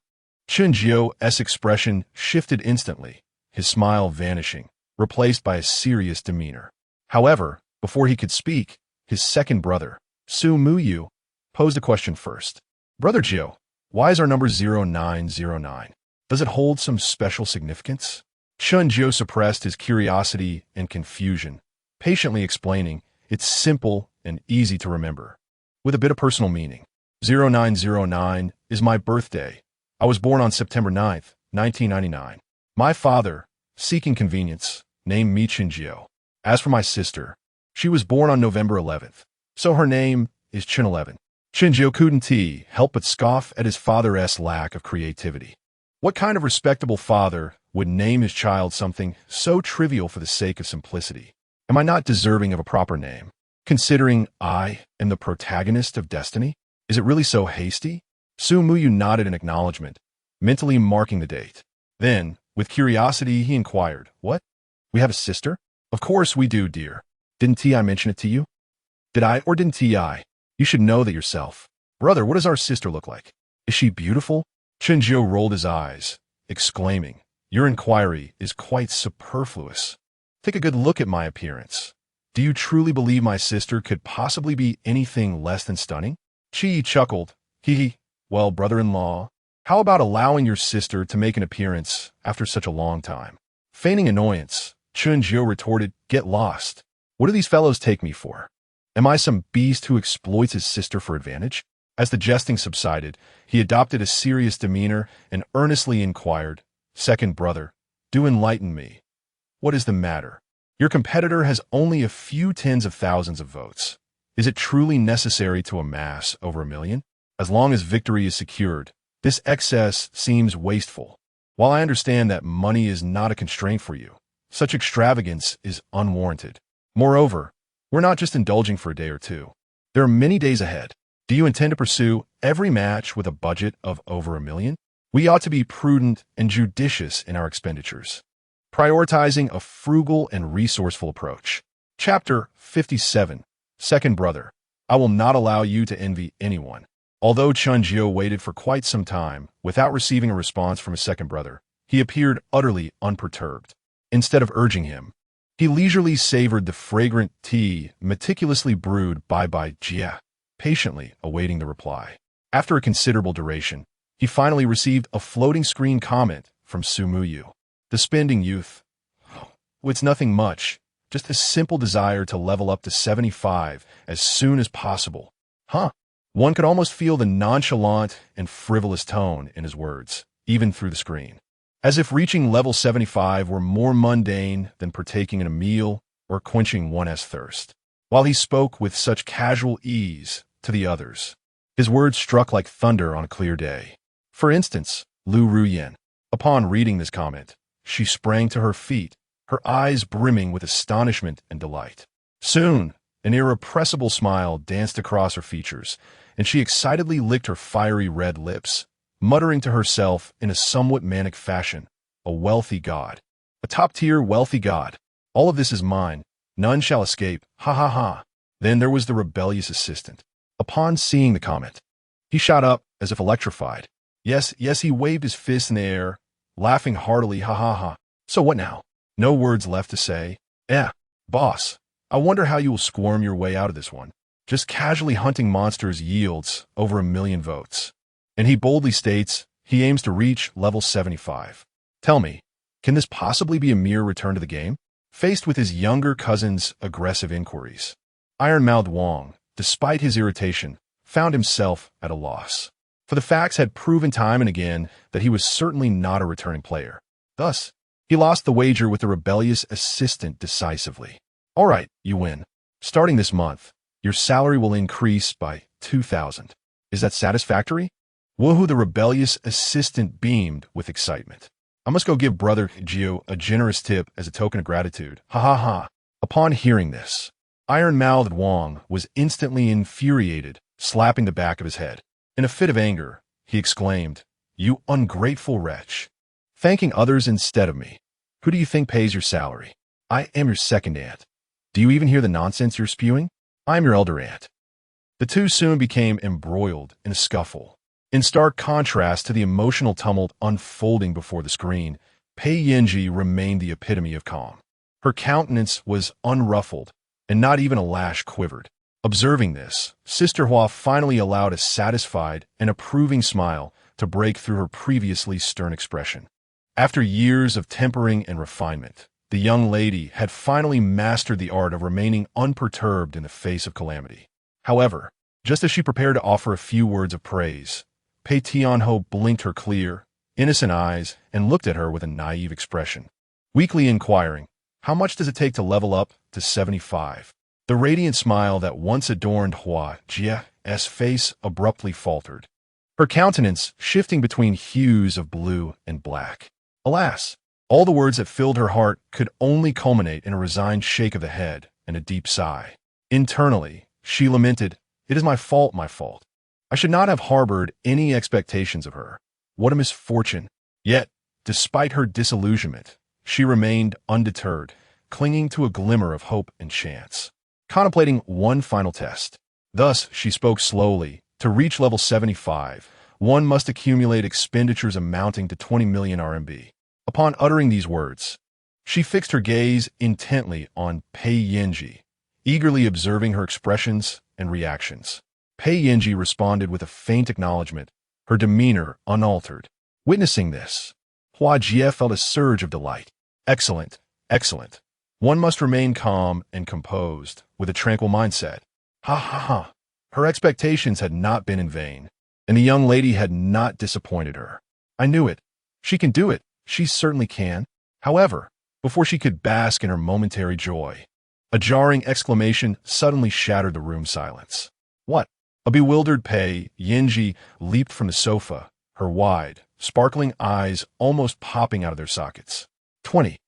S1: Chen Jiu's expression shifted instantly, his smile vanishing, replaced by a serious demeanor. However, before he could speak, his second brother, Su Yu, posed a question first. Brother Jiu, why is our number 0909? Does it hold some special significance? Chen Jiu suppressed his curiosity and confusion, patiently explaining, it's simple and easy to remember, with a bit of personal meaning. 0909 is my birthday. I was born on September 9th, 1999. My father, seeking convenience, named me Chen Jiu. As for my sister, She was born on November 11th, so her name is Chen 11. Chen Jiu couldn't help but scoff at his father's lack of creativity. What kind of respectable father would name his child something so trivial for the sake of simplicity? Am I not deserving of a proper name? Considering I am the protagonist of destiny? Is it really so hasty? Su Muyu nodded in acknowledgement, mentally marking the date. Then, with curiosity, he inquired, "What? We have a sister?" "Of course we do, dear. Didn't I mention it to you?" "Did I or didn't I? You should know that yourself." "Brother, what does our sister look like? Is she beautiful?" Chen Jiu rolled his eyes, exclaiming, "Your inquiry is quite superfluous. Take a good look at my appearance. Do you truly believe my sister could possibly be anything less than stunning?" Chi chuckled. Hee. "Well, brother-in-law, how about allowing your sister to make an appearance after such a long time?" Feigning annoyance, Chen Jiu retorted, "Get lost. What do these fellows take me for? Am I some beast who exploits his sister for advantage?" As the jesting subsided, he adopted a serious demeanor and earnestly inquired, "Second brother, do enlighten me. What is the matter? Your competitor has only a few tens of thousands of votes. Is it truly necessary to amass over 1 million? As long as victory is secured, this excess seems wasteful. While I understand that money is not a constraint for you, such extravagance is unwarranted. Moreover, we're not just indulging for a day or two. There are many days ahead. Do you intend to pursue every match with a budget of over 1 million? We ought to be prudent and judicious in our expenditures, prioritizing a frugal and resourceful approach." Chapter 57. Second brother, I will not allow you to envy anyone. Although Chen Jiu waited for quite some time without receiving a response from his second brother, he appeared utterly unperturbed. Instead of urging him, he leisurely savored the fragrant tea meticulously brewed by Jia, patiently awaiting the reply. After a considerable duration, he finally received a floating screen comment from Su Muyu. The spending youth. "Oh, it's nothing much, just a simple desire to level up to 75 as soon as possible." Huh? One could almost feel the nonchalant and frivolous tone in his words, even through the screen. As if reaching level 75 were more mundane than partaking in a meal or quenching one's thirst. While he spoke with such casual ease to the others, his words struck like thunder on a clear day. For instance, Lu Ruyan. Upon reading this comment, she sprang to her feet, her eyes brimming with astonishment and delight. Soon, an irrepressible smile danced across her features, and she excitedly licked her fiery red lips, muttering to herself in a somewhat manic fashion, "A wealthy god. A top-tier wealthy god. All of this is mine. None shall escape. Ha ha ha." Then there was the rebellious assistant. Upon seeing the comment, he shot up as if electrified. Yes, he waved his fist in the air, laughing heartily, "Ha ha ha. So what now? No words left to say. Boss, I wonder how you will squirm your way out of this one. Just casually hunting monsters yields over 1 million votes. And he boldly states he aims to reach level 75. Tell me, can this possibly be a mere return to the game?" Faced with his younger cousin's aggressive inquiries, Iron-Mouthed Wang, despite his irritation, found himself at a loss. For the facts had proven time and again that he was certainly not a returning player. Thus, he lost the wager with the rebellious assistant decisively. "All right, you win. Starting this month, your salary will increase by 2,000. Is that satisfactory?" Woohoo, the rebellious assistant beamed with excitement. "I must go give Brother Jiu a generous tip as a token of gratitude. Ha ha ha." Upon hearing this, Iron-Mouthed Wang was instantly infuriated, slapping the back of his head. In a fit of anger, he exclaimed, "You ungrateful wretch! Thanking others instead of me. Who do you think pays your salary? I am your second aunt. Do you even hear the nonsense you're spewing? I'm your elder aunt." The two soon became embroiled in a scuffle. In stark contrast to the emotional tumult unfolding before the screen, Pei Yanji remained the epitome of calm. Her countenance was unruffled, and not even a lash quivered. Observing this, Sister Hua finally allowed a satisfied and approving smile to break through her previously stern expression. After years of tempering and refinement, the young lady had finally mastered the art of remaining unperturbed in the face of calamity. However, just as she prepared to offer a few words of praise, Pei Tianho blinked her clear, innocent eyes and looked at her with a naive expression, weakly inquiring, "How much does it take to level up to 75? The radiant smile that once adorned Hua Yu's face abruptly faltered, her countenance shifting between hues of blue and black. Alas, all the words that filled her heart could only culminate in a resigned shake of the head and a deep sigh. Internally, she lamented, "It is my fault, my fault. I should not have harbored any expectations of her. What a misfortune." Yet, despite her disillusionment, she remained undeterred, clinging to a glimmer of hope and chance, contemplating one final test. Thus, she spoke slowly. To reach level 75, one must accumulate expenditures amounting to 20 million RMB. Upon uttering these words, she fixed her gaze intently on Pei Yinji, eagerly observing her expressions and reactions. Pei Yinji responded with a faint acknowledgement, her demeanor unaltered. Witnessing this, Hua Yu felt a surge of delight. Excellent, excellent. One must remain calm and composed, with a tranquil mindset. Ha ha ha. Her expectations had not been in vain, and the young lady had not disappointed her. I knew it. She can do it. She certainly can. However, before she could bask in her momentary joy, a jarring exclamation suddenly shattered the room's silence. What? A bewildered Pei Yinji leaped from the sofa, her wide, sparkling eyes almost popping out of their sockets. 20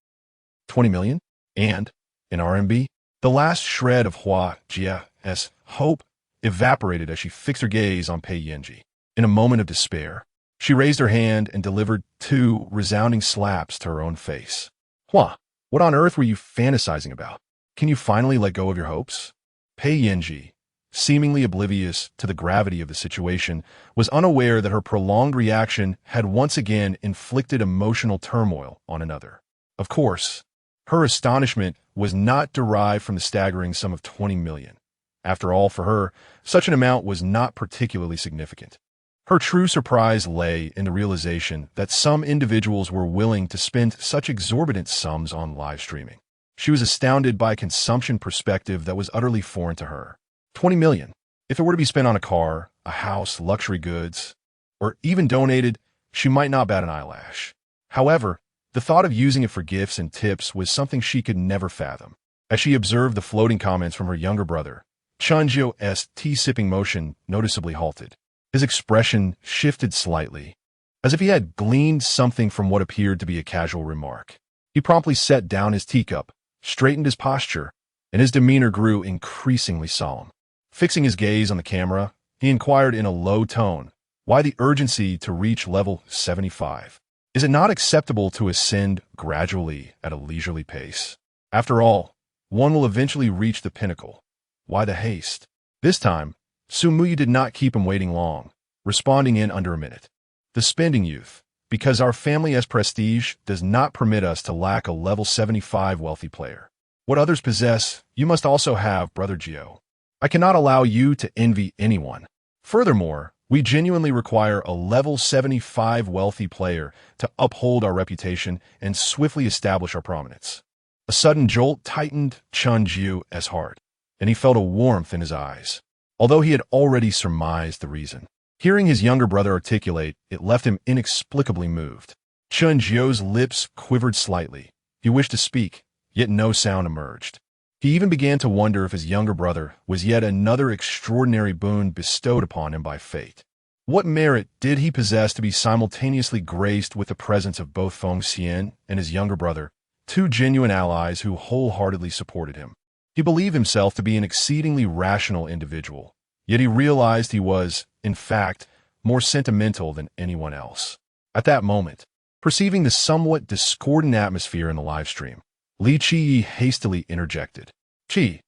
S1: million? And, in RMB, the last shred of Hua Yu's hope evaporated as she fixed her gaze on Pei Yinji. In a moment of despair, she raised her hand and delivered 2 resounding slaps to her own face. Hua, what on earth were you fantasizing about? Can you finally let go of your hopes? Pei Yinji, seemingly oblivious to the gravity of the situation, was unaware that her prolonged reaction had once again inflicted emotional turmoil on another. Of course, her astonishment was not derived from the staggering sum of 20 million. After all, for her, such an amount was not particularly significant. Her true surprise lay in the realization that some individuals were willing to spend such exorbitant sums on live streaming. She was astounded by a consumption perspective that was utterly foreign to her. 20 million. If it were to be spent on a car, a house, luxury goods, or even donated, she might not bat an eyelash. However, the thought of using it for gifts and tips was something she could never fathom. As she observed the floating comments from her younger brother, Chen Jiu's tea-sipping motion noticeably halted. His expression shifted slightly, as if he had gleaned something from what appeared to be a casual remark. He promptly set down his teacup, straightened his posture, and his demeanor grew increasingly solemn. Fixing his gaze on the camera, he inquired in a low tone, "Why the urgency to reach level 75? Is it not acceptable to ascend gradually at a leisurely pace? After all, one will eventually reach the pinnacle. Why the haste?" This time, Sumuyu did not keep him waiting long, responding in under a minute. "The spending youth, because our family has prestige, does not permit us to lack a level 75 wealthy player. What others possess, you must also have, Brother Jiu. I cannot allow you to envy anyone. Furthermore, we genuinely require a level 75 wealthy player to uphold our reputation and swiftly establish our prominence." A sudden jolt tightened Chen Jiu's heart, and he felt a warmth in his eyes, although he had already surmised the reason. Hearing his younger brother articulate, it left him inexplicably moved. Chen Jiu's lips quivered slightly. He wished to speak, yet no sound emerged. He even began to wonder if his younger brother was yet another extraordinary boon bestowed upon him by fate. What merit did he possess to be simultaneously graced with the presence of both Feng Xian and his younger brother, 2 genuine allies who wholeheartedly supported him? He believed himself to be an exceedingly rational individual, yet he realized he was, in fact, more sentimental than anyone else. At that moment, perceiving the somewhat discordant atmosphere in the live stream, Li Qi hastily interjected. "Qi,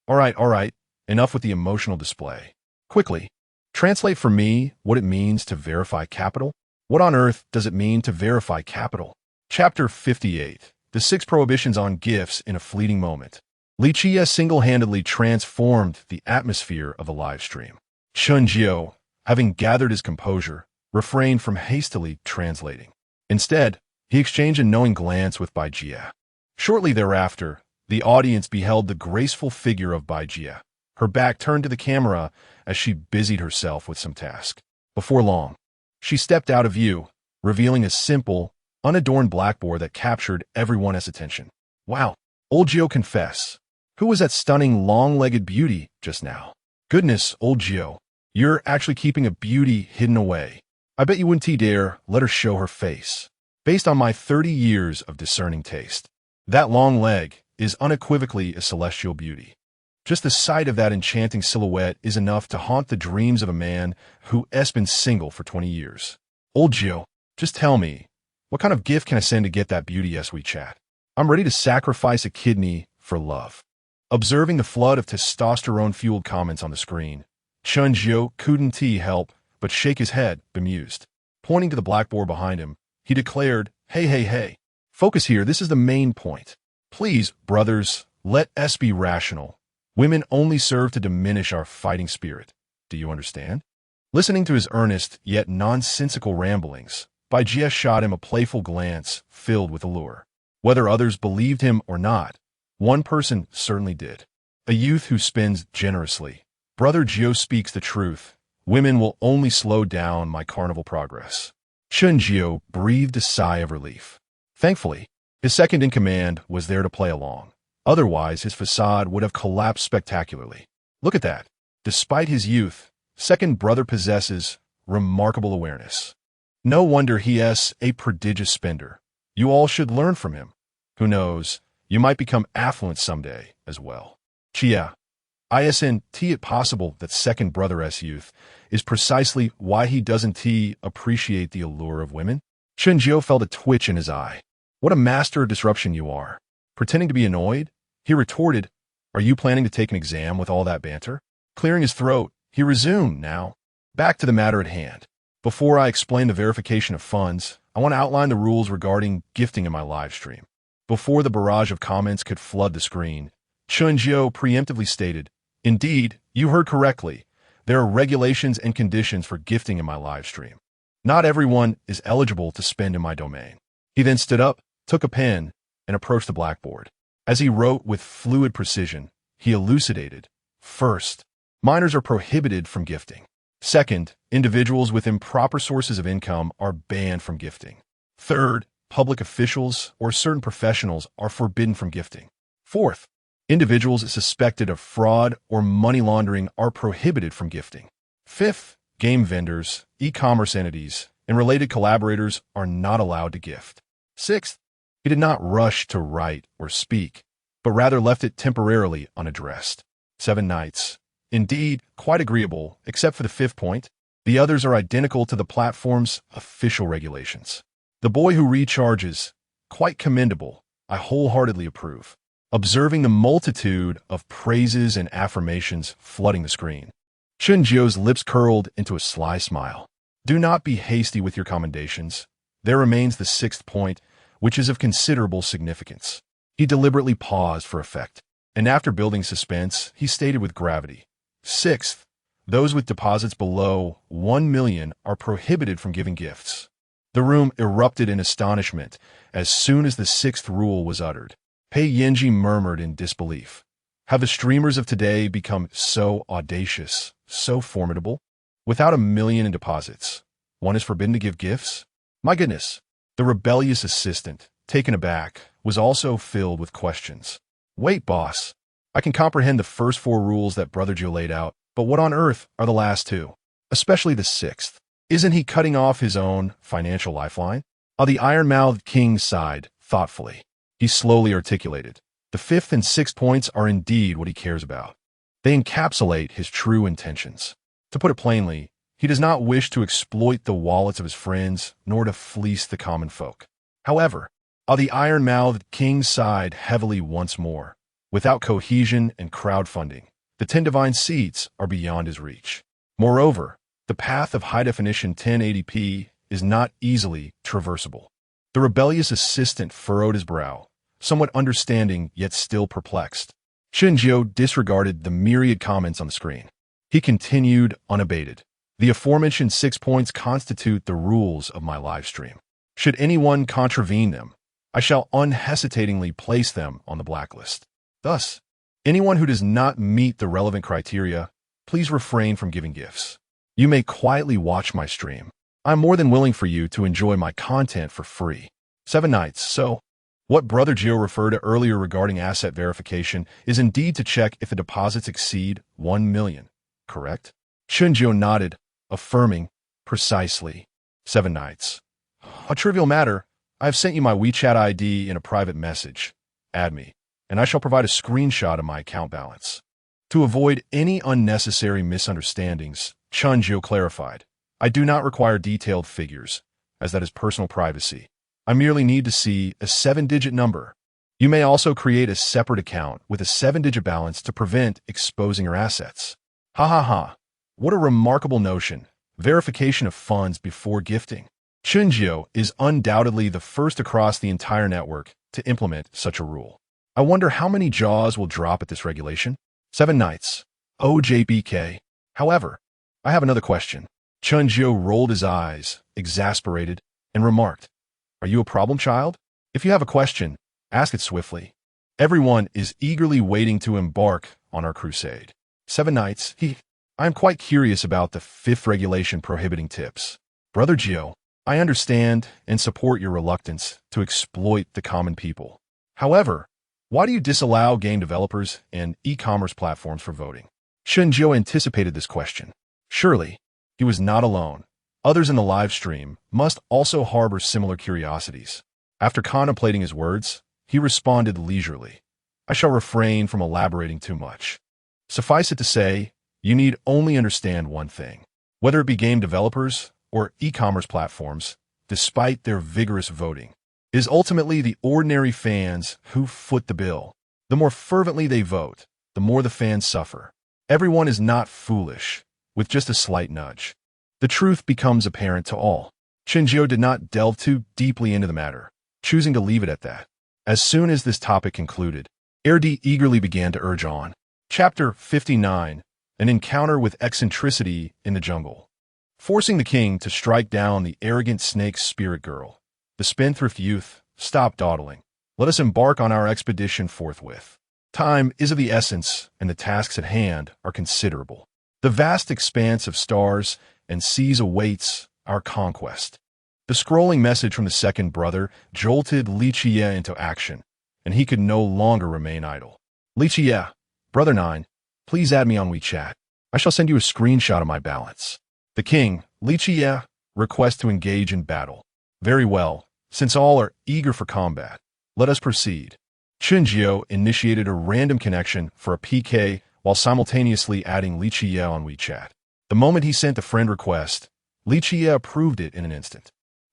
S1: all right, enough with the emotional display. Quickly, translate for me what it means to verify capital. What on earth does it mean to verify capital?" Chapter 58, The 6 Prohibitions on Gifts in a Fleeting Moment. Li Qi single-handedly transformed the atmosphere of the live stream. Chen Jiu, having gathered his composure, refrained from hastily translating. Instead, he exchanged a knowing glance with Bai Jia. Shortly thereafter, the audience beheld the graceful figure of Bai Jia, her back turned to the camera as she busied herself with some task. Before long, she stepped out of view, revealing a simple, unadorned blackboard that captured everyone's attention. "Wow, old Jiu confess. Who was that stunning long-legged beauty just now? Goodness, old Jiu, you're actually keeping a beauty hidden away. I bet you wouldn't dare let her show her face. Based on my 30 years of discerning taste, that long leg is unequivocally a celestial beauty. Just the sight of that enchanting silhouette is enough to haunt the dreams of a man who has been single for 20 years. Old Jiu, just tell me, what kind of gift can I send to get that beauty as we chat? I'm ready to sacrifice a kidney for love. Observing the flood of testosterone-fueled comments on the screen, Chen Jiu couldn't help but shake his head, bemused. Pointing to the blackboard behind him, he declared, hey, focus here, this is the main point. Please, brothers, let us be rational. Women only serve to diminish our fighting spirit. Do you understand? Listening to his earnest yet nonsensical ramblings, Bai Jie shot him a playful glance filled with allure. Whether others believed him or not, one person certainly did. A youth who spends generously. Brother Jiu speaks the truth. Women will only slow down my carnival progress. Chen Jiu breathed a sigh of relief. Thankfully, his second-in-command was there to play along. Otherwise, his facade would have collapsed spectacularly. Look at that. Despite his youth, second brother possesses remarkable awareness. No wonder he is a prodigious spender. You all should learn from him. Who knows, you might become affluent someday as well. Chia. Isn't it possible that second brother's youth is precisely why he doesn't appreciate the allure of women? Chen Jiu felt a twitch in his eye. What a master of disruption you are. Pretending to be annoyed, he retorted, are you planning to take an exam with all that banter? Clearing his throat, he resumed now. Back to the matter at hand. Before I explain the verification of funds, I want to outline the rules regarding gifting in my live stream. Before the barrage of comments could flood the screen, Chen Jiu preemptively stated, indeed, you heard correctly. There are regulations and conditions for gifting in my live stream. Not everyone is eligible to spend in my domain. He then stood up, took a pen, and approached the blackboard. As he wrote with fluid precision, he elucidated. First, minors are prohibited from gifting. Second, individuals with improper sources of income are banned from gifting. Third, public officials or certain professionals are forbidden from gifting. Fourth, individuals suspected of fraud or money laundering are prohibited from gifting. Fifth, game vendors, e-commerce entities, and related collaborators are not allowed to gift. Sixth, he did not rush to write or speak, but rather left it temporarily unaddressed. 7 nights. Indeed, quite agreeable, except for the fifth point. The others are identical to the platform's official regulations. The boy who recharges, quite commendable. I wholeheartedly approve. Observing the multitude of praises and affirmations flooding the screen, Chen Jiu's lips curled into a sly smile. Do not be hasty with your commendations. There remains the sixth point, which is of considerable significance. He deliberately paused for effect, and after building suspense, he stated with gravity, Sixth, those with deposits below 1 million are prohibited from giving gifts. The room erupted in astonishment as soon as the sixth rule was uttered. Pei Yanji murmured in disbelief. Have the streamers of today become so audacious, so formidable? Without 1 million in deposits, one is forbidden to give gifts? My goodness. The rebellious assistant, taken aback, was also filled with questions. Wait, boss. I can comprehend the first 4 rules that Brother Jiu laid out, but what on earth are the last 2? Especially the 6th. Isn't he cutting off his own financial lifeline? On the iron-mouthed king sighed thoughtfully. He slowly articulated. The 5th and 6th points are indeed what he cares about. They encapsulate his true intentions. To put it plainly, he does not wish to exploit the wallets of his friends, nor to fleece the common folk. However, the iron-mouthed king sighed heavily once more. Without cohesion and crowdfunding, the 10 divine seats are beyond his reach. Moreover, the path of high-definition 1080p is not easily traversable. The rebellious assistant furrowed his brow, somewhat understanding yet still perplexed. Chen Jiu disregarded the myriad comments on the screen. He continued unabated. The aforementioned 6 points constitute the rules of my live stream. Should anyone contravene them, I shall unhesitatingly place them on the blacklist. Thus, anyone who does not meet the relevant criteria, please refrain from giving gifts. You may quietly watch my stream. I'm more than willing for you to enjoy my content for free. 7 nights, so What Brother Jiu referred to earlier regarding asset verification is indeed to check if the deposits exceed 1 million, correct? Chen Jiu nodded, affirming, precisely. 7 nights. A trivial matter. I have sent you my WeChat ID in a private message. Add me, and I shall provide a screenshot of my account balance. To avoid any unnecessary misunderstandings, Chen Jiu clarified, I do not require detailed figures, as that is personal privacy. I merely need to see a 7-digit number. You may also create a separate account with a 7-digit balance to prevent exposing your assets. Ha ha ha. What a remarkable notion. Verification of funds before gifting. Chen Jiu is undoubtedly the first across the entire network to implement such a rule. I wonder how many jaws will drop at this regulation? 7 nights. OJBK. However, I have another question. Chen Jiu rolled his eyes, exasperated, and remarked, Are you a problem child? If you have a question, ask it swiftly. Everyone is eagerly waiting to embark on our crusade. 7 nights. I am quite curious about the 5th regulation prohibiting tips. Brother Jiu, I understand and support your reluctance to exploit the common people. However, why do you disallow game developers and e-commerce platforms for voting? Chen Jiu anticipated this question. Surely, he was not alone. Others in the live stream must also harbor similar curiosities. After contemplating his words, he responded leisurely. I shall refrain from elaborating too much. Suffice it to say, you need only understand one thing. Whether it be game developers or e-commerce platforms, despite their vigorous voting, it is ultimately the ordinary fans who foot the bill. The more fervently they vote, the more the fans suffer. Everyone is not foolish, with just a slight nudge. The truth becomes apparent to all. Chen Jiu did not delve too deeply into the matter, choosing to leave it at that. As soon as this topic concluded, Erdi eagerly began to urge on. Chapter 59, An Encounter with Eccentricity in the Jungle. Forcing the king to strike down the arrogant snake spirit girl, the spendthrift youth stopped dawdling. Let us embark on our expedition forthwith. Time is of the essence, and the tasks at hand are considerable. The vast expanse of stars and seas awaits our conquest. The scrolling message from the second brother jolted Li Qie into action, and he could no longer remain idle. Li Qie, Brother 9, please add me on WeChat. I shall send you a screenshot of my balance. The king, Li Qie, requests to engage in battle. Very well, since all are eager for combat. Let us proceed. Chen Jiu initiated a random connection for a PK while simultaneously adding Li Qie on WeChat. The moment he sent the friend request, Li Qie approved it in an instant.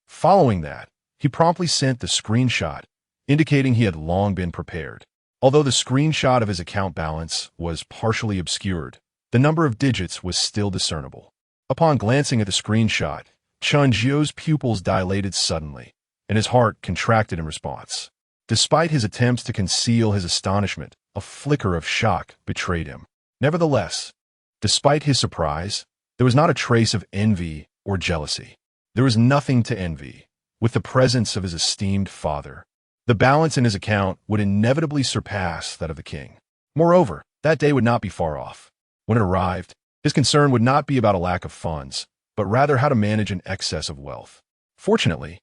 S1: Following that, he promptly sent the screenshot, indicating he had long been prepared. Although the screenshot of his account balance was partially obscured, the number of digits was still discernible. Upon glancing at the screenshot, Chen Jiu's pupils dilated suddenly, and his heart contracted in response. Despite his attempts to conceal his astonishment, a flicker of shock betrayed him. Nevertheless, despite his surprise, there was not a trace of envy or jealousy. There was nothing to envy. With the presence of his esteemed father, the balance in his account would inevitably surpass that of the king. Moreover, that day would not be far off. When it arrived, his concern would not be about a lack of funds, but rather how to manage an excess of wealth. Fortunately,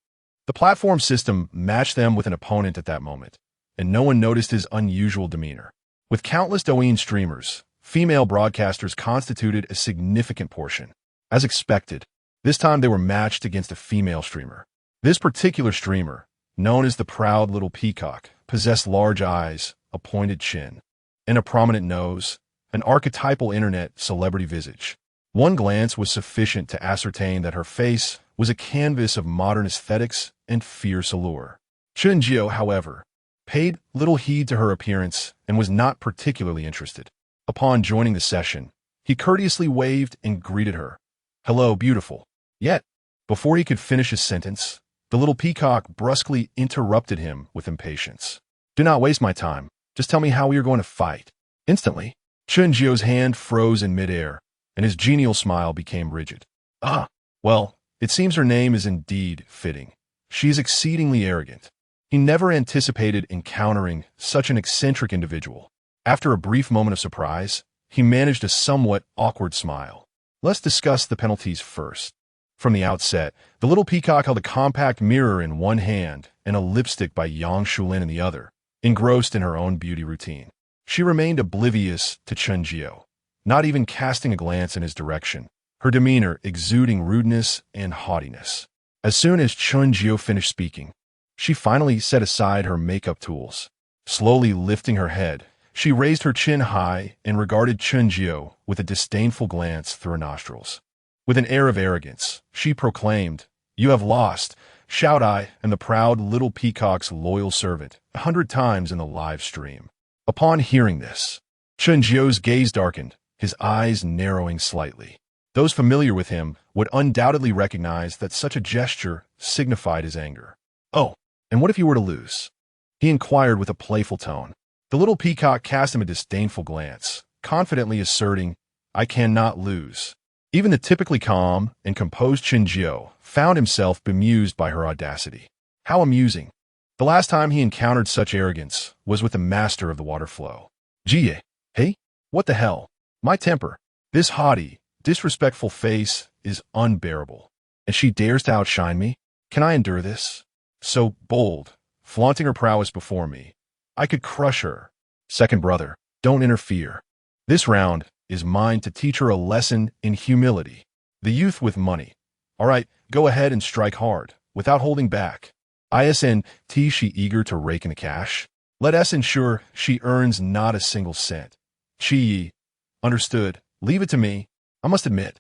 S1: the platform system matched them with an opponent at that moment, and no one noticed his unusual demeanor. With countless Douyin streamers, female broadcasters constituted a significant portion. As expected, this time they were matched against a female streamer. This particular streamer, known as the Proud Little Peacock, possessed large eyes, a pointed chin, and a prominent nose, an archetypal internet celebrity visage. One glance was sufficient to ascertain that her face was a canvas of modern aesthetics and fierce allure. Chen Jiu, however, paid little heed to her appearance and was not particularly interested. Upon joining the session, he courteously waved and greeted her. Hello, beautiful. Yet, before he could finish his sentence, the little peacock brusquely interrupted him with impatience. Do not waste my time. Just tell me how we are going to fight. Instantly, Chen Jiu's hand froze in midair, and his genial smile became rigid. Ah, well, it seems her name is indeed fitting. She is exceedingly arrogant. He never anticipated encountering such an eccentric individual. After a brief moment of surprise, he managed a somewhat awkward smile. Let's discuss the penalties first. From the outset, the little peacock held a compact mirror in one hand and a lipstick by Yang Shulin in the other, engrossed in her own beauty routine. She remained oblivious to Chen Jiu, not even casting a glance in his direction, her demeanor exuding rudeness and haughtiness. As soon as Chen Jiu finished speaking, she finally set aside her makeup tools. Slowly lifting her head, she raised her chin high and regarded Chen Jiu with a disdainful glance through her nostrils. With an air of arrogance, she proclaimed, "You have lost. Shout I am the proud little peacock's loyal servant, 100 times in the live stream." Upon hearing this, Chen Jiu's gaze darkened, his eyes narrowing slightly. Those familiar with him would undoubtedly recognize that such a gesture signified his anger. "Oh, and what if you were to lose?" he inquired with a playful tone. The little peacock cast him a disdainful glance, confidently asserting, "I cannot lose." Even the typically calm and composed Chen Jiu found himself bemused by her audacity. How amusing. The last time he encountered such arrogance was with the master of the water flow. "Jie, hey? What the hell? My temper. This haughty, disrespectful face is unbearable. And she dares to outshine me? Can I endure this? So bold, flaunting her prowess before me. I could crush her. Second brother, don't interfere. This round is mine to teach her a lesson in humility. The youth with money. All right, go ahead and strike hard, without holding back. Isn't she eager to rake in the cash? Let us ensure she earns not a single cent. Chi, understood. Leave it to me. I must admit,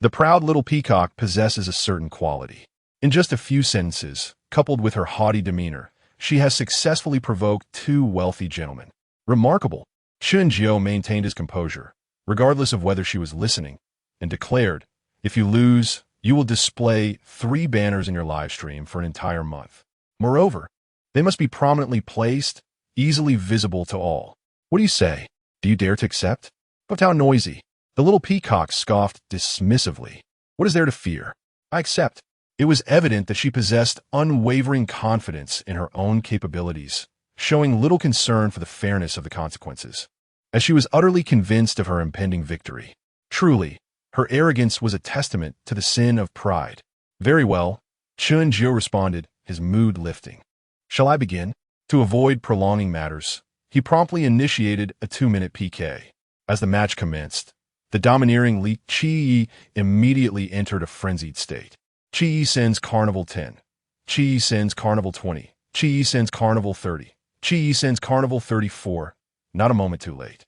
S1: the proud little peacock possesses a certain quality. In just a few sentences, coupled with her haughty demeanor, she has successfully provoked 2 wealthy gentlemen. Remarkable. Chen Jiu maintained his composure, regardless of whether she was listening, and declared, "If you lose, you will display 3 banners in your live stream for an entire month. Moreover, they must be prominently placed, easily visible to all. What do you say? Do you dare to accept?" But how noisy. The little peacock scoffed dismissively. "What is there to fear? I accept." It was evident that she possessed unwavering confidence in her own capabilities, showing little concern for the fairness of the consequences, as she was utterly convinced of her impending victory. Truly, her arrogance was a testament to the sin of pride. "Very well," Chen Jiu responded, his mood lifting. "Shall I begin?" To avoid prolonging matters, he promptly initiated a 2-minute PK. As the match commenced, the domineering Li Qi immediately entered a frenzied state. Qi sends Carnival 10. Qi sends Carnival 20. Qi sends Carnival 30. Qi sends Carnival 34. Not a moment too late.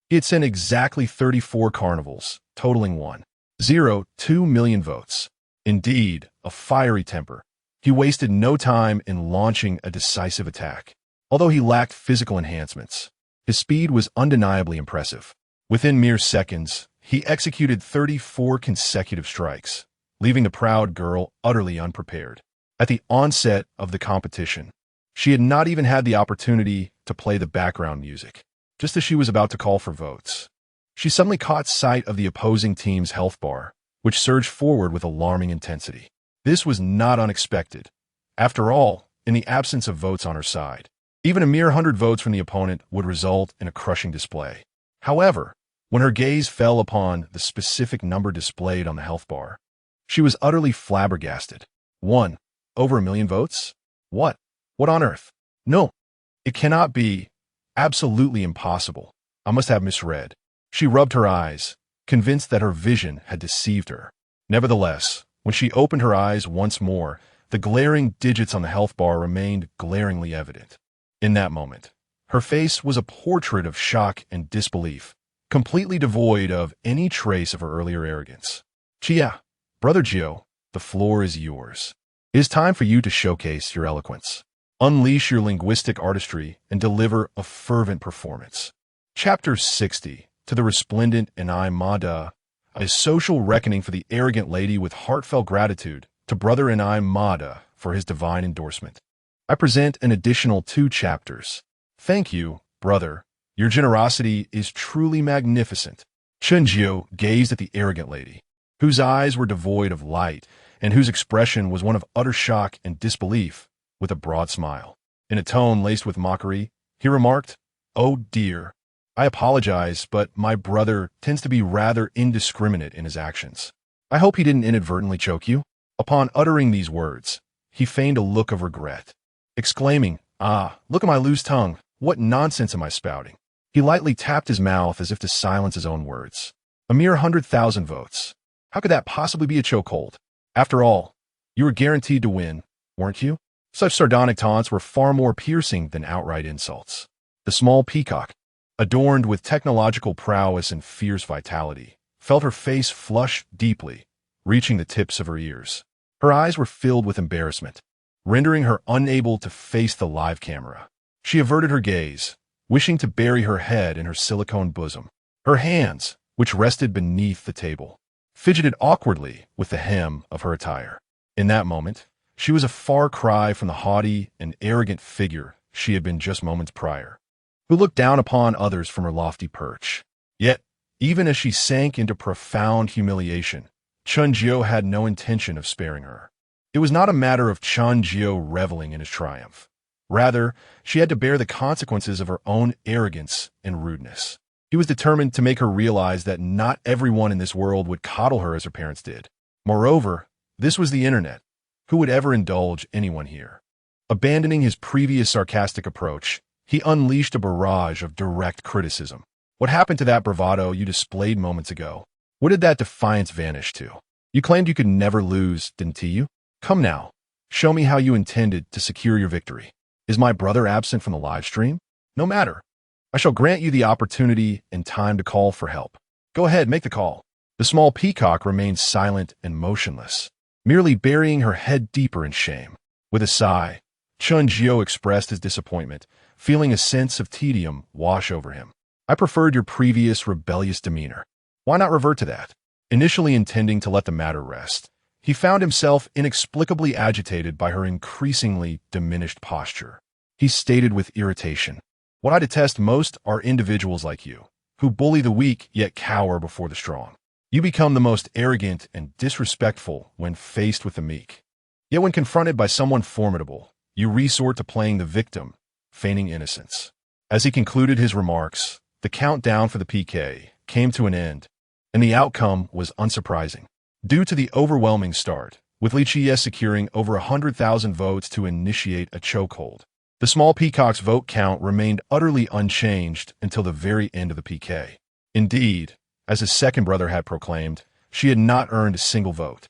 S1: He had sent exactly 34 carnivals, totaling 1.02 million votes. Indeed, a fiery temper. He wasted no time in launching a decisive attack. Although he lacked physical enhancements, his speed was undeniably impressive. Within mere seconds, he executed 34 consecutive strikes, leaving the proud girl utterly unprepared. At the onset of the competition, she had not even had the opportunity to play the background music. Just as she was about to call for votes, she suddenly caught sight of the opposing team's health bar, which surged forward with alarming intensity. This was not unexpected. After all, in the absence of votes on her side, even a mere 100 votes from the opponent would result in a crushing display. However, when her gaze fell upon the specific number displayed on the health bar, she was utterly flabbergasted. Over 1 million votes? What? What on earth? No, it cannot be. Absolutely impossible. I must have misread. She rubbed her eyes, convinced that her vision had deceived her. Nevertheless, when she opened her eyes once more, the glaring digits on the health bar remained glaringly evident. In that moment, her face was a portrait of shock and disbelief, completely devoid of any trace of her earlier arrogance. "Chia, Brother Jiu, the floor is yours. It is time for you to showcase your eloquence. Unleash your linguistic artistry and deliver a fervent performance." Chapter 60, To the Resplendent Enai Mada, a social reckoning for the arrogant lady with heartfelt gratitude to Brother Enai Mada for his divine endorsement. I present an additional 2 chapters. Thank you, brother. Your generosity is truly magnificent. Chen Jiu gazed at the arrogant lady, whose eyes were devoid of light and whose expression was one of utter shock and disbelief, with a broad smile. In a tone laced with mockery, he remarked, "Oh dear, I apologize, but my brother tends to be rather indiscriminate in his actions. I hope he didn't inadvertently choke you." Upon uttering these words, he feigned a look of regret. exclaiming, "Ah, look at my loose tongue. What nonsense am I spouting?" He lightly tapped his mouth as if to silence his own words. A mere 100,000 votes. How could that possibly be a chokehold? After all, you were guaranteed to win, weren't you? Such sardonic taunts were far more piercing than outright insults. The small peacock, adorned with technological prowess and fierce vitality, felt her face flush deeply, reaching the tips of her ears. Her eyes were filled with embarrassment, rendering her unable to face the live camera. She averted her gaze, wishing to bury her head in her silicone bosom. Her hands, which rested beneath the table, fidgeted awkwardly with the hem of her attire. In that moment, she was a far cry from the haughty and arrogant figure she had been just moments prior, who looked down upon others from her lofty perch. Yet, even as she sank into profound humiliation, Chen Jiu had no intention of sparing her. It was not a matter of Chen Jiu reveling in his triumph. Rather, she had to bear the consequences of her own arrogance and rudeness. He was determined to make her realize that not everyone in this world would coddle her as her parents did. Moreover, this was the internet. Who would ever indulge anyone here? Abandoning his previous sarcastic approach, he unleashed a barrage of direct criticism. What happened to that bravado you displayed moments ago? Where did that defiance vanish to? You claimed you could never lose, didn't you? Come now, show me how you intended to secure your victory. Is my brother absent from the live stream? No matter. I shall grant you the opportunity and time to call for help. Go ahead, make the call. The small peacock remained silent and motionless, merely burying her head deeper in shame. With a sigh, Chen Jiu expressed his disappointment, feeling a sense of tedium wash over him. I preferred your previous rebellious demeanor. Why not revert to that? Initially intending to let the matter rest, he found himself inexplicably agitated by her increasingly diminished posture. He stated with irritation, "What I detest most are individuals like you, who bully the weak yet cower before the strong. You become the most arrogant and disrespectful when faced with the meek. Yet when confronted by someone formidable, you resort to playing the victim, feigning innocence." As he concluded his remarks, the countdown for the PK came to an end, and the outcome was unsurprising. Due to the overwhelming start, with Li Qiye securing over 100,000 votes to initiate a chokehold, the small peacock's vote count remained utterly unchanged until the very end of the PK. Indeed, as his second brother had proclaimed, she had not earned a single vote.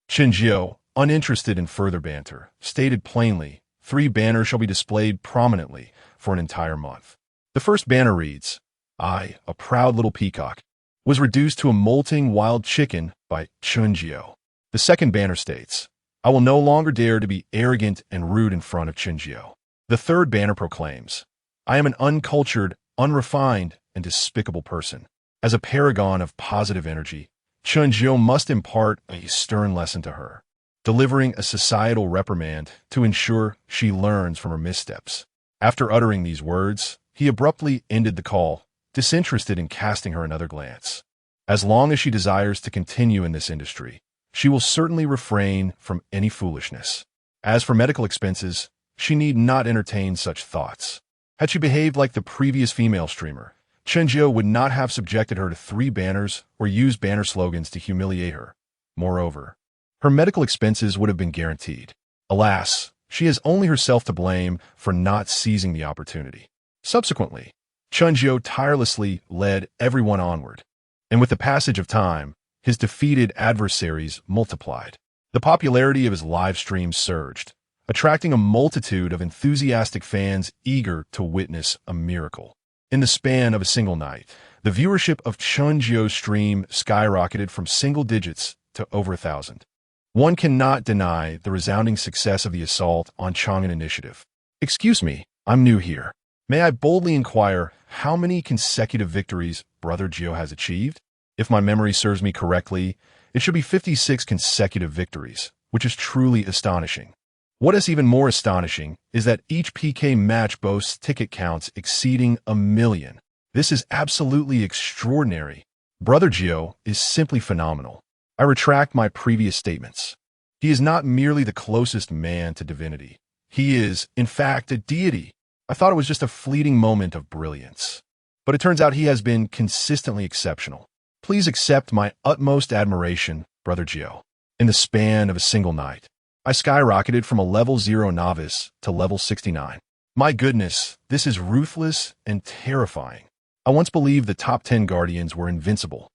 S1: Chen Jiu, uninterested in further banter, stated plainly, 3 banners shall be displayed prominently for an entire month. The first banner reads, "I, a proud little peacock, was reduced to a molting wild chicken by Chen Jiu." The second banner states, "I will no longer dare to be arrogant and rude in front of Chen Jiu." The third banner proclaims, "I am an uncultured, unrefined, and despicable person." As a paragon of positive energy, Chen Jiu must impart a stern lesson to her, delivering a societal reprimand to ensure she learns from her missteps. After uttering these words, he abruptly ended the call, disinterested in casting her another glance. As long as she desires to continue in this industry, she will certainly refrain from any foolishness. As for medical expenses, she need not entertain such thoughts. Had she behaved like the previous female streamer, Chen Jiu would not have subjected her to 3 banners or used banner slogans to humiliate her. Moreover, her medical expenses would have been guaranteed. Alas, she has only herself to blame for not seizing the opportunity. Subsequently, Chen Jiu tirelessly led everyone onward, and with the passage of time, his defeated adversaries multiplied. The popularity of his live streams surged, attracting a multitude of enthusiastic fans eager to witness a miracle. In the span of a single night, the viewership of Chen Jiu's stream skyrocketed from single digits to over 1,000. One cannot deny the resounding success of the assault on Chang'an Initiative. "Excuse me, I'm new here. May I boldly inquire how many consecutive victories Brother Jiu has achieved? If my memory serves me correctly, it should be 56 consecutive victories, which is truly astonishing. What is even more astonishing is that each PK match boasts ticket counts exceeding 1 million. This is absolutely extraordinary. Brother Jiu is simply phenomenal. I retract my previous statements. He is not merely the closest man to divinity. He is, in fact, a deity. I thought it was just a fleeting moment of brilliance. But it turns out he has been consistently exceptional. Please accept my utmost admiration, Brother Jiu. In the span of a single night, I skyrocketed from a level 0 novice to level 69. My goodness, this is ruthless and terrifying. I once believed the top 10 guardians were invincible.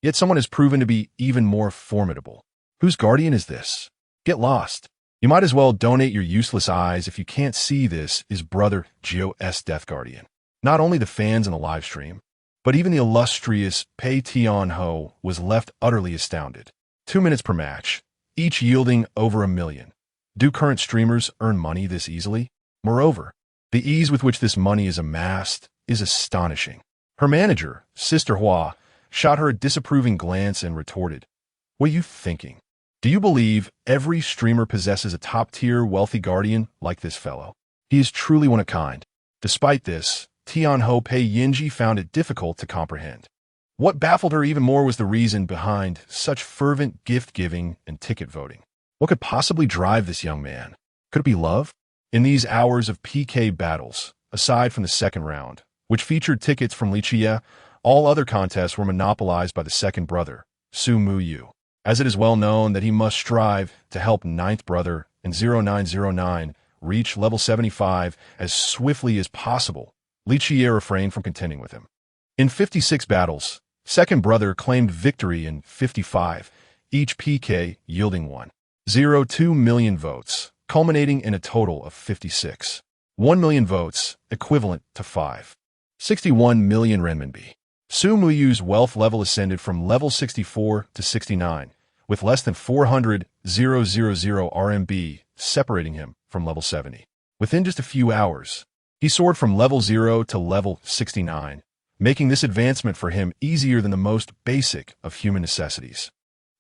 S1: Yet someone has proven to be even more formidable. Whose guardian is this? Get lost. You might as well donate your useless eyes if you can't see this is Brother Jiu's Death Guardian. Not only the fans in the live stream, but even the illustrious Pei Tianho was left utterly astounded. 2 minutes per match, each yielding over 1 million. Do current streamers earn money this easily? Moreover, the ease with which this money is amassed is astonishing. Her manager, Sister Hua, shot her a disapproving glance and retorted, "What are you thinking? Do you believe every streamer possesses a top-tier wealthy guardian like this fellow? He is truly one of a kind." Despite this, Tianho Pei Yinji found it difficult to comprehend. What baffled her even more was the reason behind such fervent gift-giving and ticket voting. What could possibly drive this young man? Could it be love? In these hours of PK battles, aside from the second round, which featured tickets from Lichia, all other contests were monopolized by the second brother, Hua Yu, as it is well known that he must strive to help ninth brother and 0909 reach level 75 as swiftly as possible. Lichia refrained from contending with him. In 56 battles, second brother claimed victory in 55, each PK yielding 1.02 million votes, culminating in a total of 56. 1 million votes, equivalent to 5.61 million renminbi. Hua Yu's wealth level ascended from level 64 to 69, with less than 400,000 RMB separating him from level 70. Within just a few hours, he soared from level 0 to level 69, making this advancement for him easier than the most basic of human necessities.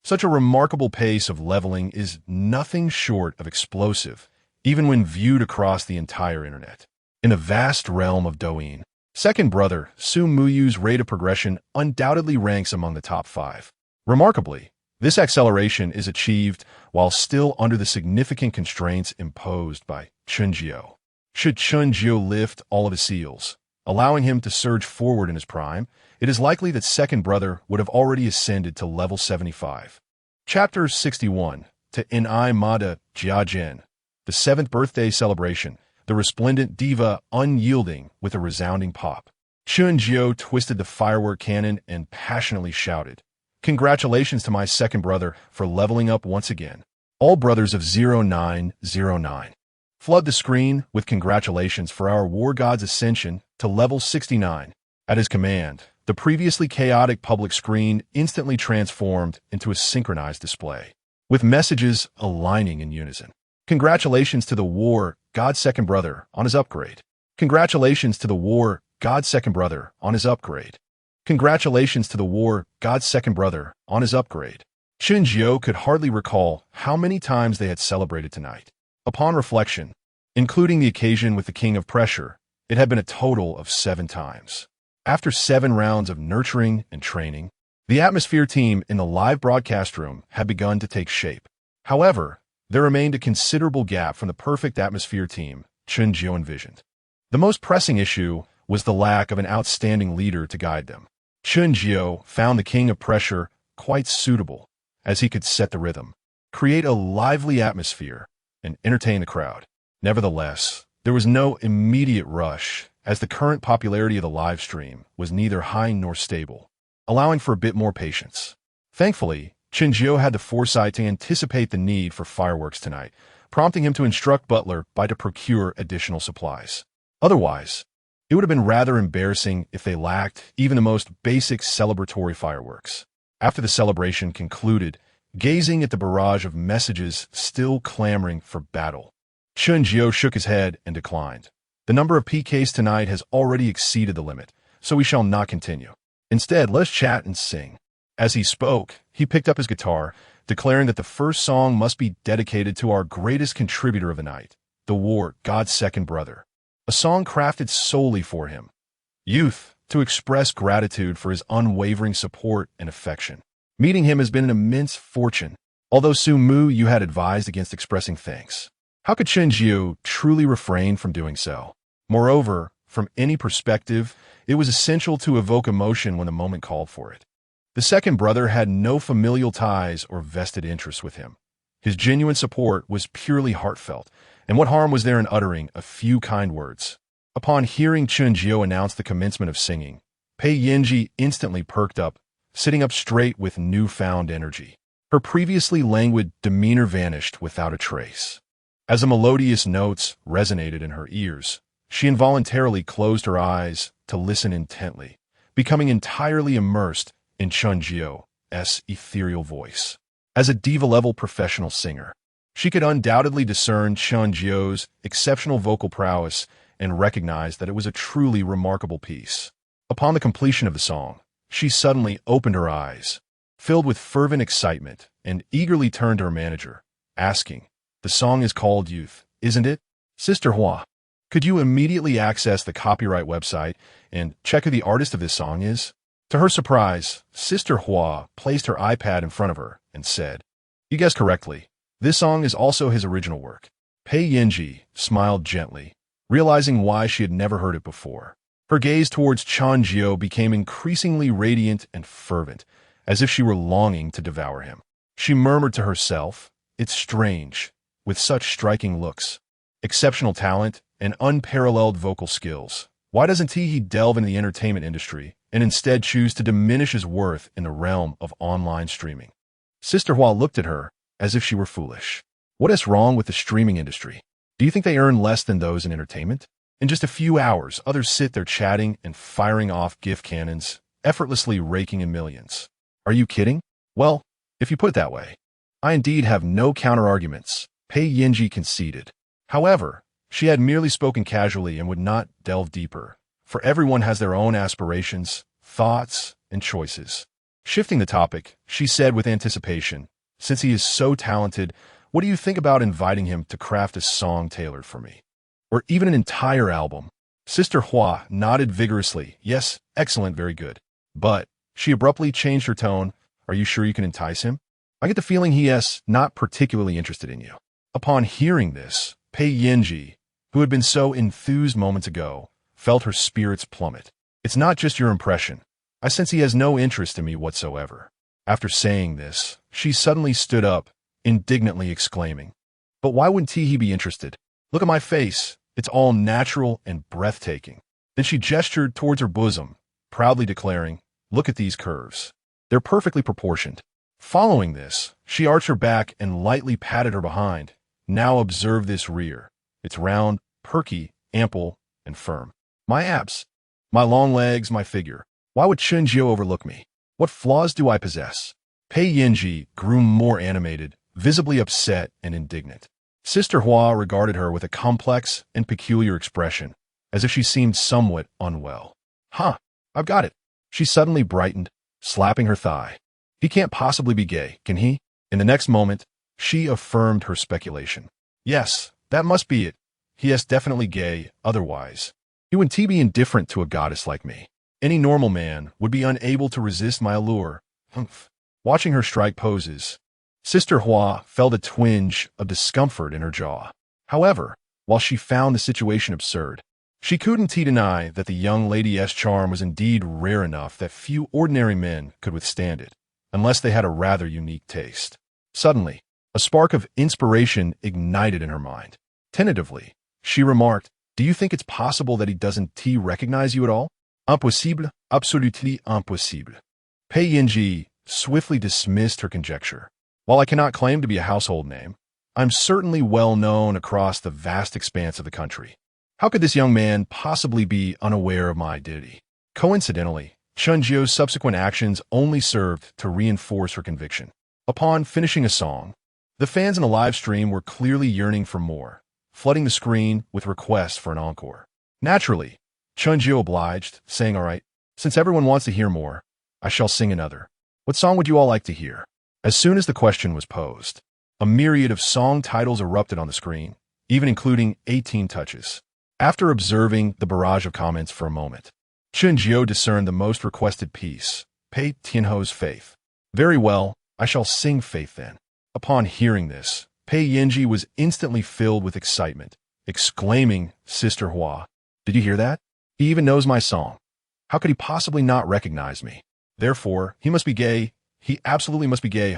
S1: Such a remarkable pace of leveling is nothing short of explosive, even when viewed across the entire internet. In the vast realm of Douyin, second brother Hua Yu's rate of progression undoubtedly ranks among the top 5. Remarkably, this acceleration is achieved while still under the significant constraints imposed by Chen Jiu. Should Chen Jiu lift all of his seals, allowing him to surge forward in his prime, it is likely that second brother would have already ascended to level 75. Chapter 61, to Ni Mada Jiajin, the 7th birthday celebration, the resplendent diva unyielding with a resounding pop. Chen Jiu twisted the firework cannon and passionately shouted, "Congratulations to my second brother for leveling up once again. All brothers of 0909. Flood the screen with congratulations for our war god's ascension to level 69. At his command, the previously chaotic public screen instantly transformed into a synchronized display, with messages aligning in unison. Congratulations to the war god's second brother on his upgrade. Congratulations to the war god's second brother on his upgrade. Congratulations to the war god's second brother on his upgrade. Chen Jiu could hardly recall how many times they had celebrated tonight. Upon reflection, including the occasion with the King of Pressure, it had been a total of 7 times. After 7 rounds of nurturing and training, the atmosphere team in the live broadcast room had begun to take shape. However, there remained a considerable gap from the perfect atmosphere team Chen Jiu envisioned. The most pressing issue was the lack of an outstanding leader to guide them. Chen Jiu found the King of Pressure quite suitable, as he could set the rhythm, create a lively atmosphere, and entertain the crowd. Nevertheless, there was no immediate rush, as the current popularity of the live stream was neither high nor stable, allowing for a bit more patience. Thankfully, Chen Jiu had the foresight to anticipate the need for fireworks tonight, prompting him to instruct Butler to procure additional supplies. Otherwise, it would have been rather embarrassing if they lacked even the most basic celebratory fireworks. After the celebration concluded, gazing at the barrage of messages still clamoring for battle, Chen Jiu shook his head and declined. The number of PKs tonight has already exceeded the limit, so we shall not continue. Instead, let's chat and sing. As he spoke, he picked up his guitar, declaring that the first song must be dedicated to our greatest contributor of the night, the war god's second brother. A song crafted solely for him. Youth, to express gratitude for his unwavering support and affection. Meeting him has been an immense fortune, although Hua Yu had advised against expressing thanks. How could Chen Jiu truly refrain from doing so? Moreover, from any perspective, it was essential to evoke emotion when the moment called for it. The second brother had no familial ties or vested interests with him. His genuine support was purely heartfelt, and what harm was there in uttering a few kind words? Upon hearing Chen Jiu announce the commencement of singing, Pei Yinji instantly perked up, sitting up straight with newfound energy. Her previously languid demeanor vanished without a trace. As the melodious notes resonated in her ears, she involuntarily closed her eyes to listen intently, becoming entirely immersed in Chen Jiu's ethereal voice. As a diva-level professional singer, she could undoubtedly discern Chen Jiu's exceptional vocal prowess and recognize that it was a truly remarkable piece. Upon the completion of the song, she suddenly opened her eyes, filled with fervent excitement, and eagerly turned to her manager, asking, "The song is called Youth, isn't it? Sister Hua, could you immediately access the copyright website and check who the artist of this song is?" To her surprise, Sister Hua placed her iPad in front of her and said, "You guessed correctly. This song is also his original work." Pei Yinji smiled gently, realizing why she had never heard it before. Her gaze towards Chen Jiu became increasingly radiant and fervent, as if she were longing to devour him. She murmured to herself, "It's strange, with such striking looks, exceptional talent, and unparalleled vocal skills. Why doesn't he delve into the entertainment industry and instead choose to diminish his worth in the realm of online streaming?" Sister Hua looked at her as if she were foolish. "What is wrong with the streaming industry? Do you think they earn less than those in entertainment? In just a few hours, others sit there chatting and firing off gift cannons, effortlessly raking in millions. Are you kidding? Well, if you put it that way, I indeed have no counter-arguments," Pei Yinji conceded. However, she had merely spoken casually and would not delve deeper, for everyone has their own aspirations, thoughts, and choices. Shifting the topic, she said with anticipation, "Since he is so talented, what do you think about inviting him to craft a song tailored for me? Or even an entire album?" Sister Hua nodded vigorously. "Yes, excellent, very good." But she abruptly changed her tone. "Are you sure you can entice him? I get the feeling he is not particularly interested in you." Upon hearing this, Pei Yinji, who had been so enthused moments ago, felt her spirits plummet. "It's not just your impression. I sense he has no interest in me whatsoever." After saying this, she suddenly stood up, indignantly exclaiming, "But why wouldn't he be interested? Look at my face. It's all natural and breathtaking." Then she gestured towards her bosom, proudly declaring, "Look at these curves. They're perfectly proportioned." Following this, she arched her back and lightly patted her behind. "Now observe this rear. It's round, perky, ample, and firm. My abs, my long legs, my figure. Why would Chen Jiu overlook me? What flaws do I possess?" Pei Yinji grew more animated, visibly upset and indignant. Sister Hua regarded her with a complex and peculiar expression, as if she seemed somewhat unwell. "Huh, I've got it." She suddenly brightened, slapping her thigh. "He can't possibly be gay, can he?" In the next moment, she affirmed her speculation. "Yes, that must be it. He is definitely gay, otherwise he wouldn't be indifferent to a goddess like me. Any normal man would be unable to resist my allure." Humph. Watching her strike poses, Sister Hua felt a twinge of discomfort in her jaw. However, while she found the situation absurd, she couldn't deny that the young lady's charm was indeed rare enough that few ordinary men could withstand it, unless they had a rather unique taste. Suddenly, a spark of inspiration ignited in her mind. Tentatively, she remarked, "Do you think it's possible that he doesn't recognize you at all?" "Impossible, absolutely impossible." Pei Yinji swiftly dismissed her conjecture. "While I cannot claim to be a household name, I'm certainly well known across the vast expanse of the country. How could this young man possibly be unaware of my identity?" Coincidentally, Chen Jiu's subsequent actions only served to reinforce her conviction. Upon finishing a song, the fans in the live stream were clearly yearning for more, flooding the screen with requests for an encore. Naturally, Chen Jiu obliged, saying, "All right, since everyone wants to hear more, I shall sing another. What song would you all like to hear?" As soon as the question was posed, a myriad of song titles erupted on the screen, even including 18 touches. After observing the barrage of comments for a moment, Chen Jiu discerned the most requested piece, Pei Tianho's Faith. "Very well, I shall sing Faith then." Upon hearing this, Pei Yinji was instantly filled with excitement, exclaiming, "Sister Hua, did you hear that? He even knows my song. How could he possibly not recognize me? Therefore, he must be gay. He absolutely must be gay,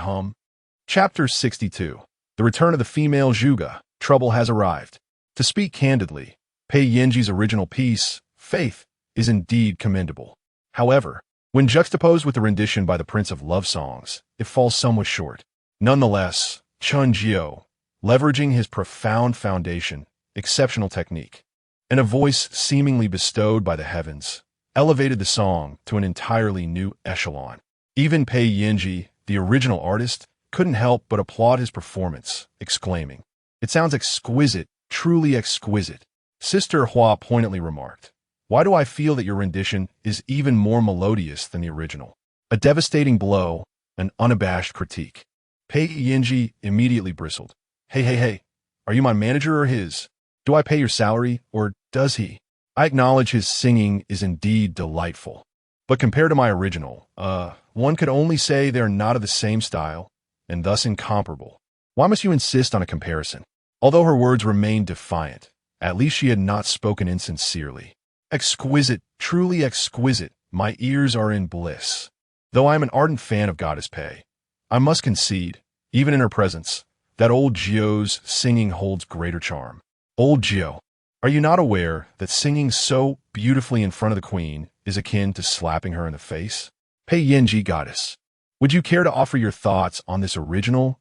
S1: Chapter 62. The return of the female Zhuge, trouble has arrived. To speak candidly, Pei Yinji's original piece, Faith, is indeed commendable. However, when juxtaposed with the rendition by the Prince of Love Songs, it falls somewhat short. Nonetheless, Chen Jiu, leveraging his profound foundation, exceptional technique, and a voice seemingly bestowed by the heavens, elevated the song to an entirely new echelon. Even Pei Yinji, the original artist, couldn't help but applaud his performance, exclaiming, "It sounds exquisite, truly exquisite." Sister Hua poignantly remarked, "Why do I feel that your rendition is even more melodious than the original?" A devastating blow, an unabashed critique. Pei Yinji immediately bristled. Hey, are you my manager or his? Do I pay your salary, or does he? I acknowledge his singing is indeed delightful. But compared to my original, one could only say they're not of the same style, and thus incomparable. Why must you insist on a comparison? Although her words remained defiant, at least she had not spoken insincerely. Exquisite, truly exquisite, my ears are in bliss. Though I am an ardent fan of Goddess Pei, I must concede, even in her presence, that old Jiu's singing holds greater charm. Old Jiu, are you not aware that singing so beautifully in front of the queen is akin to slapping her in the face? Pei Yinji Goddess, would you care to offer your thoughts on this original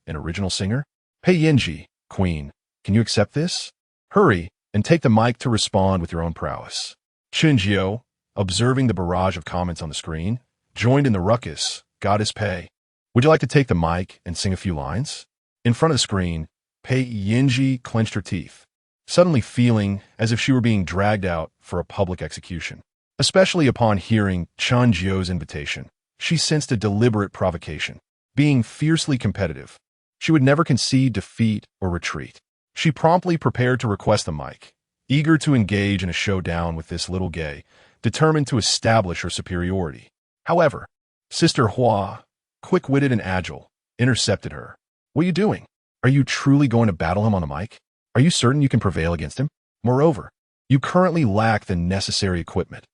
S1: singer? Pei Yinji, Queen, can you accept this? Hurry and take the mic to respond with your own prowess. Chen Jiu, observing the barrage of comments on the screen, joined in the ruckus. Goddess Pei, would you like to take the mic and sing a few lines? In front of the screen, Pei Yinji clenched her teeth, suddenly feeling as if she were being dragged out for a public execution. Especially upon hearing Chen Jiu's invitation, she sensed a deliberate provocation. Being fiercely competitive, she would never concede defeat or retreat. She promptly prepared to request the mic, eager to engage in a showdown with this little gay, determined to establish her superiority. However, Sister Hua, quick-witted and agile, intercepted her. What are you doing? Are you truly going to battle him on the mic? Are you certain you can prevail against him? Moreover, you currently lack the necessary equipment.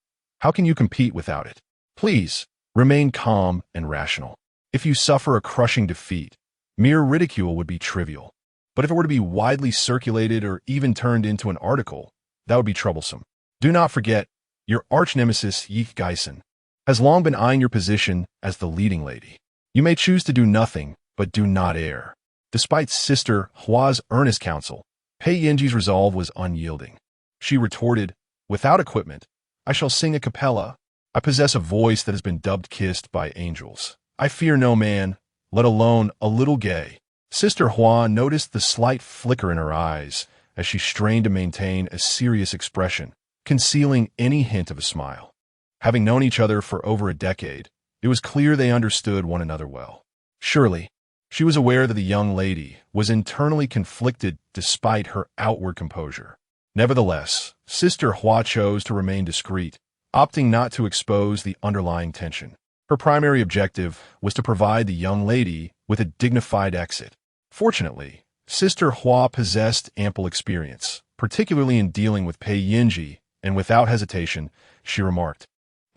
S1: How can you compete without it? Please, remain calm and rational. If you suffer a crushing defeat, mere ridicule would be trivial. But if it were to be widely circulated or even turned into an article, that would be troublesome. Do not forget, your arch-nemesis Yi Geisen has long been eyeing your position as the leading lady. You may choose to do nothing, but do not err. Despite Sister Hua's earnest counsel, Pei Yinji's resolve was unyielding. She retorted, "Without equipment, I shall sing a cappella. I possess a voice that has been dubbed kissed by angels. I fear no man, let alone a little gay." Sister Hua noticed the slight flicker in her eyes as she strained to maintain a serious expression, concealing any hint of a smile. Having known each other for over a decade, it was clear they understood one another well. Surely, she was aware that the young lady was internally conflicted despite her outward composure. Nevertheless, Sister Hua chose to remain discreet, opting not to expose the underlying tension. Her primary objective was to provide the young lady with a dignified exit. Fortunately, Sister Hua possessed ample experience, particularly in dealing with Pei Yinji, and without hesitation, she remarked,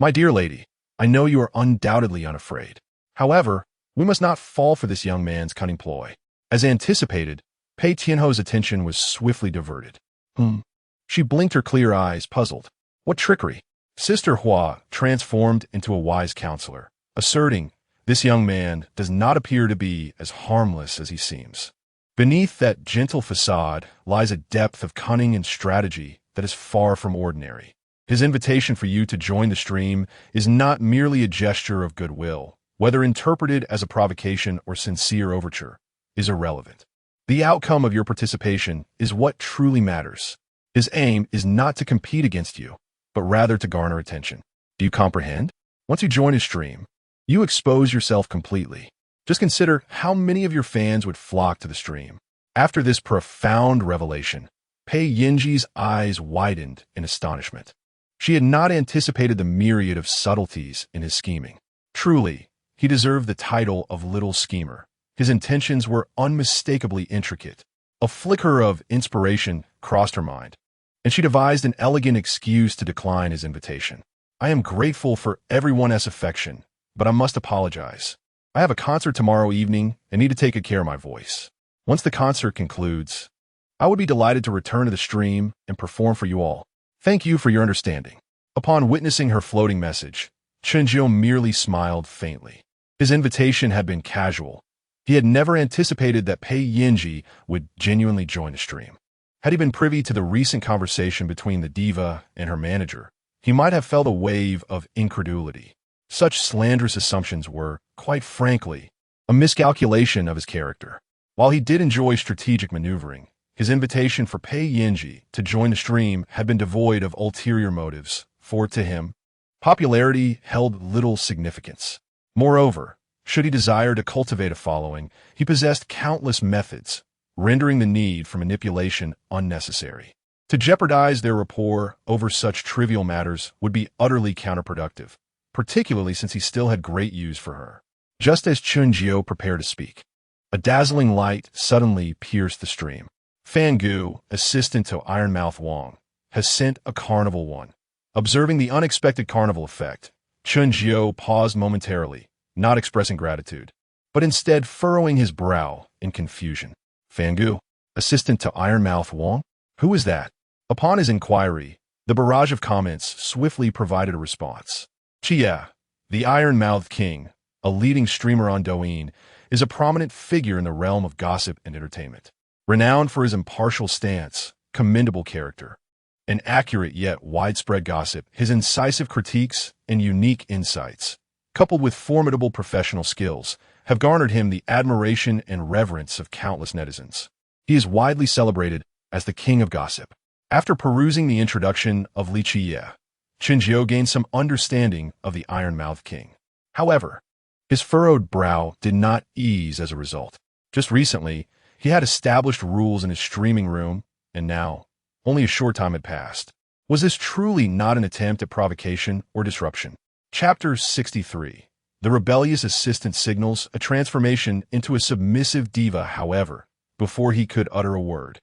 S1: "My dear lady, I know you are undoubtedly unafraid. However, we must not fall for this young man's cunning ploy." As anticipated, Pei Tianho's attention was swiftly diverted. She blinked her clear eyes, puzzled. What trickery? Sister Hua transformed into a wise counselor, asserting, "This young man does not appear to be as harmless as he seems. Beneath that gentle facade lies a depth of cunning and strategy that is far from ordinary. His invitation for you to join the stream is not merely a gesture of goodwill. Whether interpreted as a provocation or sincere overture is irrelevant. The outcome of your participation is what truly matters. His aim is not to compete against you, but rather to garner attention. Do you comprehend? Once you join his stream, you expose yourself completely. Just consider how many of your fans would flock to the stream." After this profound revelation, Pei Yinji's eyes widened in astonishment. She had not anticipated the myriad of subtleties in his scheming. Truly, he deserved the title of Little Schemer. His intentions were unmistakably intricate. A flicker of inspiration crossed her mind, and she devised an elegant excuse to decline his invitation. "I am grateful for everyone's affection, but I must apologize. I have a concert tomorrow evening and need to take good care of my voice." Once the concert concludes, I would be delighted to return to the stream and perform for you all. Thank you for your understanding." Upon witnessing her floating message, Chen Jiu merely smiled faintly. His invitation had been casual. He had never anticipated that Pei Yinji would genuinely join the stream. Had he been privy to the recent conversation between the diva and her manager, he might have felt a wave of incredulity. Such slanderous assumptions were, quite frankly, a miscalculation of his character. While he did enjoy strategic maneuvering, his invitation for Pei Yinji to join the stream had been devoid of ulterior motives, for to him, popularity held little significance. Moreover, should he desire to cultivate a following, he possessed countless methods, rendering the need for manipulation unnecessary. To jeopardize their rapport over such trivial matters would be utterly counterproductive, particularly since he still had great use for her. Just as Chen Jiu prepared to speak, a dazzling light suddenly pierced the stream. Fan Gu, assistant to Ironmouth Wang, has sent a carnival one. Observing the unexpected carnival effect, Chen Jiu paused momentarily, not expressing gratitude, but instead furrowing his brow in confusion. Fan Gu, assistant to Ironmouth Wang? Who is that? Upon his inquiry, the barrage of comments swiftly provided a response. Chia, the Iron-Mouthed King, a leading streamer on Douyin, is a prominent figure in the realm of gossip and entertainment. Renowned for his impartial stance, commendable character, and accurate yet widespread gossip, his incisive critiques and unique insights, coupled with formidable professional skills, have garnered him the admiration and reverence of countless netizens. He is widely celebrated as the king of gossip. After perusing the introduction of Li Qie, Chen Jiu gained some understanding of the Iron-Mouthed King. However, his furrowed brow did not ease as a result. Just recently, he had established rules in his streaming room, and now, only a short time had passed. Was this truly not an attempt at provocation or disruption? Chapter 63. The rebellious assistant signals a transformation into a submissive diva, however, before he could utter a word.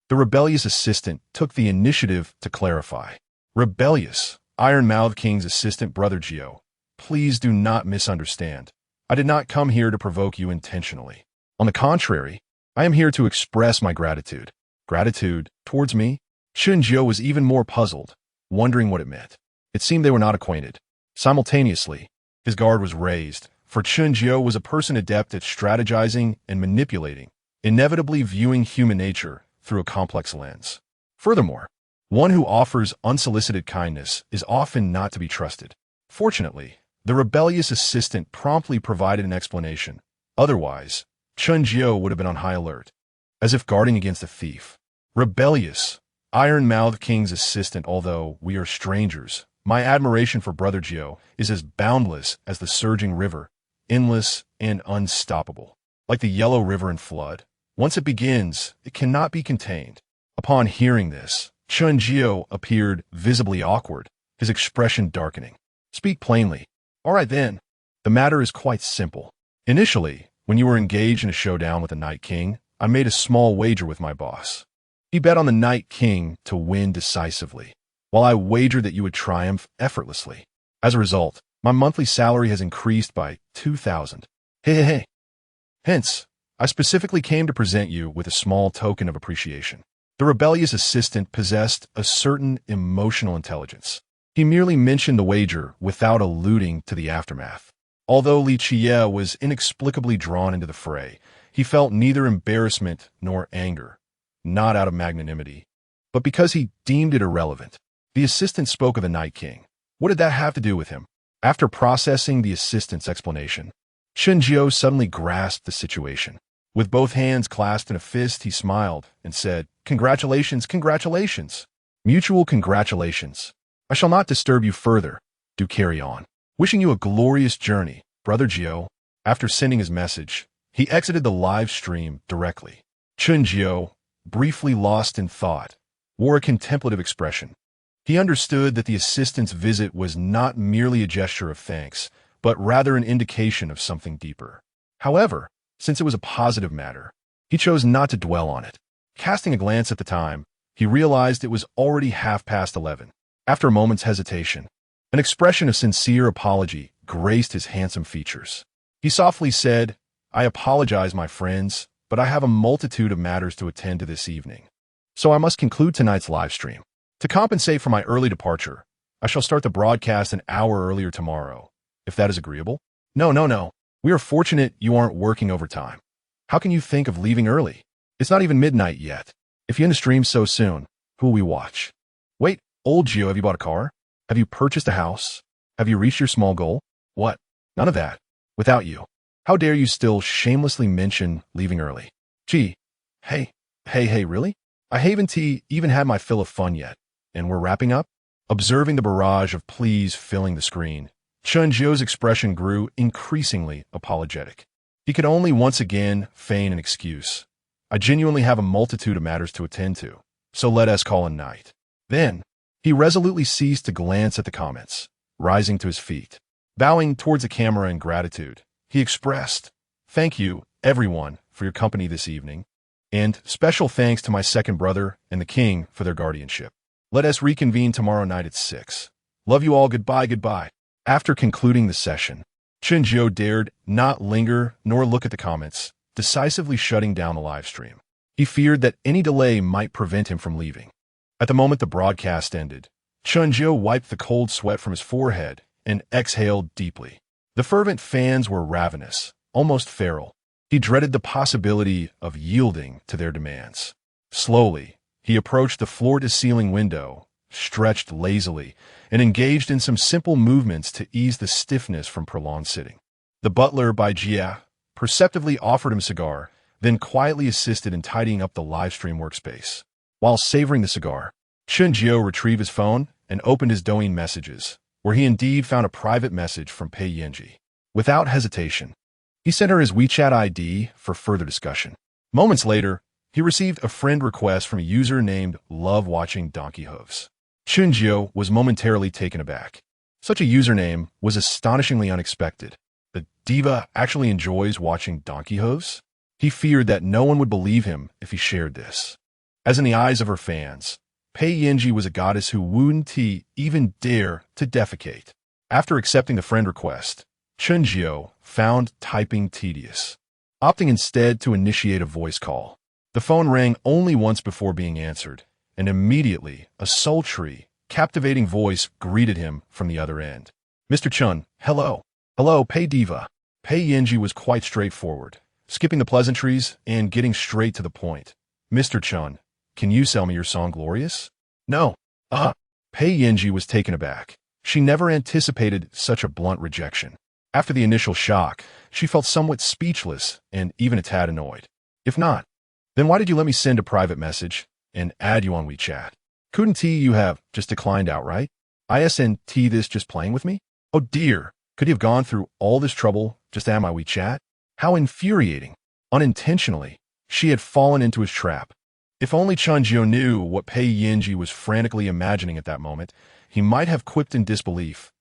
S1: The rebellious assistant took the initiative to clarify. Rebellious, Iron-Mouthed King's assistant brother Jiu, please do not misunderstand. I did not come here to provoke you intentionally. On the contrary, I am here to express my gratitude. Gratitude towards me? Chen Jiu was even more puzzled, wondering what it meant. It seemed they were not acquainted. Simultaneously, his guard was raised, for Chen Jiu was a person adept at strategizing and manipulating, inevitably viewing human nature through a complex lens. Furthermore, one who offers unsolicited kindness is often not to be trusted. Fortunately, the rebellious assistant promptly provided an explanation. Otherwise, Chen Jiu would have been on high alert, as if guarding against a thief. Rebellious, Iron-Mouthed King's assistant, although we are strangers, my admiration for Brother Jiu is as boundless as the surging river, endless and unstoppable. Like the yellow river in flood, once it begins, it cannot be contained. Upon hearing this, Chen Jiu appeared visibly awkward, his expression darkening. Speak plainly. All right then. The matter is quite simple. Initially, when you were engaged in a showdown with the Night King, I made a small wager with my boss. He bet on the Night King to win decisively, while I wagered that you would triumph effortlessly. As a result, my monthly salary has increased by 2,000. Hey. Hence, I specifically came to present you with a small token of appreciation. The rebellious assistant possessed a certain emotional intelligence. He merely mentioned the wager without alluding to the aftermath. Although Li Qie was inexplicably drawn into the fray, he felt neither embarrassment nor anger, not out of magnanimity, but because he deemed it irrelevant. The assistant spoke of the Night King. What did that have to do with him? After processing the assistant's explanation, Chen Jiu suddenly grasped the situation. With both hands clasped in a fist, he smiled and said, "Congratulations, congratulations. Mutual congratulations. I shall not disturb you further. Do carry on. Wishing you a glorious journey, Brother Jiu." After sending his message, he exited the live stream directly. Chen Jiu, briefly lost in thought, wore a contemplative expression. He understood that the assistant's visit was not merely a gesture of thanks, but rather an indication of something deeper. However, since it was a positive matter, he chose not to dwell on it. Casting a glance at the time, he realized it was already 11:30. After a moment's hesitation, an expression of sincere apology graced his handsome features. He softly said, "I apologize, my friends. but I have a multitude of matters to attend to this evening. So I must conclude tonight's live stream. To compensate for my early departure, I shall start the broadcast an hour earlier tomorrow, if that is agreeable. No. We are fortunate you aren't working overtime. How can you think of leaving early? It's not even midnight yet. If you end the stream so soon, who will we watch? Wait, old Jiu, have you bought a car? Have you purchased a house? Have you reached your small goal? What? None of that. Without you. How dare you still shamelessly mention leaving early? Gee. Hey, really? I haven't even had my fill of fun yet, and we're wrapping up? Observing the barrage of pleas filling the screen, Chen Jiu's expression grew increasingly apologetic. He could only once again feign an excuse. I genuinely have a multitude of matters to attend to, so let us call a night. Then, he resolutely ceased to glance at the comments, rising to his feet. Bowing towards the camera in gratitude, he expressed, "Thank you, everyone, for your company this evening, and special thanks to my second brother and the king for their guardianship. Let us reconvene tomorrow night at 6. Love you all, goodbye. After concluding the session, Chen Jiu dared not linger nor look at the comments, decisively shutting down the live stream. He feared that any delay might prevent him from leaving. At the moment the broadcast ended, Chen Jiu wiped the cold sweat from his forehead and exhaled deeply. The fervent fans were ravenous, almost feral. He dreaded the possibility of yielding to their demands. Slowly, he approached the floor-to-ceiling window, stretched lazily, and engaged in some simple movements to ease the stiffness from prolonged sitting. The butler by Jia perceptively offered him a cigar, then quietly assisted in tidying up the livestream workspace. While savoring the cigar, Chen Jiu retrieved his phone and opened his Douyin messages, where he indeed found a private message from Pei Yanji. Without hesitation, he sent her his WeChat ID for further discussion. Moments later, he received a friend request from a user named Love Watching Donkey Hooves. Chen Jiu was momentarily taken aback. Such a username was astonishingly unexpected. The diva actually enjoys watching donkey hooves? He feared that no one would believe him if he shared this. As in the eyes of her fans, Pei Yanji was a goddess who wouldn't even dare to defecate. After accepting the friend request, Chen Jiu found typing tedious, opting instead to initiate a voice call. The phone rang only once before being answered, and immediately a sultry, captivating voice greeted him from the other end. "Mr. Chen, hello. Hello, Pei Diva." Pei Yanji was quite straightforward, skipping the pleasantries and getting straight to the point. "Mr. Chen, can you sell me your song Glorious?" "No." Pei Yanji was taken aback. She never anticipated such a blunt rejection. After the initial shock, she felt somewhat speechless and even a tad annoyed. "If not, then why did you let me send a private message and add you on WeChat? Couldn't you have just declined outright? Isn't this just playing with me? Oh dear, could you have gone through all this trouble just to add my WeChat? How infuriating." Unintentionally, she had fallen into his trap. If only Chen Jiu knew what Pei Yanji was frantically imagining at that moment, he might have quipped in disbelief.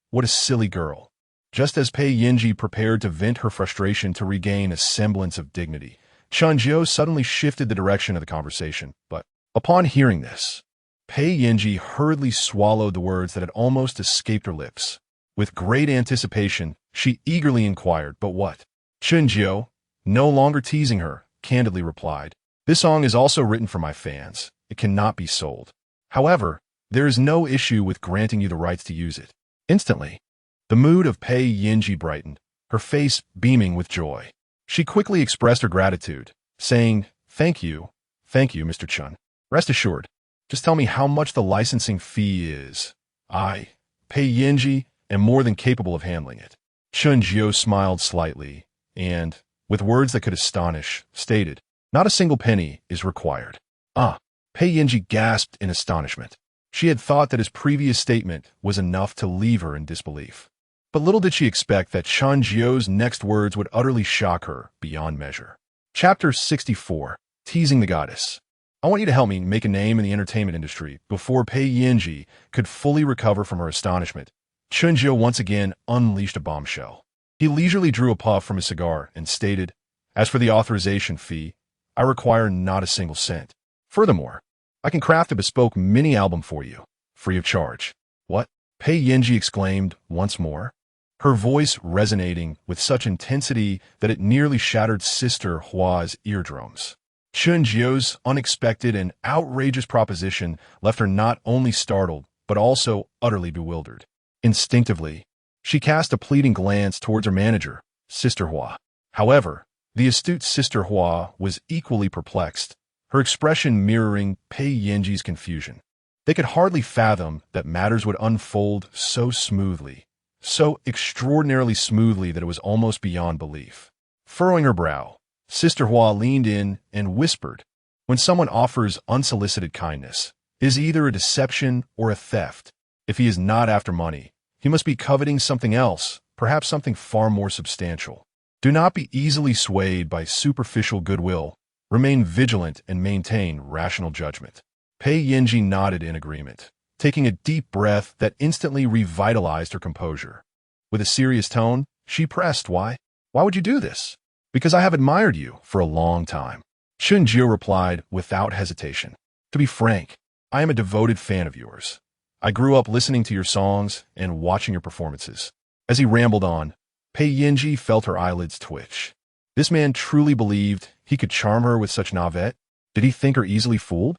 S1: What a silly girl. Just as Pei Yanji prepared to vent her frustration to regain a semblance of dignity, Chen Jiu suddenly shifted the direction of the conversation, but upon hearing this, Pei Yanji hurriedly swallowed the words that had almost escaped her lips. With great anticipation, she eagerly inquired, "But what?" Chen Jiu, no longer teasing her, candidly replied, "This song is also written for my fans. It cannot be sold. However, there is no issue with granting you the rights to use it." Instantly, the mood of Pei Yanji brightened, her face beaming with joy. She quickly expressed her gratitude, saying, Thank you, Mr. Chen. Rest assured, just tell me how much the licensing fee is. I, Pei Yanji, am more than capable of handling it." Chen Jiu smiled slightly and, with words that could astonish, stated, "Not a single penny is required." Pei Yanji gasped in astonishment. She had thought that his previous statement was enough to leave her in disbelief. But little did she expect that Chen Jiu's next words would utterly shock her beyond measure. Chapter 64. Teasing the Goddess. I want you to help me make a name in the entertainment industry. Before Pei Yanji could fully recover from her astonishment, Chen Jiu once again unleashed a bombshell. He leisurely drew a puff from his cigar and stated, "As for the authorization fee, I require not a single cent. Furthermore, I can craft a bespoke mini-album for you, free of charge." "What?" Pei Yanji exclaimed once more. her voice resonating with such intensity that it nearly shattered Sister Hua's eardrums. Chen Jiu's unexpected and outrageous proposition left her not only startled, but also utterly bewildered. Instinctively, she cast a pleading glance towards her manager, Sister Hua. However, the astute Sister Hua was equally perplexed, her expression mirroring Pei Yanji's confusion. They could hardly fathom that matters would unfold so smoothly, so extraordinarily smoothly that it was almost beyond belief. Furrowing her brow, Sister Hua leaned in and whispered, "When someone offers unsolicited kindness, it is either a deception or a theft. If he is not after money, he must be coveting something else, perhaps something far more substantial. Do not be easily swayed by superficial goodwill. Remain vigilant and maintain rational judgment." Pei Yanji nodded in agreement, taking a deep breath that instantly revitalized her composure. With a serious tone, she pressed, Why would you do this?" "Because I have admired you for a long time," Chen Jiu replied without hesitation. "To be frank, I am a devoted fan of yours. I grew up listening to your songs and watching your performances." As he rambled on, Pei Yanji felt her eyelids twitch. This man truly believed he could charm her with such navet? Did he think her easily fooled?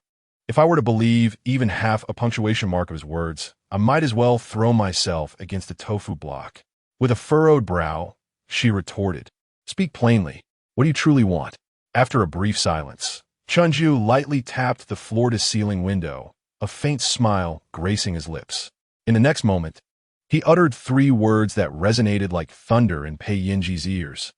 S1: If I were to believe even half a punctuation mark of his words, I might as well throw myself against a tofu block. With a furrowed brow, she retorted, "Speak plainly. What do you truly want?" After a brief silence, Chen Jiu lightly tapped the floor-to-ceiling window, a faint smile gracing his lips. In the next moment, he uttered 3 words that resonated like thunder in Pei Yanji's ears.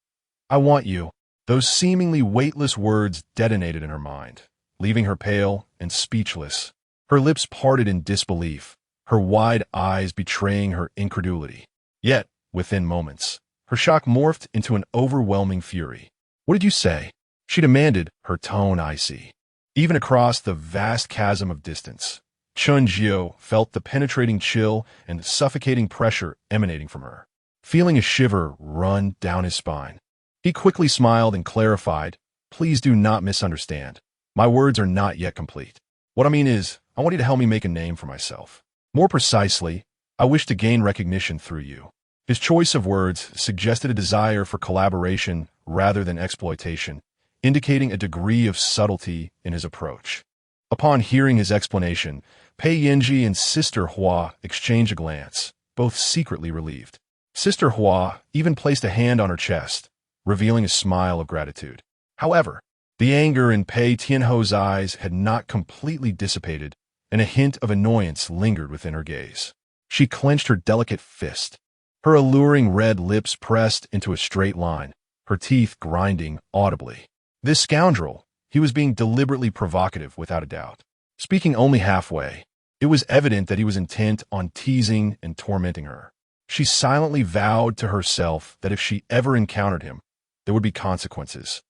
S1: "I want you." Those seemingly weightless words detonated in her mind, leaving her pale and speechless. Her lips parted in disbelief, her wide eyes betraying her incredulity. Yet, within moments, her shock morphed into an overwhelming fury. "What did you say?" she demanded, her tone icy. Even across the vast chasm of distance, Chen Jiu felt the penetrating chill and suffocating pressure emanating from her, feeling a shiver run down his spine. He quickly smiled and clarified, "Please do not misunderstand. My words are not yet complete. What I mean is, I want you to help me make a name for myself. More precisely, I wish to gain recognition through you." His choice of words suggested a desire for collaboration rather than exploitation, indicating a degree of subtlety in his approach. Upon hearing his explanation, Pei Yanji and Sister Hua exchanged a glance, both secretly relieved. Sister Hua even placed a hand on her chest, revealing a smile of gratitude. However, the anger in Pei Tianho's eyes had not completely dissipated, and a hint of annoyance lingered within her gaze. She clenched her delicate fist. Her alluring red lips pressed into a straight line, her teeth grinding audibly. This scoundrel, he was being deliberately provocative without a doubt. Speaking only halfway, it was evident that he was intent on teasing and tormenting her. She silently vowed to herself that if she ever encountered him, there would be consequences.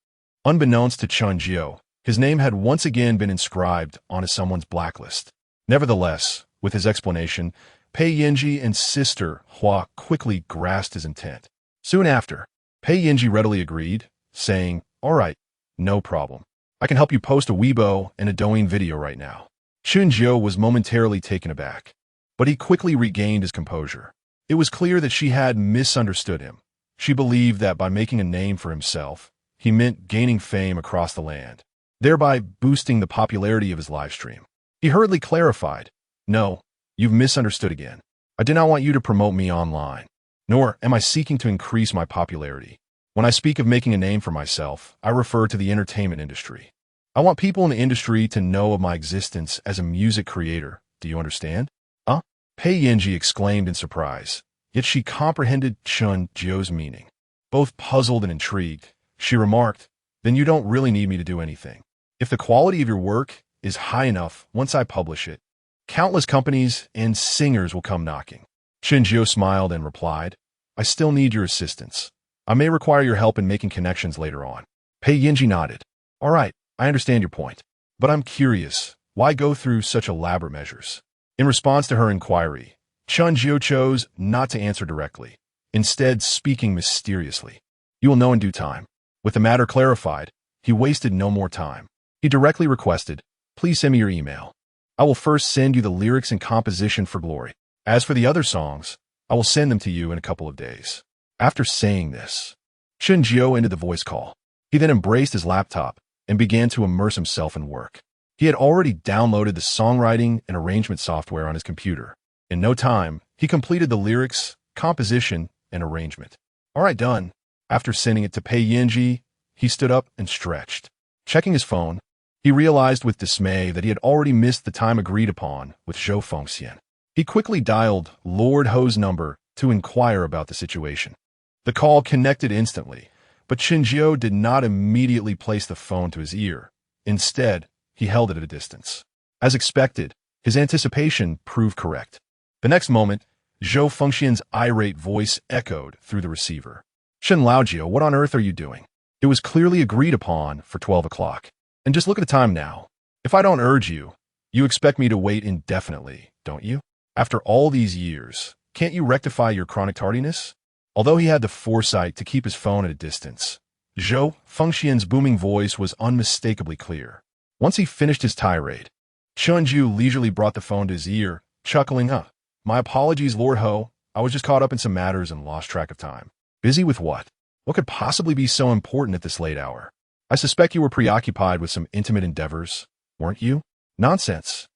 S1: Unbeknownst to Chen Jiu, his name had once again been inscribed onto someone's blacklist. Nevertheless, with his explanation, Pei Yanji and Sister Hua quickly grasped his intent. Soon after, Pei Yanji readily agreed, saying, "All right, no problem. I can help you post a Weibo and a Douyin video right now." Chen Jiu was momentarily taken aback, but he quickly regained his composure. It was clear that she had misunderstood him. She believed that by making a name for himself, he meant gaining fame across the land, thereby boosting the popularity of his livestream. He hurriedly clarified, "No, you've misunderstood again. I did not want you to promote me online, nor am I seeking to increase my popularity. When I speak of making a name for myself, I refer to the entertainment industry. I want people in the industry to know of my existence as a music creator. Do you understand?" "Huh?" Pei Yanji exclaimed in surprise, yet she comprehended Chen Jiu's meaning. Both puzzled and intrigued, she remarked, "Then you don't really need me to do anything. If the quality of your work is high enough, once I publish it, countless companies and singers will come knocking." Chen Jiu smiled and replied, "I still need your assistance. I may require your help in making connections later on." Pei Yanji nodded. "All right, I understand your point. But I'm curious, why go through such elaborate measures?" In response to her inquiry, Chen Jiu chose not to answer directly, instead speaking mysteriously. "You will know in due time." With the matter clarified, he wasted no more time. He directly requested, "Please send me your email. I will first send you the lyrics and composition for glory. As for the other songs, I will send them to you in a couple of days. After saying this, Chen Jiu ended the voice call. He then embraced his laptop and began to immerse himself in work. He had already downloaded the songwriting and arrangement software on his computer. In no time, he completed the lyrics, composition, and arrangement. All right, done. After sending it to Pei Yinji, he stood up and stretched. Checking his phone, he realized with dismay that he had already missed the time agreed upon with Zhou Fengxian. He quickly dialed Lord Ho's number to inquire about the situation. The call connected instantly, but Chen Jiu did not immediately place the phone to his ear. Instead, he held it at a distance. As expected, his anticipation proved correct. The next moment, Zhou Fengxian's irate voice echoed through the receiver. Chen Laojiu, what on earth are you doing? It was clearly agreed upon for 12 o'clock. And just look at the time now. If I don't urge you, you expect me to wait indefinitely, don't you? After all these years, can't you rectify your chronic tardiness? Although he had the foresight to keep his phone at a distance, Zhou Fengxian's booming voice was unmistakably clear. Once he finished his tirade, Chen Jiu leisurely brought the phone to his ear, chuckling up. My apologies, Lord Ho. I was just caught up in some matters and lost track of time. Busy with what? What could possibly be so important at this late hour? I suspect you were preoccupied with some intimate endeavors, weren't you? Nonsense.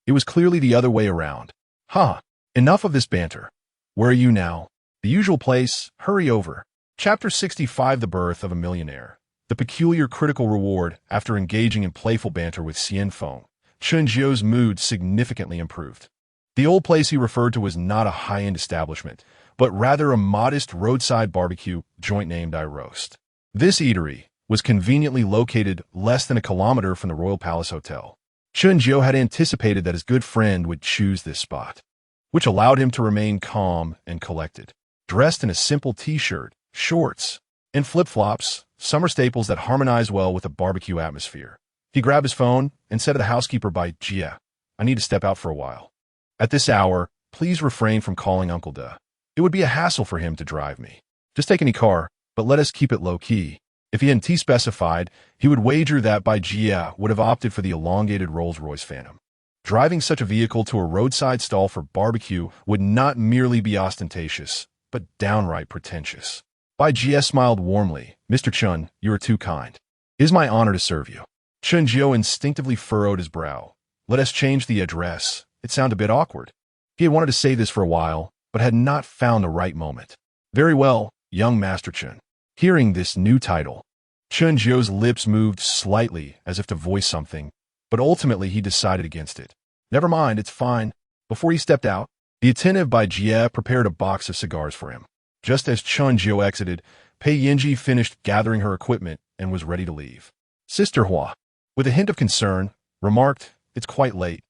S1: It was clearly the other way around. Ha! Enough of this banter. Where are you now? The usual place. Hurry over. Chapter 65 The Birth of a Millionaire. The peculiar critical reward after engaging in playful banter with Xian Feng. Chen Jiu's mood significantly improved. The old place he referred to was not a high-end establishment, but rather a modest roadside barbecue joint named I Roast. This eatery was conveniently located less than a kilometer from the Royal Palace Hotel. Chen Jiu had anticipated that his good friend would choose this spot, which allowed him to remain calm and collected. Dressed in a simple t-shirt, shorts, and flip-flops, summer staples that harmonized well with the barbecue atmosphere, he grabbed his phone and said to the housekeeper by Jia, I need to step out for a while. At this hour, please refrain from calling Uncle De. It would be a hassle for him to drive me. Just take any car, but let us keep it low-key. If he hadn't specified, he would wager that Bai Jia would have opted for the elongated Rolls-Royce Phantom. Driving such a vehicle to a roadside stall for barbecue would not merely be ostentatious, but downright pretentious. Bai Jia smiled warmly. Mr. Chen, you are too kind. It is my honor to serve you. Chen Jiu instinctively furrowed his brow. Let us change the address. It sounded a bit awkward. He had wanted to say this for a while, but had not found the right moment. Very well, young Master Chen. Hearing this new title, Chen Jiu's lips moved slightly as if to voice something, but ultimately he decided against it. Never mind, it's fine. Before he stepped out, the attentive Bai Jia prepared a box of cigars for him. Just as Chen Jiu exited, Pei Yinji finished gathering her equipment and was ready to leave. Sister Hua, with a hint of concern, remarked, It's quite late.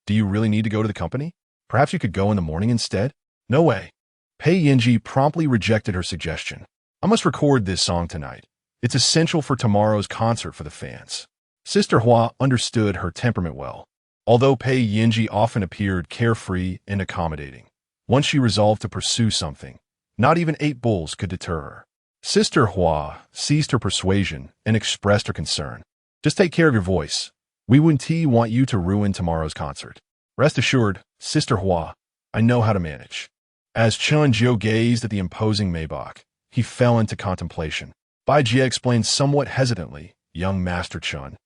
S1: Do you really need to go to the company? Perhaps you could go in the morning instead? No way. Pei Yinji promptly rejected her suggestion. I must record this song tonight. It's essential for tomorrow's concert for the fans. Sister Hua understood her temperament well. Although Pei Yinji often appeared carefree and accommodating, once she resolved to pursue something, not even 8 bulls could deter her. Sister Hua seized her persuasion and expressed her concern. Just take care of your voice. We wouldn't want you to ruin tomorrow's concert. Rest assured, Sister Hua, I know how to manage. As Chen Jiu gazed at the imposing Maybach, he fell into contemplation. Bai Jia explained somewhat hesitantly, Young Master Chen,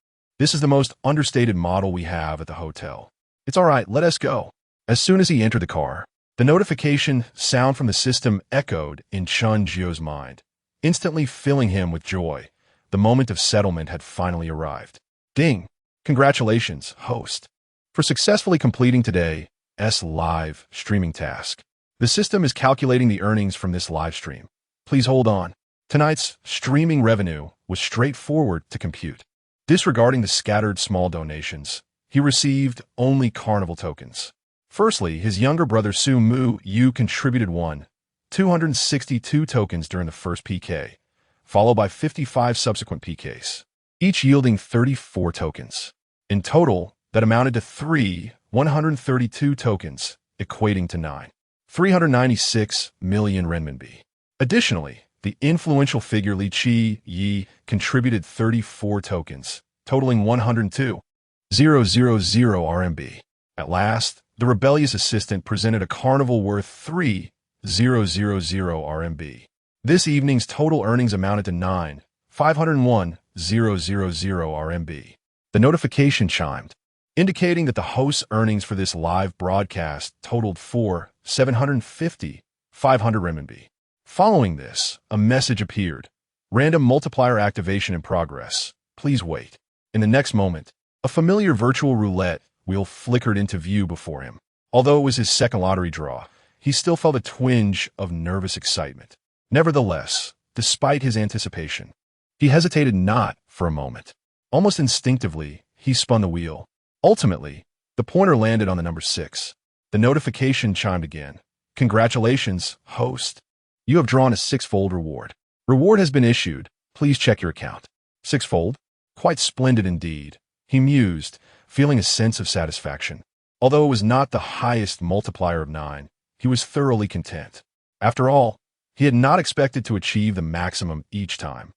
S1: this is the most understated model we have at the hotel. It's all right, let us go. As soon as he entered the car, the notification sound from the system echoed in Chen Jiu's mind, instantly filling him with joy. The moment of settlement had finally arrived. Ding! Congratulations, host, for successfully completing today's live streaming task. The system is calculating the earnings from this live stream. Please hold on. Tonight's streaming revenue was straightforward to compute. Disregarding the scattered small donations, he received only carnival tokens. Firstly, his younger brother Hua Yu contributed 262 tokens during the first PK, followed by 55 subsequent PKs, each yielding 34 tokens. In total, that amounted to 132 tokens, equating to 396 million renminbi. Additionally, the influential figure Li Qi Yi contributed 34 tokens, totaling 102,000 RMB. At last, the rebellious assistant presented a carnival worth RMB. This evening's total earnings amounted to 9,501,000 RMB. The notification chimed, indicating that the host's earnings for this live broadcast totaled 4,750,500 renminbi. Following this, a message appeared. Random multiplier activation in progress. Please wait. In the next moment, a familiar virtual roulette wheel flickered into view before him. Although it was his second lottery draw, he still felt a twinge of nervous excitement. Nevertheless, despite his anticipation, he hesitated not for a moment. Almost instinctively, he spun the wheel. Ultimately, the pointer landed on the number 6. The notification chimed again. Congratulations, host. You have drawn a 6-fold reward. Reward has been issued. Please check your account. 6-fold? Quite splendid indeed, he mused, feeling a sense of satisfaction. Although it was not the highest multiplier of 9, he was thoroughly content. After all, he had not expected to achieve the maximum each time,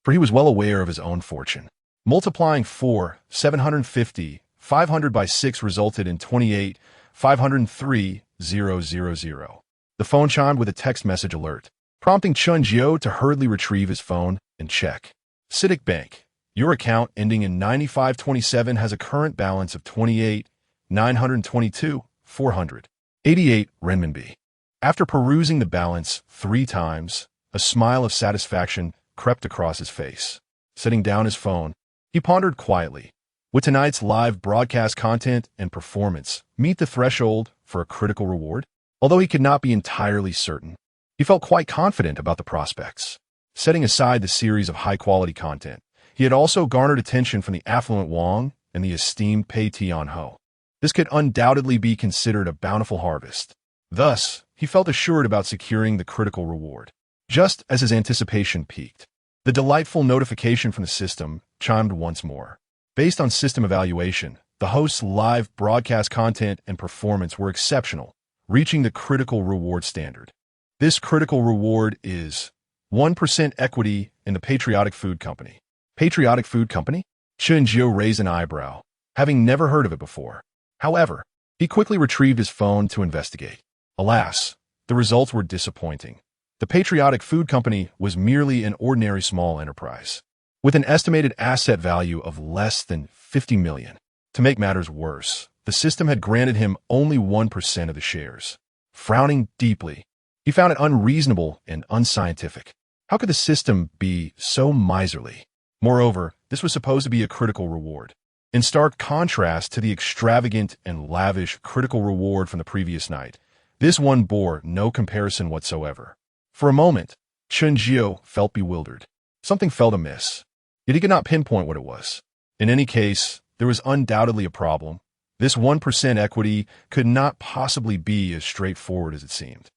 S1: for he was well aware of his own fortune. Multiplying 4,750,500 by 6 resulted in 28,503,000. The phone chimed with a text message alert, prompting Chen Jiu to hurriedly retrieve his phone and check. CITIC Bank, your account ending in 9527 has a current balance of 28,922,488 renminbi. After perusing the balance 3 times, a smile of satisfaction crept across his face. Setting down his phone, he pondered quietly. Would tonight's live broadcast content and performance meet the threshold for a critical reward? Although he could not be entirely certain, he felt quite confident about the prospects. Setting aside the series of high-quality content, he had also garnered attention from the affluent Wang and the esteemed Pei Tianhou. This could undoubtedly be considered a bountiful harvest. Thus, he felt assured about securing the critical reward. Just as his anticipation peaked, the delightful notification from the system chimed once more. Based on system evaluation, the host's live broadcast content and performance were exceptional, reaching the critical reward standard. This critical reward is 1% equity in the Patriotic Food Company. Patriotic Food Company? Chen Jiu raised an eyebrow, having never heard of it before. However, he quickly retrieved his phone to investigate. Alas, the results were disappointing. The Patriotic Food Company was merely an ordinary small enterprise, with an estimated asset value of less than 50 million. To make matters worse, the system had granted him only 1% of the shares. Frowning deeply, he found it unreasonable and unscientific. How could the system be so miserly? Moreover, this was supposed to be a critical reward. In stark contrast to the extravagant and lavish critical reward from the previous night, this one bore no comparison whatsoever. For a moment, Chen Jiu felt bewildered. Something felt amiss, yet he could not pinpoint what it was. In any case, there was undoubtedly a problem. This 1% equity could not possibly be as straightforward as it seemed.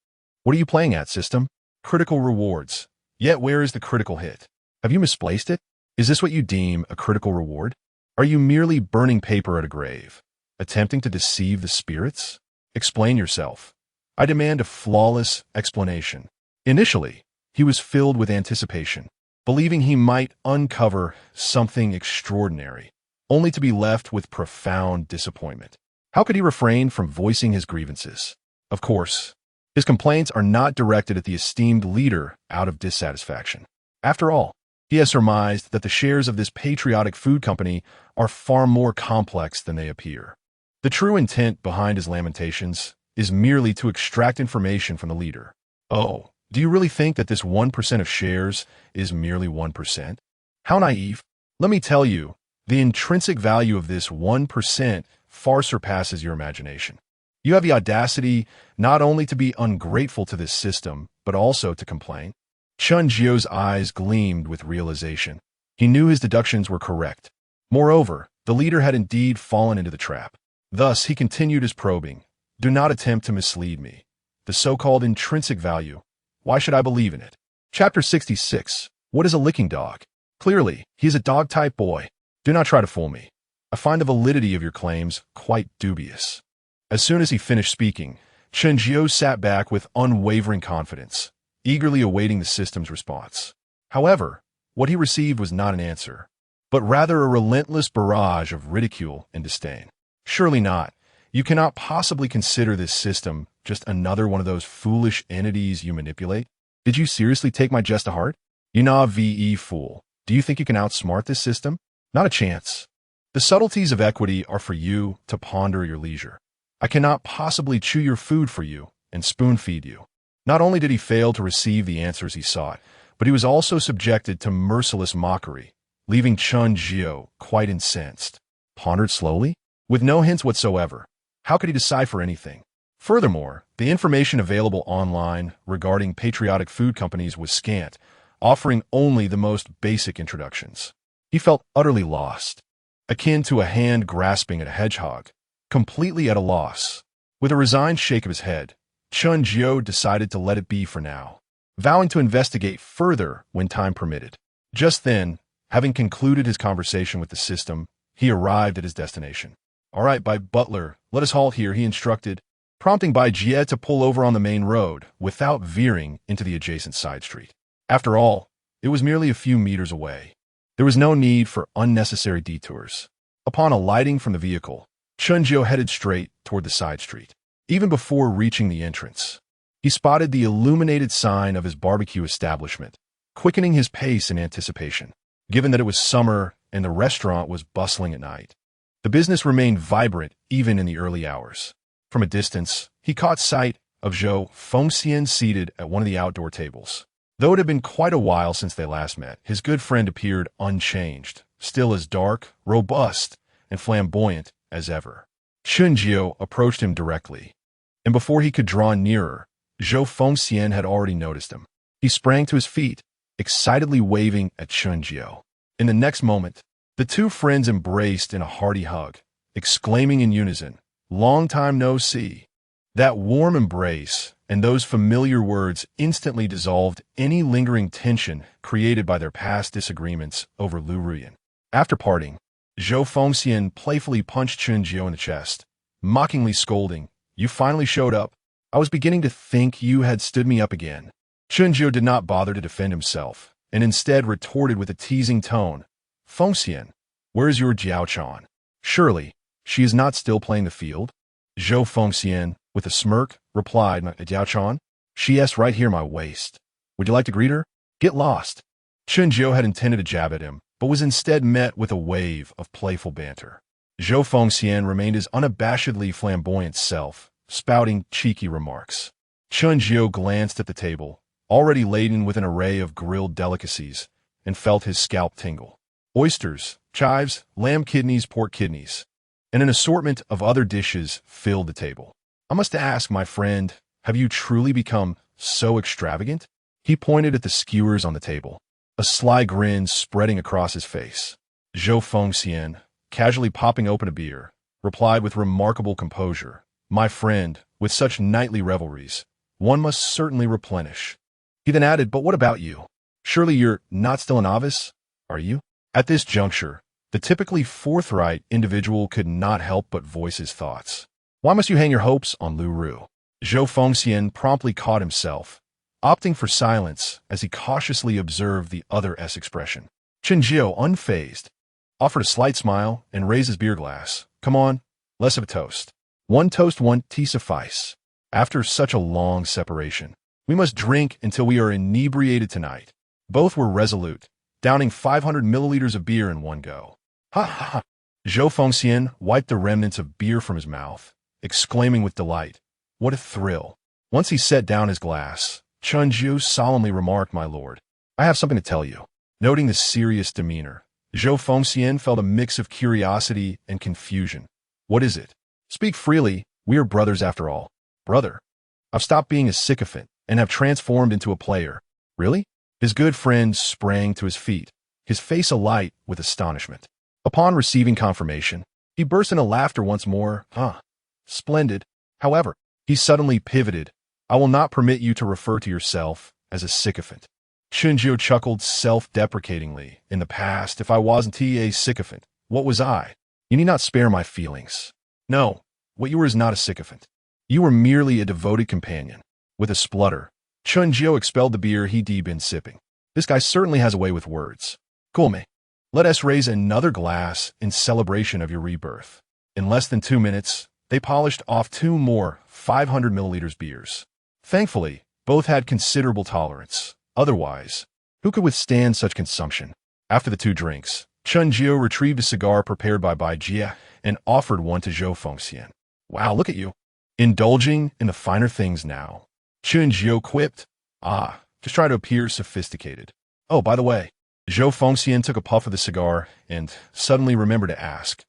S1: What are you playing at, system? Critical rewards. Yet where is the critical hit? Have you misplaced it? Is this what you deem a critical reward? Are you merely burning paper at a grave, attempting to deceive the spirits? Explain yourself. I demand a flawless explanation. Initially, he was filled with anticipation, believing he might uncover something extraordinary, only to be left with profound disappointment. How could he refrain from voicing his grievances? Of course, his complaints are not directed at the esteemed leader out of dissatisfaction. After all, he has surmised that the shares of this patriotic food company are far more complex than they appear. The true intent behind his lamentations is merely to extract information from the leader. Oh, do you really think that this 1% of shares is merely 1%? How naive. Let me tell you, the intrinsic value of this 1% far surpasses your imagination. You have the audacity not only to be ungrateful to this system, but also to complain. Chen Jiu's eyes gleamed with realization. He knew his deductions were correct. Moreover, the leader had indeed fallen into the trap. Thus, he continued his probing. Do not attempt to mislead me. The so-called intrinsic value. Why should I believe in it? Chapter 66. What is a licking dog? Clearly, he is a dog-type boy. Do not try to fool me. I find the validity of your claims quite dubious. As soon as he finished speaking, Chen Jiu sat back with unwavering confidence, eagerly awaiting the system's response. However, what he received was not an answer, but rather a relentless barrage of ridicule and disdain. Surely not. You cannot possibly consider this system just another one of those foolish entities you manipulate. Did you seriously take my jest to heart? You ve fool. Do you think you can outsmart this system? Not a chance. The subtleties of equity are for you to ponder at your leisure. I cannot possibly chew your food for you and spoon-feed you. Not only did he fail to receive the answers he sought, but he was also subjected to merciless mockery, leaving Chen Jiu quite incensed. Pondered slowly? With no hints whatsoever. How could he decipher anything? Furthermore, the information available online regarding patriotic food companies was scant, offering only the most basic introductions. He felt utterly lost, akin to a hand grasping at a hedgehog, completely at a loss. With a resigned shake of his head, Chen Jiu decided to let it be for now, vowing to investigate further when time permitted. Just then, having concluded his conversation with the system, he arrived at his destination. "All right, by Butler, let us halt here," he instructed, prompting Bai Jie to pull over on the main road without veering into the adjacent side street. After all, it was merely a few meters away. There was no need for unnecessary detours. Upon alighting from the vehicle, Chen Jiu headed straight toward the side street. Even before reaching the entrance, he spotted the illuminated sign of his barbecue establishment, quickening his pace in anticipation. Given that it was summer and the restaurant was bustling at night, the business remained vibrant even in the early hours. From a distance, he caught sight of Zhou Fengxian seated at one of the outdoor tables. Though it had been quite a while since they last met, his good friend appeared unchanged, still as dark, robust, and flamboyant as ever. Chen Jiu approached him directly, and before he could draw nearer, Zhou Fengxian had already noticed him. He sprang to his feet, excitedly waving at Chen Jiu. In the next moment, the two friends embraced in a hearty hug, exclaiming in unison, "Long time no see." That warm embrace and those familiar words instantly dissolved any lingering tension created by their past disagreements over Lu Ruyan. After parting, Zhou Fengxian playfully punched Chen Jiu in the chest, mockingly scolding, "You finally showed up. I was beginning to think you had stood me up again." Chen Jiu did not bother to defend himself, and instead retorted with a teasing tone, "Fengxian, where is your Jiaochan? Surely, she is not still playing the field?" Zhou Fengxian, with a smirk, replied, "Jiaochan? She is right here my waist. Would you like to greet her? Get lost." Chen Jiu had intended to jab at him, but was instead met with a wave of playful banter. Zhou Fengxian remained his unabashedly flamboyant self, spouting cheeky remarks. Chen Jiu glanced at the table, already laden with an array of grilled delicacies, and felt his scalp tingle. Oysters, chives, lamb kidneys, pork kidneys, and an assortment of other dishes filled the table. "I must ask, my friend, have you truly become so extravagant?" He pointed at the skewers on the table, a sly grin spreading across his face. Zhou Fengxian, casually popping open a beer, replied with remarkable composure, "My friend, with such nightly revelries, one must certainly replenish." He then added, "But what about you? Surely you're not still a novice, are you?" At this juncture, the typically forthright individual could not help but voice his thoughts. "Why must you hang your hopes on Lu Ru?" Zhou Fengxian promptly caught himself, opting for silence as he cautiously observed the other's expression. Chen Jiu, unfazed, offered a slight smile and raised his beer glass. "Come on, less of a toast. One toast, one tea suffice. After such a long separation, we must drink until we are inebriated tonight." Both were resolute, downing 500 milliliters of beer in one go. "Ha ha ha!" Zhou Fengxian wiped the remnants of beer from his mouth, exclaiming with delight, "What a thrill!" Once he set down his glass, Chen Jiu solemnly remarked, "My lord, I have something to tell you." Noting the serious demeanor, Zhou Fengxian felt a mix of curiosity and confusion. "What is it? Speak freely, we are brothers after all." "Brother? I've stopped being a sycophant and have transformed into a player." "Really?" His good friend sprang to his feet, his face alight with astonishment. Upon receiving confirmation, he burst into laughter once more. "Huh. Splendid. However," he suddenly pivoted, "I will not permit you to refer to yourself as a sycophant." Chen Jiu chuckled self-deprecatingly. "In the past, if I wasn't a sycophant, what was I? You need not spare my feelings. No, what you were is not a sycophant. You were merely a devoted companion." With a splutter, Chen Jiu expelled the beer he'd been sipping. This guy certainly has a way with words. "Come, let us raise another glass in celebration of your rebirth. In less than 2 minutes, They polished off 2 more 500 milliliters beers. Thankfully, both had considerable tolerance. Otherwise, who could withstand such consumption? After the 2 drinks, Chen Jiu retrieved a cigar prepared by Bai Jia and offered one to Zhou Fengxian. Wow, look at you. Indulging in the finer things now. Chen Jiu quipped. Ah, just try to appear sophisticated. Oh, by the way, Zhou Fengxian took a puff of the cigar and suddenly remembered to ask,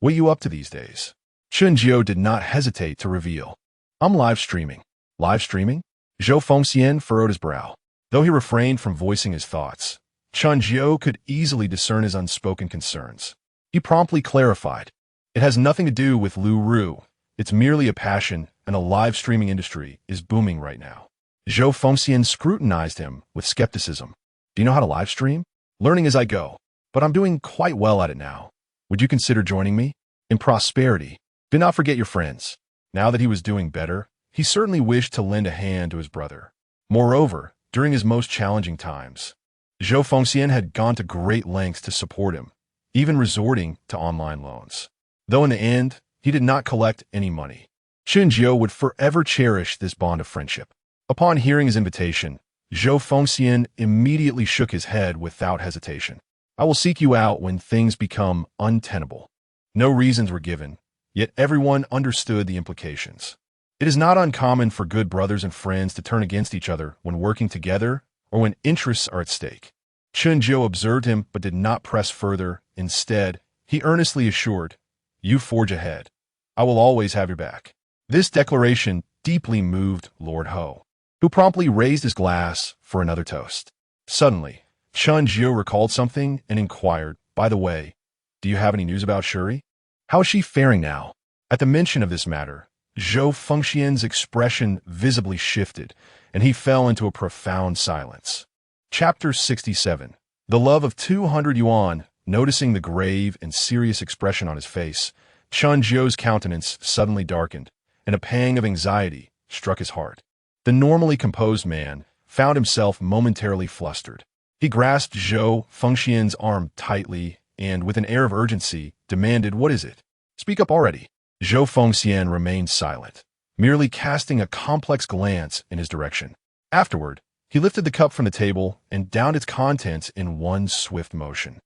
S1: "What are you up to these days?" Chen Jiu did not hesitate to reveal. "I'm live streaming." Live streaming? Zhou Fengxian furrowed his brow. Though he refrained from voicing his thoughts, Chen Jiu could easily discern his unspoken concerns. He promptly clarified, "It has nothing to do with Lu Ru. It's merely a passion, and the live streaming industry is booming right now." Zhou Fengxian scrutinized him with skepticism. "Do you know how to live stream?" "Learning as I go, but I'm doing quite well at it now. Would you consider joining me?" "In prosperity, do not forget your friends." Now that he was doing better, he certainly wished to lend a hand to his brother. Moreover, during his most challenging times, Zhou Fengxian had gone to great lengths to support him, even resorting to online loans. Though in the end, he did not collect any money. Chen Jiu would forever cherish this bond of friendship. Upon hearing his invitation, Zhou Fengxian immediately shook his head without hesitation. "I will seek you out when things become untenable." No reasons were given, yet everyone understood the implications. It is not uncommon for good brothers and friends to turn against each other when working together or when interests are at stake. Chen Jiu observed him but did not press further. Instead, he earnestly assured, "You forge ahead. I will always have your back." This declaration deeply moved Lord Ho, who promptly raised his glass for another toast. Suddenly, Chen Jiu recalled something and inquired, "By the way, do you have any news about Shuri? How is she faring now?" At the mention of this matter, Zhou Fengxian's expression visibly shifted, and he fell into a profound silence. Chapter 67. The Love of 200 Yuan. Noticing the grave and serious expression on his face, Chen Jiu's countenance suddenly darkened, and a pang of anxiety struck his heart. The normally composed man found himself momentarily flustered. He grasped Zhou Fengxian's arm tightly and, with an air of urgency, demanded, "What is it? Speak up already." Zhou Fengxian remained silent, merely casting a complex glance in his direction. Afterward, he lifted the cup from the table and downed its contents in one swift motion.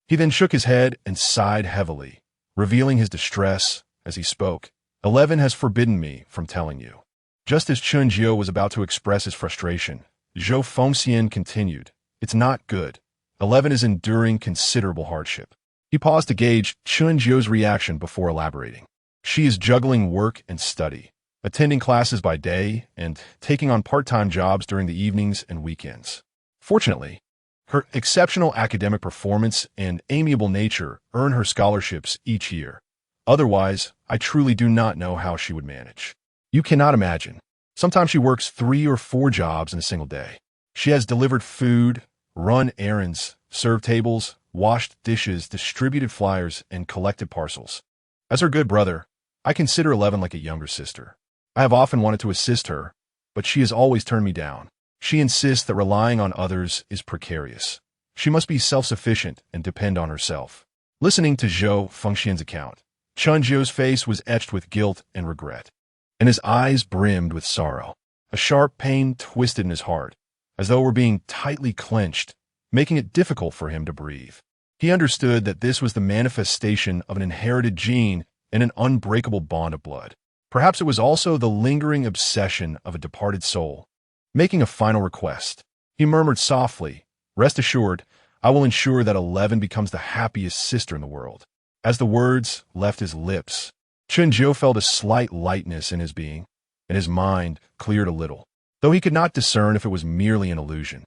S1: He then shook his head and sighed heavily, revealing his distress as he spoke. 11 has forbidden me from telling you." Just as Chen Jiu was about to express his frustration, Zhou Fengxian continued, "It's not good. 11 is enduring considerable hardship." He paused to gauge Chen Jiu's reaction before elaborating. "She is juggling work and study, attending classes by day and taking on part-time jobs during the evenings and weekends. Fortunately, her exceptional academic performance and amiable nature earn her scholarships each year. Otherwise, I truly do not know how she would manage. You cannot imagine. Sometimes she works 3 or 4 jobs in a single day. She has delivered food, run errands, served tables, washed dishes, distributed flyers, and collected parcels. As her good brother, I consider 11 like a younger sister. I have often wanted to assist her, but she has always turned me down. She insists that relying on others is precarious. She must be self-sufficient and depend on herself." Listening to Zhou Fengxian's account, Chen Jiu's face was etched with guilt and regret, and his eyes brimmed with sorrow. A sharp pain twisted in his heart, as though it were being tightly clenched, making it difficult for him to breathe. He understood that this was the manifestation of an inherited gene and an unbreakable bond of blood. Perhaps it was also the lingering obsession of a departed soul. Making a final request, he murmured softly, "Rest assured, I will ensure that 11 becomes the happiest sister in the world." As the words left his lips, Chen Jiu felt a slight lightness in his being, and his mind cleared a little, though he could not discern if it was merely an illusion.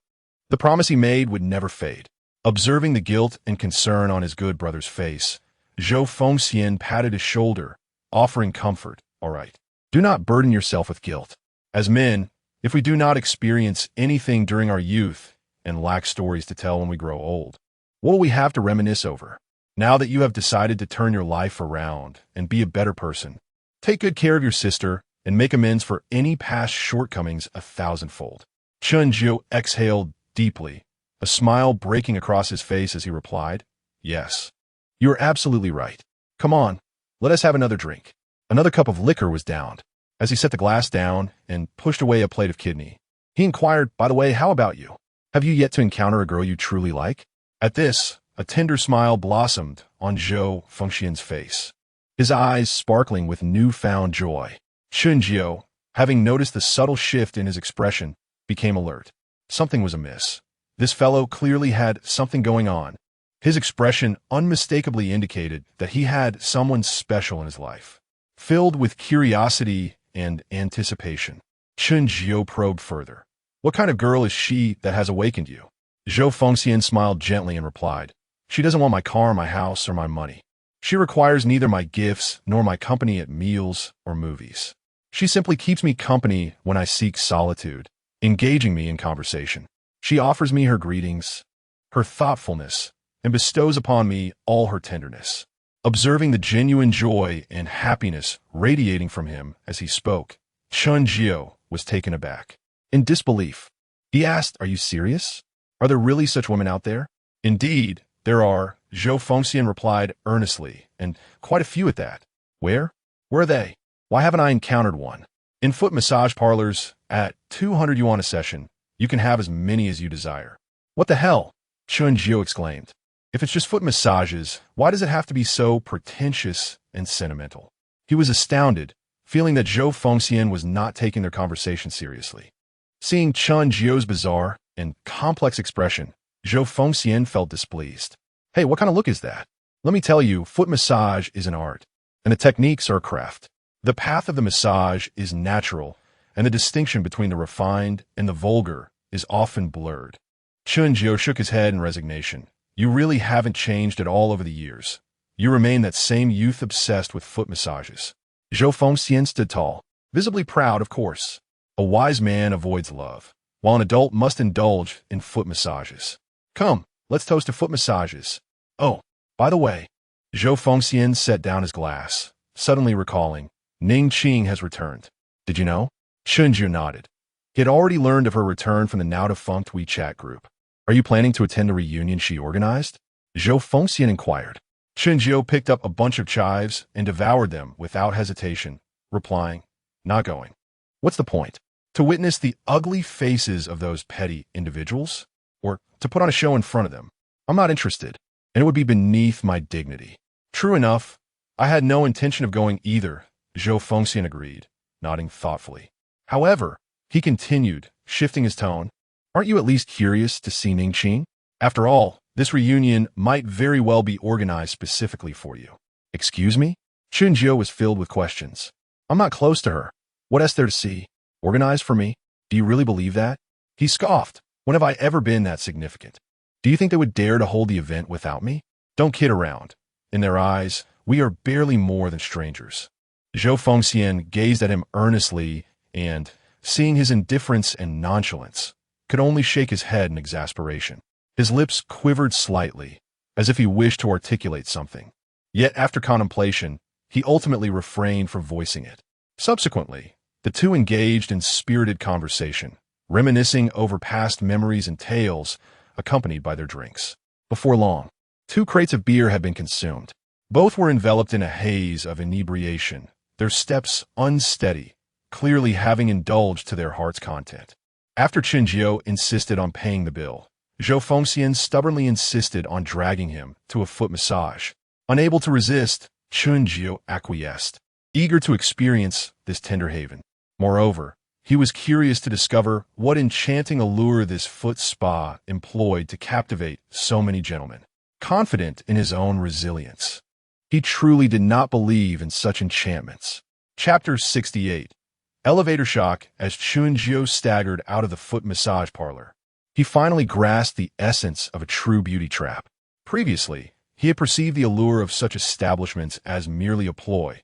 S1: The promise he made would never fade. Observing the guilt and concern on his good brother's face, Zhou Fengxian patted his shoulder, offering comfort. "All right. Do not burden yourself with guilt. As men, if we do not experience anything during our youth and lack stories to tell when we grow old, what will we have to reminisce over? Now that you have decided to turn your life around and be a better person, take good care of your sister and make amends for any past shortcomings 1,000-fold." Chen Jiu exhaled deeply, a smile breaking across his face as he replied, "Yes, you are absolutely right. Come on, let us have another drink." Another cup of liquor was downed. As he set the glass down and pushed away a plate of kidney, he inquired, "By the way, how about you? Have you yet to encounter a girl you truly like?" At this, a tender smile blossomed on Zhou Fengxian's face, his eyes sparkling with newfound joy. Chen Jiu, having noticed the subtle shift in his expression, became alert. Something was amiss. This fellow clearly had something going on. His expression unmistakably indicated that he had someone special in his life. Filled with curiosity and anticipation, Chen Jiu probed further. "What kind of girl is she that has awakened you?" Zhou Fengxian smiled gently and replied, "She doesn't want my car, my house, or my money. She requires neither my gifts nor my company at meals or movies. She simply keeps me company when I seek solitude, engaging me in conversation. She offers me her greetings, her thoughtfulness, and bestows upon me all her tenderness." Observing the genuine joy and happiness radiating from him as he spoke, Chen Jiu was taken aback. In disbelief, he asked, "Are you serious? Are there really such women out there?" "Indeed, there are," Zhou Fengxian replied earnestly, "and quite a few at that." "Where? Where are they? Why haven't I encountered one?" "In foot massage parlors, at 200 yuan a session. You can have as many as you desire." "What the hell?" Chen Jiu exclaimed. "If it's just foot massages, why does it have to be so pretentious and sentimental?" He was astounded, feeling that Zhou Fengxian was not taking their conversation seriously. Seeing Chen Jiu's bizarre and complex expression, Zhou Fengxian felt displeased. "Hey, what kind of look is that? Let me tell you, foot massage is an art, and the techniques are a craft. The path of the massage is natural, and the distinction between the refined and the vulgar is often blurred." Chen Jiu shook his head in resignation. "You really haven't changed at all over the years. You remain that same youth obsessed with foot massages." Zhou Fengxian stood tall, visibly proud, of course. A wise man avoids love, while an adult must indulge in foot massages. "Come, let's toast to foot massages. Oh, by the way," Zhou Fengxian set down his glass, suddenly recalling, "Ning Qing has returned. Did you know?" Chen Jiu nodded. He had already learned of her return from the now-defunct WeChat group. "Are you planning to attend the reunion she organized?" Zhou Fengxian inquired. Chen Jiu picked up a bunch of chives and devoured them without hesitation, replying, "Not going." "What's the point? To witness the ugly faces of those petty individuals? Or to put on a show in front of them? I'm not interested, and it would be beneath my dignity." "True enough, I had no intention of going either," Zhou Fengxian agreed, nodding thoughtfully. "However," he continued, shifting his tone, "aren't you at least curious to see Ning Qing? After all, this reunion might very well be organized specifically for you." "Excuse me?" Chen Jiu was filled with questions. "I'm not close to her. What is there to see? Organized for me? Do you really believe that?" He scoffed. "When have I ever been that significant? Do you think they would dare to hold the event without me? Don't kid around. In their eyes, we are barely more than strangers." Zhou Fengxian gazed at him earnestly and, seeing his indifference and nonchalance, could only shake his head in exasperation. His lips quivered slightly, as if he wished to articulate something. Yet after contemplation, he ultimately refrained from voicing it. Subsequently, the two engaged in spirited conversation, reminiscing over past memories and tales, accompanied by their drinks. Before long, 2 crates of beer had been consumed. Both were enveloped in a haze of inebriation, their steps unsteady, clearly having indulged to their heart's content. After Chen Jiu insisted on paying the bill, Zhou Fengxian stubbornly insisted on dragging him to a foot massage. Unable to resist, Chen Jiu acquiesced, eager to experience this tender haven. Moreover, he was curious to discover what enchanting allure this foot spa employed to captivate so many gentlemen. Confident in his own resilience, he truly did not believe in such enchantments. Chapter 68. Elevator shock. As Chen Jiu staggered out of the foot massage parlor, he finally grasped the essence of a true beauty trap. Previously, he had perceived the allure of such establishments as merely a ploy.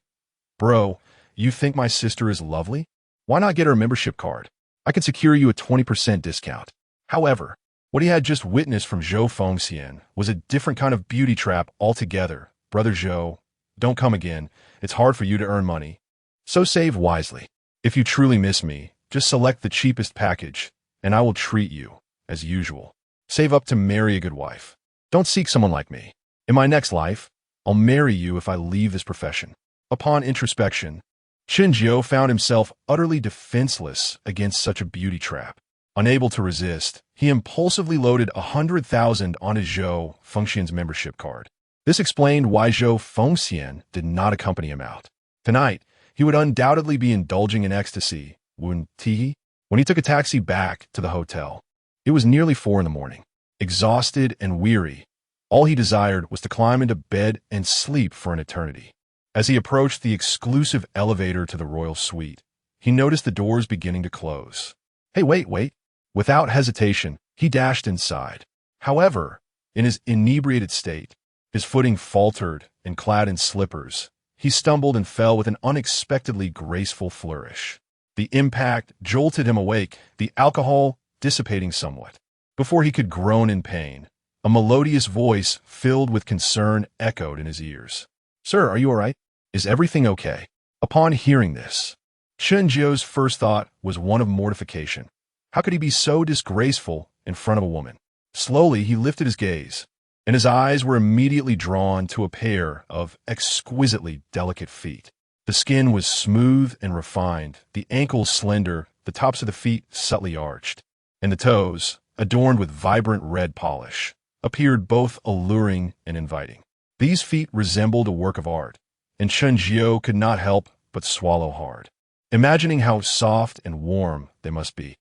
S1: "Bro, you think my sister is lovely? Why not get her a membership card? I can secure you a 20% discount." However, what he had just witnessed from Zhou Fengxian was a different kind of beauty trap altogether. "Brother Zhou, don't come again. It's hard for you to earn money. So save wisely. If you truly miss me, just select the cheapest package, and I will treat you as usual. Save up to marry a good wife. Don't seek someone like me. In my next life, I'll marry you if I leave this profession." Upon introspection, Chen Jiu found himself utterly defenseless against such a beauty trap. Unable to resist, he impulsively loaded 100,000 on his Zhou Fengxian's membership card. This explained why Zhou Fengxian did not accompany him out. Tonight, he would undoubtedly be indulging in ecstasy, when he took a taxi back to the hotel. It was nearly 4 in the morning. Exhausted and weary, all he desired was to climb into bed and sleep for an eternity. As he approached the exclusive elevator to the royal suite, he noticed the doors beginning to close. Hey, wait. Without hesitation, he dashed inside. However, in his inebriated state, his footing faltered, and clad in slippers, he stumbled and fell with an unexpectedly graceful flourish. The impact jolted him awake, the alcohol dissipating somewhat. Before he could groan in pain, a melodious voice filled with concern echoed in his ears. "Sir, are you all right? Is everything okay?" Upon hearing this, Chen Jiu's first thought was one of mortification. How could he be so disgraceful in front of a woman? Slowly, he lifted his gaze, and his eyes were immediately drawn to a pair of exquisitely delicate feet. The skin was smooth and refined, the ankles slender, the tops of the feet subtly arched, and the toes, adorned with vibrant red polish, appeared both alluring and inviting. These feet resembled a work of art, and Chen Jiu could not help but swallow hard, imagining how soft and warm they must be.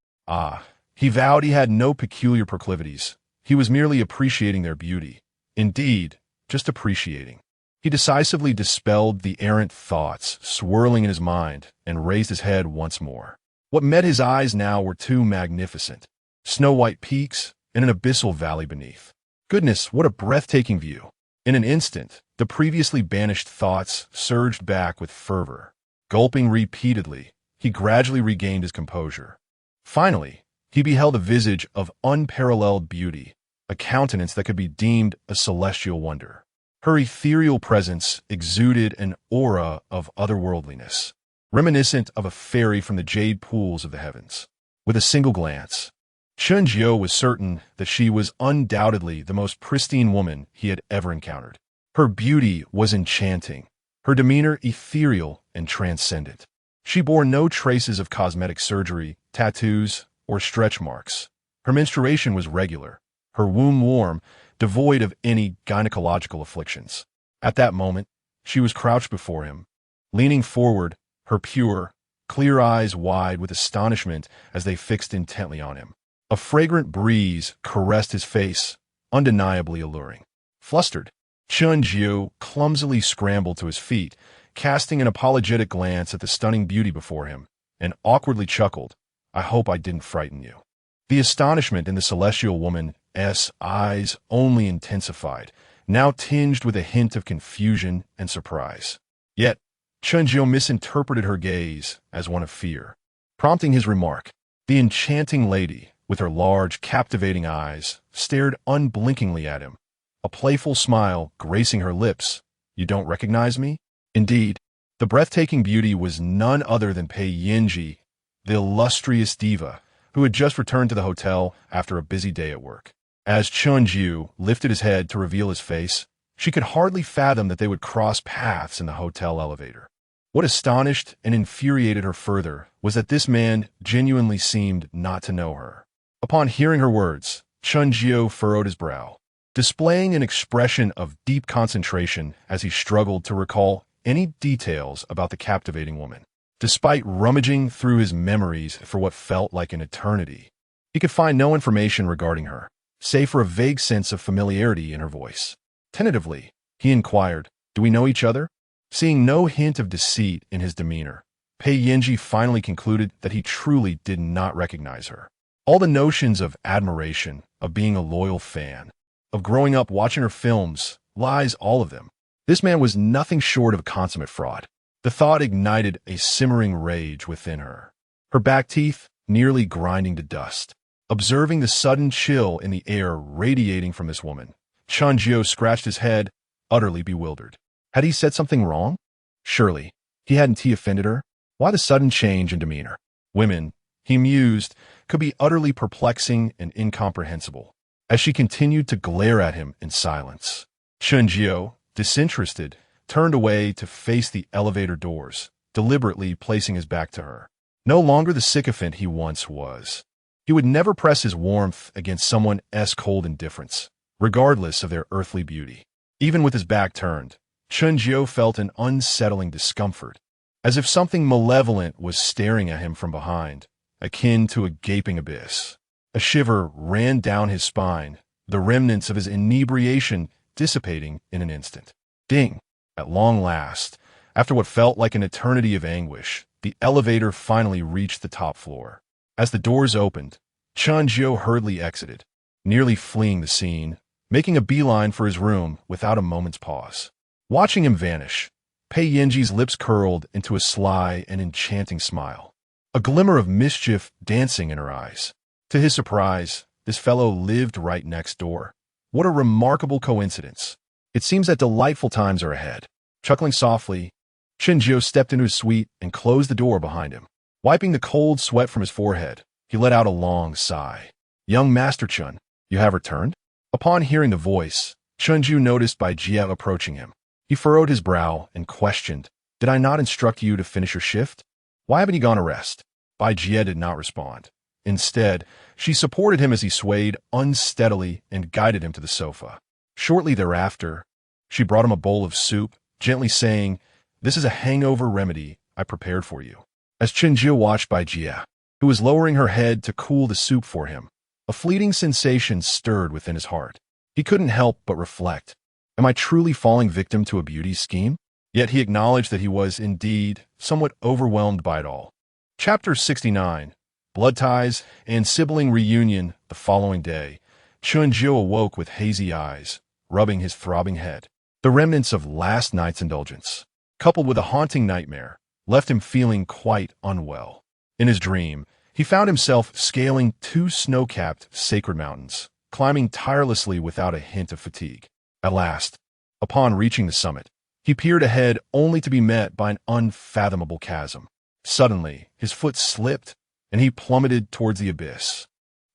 S1: He vowed he had no peculiar proclivities. He was merely appreciating their beauty. Indeed, just appreciating. He decisively dispelled the errant thoughts swirling in his mind and raised his head once more. What met his eyes now were two magnificent, snow-white peaks and an abyssal valley beneath. Goodness, what a breathtaking view! In an instant, the previously banished thoughts surged back with fervor. Gulping repeatedly, he gradually regained his composure. Finally, he beheld a visage of unparalleled beauty, a countenance that could be deemed a celestial wonder. Her ethereal presence exuded an aura of otherworldliness, reminiscent of a fairy from the jade pools of the heavens. With a single glance, Chen Jiu was certain that she was undoubtedly the most pristine woman he had ever encountered. Her beauty was enchanting, her demeanor ethereal and transcendent. She bore no traces of cosmetic surgery, tattoos, or stretch marks. Her menstruation was regular, her womb warm, devoid of any gynecological afflictions. At that moment, she was crouched before him, leaning forward, her pure, clear eyes wide with astonishment as they fixed intently on him. A fragrant breeze caressed his face, undeniably alluring. Flustered, Chen Jiu clumsily scrambled to his feet, casting an apologetic glance at the stunning beauty before him, and awkwardly chuckled, "I hope I didn't frighten you." The astonishment in the celestial woman's eyes only intensified, now tinged with a hint of confusion and surprise. Yet, Chen Jiu misinterpreted her gaze as one of fear, prompting his remark. The enchanting lady, with her large, captivating eyes, stared unblinkingly at him, a playful smile gracing her lips. "You don't recognize me?" Indeed, the breathtaking beauty was none other than Pei Yinji, the illustrious diva, who had just returned to the hotel after a busy day at work. As Chen Jiu lifted his head to reveal his face, she could hardly fathom that they would cross paths in the hotel elevator. What astonished and infuriated her further was that this man genuinely seemed not to know her. Upon hearing her words, Chen Jiu furrowed his brow, displaying an expression of deep concentration as he struggled to recall any details about the captivating woman. Despite rummaging through his memories for what felt like an eternity, he could find no information regarding her, save for a vague sense of familiarity in her voice. Tentatively, he inquired, "Do we know each other?" Seeing no hint of deceit in his demeanor, Pei Yinji finally concluded that he truly did not recognize her. All the notions of admiration, of being a loyal fan, of growing up watching her films, lies all of them. This man was nothing short of a consummate fraud. The thought ignited a simmering rage within her, her back teeth nearly grinding to dust. Observing the sudden chill in the air radiating from this woman, Chen Jiu scratched his head, utterly bewildered. Had he said something wrong? Surely, hadn't he offended her? Why the sudden change in demeanor? Women, he mused, could be utterly perplexing and incomprehensible. As she continued to glare at him in silence, Chen Jiu, disinterested, turned away to face the elevator doors, deliberately placing his back to her. No longer the sycophant he once was. He would never press his warmth against someone's cold indifference, regardless of their earthly beauty. Even with his back turned, Chen Jiu felt an unsettling discomfort, as if something malevolent was staring at him from behind, akin to a gaping abyss. A shiver ran down his spine, the remnants of his inebriation dissipating in an instant. Ding! At long last, after what felt like an eternity of anguish, the elevator finally reached the top floor. As the doors opened, Chen Jiu hurriedly exited, nearly fleeing the scene, making a beeline for his room without a moment's pause. Watching him vanish, Pei Yinji's lips curled into a sly and enchanting smile, a glimmer of mischief dancing in her eyes. To his surprise, this fellow lived right next door. What a remarkable coincidence. It seems that delightful times are ahead. Chuckling softly, Chen Jiu stepped into his suite and closed the door behind him. Wiping the cold sweat from his forehead, he let out a long sigh. "Young Master Chen, you have returned?" Upon hearing the voice, Chen Jiu noticed Bai Jie approaching him. He furrowed his brow and questioned, "Did I not instruct you to finish your shift? Why haven't you gone to rest?" Bai Jie did not respond. Instead, she supported him as he swayed unsteadily and guided him to the sofa. Shortly thereafter, she brought him a bowl of soup, gently saying, "This is a hangover remedy I prepared for you." As Chen Jiu watched Bai Jie, who was lowering her head to cool the soup for him, a fleeting sensation stirred within his heart. He couldn't help but reflect, am I truly falling victim to a beauty scheme? Yet he acknowledged that he was, indeed, somewhat overwhelmed by it all. Chapter 69. Blood Ties and Sibling Reunion. The following day, Chen Jiu awoke with hazy eyes, rubbing his throbbing head. The remnants of last night's indulgence, coupled with a haunting nightmare, left him feeling quite unwell. In his dream, he found himself scaling 2 snow-capped sacred mountains, climbing tirelessly without a hint of fatigue. At last, upon reaching the summit, he peered ahead only to be met by an unfathomable chasm. Suddenly, his foot slipped, and he plummeted towards the abyss,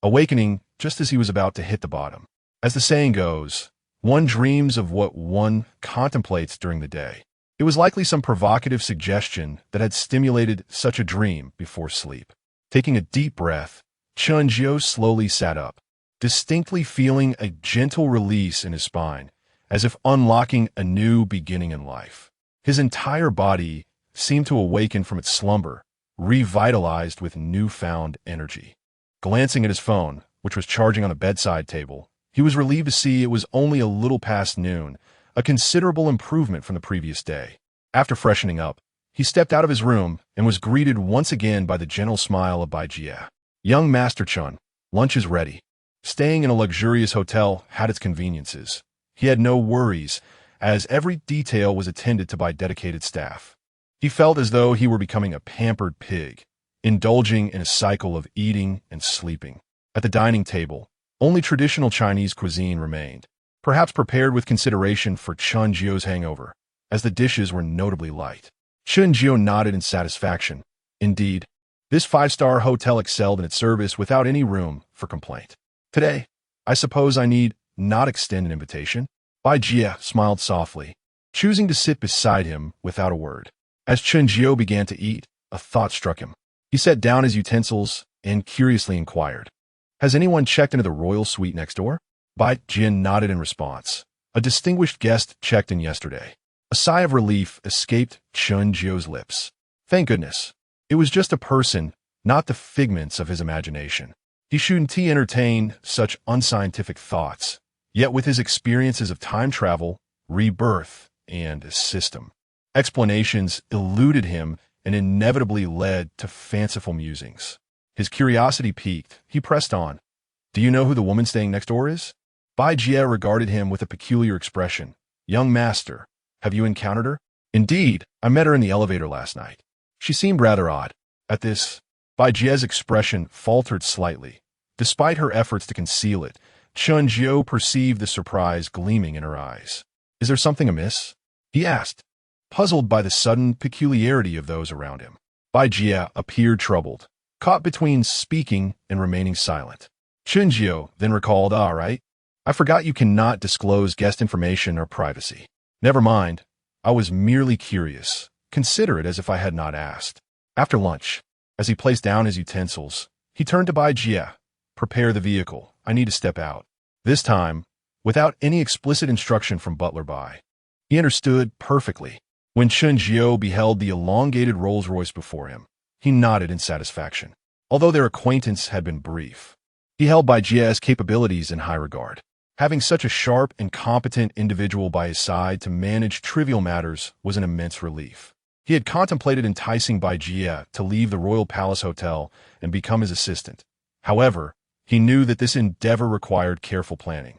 S1: awakening just as he was about to hit the bottom. As the saying goes, one dreams of what one contemplates during the day. It was likely some provocative suggestion that had stimulated such a dream before sleep. Taking a deep breath, Chen Jiu slowly sat up, distinctly feeling a gentle release in his spine, as if unlocking a new beginning in life. His entire body seemed to awaken from its slumber, revitalized with newfound energy. Glancing at his phone, which was charging on the bedside table, he was relieved to see it was only a little past noon, a considerable improvement from the previous day. After freshening up, he stepped out of his room and was greeted once again by the gentle smile of Bai Jie. "Young Master Chen, lunch is ready." Staying in a luxurious hotel had its conveniences. He had no worries, as every detail was attended to by dedicated staff. He felt as though he were becoming a pampered pig, indulging in a cycle of eating and sleeping. At the dining table, only traditional Chinese cuisine remained, perhaps prepared with consideration for Chen Jiu's hangover, as the dishes were notably light. Chen Jiu nodded in satisfaction. Indeed, this 5-star hotel excelled in its service without any room for complaint. "Today, I suppose I need not extend an invitation?" Bai Jie smiled softly, choosing to sit beside him without a word. As Chen Jiu began to eat, a thought struck him. He set down his utensils and curiously inquired, "Has anyone checked into the royal suite next door?" Bai Jie nodded in response. A distinguished guest checked in yesterday. A sigh of relief escaped Chen Jiu's lips. Thank goodness. It was just a person, not the figments of his imagination. He shouldn't entertain such unscientific thoughts, yet with his experiences of time travel, rebirth, and a system, explanations eluded him and inevitably led to fanciful musings. His curiosity piqued. He pressed on. "Do you know who the woman staying next door is?" Bai Jie regarded him with a peculiar expression. "Young master, have you encountered her?" "Indeed, I met her in the elevator last night. She seemed rather odd." At this, Bai Jie's expression faltered slightly. Despite her efforts to conceal it, Chen Jiu perceived the surprise gleaming in her eyes. "Is there something amiss?" he asked, puzzled by the sudden peculiarity of those around him. Bai Jie appeared troubled, caught between speaking and remaining silent. Chen Jiu then recalled, "All right, I forgot you cannot disclose guest information or privacy." "Never mind. I was merely curious. Consider it as if I had not asked. After lunch, as he placed down his utensils, he turned to Bai Jie. Prepare the vehicle. I need to step out. This time, without any explicit instruction from Butler Bai. He understood perfectly. When Chen Jiu beheld the elongated Rolls-Royce before him, he nodded in satisfaction. Although their acquaintance had been brief, he held Bai Jie's capabilities in high regard. Having such a sharp and competent individual by his side to manage trivial matters was an immense relief. He had contemplated enticing Bai Jie to leave the Royal Palace Hotel and become his assistant. However, he knew that this endeavor required careful planning,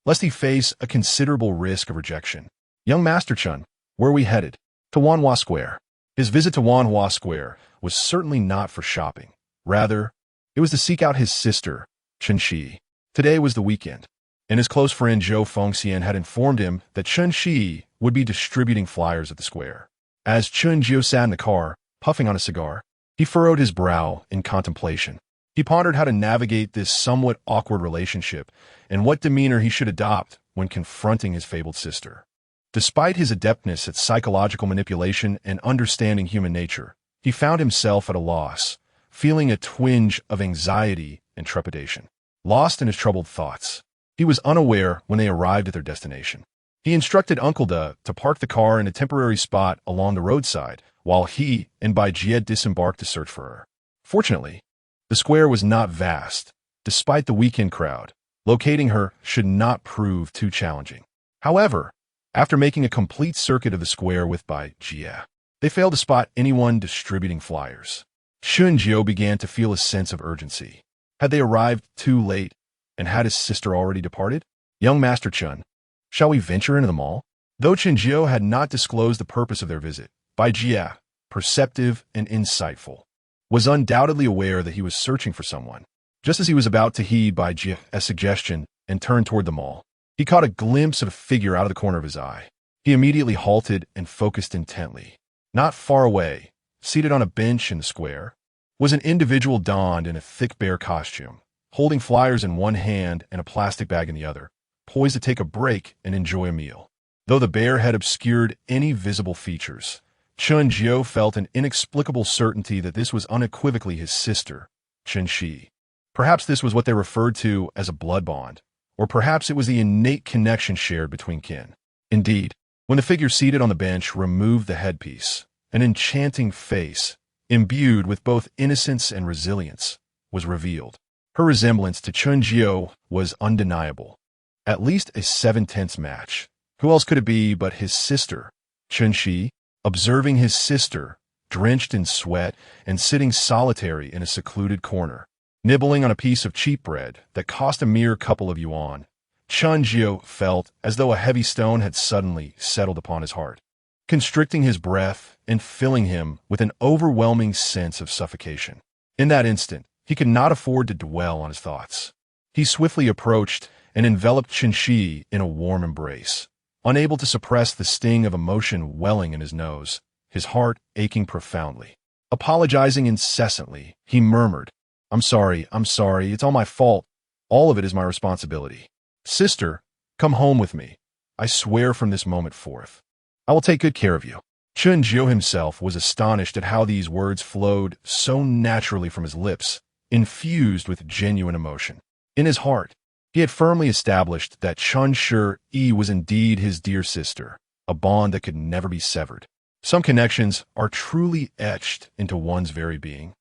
S1: lest he face a considerable risk of rejection. Young Master Chen, where are we headed? To Wanhua Square. His visit to Wanhua Square was certainly not for shopping. Rather, it was to seek out his sister, Chen Shi. Today was the weekend, and his close friend Zhou Fengxian had informed him that Chen Shi would be distributing flyers at the square. As Chen Jiu sat in the car, puffing on a cigar, he furrowed his brow in contemplation. He pondered how to navigate this somewhat awkward relationship and what demeanor he should adopt when confronting his fabled sister. Despite his adeptness at psychological manipulation and understanding human nature, he found himself at a loss, feeling a twinge of anxiety and trepidation. Lost in his troubled thoughts, he was unaware when they arrived at their destination. He instructed Uncle Da to park the car in a temporary spot along the roadside while he and Bai Jie disembarked to search for her. Fortunately, the square was not vast. Despite the weekend crowd, locating her should not prove too challenging. However, after making a complete circuit of the square with Bai Jie, they failed to spot anyone distributing flyers. Chen Jiu began to feel a sense of urgency. Had they arrived too late, and had his sister already departed? Young Master Chen, shall we venture into the mall? Though Chen Jiu had not disclosed the purpose of their visit, Bai Jie, perceptive and insightful, was undoubtedly aware that he was searching for someone. Just as he was about to heed Bai Jie's suggestion and turn toward the mall, he caught a glimpse of a figure out of the corner of his eye. He immediately halted and focused intently. Not far away, seated on a bench in the square, was an individual donned in a thick bear costume, holding flyers in one hand and a plastic bag in the other, poised to take a break and enjoy a meal. Though the bear had obscured any visible features, Chen Jiu felt an inexplicable certainty that this was unequivocally his sister, Chen Shi. Perhaps this was what they referred to as a blood bond, or perhaps it was the innate connection shared between kin. Indeed, when the figure seated on the bench removed the headpiece, an enchanting face, imbued with both innocence and resilience, was revealed. Her resemblance to Chen Jiu was undeniable. At least a 7/10 match. Who else could it be but his sister, Chen Shi? Observing his sister, drenched in sweat and sitting solitary in a secluded corner, nibbling on a piece of cheap bread that cost a mere couple of yuan, Chen Jiu felt as though a heavy stone had suddenly settled upon his heart, constricting his breath and filling him with an overwhelming sense of suffocation. In that instant, he could not afford to dwell on his thoughts. He swiftly approached and enveloped Chen Shi in a warm embrace, unable to suppress the sting of emotion welling in his nose, his heart aching profoundly. Apologizing incessantly, he murmured, I'm sorry, it's all my fault. All of it is my responsibility. Sister, come home with me. I swear from this moment forth, I will take good care of you. Chen Jiu himself was astonished at how these words flowed so naturally from his lips, infused with genuine emotion. In his heart, he had firmly established that Chen Shi was indeed his dear sister, a bond that could never be severed. Some connections are truly etched into one's very being,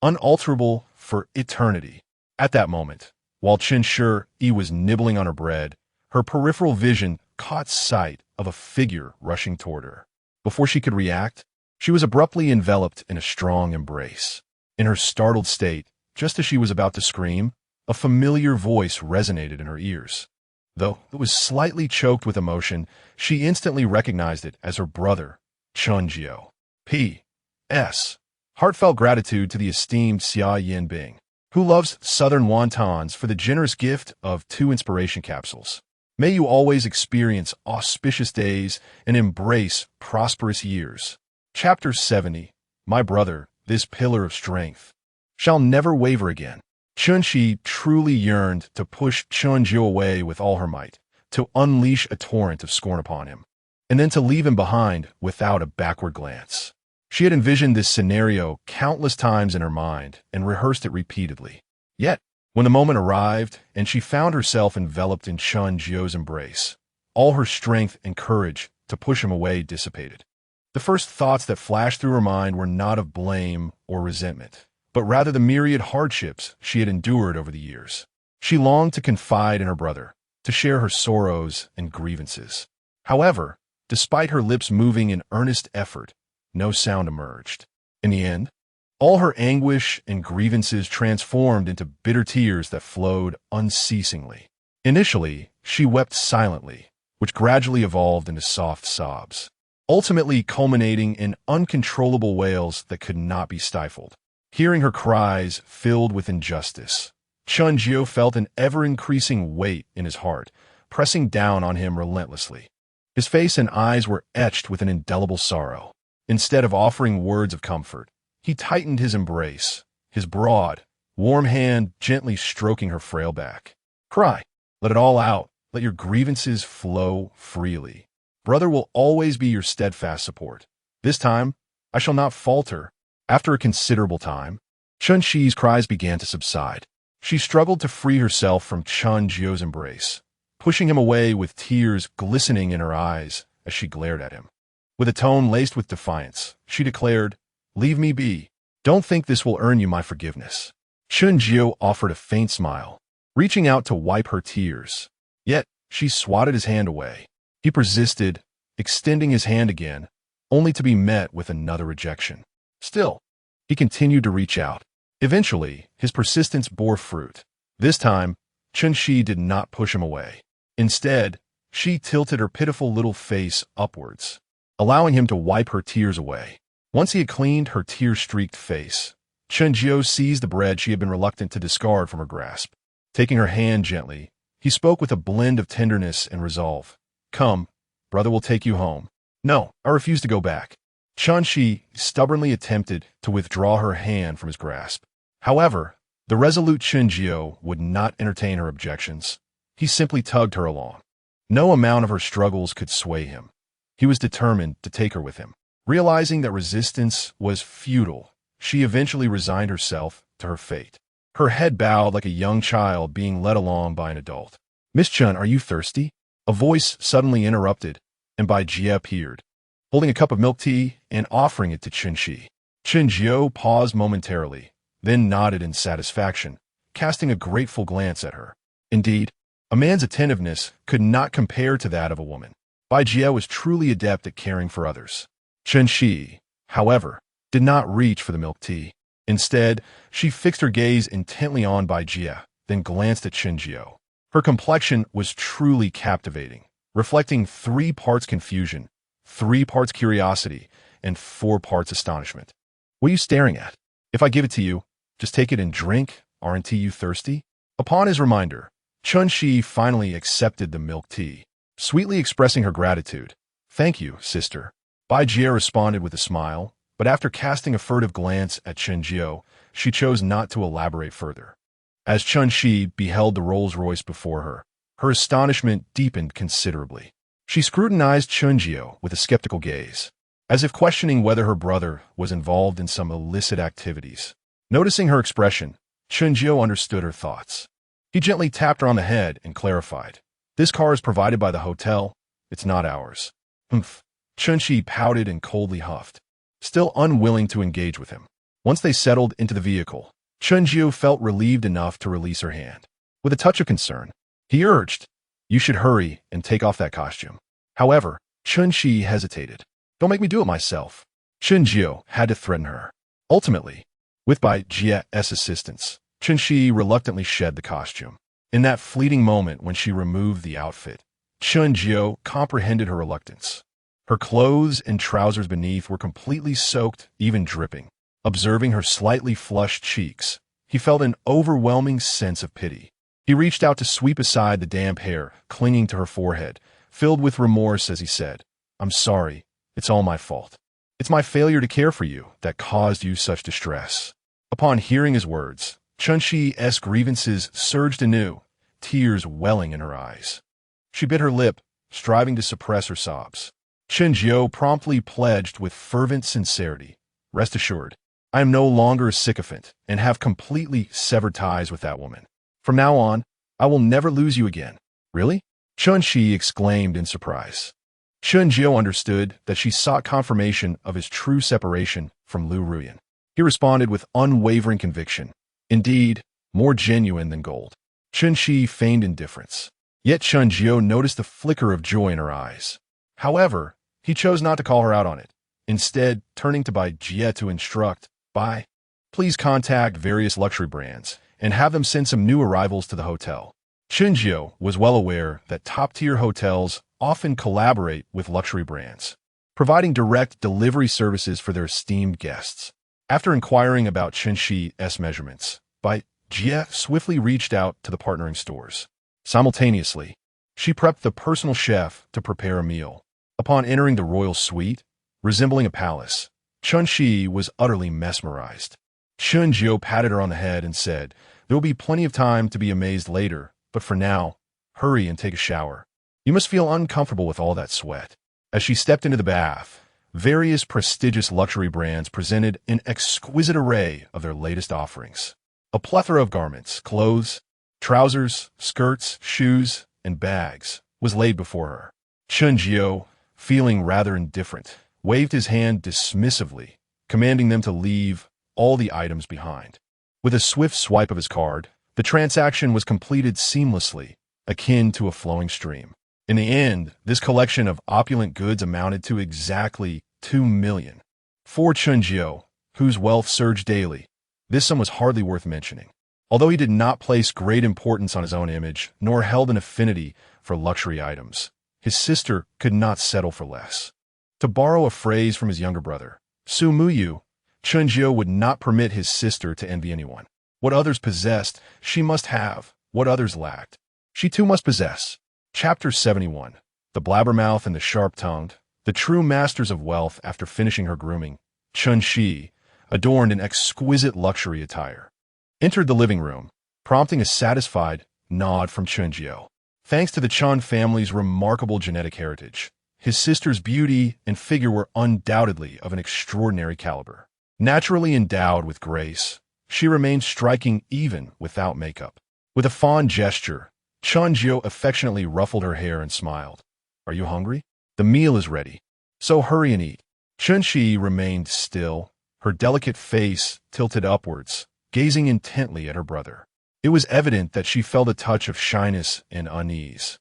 S1: unalterable for eternity. At that moment, while Chen Shi was nibbling on her bread, her peripheral vision caught sight of a figure rushing toward her. Before she could react, she was abruptly enveloped in a strong embrace. In her startled state, just as she was about to scream, a familiar voice resonated in her ears. Though it was slightly choked with emotion, she instantly recognized it as her brother, Chen Jiu. P.S. Heartfelt gratitude to the esteemed Xia Yinbing, who loves Southern wontons, for the generous gift of 2 inspiration capsules. May you always experience auspicious days and embrace prosperous years. Chapter 70. My brother, this pillar of strength, shall never waver again. Chen Shi truly yearned to push Chen Jiu away with all her might, to unleash a torrent of scorn upon him. and then to leave him behind without a backward glance. She had envisioned this scenario countless times in her mind and rehearsed it repeatedly. Yet, when the moment arrived and she found herself enveloped in Chen Jiu's embrace, all her strength and courage to push him away dissipated. The first thoughts that flashed through her mind were not of blame or resentment, but rather the myriad hardships she had endured over the years. She longed to confide in her brother, to share her sorrows and grievances. However, despite her lips moving in earnest effort, no sound emerged. In the end, all her anguish and grievances transformed into bitter tears that flowed unceasingly. Initially, she wept silently, which gradually evolved into soft sobs, ultimately culminating in uncontrollable wails that could not be stifled. Hearing her cries filled with injustice, Chen Jiu felt an ever-increasing weight in his heart, pressing down on him relentlessly. His face and eyes were etched with an indelible sorrow. Instead of offering words of comfort, he tightened his embrace, his broad, warm hand gently stroking her frail back. Cry. Let it all out. Let your grievances flow freely. Brother will always be your steadfast support. This time, I shall not falter. After a considerable time, Chen Jiu's cries began to subside. She struggled to free herself from Chen Jiu's embrace, pushing him away with tears glistening in her eyes as she glared at him. With a tone laced with defiance, she declared, "Leave me be. Don't think this will earn you my forgiveness." Chen Jiu offered a faint smile, reaching out to wipe her tears. Yet, she swatted his hand away. He persisted, extending his hand again, only to be met with another rejection. Still, he continued to reach out. Eventually, his persistence bore fruit. This time, Chen Jiu did not push him away. Instead, she tilted her pitiful little face upwards, allowing him to wipe her tears away. Once he had cleaned her tear-streaked face, Chen Jiu seized the bread she had been reluctant to discard from her grasp. Taking her hand gently, he spoke with a blend of tenderness and resolve. "Come, brother will take you home." "No, I refuse to go back." Chen Jiu stubbornly attempted to withdraw her hand from his grasp. However, the resolute Chen Jiu would not entertain her objections. He simply tugged her along. No amount of her struggles could sway him. He was determined to take her with him. Realizing that resistance was futile, she eventually resigned herself to her fate. Her head bowed like a young child being led along by an adult. "Miss Chen, are you thirsty?" A voice suddenly interrupted, and Bai Jie appeared, holding a cup of milk tea and offering it to Chen Jiu. Chen Jiu paused momentarily, then nodded in satisfaction, casting a grateful glance at her. Indeed, a man's attentiveness could not compare to that of a woman. Bai Jie was truly adept at caring for others. Chen Jiu, however, did not reach for the milk tea. Instead, she fixed her gaze intently on Bai Jie, then glanced at Chen Jiu. Her complexion was truly captivating, reflecting 3 parts confusion, 3 parts curiosity, and 4 parts astonishment. "What are you staring at? If I give it to you, just take it and drink. Aren't you thirsty?" Upon his reminder, Chen Jiu finally accepted the milk tea, sweetly expressing her gratitude. "Thank you, sister." Bai Jie responded with a smile, but after casting a furtive glance at Chen Jiu, she chose not to elaborate further. As Chen Jiu beheld the Rolls-Royce before her, her astonishment deepened considerably. She scrutinized Chen Jiu with a skeptical gaze, as if questioning whether her brother was involved in some illicit activities. Noticing her expression, Chen Jiu understood her thoughts. He gently tapped her on the head and clarified, "This car is provided by the hotel. It's not ours." "Humph." Chen Jiu pouted and coldly huffed, still unwilling to engage with him. Once they settled into the vehicle, Chen Jiu felt relieved enough to release her hand. With a touch of concern, he urged, "You should hurry and take off that costume." However, Chen Jiu hesitated. "Don't make me do it myself." Chen Jiu had to threaten her. Ultimately, with Bai Jie's assistance, Chen Jiu reluctantly shed the costume. In that fleeting moment when she removed the outfit, Chen Jiu comprehended her reluctance. Her clothes and trousers beneath were completely soaked, even dripping. Observing her slightly flushed cheeks, he felt an overwhelming sense of pity. He reached out to sweep aside the damp hair clinging to her forehead, filled with remorse as he said, "I'm sorry. It's all my fault. It's my failure to care for you that caused you such distress." Upon hearing his words, Chen Jiu's grievances surged anew, tears welling in her eyes. She bit her lip, striving to suppress her sobs. Chen Jiu promptly pledged with fervent sincerity. Rest assured, I am no longer a sycophant and have completely severed ties with that woman. From now on, I will never lose you again. Really? Chen Shi exclaimed in surprise. Chen Jiu understood that she sought confirmation of his true separation from Lu Ruyan. He responded with unwavering conviction. Indeed, more genuine than gold. Chen Shi feigned indifference. Yet Chen Jiu noticed a flicker of joy in her eyes. However, he chose not to call her out on it. Instead, turning to Bai Jie to instruct, Bai, please contact various luxury brands and have them send some new arrivals to the hotel. Chen Jiu was well aware that top-tier hotels often collaborate with luxury brands, providing direct delivery services for their esteemed guests. After inquiring about Chen Shi's measurements, Bai Jie swiftly reached out to the partnering stores. Simultaneously, she prepped the personal chef to prepare a meal. Upon entering the royal suite, resembling a palace, Chen Shi was utterly mesmerized. Chen Jiu patted her on the head and said, there will be plenty of time to be amazed later, but for now, hurry and take a shower. You must feel uncomfortable with all that sweat. As she stepped into the bath, various prestigious luxury brands presented an exquisite array of their latest offerings. A plethora of garments, clothes, trousers, skirts, shoes, and bags was laid before her. Chen Jiu, feeling rather indifferent, waved his hand dismissively, commanding them to leave all the items behind. With a swift swipe of his card, the transaction was completed seamlessly, akin to a flowing stream. In the end, this collection of opulent goods amounted to exactly 2 million. For Chen Jiu, whose wealth surged daily, this sum was hardly worth mentioning. Although he did not place great importance on his own image, nor held an affinity for luxury items, his sister could not settle for less. To borrow a phrase from his younger brother, Su Muyu, Chen Jiu would not permit his sister to envy anyone. What others possessed, she must have. What others lacked, she too must possess. Chapter 71. The blabbermouth and the sharp-tongued, the true masters of wealth. After finishing her grooming, Chen Shi, adorned in exquisite luxury attire, entered the living room, prompting a satisfied nod from Chen Jiu. Thanks to the Chen family's remarkable genetic heritage, his sister's beauty and figure were undoubtedly of an extraordinary caliber. Naturally endowed with grace, she remained striking even without makeup. With a fond gesture, Chen Jiu affectionately ruffled her hair and smiled. Are you hungry? The meal is ready, so hurry and eat. Chen Shi remained still, her delicate face tilted upwards, gazing intently at her brother. It was evident that she felt a touch of shyness and unease.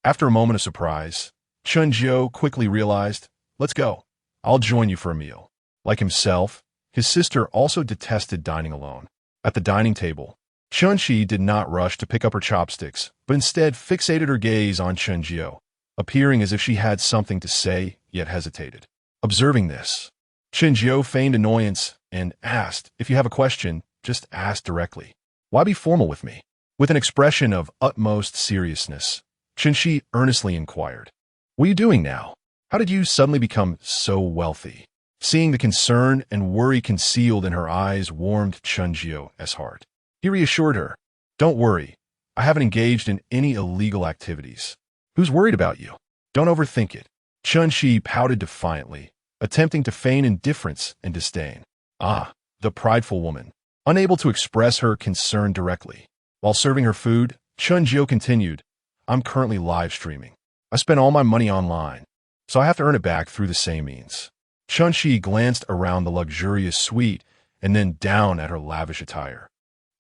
S1: After a moment of surprise, Chen Jiu quickly realized, let's go. I'll join you for a meal. Like himself, his sister also detested dining alone. At the dining table, Chen Shi did not rush to pick up her chopsticks, but instead fixated her gaze on Chen Jiu, appearing as if she had something to say, yet hesitated. Observing this, Chen Jiu feigned annoyance and asked, if you have a question, just ask directly. Why be formal with me? With an expression of utmost seriousness, Chen Shi earnestly inquired, what are you doing now? How did you suddenly become so wealthy? Seeing the concern and worry concealed in her eyes warmed Chen Jiu's heart. He reassured her, don't worry, I haven't engaged in any illegal activities. Who's worried about you? Don't overthink it. Chen Shi pouted defiantly, attempting to feign indifference and disdain. Ah, the prideful woman, unable to express her concern directly. While serving her food, Chen Jiu continued, I'm currently live streaming. I spent all my money online, so I have to earn it back through the same means. Chen Shi glanced around the luxurious suite and then down at her lavish attire.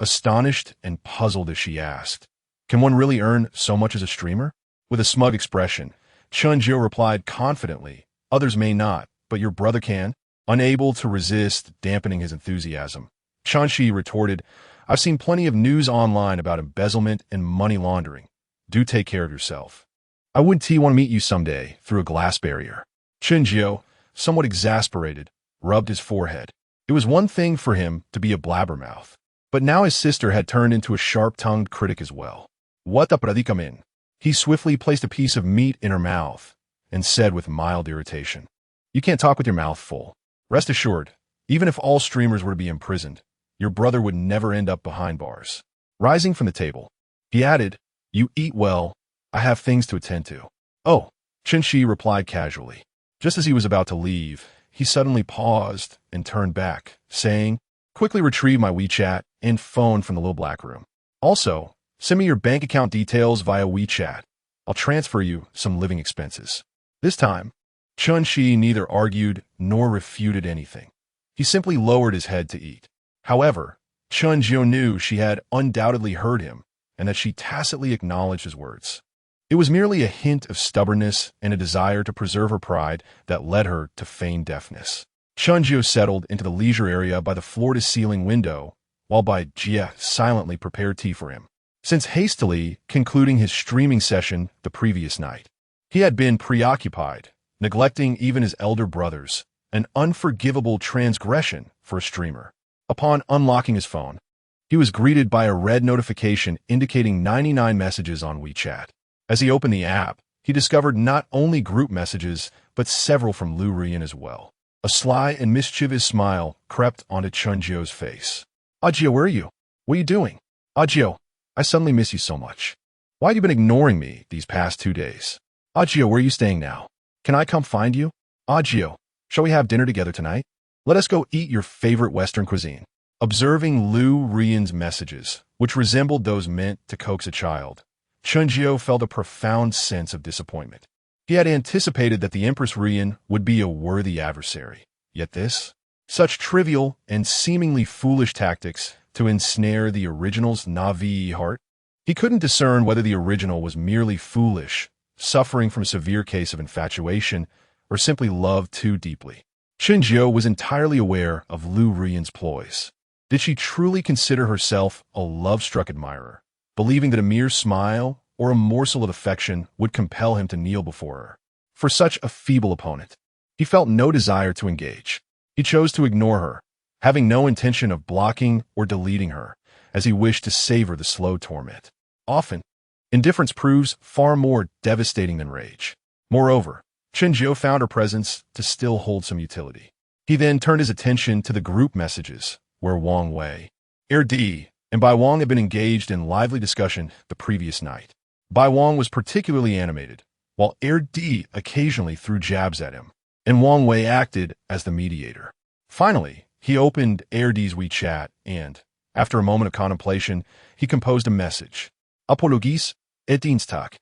S1: Astonished and puzzled as she asked, can one really earn so much as a streamer? With a smug expression, Chen Jiu replied confidently, others may not, but your brother can. Unable to resist dampening his enthusiasm, Chen Shi retorted, I've seen plenty of news online about embezzlement and money laundering. Do take care of yourself. I would want to meet you someday through a glass barrier. Chen Jiu, somewhat exasperated, rubbed his forehead. It was one thing for him to be a blabbermouth, but now his sister had turned into a sharp-tongued critic as well. What the predicamen? He swiftly placed a piece of meat in her mouth and said with mild irritation, you can't talk with your mouth full. Rest assured, even if all streamers were to be imprisoned, your brother would never end up behind bars. Rising from the table, he added, you eat well, I have things to attend to. Oh, Chen Shi replied casually. Just as he was about to leave, he suddenly paused and turned back, saying, "Quickly retrieve my WeChat and phone from the little black room. Also, send me your bank account details via WeChat. I'll transfer you some living expenses." This time, Chen Jiu neither argued nor refuted anything. He simply lowered his head to eat. However, Chen Jiu knew she had undoubtedly heard him and that she tacitly acknowledged his words. It was merely a hint of stubbornness and a desire to preserve her pride that led her to feign deafness. Chen Jiu settled into the leisure area by the floor-to-ceiling window, while Bai Jie silently prepared tea for him. Since hastily concluding his streaming session the previous night, he had been preoccupied, neglecting even his elder brothers, an unforgivable transgression for a streamer. Upon unlocking his phone, he was greeted by a red notification indicating 99 messages on WeChat. As he opened the app, he discovered not only group messages, but several from Lu Rian as well. A sly and mischievous smile crept onto Chen Jiu's face. "Jiu, where are you? What are you doing? Jiu, I suddenly miss you so much. Why have you been ignoring me these past 2 days? Jiu, where are you staying now? Can I come find you? Jiu, shall we have dinner together tonight? Let us go eat your favorite Western cuisine." Observing Lu Rian's messages, which resembled those meant to coax a child, Chen Jiu felt a profound sense of disappointment. He had anticipated that the Empress Rian would be a worthy adversary. Yet such trivial and seemingly foolish tactics to ensnare the original's Na'vi heart? He couldn't discern whether the original was merely foolish, suffering from a severe case of infatuation, or simply loved too deeply. Chen Jiu was entirely aware of Lu Rian's ploys. Did she truly consider herself a love-struck admirer, believing that a mere smile or a morsel of affection would compel him to kneel before her? For such a feeble opponent, he felt no desire to engage. He chose to ignore her, having no intention of blocking or deleting her, as he wished to savor the slow torment. Often, indifference proves far more devastating than rage. Moreover, Chen Jiu found her presence to still hold some utility. He then turned his attention to the group messages, where Wang Wei, D, and Bai Wang had been engaged in lively discussion the previous night. Bai Wang was particularly animated, while D occasionally threw jabs at him, and Wang Wei acted as the mediator. Finally, he opened D's WeChat and, after a moment of contemplation, he composed a message. "Apologies et Dienstag.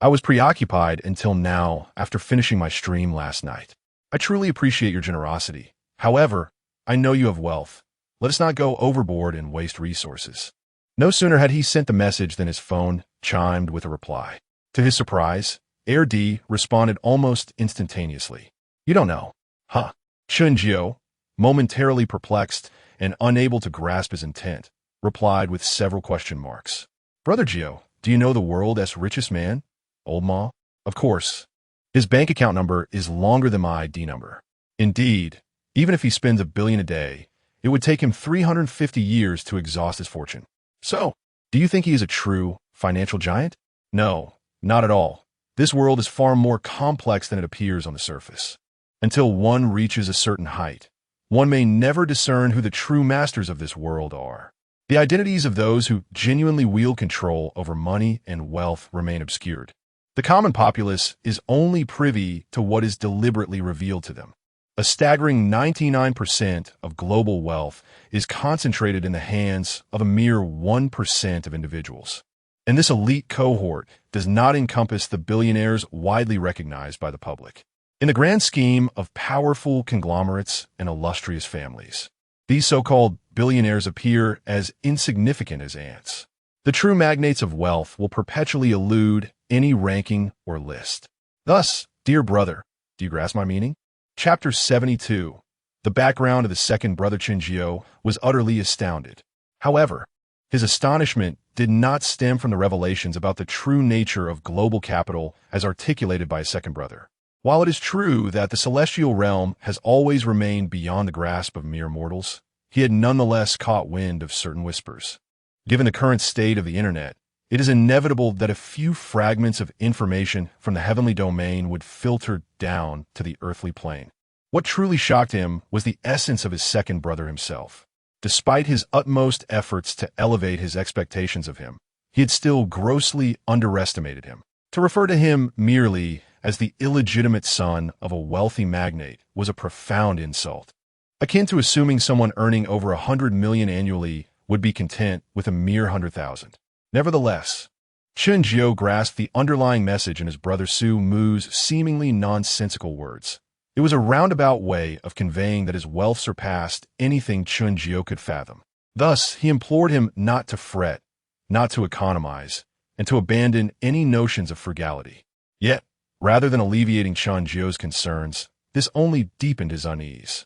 S1: I was preoccupied until now after finishing my stream last night. I truly appreciate your generosity. However, I know you have wealth. Let us not go overboard and waste resources." No sooner had he sent the message than his phone chimed with a reply. To his surprise, D responded almost instantaneously. "You don't know, huh?" Chen Jiu, momentarily perplexed and unable to grasp his intent, replied with several question marks. "Brother Jiu, do you know the world's richest man? Old Ma? Of course. His bank account number is longer than my ID number. Indeed, even if he spends $1 billion a day, it would take him 350 years to exhaust his fortune. So, do you think he is a true financial giant? No, not at all. This world is far more complex than it appears on the surface. Until one reaches a certain height, one may never discern who the true masters of this world are. The identities of those who genuinely wield control over money and wealth remain obscured. The common populace is only privy to what is deliberately revealed to them. A staggering 99% of global wealth is concentrated in the hands of a mere 1% of individuals. And this elite cohort does not encompass the billionaires widely recognized by the public. In the grand scheme of powerful conglomerates and illustrious families, these so-called billionaires appear as insignificant as ants. The true magnates of wealth will perpetually elude any ranking or list. Thus, dear brother, do you grasp my meaning? Chapter 72. The background of the second brother Chen Jiu was utterly astounded. However, his astonishment did not stem from the revelations about the true nature of global capital as articulated by his second brother. While it is true that the celestial realm has always remained beyond the grasp of mere mortals, he had nonetheless caught wind of certain whispers. Given the current state of the internet, it is inevitable that a few fragments of information from the heavenly domain would filter down to the earthly plane. What truly shocked him was the essence of his second brother himself. Despite his utmost efforts to elevate his expectations of him, he had still grossly underestimated him. To refer to him merely as the illegitimate son of a wealthy magnate was a profound insult, akin to assuming someone earning over 100 million annually would be content with a mere 100,000. Nevertheless, Chen Jiu grasped the underlying message in his brother Su Mu's seemingly nonsensical words. It was a roundabout way of conveying that his wealth surpassed anything Chen Jiu could fathom. Thus, he implored him not to fret, not to economize, and to abandon any notions of frugality. Yet, rather than alleviating Chen Jiu's concerns, this only deepened his unease.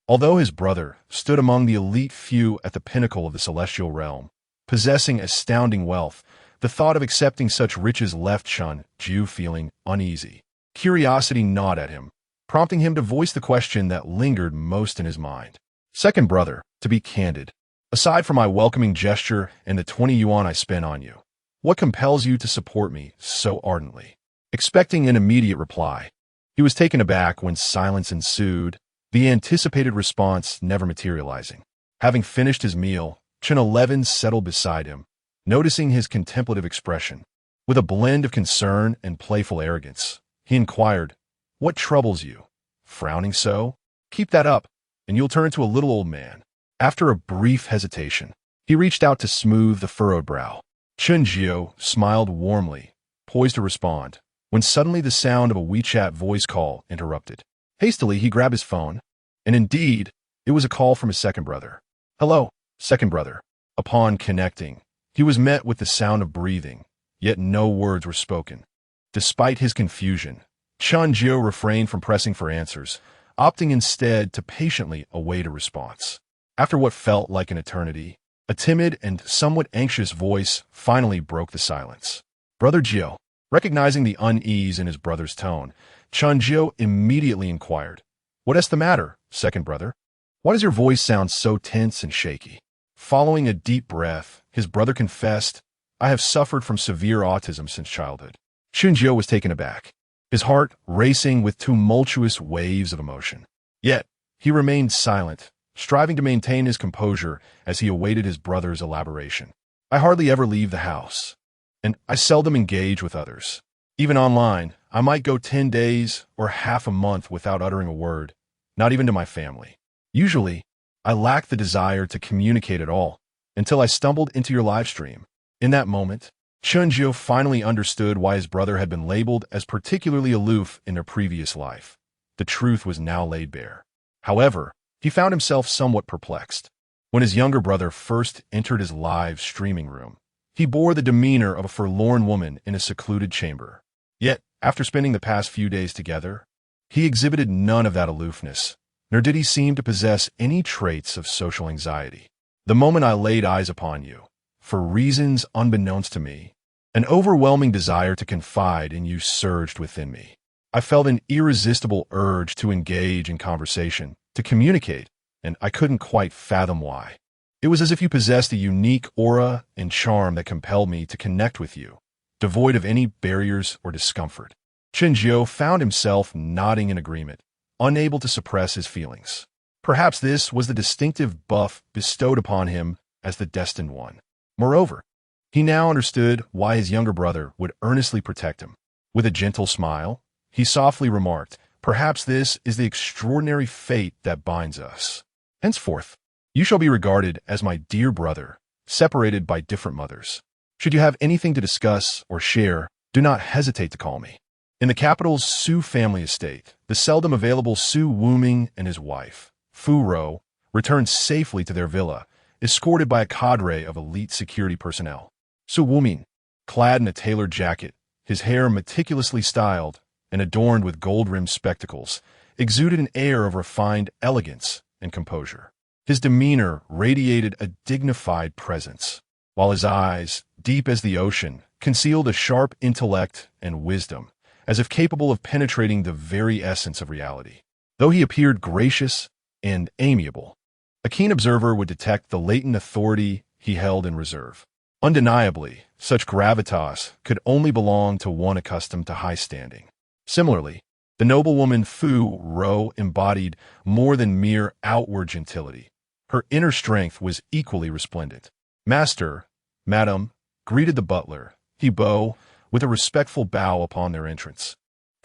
S1: Although his brother stood among the elite few at the pinnacle of the celestial realm, possessing astounding wealth, the thought of accepting such riches left Chen Jiu feeling uneasy. Curiosity gnawed at him, prompting him to voice the question that lingered most in his mind. Second brother, to be candid, aside from my welcoming gesture and the 20 yuan I spent on you, what compels you to support me so ardently? Expecting an immediate reply, he was taken aback when silence ensued, the anticipated response never materializing. Having finished his meal, Chen 11 settled beside him, noticing his contemplative expression. With a blend of concern and playful arrogance, he inquired, "What troubles you? Frowning so? Keep that up, and you'll turn into a little old man." After a brief hesitation, he reached out to smooth the furrowed brow. Chen Jiu smiled warmly, poised to respond, when suddenly the sound of a WeChat voice call interrupted. Hastily, he grabbed his phone, and indeed, it was a call from his second brother. "Hello, second brother." Upon connecting, he was met with the sound of breathing, yet no words were spoken. Despite his confusion, Chen Jiu refrained from pressing for answers, opting instead to patiently await a response. After what felt like an eternity, a timid and somewhat anxious voice finally broke the silence. "Brother Jiu." Recognizing the unease in his brother's tone, Chen Jiu immediately inquired, "What is the matter, second brother? Why does your voice sound so tense and shaky?" Following a deep breath, his brother confessed, "I have suffered from severe autism since childhood." Chen Jiu was taken aback, his heart racing with tumultuous waves of emotion. Yet, he remained silent, striving to maintain his composure as he awaited his brother's elaboration. "I hardly ever leave the house, and I seldom engage with others. Even online, I might go 10 days or half a month without uttering a word, not even to my family. Usually, I lack the desire to communicate at all, until I stumbled into your live stream." In that moment, Chen Jiu finally understood why his brother had been labeled as particularly aloof in their previous life. The truth was now laid bare. However, he found himself somewhat perplexed. When his younger brother first entered his live streaming room, he bore the demeanor of a forlorn woman in a secluded chamber. Yet, after spending the past few days together, he exhibited none of that aloofness, nor did he seem to possess any traits of social anxiety. "The moment I laid eyes upon you, for reasons unbeknownst to me, an overwhelming desire to confide in you surged within me. I felt an irresistible urge to engage in conversation, to communicate, and I couldn't quite fathom why. It was as if you possessed a unique aura and charm that compelled me to connect with you, devoid of any barriers or discomfort." Chen Jiu found himself nodding in agreement, unable to suppress his feelings. Perhaps this was the distinctive buff bestowed upon him as the destined one. Moreover, he now understood why his younger brother would earnestly protect him. With a gentle smile, he softly remarked, "Perhaps this is the extraordinary fate that binds us. Henceforth, you shall be regarded as my dear brother, separated by different mothers. Should you have anything to discuss or share, do not hesitate to call me." In the capital's Su family estate, the seldom available Su Wuming and his wife, Fu Rou, returned safely to their villa, escorted by a cadre of elite security personnel. Su Wuming, clad in a tailored jacket, his hair meticulously styled and adorned with gold-rimmed spectacles, exuded an air of refined elegance and composure. His demeanor radiated a dignified presence, while his eyes, deep as the ocean, concealed a sharp intellect and wisdom, as if capable of penetrating the very essence of reality. Though he appeared gracious and amiable, a keen observer would detect the latent authority he held in reserve. Undeniably, such gravitas could only belong to one accustomed to high standing. Similarly, the noblewoman Fu Rou embodied more than mere outward gentility. Her inner strength was equally resplendent. "Master, madam," greeted the butler, he bowed with a respectful bow upon their entrance.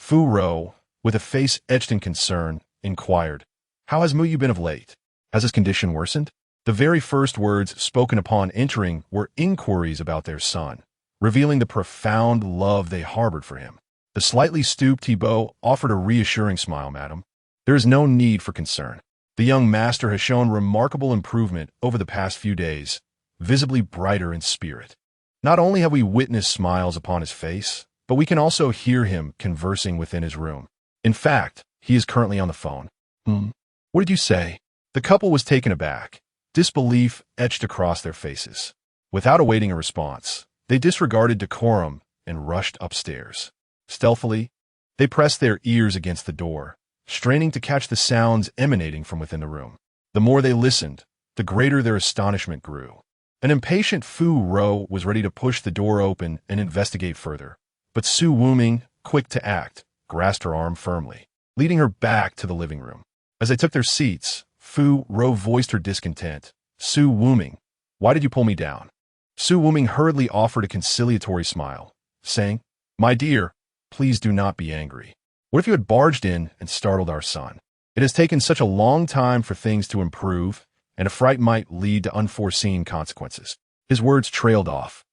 S1: Fu Rou, with a face etched in concern, inquired, "How has Mu Yu been of late? Has his condition worsened?" The very first words spoken upon entering were inquiries about their son, revealing the profound love they harbored for him. The slightly stooped Thibaut offered a reassuring smile. "Madam, there is no need for concern. The young master has shown remarkable improvement over the past few days, visibly brighter in spirit. Not only have we witnessed smiles upon his face, but we can also hear him conversing within his room. In fact, he is currently on the phone." What did you say?" The couple was taken aback, disbelief etched across their faces. Without awaiting a response, they disregarded decorum and rushed upstairs. Stealthily, they pressed their ears against the door, straining to catch the sounds emanating from within the room. The more they listened, the greater their astonishment grew. An impatient Fu Rou was ready to push the door open and investigate further, but Su Wuming, quick to act, grasped her arm firmly, leading her back to the living room. As they took their seats, Fu Rou voiced her discontent. "Su Wuming, why did you pull me down?" Su Wuming hurriedly offered a conciliatory smile, saying, "My dear, please do not be angry. What if you had barged in and startled our son? It has taken such a long time for things to improve, and a fright might lead to unforeseen consequences." His words trailed off.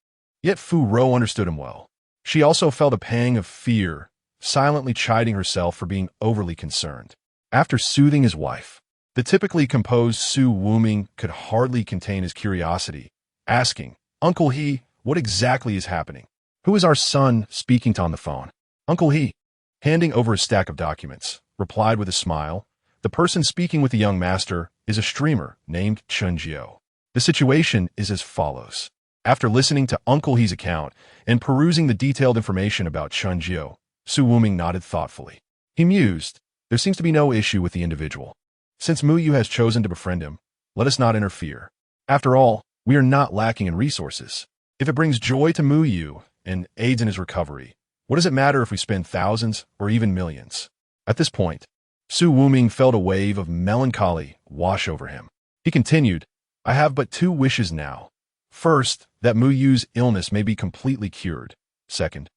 S1: Yet Fu Rou understood him well. She also felt a pang of fear, silently chiding herself for being overly concerned. After soothing his wife, the typically composed Su Wuming could hardly contain his curiosity, asking, "Uncle He, what exactly is happening? Who is our son speaking to on the phone?" Uncle He, handing over a stack of documents, replied with a smile, "The person speaking with the young master is a streamer named Chen Jiu. The situation is as follows." After listening to Uncle He's account and perusing the detailed information about Chen Jiu, Su Wuming nodded thoughtfully. He mused, "There seems to be no issue with the individual. Since Mu Yu has chosen to befriend him, let us not interfere. After all, we are not lacking in resources. If it brings joy to Mu Yu and aids in his recovery, what does it matter if we spend thousands or even millions?" At this point, Su Wuming felt a wave of melancholy wash over him. He continued, "I have but two wishes now. First, that Mu Yu's illness may be completely cured. Second,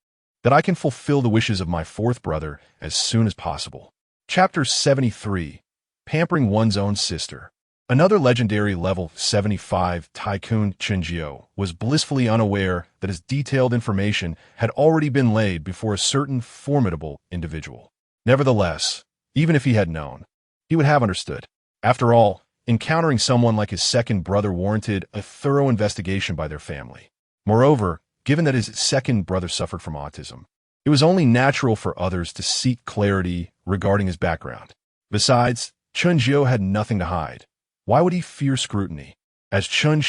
S1: that I can fulfill the wishes of my fourth brother as soon as possible." Chapter 73. Pampering One's Own Sister. Another legendary level 75 tycoon, Chen Jiu, was blissfully unaware that his detailed information had already been laid before a certain formidable individual. Nevertheless, even if he had known, he would have understood. After all, encountering someone like his second brother warranted a thorough investigation by their family. Moreover, given that his second brother suffered from autism, it was only natural for others to seek clarity regarding his background. Besides, Chen Jiu had nothing to hide. Why would he fear scrutiny? As Chen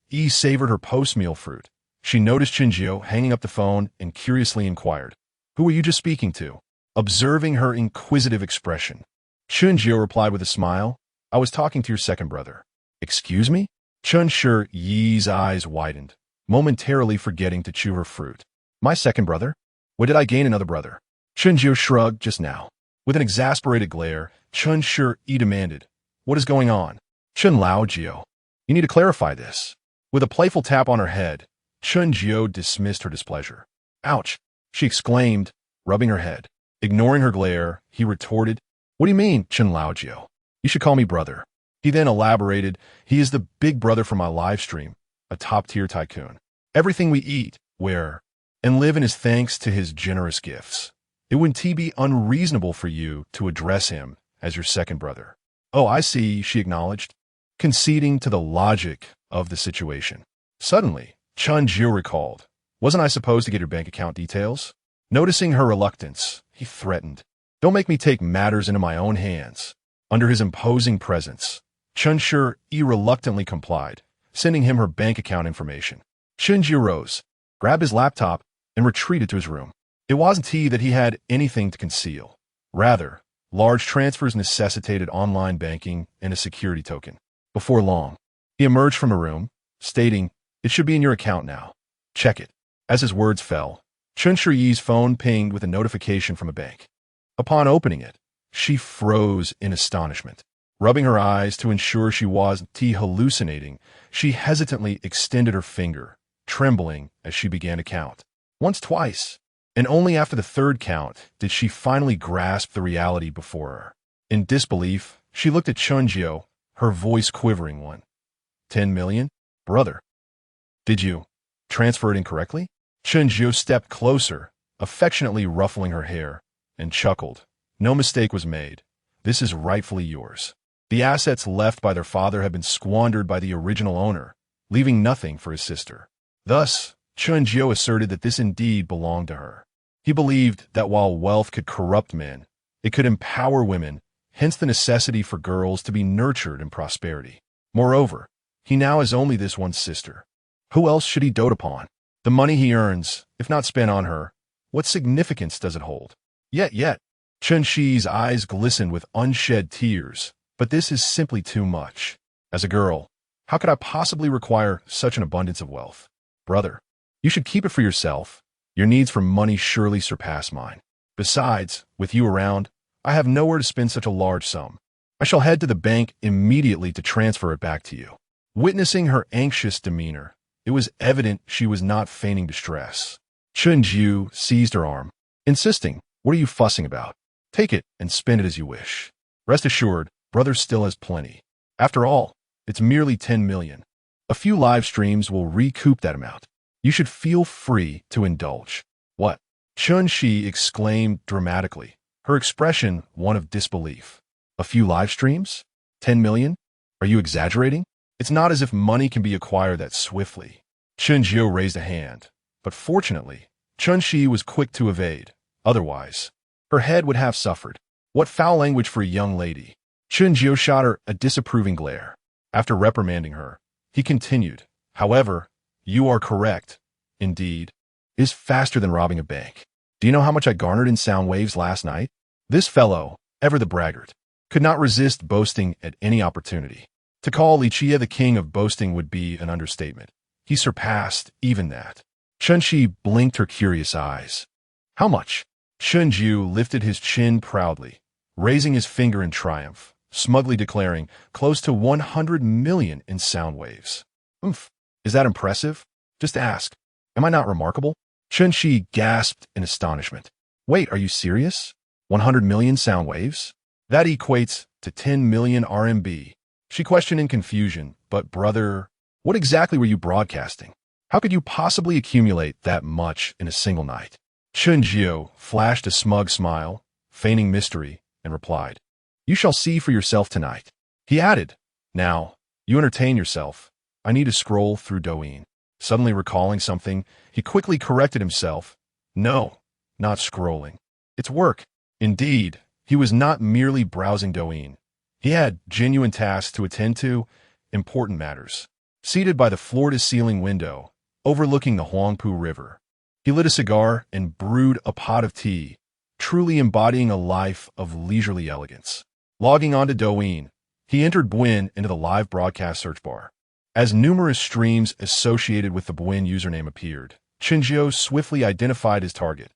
S1: Yi savored her post-meal fruit, she noticed Chen Jiu hanging up the phone and curiously inquired, "Who were you just speaking to?" Observing her inquisitive expression, Chen Jiu replied with a smile, "I was talking to your second brother." "Excuse me?" Chen Yi's eyes widened, momentarily forgetting to chew her fruit. "My second brother? When did I gain another brother?" Chen Jiu shrugged just now. With an exasperated glare, Chen Yi demanded, "What is going on?" "Chen Jiu, you need to clarify this." With a playful tap on her head, Chen Jiu dismissed her displeasure. "Ouch!" she exclaimed, rubbing her head. Ignoring her glare, he retorted, "What do you mean, Chen Jiu? You should call me brother." He then elaborated, "He is the big brother from my live stream, a top-tier tycoon. Everything we eat, wear, and live in is thanks to his generous gifts. It wouldn't be unreasonable for you to address him as your second brother." "Oh, I see," she acknowledged, conceding to the logic of the situation. Suddenly, Chen Jiu recalled, "Wasn't I supposed to get your bank account details?" Noticing her reluctance, he threatened, "Don't make me take matters into my own hands." Under his imposing presence, Chen Yi reluctantly complied, sending him her bank account information. Chen Jiu rose, grabbed his laptop, and retreated to his room. It wasn't that he had anything to conceal. Rather, large transfers necessitated online banking and a security token. Before long, he emerged from a room, stating, "It should be in your account now. Check it." As his words fell, Chen Yi's phone pinged with a notification from a bank. Upon opening it, she froze in astonishment. Rubbing her eyes to ensure she wasn't hallucinating, she hesitantly extended her finger, trembling as she began to count. Once, twice. and only after the third count did she finally grasp the reality before her. In disbelief, she looked at Chen Jiu, her voice quivering. 10 million? Brother. Did you transfer it incorrectly? Chen Jiu stepped closer, affectionately ruffling her hair, and chuckled. No mistake was made. This is rightfully yours. The assets left by their father have been squandered by the original owner, leaving nothing for his sister. Thus, Chen Jiu asserted that this indeed belonged to her. He believed that while wealth could corrupt men, it could empower women, hence the necessity for girls to be nurtured in prosperity. Moreover, he now has only this one sister. Who else should he dote upon? The money he earns, if not spent on her, what significance does it hold? Yet, Chen Shi's eyes glistened with unshed tears, but this is simply too much. As a girl, how could I possibly require such an abundance of wealth? Brother, you should keep it for yourself. Your needs for money surely surpass mine. Besides, with you around, I have nowhere to spend such a large sum. I shall head to the bank immediately to transfer it back to you. Witnessing her anxious demeanor, it was evident she was not feigning distress. Chen Jiu seized her arm, insisting, "What are you fussing about? Take it and spend it as you wish. Rest assured, brother still has plenty. After all, it's merely 10 million. A few live streams will recoup that amount. You should feel free to indulge." "What?" Chen Shi exclaimed dramatically, her expression one of disbelief. "A few live streams? 10 million? Are you exaggerating? It's not as if money can be acquired that swiftly." Chen Jiu raised a hand, but fortunately, Chen Shi was quick to evade. Otherwise, her head would have suffered. What foul language for a young lady! Chen Jiu shot her a disapproving glare. After reprimanding her, he continued, "However, you are correct. Indeed, it is faster than robbing a bank. Do you know how much I garnered in sound waves last night?" This fellow, ever the braggart, could not resist boasting at any opportunity. To call Li Chia the king of boasting would be an understatement. He surpassed even that. Chen Shi blinked her curious eyes. "How much?" Chen Jiu lifted his chin proudly, raising his finger in triumph, smugly declaring, "Close to 100 million in sound waves." "Oomph! Is that impressive? Just ask. Am I not remarkable?" Chen Shi gasped in astonishment. "Wait, are you serious? 100 million sound waves? That equates to 10 million RMB. She questioned in confusion, "But brother, what exactly were you broadcasting? How could you possibly accumulate that much in a single night?" Chen Jiu flashed a smug smile, feigning mystery, and replied, "You shall see for yourself tonight." He added, "Now, you entertain yourself. I need to scroll through Douyin." Suddenly recalling something, he quickly corrected himself. "No, not scrolling. It's work." Indeed, he was not merely browsing Douyin. He had genuine tasks to attend to, important matters. Seated by the floor-to-ceiling window, overlooking the Huangpu River, he lit a cigar and brewed a pot of tea, truly embodying a life of leisurely elegance. Logging onto Douyin, he entered Buin into the live broadcast search bar. As numerous streams associated with the Buin username appeared, Chen Jiu swiftly identified his target,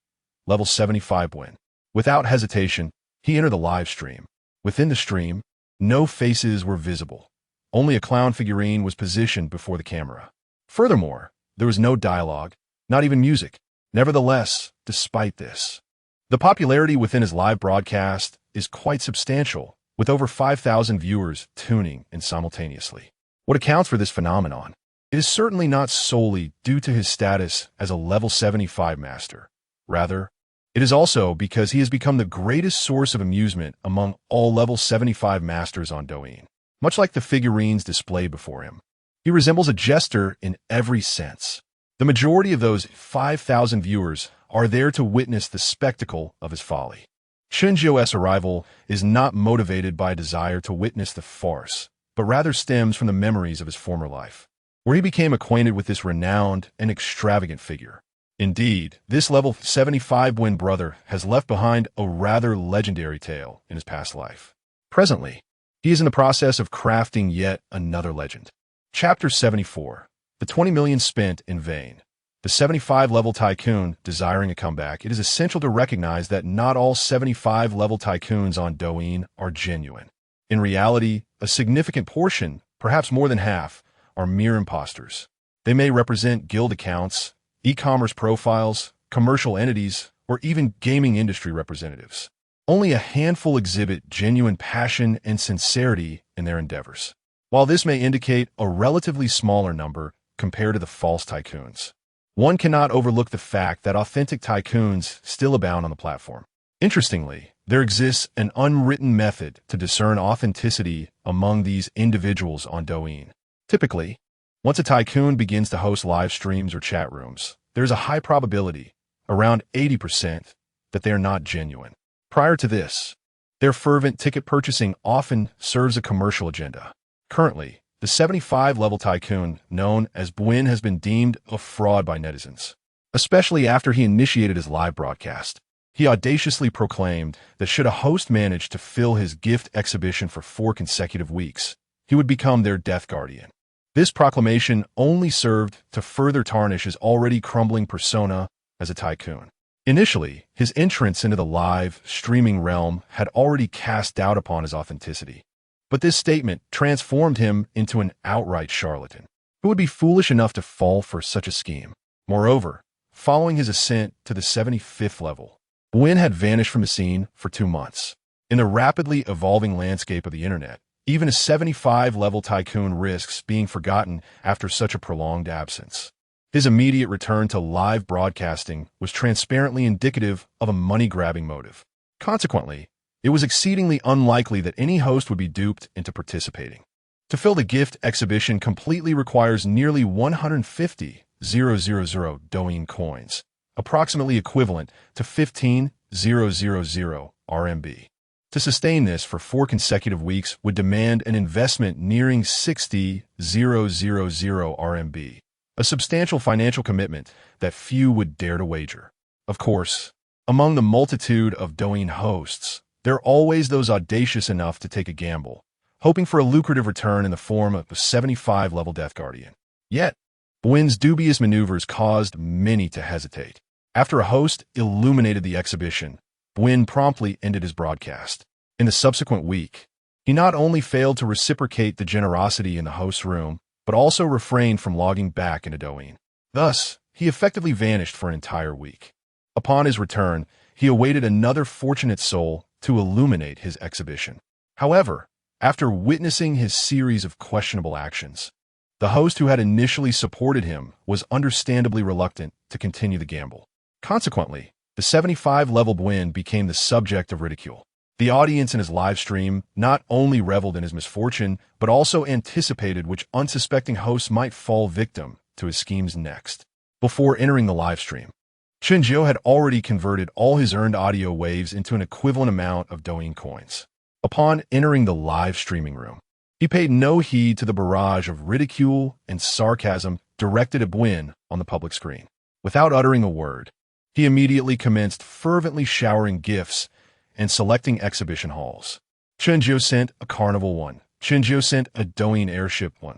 S1: level 75 Buin. Without hesitation, he entered the live stream. Within the stream, no faces were visible. Only a clown figurine was positioned before the camera. Furthermore, there was no dialogue, not even music. Nevertheless, despite this, the popularity within his live broadcast is quite substantial, with over 5,000 viewers tuning in simultaneously. What accounts for this phenomenon? It is certainly not solely due to his status as a level 75 master. Rather, it is also because he has become the greatest source of amusement among all level 75 masters on Douyin. Much like the figurines displayed before him, he resembles a jester in every sense. The majority of those 5,000 viewers are there to witness the spectacle of his folly. Chen Jiu's arrival is not motivated by a desire to witness the farce, but rather stems from the memories of his former life, where he became acquainted with this renowned and extravagant figure. Indeed, this level 75 Buin brother has left behind a rather legendary tale in his past life. Presently, he is in the process of crafting yet another legend. Chapter 74. The 20 million spent in vain. The 75-level tycoon desiring a comeback, it is essential to recognize that not all 75-level tycoons on Douyin are genuine. In reality, a significant portion, perhaps more than half, are mere imposters. They may represent guild accounts, e-commerce profiles, commercial entities, or even gaming industry representatives. Only a handful exhibit genuine passion and sincerity in their endeavors. While this may indicate a relatively smaller number compared to the false tycoons, one cannot overlook the fact that authentic tycoons still abound on the platform. Interestingly, there exists an unwritten method to discern authenticity among these individuals on Douyin. Typically, once a tycoon begins to host live streams or chat rooms, there's a high probability, around 80%, that they are not genuine. Prior to this, their fervent ticket purchasing often serves a commercial agenda. Currently, the 75-level tycoon known as Buin has been deemed a fraud by netizens, especially after he initiated his live broadcast. He audaciously proclaimed that should a host manage to fill his gift exhibition for 4 consecutive weeks, he would become their death guardian. This proclamation only served to further tarnish his already crumbling persona as a tycoon. Initially, his entrance into the live streaming realm had already cast doubt upon his authenticity. But this statement transformed him into an outright charlatan, who would be foolish enough to fall for such a scheme. Moreover, following his ascent to the 75th level, Buin had vanished from the scene for 2 months. In the rapidly evolving landscape of the internet, even a 75-level tycoon risks being forgotten after such a prolonged absence. His immediate return to live broadcasting was transparently indicative of a money-grabbing motive. Consequently, it was exceedingly unlikely that any host would be duped into participating. To fill the gift exhibition completely requires nearly 150,000 Douyin coins, approximately equivalent to 15,000 RMB. To sustain this for 4 consecutive weeks would demand an investment nearing 60,000 RMB, a substantial financial commitment that few would dare to wager. Of course, among the multitude of Douyin hosts, there are always those audacious enough to take a gamble, hoping for a lucrative return in the form of a 75-level Death Guardian. Yet, Buin's dubious maneuvers caused many to hesitate. After a host illuminated the exhibition, Buin promptly ended his broadcast. In the subsequent week, he not only failed to reciprocate the generosity in the host's room, but also refrained from logging back into Douyin. Thus, he effectively vanished for an entire week. Upon his return, he awaited another fortunate soul to illuminate his exhibition. However, after witnessing his series of questionable actions, the host who had initially supported him was understandably reluctant to continue the gamble. Consequently, the 75-level Buin became the subject of ridicule. The audience in his live stream not only reveled in his misfortune, but also anticipated which unsuspecting hosts might fall victim to his schemes next. Before entering the live stream, Chen Jiu had already converted all his earned audio waves into an equivalent amount of Douyin coins. Upon entering the live streaming room, he paid no heed to the barrage of ridicule and sarcasm directed at Buin on the public screen. Without uttering a word, he immediately commenced fervently showering gifts and selecting exhibition halls. Chen Jiu sent a Carnival 1. Chen Jiu sent a Douyin Airship 1.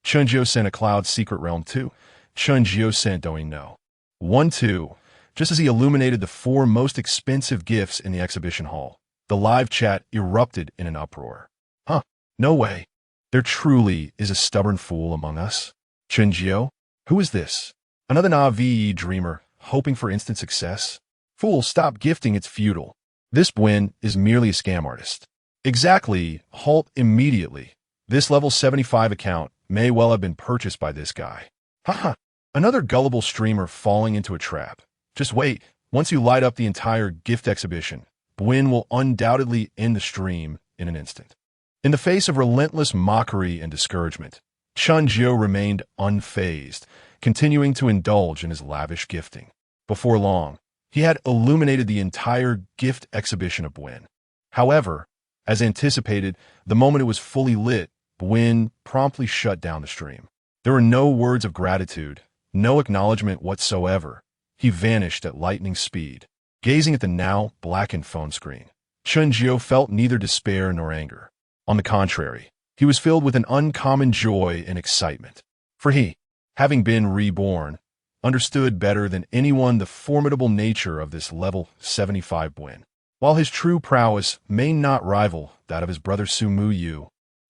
S1: Chen Jiu sent a Cloud Secret Realm 2. Chen Jiu sent Douyin No. 1-2. Just as he illuminated the 4 most expensive gifts in the exhibition hall, the live chat erupted in an uproar. Huh, no way. There truly is a stubborn fool among us. Chen Jiu? Who is this? Another Navi dreamer, hoping for instant success? Fool, stop gifting, it's futile. This Buin is merely a scam artist. Exactly, halt immediately. This level 75 account may well have been purchased by this guy. Haha, another gullible streamer falling into a trap. Just wait, once you light up the entire gift exhibition, Buin will undoubtedly end the stream in an instant. In the face of relentless mockery and discouragement, Chen Jiu remained unfazed, continuing to indulge in his lavish gifting. Before long, he had illuminated the entire gift exhibition of Buin. However, as anticipated, the moment it was fully lit, Buin promptly shut down the stream. There were no words of gratitude, no acknowledgement whatsoever. He vanished at lightning speed. Gazing at the now blackened phone screen, Chen Jiu felt neither despair nor anger. On the contrary, he was filled with an uncommon joy and excitement. For he, having been reborn, understood better than anyone the formidable nature of this level 75 Buin. While his true prowess may not rival that of his brother Hua Yu,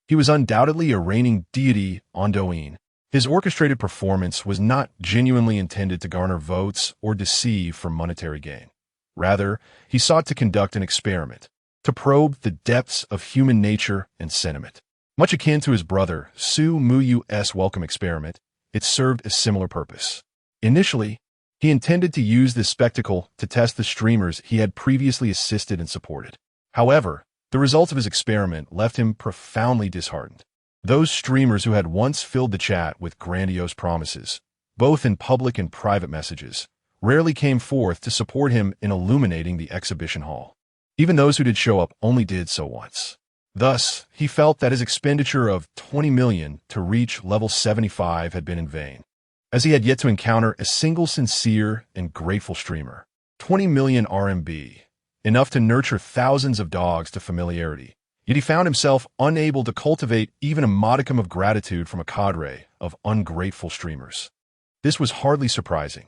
S1: he was undoubtedly a reigning deity on Douyin. His orchestrated performance was not genuinely intended to garner votes or deceive for monetary gain. Rather, he sought to conduct an experiment, to probe the depths of human nature and sentiment. Much akin to his brother Su Muyu's welcome experiment, it served a similar purpose. Initially, he intended to use this spectacle to test the streamers he had previously assisted and supported. However, the results of his experiment left him profoundly disheartened. Those streamers who had once filled the chat with grandiose promises, both in public and private messages, rarely came forth to support him in illuminating the exhibition hall. Even those who did show up only did so once. Thus, he felt that his expenditure of 20 million to reach level 75 had been in vain, as he had yet to encounter a single sincere and grateful streamer. 20 million RMB, enough to nurture thousands of dogs to familiarity. Yet he found himself unable to cultivate even a modicum of gratitude from a cadre of ungrateful streamers. This was hardly surprising.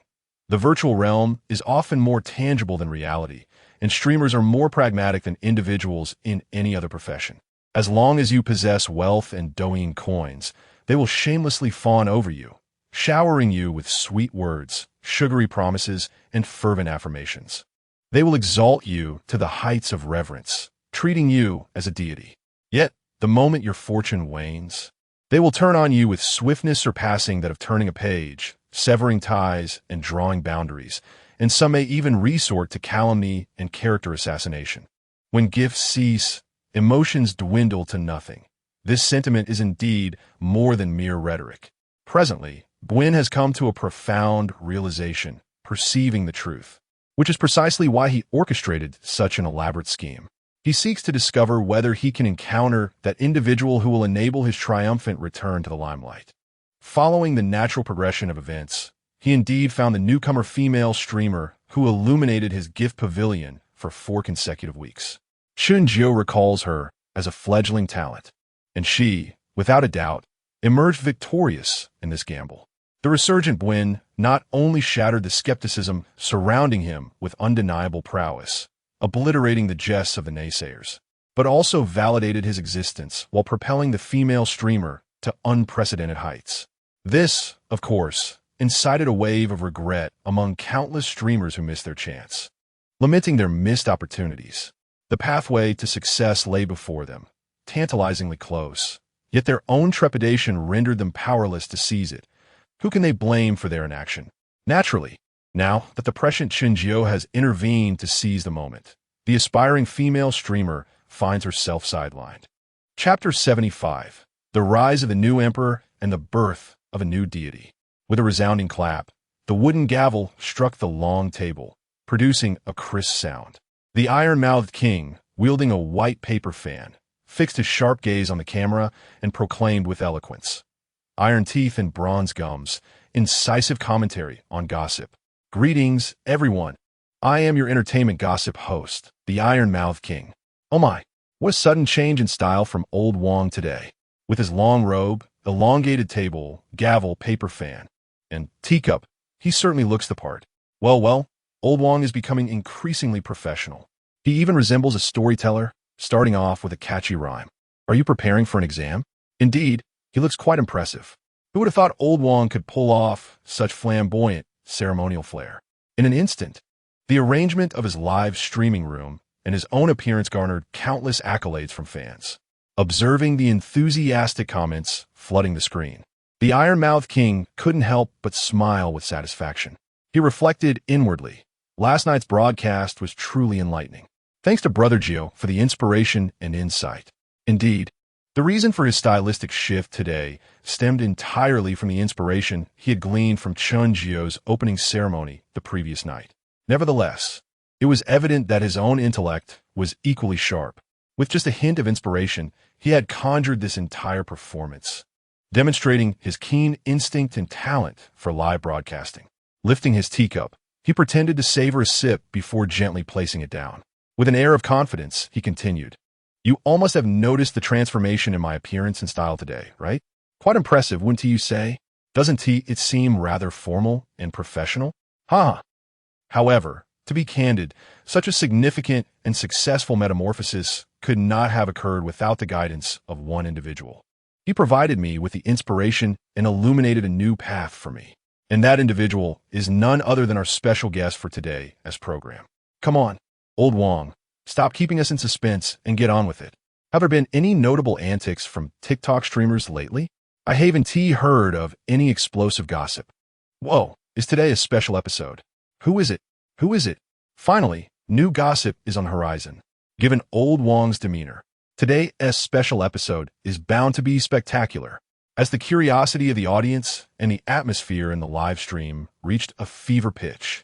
S1: The virtual realm is often more tangible than reality, and streamers are more pragmatic than individuals in any other profession. As long as you possess wealth and Douyin coins, they will shamelessly fawn over you, showering you with sweet words, sugary promises, and fervent affirmations. They will exalt you to the heights of reverence, treating you as a deity. Yet, the moment your fortune wanes, they will turn on you with swiftness surpassing that of turning a page, severing ties and drawing boundaries, and some may even resort to calumny and character assassination. When gifts cease, emotions dwindle to nothing. This sentiment is indeed more than mere rhetoric. Presently, Buin has come to a profound realization, perceiving the truth, which is precisely why he orchestrated such an elaborate scheme. He seeks to discover whether he can encounter that individual who will enable his triumphant return to the limelight. Following the natural progression of events, he indeed found the newcomer female streamer who illuminated his gift pavilion for 4 consecutive weeks. Chen Jiu recalls her as a fledgling talent, and she, without a doubt, emerged victorious in this gamble. The resurgent Buin not only shattered the skepticism surrounding him with undeniable prowess, obliterating the jests of the naysayers, but also validated his existence while propelling the female streamer to unprecedented heights. This, of course, incited a wave of regret among countless streamers who missed their chance, lamenting their missed opportunities. The pathway to success lay before them, tantalizingly close, yet their own trepidation rendered them powerless to seize it. Who can they blame for their inaction? Naturally, now that the prescient Chen Jiu has intervened to seize the moment, the aspiring female streamer finds herself sidelined. Chapter 75: The Rise of the New Emperor and the Birth of a New Deity. With a resounding clap, the wooden gavel struck the long table, producing a crisp sound. The iron-mouthed king, wielding a white paper fan, fixed his sharp gaze on the camera and proclaimed with eloquence, iron teeth and bronze gums, incisive commentary on gossip. Greetings, everyone. I am your entertainment gossip host, the Iron-Mouthed King. Oh my, what a sudden change in style from old Wang today. With his long robe, elongated table, gavel, paper fan, and teacup, he certainly looks the part. Well, old Wang is becoming increasingly professional. He even resembles a storyteller, starting off with a catchy rhyme. Are you preparing for an exam? Indeed, he looks quite impressive. Who would have thought old Wang could pull off such flamboyant ceremonial flair? In an instant, the arrangement of his live streaming room and his own appearance garnered countless accolades from fans, observing the enthusiastic comments flooding the screen. The Iron-Mouthed King couldn't help but smile with satisfaction. He reflected inwardly. Last night's broadcast was truly enlightening. Thanks to Brother Jiu for the inspiration and insight. Indeed, the reason for his stylistic shift today stemmed entirely from the inspiration he had gleaned from Chen Jiu's opening ceremony the previous night. Nevertheless, it was evident that his own intellect was equally sharp. With just a hint of inspiration, he had conjured this entire performance, demonstrating his keen instinct and talent for live broadcasting. Lifting his teacup, he pretended to savor a sip before gently placing it down. With an air of confidence, he continued, "You all must have noticed the transformation in my appearance and style today, right? Quite impressive, wouldn't you say? Doesn't it seem rather formal and professional? Ha! However, to be candid, such a significant and successful metamorphosis could not have occurred without the guidance of one individual. He provided me with the inspiration and illuminated a new path for me. And that individual is none other than our special guest for today as program. Come on, old Wong, stop keeping us in suspense and get on with it. Have there been any notable antics from TikTok streamers lately? I haven't heard of any explosive gossip. Whoa, is today a special episode? Who is it? Who is it? Finally, new gossip is on the horizon. Given old Wong's demeanor, today's special episode is bound to be spectacular, as the curiosity of the audience and the atmosphere in the live stream reached a fever pitch.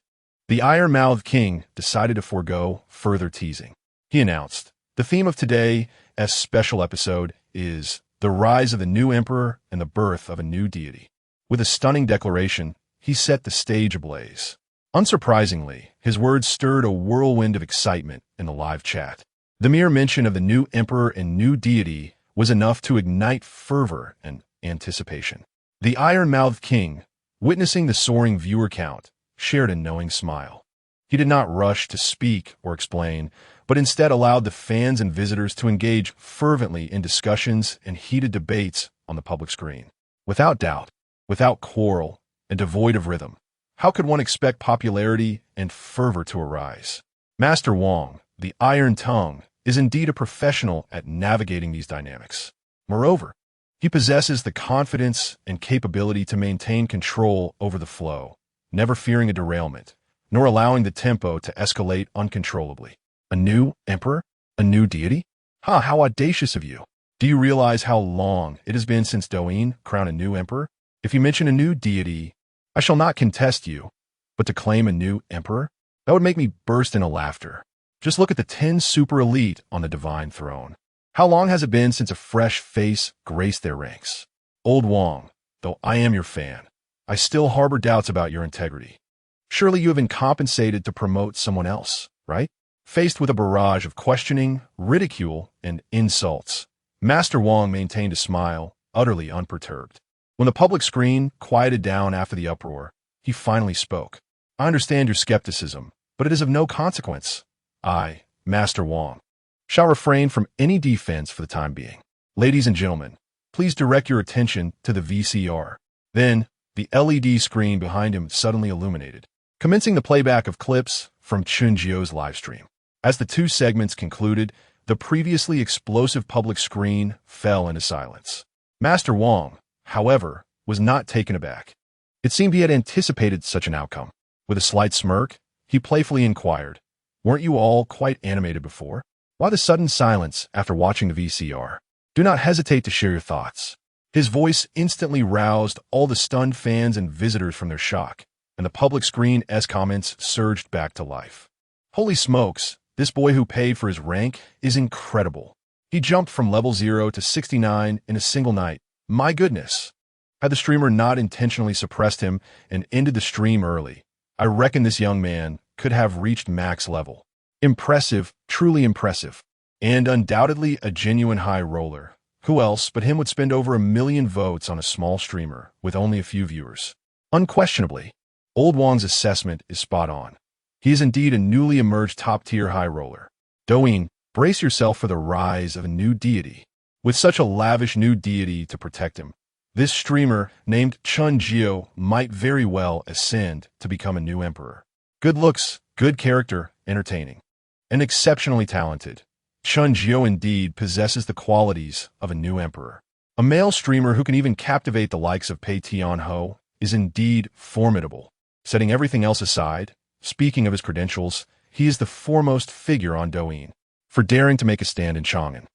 S1: The iron-mouthed king decided to forego further teasing. He announced, the theme of today's special episode is the rise of the new emperor and the birth of a new deity. With a stunning declaration, he set the stage ablaze. Unsurprisingly, his words stirred a whirlwind of excitement in the live chat. The mere mention of the new emperor and new deity was enough to ignite fervor and anticipation. The iron-mouthed king, witnessing the soaring viewer count, shared a knowing smile. He did not rush to speak or explain, but instead allowed the fans and visitors to engage fervently in discussions and heated debates on the public screen. Without doubt, without quarrel, and devoid of rhythm, how could one expect popularity and fervor to arise? Master Wong, the Iron Tongue, is indeed a professional at navigating these dynamics. Moreover, he possesses the confidence and capability to maintain control over the flow, never fearing a derailment, nor allowing the tempo to escalate uncontrollably. A new emperor? A new deity? How audacious of you. Do you realize how long it has been since Douyin crowned a new emperor? If you mention a new deity, I shall not contest you, but to claim a new emperor? That would make me burst into laughter. Just look at the 10 super elite on the divine throne. How long has it been since a fresh face graced their ranks? Old Wong, though I am your fan, I still harbor doubts about your integrity. Surely you have been compensated to promote someone else, right? Faced with a barrage of questioning, ridicule, and insults, Master Wong maintained a smile, utterly unperturbed. When the public screen quieted down after the uproar, he finally spoke. I understand your skepticism, but it is of no consequence. I, Master Wong, shall refrain from any defense for the time being. Ladies and gentlemen, please direct your attention to the VCR. Then, the LED screen behind him suddenly illuminated, commencing the playback of clips from Chen Jiu's livestream. As the two segments concluded, the previously explosive public screen fell into silence. Master Wong, however, was not taken aback. It seemed he had anticipated such an outcome. With a slight smirk, he playfully inquired, "Weren't you all quite animated before? Why the sudden silence after watching the VCR? Do not hesitate to share your thoughts." His voice instantly roused all the stunned fans and visitors from their shock, and the public screen's comments surged back to life. Holy smokes, this boy who paid for his rank is incredible. He jumped from level 0 to 69 in a single night. My goodness. Had the streamer not intentionally suppressed him and ended the stream early, I reckon this young man could have reached max level. Impressive, truly impressive, and undoubtedly a genuine high roller. Who else but him would spend over 1 million votes on a small streamer with only a few viewers? Unquestionably, Old Wong's assessment is spot on. He is indeed a newly emerged top-tier high roller. Douyin, brace yourself for the rise of a new deity. With such a lavish new deity to protect him, this streamer named Chen Jiu might very well ascend to become a new emperor. Good looks, good character, entertaining, and exceptionally talented. Chen Jiu indeed possesses the qualities of a new emperor. A male streamer who can even captivate the likes of Pei Tianho is indeed formidable. Setting everything else aside, speaking of his credentials, he is the foremost figure on Douyin for daring to make a stand in Chang'an.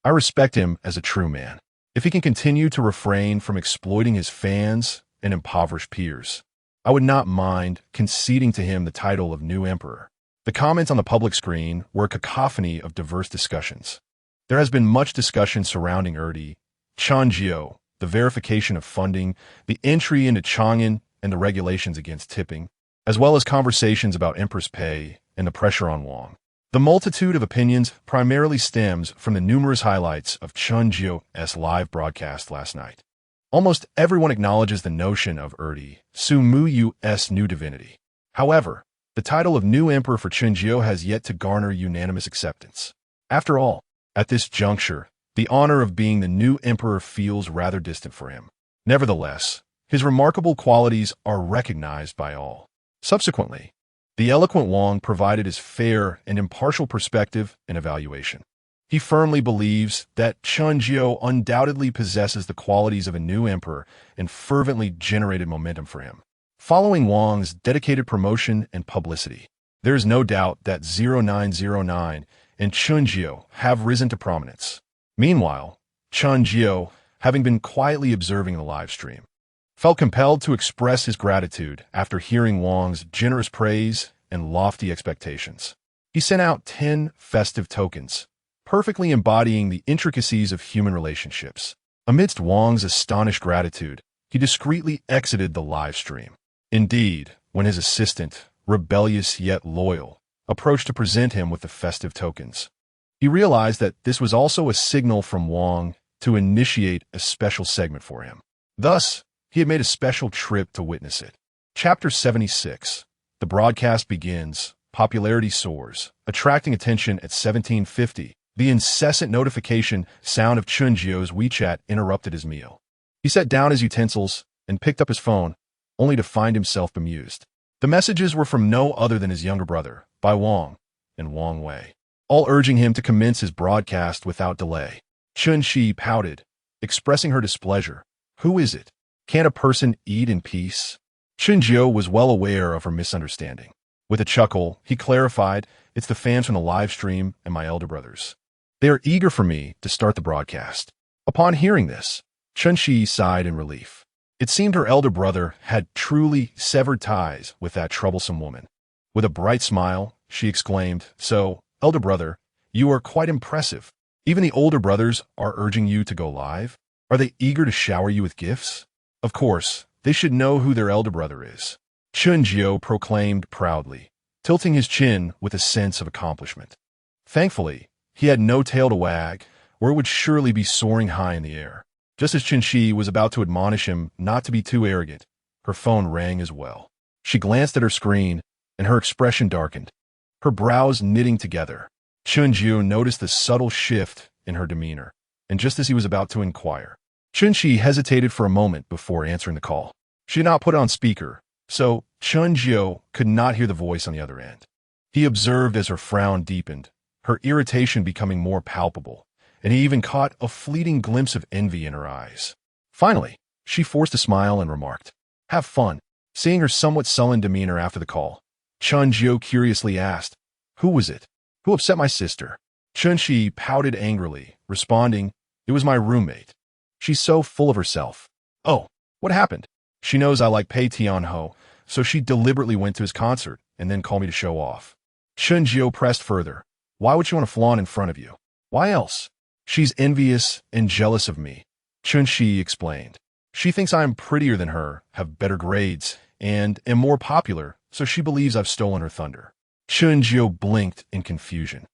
S1: I respect him as a true man. If he can continue to refrain from exploiting his fans and impoverished peers, I would not mind conceding to him the title of new emperor. The comments on the public screen were a cacophony of diverse discussions. There has been much discussion surrounding Chen Jiu, the verification of funding, the entry into Chang'an, and the regulations against tipping, as well as conversations about Empress pay and the pressure on Wong. The multitude of opinions primarily stems from the numerous highlights of Chen Jiu's live broadcast last night. Almost everyone acknowledges the notion of Su Muyu's new divinity. However, the title of new emperor for Chen Jiu has yet to garner unanimous acceptance. After all, at this juncture, The honor of being the new emperor feels rather distant for him. Nevertheless, his remarkable qualities are recognized by all. Subsequently, the eloquent Wang provided his fair and impartial perspective and evaluation. He firmly believes that Chen Jiu undoubtedly possesses the qualities of a new emperor and fervently generated momentum for him. Following Wang's dedicated promotion and publicity, there is no doubt that 0909 and Chen Jiu have risen to prominence. Meanwhile, Chen Jiu, having been quietly observing the live stream, felt compelled to express his gratitude after hearing Wang's generous praise and lofty expectations. He sent out 10 festive tokens, perfectly embodying the intricacies of human relationships. Amidst Wang's astonished gratitude, he discreetly exited the live stream. Indeed, when his assistant, rebellious yet loyal, approached to present him with the festive tokens, he realized that this was also a signal from Wang to initiate a special segment for him. Thus, he had made a special trip to witness it. Chapter 76. The broadcast begins. Popularity soars, attracting attention at 1750. The incessant notification sound of Chen Jiu's WeChat interrupted his meal. He set down his utensils and picked up his phone, only to find himself bemused. The messages were from no other than his younger brother, Bai Wang, and Wang Wei, all urging him to commence his broadcast without delay. Chen Shi pouted, expressing her displeasure. Who is it? Can't a person eat in peace? Chen Jiu was well aware of her misunderstanding. With a chuckle, he clarified, it's the fans from the live stream and my elder brothers. They are eager for me to start the broadcast. Upon hearing this, Chen Shi sighed in relief. It seemed her elder brother had truly severed ties with that troublesome woman. With a bright smile, she exclaimed, so, elder brother, you are quite impressive. Even the older brothers are urging you to go live? Are they eager to shower you with gifts? Of course, they should know who their elder brother is. Chen Jiu proclaimed proudly, tilting his chin with a sense of accomplishment. Thankfully, he had no tail to wag, or it would surely be soaring high in the air. Just as Chen Shi was about to admonish him not to be too arrogant, her phone rang as well. She glanced at her screen, and her expression darkened, her brows knitting together. Chen Jiu noticed the subtle shift in her demeanor, and just as he was about to inquire, Chen Shi hesitated for a moment before answering the call. She had not put it on speaker, so Chen Jiu could not hear the voice on the other end. He observed as her frown deepened, her irritation becoming more palpable, and he even caught a fleeting glimpse of envy in her eyes. Finally, she forced a smile and remarked, have fun. Seeing her somewhat sullen demeanor after the call, Chen Jiu curiously asked, who was it? Who upset my sister? Chen Shi pouted angrily, responding, it was my roommate. She's so full of herself. Oh, what happened? She knows I like Pei Tianho, so she deliberately went to his concert and then called me to show off. Chen Jiu pressed further. Why would she want to flaunt in front of you? Why else? She's envious and jealous of me, Chen Shi explained. She thinks I am prettier than her, have better grades, and am more popular, so she believes I've stolen her thunder. Chen Jiu blinked in confusion.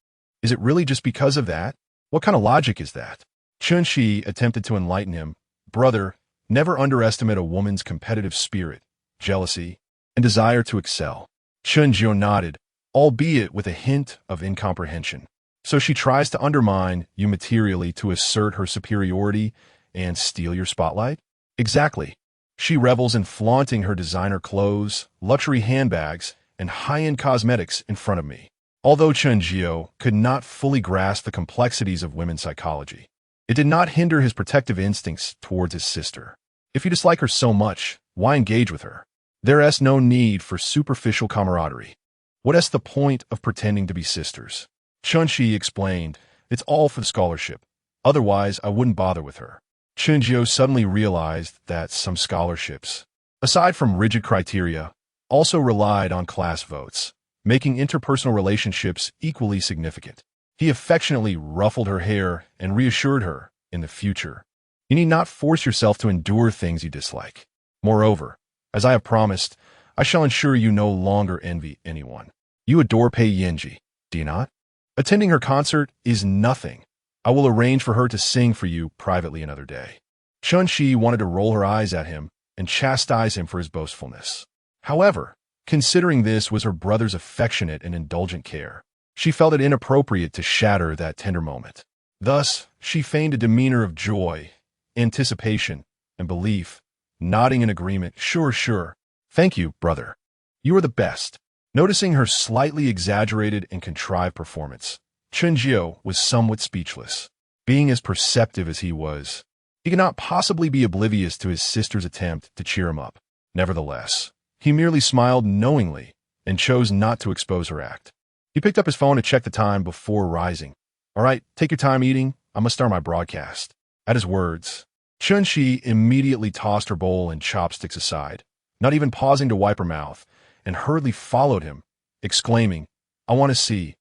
S1: Is it really just because of that? What kind of logic is that? Chen Shi attempted to enlighten him. Brother, never underestimate a woman's competitive spirit, jealousy, and desire to excel. Chen Jiu nodded, albeit with a hint of incomprehension. So she tries to undermine you materially to assert her superiority and steal your spotlight? Exactly. She revels in flaunting her designer clothes, luxury handbags, and high-end cosmetics in front of me. Although Chen Jiu could not fully grasp the complexities of women's psychology, it did not hinder his protective instincts towards his sister. If you dislike her so much, why engage with her? There is no need for superficial camaraderie. What is the point of pretending to be sisters? Chen Shi explained, it's all for the scholarship. Otherwise, I wouldn't bother with her. Chen Jiu suddenly realized that some scholarships, aside from rigid criteria, also relied on class votes, making interpersonal relationships equally significant. He affectionately ruffled her hair and reassured her, in the future, you need not force yourself to endure things you dislike. Moreover, as I have promised, I shall ensure you no longer envy anyone. You adore Pei Yanji, do you not? Attending her concert is nothing. I will arrange for her to sing for you privately another day. Chen Shi wanted to roll her eyes at him and chastise him for his boastfulness. However, considering this was her brother's affectionate and indulgent care, she felt it inappropriate to shatter that tender moment. Thus, she feigned a demeanor of joy, anticipation, and belief, nodding in agreement. Sure, sure. Thank you, brother. You are the best. Noticing her slightly exaggerated and contrived performance, Chen Jiu was somewhat speechless. Being as perceptive as he was, he could not possibly be oblivious to his sister's attempt to cheer him up. Nevertheless, he merely smiled knowingly and chose not to expose her act. He picked up his phone to check the time before rising. All right, take your time eating. I must start my broadcast. At his words, Chen Shi immediately tossed her bowl and chopsticks aside, not even pausing to wipe her mouth, and hurriedly followed him, exclaiming, I want to see.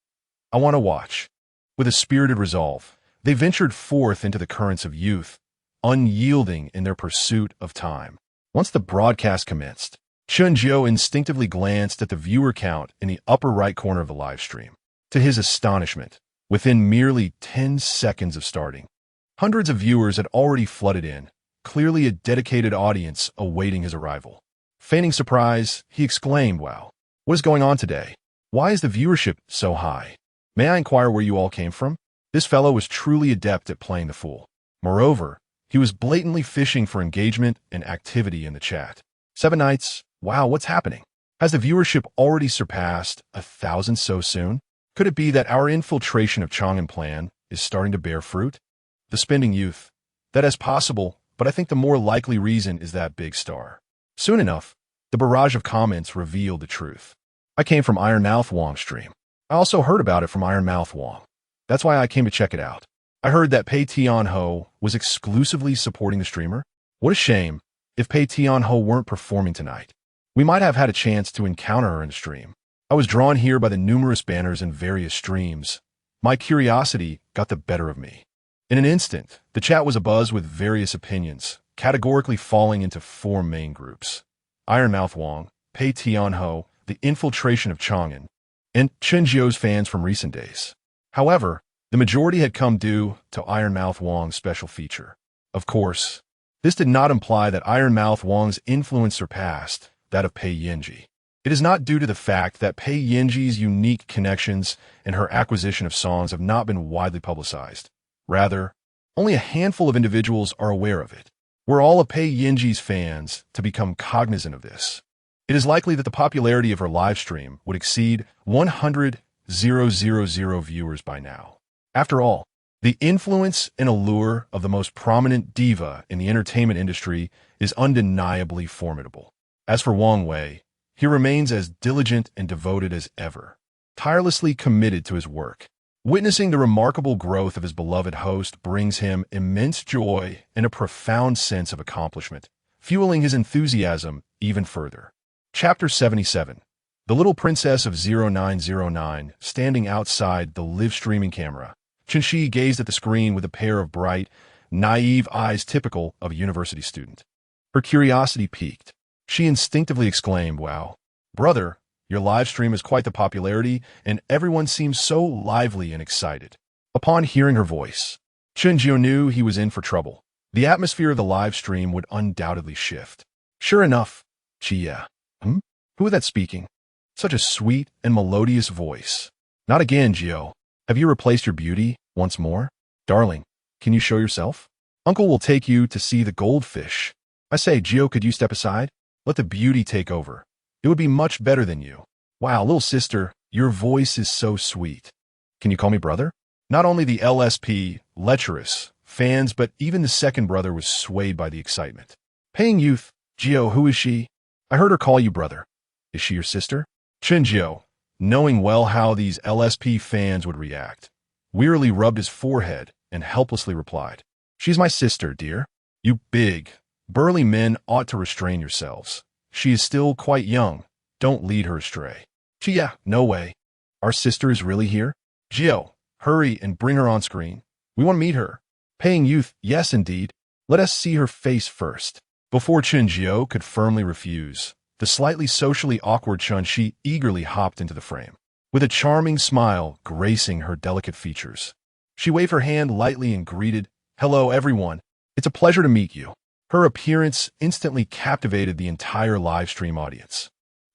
S1: I want to watch. With a spirited resolve, they ventured forth into the currents of youth, unyielding in their pursuit of time. Once the broadcast commenced, Chen Jiu instinctively glanced at the viewer count in the upper right corner of the live stream. To his astonishment, within merely 10 seconds of starting, hundreds of viewers had already flooded in, clearly a dedicated audience awaiting his arrival. Feigning surprise, he exclaimed, Wow, what is going on today? Why is the viewership so high? May I inquire where you all came from? This fellow was truly adept at playing the fool. Moreover, he was blatantly fishing for engagement and activity in the chat. 7 nights. Wow, what's happening? Has the viewership already surpassed 1,000 so soon? Could it be that our infiltration of Chang'an plan is starting to bear fruit? The spending youth. That is possible, but I think the more likely reason is that big star. Soon enough, the barrage of comments revealed the truth. I came from Ironmouth Wong's stream. I also heard about it from Ironmouth Wong. That's why I came to check it out. I heard that Pei Tianho was exclusively supporting the streamer. What a shame. If Pei Tianho weren't performing tonight, we might have had a chance to encounter her in the stream. I was drawn here by the numerous banners in various streams. My curiosity got the better of me. In an instant, the chat was abuzz with various opinions, categorically falling into 4 main groups: Ironmouth Wong, Pei Tianho, the infiltration of Chang'an, and Chen Jiu's fans from recent days. However, the majority had come due to Ironmouth Wong's special feature. Of course, this did not imply that Ironmouth Wong's influence surpassed that of Pei Yinji. It is not due to the fact that Pei Yinji's unique connections and her acquisition of songs have not been widely publicized. Rather, only a handful of individuals are aware of it. Were all of Pei Yinji's fans to become cognizant of this, it is likely that the popularity of her live stream would exceed 100,000 viewers by now. After all, the influence and allure of the most prominent diva in the entertainment industry is undeniably formidable. As for Wang Wei, he remains as diligent and devoted as ever, tirelessly committed to his work. Witnessing the remarkable growth of his beloved host brings him immense joy and a profound sense of accomplishment, fueling his enthusiasm even further. Chapter 77. The little princess of 0909 standing outside the live streaming camera. Chen Shi gazed at the screen with a pair of bright, naive eyes typical of a university student. Her curiosity piqued. She instinctively exclaimed, Wow, brother, your live stream has quite the popularity, and everyone seems so lively and excited. Upon hearing her voice, Chen Jiu knew he was in for trouble. The atmosphere of the live stream would undoubtedly shift. Sure enough, Chia. Who was that speaking? Such a sweet and melodious voice. Not again, Jiu. Have you replaced your beauty once more? Darling, can you show yourself? Uncle will take you to see the goldfish. I say, Jiu, could you step aside? Let the beauty take over. It would be much better than you. Wow, little sister, your voice is so sweet. Can you call me brother? Not only the LSP, lecherous, fans, but even the second brother was swayed by the excitement. Paying youth, Jiu, who is she? I heard her call you brother. Is she your sister? Chen Jiu, knowing well how these LSP fans would react, wearily rubbed his forehead and helplessly replied, She's my sister, dear. You big, burly men ought to restrain yourselves. She is still quite young. Don't lead her astray. Chia, no way. Our sister is really here? Jiu, hurry and bring her on screen. We want to meet her. Paying youth, yes indeed. Let us see her face first. Before Chen Jiu could firmly refuse, the slightly socially awkward Chen Shi eagerly hopped into the frame, with a charming smile gracing her delicate features. She waved her hand lightly and greeted, Hello, everyone. It's a pleasure to meet you. Her appearance instantly captivated the entire live stream audience,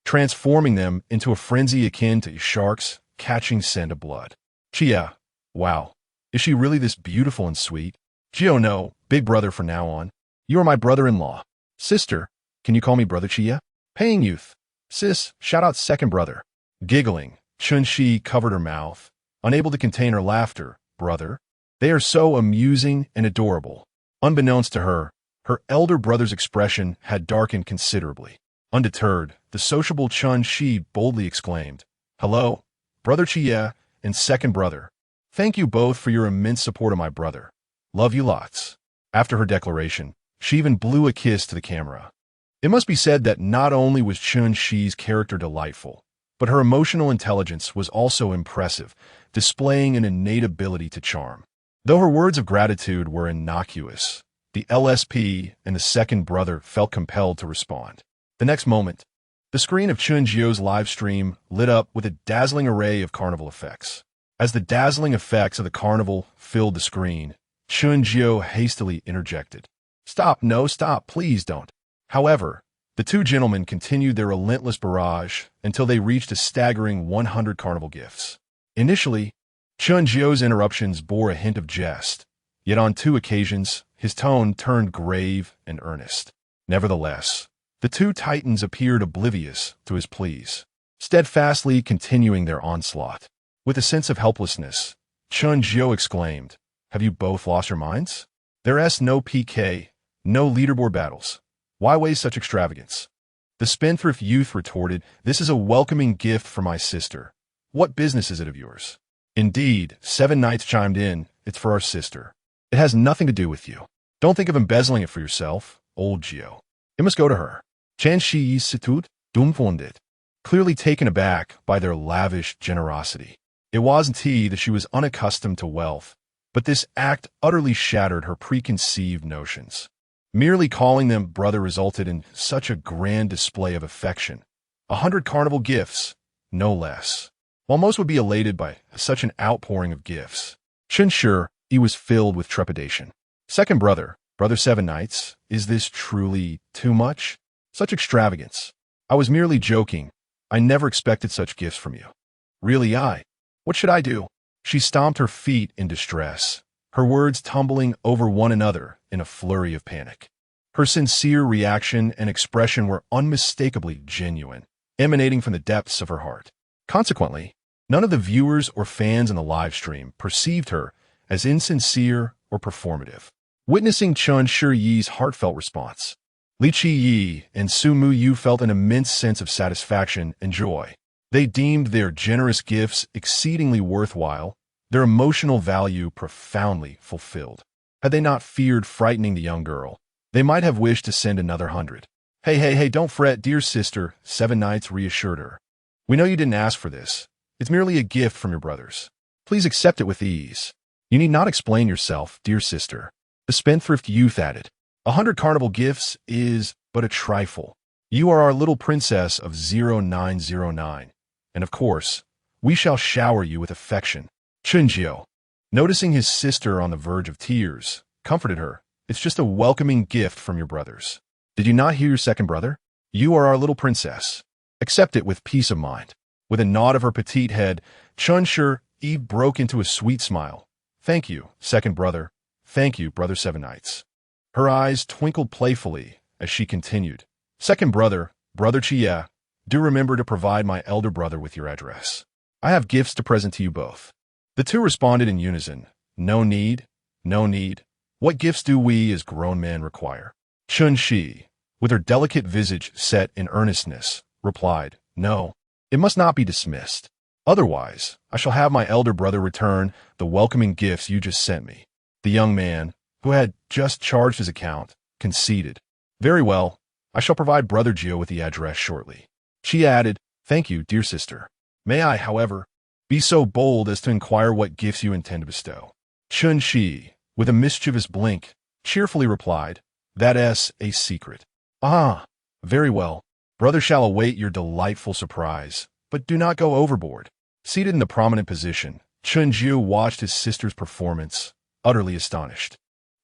S1: transforming them into a frenzy akin to sharks catching scent of blood. Chia, wow, Is she really this beautiful and sweet? Jiu, no, big brother from now on. You are my brother-in-law. Sister, can you call me Brother Chia? Paying youth. Sis, shout out second brother. Giggling, Chen Jiu covered her mouth, unable to contain her laughter. Brother? They are so amusing and adorable. Unbeknownst to her, her elder brother's expression had darkened considerably. Undeterred, the sociable Chen Jiu boldly exclaimed, "Hello, Brother Chia and second brother. Thank you both for your immense support of my brother. Love you lots." After her declaration, she even blew a kiss to the camera. It must be said that not only was Chen Jiu's character delightful, but her emotional intelligence was also impressive, displaying an innate ability to charm. Though her words of gratitude were innocuous, the LSP and the second brother felt compelled to respond. The next moment, the screen of Chen Jiu's live stream lit up with a dazzling array of carnival effects. As the dazzling effects of the carnival filled the screen, Chen Jiu hastily interjected, "Stop, no, stop, please don't." However, the two gentlemen continued their relentless barrage until they reached a staggering 100 carnival gifts. Initially, Chen Jiu's interruptions bore a hint of jest, yet on 2 occasions, his tone turned grave and earnest. Nevertheless, the two titans appeared oblivious to his pleas, steadfastly continuing their onslaught. With a sense of helplessness, Chen Jiu exclaimed, "Have you both lost your minds? There's no PK, no leaderboard battles. Why waste such extravagance?" The spendthrift youth retorted, "This is a welcoming gift for my sister. What business is it of yours?" "Indeed," 7 knights chimed in, "it's for our sister. It has nothing to do with you. Don't think of embezzling it for yourself, old Jiu. It must go to her." Chen Jiu situt dumbfounded, clearly taken aback by their lavish generosity. It wasn't that she was unaccustomed to wealth, but this act utterly shattered her preconceived notions. Merely calling them brother resulted in such a grand display of affection. 100 carnival gifts, no less. While most would be elated by such an outpouring of gifts, Chen Jiu was filled with trepidation. "Second brother, Brother 7 Knights, is this truly too much? Such extravagance. I was merely joking. I never expected such gifts from you." "Really, what should I do?" She stomped her feet in distress, her words tumbling over one another in a flurry of panic. Her sincere reaction and expression were unmistakably genuine, emanating from the depths of her heart. Consequently, none of the viewers or fans in the live stream perceived her as insincere or performative. Witnessing Chen Jiu's heartfelt response, Li Qi and Su Mu Yu felt an immense sense of satisfaction and joy. They deemed their generous gifts exceedingly worthwhile, their emotional value profoundly fulfilled. Had they not feared frightening the young girl, they might have wished to send another 100. Hey, don't fret, dear sister," 7 Knights reassured her. "We know you didn't ask for this. It's merely a gift from your brothers. Please accept it with ease. You need not explain yourself, dear sister." The spendthrift youth added, 100 carnival gifts is but a trifle. You are our little princess of 0909, and of course, we shall shower you with affection." Chen Jiu, noticing his sister on the verge of tears, comforted her. "It's just a welcoming gift from your brothers. Did you not hear your second brother? You are our little princess. Accept it with peace of mind." With a nod of her petite head, Chen Jiu broke into a sweet smile. "Thank you, second brother. Thank you, Brother 7 Knights." Her eyes twinkled playfully as she continued, "Second brother, Brother Chia, do remember to provide my elder brother with your address. I have gifts to present to you both." The two responded in unison, "No need, no need. What gifts do we as grown men require?" Chen Jiu, with her delicate visage set in earnestness, replied, "No, it must not be dismissed. Otherwise, I shall have my elder brother return the welcoming gifts you just sent me." The young man, who had just charged his account, conceded, "Very well, I shall provide Brother Jiu with the address shortly." She added, "Thank you, dear sister. May I, however, be so bold as to inquire what gifts you intend to bestow?" Chen Jiu, with a mischievous blink, cheerfully replied, "That's a secret." "Ah, very well. Brother shall await your delightful surprise, but do not go overboard." Seated in the prominent position, Chen Jiu watched his sister's performance, utterly astonished.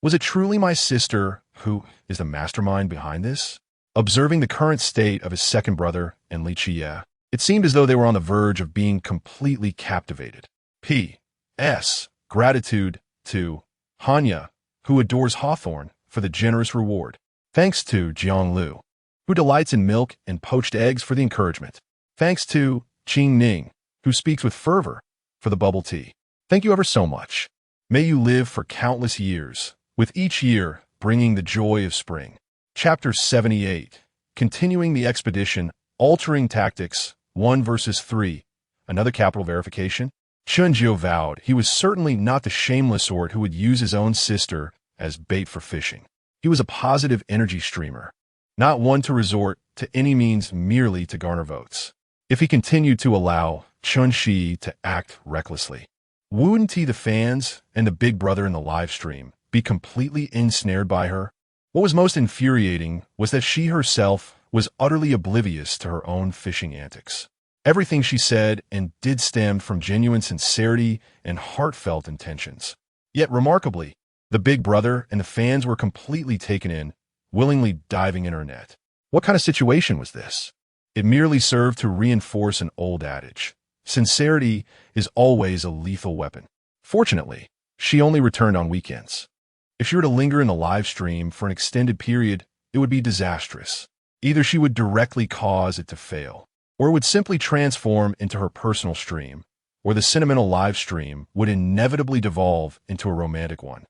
S1: Was it truly my sister who is the mastermind behind this? Observing the current state of his second brother and Li Qi, it seemed as though they were on the verge of being completely captivated. P.S. Gratitude to Hanya, who adores Hawthorne, for the generous reward. Thanks to Jiang Lu, who delights in milk and poached eggs, for the encouragement. Thanks to Qing Ning, who speaks with fervor, for the bubble tea. Thank you ever so much. May you live for countless years, with each year bringing the joy of spring. Chapter 78. Continuing the expedition, altering tactics, 1 versus 3. Another capital verification. Chen Jiu vowed he was certainly not the shameless sort who would use his own sister as bait for fishing. He was a positive energy streamer, not one to resort to any means merely to garner votes. If he continued to allow Chun Shi to act recklessly, wouldn't he, the fans, and the big brother in the live stream be completely ensnared by her? What was most infuriating was that she herself was utterly oblivious to her own fishing antics. Everything she said and did stemmed from genuine sincerity and heartfelt intentions. Yet, remarkably, the big brother and the fans were completely taken in, willingly diving in her net. What kind of situation was this? It merely served to reinforce an old adage. Sincerity is always a lethal weapon. Fortunately, she only returned on weekends. If she were to linger in the live stream for an extended period, it would be disastrous. Either she would directly cause it to fail, or it would simply transform into her personal stream, or the sentimental live stream would inevitably devolve into a romantic one.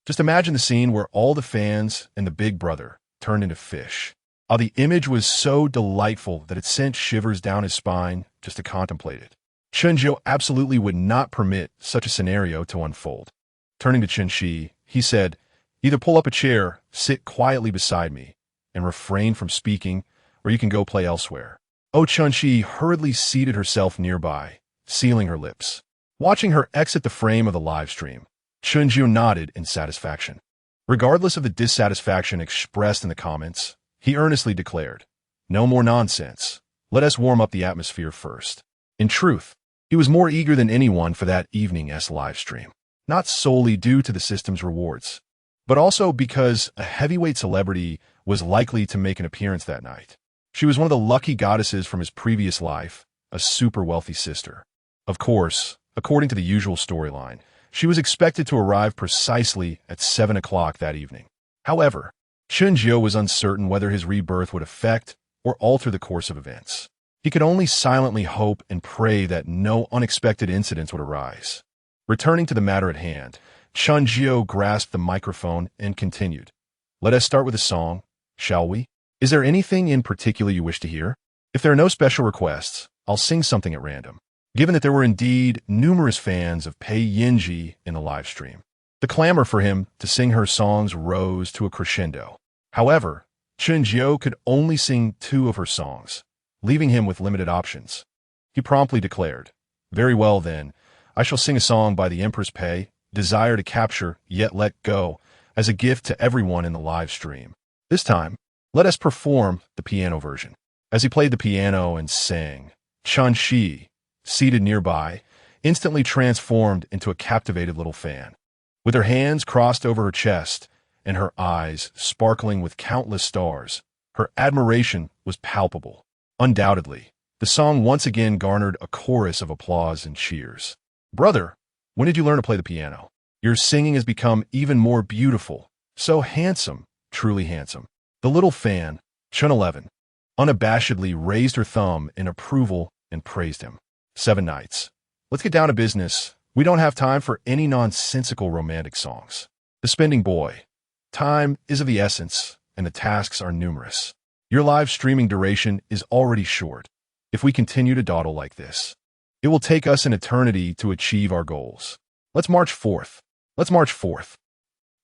S1: Just imagine the scene where all the fans and the big brother turned into fish. The image was so delightful that it sent shivers down his spine just to contemplate it. Chen Jiu absolutely would not permit such a scenario to unfold. Turning to Chen Shi, he said, "Either pull up a chair, sit quietly beside me, and refrain from speaking, or you can go play elsewhere." Chen Shi hurriedly seated herself nearby, sealing her lips. Watching her exit the frame of the live stream, Chen Jiu nodded in satisfaction. Regardless of the dissatisfaction expressed in the comments, he earnestly declared, "No more nonsense. Let us warm up the atmosphere first." In truth, he was more eager than anyone for that evening's live stream, not solely due to the system's rewards, but also because a heavyweight celebrity was likely to make an appearance that night. She was one of the lucky goddesses from his previous life, a super wealthy sister. Of course, according to the usual storyline, she was expected to arrive precisely at 7 o'clock that evening. However, Chen Jiu was uncertain whether his rebirth would affect or alter the course of events. He could only silently hope and pray that no unexpected incidents would arise. Returning to the matter at hand, Chen Jiu grasped the microphone and continued, "Let us start with a song, shall we? Is there anything in particular you wish to hear? If there are no special requests, I'll sing something at random." Given that there were indeed numerous fans of Pei Yinji in the live stream, the clamor for him to sing her songs rose to a crescendo. However, Chen Jiu could only sing 2 of her songs, leaving him with limited options. He promptly declared, "Very well then, I shall sing a song by the Empress Pei, Desire to Capture Yet Let Go, as a gift to everyone in the live stream. This time, let us perform the piano version." As he played the piano and sang, Chen Shi, seated nearby, instantly transformed into a captivated little fan. With her hands crossed over her chest and her eyes sparkling with countless stars, her admiration was palpable. Undoubtedly, the song once again garnered a chorus of applause and cheers. "Brother, when did you learn to play the piano? Your singing has become even more beautiful. So handsome, truly handsome." The little fan, Chen 11, unabashedly raised her thumb in approval and praised him. 7 nights. Let's get down to business. We don't have time for any nonsensical romantic songs. The spending boy. Time is of the essence, and the tasks are numerous. Your live streaming duration is already short. If we continue to dawdle like this, it will take us an eternity to achieve our goals. Let's march forth. Let's march forth.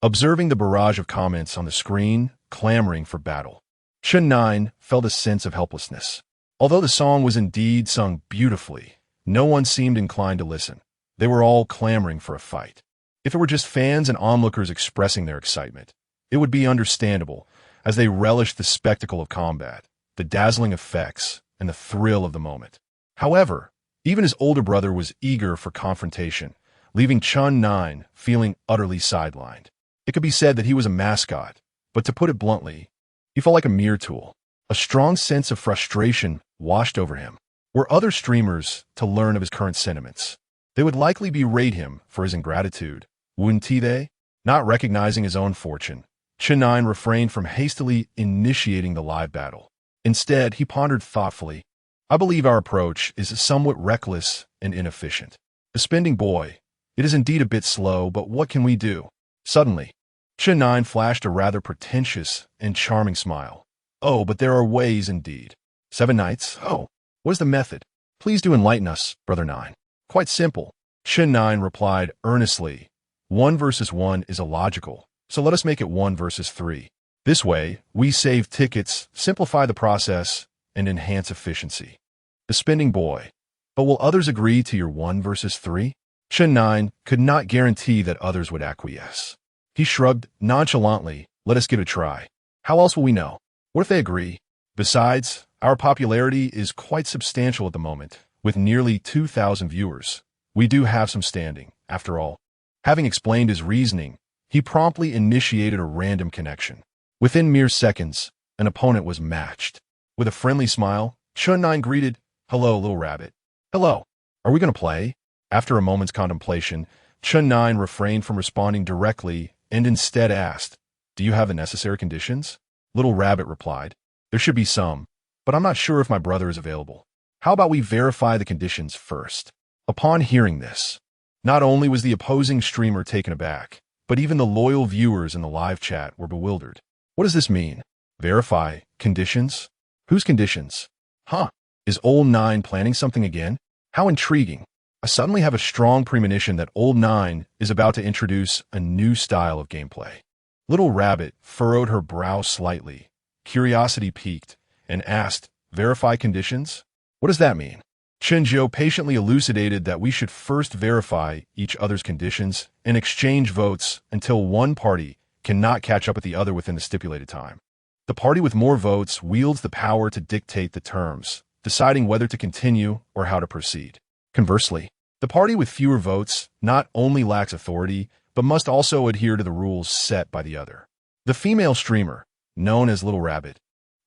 S1: Observing the barrage of comments on the screen, clamoring for battle, Chen 9 felt a sense of helplessness. Although the song was indeed sung beautifully, no one seemed inclined to listen. They were all clamoring for a fight. If it were just fans and onlookers expressing their excitement, it would be understandable, as they relished the spectacle of combat, the dazzling effects, and the thrill of the moment. However, even his older brother was eager for confrontation, leaving Chen 9 feeling utterly sidelined. It could be said that he was a mascot, but to put it bluntly, he felt like a mere tool. A strong sense of frustration washed over him. Were other streamers to learn of his current sentiments, They would likely berate him for his ingratitude, wouldn't they? Not recognizing his own fortune, Chen refrained from hastily initiating the live battle. Instead, he pondered thoughtfully. I believe our approach is somewhat reckless and inefficient. The spending boy. It is indeed a bit slow, but what can we do? Suddenly, Chen flashed a rather pretentious and charming smile. Oh, but there are ways indeed. 7 knights? Oh, what is the method? Please do enlighten us, Brother 9. Quite simple. Chen replied earnestly. 1 versus 1 is illogical, so let us make it 1 versus 3. This way, we save tickets, simplify the process, and enhance efficiency. The spending boy. But will others agree to your 1 versus 3? Chen could not guarantee that others would acquiesce. He shrugged nonchalantly. Let us give it a try. How else will we know? What if they agree? Besides, our popularity is quite substantial at the moment, with nearly 2,000 viewers. We do have some standing, after all. Having explained his reasoning, he promptly initiated a random connection. Within mere seconds, an opponent was matched. With a friendly smile, Chen greeted, Hello, little rabbit. Hello. Are we going to play? After a moment's contemplation, Chen refrained from responding directly and instead asked, Do you have the necessary conditions? Little rabbit replied, There should be some, but I'm not sure if my brother is available. How about we verify the conditions first? Upon hearing this, not only was the opposing streamer taken aback, but even the loyal viewers in the live chat were bewildered. What does this mean? Verify conditions? Whose conditions? Huh? Is Old 9 planning something again? How intriguing. I suddenly have a strong premonition that Old 9 is about to introduce a new style of gameplay. Little Rabbit furrowed her brow slightly. Curiosity piqued and asked, Verify conditions? What does that mean? Chen Jiu patiently elucidated that we should first verify each other's conditions and exchange votes until one party cannot catch up with the other within the stipulated time. The party with more votes wields the power to dictate the terms, deciding whether to continue or how to proceed. Conversely, the party with fewer votes not only lacks authority, but must also adhere to the rules set by the other. The female streamer, known as Little Rabbit,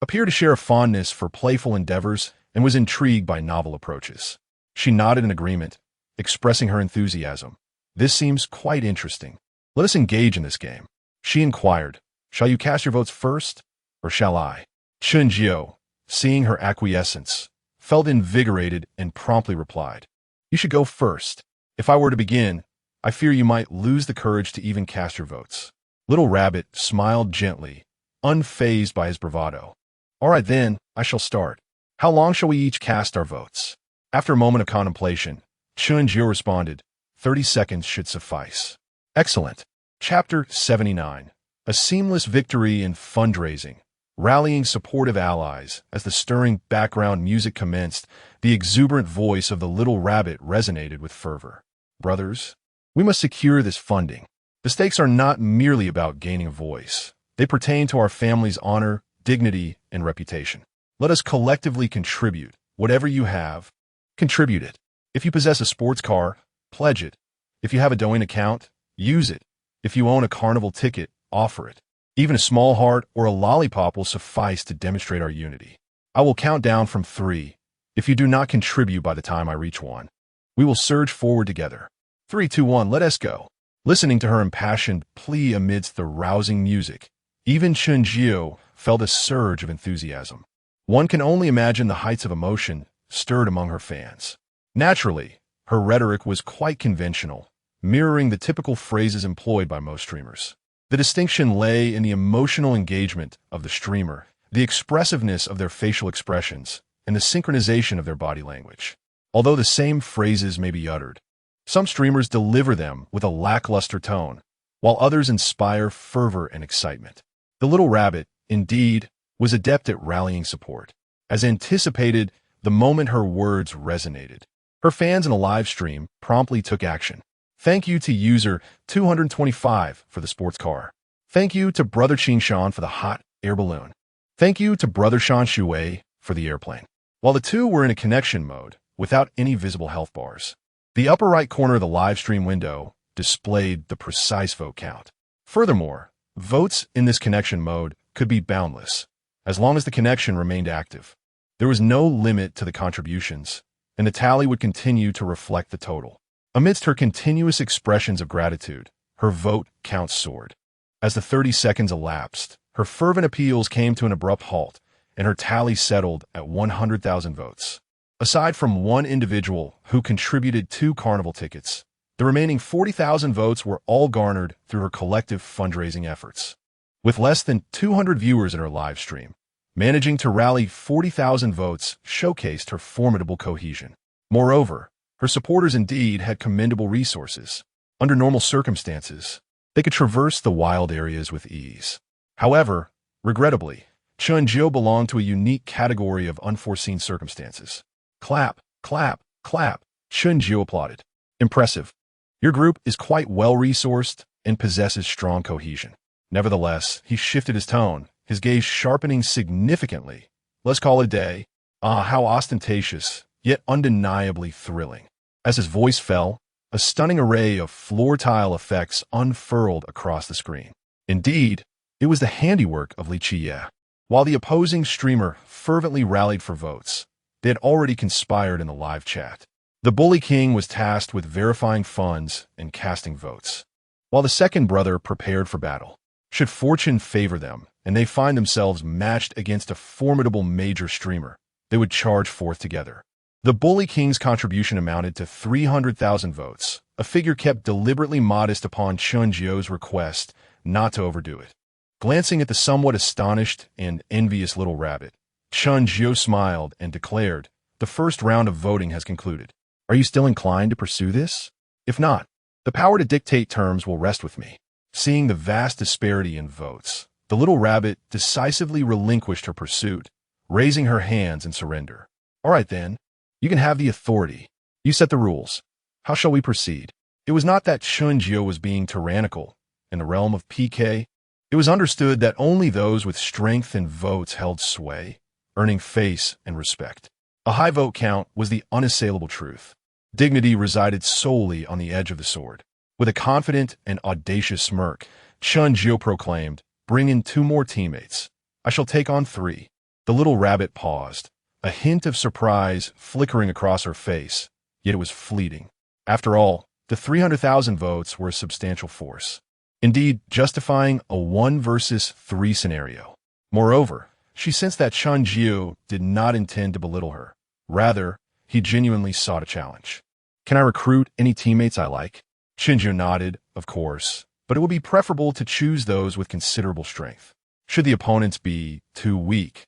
S1: appeared to share a fondness for playful endeavors and was intrigued by novel approaches. She nodded in agreement, expressing her enthusiasm. This seems quite interesting. Let us engage in this game. She inquired, Shall you cast your votes first, or shall I? Chen Jiu, seeing her acquiescence, felt invigorated and promptly replied, You should go first. If I were to begin, I fear you might lose the courage to even cast your votes. Little Rabbit smiled gently, unfazed by his bravado. All right then, I shall start. How long shall we each cast our votes? After a moment of contemplation, Chen Jiu responded, 30 seconds should suffice. Excellent. Chapter 79. A seamless victory in fundraising. Rallying supportive allies. As the stirring background music commenced, the exuberant voice of the Little Rabbit resonated with fervor. Brothers, we must secure this funding. The stakes are not merely about gaining a voice. They pertain to our family's honor, dignity, and reputation. Let us collectively contribute. Whatever you have, contribute it. If you possess a sports car, pledge it. If you have a Douyin account, use it. If you own a carnival ticket, offer it. Even a small heart or a lollipop will suffice to demonstrate our unity. I will count down from 3. If you do not contribute by the time I reach 1, we will surge forward together. 3, 2, 1, let us go. Listening to her impassioned plea amidst the rousing music, even Chen Jiu felt a surge of enthusiasm. One can only imagine the heights of emotion stirred among her fans. Naturally, her rhetoric was quite conventional, mirroring the typical phrases employed by most streamers. The distinction lay in the emotional engagement of the streamer, the expressiveness of their facial expressions, and the synchronization of their body language. Although the same phrases may be uttered, some streamers deliver them with a lackluster tone, while others inspire fervor and excitement. The Little Rabbit, indeed, was adept at rallying support. As anticipated, the moment her words resonated, her fans in a live stream promptly took action. Thank you to user 225 for the sports car. Thank you to Brother Qingshan for the hot air balloon. Thank you to Brother Shan Shui for the airplane. While the two were in a connection mode, without any visible health bars, the upper right corner of the live stream window displayed the precise vote count. Furthermore, votes in this connection mode could be boundless, as long as the connection remained active. There was no limit to the contributions, and the tally would continue to reflect the total. Amidst her continuous expressions of gratitude, her vote count soared. As the 30 seconds elapsed, her fervent appeals came to an abrupt halt, and her tally settled at 100,000 votes. Aside from one individual who contributed 2 carnival tickets, the remaining 40,000 votes were all garnered through her collective fundraising efforts. With less than 200 viewers in her live stream, managing to rally 40,000 votes showcased her formidable cohesion. Moreover, her supporters indeed had commendable resources. Under normal circumstances, they could traverse the wild areas with ease. However, regrettably, Chen Jiu belonged to a unique category of unforeseen circumstances. Clap, clap, clap, Chen Jiu applauded. Impressive. Your group is quite well-resourced and possesses strong cohesion. Nevertheless, he shifted his tone, his gaze sharpening significantly. Let's call it a day. Ah, how ostentatious, yet undeniably thrilling. As his voice fell, a stunning array of floor tile effects unfurled across the screen. Indeed, it was the handiwork of Li Qiye. While the opposing streamer fervently rallied for votes, they had already conspired in the live chat. The Bully King was tasked with verifying funds and casting votes, while the second brother prepared for battle. Should fortune favor them, and they find themselves matched against a formidable major streamer, they would charge forth together. The Bully King's contribution amounted to 300,000 votes, a figure kept deliberately modest upon Chen Jiu's request not to overdo it. Glancing at the somewhat astonished and envious little rabbit, Chen Jiu smiled and declared, "The first round of voting has concluded. Are you still inclined to pursue this? If not, the power to dictate terms will rest with me." Seeing the vast disparity in votes, the little rabbit decisively relinquished her pursuit, raising her hands in surrender. "All right then, you can have the authority. You set the rules. How shall we proceed?" It was not that Chen Jiu was being tyrannical. In the realm of PK, it was understood that only those with strength and votes held sway, earning face and respect. A high vote count was the unassailable truth. Dignity resided solely on the edge of the sword. With a confident and audacious smirk, Chen Jiu proclaimed, "Bring in 2 more teammates. I shall take on 3. The little rabbit paused, a hint of surprise flickering across her face, yet it was fleeting. After all, the 300,000 votes were a substantial force, indeed justifying a 1 versus 3 scenario. Moreover, she sensed that Chen Jiu did not intend to belittle her. Rather, he genuinely sought a challenge. "Can I recruit any teammates I like?" Chen Jiu nodded, of course, but it would be preferable to choose those with considerable strength. Should the opponents be too weak,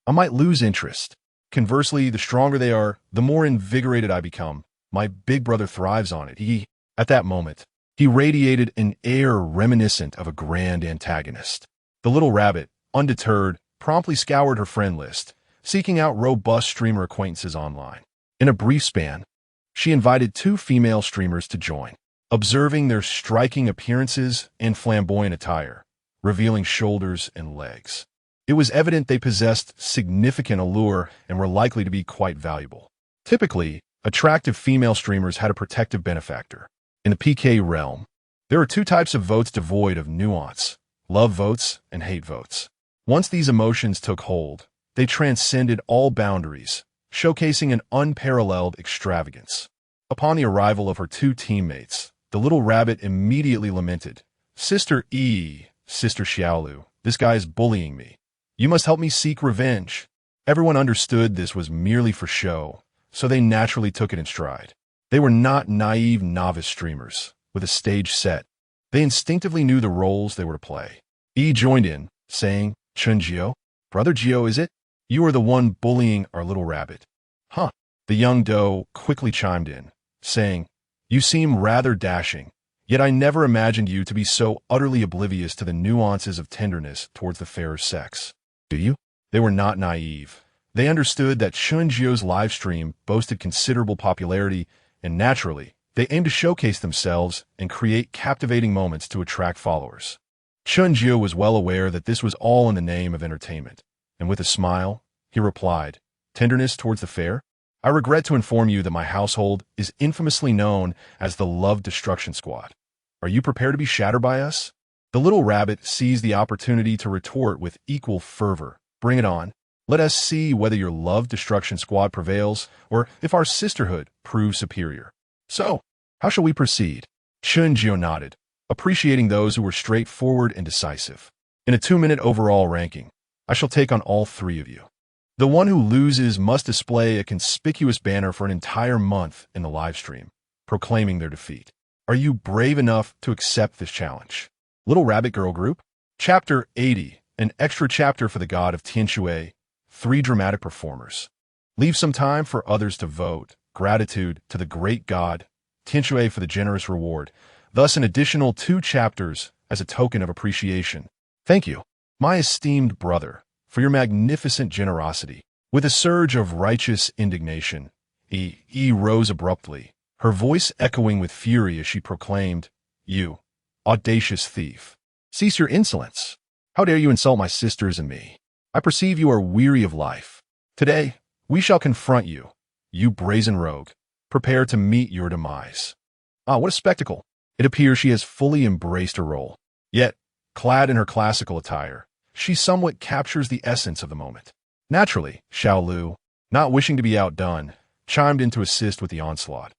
S1: I might lose interest. Conversely, the stronger they are, the more invigorated I become. My big brother thrives on it. At that moment, he radiated an air reminiscent of a grand antagonist. The little rabbit, undeterred, promptly scoured her friend list, seeking out robust streamer acquaintances online. In a brief span, she invited 2 female streamers to join. Observing their striking appearances and flamboyant attire, revealing shoulders and legs, it was evident they possessed significant allure and were likely to be quite valuable. Typically, attractive female streamers had a protective benefactor. In the PK realm, there are 2 types of votes devoid of nuance: love votes and hate votes. Once these emotions took hold, they transcended all boundaries, showcasing an unparalleled extravagance. Upon the arrival of her 2 teammates, the little rabbit immediately lamented, Sister Xiao Lu, this guy is bullying me. You must help me seek revenge." Everyone understood this was merely for show, so they naturally took it in stride. They were not naive novice streamers, with a stage set. They instinctively knew the roles they were to play. Joined in, saying, "Chen Jiu, Brother Jiu, is it? You are the one bullying our little rabbit." "Huh." The young doe quickly chimed in, saying, "You seem rather dashing, yet I never imagined you to be so utterly oblivious to the nuances of tenderness towards the fairer sex. Do you?" They were not naive. They understood that Chen Jiu's livestream boasted considerable popularity, and naturally, they aimed to showcase themselves and create captivating moments to attract followers. Chen Jiu was well aware that this was all in the name of entertainment, and with a smile, he replied, "Tenderness towards the fair? I regret to inform you that my household is infamously known as the Love Destruction Squad. Are you prepared to be shattered by us?" The little rabbit seized the opportunity to retort with equal fervor. "Bring it on. Let us see whether your Love Destruction Squad prevails or if our sisterhood proves superior." So, How shall we proceed? Chen Jiu nodded, appreciating those who were straightforward and decisive. In a 2-minute overall ranking, I shall take on all 3 of you. The one who loses must display a conspicuous banner for an entire month in the live stream, proclaiming their defeat. Are you brave enough to accept this challenge? Little Rabbit Girl Group? Chapter 80, an extra chapter for the god of Tianshui, 3 dramatic performers. Leave some time for others to vote. Gratitude to the great god, Tianshui, for the generous reward. Thus an additional 2 chapters as a token of appreciation. Thank you, my esteemed brother, for your magnificent generosity. With a surge of righteous indignation, Yi rose abruptly, her voice echoing with fury as she proclaimed, "You, audacious thief! Cease your insolence! How dare you insult my sisters and me? I perceive you are weary of life. Today, we shall confront you, you brazen rogue. Prepare to meet your demise." Ah, what a spectacle! It appears she has fully embraced her role. Yet, clad in her classical attire, she somewhat captures the essence of the moment. Naturally, Xiao Lu, not wishing to be outdone, chimed in to assist with the onslaught.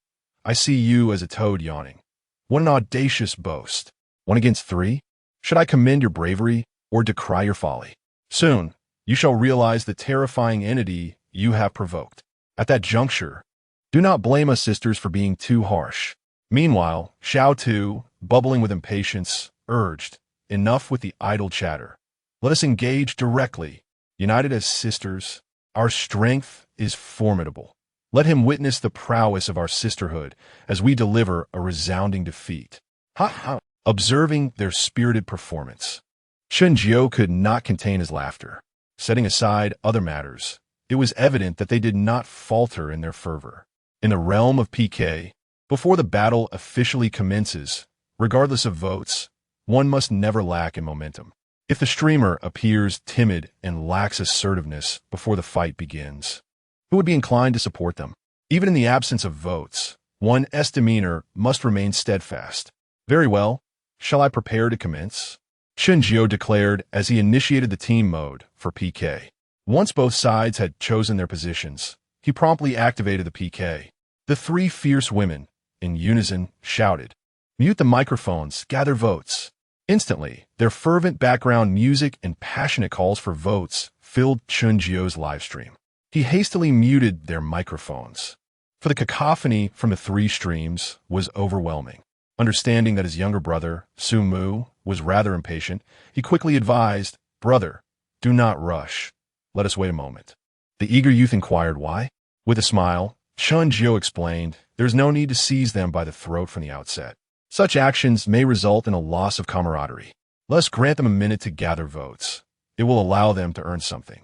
S1: "I see you as a toad yawning. What an audacious boast. 1 against 3? Should I commend your bravery or decry your folly? Soon, you shall realize the terrifying entity you have provoked. At that juncture, do not blame us sisters for being too harsh." Meanwhile, Xiao Tu, bubbling with impatience, urged, "Enough with the idle chatter. Let us engage directly. United as sisters, our strength is formidable. Let him witness the prowess of our sisterhood as we deliver a resounding defeat." Ha ha! Observing their spirited performance, Chen Jiu could not contain his laughter. Setting aside other matters, it was evident that they did not falter in their fervor. In the realm of PK, before the battle officially commences, regardless of votes, one must never lack in momentum. If the streamer appears timid and lacks assertiveness before the fight begins, who would be inclined to support them? Even in the absence of votes, one's demeanor must remain steadfast. "Very well. Shall I prepare to commence?" Chen Jiu declared as he initiated the team mode for PK. Once both sides had chosen their positions, he promptly activated the PK. The 3 fierce women, in unison, shouted, "Mute the microphones, gather votes." Instantly, their fervent background music and passionate calls for votes filled Chen Jiu's livestream. He hastily muted their microphones, for the cacophony from the 3 streams was overwhelming. Understanding that his younger brother, Su Mu, was rather impatient, he quickly advised, "Brother, do not rush. Let us wait a moment." The eager youth inquired why. With a smile, Chen Jiu explained, "There's no need to seize them by the throat from the outset. Such actions may result in a loss of camaraderie. Let us grant them a minute to gather votes. It will allow them to earn something.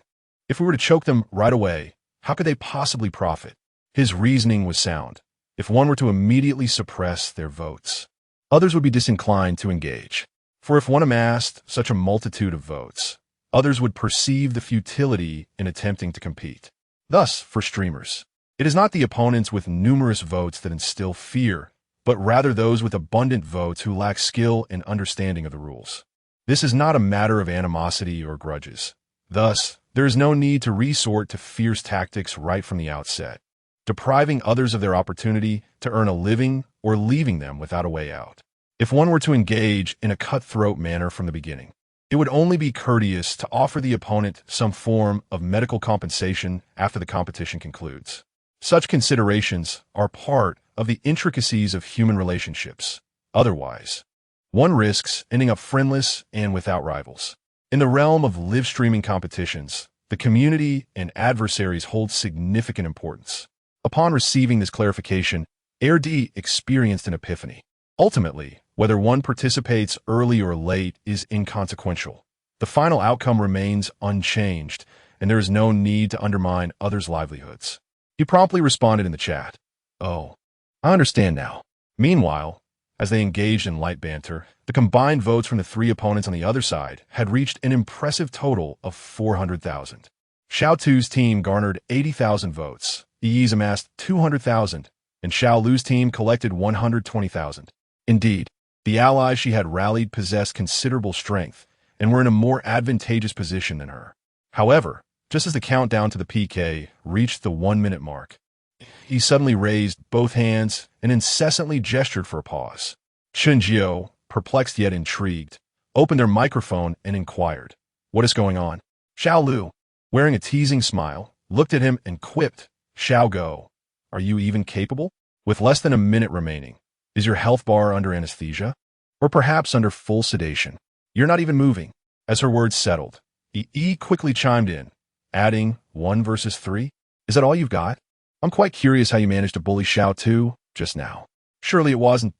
S1: If we were to choke them right away, how could they possibly profit?" His reasoning was sound. If one were to immediately suppress their votes, others would be disinclined to engage. For if one amassed such a multitude of votes, others would perceive the futility in attempting to compete. Thus, for streamers, it is not the opponents with numerous votes that instill fear, but rather those with abundant votes who lack skill and understanding of the rules. This is not a matter of animosity or grudges. Thus, there is no need to resort to fierce tactics right from the outset, depriving others of their opportunity to earn a living or leaving them without a way out. If one were to engage in a cutthroat manner from the beginning, it would only be courteous to offer the opponent some form of medical compensation after the competition concludes. Such considerations are part of the intricacies of human relationships. Otherwise, one risks ending up friendless and without rivals. In the realm of live streaming competitions, the community and adversaries hold significant importance. Upon receiving this clarification, AirD experienced an epiphany. Ultimately, whether one participates early or late is inconsequential. The final outcome remains unchanged, and there is no need to undermine others' livelihoods. He promptly responded in the chat, "Oh, I understand now." Meanwhile, as they engaged in light banter, the combined votes from the 3 opponents on the other side had reached an impressive total of 400,000. Xiao Tu's team garnered 80,000 votes, Yi's amassed 200,000, and Xiao Lu's team collected 120,000. Indeed, the allies she had rallied possessed considerable strength and were in a more advantageous position than her. However, just as the countdown to the PK reached the 1-minute mark, He suddenly raised both hands and incessantly gestured for a pause. Chen Jiu, perplexed yet intrigued, opened their microphone and inquired, "What is going on?" Xiao Lu, wearing a teasing smile, looked at him and quipped, "Xiao Go, are you even capable?" With less than a minute remaining, is your health bar under anesthesia? Or perhaps under full sedation? You're not even moving. As her words settled, E quickly chimed in, adding, 1 versus 3? Is that all you've got? I'm quite curious how you managed to bully Xiao Tu just now. Surely it wasn't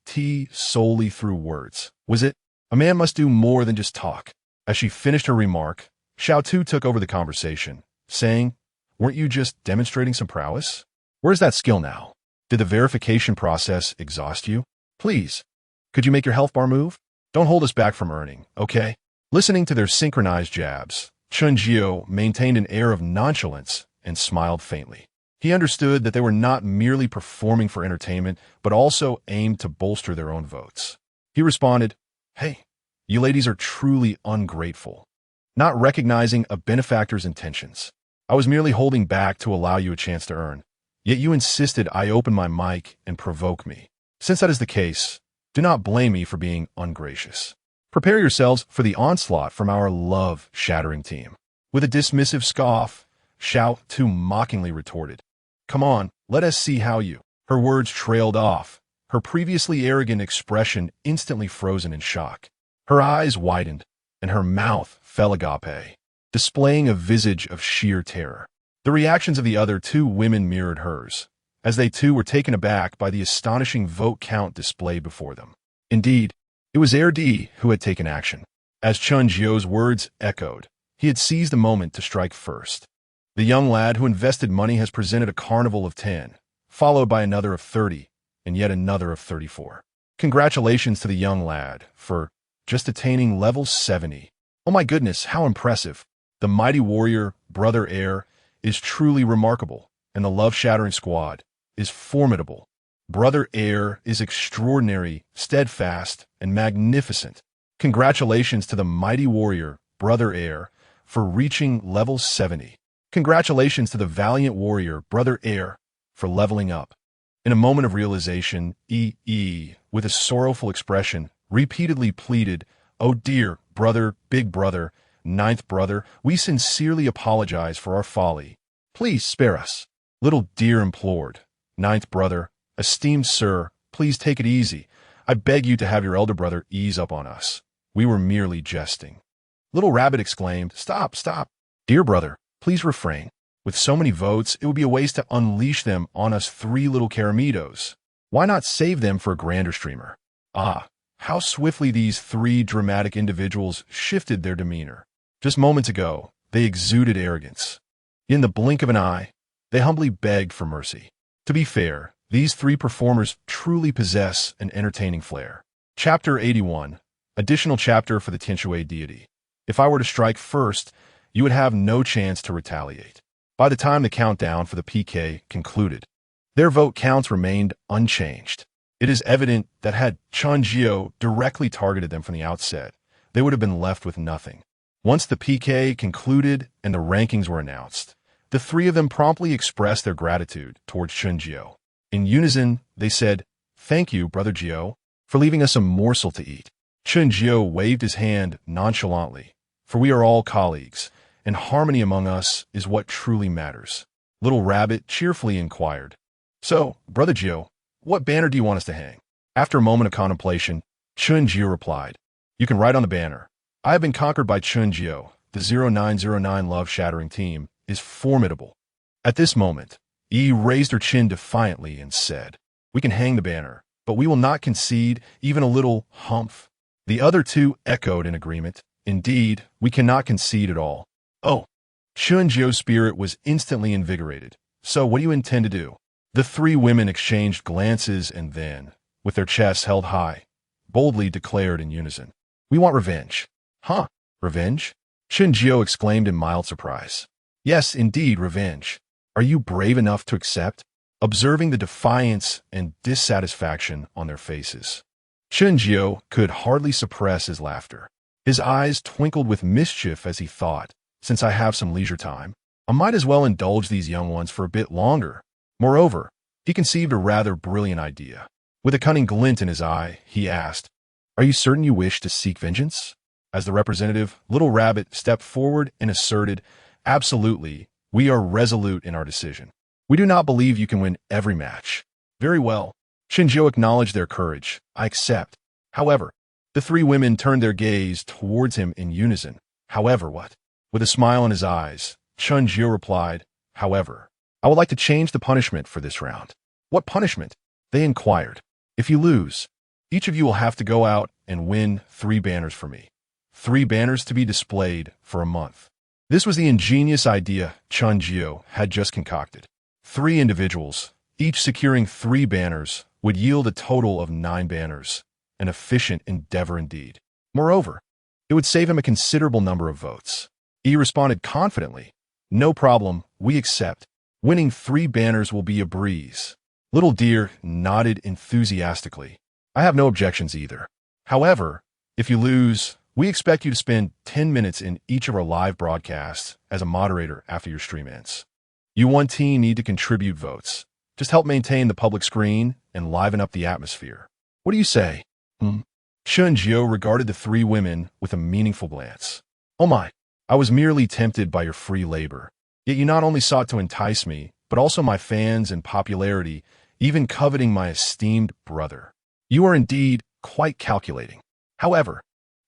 S1: solely through words, was it? A man must do more than just talk. As she finished her remark, Xiao Tu took over the conversation, saying, "Weren't you just demonstrating some prowess? Where's that skill now? Did the verification process exhaust you? Please, could you make your health bar move? Don't hold us back from earning, okay?" Listening to their synchronized jabs, Chen Jiu maintained an air of nonchalance and smiled faintly. He understood that they were not merely performing for entertainment, but also aimed to bolster their own votes. He responded, "Hey, you ladies are truly ungrateful, not recognizing a benefactor's intentions. I was merely holding back to allow you a chance to earn, yet you insisted I open my mic and provoke me. Since that is the case, do not blame me for being ungracious. Prepare yourselves for the onslaught from our love-shattering team." With a dismissive scoff, Xiao Tu mockingly retorted, "Come on, let us see how you—" Her words trailed off, her previously arrogant expression instantly frozen in shock. Her eyes widened, and her mouth fell agape, displaying a visage of sheer terror. The reactions of the other two women mirrored hers, as they too were taken aback by the astonishing vote count displayed before them. Indeed, it was D who had taken action. As Chen Jiu's words echoed, he had seized the moment to strike first. The young lad who invested money has presented a carnival of 10, followed by another of 30, and yet another of 34. Congratulations to the young lad for just attaining level 70. Oh my goodness, how impressive. The mighty warrior, Brother Heir, is truly remarkable, and the love-shattering squad is formidable. Brother Heir is extraordinary, steadfast, and magnificent. Congratulations to the mighty warrior, Brother Heir, for reaching level 70. Congratulations to the valiant warrior, Brother Heir, for leveling up. In a moment of realization, with a sorrowful expression, repeatedly pleaded, "Oh dear, brother, big brother, ninth brother, we sincerely apologize for our folly. Please spare us." Little dear implored, "Ninth brother, esteemed sir, please take it easy. I beg you to have your elder brother ease up on us. We were merely jesting." Little Rabbit exclaimed, "Stop, stop. Dear brother, please refrain. With so many votes, it would be a waste to unleash them on us three little Caramitos. Why not save them for a grander streamer?" Ah, how swiftly these three dramatic individuals shifted their demeanor. Just moments ago, they exuded arrogance. In the blink of an eye, they humbly begged for mercy. To be fair, these three performers truly possess an entertaining flair. Chapter 81, additional chapter for the Tianshui deity. If I were to strike first, you would have no chance to retaliate. By the time the countdown for the PK concluded, their vote counts remained unchanged. It is evident that had Chen Jiu directly targeted them from the outset, they would have been left with nothing. Once the PK concluded and the rankings were announced, the three of them promptly expressed their gratitude towards Chen Jiu. In unison, they said, "Thank you, Brother Jiu, for leaving us a morsel to eat." Chen Jiu waved his hand nonchalantly, "For we are all colleagues, and harmony among us is what truly matters." Little Rabbit cheerfully inquired, "So, Brother Jiu, what banner do you want us to hang?" After a moment of contemplation, Chen Jiu replied, "You can write on the banner, 'I have been conquered by Chen Jiu. The 0909 love-shattering team is formidable.'" At this moment, Yi raised her chin defiantly and said, "We can hang the banner, but we will not concede even a little humph." The other two echoed in agreement, "Indeed, we cannot concede at all." "Oh." Chen Jiu's spirit was instantly invigorated. "So what do you intend to do?" The three women exchanged glances and then, with their chests held high, boldly declared in unison, "We want revenge." "Huh? Revenge?" Chen Jiu exclaimed in mild surprise. "Yes, indeed, revenge. Are you brave enough to accept?" Observing the defiance and dissatisfaction on their faces, Chen Jiu could hardly suppress his laughter. His eyes twinkled with mischief as he thought, "Since I have some leisure time, I might as well indulge these young ones for a bit longer." Moreover, he conceived a rather brilliant idea. With a cunning glint in his eye, he asked, "Are you certain you wish to seek vengeance?" As the representative, Little Rabbit stepped forward and asserted, "Absolutely, we are resolute in our decision. We do not believe you can win every match." "Very well." Chen Jiu acknowledged their courage. "I accept." However, the three women turned their gaze towards him in unison. "However what?" With a smile in his eyes, Chen Jiu replied, "However, I would like to change the punishment for this round." "What punishment?" they inquired. "If you lose, each of you will have to go out and win 3 banners for me. 3 banners to be displayed for a month." This was the ingenious idea Chen Jiu had just concocted. 3 individuals, each securing 3 banners, would yield a total of 9 banners, an efficient endeavor indeed. Moreover, it would save him a considerable number of votes. He responded confidently, "No problem, we accept. Winning 3 banners will be a breeze." Little Deer nodded enthusiastically. "I have no objections either. However, if you lose, we expect you to spend 10 minutes in each of our live broadcasts as a moderator after your stream ends. You one team need to contribute votes. Just help maintain the public screen and liven up the atmosphere. What do you say?" Chen Jiu regarded the 3 women with a meaningful glance. "Oh my, I was merely tempted by your free labor. Yet you not only sought to entice me, but also my fans and popularity, even coveting my esteemed brother. You are indeed quite calculating." However,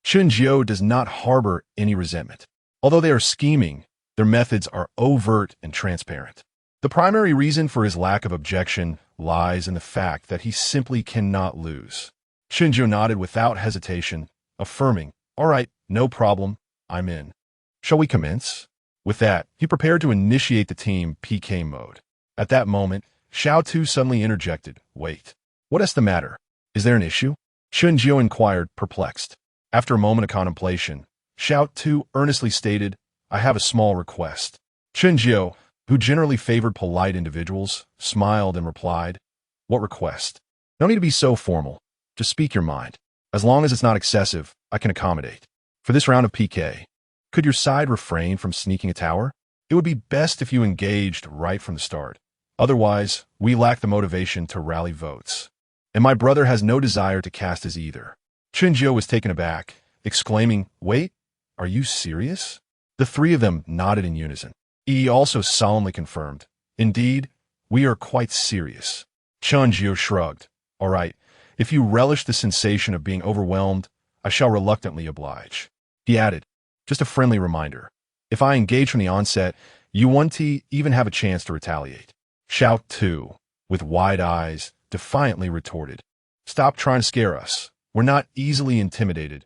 S1: Chen Jiu does not harbor any resentment. Although they are scheming, their methods are overt and transparent. The primary reason for his lack of objection lies in the fact that he simply cannot lose. Chen Jiu nodded without hesitation, affirming, "All right, no problem, I'm in. Shall we commence?" With that, he prepared to initiate the team PK mode. At that moment, Xiao Jiu suddenly interjected, "Wait, what is the matter? Is there an issue?" Chen Jiu inquired, perplexed. After a moment of contemplation, Xiao Jiu earnestly stated, "I have a small request." Chen Jiu, who generally favored polite individuals, smiled and replied, "What request? No need to be so formal. Just speak your mind. As long as it's not excessive, I can accommodate. For this round of PK, could your side refrain from sneaking a tower? It would be best if you engaged right from the start. Otherwise, we lack the motivation to rally votes. And my brother has no desire to cast as either." Chen Jiu was taken aback, exclaiming, "Wait, are you serious?" The 3 of them nodded in unison. He also solemnly confirmed, "Indeed, we are quite serious." Chen Jiu shrugged. "All right, if you relish the sensation of being overwhelmed, I shall reluctantly oblige." He added, "Just a friendly reminder. If I engage from the onset, you won't even have a chance to retaliate." Xiao Jiu, with wide eyes, defiantly retorted, "Stop trying to scare us. We're not easily intimidated."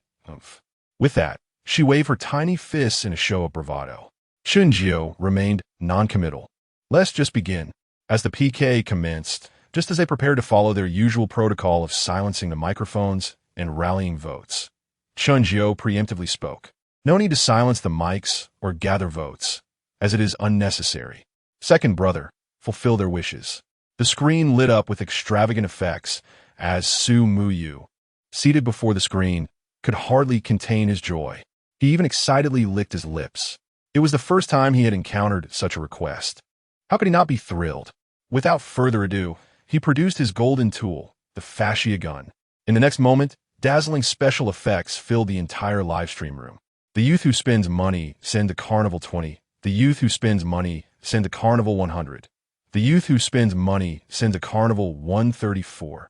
S1: With that, she waved her tiny fists in a show of bravado. Chen Jiu remained non-committal. "Let's just begin." As the PK commenced, just as they prepared to follow their usual protocol of silencing the microphones and rallying votes, Chen Jiu preemptively spoke. "No need to silence the mics or gather votes, as it is unnecessary. Second brother, fulfill their wishes." The screen lit up with extravagant effects as Su Muyu, seated before the screen, could hardly contain his joy. He even excitedly licked his lips. It was the first time he had encountered such a request. How could he not be thrilled? Without further ado, he produced his golden tool, the fascia gun. In the next moment, dazzling special effects filled the entire livestream room. The youth who spends money, send to Carnival 20. The youth who spends money, send to Carnival 100. The youth who spends money, send to Carnival 134.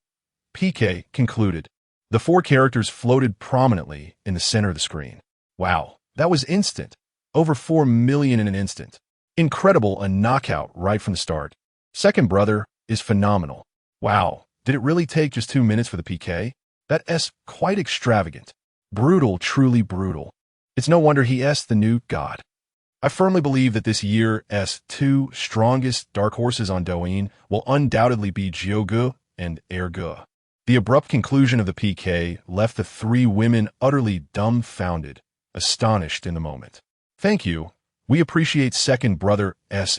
S1: PK concluded. The 4 characters floated prominently in the center of the screen. Wow, that was instant. Over 4 million in an instant. Incredible, a knockout right from the start. Second brother is phenomenal. Wow, did it really take just 2 minutes for the PK? That's quite extravagant. Brutal, truly brutal. It's no wonder he is the new god. I firmly believe that this year's 2 strongest dark horses on Douyin will undoubtedly be Jiu and Erge. The abrupt conclusion of the PK left the 3 women utterly dumbfounded, astonished in the moment. "Thank you. We appreciate second brother's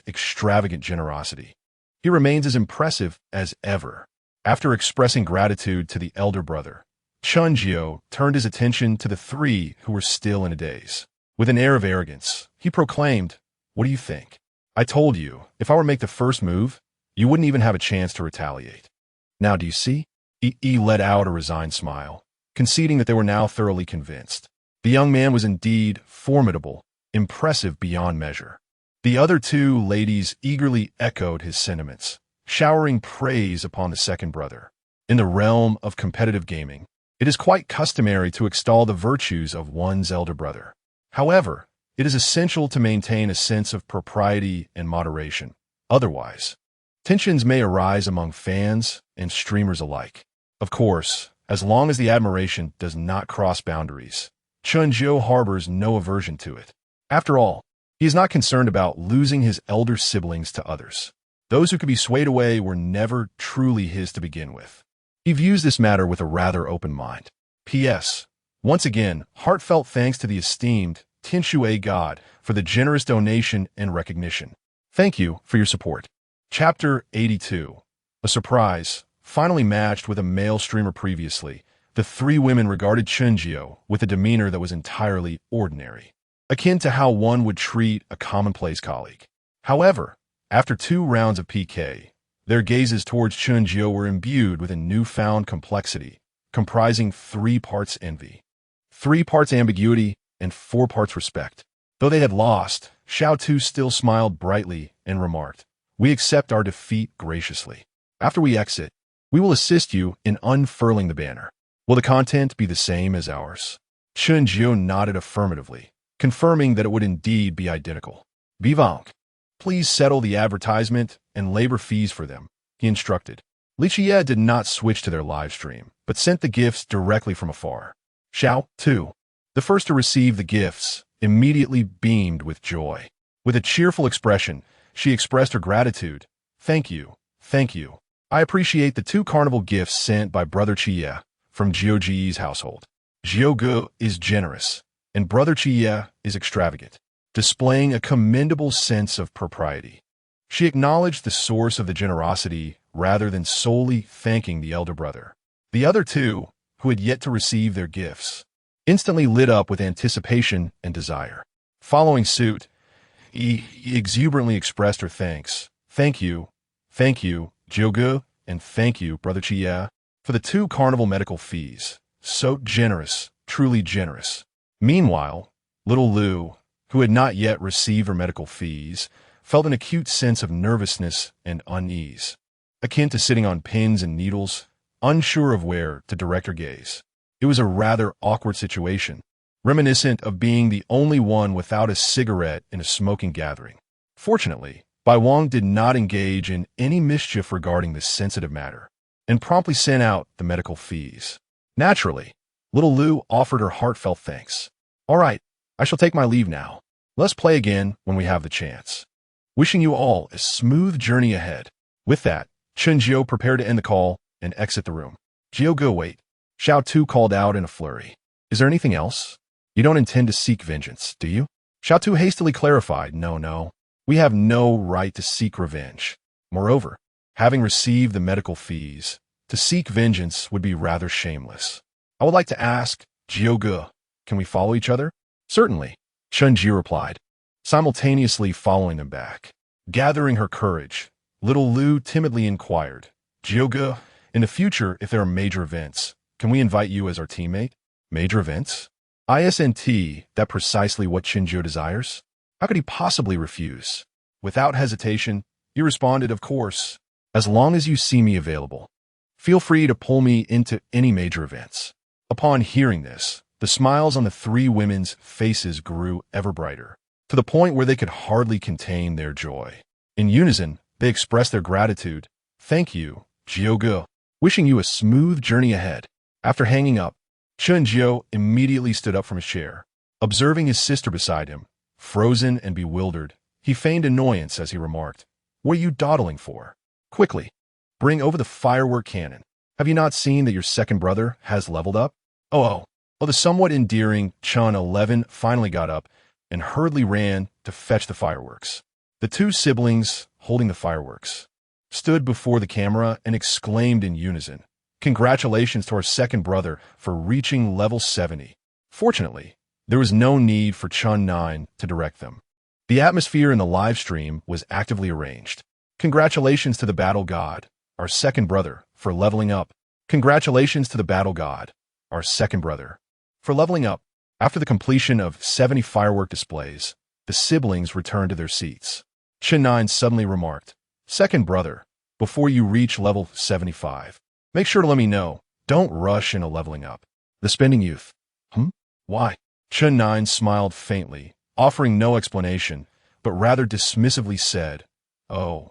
S1: extravagant generosity. He remains as impressive as ever." After expressing gratitude to the elder brother, Chen Jiu turned his attention to the 3 who were still in a daze. With an air of arrogance, he proclaimed, "What do you think? I told you, if I were to make the first move, you wouldn't even have a chance to retaliate. Now do you see? He let out a resigned smile, conceding that they were now thoroughly convinced. The young man was indeed formidable, impressive beyond measure. The other two ladies eagerly echoed his sentiments, showering praise upon the second brother. In the realm of competitive gaming, it is quite customary to extol the virtues of one's elder brother. However, it is essential to maintain a sense of propriety and moderation. Otherwise, tensions may arise among fans and streamers alike. Of course, as long as the admiration does not cross boundaries, Chen Jiu harbors no aversion to it. After all, he is not concerned about losing his elder siblings to others. Those who could be swayed away were never truly his to begin with. He views this matter with a rather open mind. P.S. Once again, heartfelt thanks to the esteemed Tinshui God for the generous donation and recognition. Thank you for your support. Chapter 82. A surprise, finally matched with a male streamer previously. The three women regarded Chen Jiu with a demeanor that was entirely ordinary, akin to how one would treat a commonplace colleague. However, after 2 rounds of PK, their gazes towards Chen Jiu were imbued with a newfound complexity, comprising 3 parts envy, 3 parts ambiguity, and 4 parts respect. Though they had lost, Xiao Jiu still smiled brightly and remarked, "We accept our defeat graciously. After we exit, we will assist you in unfurling the banner. Will the content be the same as ours?" Chen Jiu nodded affirmatively, confirming that it would indeed be identical. "Vivant, please settle the advertisement and labor fees for them," he instructed. Li Jie did not switch to their live stream, but sent the gifts directly from afar. Xiao Jiu, the first to receive the gifts, immediately beamed with joy. With a cheerful expression, she expressed her gratitude. Thank you. I appreciate the 2 carnival gifts sent by Brother Jie from Jiuji's household. Jiuge is generous, and Brother Jie is extravagant, displaying a commendable sense of propriety. She acknowledged the source of the generosity rather than solely thanking the elder brother. The other 2, who had yet to receive their gifts, instantly lit up with anticipation and desire. Following suit, he exuberantly expressed her thanks. Thank you, Jiuge, and thank you, Brother Jie, for the 2 carnival medical fees. So generous, truly generous. Meanwhile, little Lu, who had not yet received her medical fees, felt an acute sense of nervousness and unease, akin to sitting on pins and needles, unsure of where to direct her gaze. It was a rather awkward situation, reminiscent of being the only one without a cigarette in a smoking gathering. Fortunately, Bai Wang did not engage in any mischief regarding this sensitive matter, and promptly sent out the medical fees. Naturally, little Lu offered her heartfelt thanks. "All right, I shall take my leave now. Let's play again when we have the chance. Wishing you all a smooth journey ahead." With that, Chen Jiu prepared to end the call and exit the room. "Jiuge, wait," Xiao Jiu called out in a flurry. "Is there anything else? You don't intend to seek vengeance, do you?" Xiao Jiu hastily clarified, No. We have no right to seek revenge. Moreover, having received the medical fees, to seek vengeance would be rather shameless. I would like to ask, Jiuge, can we follow each other? Certainly, Chen Jiu replied, simultaneously following them back. Gathering her courage, little Lu timidly inquired, Jiuge, in the future, if there are major events, can we invite you as our teammate? Major events? Isn't that precisely what Chen Jiu desires? How could he possibly refuse? Without hesitation, he responded, of course, as long as you see me available. Feel free to pull me into any major events. Upon hearing this, the smiles on the 3 women's faces grew ever brighter, to the point where they could hardly contain their joy. In unison, they expressed their gratitude. Thank you, Jiuge. Wishing you a smooth journey ahead. After hanging up, Chen Jiu immediately stood up from his chair. Observing his sister beside him, frozen and bewildered, he feigned annoyance as he remarked, What are you dawdling for? Quickly, bring over the firework cannon. Have you not seen that your second brother has leveled up? Oh, the somewhat endearing Chen 11 finally got up and hurriedly ran to fetch the fireworks. The 2 siblings, holding the fireworks, stood before the camera and exclaimed in unison, Congratulations to our second brother for reaching level 70. Fortunately, there was no need for Chen 9 to direct them. The atmosphere in the live stream was actively arranged, Congratulations to the battle god, our second brother, for leveling up. Congratulations to the battle god, our second brother, for leveling up. After the completion of 70 firework displays, the siblings returned to their seats. Chen suddenly remarked, "Second brother, before you reach level 75, make sure to let me know. Don't rush into leveling up." The spending youth. Why? Chen smiled faintly, offering no explanation, but rather dismissively said, "Oh,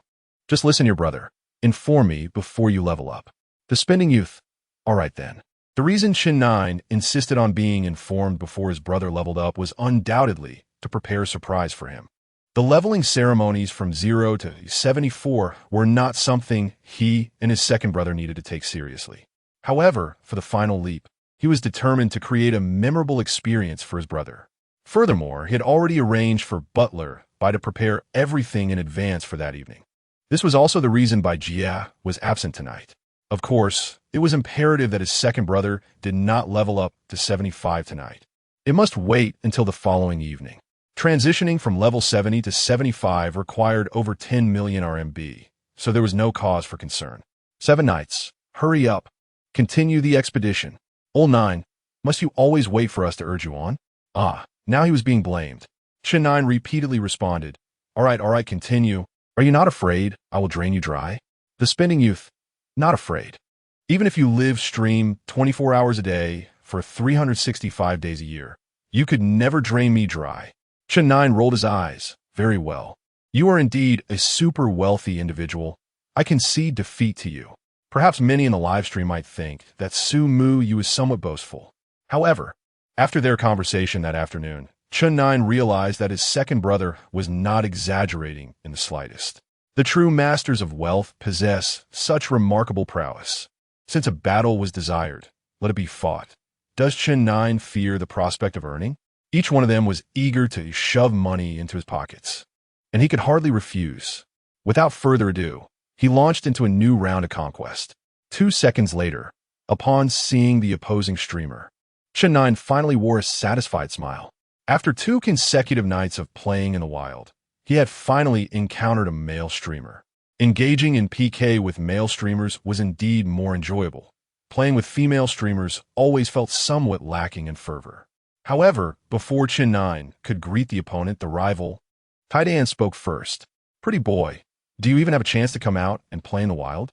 S1: just listen, your brother. Inform me before you level up." The spending youth. All right then. The reason Chen insisted on being informed before his brother leveled up was undoubtedly to prepare a surprise for him. The leveling ceremonies from 0 to 74 were not something he and his second brother needed to take seriously. However, for the final leap, he was determined to create a memorable experience for his brother. Furthermore, he had already arranged for Butler to prepare everything in advance for that evening. This was also the reason Jia was absent tonight. Of course, it was imperative that his second brother did not level up to 75 tonight. It must wait until the following evening. Transitioning from level 70 to 75 required over 10 million RMB, so there was no cause for concern. 7 nights. Hurry up. Continue the expedition. Old 9, must you always wait for us to urge you on? Now he was being blamed. Chen repeatedly responded, all right, continue. Are you not afraid I will drain you dry? The spending youth. Not afraid. Even if you live stream 24 hours a day for 365 days a year, you could never drain me dry. Chen rolled his eyes. Very well. You are indeed a super wealthy individual. I concede defeat to you. Perhaps many in the live stream might think that Su Mu Yu is somewhat boastful. However, after their conversation that afternoon, Chen realized that his second brother was not exaggerating in the slightest. The true masters of wealth possess such remarkable prowess. Since a battle was desired, let it be fought. Does Chen fear the prospect of earning? Each one of them was eager to shove money into his pockets, and he could hardly refuse. Without further ado, he launched into a new round of conquest. 2 seconds later, upon seeing the opposing streamer, Chen finally wore a satisfied smile. After 2 consecutive nights of playing in the wild, he had finally encountered a male streamer. Engaging in PK with male streamers was indeed more enjoyable. Playing with female streamers always felt somewhat lacking in fervor. However, before Chen could greet the opponent, the rival, Taidan spoke first. Pretty boy, do you even have a chance to come out and play in the wild?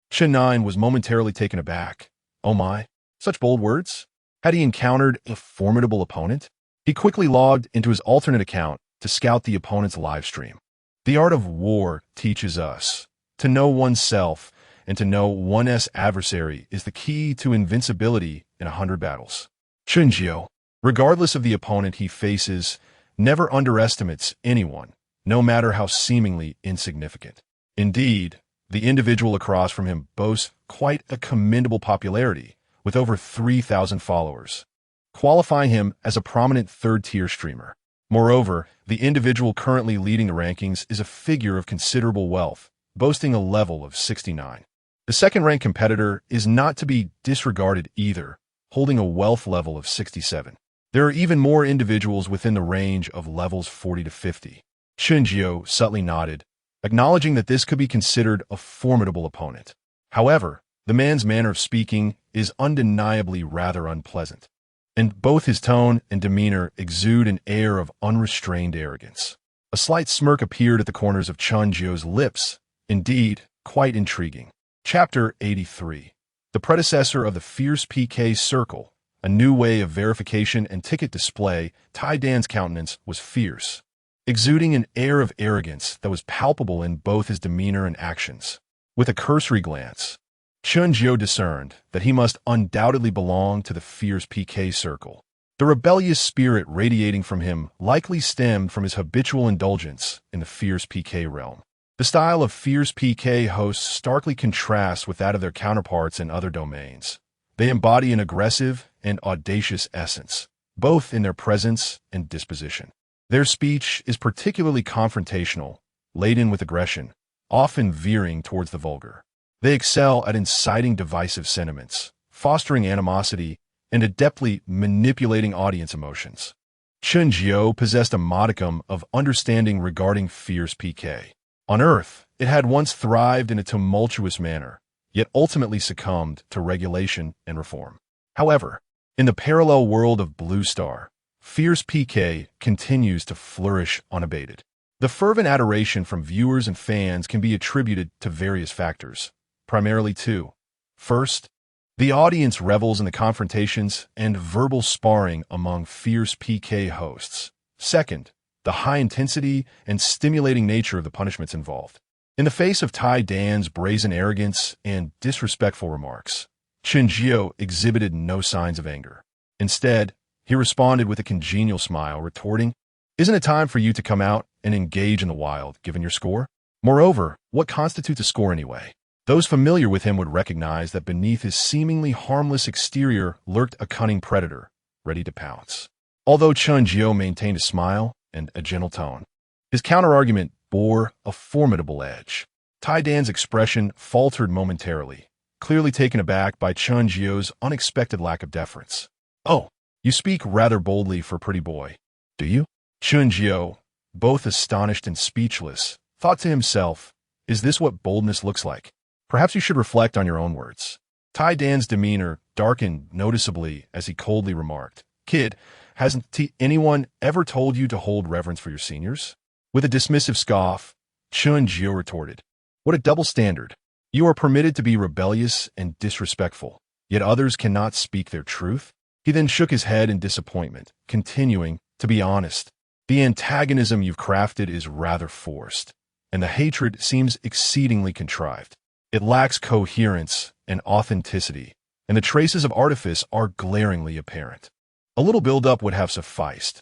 S1: Chen was momentarily taken aback. Oh my, such bold words? Had he encountered a formidable opponent? He quickly logged into his alternate account to scout the opponent's live stream. The art of war teaches us to know oneself and to know one's adversary is the key to invincibility in 100 battles. Chen Jiu, regardless of the opponent he faces, never underestimates anyone, no matter how seemingly insignificant. Indeed, the individual across from him boasts quite a commendable popularity, with over 3,000 followers, qualifying him as a prominent third-tier streamer. Moreover, the individual currently leading the rankings is a figure of considerable wealth, boasting a level of 69. The second-ranked competitor is not to be disregarded either, holding a wealth level of 67. There are even more individuals within the range of levels 40 to 50. Chen Jiu subtly nodded, acknowledging that this could be considered a formidable opponent. However, the man's manner of speaking is undeniably rather unpleasant, and both his tone and demeanor exude an air of unrestrained arrogance. A slight smirk appeared at the corners of Chen Jiu's lips, indeed, quite intriguing. Chapter 83. The predecessor of the Fierce PK Circle, a new way of verification and ticket display, Taidan's countenance was fierce, exuding an air of arrogance that was palpable in both his demeanor and actions. With a cursory glance, Chen Jiu discerned that he must undoubtedly belong to the Fierce PK Circle. The rebellious spirit radiating from him likely stemmed from his habitual indulgence in the Fierce PK realm. The style of Fierce PK hosts starkly contrasts with that of their counterparts in other domains. They embody an aggressive and audacious essence, both in their presence and disposition. Their speech is particularly confrontational, laden with aggression, often veering towards the vulgar. They excel at inciting divisive sentiments, fostering animosity, and adeptly manipulating audience emotions. Chen Jiu possessed a modicum of understanding regarding Fierce PK. On Earth, It had once thrived in a tumultuous manner, yet ultimately succumbed to regulation and reform. However, in the parallel world of Blue Star, fierce PK continues to flourish unabated. The fervent adoration from viewers and fans can be attributed to various factors, primarily two. First, the audience revels in the confrontations and verbal sparring among fierce PK hosts. Second, the high intensity and stimulating nature of the punishments involved. In the face of Tai Dan's brazen arrogance and disrespectful remarks, Chen Jiu exhibited no signs of anger. Instead, he responded with a congenial smile, retorting, "Isn't it time for you to come out and engage in the wild, given your score? Moreover, what constitutes a score anyway?" Those familiar with him would recognize that beneath his seemingly harmless exterior lurked a cunning predator, ready to pounce. Although Chen Jiu maintained a smile and a gentle tone, his counterargument bore a formidable edge. Tai Dan's expression faltered momentarily, clearly taken aback by Chen Jiu's unexpected lack of deference. "Oh, you speak rather boldly for a pretty boy, do you?" Chen Jiu, both astonished and speechless, thought to himself, "Is this what boldness looks like? Perhaps you should reflect on your own words." Tai Dan's demeanor darkened noticeably as he coldly remarked, "Kid, hasn't anyone ever told you to hold reverence for your seniors?" With a dismissive scoff, Chen Jiu retorted, "What a double standard. You are permitted to be rebellious and disrespectful, yet others cannot speak their truth." He then shook his head in disappointment, continuing, "To be honest, the antagonism you've crafted is rather forced, and the hatred seems exceedingly contrived. It lacks coherence and authenticity, and the traces of artifice are glaringly apparent. A little build-up would have sufficed.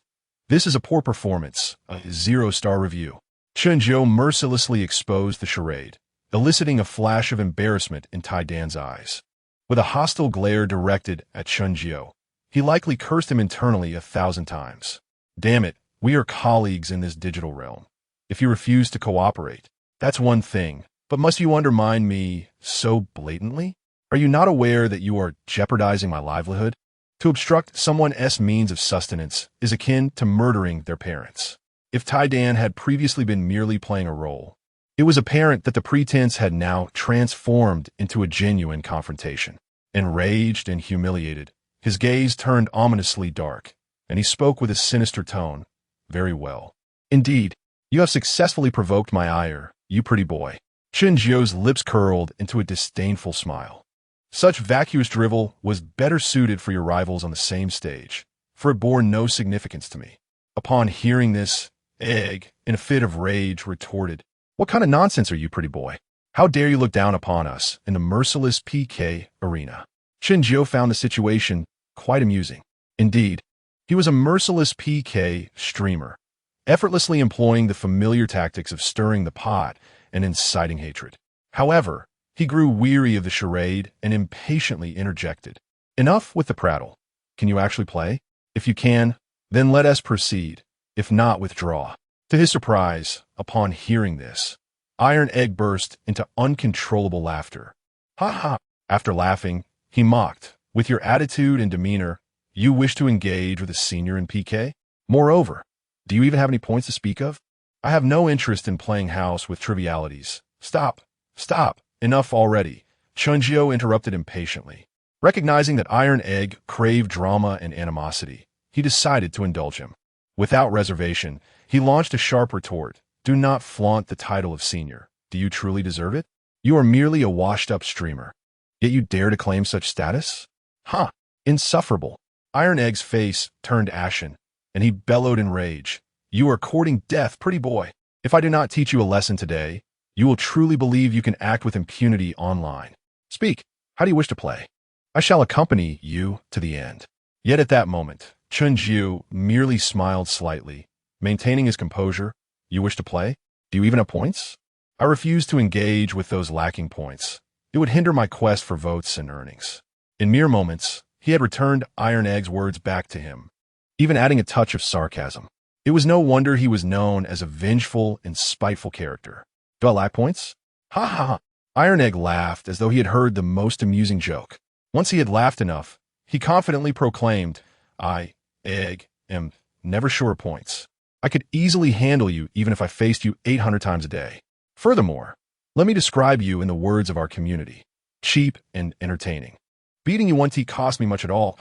S1: This is a poor performance, a 0-star review." Chen Jiu mercilessly exposed the charade, eliciting a flash of embarrassment in Tai Dan's eyes. With a hostile glare directed at Chen Jiu, he likely cursed him internally 1,000 times. "Damn it, we are colleagues in this digital realm. If you refuse to cooperate, that's one thing. But must you undermine me so blatantly? Are you not aware that you are jeopardizing my livelihood? To obstruct someone's means of sustenance is akin to murdering their parents." If Tai Dan had previously been merely playing a role, it was apparent that the pretense had now transformed into a genuine confrontation. Enraged and humiliated, his gaze turned ominously dark, and he spoke with a sinister tone. "Very well. Indeed, you have successfully provoked my ire, you pretty boy." Chen Jiu's lips curled into a disdainful smile. "Such vacuous drivel was better suited for your rivals on the same stage, for it bore no significance to me." Upon hearing this, Egg, in a fit of rage, retorted, "What kind of nonsense are you, pretty boy? How dare you look down upon us in the merciless PK arena?" Chen Jiu found the situation quite amusing. Indeed, he was a merciless PK streamer, effortlessly employing the familiar tactics of stirring the pot and inciting hatred. However, he grew weary of the charade and impatiently interjected, "Enough with the prattle. Can you actually play? If you can, then let us proceed. If not, withdraw." To his surprise, upon hearing this, Iron Egg burst into uncontrollable laughter. "Ha ha!" After laughing, he mocked, "With your attitude and demeanor, you wish to engage with a senior in PK? Moreover, do you even have any points to speak of? I have no interest in playing house with trivialities." "Stop! Stop! Enough already," Chen Jiu interrupted impatiently. Recognizing that Iron Egg craved drama and animosity, he decided to indulge him. Without reservation, he launched a sharp retort. "Do not flaunt the title of senior. Do you truly deserve it? You are merely a washed-up streamer. Yet you dare to claim such status? Huh! Insufferable." Iron Egg's face turned ashen, and he bellowed in rage. "You are courting death, pretty boy. If I do not teach you a lesson today, you will truly believe you can act with impunity online. Speak, how do you wish to play? I shall accompany you to the end." Yet at that moment, Chen Jiu merely smiled slightly, maintaining his composure. "You wish to play? Do you even have points?" "I refuse to engage with those lacking points. It would hinder my quest for votes and earnings." In mere moments, he had returned Iron Egg's words back to him, even adding a touch of sarcasm. It was no wonder he was known as a vengeful and spiteful character. "Do I lack points?" "Ha ha ha!" Iron Egg laughed as though he had heard the most amusing joke. Once he had laughed enough, he confidently proclaimed, "I, Egg, am never short of points. I could easily handle you even if I faced you 800 times a day. Furthermore, Let me describe you in the words of our community. Cheap and entertaining. Beating you 1T cost me much at all.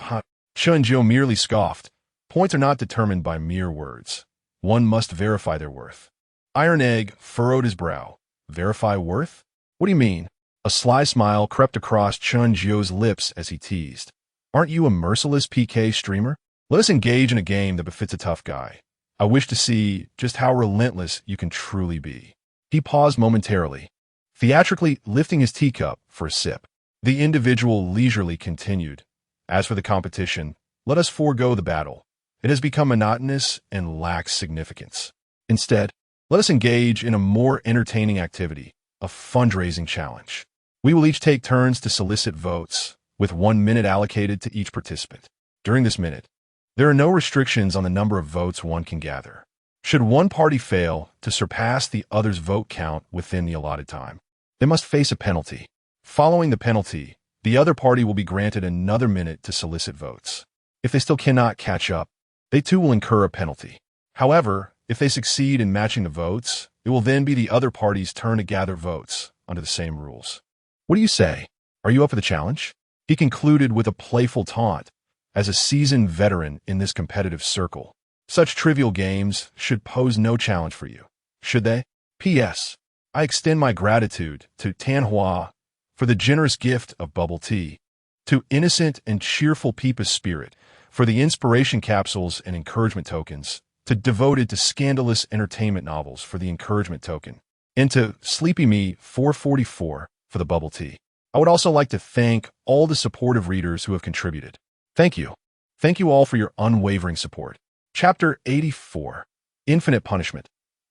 S1: Chen Jiu merely scoffed. Points are not determined by mere words. One must verify their worth. Iron Egg furrowed his brow. Verify worth? What do you mean? A sly smile crept across Chen Jiu's lips as he teased. Aren't you a merciless PK streamer? Let us engage in a game that befits a tough guy. I wish to see just how relentless you can truly be. He paused momentarily, theatrically lifting his teacup for a sip. The individual leisurely continued. As for the competition, let us forego the battle. It has become monotonous and lacks significance. Instead, let us engage in a more entertaining activity, a fundraising challenge. We will each take turns to solicit votes, with 1 minute allocated to each participant. During this minute, there are no restrictions on the number of votes one can gather. Should one party fail to surpass the other's vote count within the allotted time, they must face a penalty. Following the penalty, the other party will be granted another minute to solicit votes. If they still cannot catch up, they too will incur a penalty. However, if they succeed in matching the votes, it will then be the other party's turn to gather votes under the same rules. What do you say? Are you up for the challenge? He concluded with a playful taunt. As a seasoned veteran in this competitive circle, such trivial games should pose no challenge for you, should they? P.S. I extend my gratitude to Tanhua for the generous gift of bubble tea, to Innocent and Cheerful Peepa's Spirit for the inspiration capsules and encouragement tokens, to Devoted to Scandalous Entertainment Novels for the encouragement token, and to Sleepy Me 444 for the bubble tea. I would also like to thank all the supportive readers who have contributed. Thank you. Thank you all for your unwavering support. Chapter 84. Infinite Punishment.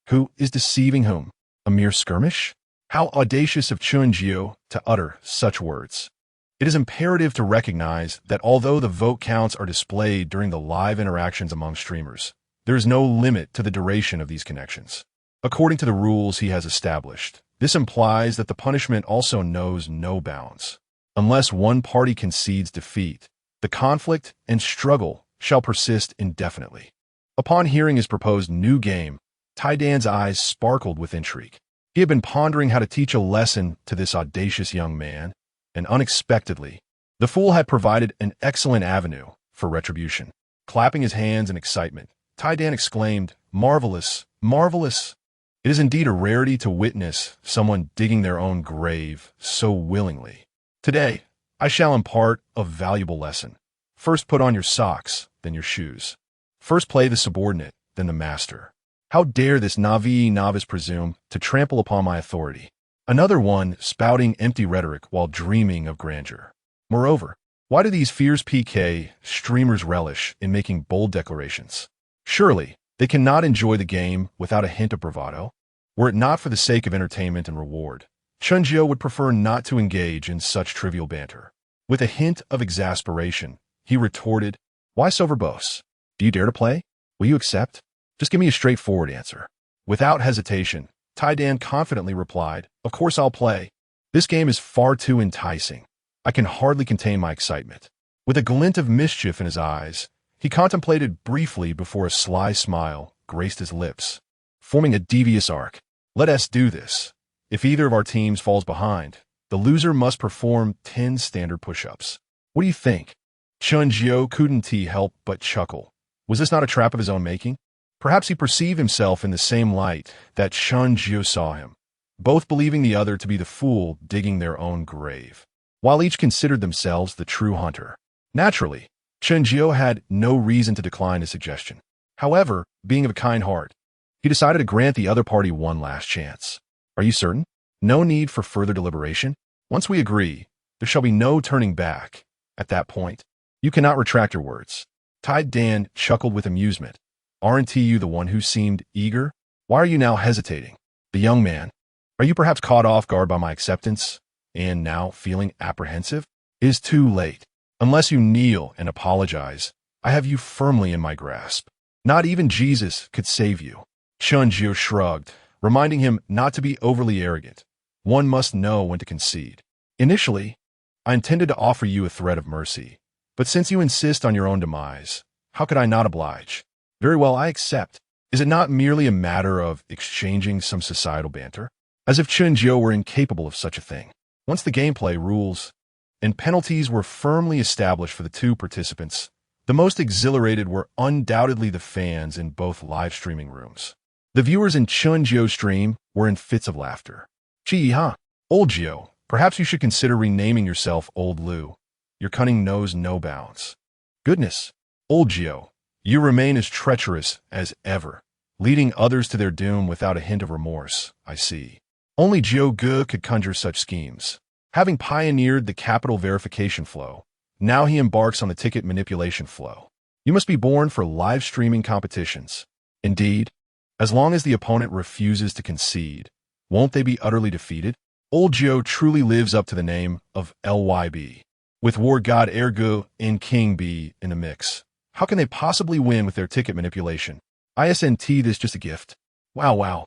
S1: Who is deceiving whom? A mere skirmish? How audacious of Chen Jiu to utter such words. It is imperative to recognize that although the vote counts are displayed during the live interactions among streamers, there is no limit to the duration of these connections. According to the rules he has established, this implies that the punishment also knows no bounds. Unless one party concedes defeat, the conflict and struggle shall persist indefinitely. Upon hearing his proposed new game, Tai Dan's eyes sparkled with intrigue. He had been pondering how to teach a lesson to this audacious young man, and unexpectedly, the fool had provided an excellent avenue for retribution. Clapping his hands in excitement, Tai Dan exclaimed, "Marvelous, marvelous! It is indeed a rarity to witness someone digging their own grave so willingly. Today, I shall impart a valuable lesson. First put on your socks, then your shoes. First play the subordinate, then the master. How dare this novice presume to trample upon my authority? Another one spouting empty rhetoric while dreaming of grandeur. Moreover, why do these fierce PK streamers relish in making bold declarations? Surely, they cannot enjoy the game without a hint of bravado. Were it not for the sake of entertainment and reward, Chen Jiu would prefer not to engage in such trivial banter. With a hint of exasperation, he retorted, "Why so verbose? Do you dare to play? Will you accept? Just give me a straightforward answer." Without hesitation, Tai Dan confidently replied, "Of course I'll play. This game is far too enticing. I can hardly contain my excitement." With a glint of mischief in his eyes, he contemplated briefly before a sly smile graced his lips, forming a devious arc. "Let us do this. If either of our teams falls behind, the loser must perform 10 standard push-ups. What do you think?" Chen Jiu couldn't help but chuckle. Was this not a trap of his own making? Perhaps he perceived himself in the same light that Chen Jiu saw him, both believing the other to be the fool digging their own grave, while each considered themselves the true hunter. Naturally, Chen Jiu had no reason to decline his suggestion. However, being of a kind heart, he decided to grant the other party one last chance. "Are you certain? No need for further deliberation? Once we agree, there shall be no turning back. At that point, you cannot retract your words." Tai Dan chuckled with amusement. "Aren't you the one who seemed eager? Why are you now hesitating?" The young man, "Are you perhaps caught off guard by my acceptance, and now feeling apprehensive? It is too late. Unless you kneel and apologize, I have you firmly in my grasp. Not even Jesus could save you." Chen Jiu shrugged, reminding him not to be overly arrogant. One must know when to concede. "Initially, I intended to offer you a thread of mercy, but since you insist on your own demise, how could I not oblige? Very well, I accept. Is it not merely a matter of exchanging some societal banter?" as if Chen Jiu were incapable of such a thing. Once the gameplay rules and penalties were firmly established for the two participants, the most exhilarated were undoubtedly the fans in both live streaming rooms. The viewers in Chen Jiu's stream were in fits of laughter. Gee, huh? Old Jiu, perhaps you should consider renaming yourself Old Lu. Your cunning knows no bounds. Goodness, Old Jiu, you remain as treacherous as ever, leading others to their doom without a hint of remorse, I see. Only Jiu Ge could conjure such schemes. Having pioneered the capital verification flow, now he embarks on the ticket manipulation flow. You must be born for live streaming competitions. Indeed, as long as the opponent refuses to concede, won't they be utterly defeated? Old Jiu truly lives up to the name of LYB. With War God Ergu and King B in the mix, how can they possibly win with their ticket manipulation? ISNT this just a gift. Wow.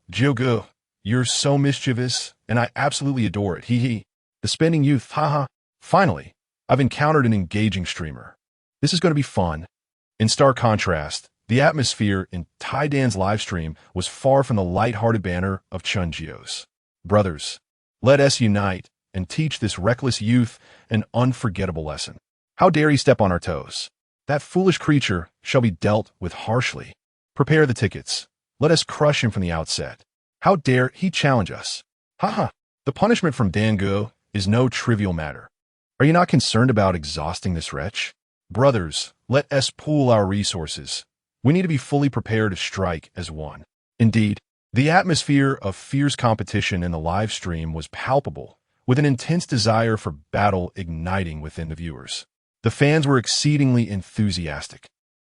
S1: Jiu Ge, you're so mischievous, and I absolutely adore it. Hee. The spending youth, haha. Finally, I've encountered an engaging streamer. This is going to be fun. In stark contrast, the atmosphere in Tai Dan's livestream was far from the light-hearted banner of Chen Jiu's. Brothers, let us unite and teach this reckless youth an unforgettable lesson. How dare he step on our toes? That foolish creature shall be dealt with harshly. Prepare the tickets. Let us crush him from the outset. How dare he challenge us? Haha, the punishment from Dangu is no trivial matter. Are you not concerned about exhausting this wretch? Brothers, let us pool our resources. We need to be fully prepared to strike as one. Indeed, the atmosphere of fierce competition in the live stream was palpable, with an intense desire for battle igniting within the viewers. The fans were exceedingly enthusiastic,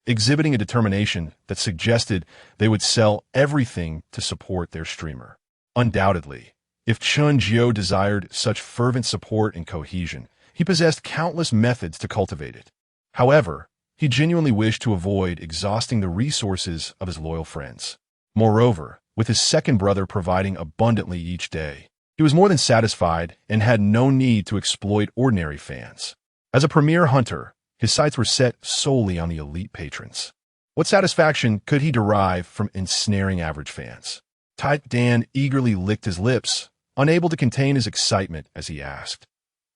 S1: exhibiting a determination that suggested they would sell everything to support their streamer. Undoubtedly, if Chen Jiu desired such fervent support and cohesion, he possessed countless methods to cultivate it. However, he genuinely wished to avoid exhausting the resources of his loyal friends. Moreover, with his second brother providing abundantly each day, he was more than satisfied and had no need to exploit ordinary fans. As a premier hunter, his sights were set solely on the elite patrons. What satisfaction could he derive from ensnaring average fans? Tai Dan eagerly licked his lips, unable to contain his excitement as he asked,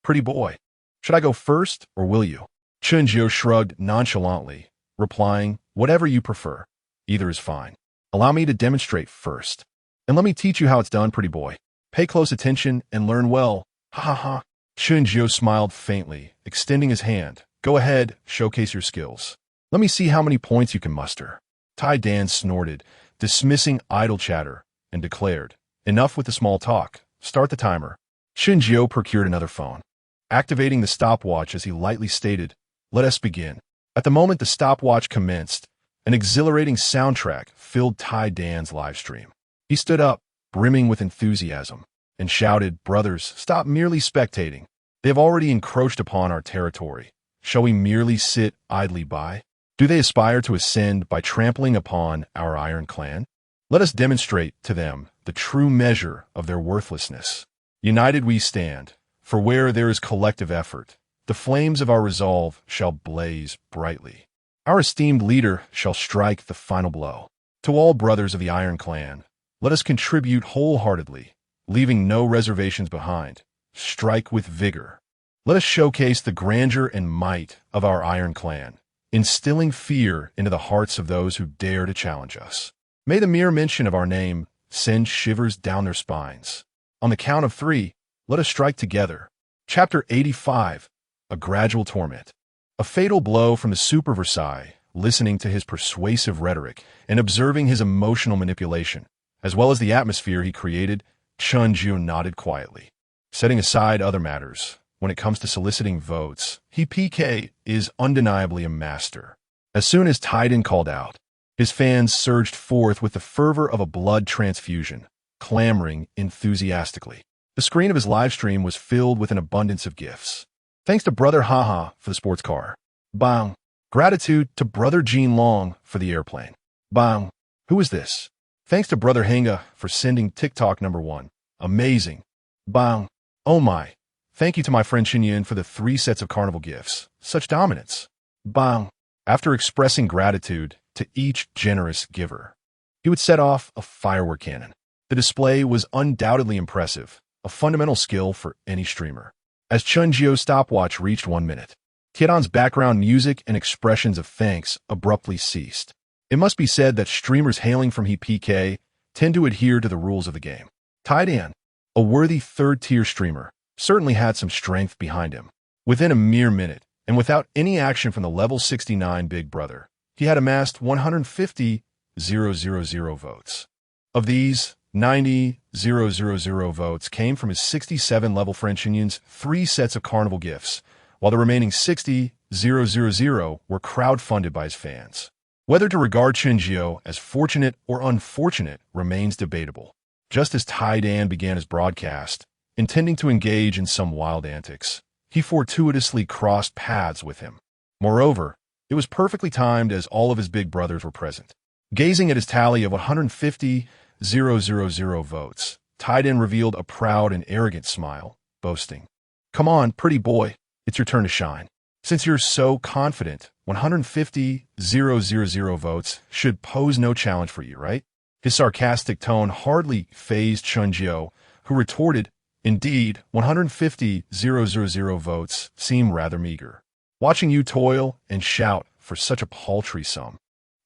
S1: "Pretty boy, should I go first or will you?" Chen Jiu shrugged nonchalantly, replying, "Whatever you prefer. Either is fine. Allow me to demonstrate first. And let me teach you how it's done, pretty boy. Pay close attention and learn well. Ha. Chen Jiu smiled faintly, extending his hand. "Go ahead, showcase your skills. Let me see how many points you can muster." Tai Dan snorted, dismissing idle chatter, and declared, "Enough with the small talk. Start the timer." Chen Jiu procured another phone, activating the stopwatch as he lightly stated, "Let us begin." At the moment the stopwatch commenced, an exhilarating soundtrack filled Tai Dan's livestream. He stood up, brimming with enthusiasm, and shouted, "Brothers, stop merely spectating. They have already encroached upon our territory. Shall we merely sit idly by? Do they aspire to ascend by trampling upon our Iron Clan? Let us demonstrate to them the true measure of their worthlessness. United we stand, for where there is collective effort, the flames of our resolve shall blaze brightly. Our esteemed leader shall strike the final blow. To all brothers of the Iron Clan, let us contribute wholeheartedly, leaving no reservations behind. Strike with vigor. Let us showcase the grandeur and might of our Iron Clan, instilling fear into the hearts of those who dare to challenge us. May the mere mention of our name send shivers down their spines. On the count of 3, let us strike together." Chapter 85, A Gradual Torment. A fatal blow from the Super Versailles, listening to his persuasive rhetoric and observing his emotional manipulation, as well as the atmosphere he created, Chen Jiu nodded quietly. Setting aside other matters, when it comes to soliciting votes, he PK is undeniably a master. As soon as Tai Dan called out, his fans surged forth with the fervor of a blood transfusion, clamoring enthusiastically. The screen of his livestream was filled with an abundance of gifts. Thanks to Brother Haha for the sports car. Bang. Gratitude to Brother Jean Long for the airplane. Bang. Who is this? Thanks to Brother Henga for sending TikTok #1. Amazing. Bang. Oh my. Thank you to my friend Chen Yin for the 3 sets of carnival gifts. Such dominance. Bang. After expressing gratitude to each generous giver, he would set off a firework cannon. The display was undoubtedly impressive, a fundamental skill for any streamer. As Chen Jiu's stopwatch reached 1 minute, Tian's background music and expressions of thanks abruptly ceased. It must be said that streamers hailing from PK tend to adhere to the rules of the game. Tian, a worthy third-tier streamer, certainly had some strength behind him. Within a mere minute, and without any action from the level 69 big brother, he had amassed 150,000 votes. Of these, 90,000 votes came from his 67 level French Union's 3 sets of carnival gifts, while the remaining 60,000 were crowd-funded by his fans. Whether to regard Chen Jiu as fortunate or unfortunate remains debatable. Just as Tian began his broadcast, intending to engage in some wild antics, he fortuitously crossed paths with him. Moreover, it was perfectly timed as all of his big brothers were present. Gazing at his tally of 150,000 votes, Tian revealed a proud and arrogant smile, boasting, "Come on, pretty boy, it's your turn to shine. Since you're so confident, 150,000 votes should pose no challenge for you, right?" His sarcastic tone hardly fazed Chen Jiu, who retorted, "Indeed, 150,000 votes seem rather meager. Watching you toil and shout for such a paltry sum,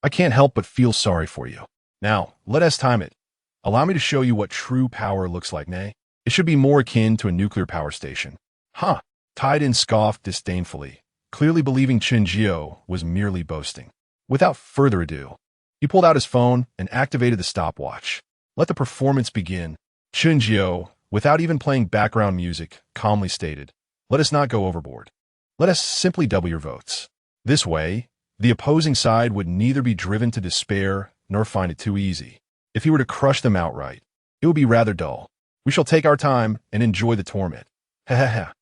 S1: I can't help but feel sorry for you. Now, let us time it. Allow me to show you what true power looks like, nay? It should be more akin to a nuclear power station." "Huh," Tian scoffed disdainfully, clearly believing Chen Jiu was merely boasting. Without further ado, he pulled out his phone and activated the stopwatch. "Let the performance begin." Chen Jiu, without even playing background music, calmly stated, "Let us not go overboard. Let us simply double your votes. This way, the opposing side would neither be driven to despair nor find it too easy. If he were to crush them outright, it would be rather dull. We shall take our time and enjoy the torment." Ha ha ha.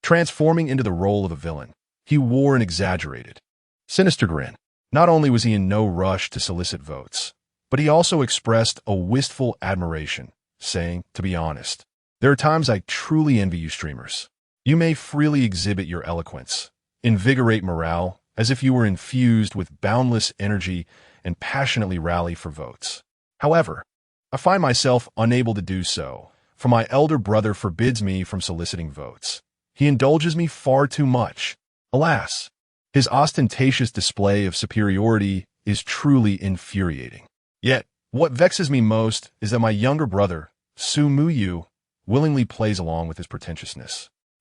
S1: Transforming into the role of a villain, he wore an exaggerated, sinister grin. Not only was he in no rush to solicit votes, but he also expressed a wistful admiration, saying, "To be honest, there are times I truly envy you streamers. You may freely exhibit your eloquence, invigorate morale, as if you were infused with boundless energy and passionately rally for votes. However, I find myself unable to do so, for my elder brother forbids me from soliciting votes. He indulges me far too much. Alas, his ostentatious display of superiority is truly infuriating. Yet, what vexes me most is that my younger brother, Hua Yu, willingly plays along with his pretentiousness.